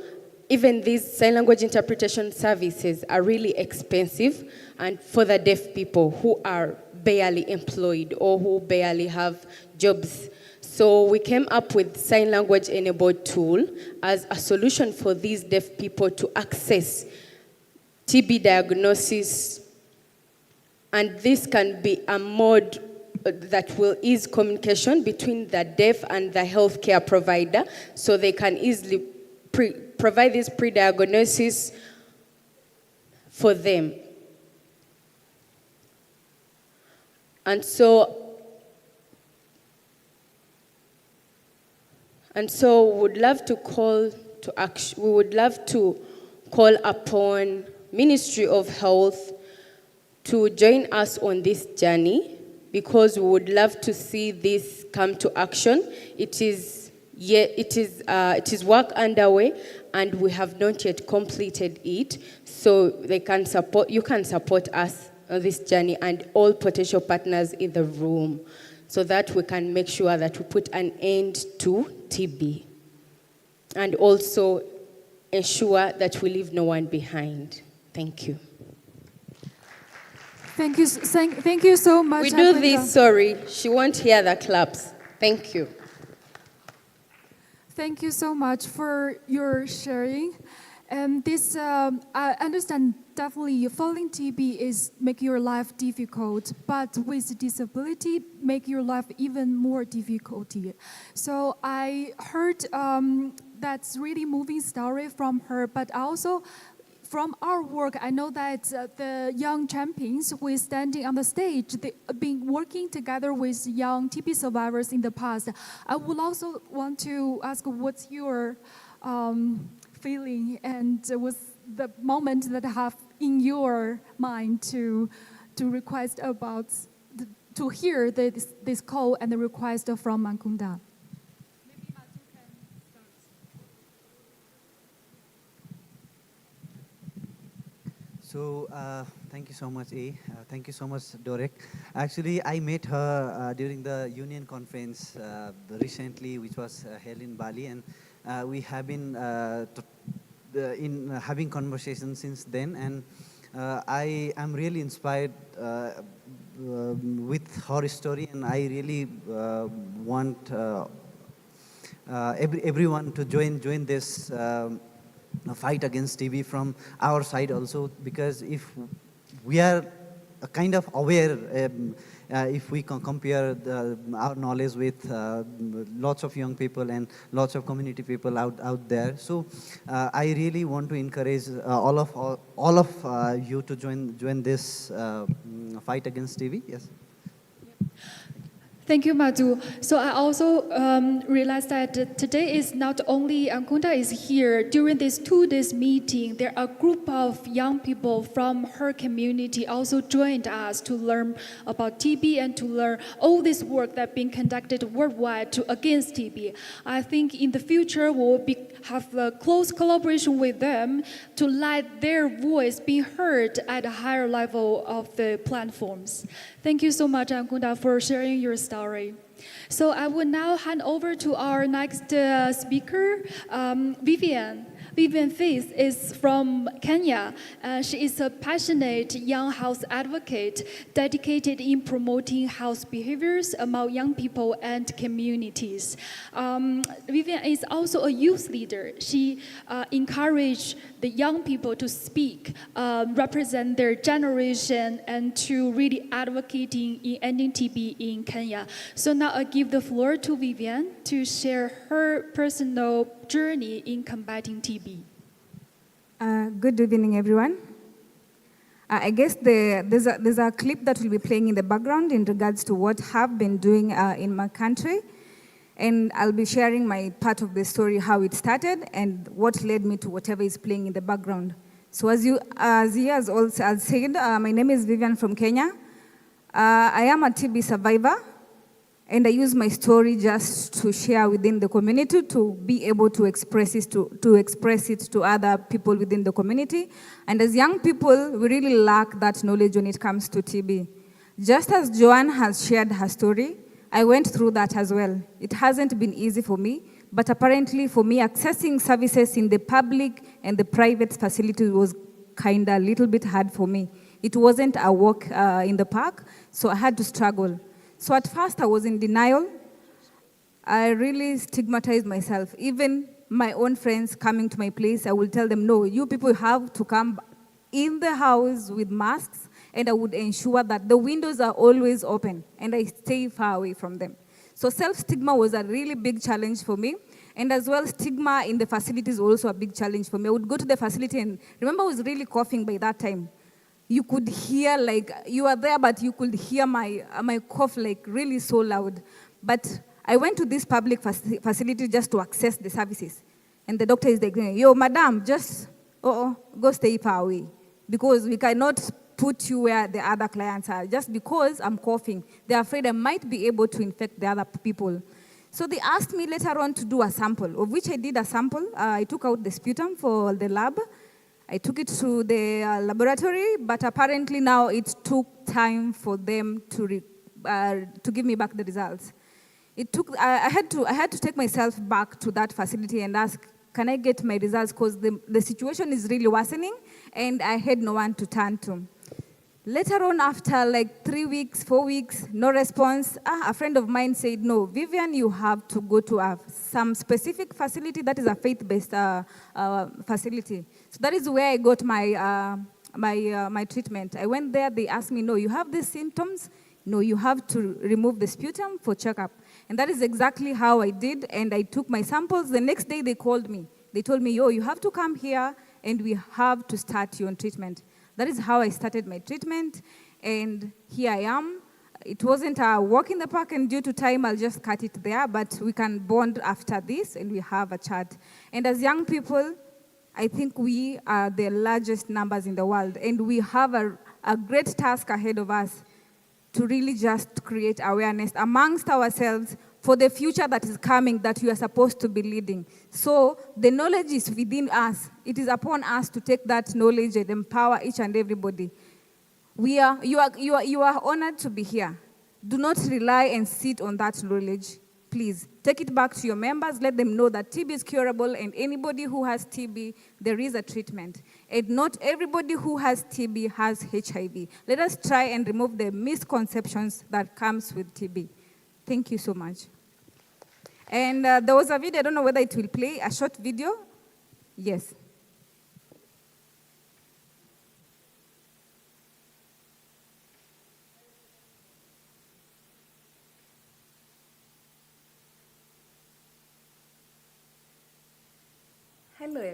even these sign language interpretation services are really expensive, and for the deaf people who are barely employed or who barely have jobs. So we came up with sign language enabled tool as a solution for these deaf people to access TB diagnosis, and this can be a mode that will ease communication between the deaf and the healthcare provider, so they can easily provide this pre-diagnosis for them. And so we would love to call to action. We would love to call upon Ministry of Health to join us on this journey, because we would love to see this come to action. It is work underway, and we have not yet completed it. So you can support us on this journey and all potential partners in the room, so that we can make sure that we put an end to TB, and also ensure that we leave no one behind. Thank you. Thank you so much. We do this, sorry, she won't hear the claps. Thank you. Thank you so much for your sharing. This, I understand definitely following TB is make your life difficult, but with disability, make your life even more difficult. So I heard that's really moving story from her, but also from our work, I know that the young champions who are standing on the stage, they've been working together with young TB survivors in the past. I would also want to ask what's your feeling, and what's the moment that have in your mind to request about, to hear this call and the request from Ankunda. So thank you so much, A. Thank you so much, Dorek. Actually, I met her during the union conference recently, which was held in Bali, and we have been having conversations since then. And I am really inspired with her story, and I really want everyone to join this fight against TB from our side also, because if we are kind of aware if we compare our knowledge with lots of young people and lots of community people out there. So I really want to encourage all of you to join this fight against TB. Yes. Thank you, Madhu. So I also realized that today is not only Ankunda is here. During this 2 days meeting, there are a group of young people from her community also joined us to learn about TB and to learn all this work that's being conducted worldwide against TB. I think in the future we'll have a close collaboration with them to let their voice be heard at a higher level of the platforms. Thank you so much, Ankunda, for sharing your story. So I will now hand over to our next speaker, Vivian. Vivian Faith is from Kenya. She is a passionate young health advocate dedicated in promoting health behaviors among young people and communities. Vivian is also a youth leader. She encourages the young people to speak, represent their generation, and to really advocating in ending TB in Kenya. So now I give the floor to Vivian to share her personal journey in combating TB. Good evening, everyone. I guess there's a clip that will be playing in the background in regards to what I've been doing in my country. And I'll be sharing my part of the story, how it started and what led me to whatever is playing in the background. So as he has also said, my name is Vivian from Kenya. I am a TB survivor. And I use my story just to share within the community to be able to express it to other people within the community. And as young people, we really lack that knowledge when it comes to TB. Just as Joanne has shared her story, I went through that as well. It hasn't been easy for me, but apparently for me, accessing services in the public and the private facilities was kind of a little bit hard for me. It wasn't a walk in the park, so I had to struggle. So at first I was in denial. I really stigmatized myself. Even my own friends coming to my place, I will tell them, no, you people have to come in the house with masks, and I would ensure that the windows are always open and I stay far away from them. So self-stigma was a really big challenge for me. And as well, stigma in the facility is also a big challenge for me. I would go to the facility and remember I was really coughing by that time. You could hear, like, you were there, but you could hear my cough, like, really so loud. But I went to this public facility just to access the services. And the doctor is like, yo, madam, just, go stay far away. Because we cannot put you where the other clients are. Just because I'm coughing, they're afraid I might be able to infect the other people. So they asked me later on to do a sample, of which I did a sample. I took out the sputum for the lab. I took it to the laboratory, but apparently now it took time for them to give me back the results. I had to take myself back to that facility and ask, can I get my results? Because the situation is really worsening, and I had no one to turn to. Later on, after like 3 weeks, 4 weeks, no response, a friend of mine said, no, Vivian, you have to go to some specific facility that is a faith-based facility. So that is where I got my treatment. I went there, they asked me, no, you have these symptoms, no, you have to remove the sputum for checkup. And that is exactly how I did, and I took my samples. The next day they called me. They told me, yo, you have to come here, and we have to start your treatment. That is how I started my treatment, and here I am. It wasn't a walk in the park, and due to time, I'll just cut it there, but we can bond after this, and we have a chat. And as young people, I think we are the largest numbers in the world, and we have a great task ahead of us to really just create awareness amongst ourselves for the future that is coming that we are supposed to be leading. So the knowledge is within us. It is upon us to take that knowledge and empower each and everybody. You are honored to be here. Do not rely and sit on that knowledge. Please, take it back to your members. Let them know that TB is curable, and anybody who has TB, there is a treatment. And not everybody who has TB has HIV. Let us try and remove the misconceptions that comes with TB. Thank you so much. And there was a video, I don't know whether it will play, a short video. Yes.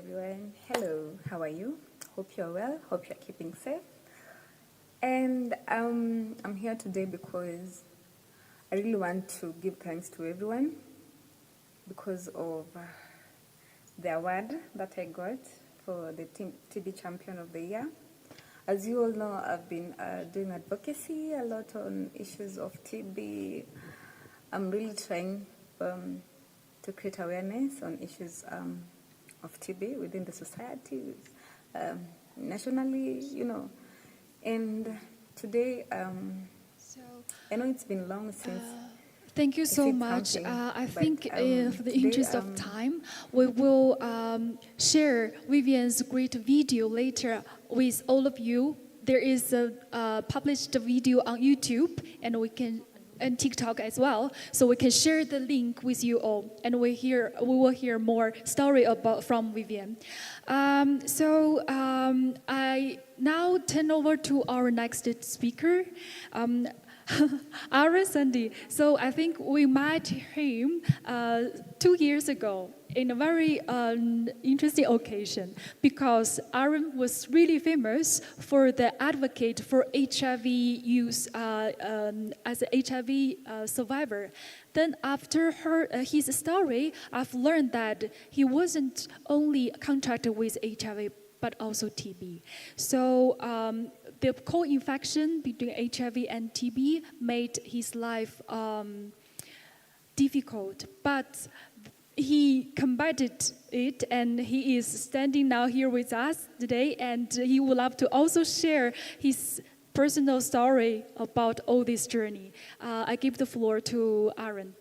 everyone. Hello, how are you? Hope you're well. Hope you're keeping safe. And I'm here today because I really want to give thanks to everyone because of the award that I got for the TB Champion of the Year. As you all know, I've been doing advocacy a lot on issues of TB. I'm really trying to create awareness on issues of TB within the society, nationally, you know. And today, I know it's been long since. Thank you so much. I think for the interest of time, we will share Vivian's great video later with all of you. There is a published video on YouTube, and TikTok as well, so we can share the link with you all, and we will hear more story from Vivian. I now turn over to our next speaker, Aaron Sandy. So I think we met him 2 years ago in a very interesting occasion, because Aaron was really famous for the advocate for HIV use as an HIV survivor. Then after his story, I've learned that he wasn't only contracted with HIV, but also TB. So the co-infection between HIV and TB made his life difficult, but he combated it, and he is standing now here with us today, and he would love to also share his personal story about all this journey. I give the floor to Aaron.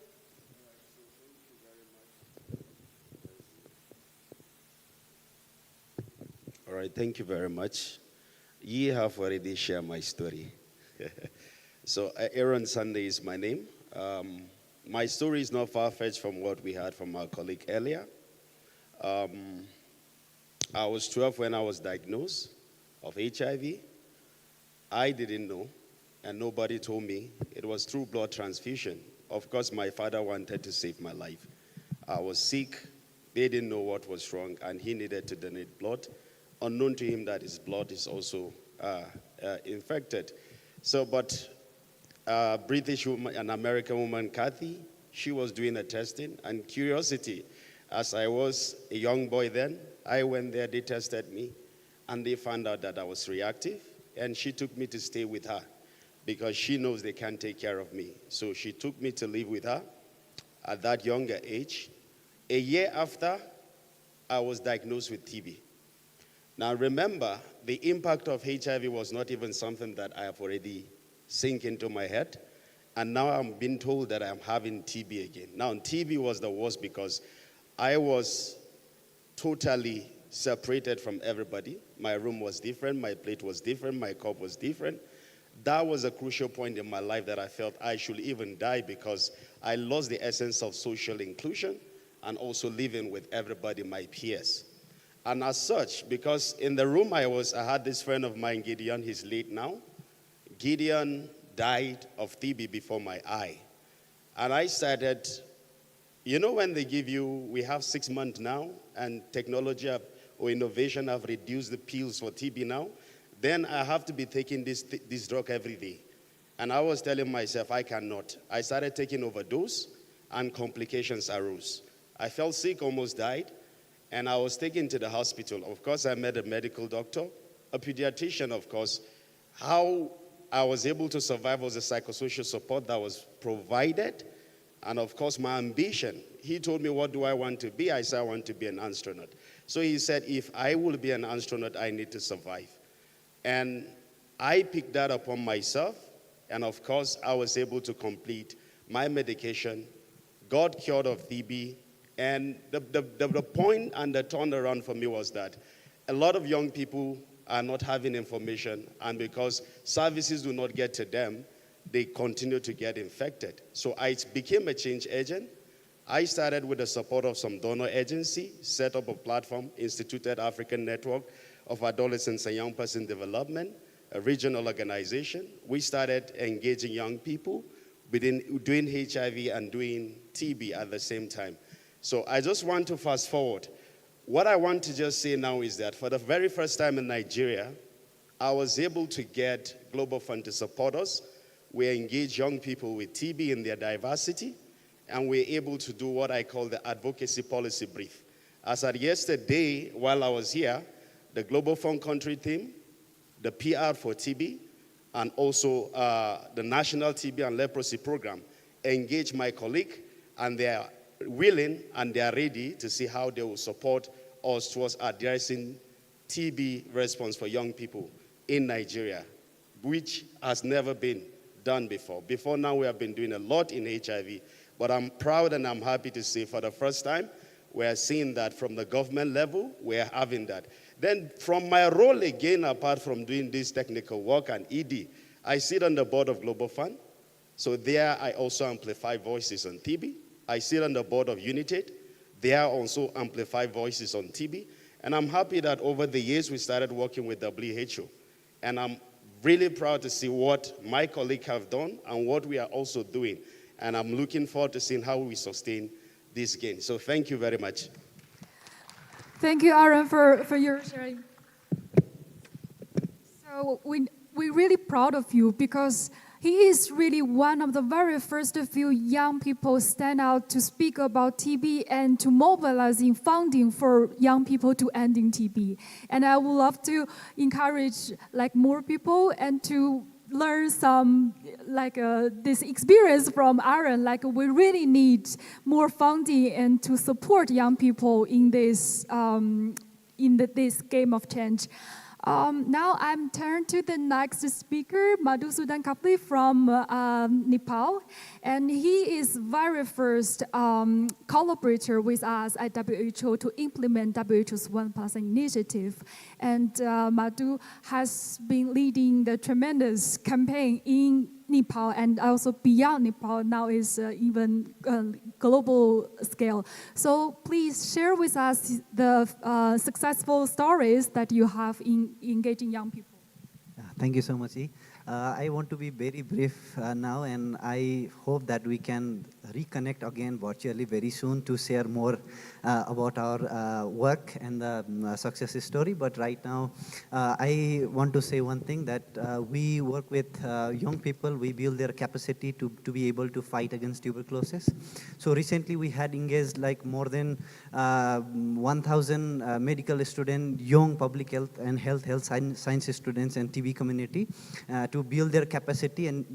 All right, thank you very much. You have already shared my story. So Aaron Sunday is my name. My story is not far-fetched from what we heard from our colleague earlier. I was 12 when I was diagnosed of HIV. I didn't know, and nobody told me. It was through blood transfusion. Of course, my father wanted to save my life. I was sick. They didn't know what was wrong, and he needed to donate blood. Unknown to him that his blood is also infected. So, but a British woman, an American woman, Kathy, she was doing the testing, and curiosity, as I was a young boy then, I went there, they tested me, and they found out that I was reactive, and she took me to stay with her because she knows they can't take care of me. So she took me to live with her at that younger age. A year after, I was diagnosed with TB. Now remember, the impact of HIV was not even something that I have already sink into my head. And now I'm being told that I'm having TB again. Now TB was the worst because I was totally separated from everybody. My room was different, my plate was different, my cup was different. That was a crucial point in my life that I felt I should even die because I lost the essence of social inclusion and also living with everybody, my peers. And as such, because in the room I had this friend of mine, Gideon, he's late now. Gideon died of TB before my eye. And I started, you know when they give you, we have 6 months now, and technology or innovation have reduced the pills for TB now, then I have to be taking this drug every day. And I was telling myself, I cannot. I started taking overdose, and complications arose. I felt sick, almost died. And I was taken to the hospital. Of course, I met a medical doctor, a pediatrician, of course. How I was able to survive was the psychosocial support that was provided. And of course, my ambition. He told me, what do I want to be? I said, I want to be an astronaut. So he said, if I will be an astronaut, I need to survive. And I picked that upon myself. And of course, I was able to complete my medication, got cured of TB. And the point and the turnaround for me was that a lot of young people are not having information, and because services do not get to them, they continue to get infected. So I became a change agent. I started with the support of some donor agency, set up a platform, instituted African Network of Adolescents and Young Person Development, a regional organization. We started engaging young people doing HIV and doing TB at the same time. So I just want to fast forward. What I want to just say now is that for the very first time in Nigeria, I was able to get Global Fund to support us. We engage young people with TB in their diversity, and we're able to do what I call the advocacy policy brief. As at yesterday, while I was here, the Global Fund country team, the PR for TB, and also the National TB and Leprosy Program engaged my colleague, and they are willing and they are ready to see how they will support us towards addressing TB response for young people in Nigeria, which has never been done before. Before now, we have been doing a lot in HIV, but I'm proud and I'm happy to say for the first time, we are seeing that from the government level, we are having that. Then from my role again, apart from doing this technical work and ED, I sit on the board of Global Fund. So there I also amplify voices on TB. I sit on the board of United. There I also amplify voices on TB. And I'm happy that over the years we started working with WHO. And I'm really proud to see what my colleagues have done and what we are also doing. And I'm looking forward to seeing how we sustain this gain. So thank you very much. Thank you, Aaron, for your sharing. So we're really proud of you because he is really one of the very first few young people stand out to speak about TB and to mobilizing funding for young people to ending TB. And I would love to encourage more people and to learn some this experience from Aaron. We really need more funding and to support young people in this this game of change. Now I'm turned to the next speaker, Madhusudan Kapli from Nepal, and he is very first collaborator with us at WHO to implement WHO's 1+ initiative. And Madhu has been leading the tremendous campaign in Nepal and also beyond Nepal. Now is even global scale. So please share with us the successful stories that you have in engaging young people. Thank you so much, E. I want to be very brief now, and I hope that we can reconnect again virtually very soon to share more about our work and the success story. But right now, I want to say one thing, that we work with young people. We build their capacity to be able to fight against tuberculosis. So recently, we had engaged more than 1,000 medical students, young public health and health sciences students and TB community to build their capacity and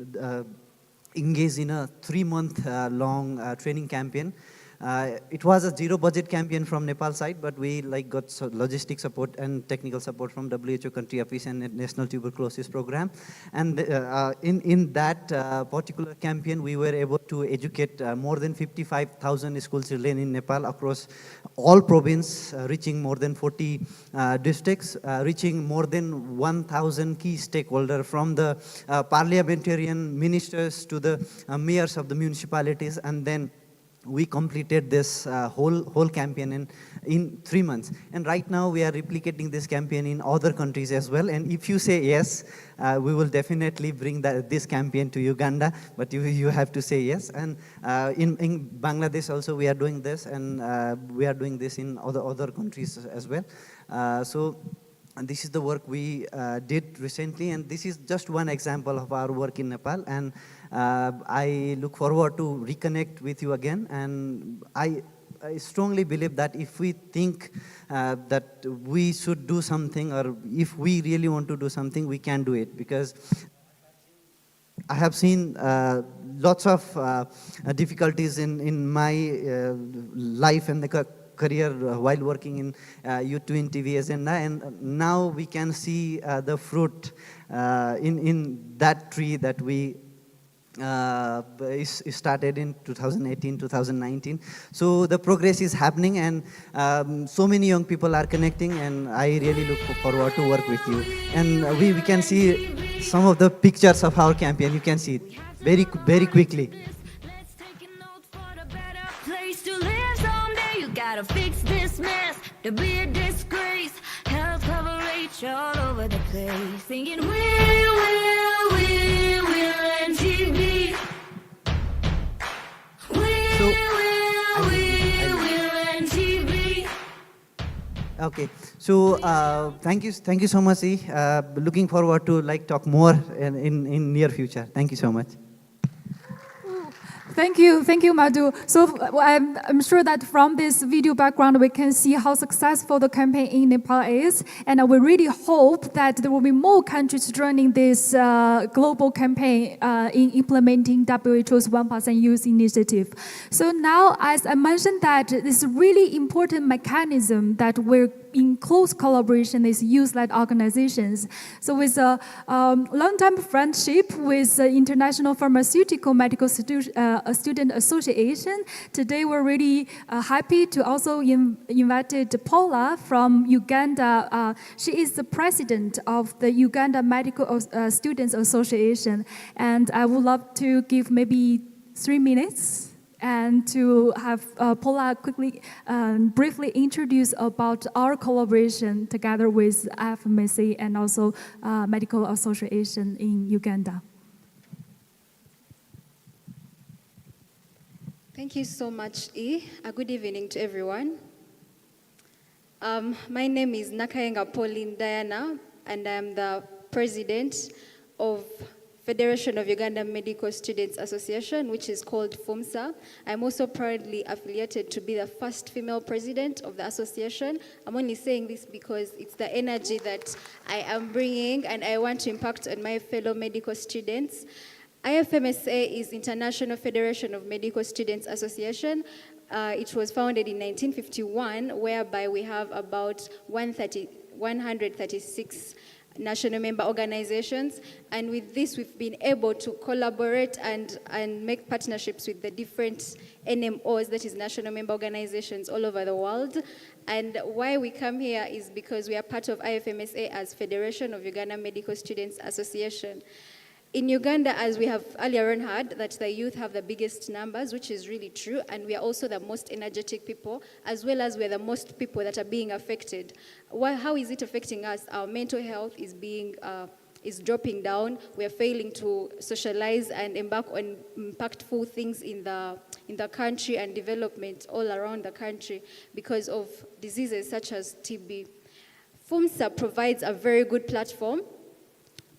engage in a 3-month long training campaign. It was a zero budget campaign from Nepal side, but we got logistic support and technical support from WHO country office and National Tuberculosis Program. And in that particular campaign, we were able to educate more than 55,000 school children in Nepal across all provinces, reaching more than 40 districts, reaching more than 1,000 key stakeholders from the parliamentarian ministers to the mayors of the municipalities. And then we completed this whole campaign in 3 months. And right now we are replicating this campaign in other countries as well. And if you say yes, we will definitely bring this campaign to Uganda, but you have to say yes. And in Bangladesh also we are doing this, and we are doing this in other countries as well. And this is the work we did recently, and this is just one example of our work in Nepal. And I look forward to reconnect with you again. And I strongly believe that if we think that we should do something, or if we really want to do something, we can do it. Because I have seen lots of difficulties in my life and the career while working in U2 TV agenda, and now we can see the fruit in that tree that we started in 2018, 2019. So the progress is happening, and so many young people are connecting, and I really look forward to work with you. And we can see some of the pictures of our campaign. You can see it very quickly. Gotta fix this mess, to be a disgrace. Health coverage all over the place. Thinking we will end TB. We will end TB. Okay, so thank you so much, E. Looking forward to talk more in near future. Thank you so much. Thank you, Madhu. So I'm sure that from this video background, we can see how successful the campaign in Nepal is. And we really hope that there will be more countries joining this global campaign in implementing WHO's 1% Youth Initiative. So now, as I mentioned, that this really important mechanism that we're in close collaboration with youth-led organizations. So with a long-time friendship with the International Pharmaceutical Medical Student Association, today we're really happy to also invited Paula from Uganda. She is the president of the Uganda Medical Students Association. And I would love to give maybe 3 minutes and to have Paula quickly, briefly introduce about our collaboration together with FMSA and also Medical Association in Uganda. Thank you so much, E. Good evening to everyone. My name is Nakayenga Pauline Diana, and I'm the president of Federation of Uganda Medical Students Association, which is called FUMSA. I'm also proudly affiliated to be the first female president of the association. I'm only saying this because it's the energy that I am bringing and I want to impact on my fellow medical students. IFMSA is International Federation of Medical Students Association. It was founded in 1951, whereby we have about 136 national member organizations, and with this we've been able to collaborate and make partnerships with the different NMOs, that is national member organizations all over the world. And why we come here is because we are part of IFMSA as Federation of Uganda Medical Students Association. In Uganda, as we have earlier on heard, that the youth have the biggest numbers, which is really true, and we are also the most energetic people, as well as we're the most people that are being affected. How is it affecting us? Our mental health is dropping down. We are failing to socialize and embark on impactful things in the country and development all around the country because of diseases such as TB. FUMSA provides a very good platform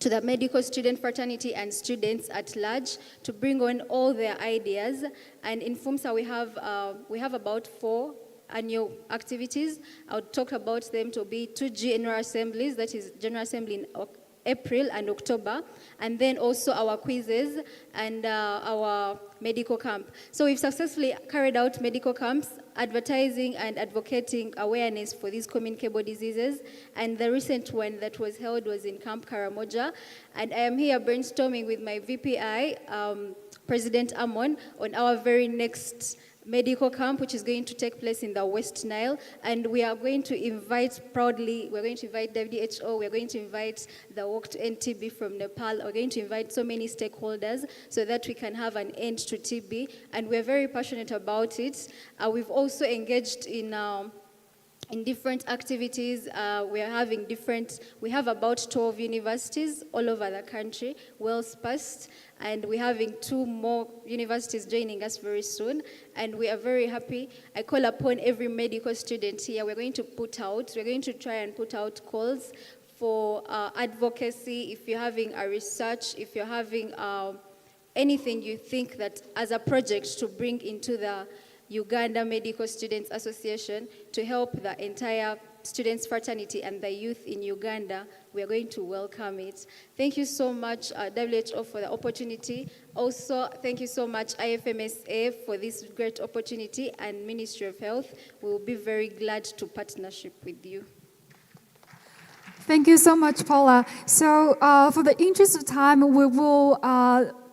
to the medical student fraternity and students at large to bring on all their ideas. And in FUMSA, we have about 4 annual activities. I'll talk about them to be 2 general assemblies, that is General Assembly in April and October, and then also our quizzes and our medical camp. So we've successfully carried out medical camps, advertising and advocating awareness for these communicable diseases. And the recent one that was held was in Camp Karamoja. And I am here brainstorming with my VPI, President Amon, on our very next medical camp, which is going to take place in the West Nile. And we are going to invite proudly, we're going to invite WHO, we're going to invite the Walk to End TB from Nepal, we're going to invite so many stakeholders so that we can have an end to TB. And we're very passionate about it. We've also engaged in different activities. We have about 12 universities all over the country, well spaced, and we're having 2 more universities joining us very soon, and we are very happy. I call upon every medical student here. We're going to try and put out calls for advocacy. If you're having a research, if you're having anything you think that as a project to bring into the Uganda Medical Students Association to help the entire students fraternity and the youth in Uganda, we are going to welcome it. Thank you so much, WHO, for the opportunity. Also, thank you so much, IFMSA, for this great opportunity, and Ministry of Health. We will be very glad to partnership with you. Thank you so much, Paula. So for the interest of time, we will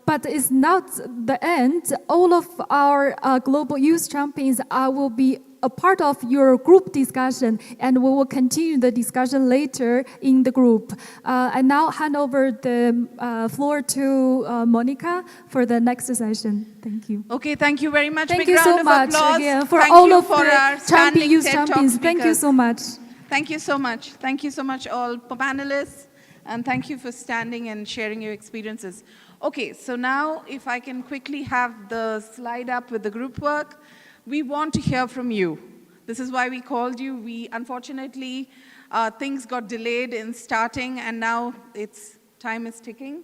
but it's not the end. All of our global youth champions will be a part of your group discussion, and we will continue the discussion later in the group. I now hand over the floor to Monica for the next session. Thank you. Okay, thank you very much. Thank Big you so round of much applause. again for Thank all you of for our the youth TED Talk champions. Thank you speakers. so much. Thank you so much. Thank you so much, all panelists, and thank you for standing and sharing your experiences. Okay, so now if I can quickly have the slide up with the group work. We want to hear from you. This is why we called you. Unfortunately, things got delayed in starting, and now time is ticking.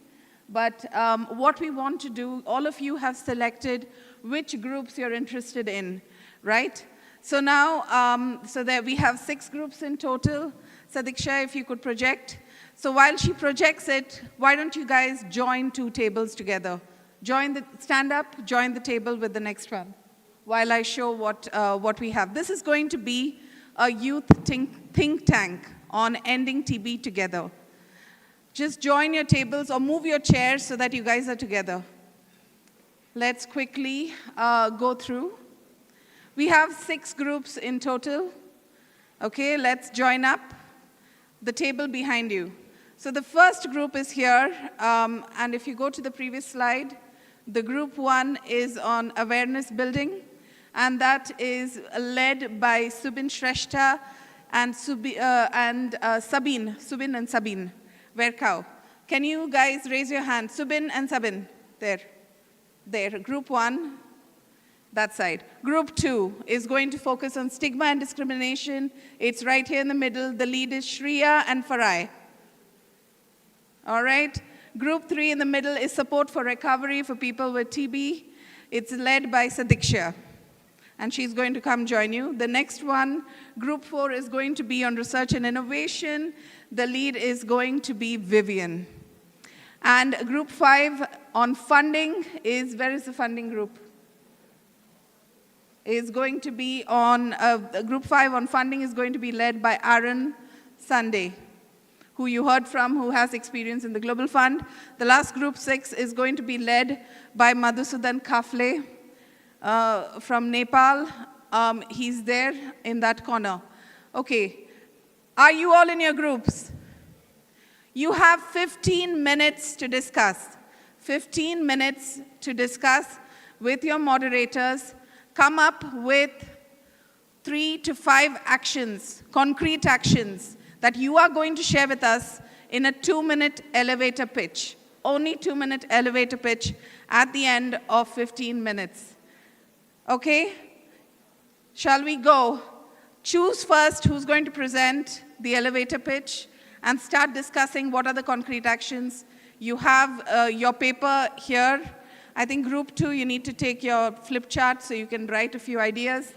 But what we want to do, all of you have selected which groups you're interested in, right? So now, so there we have 6 groups in total. Sadiksha, if you could project. So while she projects it, why don't you guys join 2 tables together? Stand up, join the table with the next one, while I show what we have. This is going to be a youth think tank on ending TB together. Just join your tables or move your chairs so that you guys are together. Let's quickly go through. We have 6 groups in total. Okay, let's join up. The table behind you. So the first group is here, and if you go to the previous slide, the group 1 is on awareness building, and that is led by Subin Shrestha and Subin and Sabine Verkau. Can you guys raise your hand? Subin and Sabin, there. Group 1, that side. Group 2 is going to focus on stigma and discrimination. It's right here in the middle. The lead is Shreya and Farai. All right. Group 3 in the middle is support for recovery for people with TB. It's led by Sadiksha, and she's going to come join you. The next one, Group 4, is going to be on research and innovation. The lead is going to be Vivian. And Group 5 on funding is, where is the funding group? Is going to be on, Group 5 on funding is going to be led by Aaron Sunday, who you heard from, who has experience in the Global Fund. The last Group 6 is going to be led by Madhusudan Kafle from Nepal. He's there in that corner. Okay, are you all in your groups? You have 15 minutes to discuss. 15 minutes to discuss with your moderators. Come up with 3 to 5 actions, concrete actions, that you are going to share with us in a 2-minute elevator pitch. Only 2-minute elevator pitch at the end of 15 minutes. Okay? Shall we go? Choose first who's going to present the elevator pitch and start discussing what are the concrete actions. You have your paper here. I think Group 2, you need to take your flip chart so you can write a few ideas.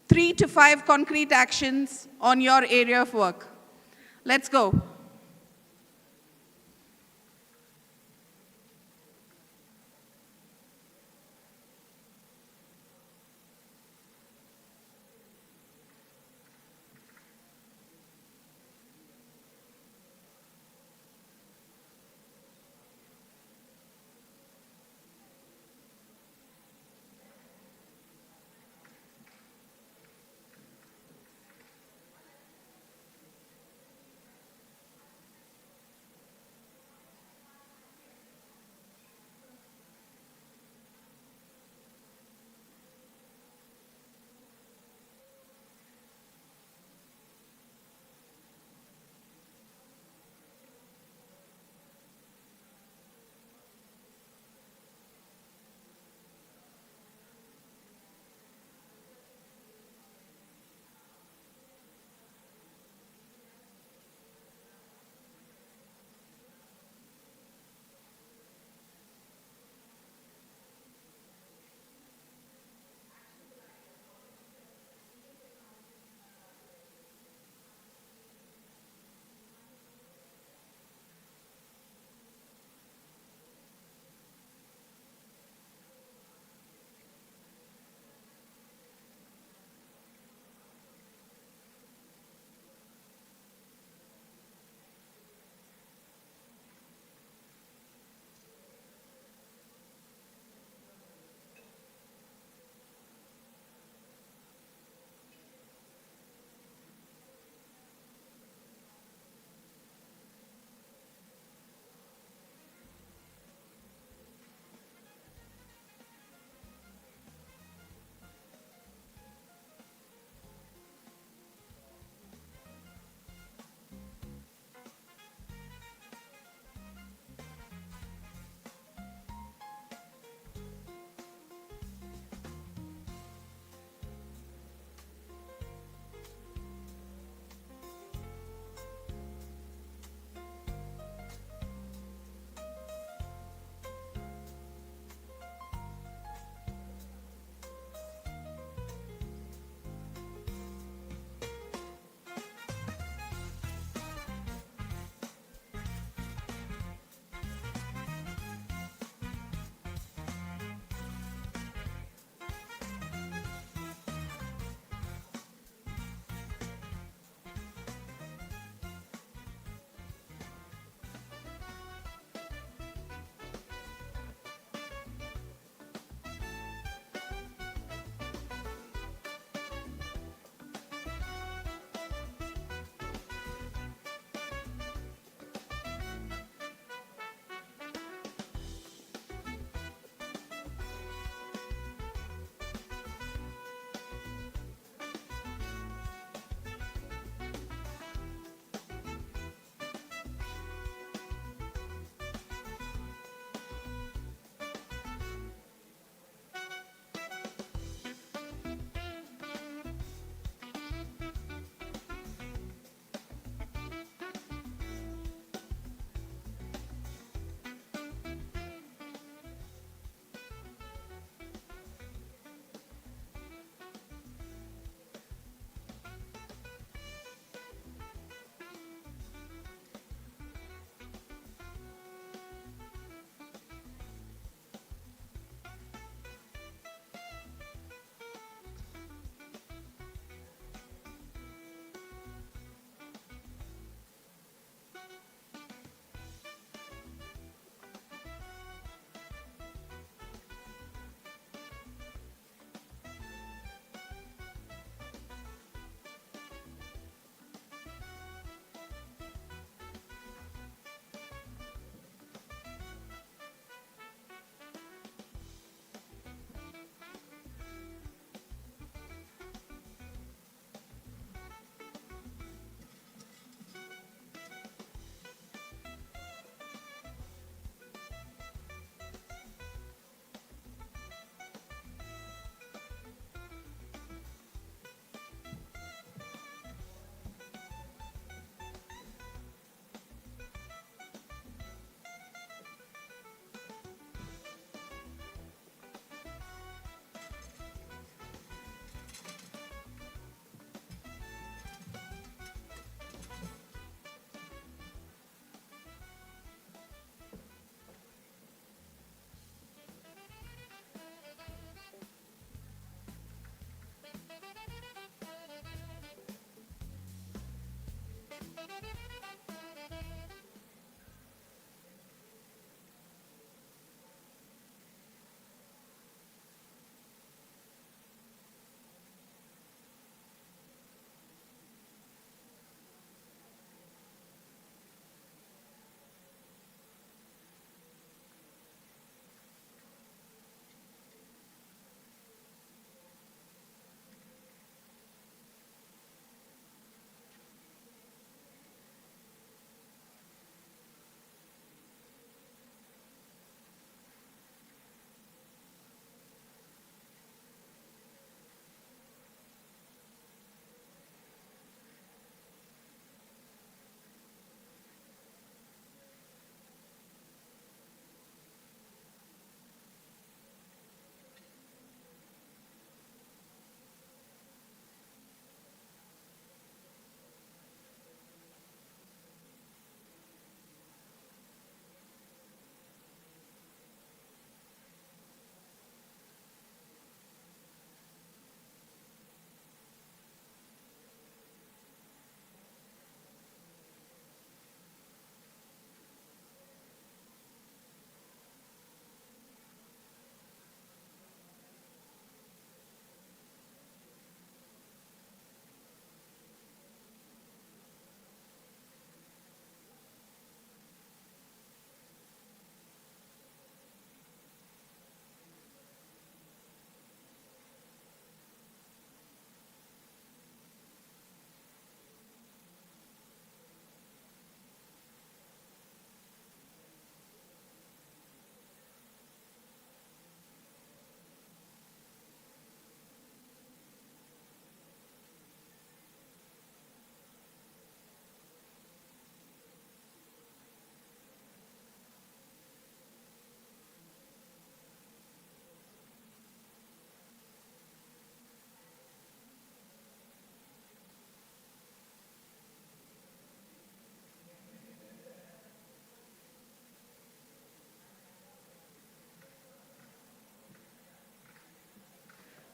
3 to 5 concrete actions on your area of work. Let's go.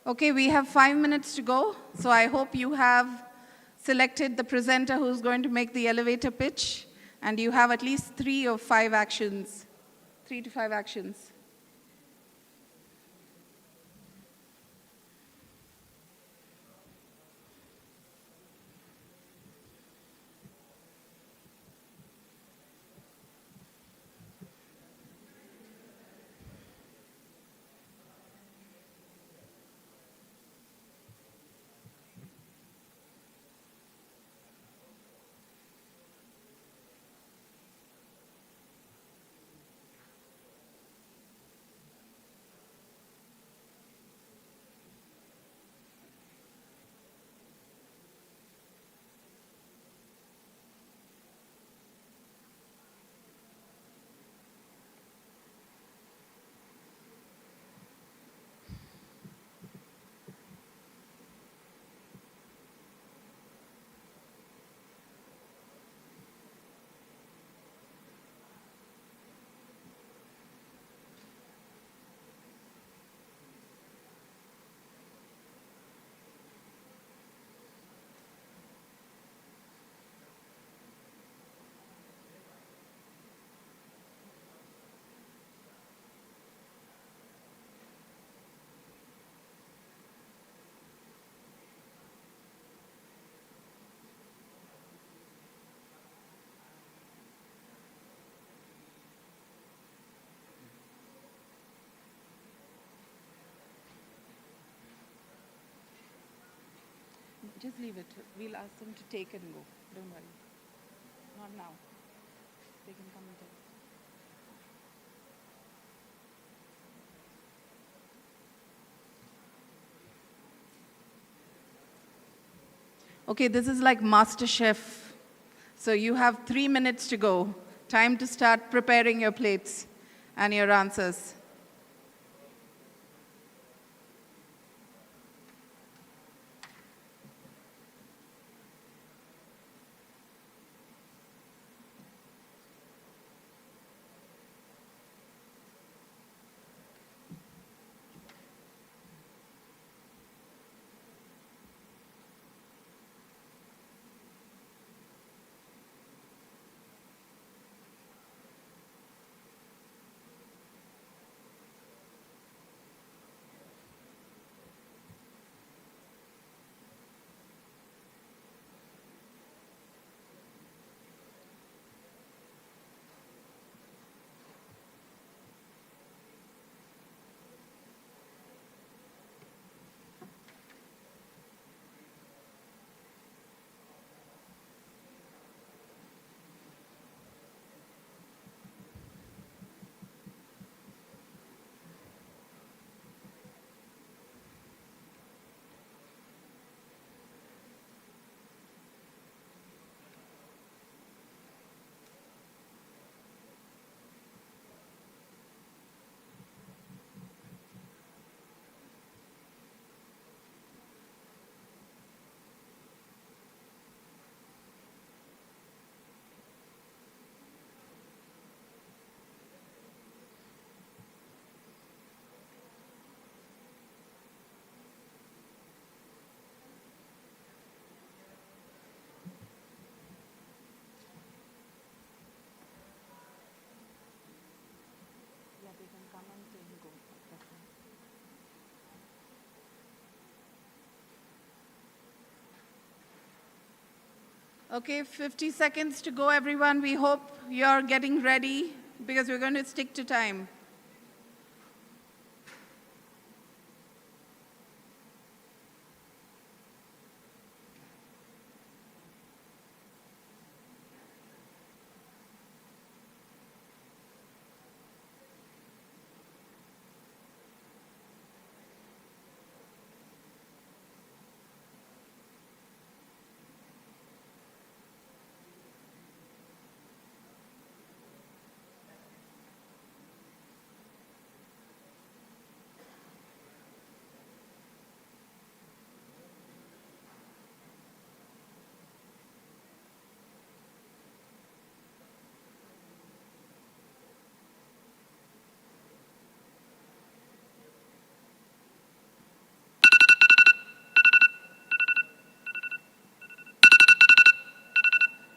Okay, we have 5 minutes to go, so I hope you have selected the presenter who's going to make the elevator pitch, and you have at least 3 or 5 actions, 3 to 5 actions. Just leave it. We'll ask them to take and go. Don't worry. Not now. They can come and take. Okay, this is like Master Chef. So you have 3 minutes to go. Time to start preparing your plates and your answers. Okay, 50 seconds to go, everyone. We hope you're getting ready because we're going to stick to time.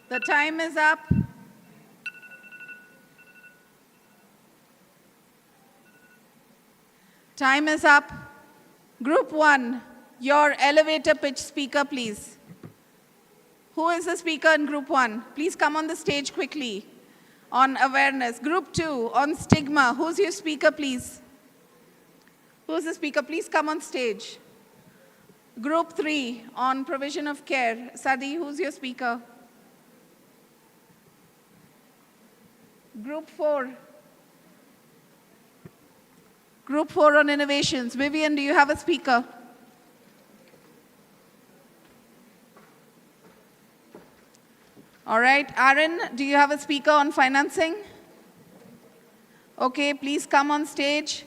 The time is up. Time is up. Group 1, your elevator pitch speaker, please. Who is the speaker in Group 1? Please come on the stage quickly on awareness. Group 2, on stigma. Who's your speaker, please? Who's the speaker? Please come on stage. Group 3, on provision of care. Sadi, who's your speaker? Group 4. Group 4 on innovations. Vivian, do you have a speaker? All right. Aaron, do you have a speaker on financing? Okay, please come on stage.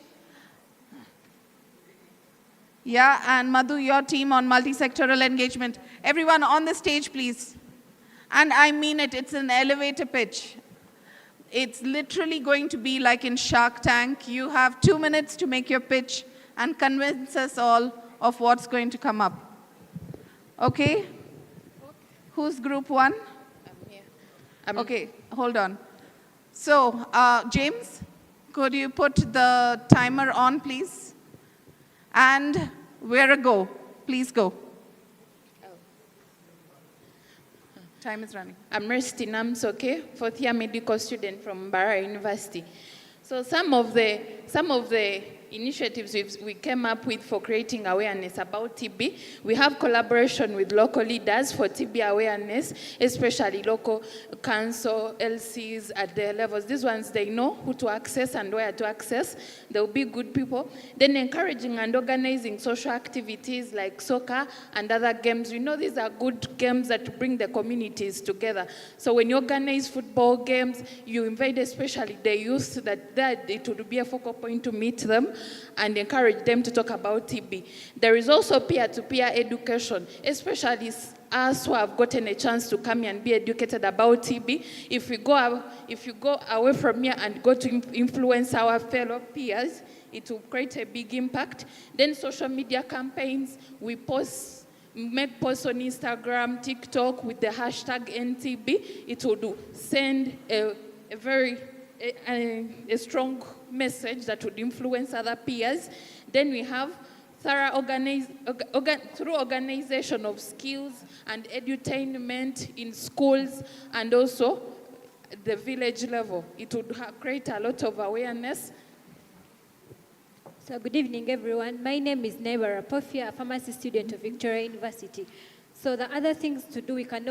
Yeah, and Madhu, your team on multisectoral engagement. Everyone on the stage, please. And I mean it, it's an elevator pitch. It's literally going to be like in Shark Tank. You have 2 minutes to make your pitch and convince us all of what's going to come up. Okay? Who's Group 1? I'm here. Okay, hold on. So, James, could you put the timer on, please? And where a go? Please go. Time is running. I'm Resty Namsoke, fourth year medical student from Bara University. So some of the initiatives we came up with for creating awareness about TB, we have collaboration with local leaders for TB awareness, especially local council, LCs at their levels. These ones, they know who to access and where to access. They'll be good people. Then encouraging and organizing social activities like soccer and other games. We know these are good games that bring the communities together. So when you organize football games, you invite especially the youth that it would be a focal point to meet them and encourage them to talk about TB. There is also peer-to-peer education, especially us who have gotten a chance to come here and be educated about TB. If you go away from here and go to influence our fellow peers, it will create a big impact. Then social media campaigns, we make posts on Instagram, TikTok with the hashtag NTB. It will send a strong message that would influence other peers. Then we have through organization of skills and edutainment in schools and also the village level. It would create a lot of awareness. So good evening, everyone. My name is Neighbor Rapofia, a pharmacy student of Victoria University. So the other things to do, we can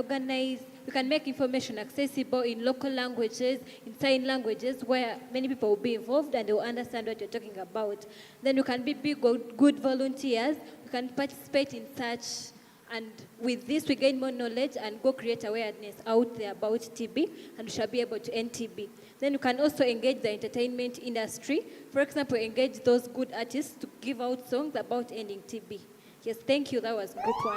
make information accessible in local languages, in sign languages, where many people will be involved and they will understand what you're talking about. Then you can be good volunteers, you can participate in such, and with this we gain more knowledge and go create awareness out there about TB, and we shall be able to end TB. Then you can also engage the entertainment industry. For example, engage those good artists to give out songs about ending TB. Yes, thank you, that was Group 1.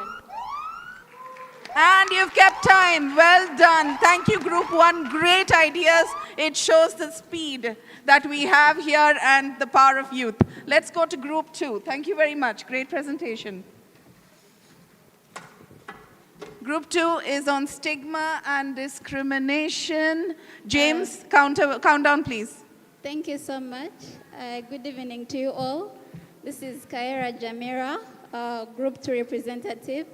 And you've kept time. Well done. Thank you, Group 1. Great ideas. It shows the speed that we have here and the power of youth. Let's go to Group 2. Thank you very much. Great presentation. Group 2 is on stigma and discrimination. James, countdown, please. Thank you so much. Good evening to you all. This is Kaira Jamira, Group 2 representative.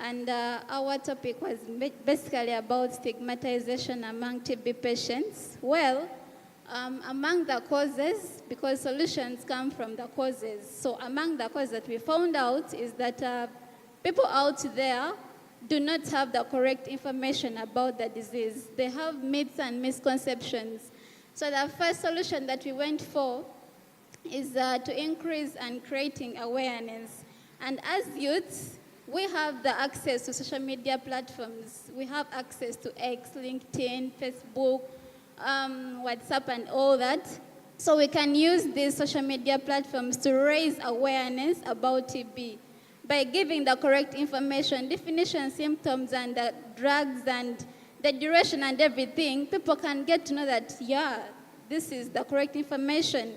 And our topic was basically about stigmatization among TB patients. Well, among the causes, because solutions come from the causes. So among the causes that we found out is that people out there do not have the correct information about the disease. They have myths and misconceptions. So the first solution that we went for is to increase and creating awareness. And as youths, we have the access to social media platforms. We have access to X, LinkedIn, Facebook, WhatsApp, and all that. So we can use these social media platforms to raise awareness about TB by giving the correct information, definition, symptoms, and the drugs, and the duration and everything. People can get to know that, yeah, this is the correct information.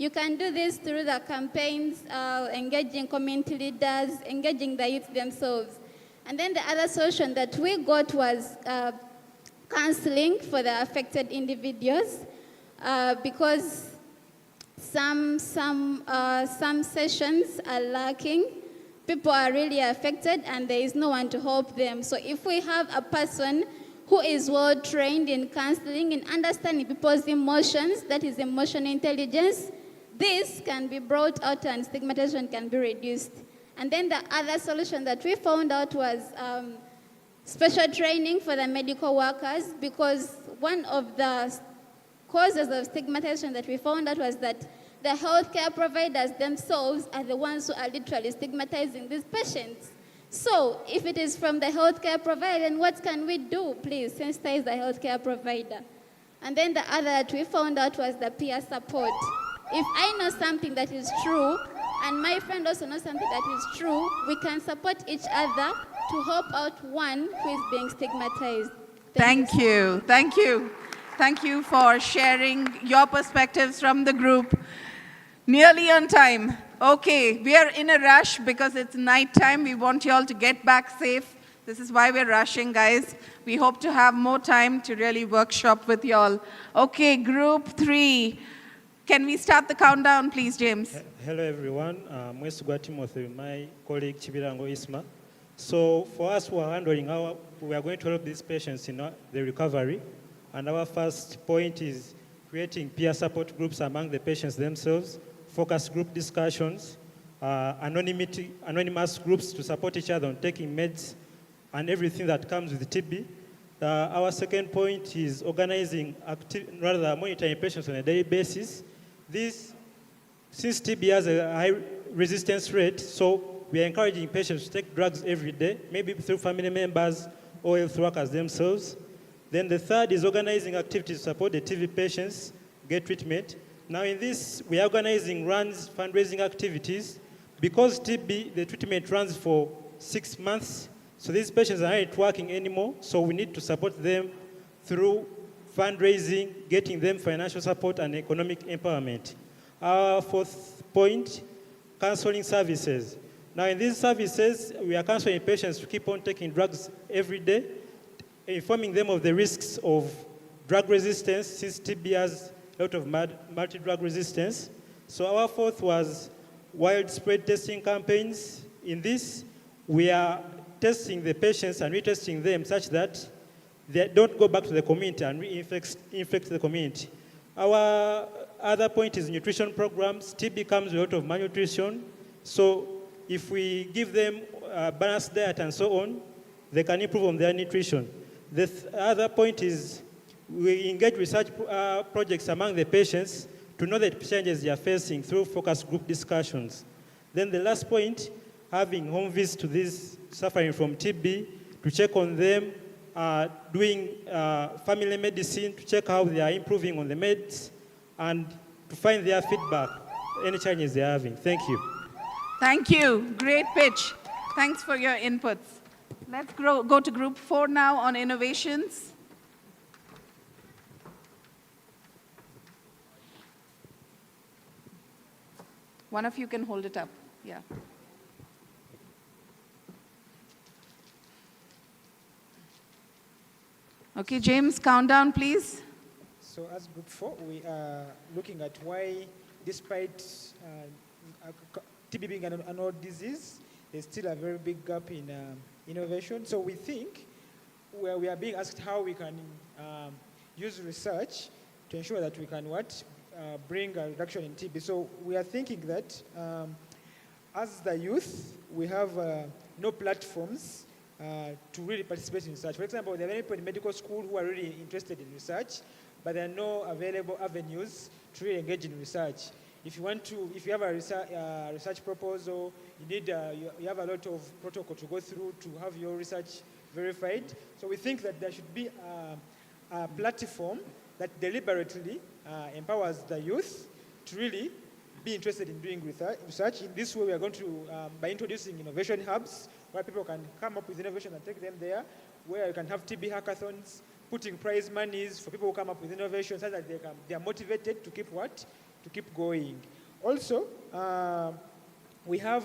You can do this through the campaigns, engaging community leaders, engaging the youth themselves. And then the other solution that we got was counseling for the affected individuals because some sessions are lacking. People are really affected and there is no one to help them. So if we have a person who is well trained in counseling and understanding people's emotions, that is emotional intelligence, this can be brought out and stigmatization can be reduced. And then the other solution that we found out was special training for the medical workers, because one of the causes of stigmatization that we found out was that the healthcare providers themselves are the ones who are literally stigmatizing these patients. So if it is from the healthcare provider, then what can we do? Please sensitize the healthcare provider. And then the other that we found out was the peer support. If I know something that is true, and my friend also knows something that is true, we can support each other to help out one who is being stigmatized. Thank you. Thank you. Thank you for sharing your perspectives from the group. Nearly on time. Okay, we are in a rush because it's night time. We want you all to get back safe. This is why we're rushing, guys. We hope to have more time to really workshop with you all. Okay, group 3. Can we start the countdown, please, James? Hello, everyone. Mwesugwa Timothy, my colleague Chibirango Isma. So for us who are handling we are going to help these patients in the recovery. And our first point is creating peer support groups among the patients themselves, focus group discussions, anonymous groups to support each other on taking meds and everything that comes with TB. Our second point is organizing, monitoring patients on a daily basis. This, since TB has a high resistance rate, so we are encouraging patients to take drugs every day, maybe through family members or health workers themselves. Then the third is organizing activities to support the TB patients get treatment. Now in this, we are organizing runs, fundraising activities. Because TB, the treatment runs for 6 months, so these patients are not working anymore, so we need to support them through fundraising, getting them financial support and economic empowerment. Our fourth point, counseling services. Now in these services, we are counseling patients to keep on taking drugs every day, informing them of the risks of drug resistance, since TB has a lot of multi-drug resistance. So our fourth was widespread testing campaigns. In this, we are testing the patients and retesting them such that they don't go back to the community and infect the community. Our other point is nutrition programs. TB comes with a lot of malnutrition. So if we give them a balanced diet and so on, they can improve on their nutrition. The other point is we engage research projects among the patients to know the challenges they are facing through focus group discussions. Then the last point, having home visits to these suffering from TB to check on them, doing family medicine to check how they are improving on the meds, and to find their feedback, any challenges they are having. Thank you. Thank you. Great pitch. Thanks for your inputs. Let's go to group 4 now on innovations. One of you can hold it up. Yeah. Okay, James, countdown, please. So as group 4, we are looking at why, despite TB being an unknown disease, there's still a very big gap in innovation. So we think we are being asked how we can use research to ensure that we can bring a reduction in TB. So we are thinking that as the youth, we have no platforms to really participate in research. For example, there are many people in medical school who are really interested in research, but there are no available avenues to really engage in research. If you have a research proposal, you have a lot of protocol to go through to have your research verified. So we think that there should be a platform that deliberately empowers the youth to really be interested in doing research. In this way, we are going to, by introducing innovation hubs, where people can come up with innovation and take them there, where you can have TB hackathons, putting prize monies for people who come up with innovation so that they are motivated to keep to keep going. Also, we have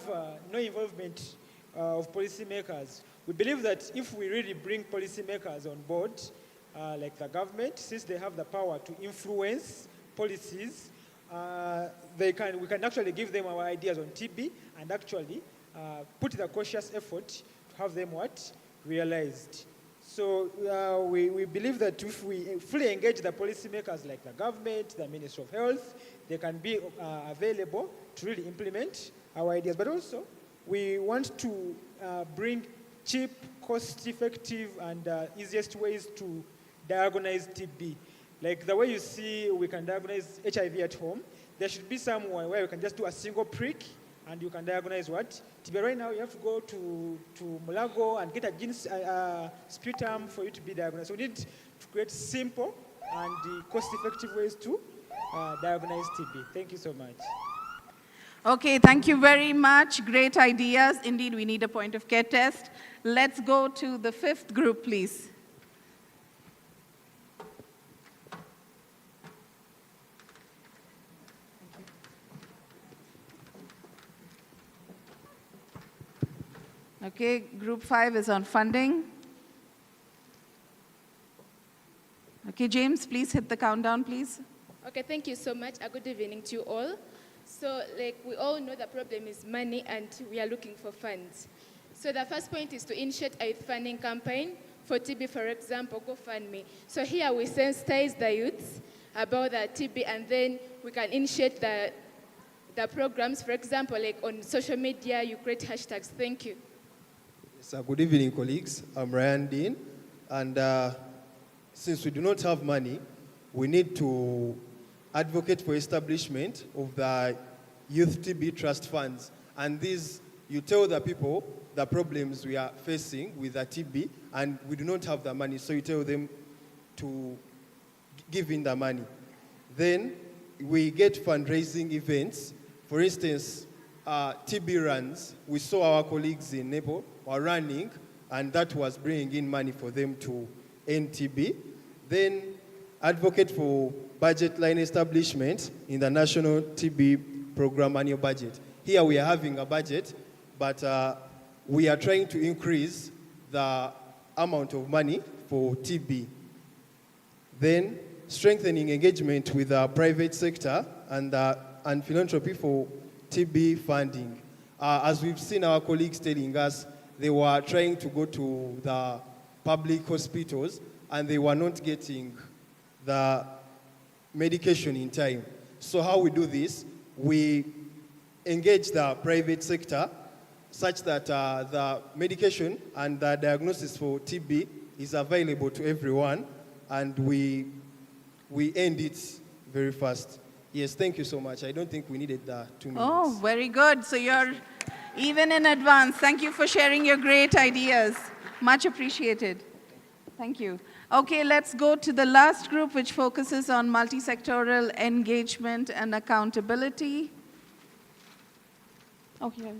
no involvement of policymakers. We believe that if we really bring policymakers on board, like the government, since they have the power to influence policies, we can actually give them our ideas on TB and actually put the cautious effort to have them realized. So we believe that if we fully engage the policymakers like the government, the Ministry of Health, they can be available to really implement our ideas. But also, we want to bring cheap, cost-effective, and easiest ways to diagnose TB. Like the way you see we can diagnose HIV at home, there should be somewhere where you can just do a single prick and you can diagnose what? TB. Right now, you have to go to Mulago and get a gene sputum for you to be diagnosed. So we need to create simple and cost-effective ways to diagnose TB. Thank you so much. Okay, thank you very much. Great ideas. Indeed, we need a point of care test. Let's go to the fifth group, please. Okay, group 5 is on funding. Okay, James, please hit the countdown, please. Okay, thank you so much. A good evening to you all. So, like, we all know the problem is money and we are looking for funds. So the first point is to initiate a youth funding campaign for TB, for example, GoFundMe. So here we sensitize the youths about the TB and then we can initiate the programs. For example, like on social media, you create hashtags. Thank you. So good evening, colleagues. I'm Ryan Dean, and since we do not have money, we need to advocate for establishment of the Youth TB Trust Funds. And these, you tell the people the problems we are facing with the TB, and we do not have the money, so you tell them to give in the money. Then we get fundraising events. For instance, TB runs. We saw our colleagues in Nepal were running, and that was bringing in money for them to end TB. Then advocate for budget line establishment in the National TB Program annual budget. Here we are having a budget, but we are trying to increase the amount of money for TB. Then strengthening engagement with the private sector and philanthropy for TB funding. As we've seen our colleagues telling us, they were trying to go to the public hospitals and they were not getting the medication in time. So how we do this, we engage the private sector such that the medication and the diagnosis for TB is available to everyone, and we end it very fast. Yes, thank you so much. I don't think we needed the 2 minutes. Oh, very good. So you're even in advance. Thank you for sharing your great ideas. Much appreciated. Thank you. Okay, let's go to the last group, which focuses on multisectoral engagement and accountability. Oh, here we go.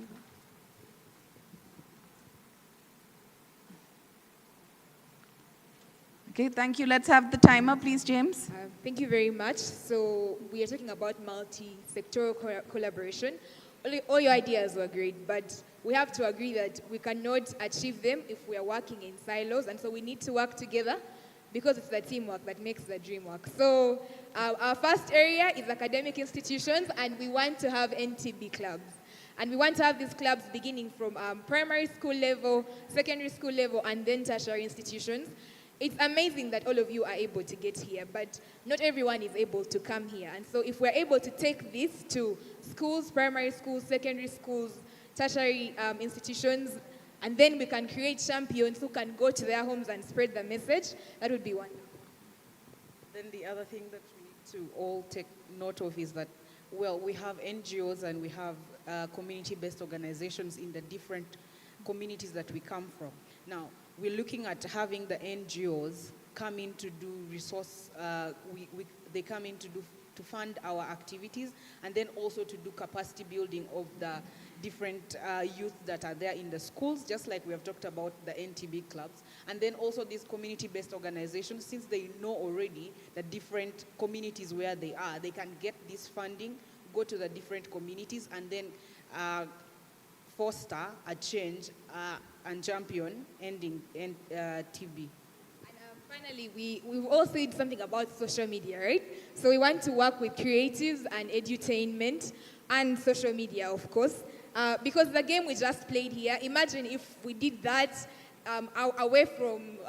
Okay, thank you. Let's have the timer, please, James. Thank you very much. So we are talking about multi-sectoral collaboration. All your ideas were great, but we have to agree that we cannot achieve them if we are working in silos, and so we need to work together because it's the teamwork that makes the dream work. So our first area is academic institutions, and we want to have NTB clubs. And we want to have these clubs beginning from primary school level, secondary school level, and then tertiary institutions. It's amazing that all of you are able to get here, but not everyone is able to come here. And so if we're able to take this to schools, primary schools, secondary schools, tertiary institutions, and then we can create champions who can go to their homes and spread the message, that would be wonderful. Then the other thing that we need to all take note of is that, well, we have NGOs and we have community-based organizations in the different communities that we come from. Now, we're looking at having the NGOs come in to do resource, they come in to fund our activities, and then also to do capacity building of the different youth that are there in the schools, just like we have talked about the NTB clubs. And then also these community-based organizations, since they know already the different communities where they are, they can get this funding, go to the different communities, and then foster a change and champion ending TB. And Finally, we've all said something about social media, right? So we want to work with creatives and edutainment and social media, of course. Because the game we just played here, imagine if we did that away from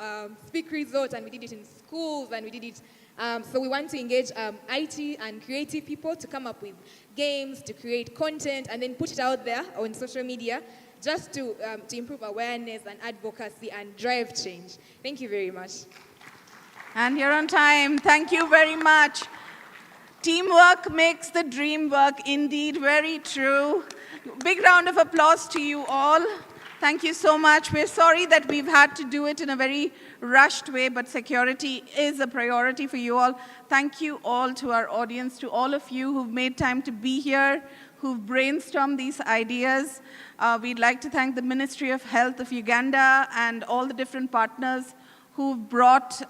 Speak Resort, and we did it in schools, and we did it. So we want to engage IT and creative people to come up with games, to create content, and then put it out there on social media, just to improve awareness and advocacy and drive change. Thank you very much. And you're on time. Thank you very much. Teamwork makes the dream work. Indeed, very true. Big round of applause to you all. Thank you so much. We're sorry that we've had to do it in a very rushed way, but security is a priority for you all. Thank you all to our audience, to all of you who've made time to be here, who've brainstormed these ideas. We'd like to thank the Ministry of Health of Uganda and all the different partners who've brought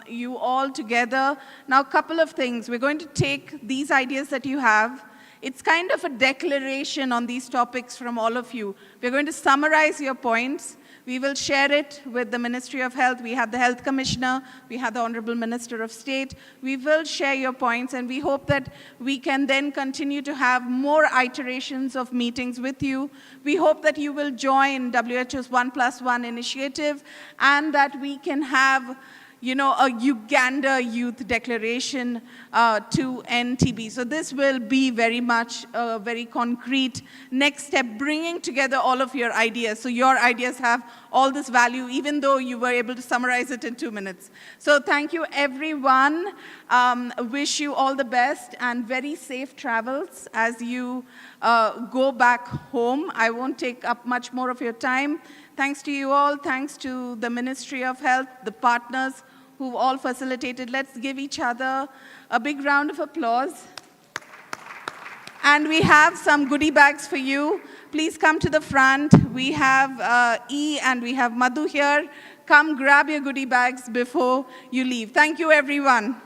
you all together. Now, a couple of things. We're going to take these ideas that you have. It's kind of a declaration on these topics from all of you. We're going to summarize your points. We will share it with the Ministry of Health. We have the Health Commissioner. We have the Honorable Minister of State. We will share your points, and we hope that we can then continue to have more iterations of meetings with you. We hope that you will join WHO's 1+1 initiative, and that we can have a Uganda Youth Declaration to end TB. So this will be very much a very concrete next step, bringing together all of your ideas. So your ideas have all this value, even though you were able to summarize it in 2 minutes. So thank you, everyone. Wish you all the best and very safe travels as you go back home. I won't take up much more of your time. Thanks to you all. Thanks to the Ministry of Health, the partners who've all facilitated. Let's give each other a big round of applause. And we have some goodie bags for you. Please come to the front. We have E and we have Madhu here. Come grab your goodie bags before you leave. Thank you, everyone.